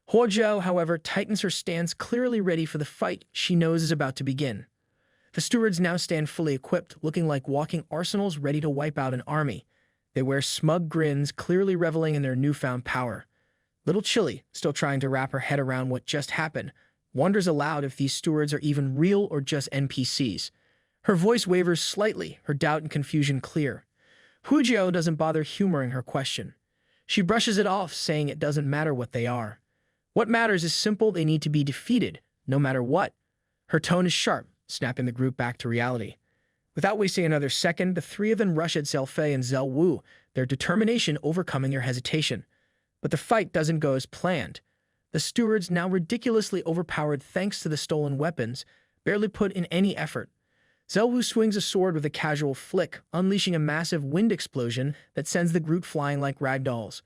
Huojiao, however, tightens her stance, clearly ready for the fight she knows is about to begin. The stewards now stand fully equipped, looking like walking arsenals ready to wipe out an army. They wear smug grins, clearly reveling in their newfound power. Little Chili, still trying to wrap her head around what just happened, wonders aloud if these stewards are even real or just NPCs. Her voice wavers slightly, her doubt and confusion clear. Huojiao doesn't bother humoring her question. She brushes it off, saying it doesn't matter what they are. What matters is simple: they need to be defeated, no matter what. Her tone is sharp, snapping the group back to reality. Without wasting another second, the three of them rush at Zelfei and Zelwu, their determination overcoming their hesitation. But the fight doesn't go as planned. The stewards, now ridiculously overpowered thanks to the stolen weapons, barely put in any effort. Zelwu swings a sword with a casual flick, unleashing a massive wind explosion that sends the group flying like ragdolls.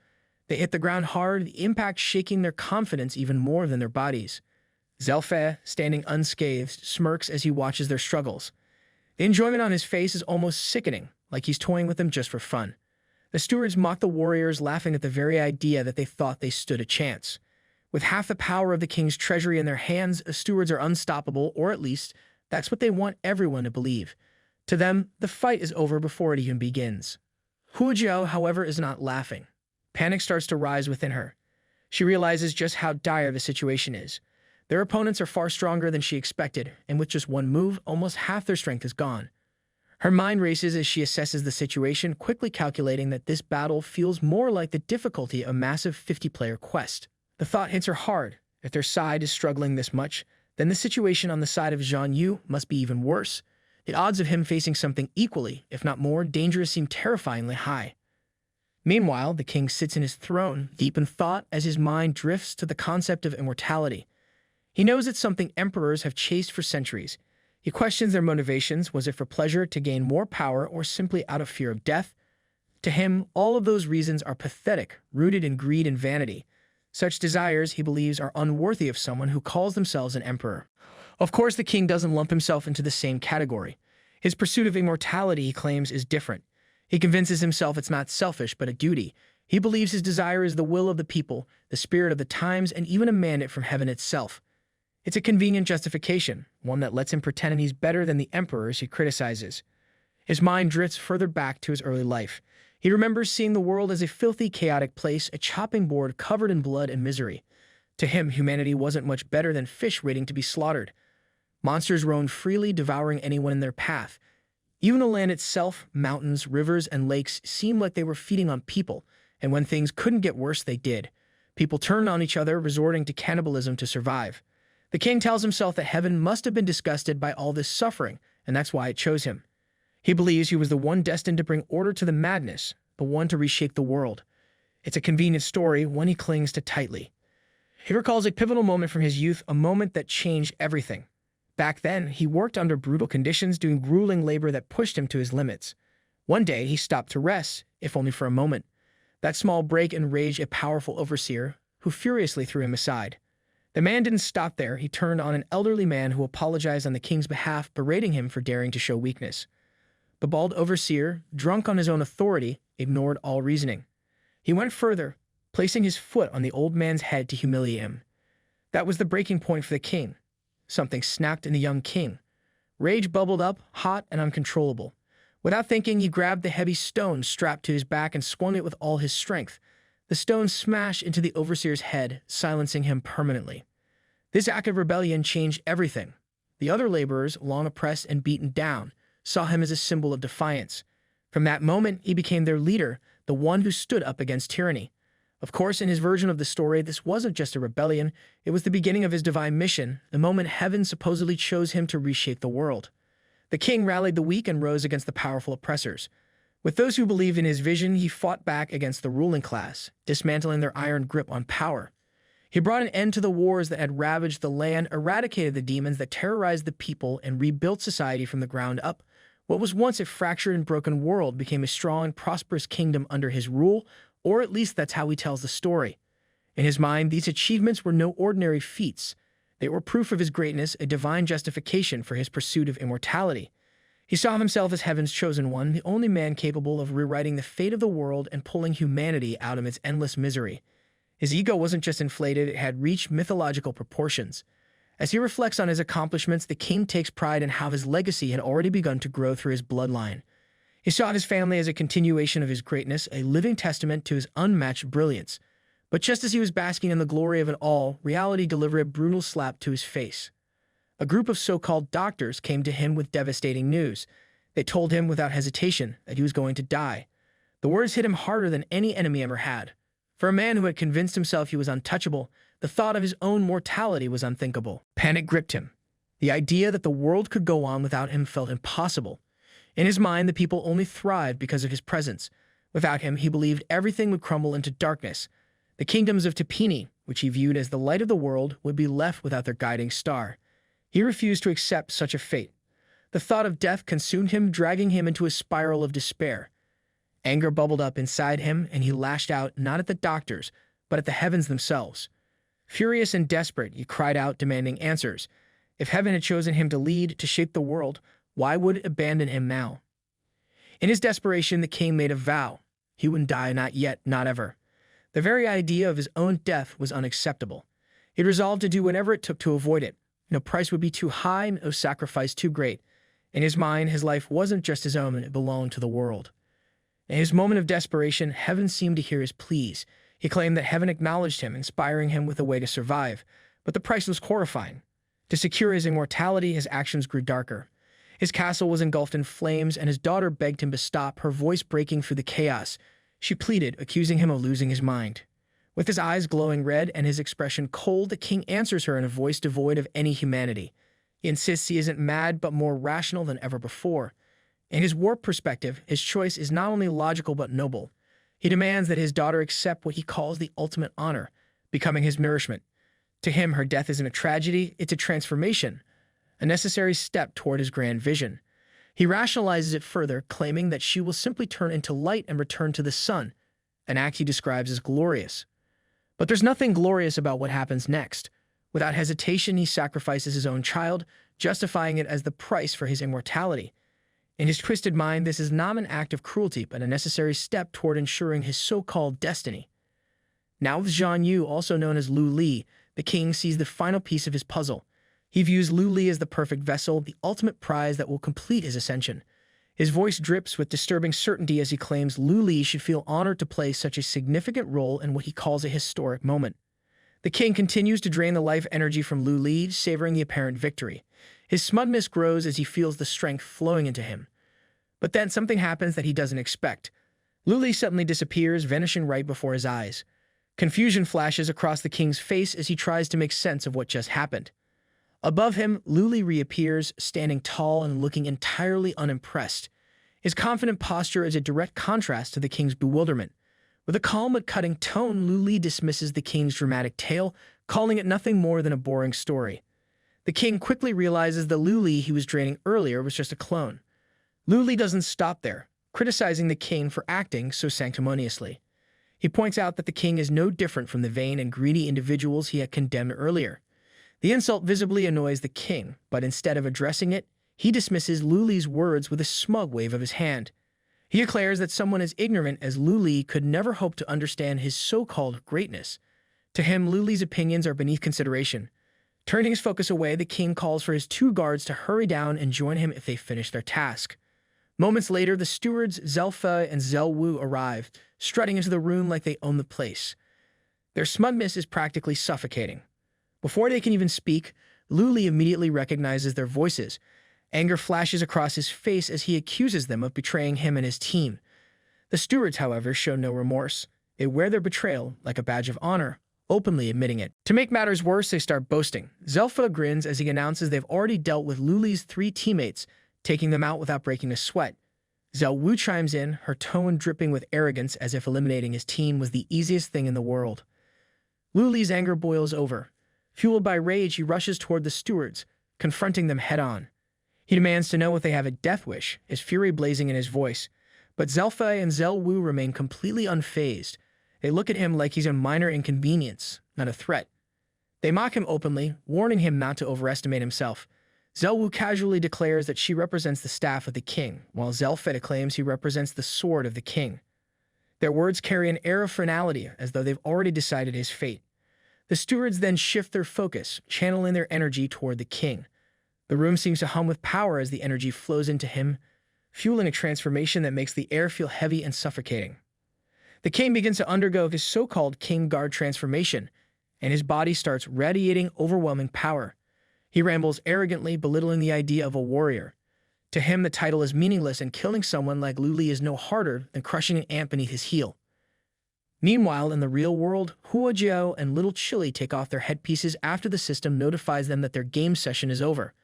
They hit the ground hard, the impact shaking their confidence even more than their bodies. Zelfei, standing unscathed, smirks as he watches their struggles. The enjoyment on his face is almost sickening, like he's toying with them just for fun. The stewards mock the warriors, laughing at the very idea that they thought they stood a chance. With half the power of the king's treasury in their hands, the stewards are unstoppable, or at least, that's what they want everyone to believe. To them, the fight is over before it even begins. Huojiao, however, is not laughing. Panic starts to rise within her. She realizes just how dire the situation is. Their opponents are far stronger than she expected, and with just one move, almost half their strength is gone. Her mind races as she assesses the situation, quickly calculating that this battle feels more like the difficulty of a massive 50-player quest. The thought hits her hard. If their side is struggling this much, then the situation on the side of Zhang Yu must be even worse. The odds of him facing something equally, if not more, dangerous seem terrifyingly high. Meanwhile, the king sits in his throne, deep in thought as his mind drifts to the concept of immortality. He knows it's something emperors have chased for centuries. He questions their motivations. Was it for pleasure, to gain more power, or simply out of fear of death? To him, all of those reasons are pathetic, rooted in greed and vanity. Such desires, he believes, are unworthy of someone who calls themselves an emperor. Of course, the king doesn't lump himself into the same category. His pursuit of immortality, he claims, is different. He convinces himself it's not selfish, but a duty. He believes his desire is the will of the people, the spirit of the times, and even a mandate from heaven itself. It's a convenient justification, one that lets him pretend he's better than the emperors he criticizes. His mind drifts further back to his early life. He remembers seeing the world as a filthy, chaotic place, a chopping board covered in blood and misery. To him, humanity wasn't much better than fish waiting to be slaughtered. Monsters roamed freely, devouring anyone in their path. Even the land itself, mountains, rivers, and lakes seemed like they were feeding on people, and when things couldn't get worse, they did. People turned on each other, resorting to cannibalism to survive. The king tells himself that heaven must have been disgusted by all this suffering, and that's why it chose him. He believes he was the one destined to bring order to the madness, the one to reshape the world. It's a convenient story, one he clings to tightly. He recalls a pivotal moment from his youth, a moment that changed everything. Back then, he worked under brutal conditions, doing grueling labor that pushed him to his limits. One day, he stopped to rest, if only for a moment. That small break enraged a powerful overseer, who furiously threw him aside. The man didn't stop there. He turned on an elderly man who apologized on the king's behalf, berating him for daring to show weakness. The bald overseer, drunk on his own authority, ignored all reasoning. He went further, placing his foot on the old man's head to humiliate him. That was the breaking point for the king. Something snapped in the young king. Rage bubbled up, hot and uncontrollable. Without thinking, he grabbed the heavy stone strapped to his back and swung it with all his strength. The stone smashed into the overseer's head, silencing him permanently. This act of rebellion changed everything. The other laborers, long oppressed and beaten down, saw him as a symbol of defiance. From that moment, he became their leader, the one who stood up against tyranny. Of course, in his version of the story, this wasn't just a rebellion, it was the beginning of his divine mission, the moment heaven supposedly chose him to reshape the world. The king rallied the weak and rose against the powerful oppressors. With those who believed in his vision, he fought back against the ruling class, dismantling their iron grip on power. He brought an end to the wars that had ravaged the land, eradicated the demons that terrorized the people, and rebuilt society from the ground up. What was once a fractured and broken world became a strong and prosperous kingdom under his rule, or at least that's how he tells the story. In his mind, these achievements were no ordinary feats. They were proof of his greatness, a divine justification for his pursuit of immortality. He saw himself as heaven's chosen one, the only man capable of rewriting the fate of the world and pulling humanity out of its endless misery. His ego wasn't just inflated, it had reached mythological proportions. As he reflects on his accomplishments, the king takes pride in how his legacy had already begun to grow through his bloodline. He saw his family as a continuation of his greatness, a living testament to his unmatched brilliance. But just as he was basking in the glory of it all, reality delivered a brutal slap to his face. A group of so-called doctors came to him with devastating news. They told him without hesitation that he was going to die. The words hit him harder than any enemy ever had. For a man who had convinced himself he was untouchable, the thought of his own mortality was unthinkable. Panic gripped him. The idea that the world could go on without him felt impossible. In his mind, the people only thrived because of his presence. Without him, he believed everything would crumble into darkness. The kingdoms of Tapini, which he viewed as the light of the world, would be left without their guiding star. He refused to accept such a fate. The thought of death consumed him, dragging him into a spiral of despair. Anger bubbled up inside him, and he lashed out not at the doctors, but at the heavens themselves. Furious and desperate, he cried out, demanding answers. If heaven had chosen him to lead, to shape the world, why would it abandon him now? In his desperation, the king made a vow. He wouldn't die, not yet, not ever. The very idea of his own death was unacceptable. He resolved to do whatever it took to avoid it. No price would be too high, no sacrifice too great. In his mind, his life wasn't just his own, it belonged to the world. In his moment of desperation, heaven seemed to hear his pleas. He claimed that heaven acknowledged him, inspiring him with a way to survive. But the price was horrifying. To secure his immortality, his actions grew darker. His castle was engulfed in flames, and his daughter begged him to stop, her voice breaking through the chaos. She pleaded, accusing him of losing his mind. With his eyes glowing red and his expression cold, the king answers her in a voice devoid of any humanity. He insists he isn't mad, but more rational than ever before. In his warped perspective, his choice is not only logical but noble. He demands that his daughter accept what he calls the ultimate honor, becoming his nourishment. To him, her death isn't a tragedy, it's a transformation, a necessary step toward his grand vision. He rationalizes it further, claiming that she will simply turn into light and return to the sun, an act he describes as glorious. But there's nothing glorious about what happens next. Without hesitation, he sacrifices his own child, justifying it as the price for his immortality. In his twisted mind, this is not an act of cruelty, but a necessary step toward ensuring his so-called destiny. Now with Zhang Yu, also known as Lu Li, the king sees the final piece of his puzzle. He views Lu Li as the perfect vessel, the ultimate prize that will complete his ascension. His voice drips with disturbing certainty as he claims Lu Li should feel honored to play such a significant role in what he calls a historic moment. The king continues to drain the life energy from Lu Li, savoring the apparent victory. His smugness grows as he feels the strength flowing into him. But then something happens that he doesn't expect. Lu Li suddenly disappears, vanishing right before his eyes. Confusion flashes across the king's face as he tries to make sense of what just happened. Above him, Lu Li reappears, standing tall and looking entirely unimpressed. His confident posture is a direct contrast to the king's bewilderment. With a calm but cutting tone, Lu Li dismisses the king's dramatic tale, calling it nothing more than a boring story. The king quickly realizes the Lu Li he was draining earlier was just a clone. Lu Li doesn't stop there, criticizing the king for acting so sanctimoniously. He points out that the king is no different from the vain and greedy individuals he had condemned earlier. The insult visibly annoys the king, but instead of addressing it, he dismisses Lu Li's words with a smug wave of his hand. He declares that someone as ignorant as Lu Li could never hope to understand his so-called greatness. To him, Lu Li's opinions are beneath consideration. Turning his focus away, the king calls for his two guards to hurry down and join him if they finish their task. Moments later, the stewards Zelfa and Zelwu arrive, strutting into the room like they own the place. Their smugness is practically suffocating. Before they can even speak, Lu Li immediately recognizes their voices. Anger flashes across his face as he accuses them of betraying him and his team. The stewards, however, show no remorse. They wear their betrayal like a badge of honor, openly admitting it. To make matters worse, they start boasting. Zelfa grins as he announces they've already dealt with Luli's 3 teammates, taking them out without breaking a sweat. Zhao Wu chimes in, her tone dripping with arrogance as if eliminating his team was the easiest thing in the world. Luli's anger boils over. Fueled by rage, he rushes toward the stewards, confronting them head-on. He demands to know if they have a death wish, his fury blazing in his voice. But Zelfei and Zhao Wu remain completely unfazed. They look at him like he's a minor inconvenience, not a threat. They mock him openly, warning him not to overestimate himself. Zhao Wu casually declares that she represents the staff of the king, while Zelfei claims he represents the sword of the king. Their words carry an air of finality, as though they've already decided his fate. The stewards then shift their focus, channeling their energy toward the king. The room seems to hum with power as the energy flows into him, fueling a transformation that makes the air feel heavy and suffocating. The king begins to undergo his so-called King Guard transformation, and his body starts radiating overwhelming power. He rambles arrogantly, belittling the idea of a warrior. To him, the title is meaningless, and killing someone like Luli is no harder than crushing an ant beneath his heel. Meanwhile, in the real world, Huojiao and Little Chili take off their headpieces after the system notifies them that their game session is over.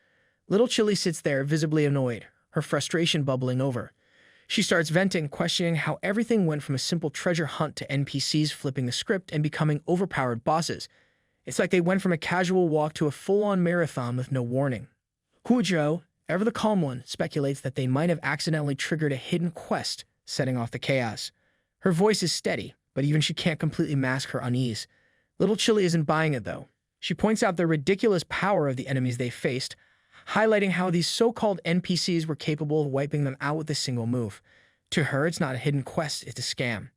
Little Chili sits there, visibly annoyed, her frustration bubbling over. She starts venting, questioning how everything went from a simple treasure hunt to NPCs flipping the script and becoming overpowered bosses. It's like they went from a casual walk to a full-on marathon with no warning. Huojiao, ever the calm one, speculates that they might have accidentally triggered a hidden quest, setting off the chaos. Her voice is steady, but even she can't completely mask her unease. Little Chili isn't buying it, though. She points out the ridiculous power of the enemies they faced, highlighting how these so-called NPCs were capable of wiping them out with a single move. To her, it's not a hidden quest, it's a scam.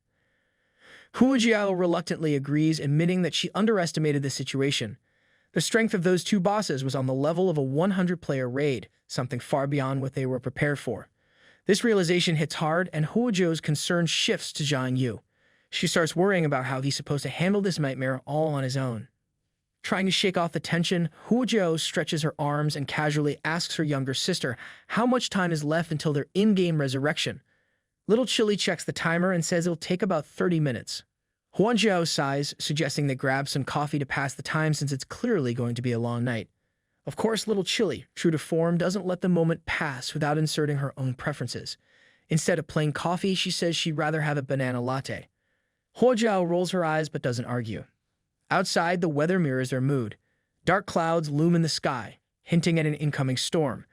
Huojiao reluctantly agrees, admitting that she underestimated the situation. The strength of those 2 bosses was on the level of a 100-player raid, something far beyond what they were prepared for. This realization hits hard, and Huojiao's concern shifts to Zhang Yu. She starts worrying about how he's supposed to handle this nightmare all on his own. Trying to shake off the tension, Huojiao stretches her arms and casually asks her younger sister how much time is left until their in-game resurrection. Little Chili checks the timer and says it'll take about 30 minutes. Huojiao sighs, suggesting they grab some coffee to pass the time since it's clearly going to be a long night. Of course, Little Chili, true to form, doesn't let the moment pass without inserting her own preferences. Instead of plain coffee, she says she'd rather have a banana latte. Huojiao rolls her eyes but doesn't argue. Outside, the weather mirrors their mood. Dark clouds loom in the sky, hinting at an incoming storm.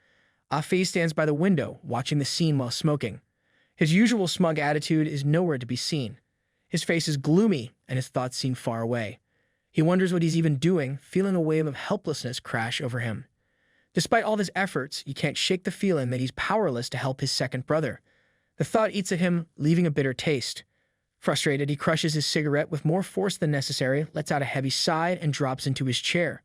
Afi stands by the window, watching the scene while smoking. His usual smug attitude is nowhere to be seen. His face is gloomy, and his thoughts seem far away. He wonders what he's even doing, feeling a wave of helplessness crash over him. Despite all his efforts, he can't shake the feeling that he's powerless to help his second brother. The thought eats at him, leaving a bitter taste. Frustrated, he crushes his cigarette with more force than necessary, lets out a heavy sigh, and drops into his chair.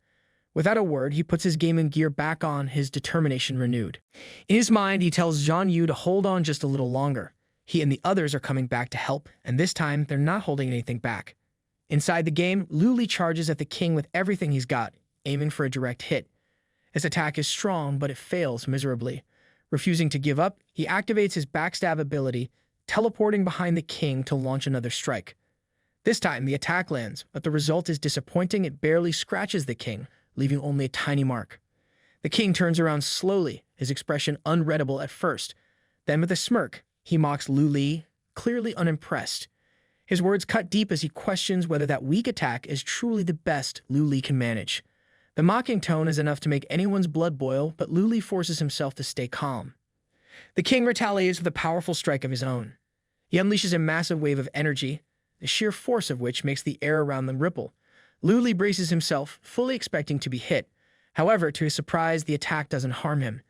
Without a word, he puts his gaming gear back on, his determination renewed. In his mind, he tells Zhang Yu to hold on just a little longer. He and the others are coming back to help, and this time, they're not holding anything back. Inside the game, Luli charges at the king with everything he's got, aiming for a direct hit. His attack is strong, but it fails miserably. Refusing to give up, he activates his backstab ability, teleporting behind the king to launch another strike. This time, the attack lands, but the result is disappointing. It barely scratches the king, leaving only a tiny mark. The king turns around slowly, his expression unreadable at first. Then with a smirk, he mocks Luli, clearly unimpressed. His words cut deep as he questions whether that weak attack is truly the best Luli can manage. The mocking tone is enough to make anyone's blood boil, but Luli forces himself to stay calm. The king retaliates with a powerful strike of his own. He unleashes a massive wave of energy, the sheer force of which makes the air around them ripple. Luli braces himself, fully expecting to be hit. However, to his surprise, the attack doesn't harm him.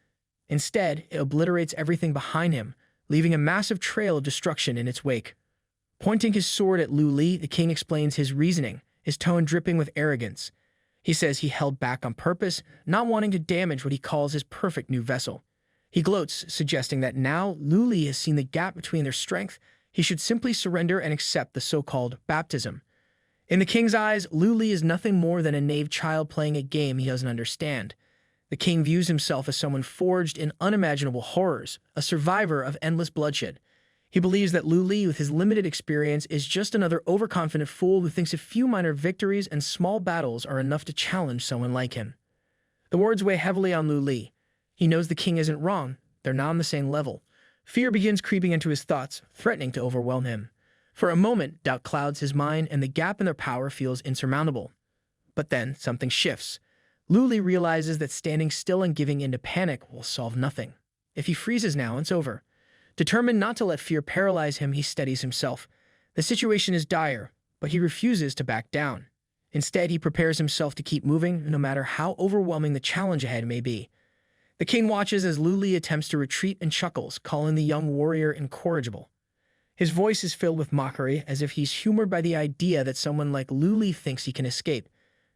Instead, it obliterates everything behind him, leaving a massive trail of destruction in its wake. Pointing his sword at Luli, the king explains his reasoning, his tone dripping with arrogance. He says he held back on purpose, not wanting to damage what he calls his perfect new vessel. He gloats, suggesting that now Luli has seen the gap between their strength, he should simply surrender and accept the so-called baptism. In the king's eyes, Luli is nothing more than a naive child playing a game he doesn't understand. The king views himself as someone forged in unimaginable horrors, a survivor of endless bloodshed. He believes that Lu Li, with his limited experience, is just another overconfident fool who thinks a few minor victories and small battles are enough to challenge someone like him. The words weigh heavily on Lu Li. He knows the king isn't wrong. They're not on the same level. Fear begins creeping into his thoughts, threatening to overwhelm him. For a moment, doubt clouds his mind, and the gap in their power feels insurmountable. But then, something shifts. Lu Li realizes that standing still and giving in to panic will solve nothing. If he freezes now, it's over. Determined not to let fear paralyze him, he steadies himself. The situation is dire, but he refuses to back down. Instead, he prepares himself to keep moving, no matter how overwhelming the challenge ahead may be. The king watches as Lu Li attempts to retreat and chuckles, calling the young warrior incorrigible. His voice is filled with mockery, as if he's humored by the idea that someone like Lu Li thinks he can escape.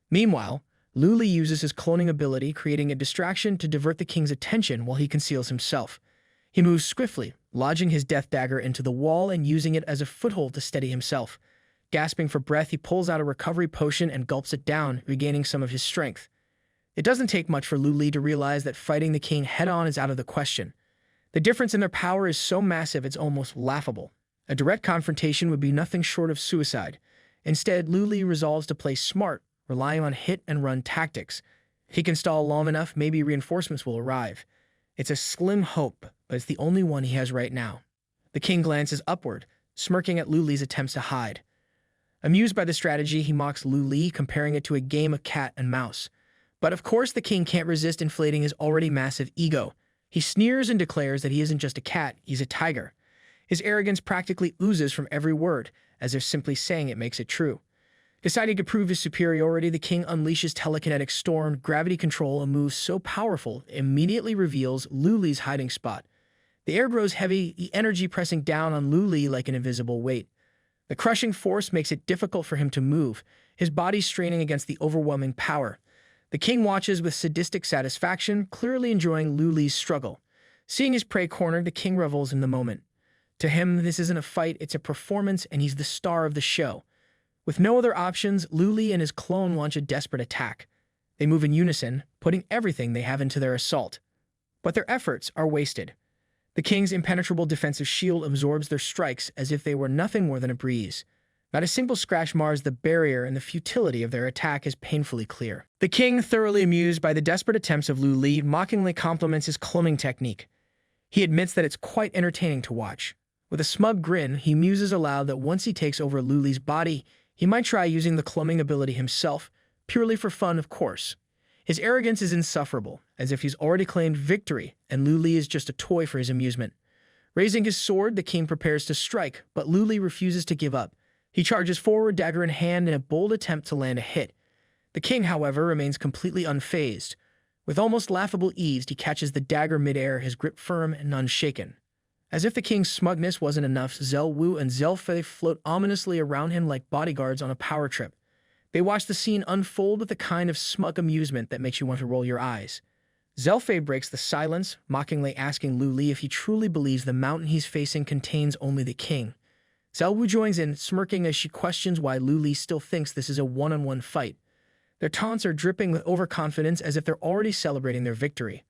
Meanwhile, Lu Li uses his cloning ability, creating a distraction to divert the king's attention while he conceals himself. He moves swiftly, lodging his death dagger into the wall and using it as a foothold to steady himself. Gasping for breath, he pulls out a recovery potion and gulps it down, regaining some of his strength. It doesn't take much for Lu Li to realize that fighting the king head-on is out of the question. The difference in their power is so massive it's almost laughable. A direct confrontation would be nothing short of suicide. Instead, Lu Li resolves to play smart, relying on hit-and-run tactics. If he can stall long enough, maybe reinforcements will arrive. It's a slim hope, but it's the only one he has right now. The king glances upward, smirking at Lu Li's attempts to hide. Amused by the strategy, he mocks Lu Li, comparing it to a game of cat and mouse. But of course the king can't resist inflating his already massive ego. He sneers and declares that he isn't just a cat, he's a tiger. His arrogance practically oozes from every word, as if simply saying it makes it true. Deciding to prove his superiority, the king unleashes telekinetic storm, gravity control, a move so powerful it immediately reveals Lu Li's hiding spot. The air grows heavy, the energy pressing down on Lu Li like an invisible weight. The crushing force makes it difficult for him to move, his body straining against the overwhelming power. The king watches with sadistic satisfaction, clearly enjoying Lu Li's struggle. Seeing his prey cornered, the king revels in the moment. To him, this isn't a fight, it's a performance, and he's the star of the show. With no other options, Lu Li and his clone launch a desperate attack. They move in unison, putting everything they have into their assault. But their efforts are wasted. The king's impenetrable defensive shield absorbs their strikes as if they were nothing more than a breeze. Not a single scratch mars the barrier, and the futility of their attack is painfully clear. The king, thoroughly amused by the desperate attempts of Lu Li, mockingly compliments his cloning technique. He admits that it's quite entertaining to watch. With a smug grin, he muses aloud that once he takes over Lu Li's body, he might try using the cloning ability himself, purely for fun, of course. His arrogance is insufferable, as if he's already claimed victory, and Lu Li is just a toy for his amusement. Raising his sword, the king prepares to strike, but Lu Li refuses to give up. He charges forward, dagger in hand, in a bold attempt to land a hit. The king, however, remains completely unfazed. With almost laughable ease, he catches the dagger midair, his grip firm and unshaken. As if the king's smugness wasn't enough, Zhao Wu and Zhao Fei float ominously around him like bodyguards on a power trip. They watch the scene unfold with a kind of smug amusement that makes you want to roll your eyes. Zhao Fei breaks the silence, mockingly asking Lu Li if he truly believes the mountain he's facing contains only the king. Zhao Wu joins in, smirking as she questions why Lu Li still thinks this is a one-on-one fight. Their taunts are dripping with overconfidence, as if they're already celebrating their victory.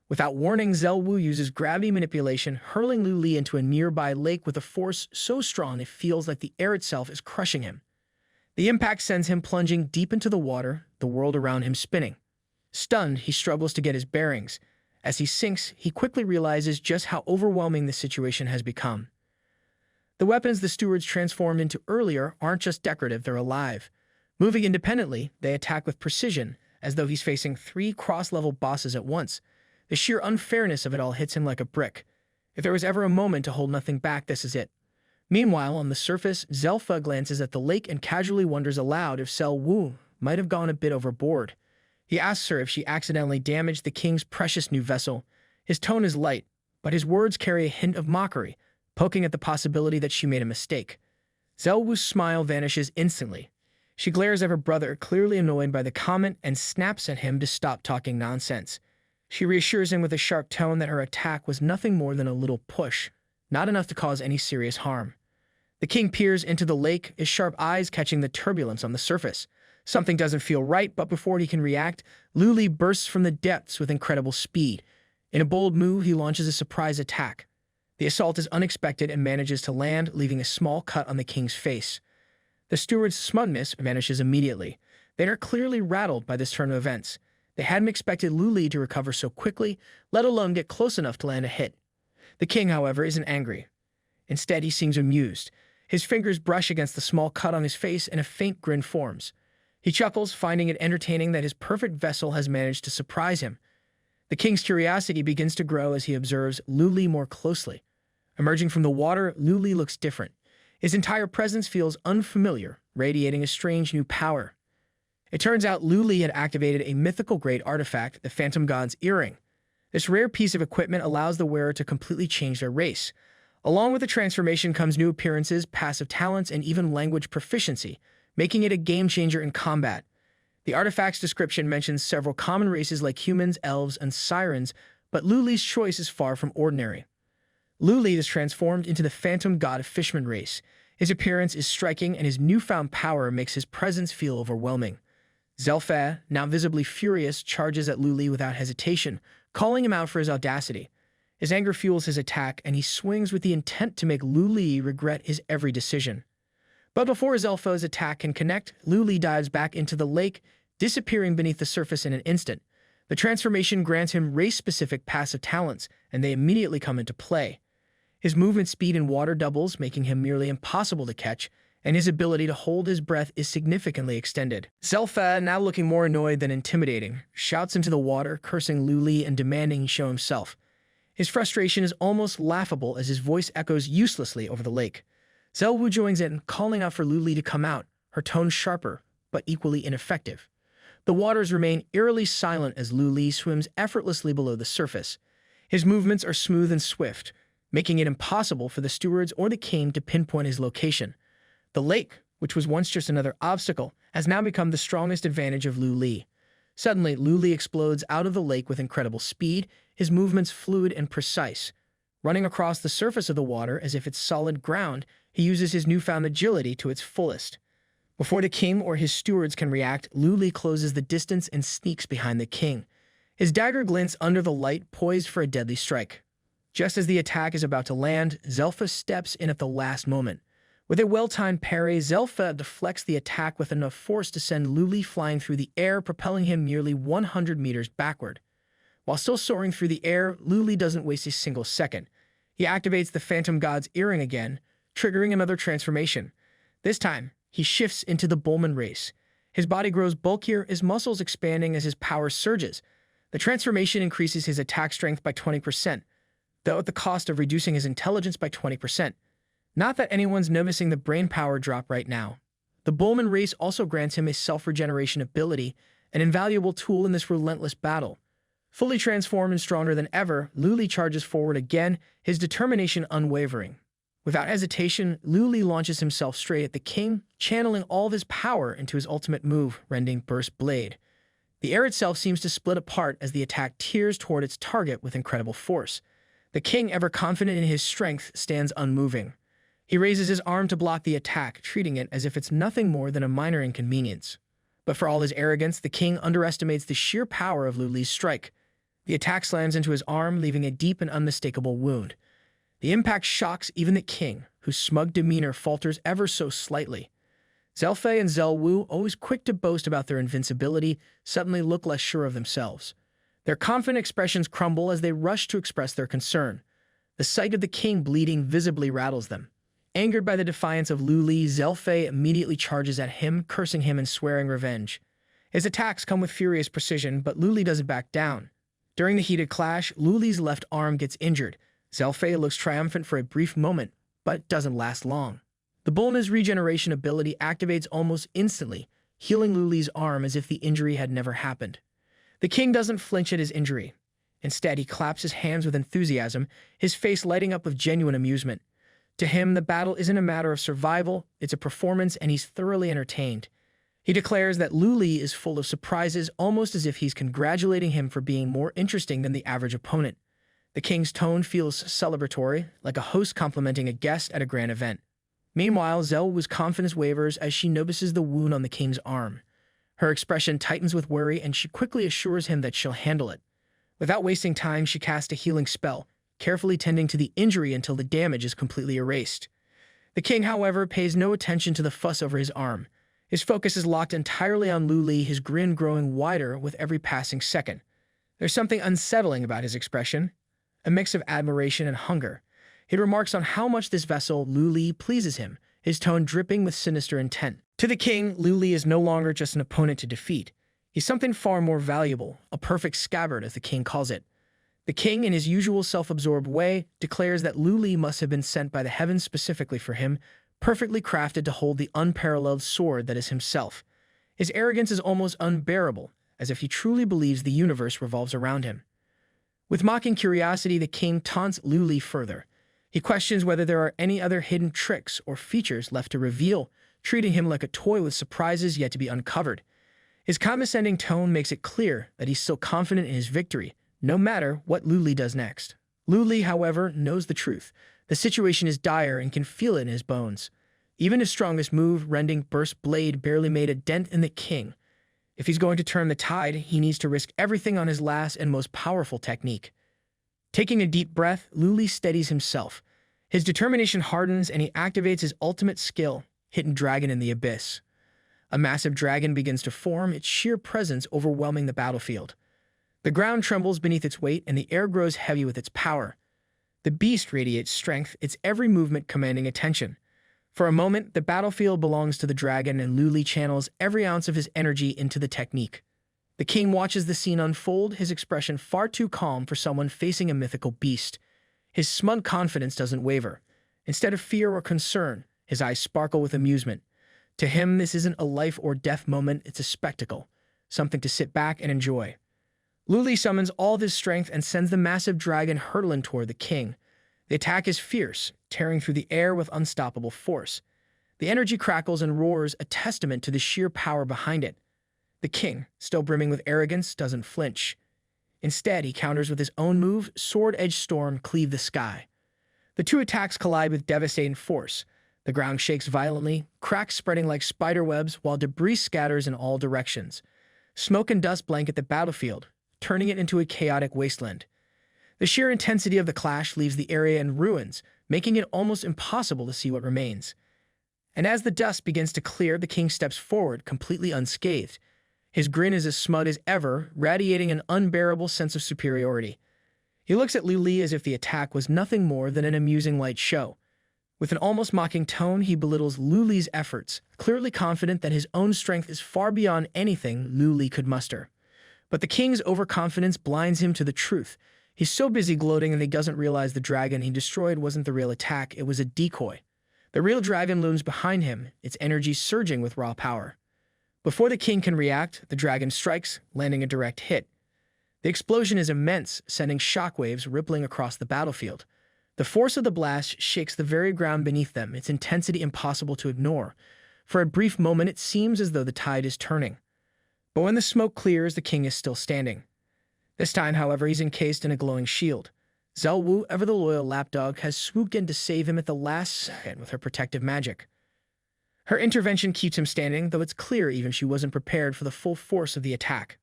Without warning, Zhao Wu uses gravity manipulation, hurling Lu Li into a nearby lake with a force so strong it feels like the air itself is crushing him. The impact sends him plunging deep into the water, the world around him spinning. Stunned, he struggles to get his bearings. As he sinks, he quickly realizes just how overwhelming the situation has become. The weapons the stewards transformed into earlier aren't just decorative, they're alive. Moving independently, they attack with precision, as though he's facing 3 cross-level bosses at once. The sheer unfairness of it all hits him like a brick. If there was ever a moment to hold nothing back, this is it. Meanwhile, on the surface, Zelfa glances at the lake and casually wonders aloud if Zhao Wu might have gone a bit overboard. He asks her if she accidentally damaged the king's precious new vessel. His tone is light, but his words carry a hint of mockery, poking at the possibility that she made a mistake. Zhao Wu's smile vanishes instantly. She glares at her brother, clearly annoyed by the comment, and snaps at him to stop talking nonsense. She reassures him with a sharp tone that her attack was nothing more than a little push, not enough to cause any serious harm. The king peers into the lake, his sharp eyes catching the turbulence on the surface. Something doesn't feel right, but before he can react, Lu Li bursts from the depths with incredible speed. In a bold move, he launches a surprise attack. The assault is unexpected and manages to land, leaving a small cut on the king's face. The steward's smugness vanishes immediately. They are clearly rattled by this turn of events. They hadn't expected Lu Li to recover so quickly, let alone get close enough to land a hit. The king, however, isn't angry. Instead, he seems amused. His fingers brush against the small cut on his face and a faint grin forms. He chuckles, finding it entertaining that his perfect vessel has managed to surprise him. The king's curiosity begins to grow as he observes Lu Li more closely. Emerging from the water, Lu Li looks different. His entire presence feels unfamiliar, radiating a strange new power. It turns out Lu Li had activated a mythical-grade artifact, the Phantom God's Earring. This rare piece of equipment allows the wearer to completely change their race. Along with the transformation comes new appearances, passive talents, and even language proficiency, making it a game-changer in combat. The artifact's description mentions several common races like humans, elves, and sirens, but Lu Li's choice is far from ordinary. Lu Li is transformed into the Phantom God Fishman race. His appearance is striking, and his newfound power makes his presence feel overwhelming. Zelfa, now visibly furious, charges at Lu Li without hesitation, calling him out for his audacity. His anger fuels his attack, and he swings with the intent to make Lu Li regret his every decision. But before Zelfa's attack can connect, Lu Li dives back into the lake, disappearing beneath the surface in an instant. The transformation grants him race-specific passive talents, and they immediately come into play. His movement speed in water doubles, making him nearly impossible to catch, and his ability to hold his breath is significantly extended. Zelfa, now looking more annoyed than intimidating, shouts into the water, cursing Lu Li and demanding he show himself. His frustration is almost laughable as his voice echoes uselessly over the lake. Zelwu joins in, calling out for Lu Li to come out, her tone sharper, but equally ineffective. The waters remain eerily silent as Lu Li swims effortlessly below the surface. His movements are smooth and swift, making it impossible for the stewards or the king to pinpoint his location. The lake, which was once just another obstacle, has now become the strongest advantage of Lu Li. Suddenly, Lu Li explodes out of the lake with incredible speed, his movements fluid and precise. Running across the surface of the water as if it's solid ground, he uses his newfound agility to its fullest. Before the king or his stewards can react, Lu Li closes the distance and sneaks behind the king. His dagger glints under the light, poised for a deadly strike. Just as the attack is about to land, Zelfa steps in at the last moment. With a well-timed parry, Zelfa deflects the attack with enough force to send Lu Li flying through the air, propelling him nearly 100 meters backward. While still soaring through the air, Lu Li doesn't waste a single second. He activates the Phantom God's Earring again, triggering another transformation. This time, he shifts into the Bullman race. His body grows bulkier, his muscles expanding as his power surges. The transformation increases his attack strength by 20%, though at the cost of reducing his intelligence by 20%. Not that anyone's noticing the brain power drop right now. The Bullman race also grants him a self-regeneration ability, an invaluable tool in this relentless battle. Fully transformed and stronger than ever, Lu Li charges forward again, his determination unwavering. Without hesitation, Lu Li launches himself straight at the king, channeling all of his power into his ultimate move, Rending Burst Blade. The air itself seems to split apart as the attack tears toward its target with incredible force. The king, ever confident in his strength, stands unmoving. He raises his arm to block the attack, treating it as if it's nothing more than a minor inconvenience. But for all his arrogance, the king underestimates the sheer power of Lu Li's strike. The attack slams into his arm, leaving a deep and unmistakable wound. The impact shocks even the king, whose smug demeanor falters ever so slightly. Zelfei and Zelwu, always quick to boast about their invincibility, suddenly look less sure of themselves. Their confident expressions crumble as they rush to express their concern. The sight of the king bleeding visibly rattles them. Angered by the defiance of Lu Li, Zelfei immediately charges at him, cursing him and swearing revenge. His attacks come with furious precision, but Lu Li doesn't back down. During the heated clash, Lu Li's left arm gets injured. Zelfei looks triumphant for a brief moment, but doesn't last long. The Bulna's regeneration ability activates almost instantly, healing Lu Li's arm as if the injury had never happened. The king doesn't flinch at his injury. Instead, he claps his hands with enthusiasm, his face lighting up with genuine amusement. To him, the battle isn't a matter of survival, it's a performance, and he's thoroughly entertained. He declares that Lu Li is full of surprises, almost as if he's congratulating him for being more interesting than the average opponent. The king's tone feels celebratory, like a host complimenting a guest at a grand event. Meanwhile, Zelwu's confidence wavers as she notices the wound on the king's arm. Her expression tightens with worry, and she quickly assures him that she'll handle it. Without wasting time, she casts a healing spell, carefully tending to the injury until the damage is completely erased. The king, however, pays no attention to the fuss over his arm. His focus is locked entirely on Lu Li, his grin growing wider with every passing second. There's something unsettling about his expression, a mix of admiration and hunger. He remarks on how much this vessel, Lu Li, pleases him, his tone dripping with sinister intent. To the king, Lu Li is no longer just an opponent to defeat. He's something far more valuable, a perfect scabbard, as the king calls it. The king, in his usual self-absorbed way, declares that Lu Li must have been sent by the heavens specifically for him, perfectly crafted to hold the unparalleled sword that is himself. His arrogance is almost unbearable, as if he truly believes the universe revolves around him. With mocking curiosity, the king taunts Lu Li further. He questions whether there are any other hidden tricks or features left to reveal, treating him like a toy with surprises yet to be uncovered. His condescending tone makes it clear that he's still confident in his victory, no matter what Lu Li does next. Lu Li, however, knows the truth. The situation is dire and can feel it in his bones. Even his strongest move, rending burst blade, barely made a dent in the king. If he's going to turn the tide, he needs to risk everything on his last and most powerful technique. Taking a deep breath, Lu Li steadies himself. His determination hardens and he activates his ultimate skill, Hidden Dragon in the Abyss. A massive dragon begins to form, its sheer presence overwhelming the battlefield. The ground trembles beneath its weight and the air grows heavy with its power. The beast radiates strength, its every movement commanding attention. For a moment, the battlefield belongs to the dragon and Lu Li channels every ounce of his energy into the technique. The king watches the scene unfold, his expression far too calm for someone facing a mythical beast. His smug confidence doesn't waver. Instead of fear or concern, his eyes sparkle with amusement. To him, this isn't a life or death moment, it's a spectacle, something to sit back and enjoy. Lu Li summons all of his strength and sends the massive dragon hurtling toward the king. The attack is fierce, tearing through the air with unstoppable force. The energy crackles and roars, a testament to the sheer power behind it. The king, still brimming with arrogance, doesn't flinch. Instead, he counters with his own move, Sword-Edge Storm, Cleave the Sky. The two attacks collide with devastating force. The ground shakes violently, cracks spreading like spiderwebs, while debris scatters in all directions. Smoke and dust blanket the battlefield, turning it into a chaotic wasteland. The sheer intensity of the clash leaves the area in ruins, making it almost impossible to see what remains. And as the dust begins to clear, the king steps forward, completely unscathed. His grin is as smug as ever, radiating an unbearable sense of superiority. He looks at Lu Li as if the attack was nothing more than an amusing light show. With an almost mocking tone, he belittles Lu Li's efforts, clearly confident that his own strength is far beyond anything Lu Li could muster. But the king's overconfidence blinds him to the truth. He's so busy gloating that he doesn't realize the dragon he destroyed wasn't the real attack, it was a decoy. The real dragon looms behind him, its energy surging with raw power. Before the king can react, the dragon strikes, landing a direct hit. The explosion is immense, sending shockwaves rippling across the battlefield. The force of the blast shakes the very ground beneath them, its intensity impossible to ignore. For a brief moment, it seems as though the tide is turning. But when the smoke clears, the king is still standing. This time, however, he's encased in a glowing shield. Zhao Wu, ever the loyal lapdog, has swooped in to save him at the last second with her protective magic. Her intervention keeps him standing, though it's clear even she wasn't prepared for the full force of the attack.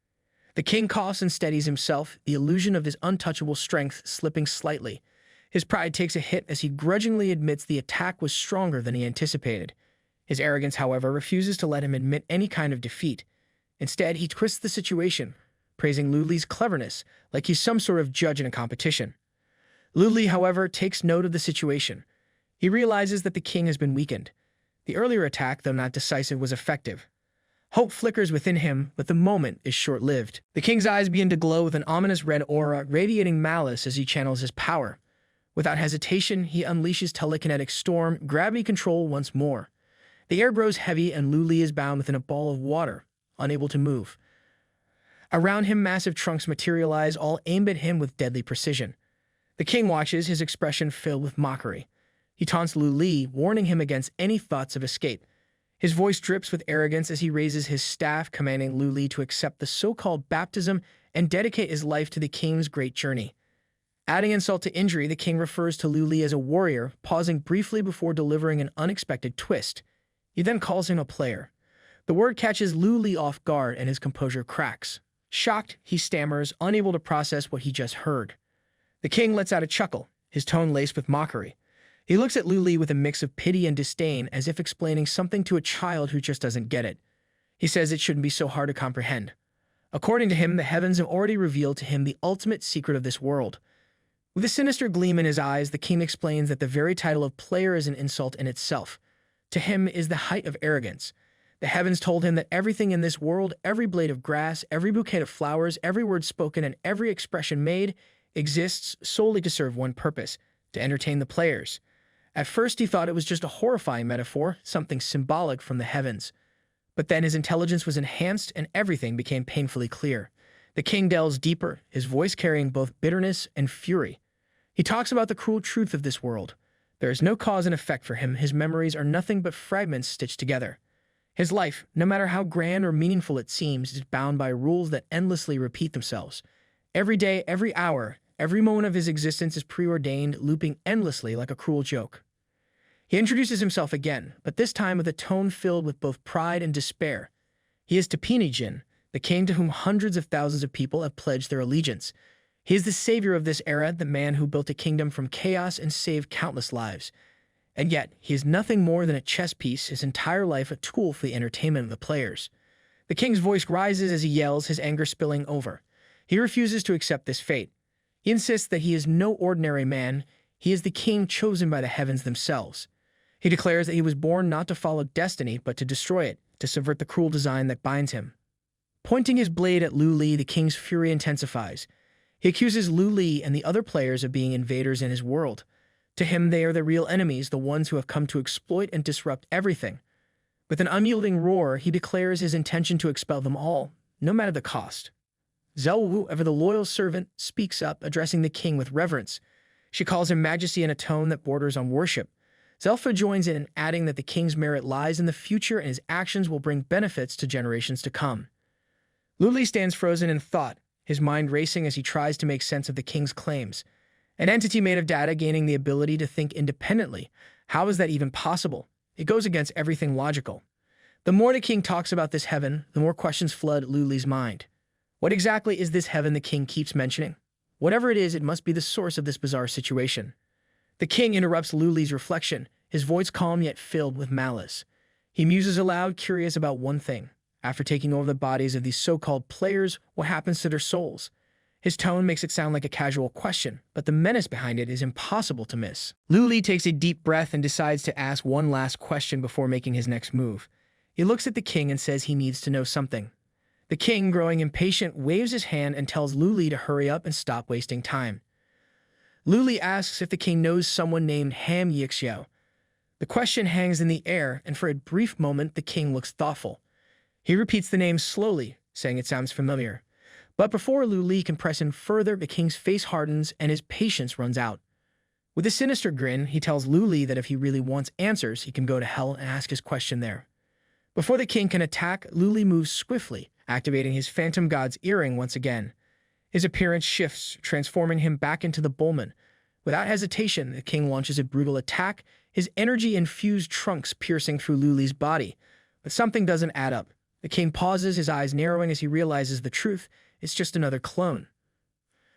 The king coughs and steadies himself, the illusion of his untouchable strength slipping slightly. His pride takes a hit as he grudgingly admits the attack was stronger than he anticipated. His arrogance, however, refuses to let him admit any kind of defeat. Instead, he twists the situation, praising Lu Li's cleverness like he's some sort of judge in a competition. Lu Li, however, takes note of the situation. He realizes that the king has been weakened. The earlier attack, though not decisive, was effective. Hope flickers within him, but the moment is short-lived. The king's eyes begin to glow with an ominous red aura, radiating malice as he channels his power. Without hesitation, he unleashes telekinetic storm, gravity control once more. The air grows heavy and Lu Li is bound within a ball of water, unable to move. Around him, massive trunks materialize, all aimed at him with deadly precision. The king watches, his expression filled with mockery. He taunts Lu Li, warning him against any thoughts of escape. His voice drips with arrogance as he raises his staff, commanding Lu Li to accept the so-called baptism and dedicate his life to the king's great journey. Adding insult to injury, the king refers to Lu Li as a warrior, pausing briefly before delivering an unexpected twist. He then calls him a player. The word catches Lu Li off guard and his composure cracks. Shocked, he stammers, unable to process what he just heard. The king lets out a chuckle, his tone laced with mockery. He looks at Lu Li with a mix of pity and disdain, as if explaining something to a child who just doesn't get it. He says it shouldn't be so hard to comprehend. According to him, the heavens have already revealed to him the ultimate secret of this world. With a sinister gleam in his eyes, the king explains that the very title of player is an insult in itself. To him is the height of arrogance. The heavens told him that everything in this world, every blade of grass, every bouquet of flowers, every word spoken, and every expression made, exists solely to serve one purpose, to entertain the players. At first he thought it was just a horrifying metaphor, something symbolic from the heavens. But then his intelligence was enhanced and everything became painfully clear. The king delves deeper, his voice carrying both bitterness and fury. He talks about the cruel truth of this world. There is no cause and effect for him. His memories are nothing but fragments stitched together. His life, no matter how grand or meaningful it seems, is bound by rules that endlessly repeat themselves. Every day, every hour, every moment of his existence is preordained, looping endlessly like a cruel joke. He introduces himself again, but this time with a tone filled with both pride and despair. He is Tapini Jin, the king to whom hundreds of thousands of people have pledged their allegiance. He is the savior of this era, the man who built a kingdom from chaos and saved countless lives. And yet, he is nothing more than a chess piece, his entire life a tool for the entertainment of the players. The king's voice rises as he yells, his anger spilling over. He refuses to accept this fate. He insists that he is no ordinary man. He is the king chosen by the heavens themselves. He declares that he was born not to follow destiny, but to destroy it, to subvert the cruel design that binds him. Pointing his blade at Lu Li, the king's fury intensifies. He accuses Lu Li and the other players of being invaders in his world. To him, they are the real enemies, the ones who have come to exploit and disrupt everything. With an unyielding roar, he declares his intention to expel them all, no matter the cost. Zhou Wu, ever the loyal servant, speaks up, addressing the king with reverence. She calls him majesty in a tone that borders on worship. Zelfa joins in, adding that the king's merit lies in the future and his actions will bring benefits to generations to come. Lu Li stands frozen in thought, his mind racing as he tries to make sense of the king's claims. An entity made of data gaining the ability to think independently. How is that even possible? It goes against everything logical. The more the king talks about this heaven, the more questions flood Lu Li's mind. What exactly is this heaven the king keeps mentioning? Whatever it is, it must be the source of this bizarre situation. The king interrupts Lu Li's reflection, his voice calm yet filled with malice. He muses aloud, curious about one thing. After taking over the bodies of these so-called players, what happens to their souls? His tone makes it sound like a casual question, but the menace behind it is impossible to miss. Lu Li takes a deep breath and decides to ask one last question before making his next move. He looks at the king and says he needs to know something. The king, growing impatient, waves his hand and tells Lu Li to hurry up and stop wasting time. Lu Li asks if the king knows someone named Ham Yixiao. The question hangs in the air, and for a brief moment the king looks thoughtful. He repeats the name slowly, saying it sounds familiar. But before Lu Li can press in further, the king's face hardens and his patience runs out. With a sinister grin, he tells Lu Li that if he really wants answers, he can go to hell and ask his question there. Before the king can attack, Lu Li moves swiftly, activating his phantom god's earring once again. His appearance shifts, transforming him back into the bullman. Without hesitation, the king launches a brutal attack, his energy-infused trunks piercing through Lu Li's body. But something doesn't add up. The king pauses, his eyes narrowing as he realizes the truth. It's just another clone.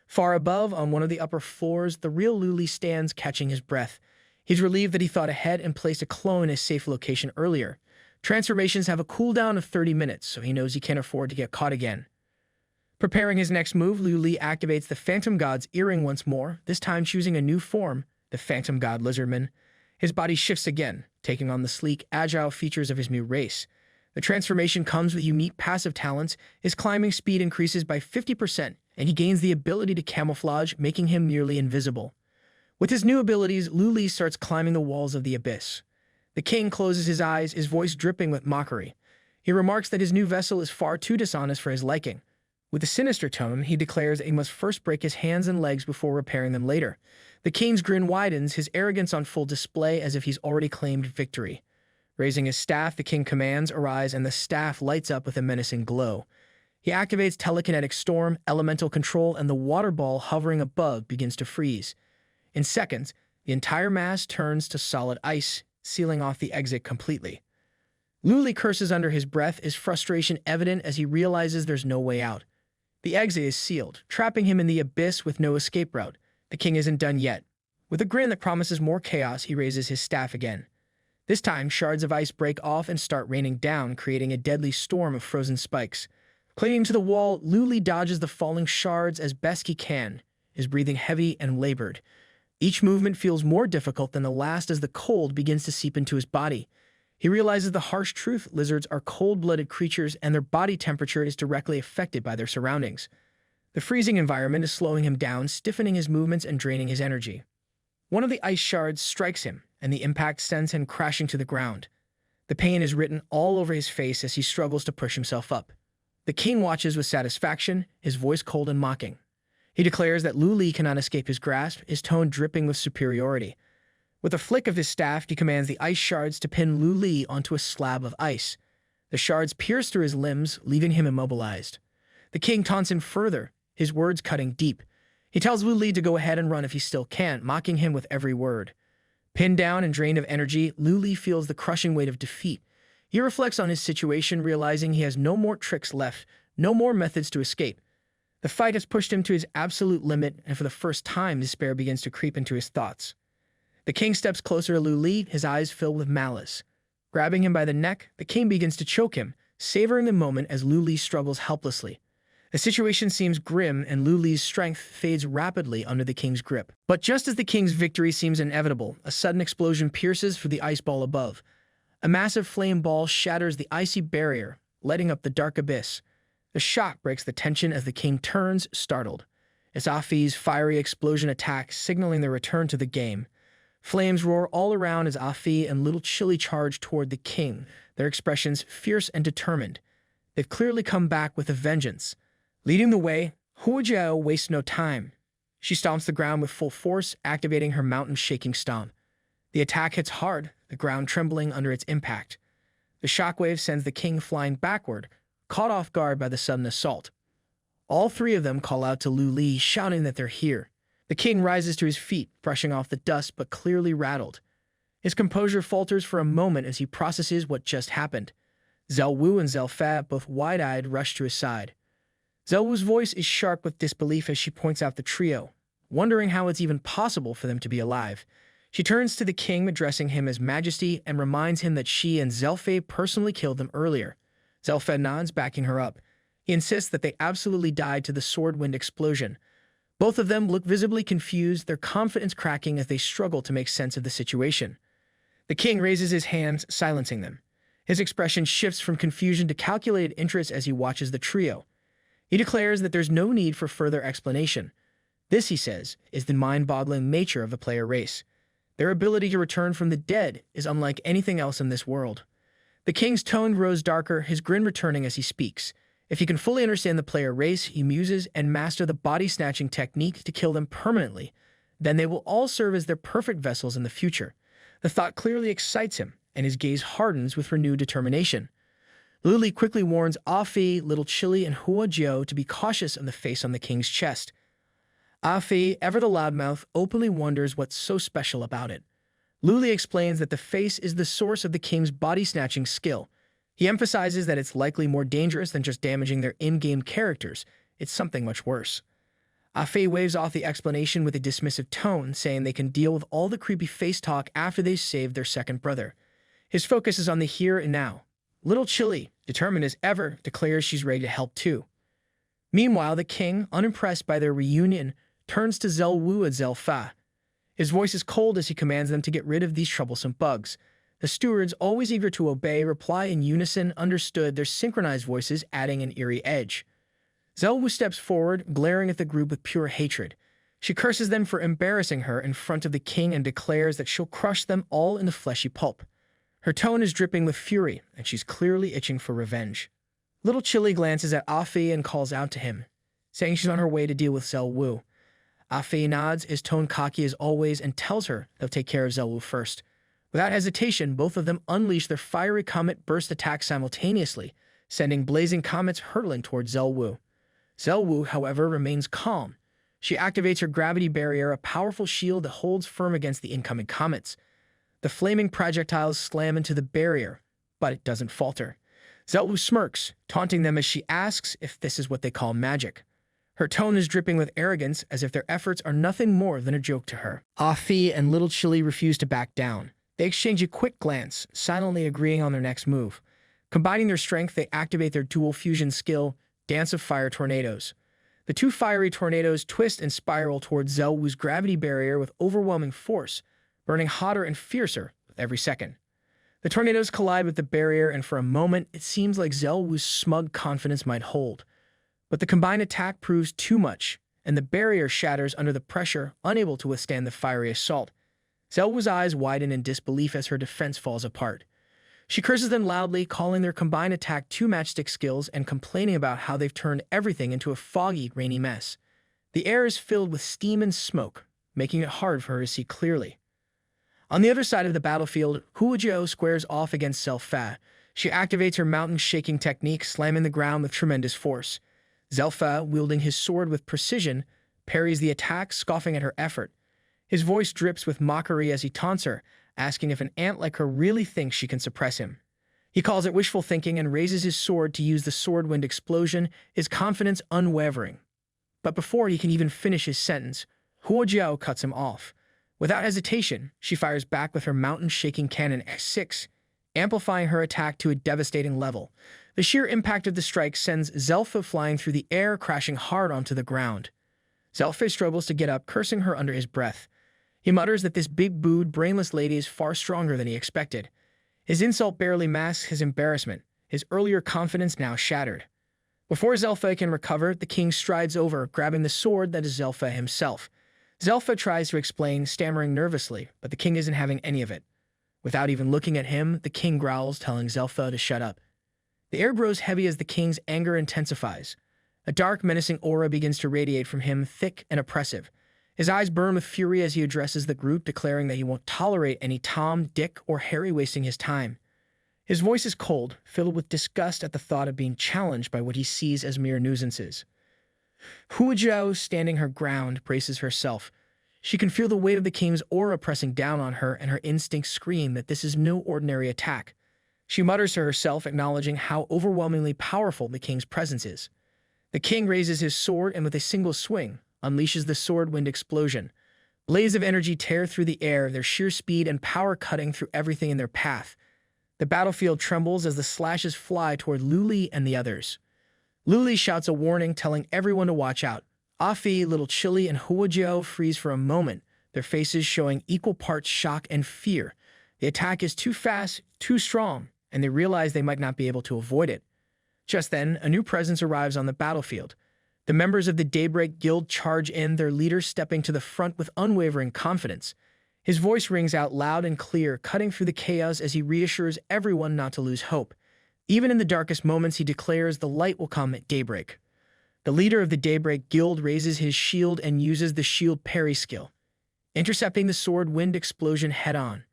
Far above, on one of the upper floors, the real Lu Li stands, catching his breath. He's relieved that he thought ahead and placed a clone in a safe location earlier. Transformations have a cooldown of 30 minutes, so he knows he can't afford to get caught again. Preparing his next move, Lu Li activates the Phantom God's earring once more, this time choosing a new form, the Phantom God Lizardman. His body shifts again, taking on the sleek, agile features of his new race. The transformation comes with unique passive talents. His climbing speed increases by 50%, and he gains the ability to camouflage, making him nearly invisible. With his new abilities, Lu Li starts climbing the walls of the abyss. The king closes his eyes, his voice dripping with mockery. He remarks that his new vessel is far too dishonest for his liking. With a sinister tone, he declares that he must first break his hands and legs before repairing them later. The king's grin widens, his arrogance on full display as if he's already claimed victory. Raising his staff, the king commands, "Arise," and the staff lights up with a menacing glow. He activates telekinetic storm, elemental control, and the water ball hovering above begins to freeze. In seconds, the entire mass turns to solid ice, sealing off the exit completely. Lu Li curses under his breath, his frustration evident as he realizes there's no way out. The exit is sealed, trapping him in the abyss with no escape route. The king isn't done yet. With a grin that promises more chaos, he raises his staff again. This time, shards of ice break off and start raining down, creating a deadly storm of frozen spikes. Clinging to the wall, Lu Li dodges the falling shards as best he can, his breathing heavy and labored. Each movement feels more difficult than the last as the cold begins to seep into his body. He realizes the harsh truth: lizards are cold-blooded creatures and their body temperature is directly affected by their surroundings. The freezing environment is slowing him down, stiffening his movements and draining his energy. One of the ice shards strikes him, and the impact sends him crashing to the ground. The pain is written all over his face as he struggles to push himself up. The king watches with satisfaction, his voice cold and mocking. He declares that Lu Li cannot escape his grasp, his tone dripping with superiority. With a flick of his staff, he commands the ice shards to pin Lu Li onto a slab of ice. The shards pierce through his limbs, leaving him immobilized. The king taunts him further, his words cutting deep. He tells Lu Li to go ahead and run if he still can, mocking him with every word. Pinned down and drained of energy, Lu Li feels the crushing weight of defeat. He reflects on his situation, realizing he has no more tricks left, no more methods to escape. The fight has pushed him to his absolute limit, and for the first time, despair begins to creep into his thoughts. The king steps closer to Lu Li, his eyes filled with malice. Grabbing him by the neck, the king begins to choke him, savoring the moment as Lu Li struggles helplessly. The situation seems grim, and Lu Li's strength fades rapidly under the king's grip. But just as the king's victory seems inevitable, a sudden explosion pierces through the ice ball above. A massive flame ball shatters the icy barrier, lighting up the dark abyss. The shock breaks the tension as the king turns, startled. It's Afi's fiery explosion attack, signaling their return to the game. Flames roar all around as Afi and Little Chili charge toward the king, their expressions fierce and determined. They've clearly come back with a vengeance. Leading the way, Huajiao wastes no time. She stomps the ground with full force, activating her mountain-shaking stomp. The attack hits hard, the ground trembling under its impact. The shockwave sends the king flying backward, caught off guard by the sudden assault. All three of them call out to Lu Li, shouting that they're here. The king rises to his feet, brushing off the dust but clearly rattled. His composure falters for a moment as he processes what just happened. Zhao Wu and Zhao Fa, both wide-eyed, rush to his side. Zhao Wu's voice is sharp with disbelief as she points out the trio, wondering how it's even possible for them to be alive. She turns to the king, addressing him as Majesty, and reminds him that she and Zhao Fei personally killed them earlier. Zhao Fei nods, backing her up. He insists that they absolutely died to the sword-wind explosion. Both of them look visibly confused, their confidence cracking as they struggle to make sense of the situation. The king raises his hands, silencing them. His expression shifts from confusion to calculated interest as he watches the trio. He declares that there's no need for further explanation. This, he says, is the mind-boggling nature of the player race. Their ability to return from the dead is unlike anything else in this world. The king's tone grows darker, his grin returning as he speaks. If he can fully understand the player race, he muses and master the body-snatching technique to kill them permanently, then they will all serve as their perfect vessels in the future. The thought clearly excites him, and his gaze hardens with renewed determination. Lu Li quickly warns Afi, Little Chili, and Huajiao to be cautious of the face on the king's chest. Afi, ever the loudmouth, openly wonders what's so special about it. Lu Li explains that the face is the source of the king's body-snatching skill. He emphasizes that it's likely more dangerous than just damaging their in-game characters. It's something much worse. Afi waves off the explanation with a dismissive tone, saying they can deal with all the creepy face talk after they've saved their second brother. His focus is on the here and now. Little Chili, determined as ever, declares she's ready to help too. Meanwhile, the king, unimpressed by their reunion, turns to Zhao Wu and Zhao Fa. His voice is cold as he commands them to get rid of these troublesome bugs. The stewards, always eager to obey, reply in unison, understood, their synchronized voices adding an eerie edge. Zhao Wu steps forward, glaring at the group with pure hatred. She curses them for embarrassing her in front of the king and declares that she'll crush them all in the fleshy pulp. Her tone is dripping with fury, and she's clearly itching for revenge. Little Chili glances at Afi and calls out to him, saying she's on her way to deal with Zhao Wu. Afi nods, his tone cocky as always, and tells her they'll take care of Zhao Wu first. Without hesitation, both of them unleash their fiery comet burst attacks simultaneously, sending blazing comets hurtling towards Zhao Wu. Zhao Wu, however, remains calm. She activates her gravity barrier, a powerful shield that holds firm against the incoming comets. The flaming projectiles slam into the barrier, but it doesn't falter. Zhao Wu smirks, taunting them as she asks if this is what they call magic. Her tone is dripping with arrogance, as if their efforts are nothing more than a joke to her. Afi and Little Chili refuse to back down. They exchange a quick glance, silently agreeing on their next move. Combining their strength, they activate their dual fusion skill, Dance of Fire Tornadoes. The two fiery tornadoes twist and spiral towards Zelwoo's gravity barrier with overwhelming force, burning hotter and fiercer with every second. The tornadoes collide with the barrier, and for a moment, it seems like Zelwoo's smug confidence might hold. But the combined attack proves too much, and the barrier shatters under the pressure, unable to withstand the fiery assault. Zelwoo's eyes widen in disbelief as her defense falls apart. She curses them loudly, calling their combined attack two matchstick skills and complaining about how they've turned everything into a foggy, rainy mess. The air is filled with steam and smoke, making it hard for her to see clearly. On the other side of the battlefield, Huojiao squares off against Zelfa. She activates her mountain-shaking technique, slamming the ground with tremendous force. Zelfa, wielding his sword with precision, parries the attack, scoffing at her effort. His voice drips with mockery as he taunts her, asking if an ant like her really thinks she can suppress him. He calls it wishful thinking and raises his sword to use the sword wind explosion, his confidence unwavering. But before he can even finish his sentence, Huojiao cuts him off. Without hesitation, she fires back with her mountain-shaking cannon X6, amplifying her attack to a devastating level. The sheer impact of the strike sends Zelfa flying through the air, crashing hard onto the ground. Zelfa struggles to get up, cursing her under his breath. He mutters that this big-booed, brainless lady is far stronger than he expected. His insult barely masks his embarrassment, his earlier confidence now shattered. Before Zelfa can recover, the king strides over, grabbing the sword that is Zelfa himself. Zelfa tries to explain, stammering nervously, but the king isn't having any of it. Without even looking at him, the king growls, telling Zelfa to shut up. The air grows heavy as the king's anger intensifies. A dark, menacing aura begins to radiate from him, thick and oppressive. His eyes burn with fury as he addresses the group, declaring that he won't tolerate any Tom, Dick, or Harry wasting his time. His voice is cold, filled with disgust at the thought of being challenged by what he sees as mere nuisances. Huojiao, standing her ground, braces herself. She can feel the weight of the king's aura pressing down on her, and her instincts scream that this is no ordinary attack. She mutters to herself, acknowledging how overwhelmingly powerful the king's presence is. The king raises his sword and with a single swing, unleashes the sword wind explosion. Blaze of energy tear through the air, their sheer speed and power cutting through everything in their path. The battlefield trembles as the slashes fly toward Luli and the others. Luli shouts a warning, telling everyone to watch out. Afi, Little Chili, and Huojiao freeze for a moment, their faces showing equal parts shock and fear. The attack is too fast, too strong, and they realize they might not be able to avoid it. Just then, a new presence arrives on the battlefield. The members of the Daybreak Guild charge in, their leader stepping to the front with unwavering confidence. His voice rings out loud and clear, cutting through the chaos as he reassures everyone not to lose hope. Even in the darkest moments, he declares the light will come at daybreak. The leader of the Daybreak Guild raises his shield and uses the shield parry skill, intercepting the sword wind explosion head-on.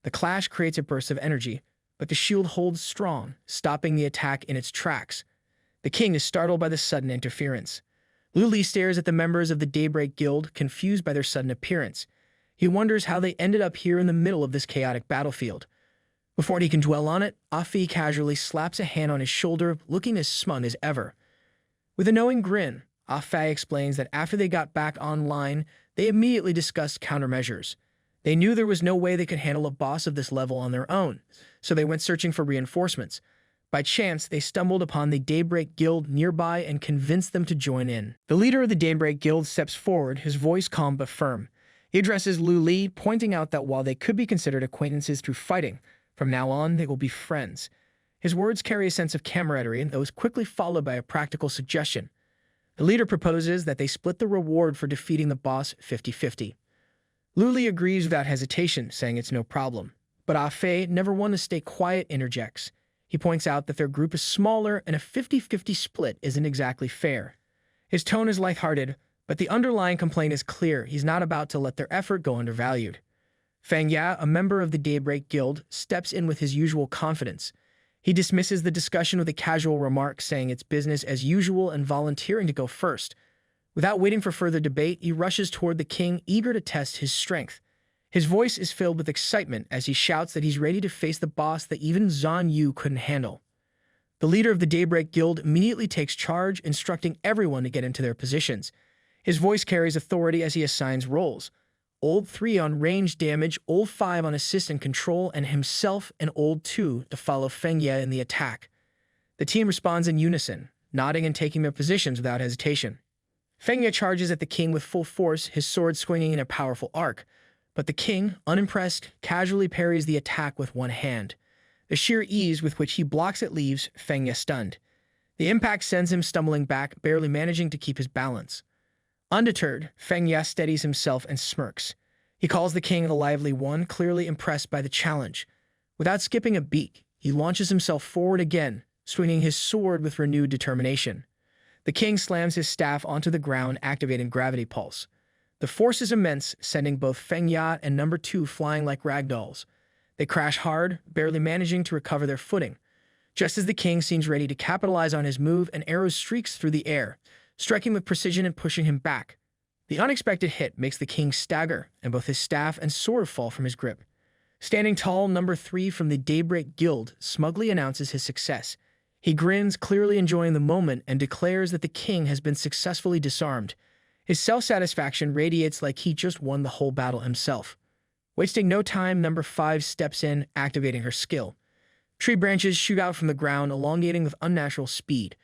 The clash creates a burst of energy, but the shield holds strong, stopping the attack in its tracks. The king is startled by the sudden interference. Luli stares at the members of the Daybreak Guild, confused by their sudden appearance. He wonders how they ended up here in the middle of this chaotic battlefield. Before he can dwell on it, Afi casually slaps a hand on his shoulder, looking as smug as ever. With a knowing grin, Afi explains that after they got back online, they immediately discussed countermeasures. They knew there was no way they could handle a boss of this level on their own, so they went searching for reinforcements. By chance, they stumbled upon the Daybreak Guild nearby and convinced them to join in. The leader of the Daybreak Guild steps forward, his voice calm but firm. He addresses Luli, pointing out that while they could be considered acquaintances through fighting, from now on they will be friends. His words carry a sense of camaraderie that was quickly followed by a practical suggestion. The leader proposes that they split the reward for defeating the boss 50-50. Luli agrees without hesitation, saying it's no problem. But Afe, never one to stay quiet, interjects. He points out that their group is smaller and a 50-50 split isn't exactly fair. His tone is lighthearted, but the underlying complaint is clear. He's not about to let their effort go undervalued. Fang Ya, a member of the Daybreak Guild, steps in with his usual confidence. He dismisses the discussion with a casual remark, saying it's business as usual and volunteering to go first. Without waiting for further debate, he rushes toward the king, eager to test his strength. His voice is filled with excitement as he shouts that he's ready to face the boss that even Zhan Yu couldn't handle. The leader of the Daybreak Guild immediately takes charge, instructing everyone to get into their positions. His voice carries authority as he assigns roles. Old 3 on range damage, Old 5 on assist and control, and himself and Old 2 to follow Feng Ye in the attack. The team responds in unison, nodding and taking their positions without hesitation. Feng Ye charges at the king with full force, his sword swinging in a powerful arc. But the king, unimpressed, casually parries the attack with one hand. The sheer ease with which he blocks it leaves Feng Ye stunned. The impact sends him stumbling back, barely managing to keep his balance. Undeterred, Feng Ye steadies himself and smirks. He calls the king a lively one, clearly impressed by the challenge. Without skipping a beat, he launches himself forward again, swinging his sword with renewed determination. The king slams his staff onto the ground, activating gravity pulse. The force is immense, sending both Feng Ye and number 2 flying like ragdolls. They crash hard, barely managing to recover their footing. Just as the king seems ready to capitalize on his move, an arrow streaks through the air, striking with precision and pushing him back. The unexpected hit makes the king stagger, and both his staff and sword fall from his grip. Standing tall, number 3 from the Daybreak Guild smugly announces his success. He grins, clearly enjoying the moment, and declares that the king has been successfully disarmed. His self-satisfaction radiates like he just won the whole battle himself. Wasting no time, number 5 steps in, activating her skill. Tree branches shoot out from the ground, elongating with unnatural speed.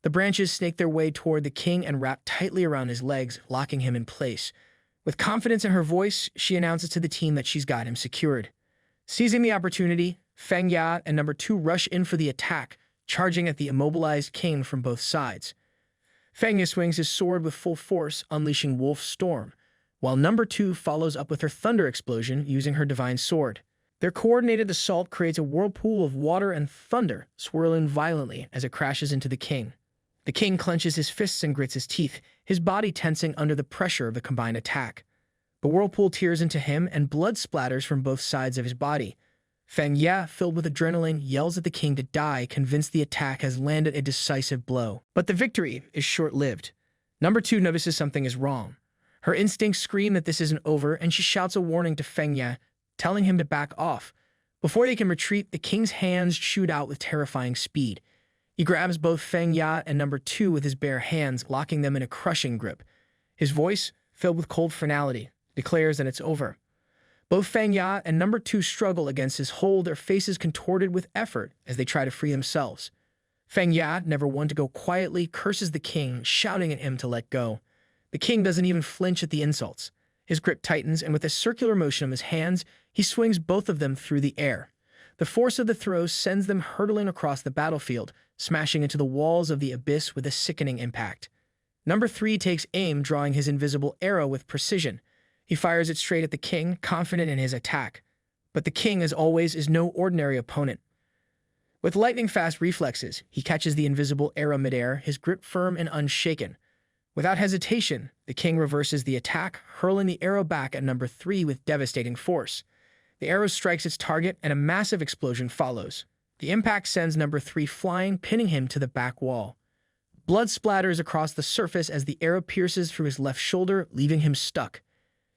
The branches snake their way toward the king and wrap tightly around his legs, locking him in place. With confidence in her voice, she announces to the team that she's got him secured. Seizing the opportunity, Feng Ye and number 2 rush in for the attack, charging at the immobilized king from both sides. Feng Ye swings his sword with full force, unleashing Wolf Storm, while number 2 follows up with her Thunder Explosion using her Divine Sword. Their coordinated assault creates a whirlpool of water and thunder, swirling violently as it crashes into the king. The king clenches his fists and grits his teeth, his body tensing under the pressure of the combined attack. The whirlpool tears into him, and blood splatters from both sides of his body. Feng Ye, filled with adrenaline, yells at the king to die, convinced the attack has landed a decisive blow. But the victory is short-lived. Number 2 notices something is wrong. Her instincts scream that this isn't over, and she shouts a warning to Feng Ye, telling him to back off. Before they can retreat, the king's hands shoot out with terrifying speed. He grabs both Feng Ye and number 2 with his bare hands, locking them in a crushing grip. His voice, filled with cold finality, declares that it's over. Both Feng Ye and number 2 struggle against his hold, their faces contorted with effort as they try to free themselves. Feng Ye, never one to go quietly, curses the king, shouting at him to let go. The king doesn't even flinch at the insults. His grip tightens, and with a circular motion of his hands, he swings both of them through the air. The force of the throw sends them hurtling across the battlefield, smashing into the walls of the abyss with a sickening impact. Number 3 takes aim, drawing his invisible arrow with precision. He fires it straight at the king, confident in his attack. But the king, as always, is no ordinary opponent. With lightning-fast reflexes, he catches the invisible arrow midair, his grip firm and unshaken. Without hesitation, the king reverses the attack, hurling the arrow back at number 3 with devastating force. The arrow strikes its target, and a massive explosion follows. The impact sends number 3 flying, pinning him to the back wall. Blood splatters across the surface as the arrow pierces through his left shoulder, leaving him stuck.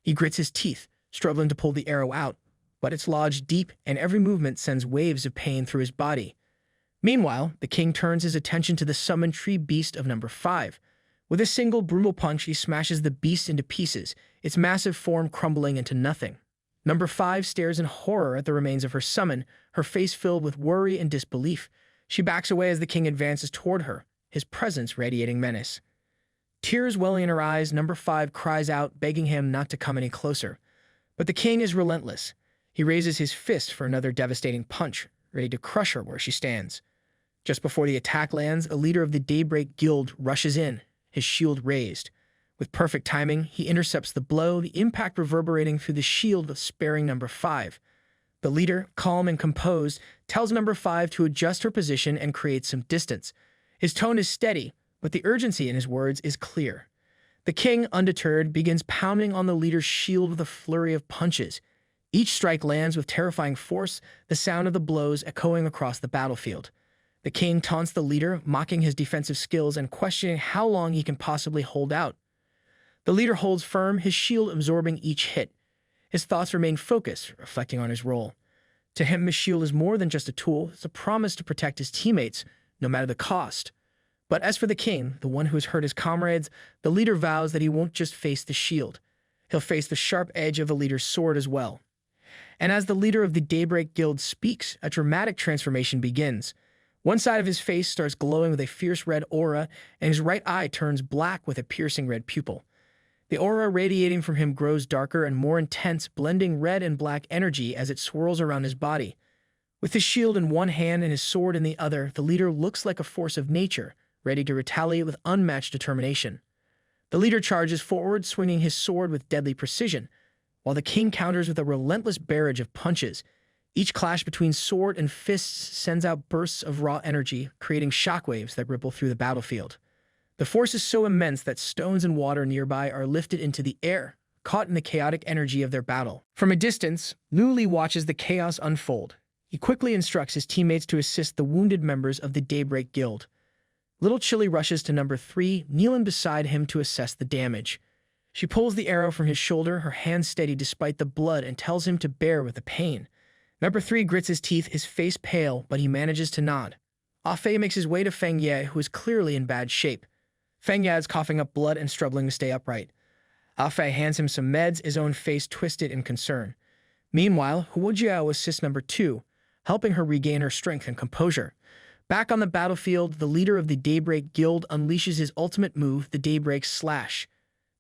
He grits his teeth, struggling to pull the arrow out, but it's lodged deep, and every movement sends waves of pain through his body. Meanwhile, the king turns his attention to the summoned tree beast of number 5. With a single brutal punch, he smashes the beast into pieces, its massive form crumbling into nothing. Number 5 stares in horror at the remains of her summon, her face filled with worry and disbelief. She backs away as the king advances toward her, his presence radiating menace. Tears welling in her eyes, number 5 cries out, begging him not to come any closer. But the king is relentless. He raises his fist for another devastating punch, ready to crush her where she stands. Just before the attack lands, a leader of the Daybreak Guild rushes in, his shield raised. With perfect timing, he intercepts the blow, the impact reverberating through the shield of sparing number 5. The leader, calm and composed, tells number 5 to adjust her position and create some distance. His tone is steady, but the urgency in his words is clear. The king, undeterred, begins pounding on the leader's shield with a flurry of punches. Each strike lands with terrifying force, the sound of the blows echoing across the battlefield. The king taunts the leader, mocking his defensive skills and questioning how long he can possibly hold out. The leader holds firm, his shield absorbing each hit. His thoughts remain focused, reflecting on his role. To him, his shield is more than just a tool. It's a promise to protect his teammates, no matter the cost. But as for the king, the one who has hurt his comrades, the leader vows that he won't just face the shield. He'll face the sharp edge of the leader's sword as well. And as the leader of the Daybreak Guild speaks, a dramatic transformation begins. One side of his face starts glowing with a fierce red aura, and his right eye turns black with a piercing red pupil. The aura radiating from him grows darker and more intense, blending red and black energy as it swirls around his body. With his shield in one hand and his sword in the other, the leader looks like a force of nature, ready to retaliate with unmatched determination. The leader charges forward, swinging his sword with deadly precision, while the king counters with a relentless barrage of punches. Each clash between sword and fists sends out bursts of raw energy, creating shockwaves that ripple through the battlefield. The force is so immense that stones and water nearby are lifted into the air, caught in the chaotic energy of their battle. From a distance, Luli watches the chaos unfold. He quickly instructs his teammates to assist the wounded members of the Daybreak Guild. Little Chili rushes to number 3, kneeling beside him to assess the damage. She pulls the arrow from his shoulder, her hand steady despite the blood, and tells him to bear with the pain. Number 3 grits his teeth, his face pale, but he manages to nod. Fei makes his way to Feng Ye, who is clearly in bad shape. Feng Ye is coughing up blood and struggling to stay upright. Fei hands him some meds, his own face twisted in concern. Meanwhile, Huo Jiao assists number 2, helping her regain her strength and composure. Back on the battlefield, the leader of the Daybreak Guild unleashes his ultimate move, the Daybreak Slash.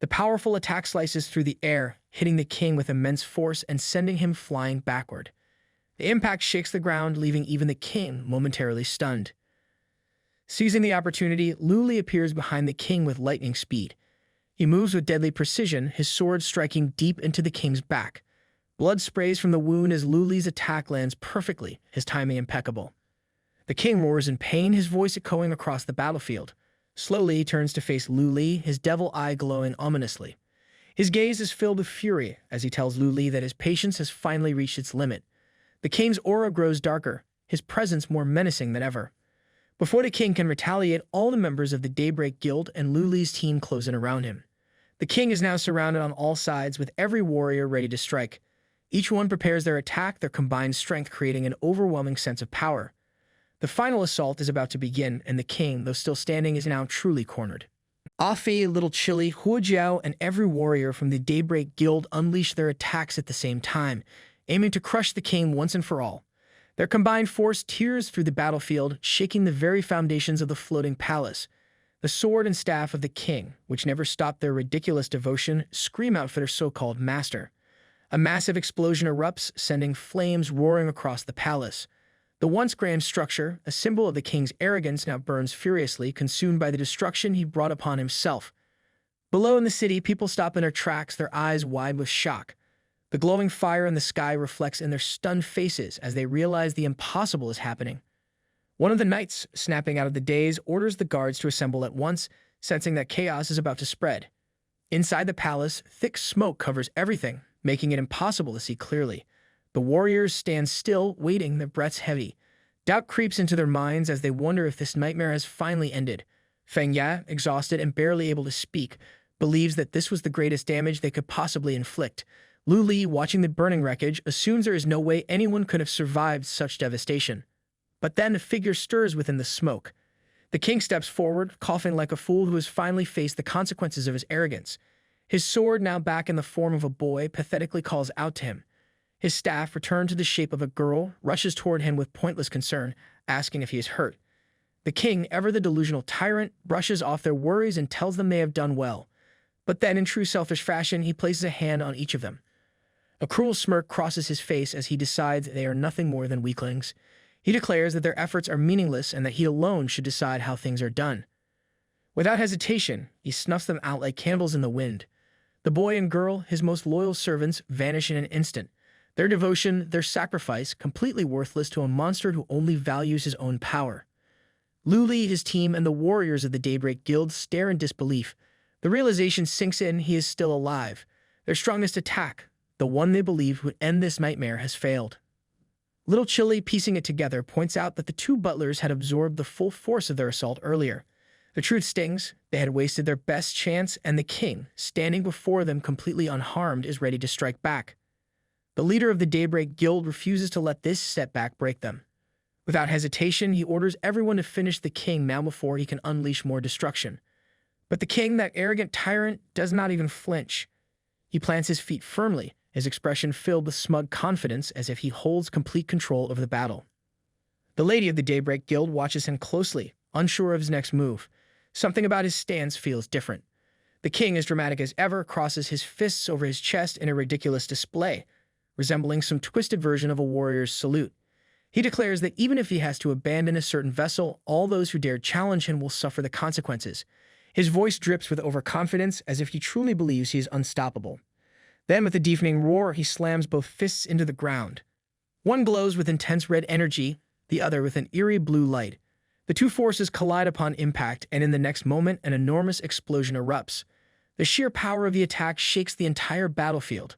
The powerful attack slices through the air, hitting the king with immense force and sending him flying backward. The impact shakes the ground, leaving even the king momentarily stunned. Seizing the opportunity, Luli appears behind the king with lightning speed. He moves with deadly precision, his sword striking deep into the king's back. Blood sprays from the wound as Luli's attack lands perfectly, his timing impeccable. The king roars in pain, his voice echoing across the battlefield. Slowly, he turns to face Luli, his devil eye glowing ominously. His gaze is filled with fury as he tells Luli that his patience has finally reached its limit. The king's aura grows darker, his presence more menacing than ever. Before the king can retaliate, all the members of the Daybreak Guild and Luli's team close in around him. The king is now surrounded on all sides with every warrior ready to strike. Each one prepares their attack, their combined strength creating an overwhelming sense of power. The final assault is about to begin, and the king, though still standing, is now truly cornered. Fei, Little Chili, Huo Jiao, and every warrior from the Daybreak Guild unleash their attacks at the same time, aiming to crush the king once and for all. Their combined force tears through the battlefield, shaking the very foundations of the floating palace. The sword and staff of the king, which never stopped their ridiculous devotion, scream out for their so-called master. A massive explosion erupts, sending flames roaring across the palace. The once grand structure, a symbol of the king's arrogance, now burns furiously, consumed by the destruction he brought upon himself. Below in the city, people stop in their tracks, their eyes wide with shock. The glowing fire in the sky reflects in their stunned faces as they realize the impossible is happening. One of the knights, snapping out of the daze, orders the guards to assemble at once, sensing that chaos is about to spread. Inside the palace, thick smoke covers everything, making it impossible to see clearly. The warriors stand still, waiting, their breaths heavy. Doubt creeps into their minds as they wonder if this nightmare has finally ended. Feng Ye, exhausted and barely able to speak, believes that this was the greatest damage they could possibly inflict. Luli, watching the burning wreckage, assumes there is no way anyone could have survived such devastation. But then a figure stirs within the smoke. The king steps forward, coughing like a fool who has finally faced the consequences of his arrogance. His sword, now back in the form of a boy, pathetically calls out to him. His staff, returned to the shape of a girl, rushes toward him with pointless concern, asking if he is hurt. The king, ever the delusional tyrant, brushes off their worries and tells them they have done well. But then, in true selfish fashion, he places a hand on each of them. A cruel smirk crosses his face as he decides they are nothing more than weaklings. He declares that their efforts are meaningless and that he alone should decide how things are done. Without hesitation, he snuffs them out like candles in the wind. The boy and girl, his most loyal servants, vanish in an instant. Their devotion, their sacrifice, completely worthless to a monster who only values his own power. Luli, his team, and the warriors of the Daybreak Guild stare in disbelief. The realization sinks in he is still alive. Their strongest attack, the one they believed would end this nightmare, has failed. Little Chili, piecing it together, points out that the two butlers had absorbed the full force of their assault earlier. The truth stings. They had wasted their best chance, and the king, standing before them completely unharmed, is ready to strike back. The leader of the Daybreak Guild refuses to let this setback break them. Without hesitation, he orders everyone to finish the king now before he can unleash more destruction. But the king, that arrogant tyrant, does not even flinch. He plants his feet firmly, his expression filled with smug confidence as if he holds complete control over the battle. The Lady of the Daybreak Guild watches him closely, unsure of his next move. Something about his stance feels different. The king, as dramatic as ever, crosses his fists over his chest in a ridiculous display, resembling some twisted version of a warrior's salute. He declares that even if he has to abandon a certain vessel, all those who dare challenge him will suffer the consequences. His voice drips with overconfidence, as if he truly believes he is unstoppable. Then, with a deafening roar, he slams both fists into the ground. One glows with intense red energy, the other with an eerie blue light. The two forces collide upon impact, and in the next moment, an enormous explosion erupts. The sheer power of the attack shakes the entire battlefield.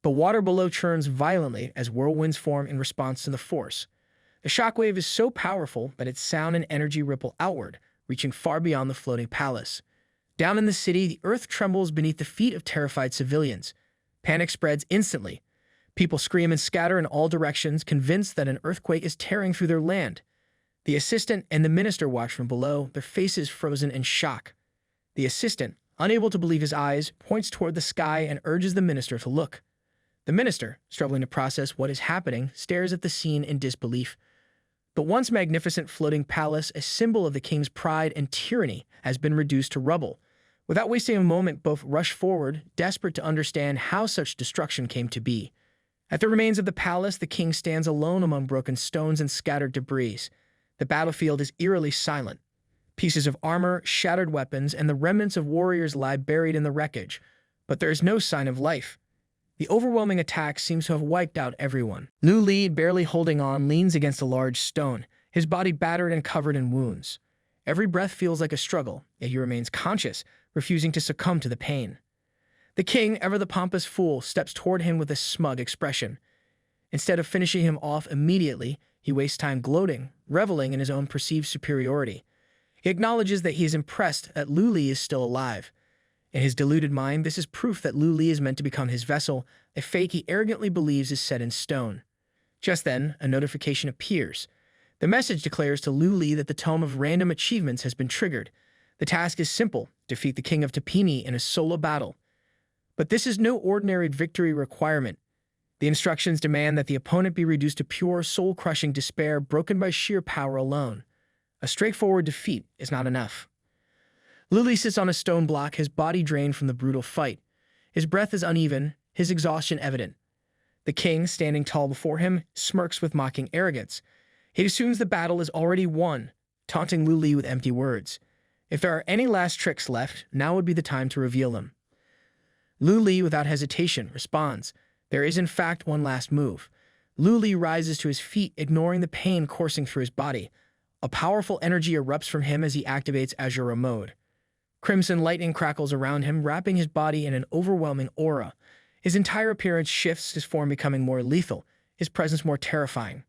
The water below churns violently as whirlwinds form in response to the force. The shockwave is so powerful that its sound and energy ripple outward, reaching far beyond the floating palace. Down in the city, the earth trembles beneath the feet of terrified civilians. Panic spreads instantly. People scream and scatter in all directions, convinced that an earthquake is tearing through their land. The assistant and the minister watch from below, their faces frozen in shock. The assistant, unable to believe his eyes, points toward the sky and urges the minister to look. The minister, struggling to process what is happening, stares at the scene in disbelief. The once magnificent floating palace, a symbol of the king's pride and tyranny, has been reduced to rubble. Without wasting a moment, both rush forward, desperate to understand how such destruction came to be. At the remains of the palace, the king stands alone among broken stones and scattered debris. The battlefield is eerily silent. Pieces of armor, shattered weapons, and the remnants of warriors lie buried in the wreckage, but there is no sign of life. The overwhelming attack seems to have wiped out everyone. Lu Li, barely holding on, leans against a large stone, his body battered and covered in wounds. Every breath feels like a struggle, yet he remains conscious, refusing to succumb to the pain. The king, ever the pompous fool, steps toward him with a smug expression. Instead of finishing him off immediately, he wastes time gloating, reveling in his own perceived superiority. He acknowledges that he is impressed that Lu Li is still alive. In his deluded mind, this is proof that Lu Li is meant to become his vessel, a fate he arrogantly believes is set in stone. Just then, a notification appears. The message declares to Lu Li that the tome of random achievements has been triggered. The task is simple: defeat the king of Tapini in a solo battle. But this is no ordinary victory requirement. The instructions demand that the opponent be reduced to pure, soul-crushing despair broken by sheer power alone. A straightforward defeat is not enough. Lu Li sits on a stone block, his body drained from the brutal fight. His breath is uneven, his exhaustion evident. The king, standing tall before him, smirks with mocking arrogance. He assumes the battle is already won, taunting Lu Li with empty words. If there are any last tricks left, now would be the time to reveal them. Lu Li, without hesitation, responds. There is in fact one last move. Lu Li rises to his feet, ignoring the pain coursing through his body. A powerful energy erupts from him as he activates Azura mode. Crimson lightning crackles around him, wrapping his body in an overwhelming aura. His entire appearance shifts, his form becoming more lethal, his presence more terrifying.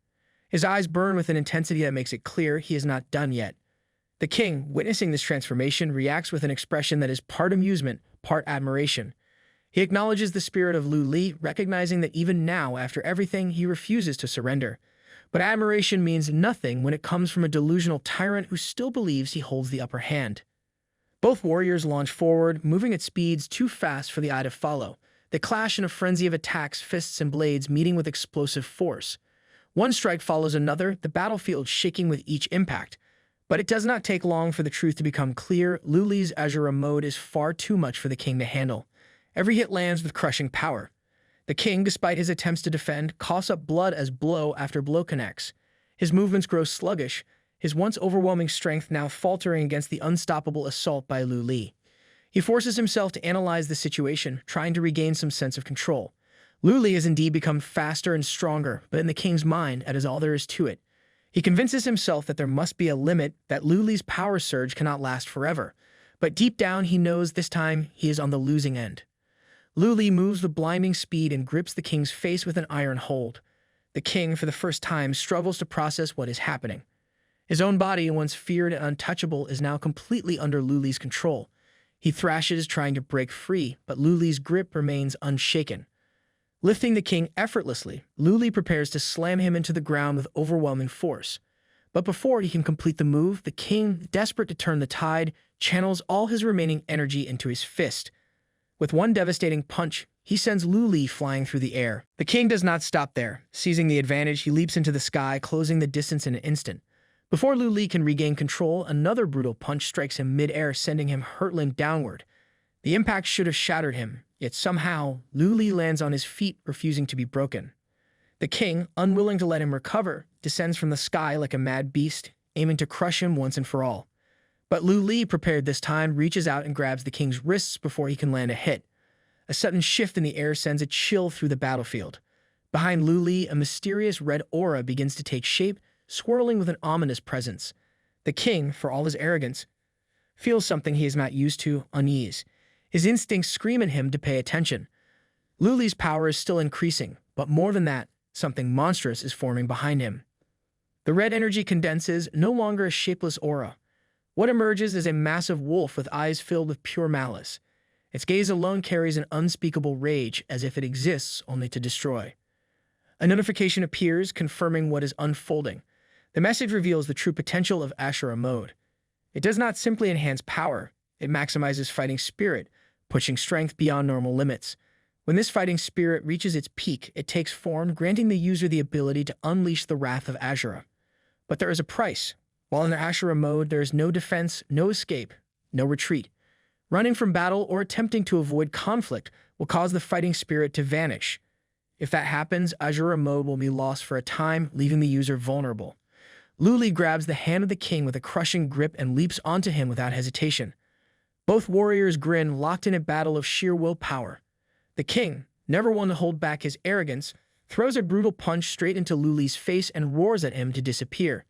His eyes burn with an intensity that makes it clear he is not done yet. The king, witnessing this transformation, reacts with an expression that is part amusement, part admiration. He acknowledges the spirit of Lu Li, recognizing that even now, after everything, he refuses to surrender. But admiration means nothing when it comes from a delusional tyrant who still believes he holds the upper hand. Both warriors launch forward, moving at speeds too fast for the eye to follow. They clash in a frenzy of attacks, fists and blades meeting with explosive force. One strike follows another, the battlefield shaking with each impact. But it does not take long for the truth to become clear. Lu Li's Azura mode is far too much for the king to handle. Every hit lands with crushing power. The king, despite his attempts to defend, coughs up blood as blow after blow connects. His movements grow sluggish, his once overwhelming strength now faltering against the unstoppable assault by Lu Li. He forces himself to analyze the situation, trying to regain some sense of control. Lu Li has indeed become faster and stronger, but in the king's mind, that is all there is to it. He convinces himself that there must be a limit, that Lu Li's power surge cannot last forever. But deep down, he knows this time he is on the losing end. Lu Li moves with blinding speed and grips the king's face with an iron hold. The king, for the first time, struggles to process what is happening. His own body, once feared and untouchable, is now completely under Lu Li's control. He thrashes, trying to break free, but Lu Li's grip remains unshaken. Lifting the king effortlessly, Lu Li prepares to slam him into the ground with overwhelming force. But before he can complete the move, the king, desperate to turn the tide, channels all his remaining energy into his fist. With one devastating punch, he sends Lu Li flying through the air. The king does not stop there. Seizing the advantage, he leaps into the sky, closing the distance in an instant. Before Lu Li can regain control, another brutal punch strikes him mid-air, sending him hurtling downward. The impact should have shattered him, yet somehow, Lu Li lands on his feet, refusing to be broken. The king, unwilling to let him recover, descends from the sky like a mad beast, aiming to crush him once and for all. But Lu Li, prepared this time, reaches out and grabs the king's wrists before he can land a hit. A sudden shift in the air sends a chill through the battlefield. Behind Lu Li, a mysterious red aura begins to take shape, swirling with an ominous presence. The king, for all his arrogance, feels something he is not used to, unease. His instincts scream at him to pay attention. Lu Li's power is still increasing, but more than that, something monstrous is forming behind him. The red energy condenses, no longer a shapeless aura. What emerges is a massive wolf with eyes filled with pure malice. Its gaze alone carries an unspeakable rage, as if it exists only to destroy. A notification appears, confirming what is unfolding. The message reveals the true potential of Ashura mode. It does not simply enhance power, it maximizes fighting spirit, pushing strength beyond normal limits. When this fighting spirit reaches its peak, it takes form, granting the user the ability to unleash the wrath of Ashura. But there is a price. While in the Ashura mode, there is no defense, no escape, no retreat. Running from battle or attempting to avoid conflict will cause the fighting spirit to vanish. If that happens, Ashura mode will be lost for a time, leaving the user vulnerable. Lu Li grabs the hand of the king with a crushing grip and leaps onto him without hesitation. Both warriors grin, locked in a battle of sheer willpower. The king, never one to hold back his arrogance, throws a brutal punch straight into Lu Li's face and roars at him to disappear.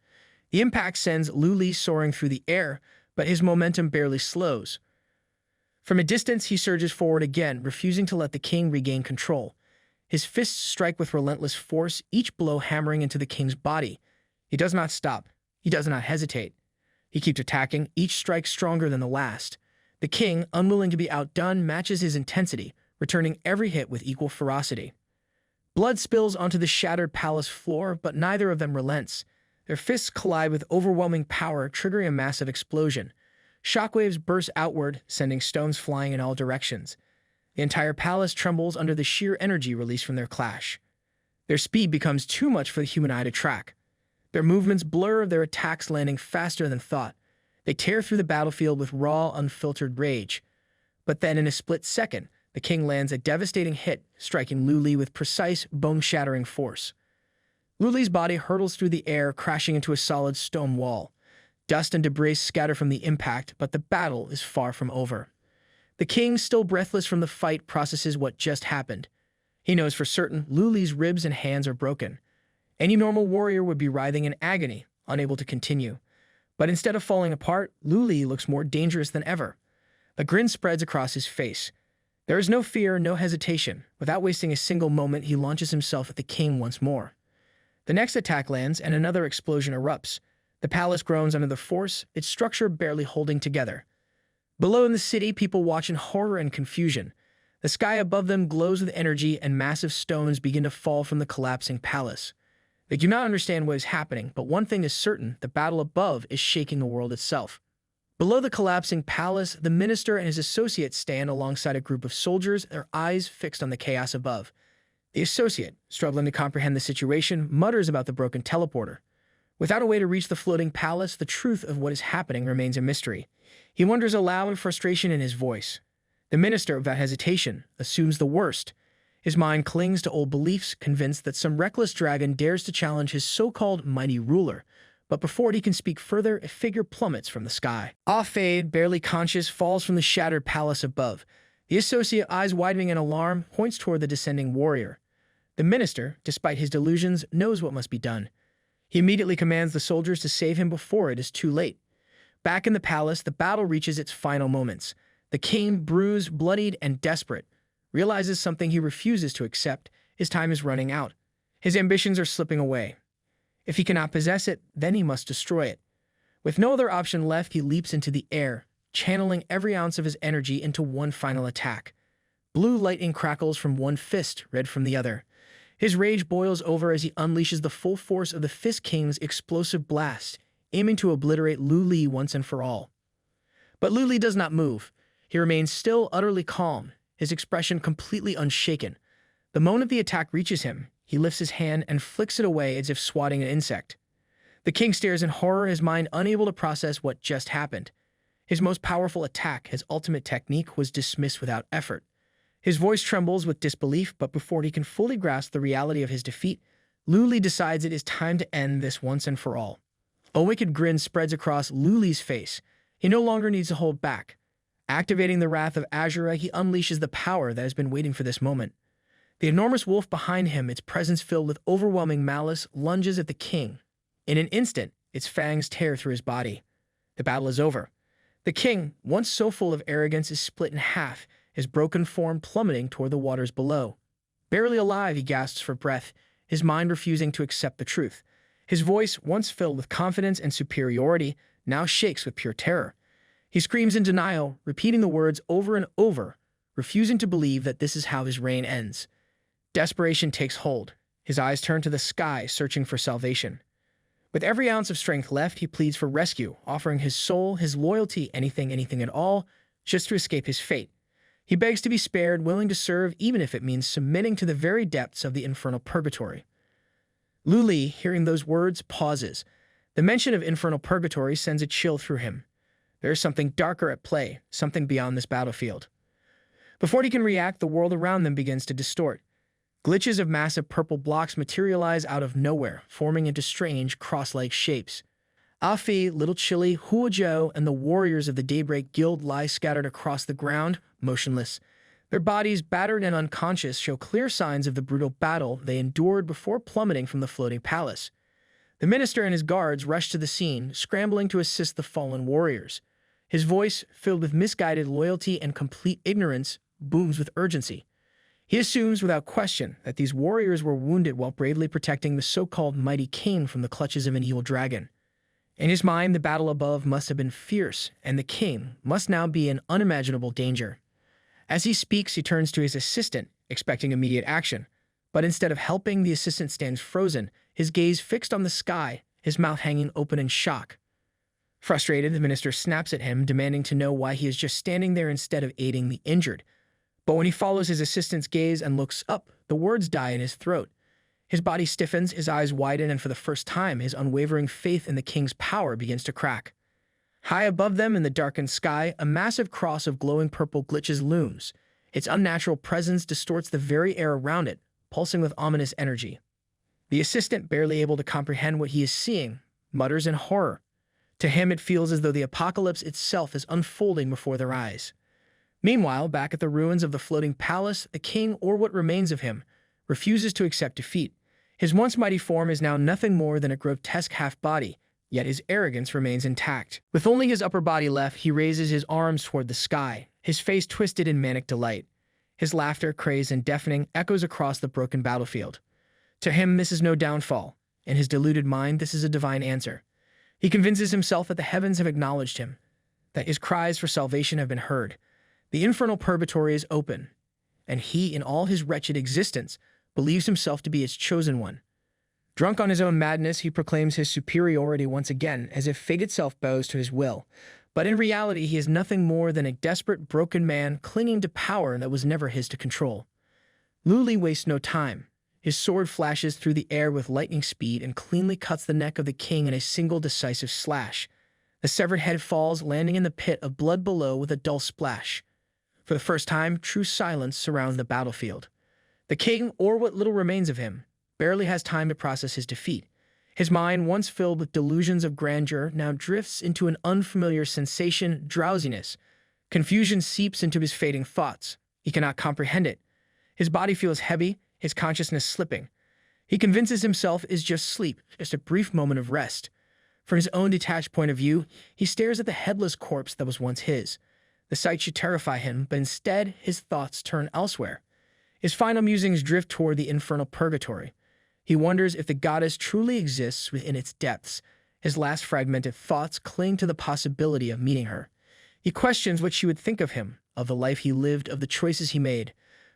The impact sends Lu Li soaring through the air, but his momentum barely slows. From a distance, he surges forward again, refusing to let the king regain control. His fists strike with relentless force, each blow hammering into the king's body. He does not stop. He does not hesitate. He keeps attacking, each strike stronger than the last. The king, unwilling to be outdone, matches his intensity, returning every hit with equal ferocity. Blood spills onto the shattered palace floor, but neither of them relents. Their fists collide with overwhelming power, triggering a massive explosion. Shockwaves burst outward, sending stones flying in all directions. The entire palace trembles under the sheer energy released from their clash. Their speed becomes too much for the human eye to track. Their movements blur, their attacks landing faster than thought. They tear through the battlefield with raw, unfiltered rage. But then, in a split second, the king lands a devastating hit, striking Lu Li with precise, bone-shattering force. Lu Li's body hurtles through the air, crashing into a solid stone wall. Dust and debris scatter from the impact, but the battle is far from over. The king, still breathless from the fight, processes what just happened. He knows for certain Lu Li's ribs and hands are broken. Any normal warrior would be writhing in agony, unable to continue. But instead of falling apart, Lu Li looks more dangerous than ever. A grin spreads across his face. There is no fear, no hesitation. Without wasting a single moment, he launches himself at the king once more. The next attack lands, and another explosion erupts. The palace groans under the force, its structure barely holding together. Below in the city, people watch in horror and confusion. The sky above them glows with energy, and massive stones begin to fall from the collapsing palace. They do not understand what is happening, but one thing is certain: the battle above is shaking the world itself. Below the collapsing palace, the minister and his associate stand alongside a group of soldiers, their eyes fixed on the chaos above. The associate, struggling to comprehend the situation, mutters about the broken teleporter. Without a way to reach the floating palace, the truth of what is happening remains a mystery. He wonders aloud, frustration in his voice. The minister, without hesitation, assumes the worst. His mind clings to old beliefs, convinced that some reckless dragon dares to challenge his so-called mighty ruler. But before he can speak further, a figure plummets from the sky. Ah-Fade, barely conscious, falls from the shattered palace above. The associate, eyes widening in alarm, points toward the descending warrior. The minister, despite his delusions, knows what must be done. He immediately commands the soldiers to save him before it is too late. Back in the palace, the battle reaches its final moments. The king, bruised, bloodied, and desperate, realizes something he refuses to accept. His time is running out. His ambitions are slipping away. If he cannot possess it, then he must destroy it. With no other option left, he leaps into the air, channeling every ounce of his energy into one final attack. Blue lightning crackles from one fist, red from the other. His rage boils over as he unleashes the full force of the Fist King's explosive blast, aiming to obliterate Lu Li once and for all. But Lu Li does not move. He remains still, utterly calm, his expression completely unshaken. The moment the attack reaches him, he lifts his hand and flicks it away as if swatting an insect. The king stares in horror, his mind unable to process what just happened. His most powerful attack, his ultimate technique, was dismissed without effort. His voice trembles with disbelief, but before he can fully grasp the reality of his defeat, Lu Li decides it is time to end this once and for all. A wicked grin spreads across Lu Li's face. He no longer needs to hold back. Activating the wrath of Azura, he unleashes the power that has been waiting for this moment. The enormous wolf behind him, its presence filled with overwhelming malice, lunges at the king. In an instant, its fangs tear through his body. The battle is over. The king, once so full of arrogance, is split in half, his broken form plummeting toward the waters below. Barely alive, he gasps for breath, his mind refusing to accept the truth. His voice, once filled with confidence and superiority, now shakes with pure terror. He screams in denial, repeating the words over and over, refusing to believe that this is how his reign ends. Desperation takes hold. His eyes turn to the sky, searching for salvation. With every ounce of strength left, he pleads for rescue, offering his soul, his loyalty, anything at all, just to escape his fate. He begs to be spared, willing to serve, even if it means submitting to the very depths of the infernal purgatory. Lu Li, hearing those words, pauses. The mention of infernal purgatory sends a chill through him. There is something darker at play, something beyond this battlefield. Before he can react, the world around them begins to distort. Glitches of massive purple blocks materialize out of nowhere, forming into strange, cross-like shapes. Afi, Little Chili, Huozhou, and the warriors of the Daybreak Guild lie scattered across the ground, motionless. Their bodies, battered and unconscious, show clear signs of the brutal battle they endured before plummeting from the floating palace. The minister and his guards rush to the scene, scrambling to assist the fallen warriors. His voice, filled with misguided loyalty and complete ignorance, booms with urgency. He assumes without question that these warriors were wounded while bravely protecting the so-called mighty king from the clutches of an evil dragon. In his mind, the battle above must have been fierce, and the king must now be in unimaginable danger. As he speaks, he turns to his assistant, expecting immediate action. But instead of helping, the assistant stands frozen, his gaze fixed on the sky, his mouth hanging open in shock. Frustrated, the minister snaps at him, demanding to know why he is just standing there instead of aiding the injured. But when he follows his assistant's gaze and looks up, the words die in his throat. His body stiffens, his eyes widen, and for the first time, his unwavering faith in the king's power begins to crack. High above them in the darkened sky, a massive cross of glowing purple glitches looms. Its unnatural presence distorts the very air around it, pulsing with ominous energy. The assistant, barely able to comprehend what he is seeing, mutters in horror. To him, it feels as though the apocalypse itself is unfolding before their eyes. Meanwhile, back at the ruins of the floating palace, the king, or what remains of him, refuses to accept defeat. His once mighty form is now nothing more than a grotesque half-body, yet his arrogance remains intact. With only his upper body left, he raises his arms toward the sky, his face twisted in manic delight. His laughter, crazed and deafening, echoes across the broken battlefield. To him, this is no downfall. In his deluded mind, this is a divine answer. He convinces himself that the heavens have acknowledged him, that his cries for salvation have been heard. The infernal purgatory is open, and he, in all his wretched existence, believes himself to be its chosen one. Drunk on his own madness, he proclaims his superiority once again, as if fate itself bows to his will. But in reality, he is nothing more than a desperate, broken man clinging to power that was never his to control. Lu Li wastes no time. His sword flashes through the air with lightning speed and cleanly cuts the neck of the king in a single decisive slash. The severed head falls, landing in the pit of blood below with a dull splash. For the first time, true silence surrounds the battlefield. The king, or what little remains of him, barely has time to process his defeat. His mind, once filled with delusions of grandeur, now drifts into an unfamiliar sensation, drowsiness. Confusion seeps into his fading thoughts. He cannot comprehend it. His body feels heavy, his consciousness slipping. He convinces himself it is just sleep, just a brief moment of rest. From his own detached point of view, he stares at the headless corpse that was once his. The sight should terrify him, but instead, his thoughts turn elsewhere. His final musings drift toward the infernal purgatory. He wonders if the goddess truly exists within its depths. His last fragmented thoughts cling to the possibility of meeting her. He questions what she would think of him, of the life he lived, of the choices he made.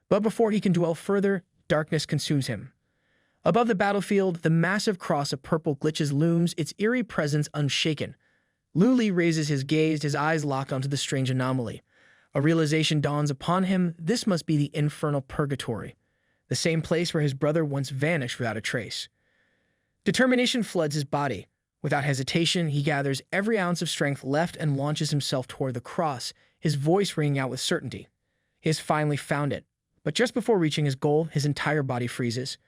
But before he can dwell further, darkness consumes him. Above the battlefield, the massive cross of purple glitches looms, its eerie presence unshaken. Lu Li raises his gaze, his eyes lock onto the strange anomaly. A realization dawns upon him: this must be the infernal purgatory, the same place where his brother once vanished without a trace. Determination floods his body. Without hesitation, he gathers every ounce of strength left and launches himself toward the cross, his voice ringing out with certainty. He has finally found it. But just before reaching his goal, his entire body freezes.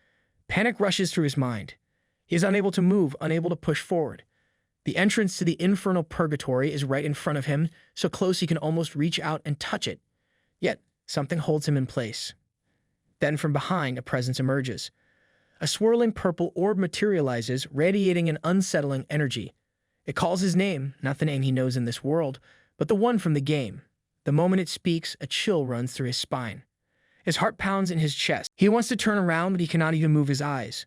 Panic rushes through his mind. He is unable to move, unable to push forward. The entrance to the infernal purgatory is right in front of him, so close he can almost reach out and touch it. Yet, something holds him in place. Then from behind, a presence emerges. A swirling purple orb materializes, radiating an unsettling energy. It calls his name, not the name he knows in this world, but the one from the game. The moment it speaks, a chill runs through his spine. His heart pounds in his chest. He wants to turn around, but he cannot even move his eyes.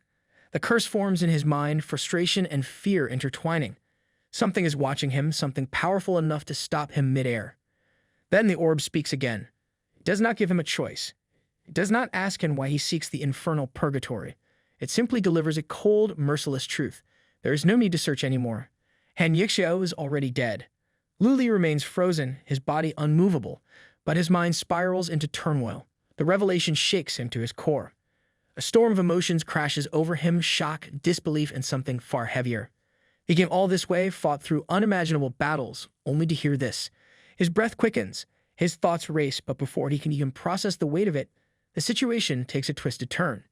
The curse forms in his mind, frustration and fear intertwining. Something is watching him, something powerful enough to stop him midair. Then the orb speaks again. It does not give him a choice. It does not ask him why he seeks the infernal purgatory. It simply delivers a cold, merciless truth. There is no need to search anymore. Han Yixiao is already dead. Lu Li remains frozen, his body unmovable, but his mind spirals into turmoil. The revelation shakes him to his core. A storm of emotions crashes over him: shock, disbelief, and something far heavier. He came all this way, fought through unimaginable battles, only to hear this. His breath quickens, his thoughts race, but before he can even process the weight of it, the situation takes a twisted turn.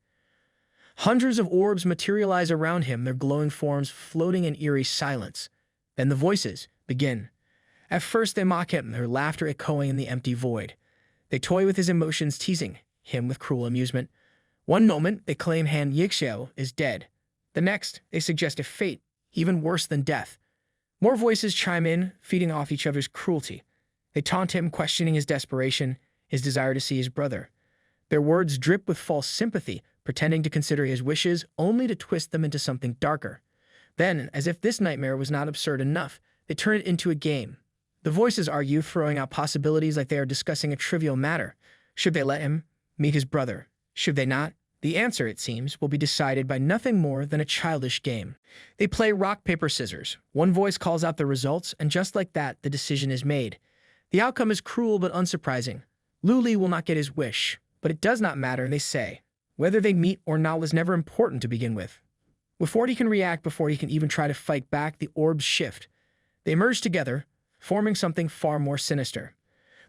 Hundreds of orbs materialize around him, their glowing forms floating in eerie silence. Then the voices begin. At first they mock him, their laughter echoing in the empty void. They toy with his emotions, teasing him with cruel amusement. One moment, they claim Han Yixiao is dead. The next, they suggest a fate, even worse than death. More voices chime in, feeding off each other's cruelty. They taunt him, questioning his desperation, his desire to see his brother. Their words drip with false sympathy, pretending to consider his wishes, only to twist them into something darker. Then, as if this nightmare was not absurd enough, they turn it into a game. The voices argue, throwing out possibilities like they are discussing a trivial matter. Should they let him meet his brother? Should they not? The answer, it seems, will be decided by nothing more than a childish game. They play rock, paper, scissors. One voice calls out the results, and just like that, the decision is made. The outcome is cruel but unsurprising. Lu Li will not get his wish, but it does not matter, they say. Whether they meet or not was never important to begin with. Before he can react, before he can even try to fight back, the orbs shift. They merge together, forming something far more sinister.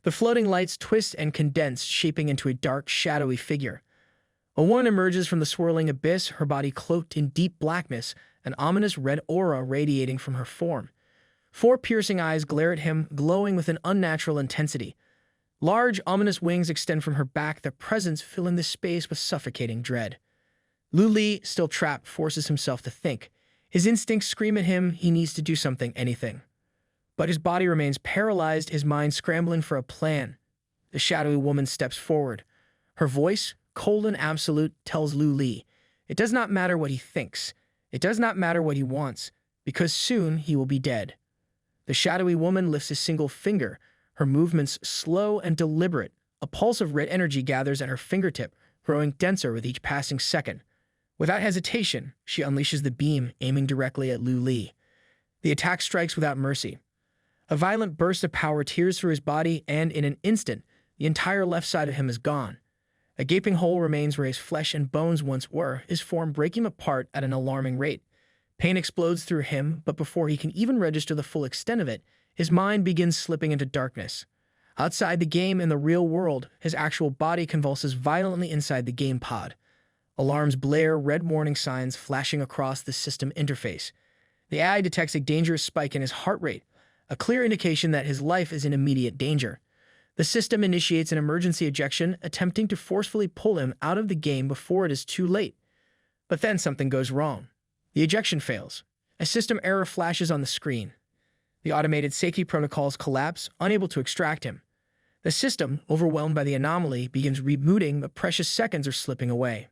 The floating lights twist and condense, shaping into a dark, shadowy figure. A woman emerges from the swirling abyss, her body cloaked in deep blackness, an ominous red aura radiating from her form. 4 piercing eyes glare at him, glowing with an unnatural intensity. Large, ominous wings extend from her back, their presence filling the space with suffocating dread. Lu Li, still trapped, forces himself to think. His instincts scream at him he needs to do something, anything. But his body remains paralyzed, his mind scrambling for a plan. The shadowy woman steps forward. Her voice, cold and absolute, tells Lu Li, it does not matter what he thinks. It does not matter what he wants, because soon he will be dead. The shadowy woman lifts a single finger, her movements slow and deliberate. A pulse of red energy gathers at her fingertip, growing denser with each passing second. Without hesitation, she unleashes the beam, aiming directly at Lu Li. The attack strikes without mercy. A violent burst of power tears through his body, and in an instant, the entire left side of him is gone. A gaping hole remains where his flesh and bones once were, his form breaking apart at an alarming rate. Pain explodes through him, but before he can even register the full extent of it, his mind begins slipping into darkness. Outside the game, in the real world, his actual body convulses violently inside the game pod. Alarms blare, red warning signs flashing across the system interface. The AI detects a dangerous spike in his heart rate, a clear indication that his life is in immediate danger. The system initiates an emergency ejection, attempting to forcefully pull him out of the game before it is too late. But then something goes wrong. The ejection fails. A system error flashes on the screen. The automated safety protocols collapse, unable to extract him. The system, overwhelmed by the anomaly, begins rebooting, but precious seconds are slipping away.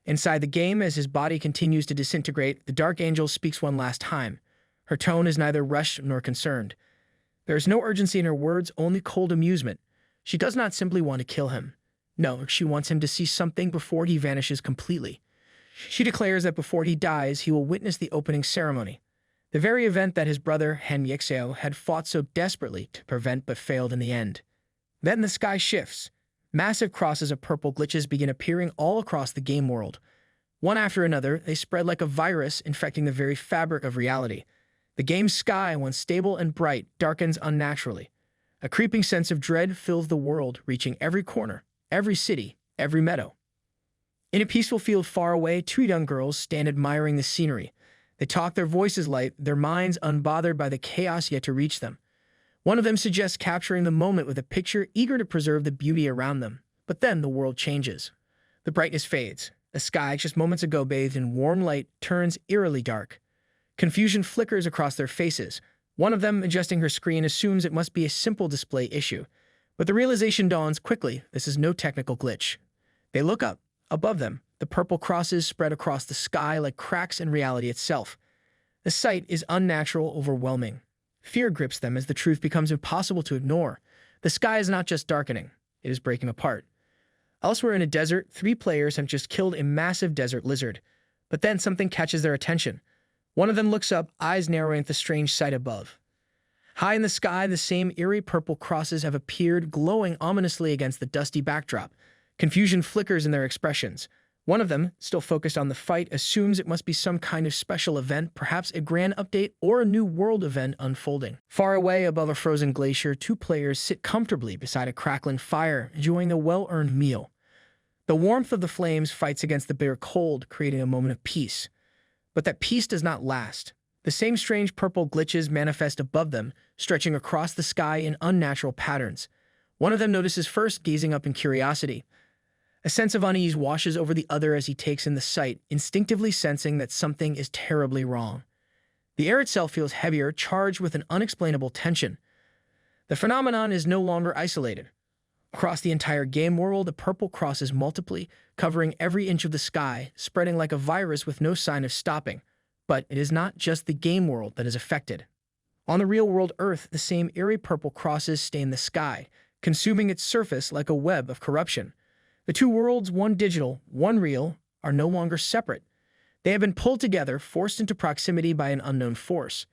Inside the game, as his body continues to disintegrate, the Dark Angel speaks one last time. Her tone is neither rushed nor concerned. There is no urgency in her words, only cold amusement. She does not simply want to kill him. No, she wants him to see something before he vanishes completely. She declares that before he dies, he will witness the opening ceremony, the very event that his brother, Han Yixeo, had fought so desperately to prevent but failed in the end. Then the sky shifts. Massive crosses of purple glitches begin appearing all across the game world. One after another, they spread like a virus, infecting the very fabric of reality. The game's sky, once stable and bright, darkens unnaturally. A creeping sense of dread fills the world, reaching every corner, every city, every meadow. In a peaceful field far away, two young girls stand admiring the scenery. They talk, their voices light, their minds unbothered by the chaos yet to reach them. One of them suggests capturing the moment with a picture, eager to preserve the beauty around them. But then the world changes. The brightness fades. The sky, just moments ago bathed in warm light, turns eerily dark. Confusion flickers across their faces. One of them, adjusting her screen, assumes it must be a simple display issue. But the realization dawns quickly. This is no technical glitch. They look up. Above them, the purple crosses spread across the sky like cracks in reality itself. The sight is unnatural, overwhelming. Fear grips them as the truth becomes impossible to ignore. The sky is not just darkening, it is breaking apart. Elsewhere in a desert, three players have just killed a massive desert lizard. But then something catches their attention. One of them looks up, eyes narrowing at the strange sight above. High in the sky, the same eerie purple crosses have appeared, glowing ominously against the dusty backdrop. Confusion flickers in their expressions. One of them, still focused on the fight, assumes it must be some kind of special event, perhaps a grand update or a new world event unfolding. Far away above a frozen glacier, two players sit comfortably beside a crackling fire, enjoying a well-earned meal. The warmth of the flames fights against the bitter cold, creating a moment of peace. But that peace does not last. The same strange purple glitches manifest above them, stretching across the sky in unnatural patterns. One of them notices first, gazing up in curiosity. A sense of unease washes over the other as he takes in the sight, instinctively sensing that something is terribly wrong. The air itself feels heavier, charged with an unexplainable tension. The phenomenon is no longer isolated. Across the entire game world, the purple crosses multiply, covering every inch of the sky, spreading like a virus with no sign of stopping. But it is not just the game world that is affected. On the real-world Earth, the same eerie purple crosses stain the sky, consuming its surface like a web of corruption. The two worlds, one digital, one real, are no longer separate. They have been pulled together, forced into proximity by an unknown force.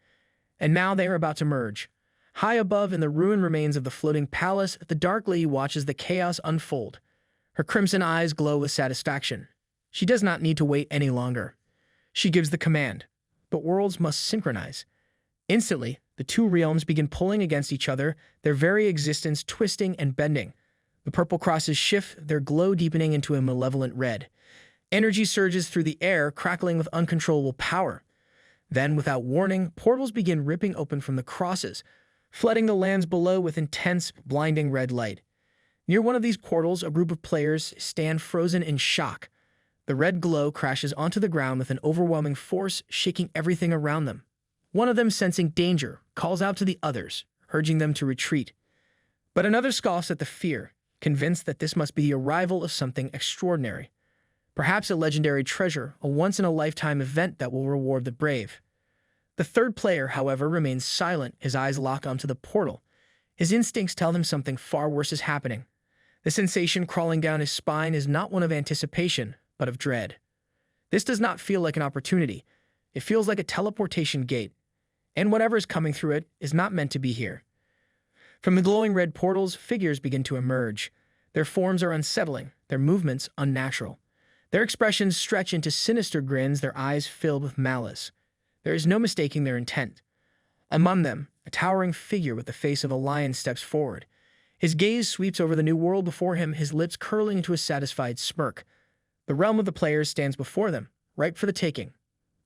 And now they are about to merge. High above, in the ruined remains of the floating palace, the Dark Lady watches the chaos unfold. Her crimson eyes glow with satisfaction. She does not need to wait any longer. She gives the command. But worlds must synchronize. Instantly, the two realms begin pulling against each other, their very existence twisting and bending. The purple crosses shift, their glow deepening into a malevolent red. Energy surges through the air, crackling with uncontrollable power. Then, without warning, portals begin ripping open from the crosses, flooding the lands below with intense, blinding red light. Near one of these portals, a group of players stand frozen in shock. The red glow crashes onto the ground with an overwhelming force, shaking everything around them. One of them, sensing danger, calls out to the others, urging them to retreat. But another scoffs at the fear, convinced that this must be the arrival of something extraordinary. Perhaps a legendary treasure, a once-in-a-lifetime event that will reward the brave. The third player, however, remains silent, his eyes lock onto the portal. His instincts tell him something far worse is happening. The sensation crawling down his spine is not one of anticipation, but of dread. This does not feel like an opportunity. It feels like a teleportation gate, and whatever is coming through it is not meant to be here. From the glowing red portals, figures begin to emerge. Their forms are unsettling, their movements unnatural. Their expressions stretch into sinister grins, their eyes filled with malice. There is no mistaking their intent. Among them, a towering figure with the face of a lion steps forward. His gaze sweeps over the new world before him, his lips curling into a satisfied smirk. The realm of the players stands before them, ripe for the taking.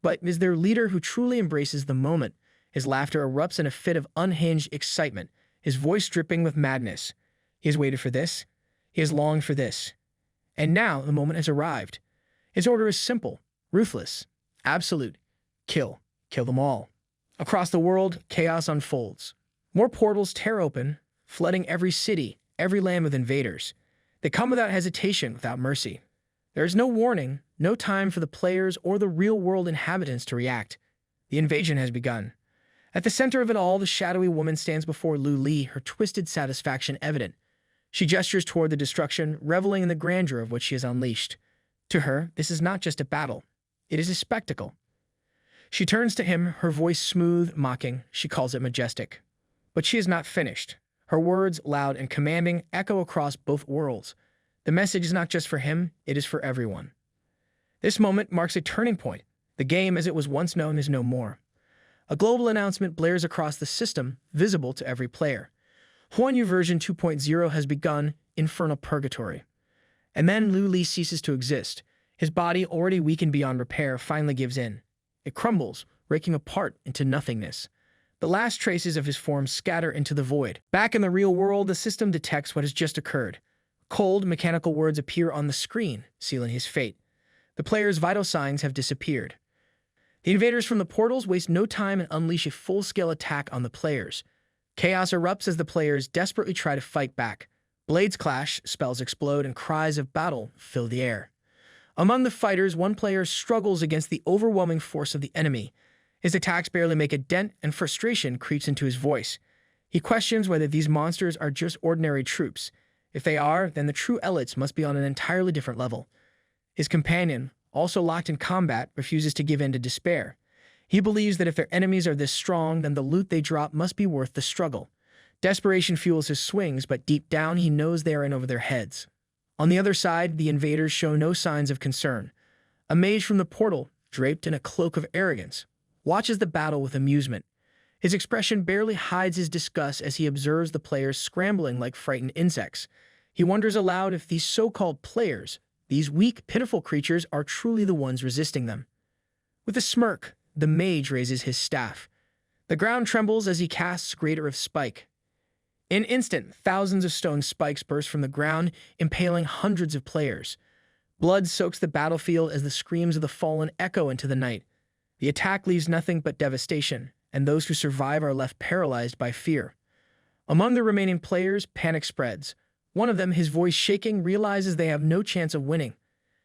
But it is their leader who truly embraces the moment. His laughter erupts in a fit of unhinged excitement, his voice dripping with madness. He has waited for this. He has longed for this. And now the moment has arrived. His order is simple, ruthless, absolute. Kill. Kill them all. Across the world, chaos unfolds. More portals tear open, flooding every city, every land with invaders. They come without hesitation, without mercy. There is no warning, no time for the players or the real-world inhabitants to react. The invasion has begun. At the center of it all, the shadowy woman stands before Lu Li, her twisted satisfaction evident. She gestures toward the destruction, reveling in the grandeur of what she has unleashed. To her, this is not just a battle. It is a spectacle. She turns to him, her voice smooth, mocking. She calls it majestic. But she is not finished. Her words, loud and commanding, echo across both worlds. The message is not just for him, it is for everyone. This moment marks a turning point. The game, as it was once known, is no more. A global announcement blares across the system, visible to every player. Huan Yu version 2.0 has begun, infernal purgatory. And then Lu Li ceases to exist. His body, already weakened beyond repair, finally gives in. It crumbles, breaking apart into nothingness. The last traces of his form scatter into the void. Back in the real world, the system detects what has just occurred. Cold, mechanical words appear on the screen, sealing his fate. The player's vital signs have disappeared. The invaders from the portals waste no time and unleash a full-scale attack on the players. Chaos erupts as the players desperately try to fight back. Blades clash, spells explode, and cries of battle fill the air. Among the fighters, one player struggles against the overwhelming force of the enemy. His attacks barely make a dent, and frustration creeps into his voice. He questions whether these monsters are just ordinary troops. If they are, then the true elites must be on an entirely different level. His companion, also locked in combat, refuses to give in to despair. He believes that if their enemies are this strong, then the loot they drop must be worth the struggle. Desperation fuels his swings, but deep down he knows they are in over their heads. On the other side, the invaders show no signs of concern. A mage from the portal, draped in a cloak of arrogance, watches the battle with amusement. His expression barely hides his disgust as he observes the players scrambling like frightened insects. He wonders aloud if these so-called players, these weak, pitiful creatures, are truly the ones resisting them. With a smirk, the mage raises his staff. The ground trembles as he casts Greater of Spike. In an instant, thousands of stone spikes burst from the ground, impaling hundreds of players. Blood soaks the battlefield as the screams of the fallen echo into the night. The attack leaves nothing but devastation, and those who survive are left paralyzed by fear. Among the remaining players, panic spreads. One of them, his voice shaking, realizes they have no chance of winning.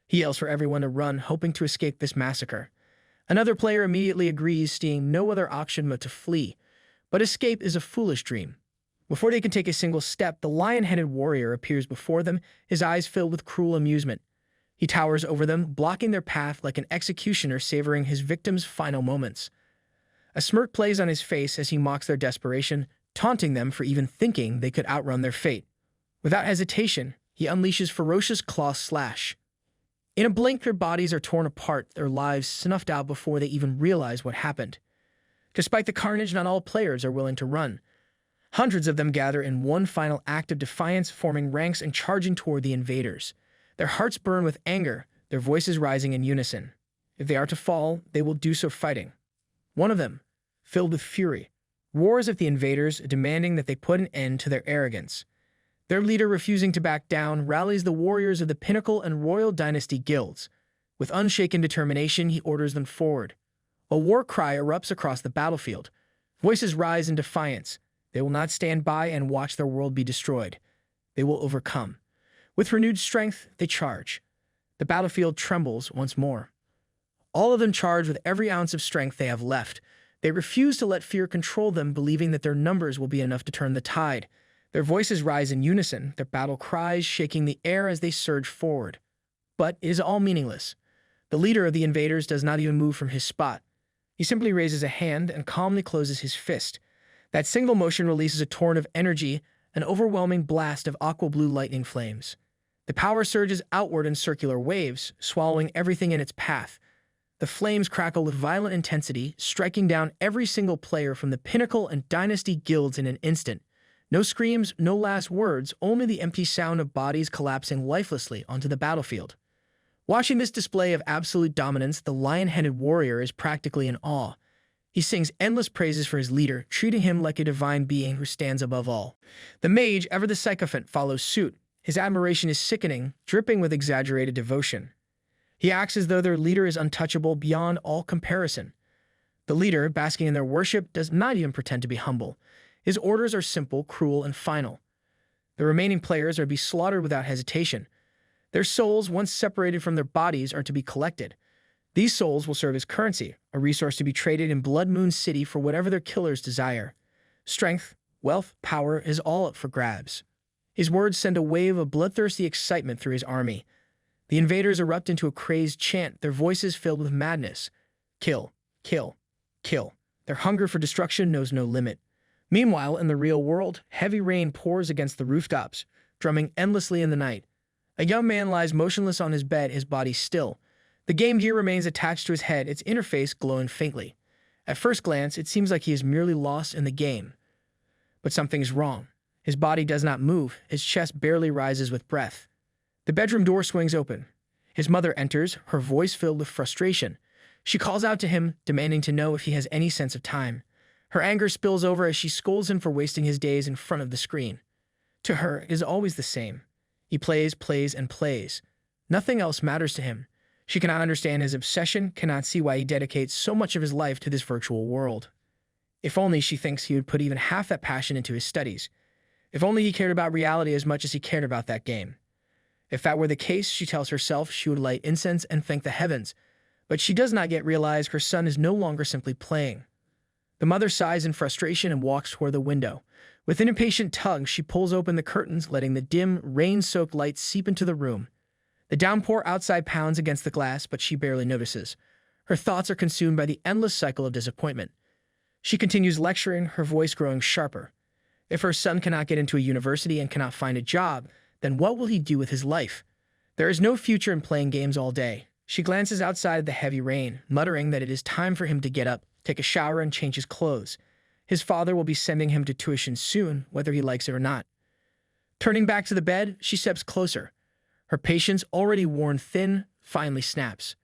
He yells for everyone to run, hoping to escape this massacre. Another player immediately agrees, seeing no other option but to flee. But escape is a foolish dream. Before they can take a single step, the lion-headed warrior appears before them, his eyes filled with cruel amusement. He towers over them, blocking their path like an executioner savoring his victim's final moments. A smirk plays on his face as he mocks their desperation, taunting them for even thinking they could outrun their fate. Without hesitation, he unleashes ferocious claw slash. In a blink, their bodies are torn apart, their lives snuffed out before they even realize what happened. Despite the carnage, not all players are willing to run. Hundreds of them gather in one final act of defiance, forming ranks and charging toward the invaders. Their hearts burn with anger, their voices rising in unison. If they are to fall, they will do so fighting. One of them, filled with fury, roars at the invaders, demanding that they put an end to their arrogance. Their leader, refusing to back down, rallies the warriors of the Pinnacle and Royal Dynasty guilds. With unshaken determination, he orders them forward. A war cry erupts across the battlefield. Voices rise in defiance. They will not stand by and watch their world be destroyed. They will overcome. With renewed strength, they charge. The battlefield trembles once more. All of them charge with every ounce of strength they have left. They refuse to let fear control them, believing that their numbers will be enough to turn the tide. Their voices rise in unison, their battle cries shaking the air as they surge forward. But it is all meaningless. The leader of the invaders does not even move from his spot. He simply raises a hand and calmly closes his fist. That single motion releases a torrent of energy, an overwhelming blast of aqua-blue lightning flames. The power surges outward in circular waves, swallowing everything in its path. The flames crackle with violent intensity, striking down every single player from the Pinnacle and Dynasty guilds in an instant. No screams, no last words, only the empty sound of bodies collapsing lifelessly onto the battlefield. Watching this display of absolute dominance, the lion-headed warrior is practically in awe. He sings endless praises for his leader, treating him like a divine being who stands above all. The mage, ever the sycophant, follows suit. His admiration is sickening, dripping with exaggerated devotion. He acts as though their leader is untouchable beyond all comparison. The leader, basking in their worship, does not even pretend to be humble. His orders are simple, cruel, and final. The remaining players are to be slaughtered without hesitation. Their souls, once separated from their bodies, are to be collected. These souls will serve as currency, a resource to be traded in Blood Moon City for whatever their killers desire. Strength, wealth, power is all up for grabs. His words send a wave of bloodthirsty excitement through his army. The invaders erupt into a crazed chant, their voices filled with madness. Kill, kill, kill. Their hunger for destruction knows no limit. Meanwhile, in the real world, heavy rain pours against the rooftops, drumming endlessly in the night. A young man lies motionless on his bed, his body still. The Game Gear remains attached to his head, its interface glowing faintly. At first glance, it seems like he is merely lost in the game. But something is wrong. His body does not move, his chest barely rises with breath. The bedroom door swings open. His mother enters, her voice filled with frustration. She calls out to him, demanding to know if he has any sense of time. Her anger spills over as she scolds him for wasting his days in front of the screen. To her, it is always the same. He plays, plays, and plays. Nothing else matters to him. She cannot understand his obsession, cannot see why he dedicates so much of his life to this virtual world. If only, she thinks, he would put even half that passion into his studies. If only he cared about reality as much as he cared about that game. If that were the case, she tells herself, she would light incense and thank the heavens. But she does not yet realize her son is no longer simply playing. The mother sighs in frustration and walks toward the window. With an impatient tug, she pulls open the curtains, letting the dim, rain-soaked light seep into the room. The downpour outside pounds against the glass, but she barely notices. Her thoughts are consumed by the endless cycle of disappointment. She continues lecturing, her voice growing sharper. If her son cannot get into a university and cannot find a job, then what will he do with his life? There is no future in playing games all day. She glances outside the heavy rain, muttering that it is time for him to get up, take a shower, and change his clothes. His father will be sending him to tuition soon, whether he likes it or not. Turning back to the bed, she steps closer. Her patience, already worn thin, finally snaps.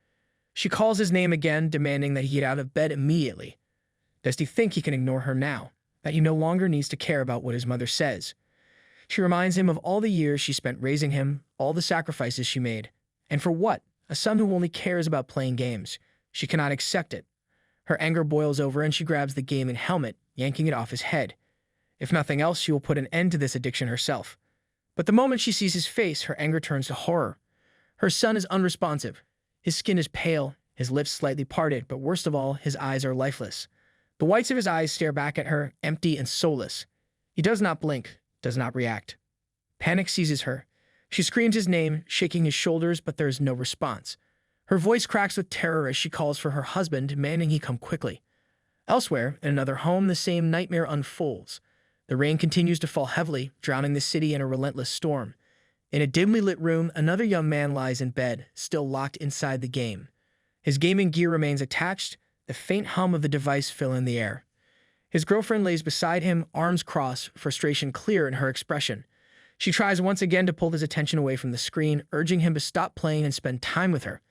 She calls his name again, demanding that he get out of bed immediately. Does he think he can ignore her now? That he no longer needs to care about what his mother says? She reminds him of all the years she spent raising him, all the sacrifices she made. And for what? A son who only cares about playing games. She cannot accept it. Her anger boils over and she grabs the gaming helmet, yanking it off his head. If nothing else, she will put an end to this addiction herself. But the moment she sees his face, her anger turns to horror. Her son is unresponsive. His skin is pale, his lips slightly parted, but worst of all, his eyes are lifeless. The whites of his eyes stare back at her, empty and soulless. He does not blink, does not react. Panic seizes her. She screams his name, shaking his shoulders, but there is no response. Her voice cracks with terror as she calls for her husband, demanding he come quickly. Elsewhere, in another home, the same nightmare unfolds. The rain continues to fall heavily, drowning the city in a relentless storm. In a dimly lit room, another young man lies in bed, still locked inside the game. His gaming gear remains attached, the faint hum of the device filling the air. His girlfriend lays beside him, arms crossed, frustration clear in her expression. She tries once again to pull his attention away from the screen, urging him to stop playing and spend time with her.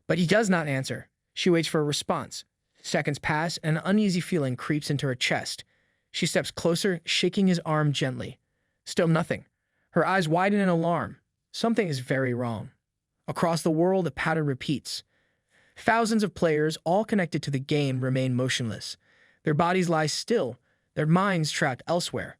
But he does not answer. She waits for a response. Seconds pass, and an uneasy feeling creeps into her chest. She steps closer, shaking his arm gently. Still nothing. Her eyes widen in alarm. Something is very wrong. Across the world, the pattern repeats. Thousands of players, all connected to the game, remain motionless. Their bodies lie still, their minds trapped elsewhere.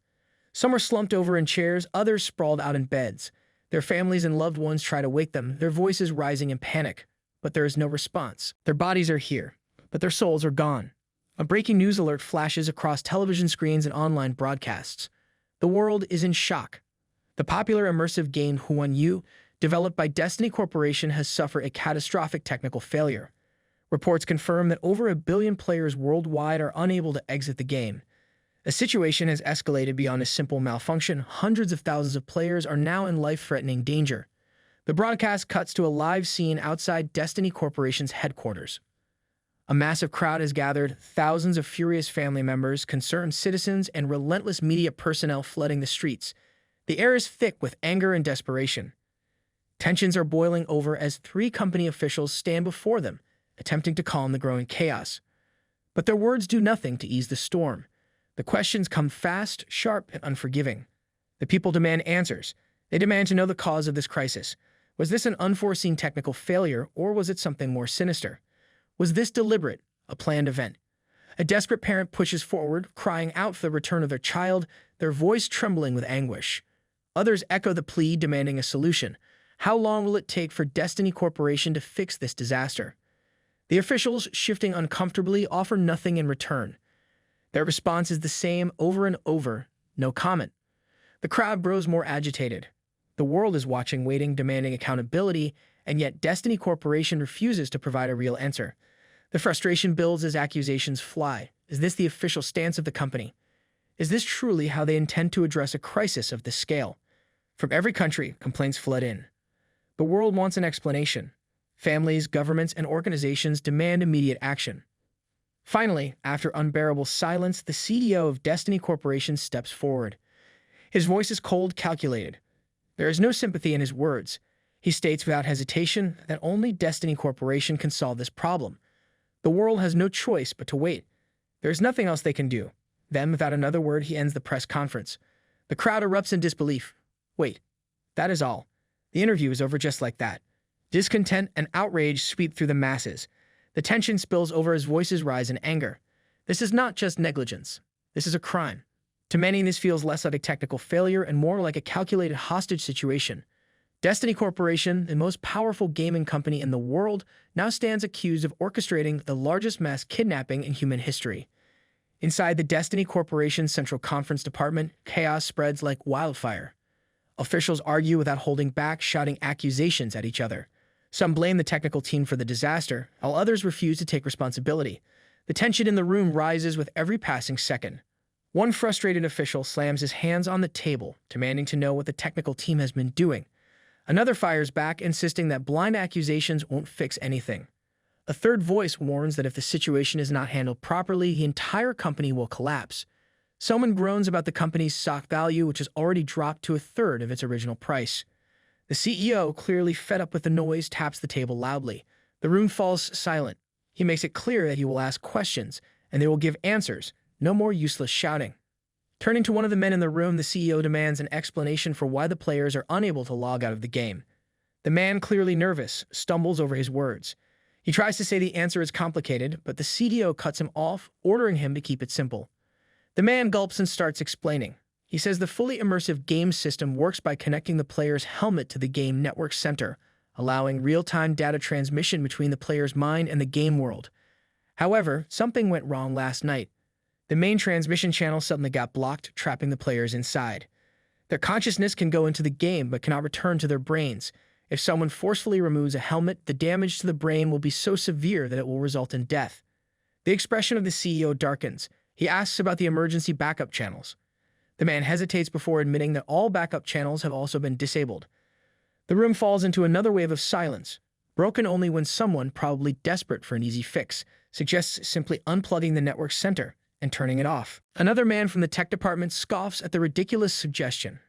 Some are slumped over in chairs, others sprawled out in beds. Their families and loved ones try to wake them, their voices rising in panic. But there is no response. Their bodies are here, but their souls are gone. A breaking news alert flashes across television screens and online broadcasts. The world is in shock. The popular immersive game Huan Yu, developed by Destiny Corporation, has suffered a catastrophic technical failure. Reports confirm that over 1 billion players worldwide are unable to exit the game. The situation has escalated beyond a simple malfunction. Hundreds of thousands of players are now in life-threatening danger. The broadcast cuts to a live scene outside Destiny Corporation's headquarters. A massive crowd has gathered, thousands of furious family members, concerned citizens, and relentless media personnel flooding the streets. The air is thick with anger and desperation. Tensions are boiling over as 3 company officials stand before them, attempting to calm the growing chaos. But their words do nothing to ease the storm. The questions come fast, sharp, and unforgiving. The people demand answers. They demand to know the cause of this crisis. Was this an unforeseen technical failure, or was it something more sinister? Was this deliberate, a planned event? A desperate parent pushes forward, crying out for the return of their child, their voice trembling with anguish. Others echo the plea, demanding a solution. How long will it take for Destiny Corporation to fix this disaster? The officials, shifting uncomfortably, offer nothing in return. Their response is the same over and over, no comment. The crowd grows more agitated. The world is watching, waiting, demanding accountability, and yet Destiny Corporation refuses to provide a real answer. The frustration builds as accusations fly. Is this the official stance of the company? Is this truly how they intend to address a crisis of this scale? From every country, complaints flood in. The world wants an explanation. Families, governments, and organizations demand immediate action. Finally, after unbearable silence, the CEO of Destiny Corporation steps forward. His voice is cold, calculated. There is no sympathy in his words. He states without hesitation that only Destiny Corporation can solve this problem. The world has no choice but to wait. There is nothing else they can do. Then, without another word, he ends the press conference. The crowd erupts in disbelief. Wait, that is all. The interview is over just like that. Discontent and outrage sweep through the masses. The tension spills over as voices rise in anger. This is not just negligence. This is a crime. To many, this feels less like a technical failure and more like a calculated hostage situation. Destiny Corporation, the most powerful gaming company in the world, now stands accused of orchestrating the largest mass kidnapping in human history. Inside the Destiny Corporation Central Conference Department, chaos spreads like wildfire. Officials argue without holding back, shouting accusations at each other. Some blame the technical team for the disaster, while others refuse to take responsibility. The tension in the room rises with every passing second. One frustrated official slams his hands on the table, demanding to know what the technical team has been doing. Another fires back, insisting that blind accusations won't fix anything. A third voice warns that if the situation is not handled properly, the entire company will collapse. Someone groans about the company's stock value, which has already dropped to a third of its original price. The CEO, clearly fed up with the noise, taps the table loudly. The room falls silent. He makes it clear that he will ask questions, and they will give answers. No more useless shouting. Turning to one of the men in the room, the CEO demands an explanation for why the players are unable to log out of the game. The man, clearly nervous, stumbles over his words. He tries to say the answer is complicated, but the CEO cuts him off, ordering him to keep it simple. The man gulps and starts explaining. He says the fully immersive game system works by connecting the player's helmet to the game network center, allowing real-time data transmission between the player's mind and the game world. However, something went wrong last night. The main transmission channel suddenly got blocked, trapping the players inside. Their consciousness can go into the game but cannot return to their brains. If someone forcefully removes a helmet, the damage to the brain will be so severe that it will result in death. The expression of the CEO darkens. He asks about the emergency backup channels. The man hesitates before admitting that all backup channels have also been disabled. The room falls into another wave of silence, broken only when someone, probably desperate for an easy fix, suggests simply unplugging the network center and turning it off. Another man from the tech department scoffs at the ridiculous suggestion.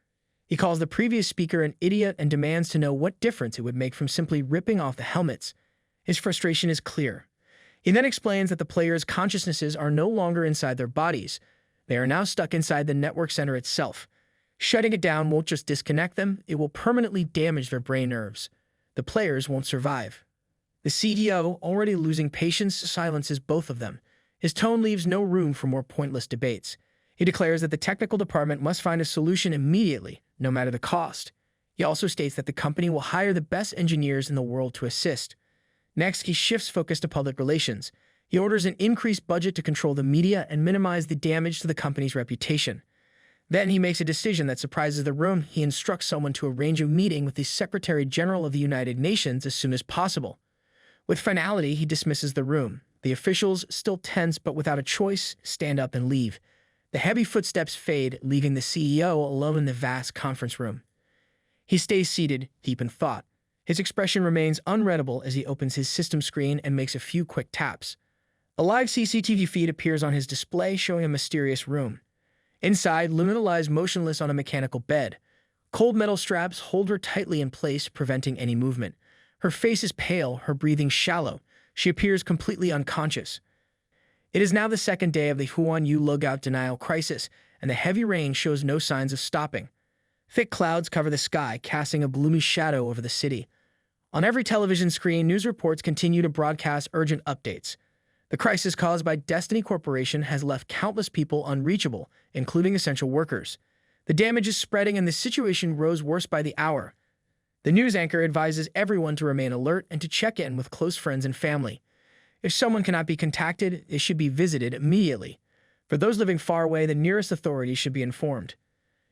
He calls the previous speaker an idiot and demands to know what difference it would make from simply ripping off the helmets. His frustration is clear. He then explains that the players' consciousnesses are no longer inside their bodies. They are now stuck inside the network center itself. Shutting it down won't just disconnect them, it will permanently damage their brain nerves. The players won't survive. The CEO, already losing patience, silences both of them. His tone leaves no room for more pointless debates. He declares that the technical department must find a solution immediately, no matter the cost. He also states that the company will hire the best engineers in the world to assist. Next, he shifts focus to public relations. He orders an increased budget to control the media and minimize the damage to the company's reputation. Then he makes a decision that surprises the room. He instructs someone to arrange a meeting with the Secretary General of the United Nations as soon as possible. With finality, he dismisses the room. The officials, still tense but without a choice, stand up and leave. The heavy footsteps fade, leaving the CEO alone in the vast conference room. He stays seated, deep in thought. His expression remains unreadable as he opens his system screen and makes a few quick taps. A live CCTV feed appears on his display, showing a mysterious room. Inside, Lumina lies motionless on a mechanical bed. Cold metal straps hold her tightly in place, preventing any movement. Her face is pale, her breathing shallow. She appears completely unconscious. It is now the second day of the Huan Yu logout denial crisis, and the heavy rain shows no signs of stopping. Thick clouds cover the sky, casting a gloomy shadow over the city. On every television screen, news reports continue to broadcast urgent updates. The crisis caused by Destiny Corporation has left countless people unreachable, including essential workers. The damage is spreading and the situation grows worse by the hour. The news anchor advises everyone to remain alert and to check in with close friends and family. If someone cannot be contacted, it should be visited immediately. For those living far away, the nearest authorities should be informed.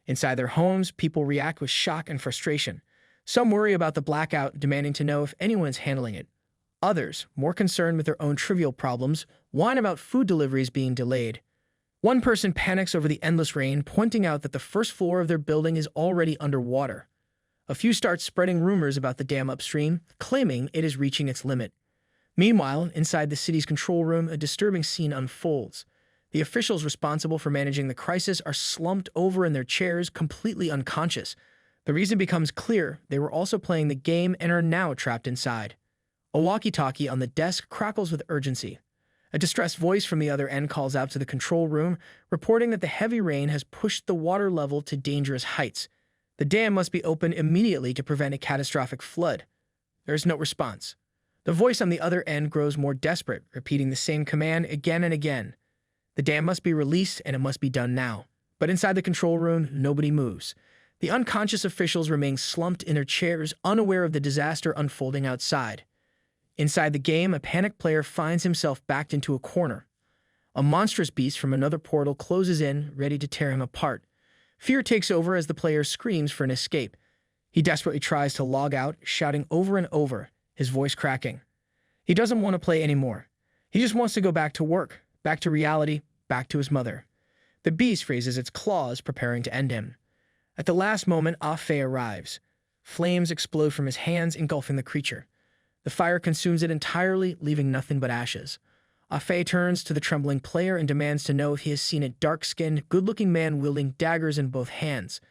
Inside their homes, people react with shock and frustration. Some worry about the blackout, demanding to know if anyone's handling it. Others, more concerned with their own trivial problems, whine about food deliveries being delayed. One person panics over the endless rain, pointing out that the first floor of their building is already underwater. A few start spreading rumors about the dam upstream, claiming it is reaching its limit. Meanwhile, inside the city's control room, a disturbing scene unfolds. The officials responsible for managing the crisis are slumped over in their chairs, completely unconscious. The reason becomes clear: they were also playing the game and are now trapped inside. A walkie-talkie on the desk crackles with urgency. A distressed voice from the other end calls out to the control room, reporting that the heavy rain has pushed the water level to dangerous heights. The dam must be opened immediately to prevent a catastrophic flood. There is no response. The voice on the other end grows more desperate, repeating the same command again and again. The dam must be released, and it must be done now. But inside the control room, nobody moves. The unconscious officials remain slumped in their chairs, unaware of the disaster unfolding outside. Inside the game, a panicked player finds himself backed into a corner. A monstrous beast from another portal closes in, ready to tear him apart. Fear takes over as the player screams for an escape. He desperately tries to log out, shouting over and over, his voice cracking. He doesn't want to play anymore. He just wants to go back to work, back to reality, back to his mother. The beast raises its claws, preparing to end him. At the last moment, Afe arrives. Flames explode from his hands, engulfing the creature. The fire consumes it entirely, leaving nothing but ashes. Afe turns to the trembling player and demands to know if he has seen a dark-skinned, good-looking man wielding daggers in both hands.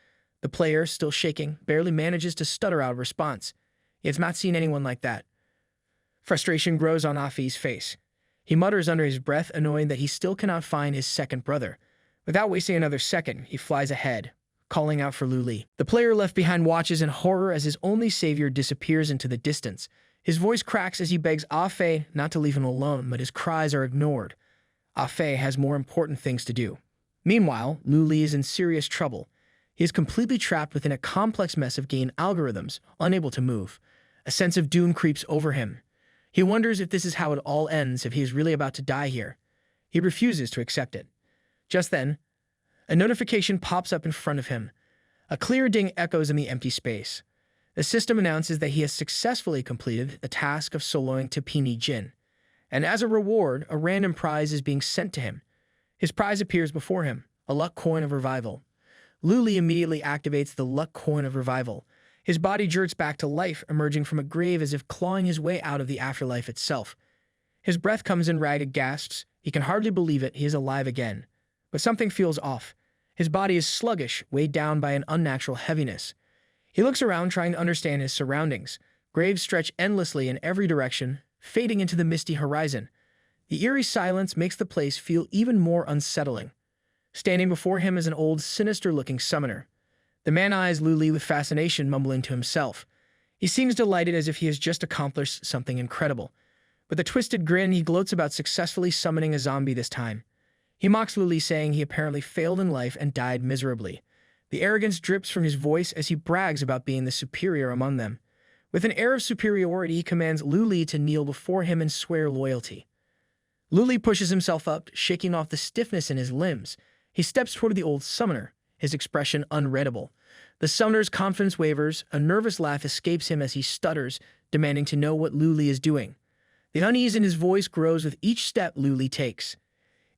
The player, still shaking, barely manages to stutter out a response. He has not seen anyone like that. Frustration grows on Afe's face. He mutters under his breath, annoyed that he still cannot find his second brother. Without wasting another second, he flies ahead, calling out for Luli. The player left behind watches in horror as his only savior disappears into the distance. His voice cracks as he begs Afe not to leave him alone, but his cries are ignored. Afe has more important things to do. Meanwhile, Luli is in serious trouble. He is completely trapped within a complex mess of game algorithms, unable to move. A sense of doom creeps over him. He wonders if this is how it all ends, if he is really about to die here. He refuses to accept it. Just then, a notification pops up in front of him. A clear ding echoes in the empty space. The system announces that he has successfully completed the task of soloing Tapini Jin, and as a reward, a random prize is being sent to him. His prize appears before him, a luck coin of revival. Luli immediately activates the luck coin of revival. His body jerks back to life, emerging from a grave as if clawing his way out of the afterlife itself. His breath comes in ragged gasps. He can hardly believe it. He is alive again. But something feels off. His body is sluggish, weighed down by an unnatural heaviness. He looks around, trying to understand his surroundings. Graves stretch endlessly in every direction, fading into the misty horizon. The eerie silence makes the place feel even more unsettling. Standing before him is an old, sinister-looking summoner. The man eyes Luli with fascination, mumbling to himself. He seems delighted, as if he has just accomplished something incredible. With a twisted grin, he gloats about successfully summoning a zombie this time. He mocks Luli, saying he apparently failed in life and died miserably. The arrogance drips from his voice as he brags about being the superior among them. With an air of superiority, he commands Luli to kneel before him and swear loyalty. Luli pushes himself up, shaking off the stiffness in his limbs. He steps toward the old summoner, his expression unreadable. The summoner's confidence wavers, a nervous laugh escapes him as he stutters, demanding to know what Luli is doing. The unease in his voice grows with each step Luli takes.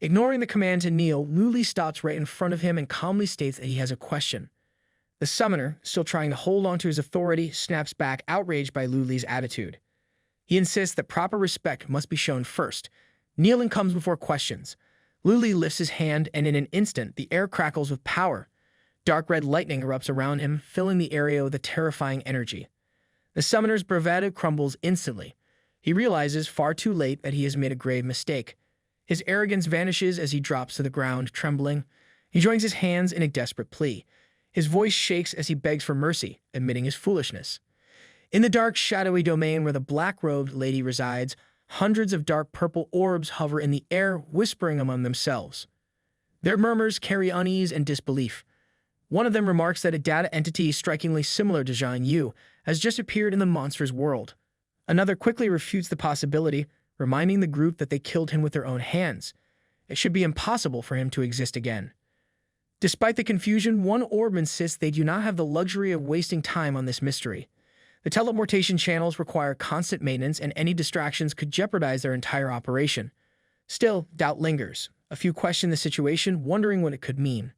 Ignoring the command to kneel, Luli stops right in front of him and calmly states that he has a question. The summoner, still trying to hold on to his authority, snaps back, outraged by Luli's attitude. He insists that proper respect must be shown first. Kneeling comes before questions. Luli lifts his hand, and in an instant, the air crackles with power. Dark red lightning erupts around him, filling the area with a terrifying energy. The summoner's bravado crumbles instantly. He realizes, far too late, that he has made a grave mistake. His arrogance vanishes as he drops to the ground, trembling. He joins his hands in a desperate plea. His voice shakes as he begs for mercy, admitting his foolishness. In the dark, shadowy domain where the black-robed lady resides, hundreds of dark purple orbs hover in the air, whispering among themselves. Their murmurs carry unease and disbelief. One of them remarks that a data entity strikingly similar to Zhang Yu has just appeared in the monster's world. Another quickly refutes the possibility, reminding the group that they killed him with their own hands. It should be impossible for him to exist again. Despite the confusion, one orb insists they do not have the luxury of wasting time on this mystery. The teleportation channels require constant maintenance, and any distractions could jeopardize their entire operation. Still, doubt lingers. A few question the situation, wondering what it could mean.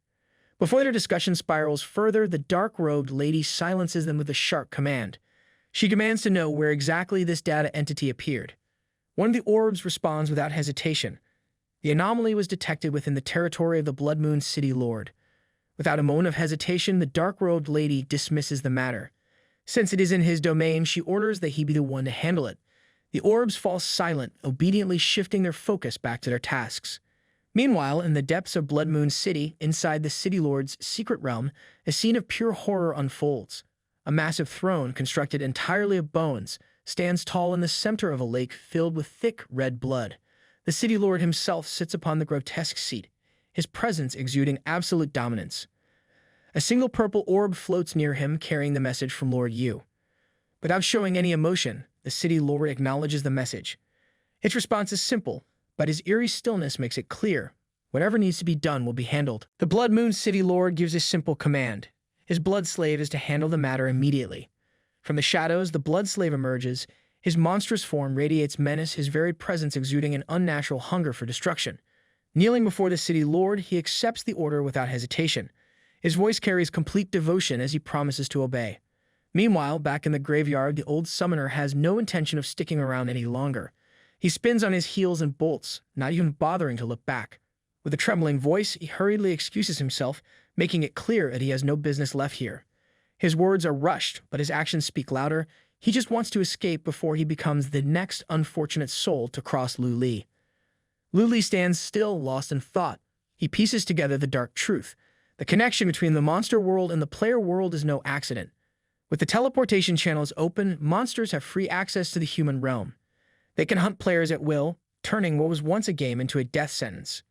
Before their discussion spirals further, the dark-robed lady silences them with a sharp command. She demands to know where exactly this data entity appeared. One of the orbs responds without hesitation. The anomaly was detected within the territory of the Blood Moon City Lord. Without a moment of hesitation, the dark-robed lady dismisses the matter. Since it is in his domain, she orders that he be the one to handle it. The orbs fall silent, obediently shifting their focus back to their tasks. Meanwhile, in the depths of Blood Moon City, inside the City Lord's secret realm, a scene of pure horror unfolds. A massive throne, constructed entirely of bones, stands tall in the center of a lake filled with thick red blood. The City Lord himself sits upon the grotesque seat, his presence exuding absolute dominance. A single purple orb floats near him, carrying the message from Lord Yu. Without showing any emotion, the City Lord acknowledges the message. Its response is simple, but his eerie stillness makes it clear. Whatever needs to be done will be handled. The Blood Moon City Lord gives a simple command. His blood slave is to handle the matter immediately. From the shadows, the blood slave emerges. His monstrous form radiates menace, his very presence exuding an unnatural hunger for destruction. Kneeling before the City Lord, he accepts the order without hesitation. His voice carries complete devotion as he promises to obey. Meanwhile, back in the graveyard, the old summoner has no intention of sticking around any longer. He spins on his heels and bolts, not even bothering to look back. With a trembling voice, he hurriedly excuses himself, making it clear that he has no business left here. His words are rushed, but his actions speak louder. He just wants to escape before he becomes the next unfortunate soul to cross Lu Li. Lu Li stands still, lost in thought. He pieces together the dark truth. The connection between the monster world and the player world is no accident. With the teleportation channels open, monsters have free access to the human realm. They can hunt players at will, turning what was once a game into a death sentence.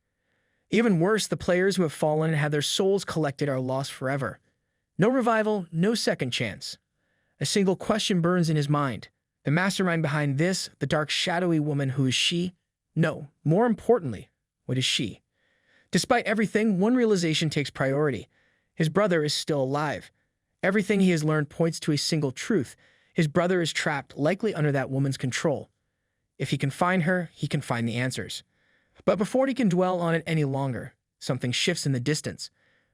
Even worse, the players who have fallen and had their souls collected are lost forever. No revival, no second chance. A single question burns in his mind. The mastermind behind this, the dark shadowy woman, who is she? No, more importantly, what is she? Despite everything, one realization takes priority. His brother is still alive. Everything he has learned points to a single truth. His brother is trapped, likely under that woman's control. If he can find her, he can find the answers. But before he can dwell on it any longer, something shifts in the distance.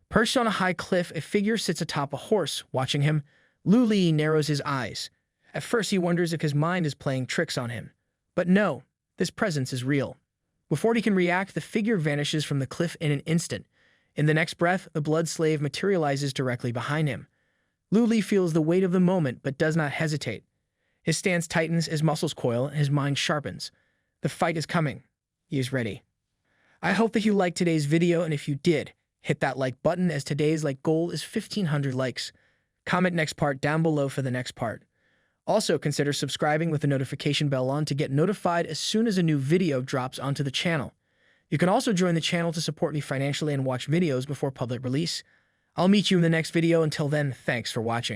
Perched on a high cliff, a figure sits atop a horse, watching him. Lu Li narrows his eyes. At first he wonders if his mind is playing tricks on him. But no, this presence is real. Before he can react, the figure vanishes from the cliff in an instant. In the next breath, the blood slave materializes directly behind him. Lu Li feels the weight of the moment, but does not hesitate. His stance tightens, his muscles coil, and his mind sharpens. The fight is coming. He is ready. I hope that you liked today's video, and if you did, hit that like button, as today's like goal is 1,500 likes. Comment next part down below for the next part. Also, consider subscribing with the notification bell on to get notified as soon as a new video drops onto the channel. You can also join the channel to support me financially and watch videos before public release. I'll meet you in the next video. Until then, thanks for watching.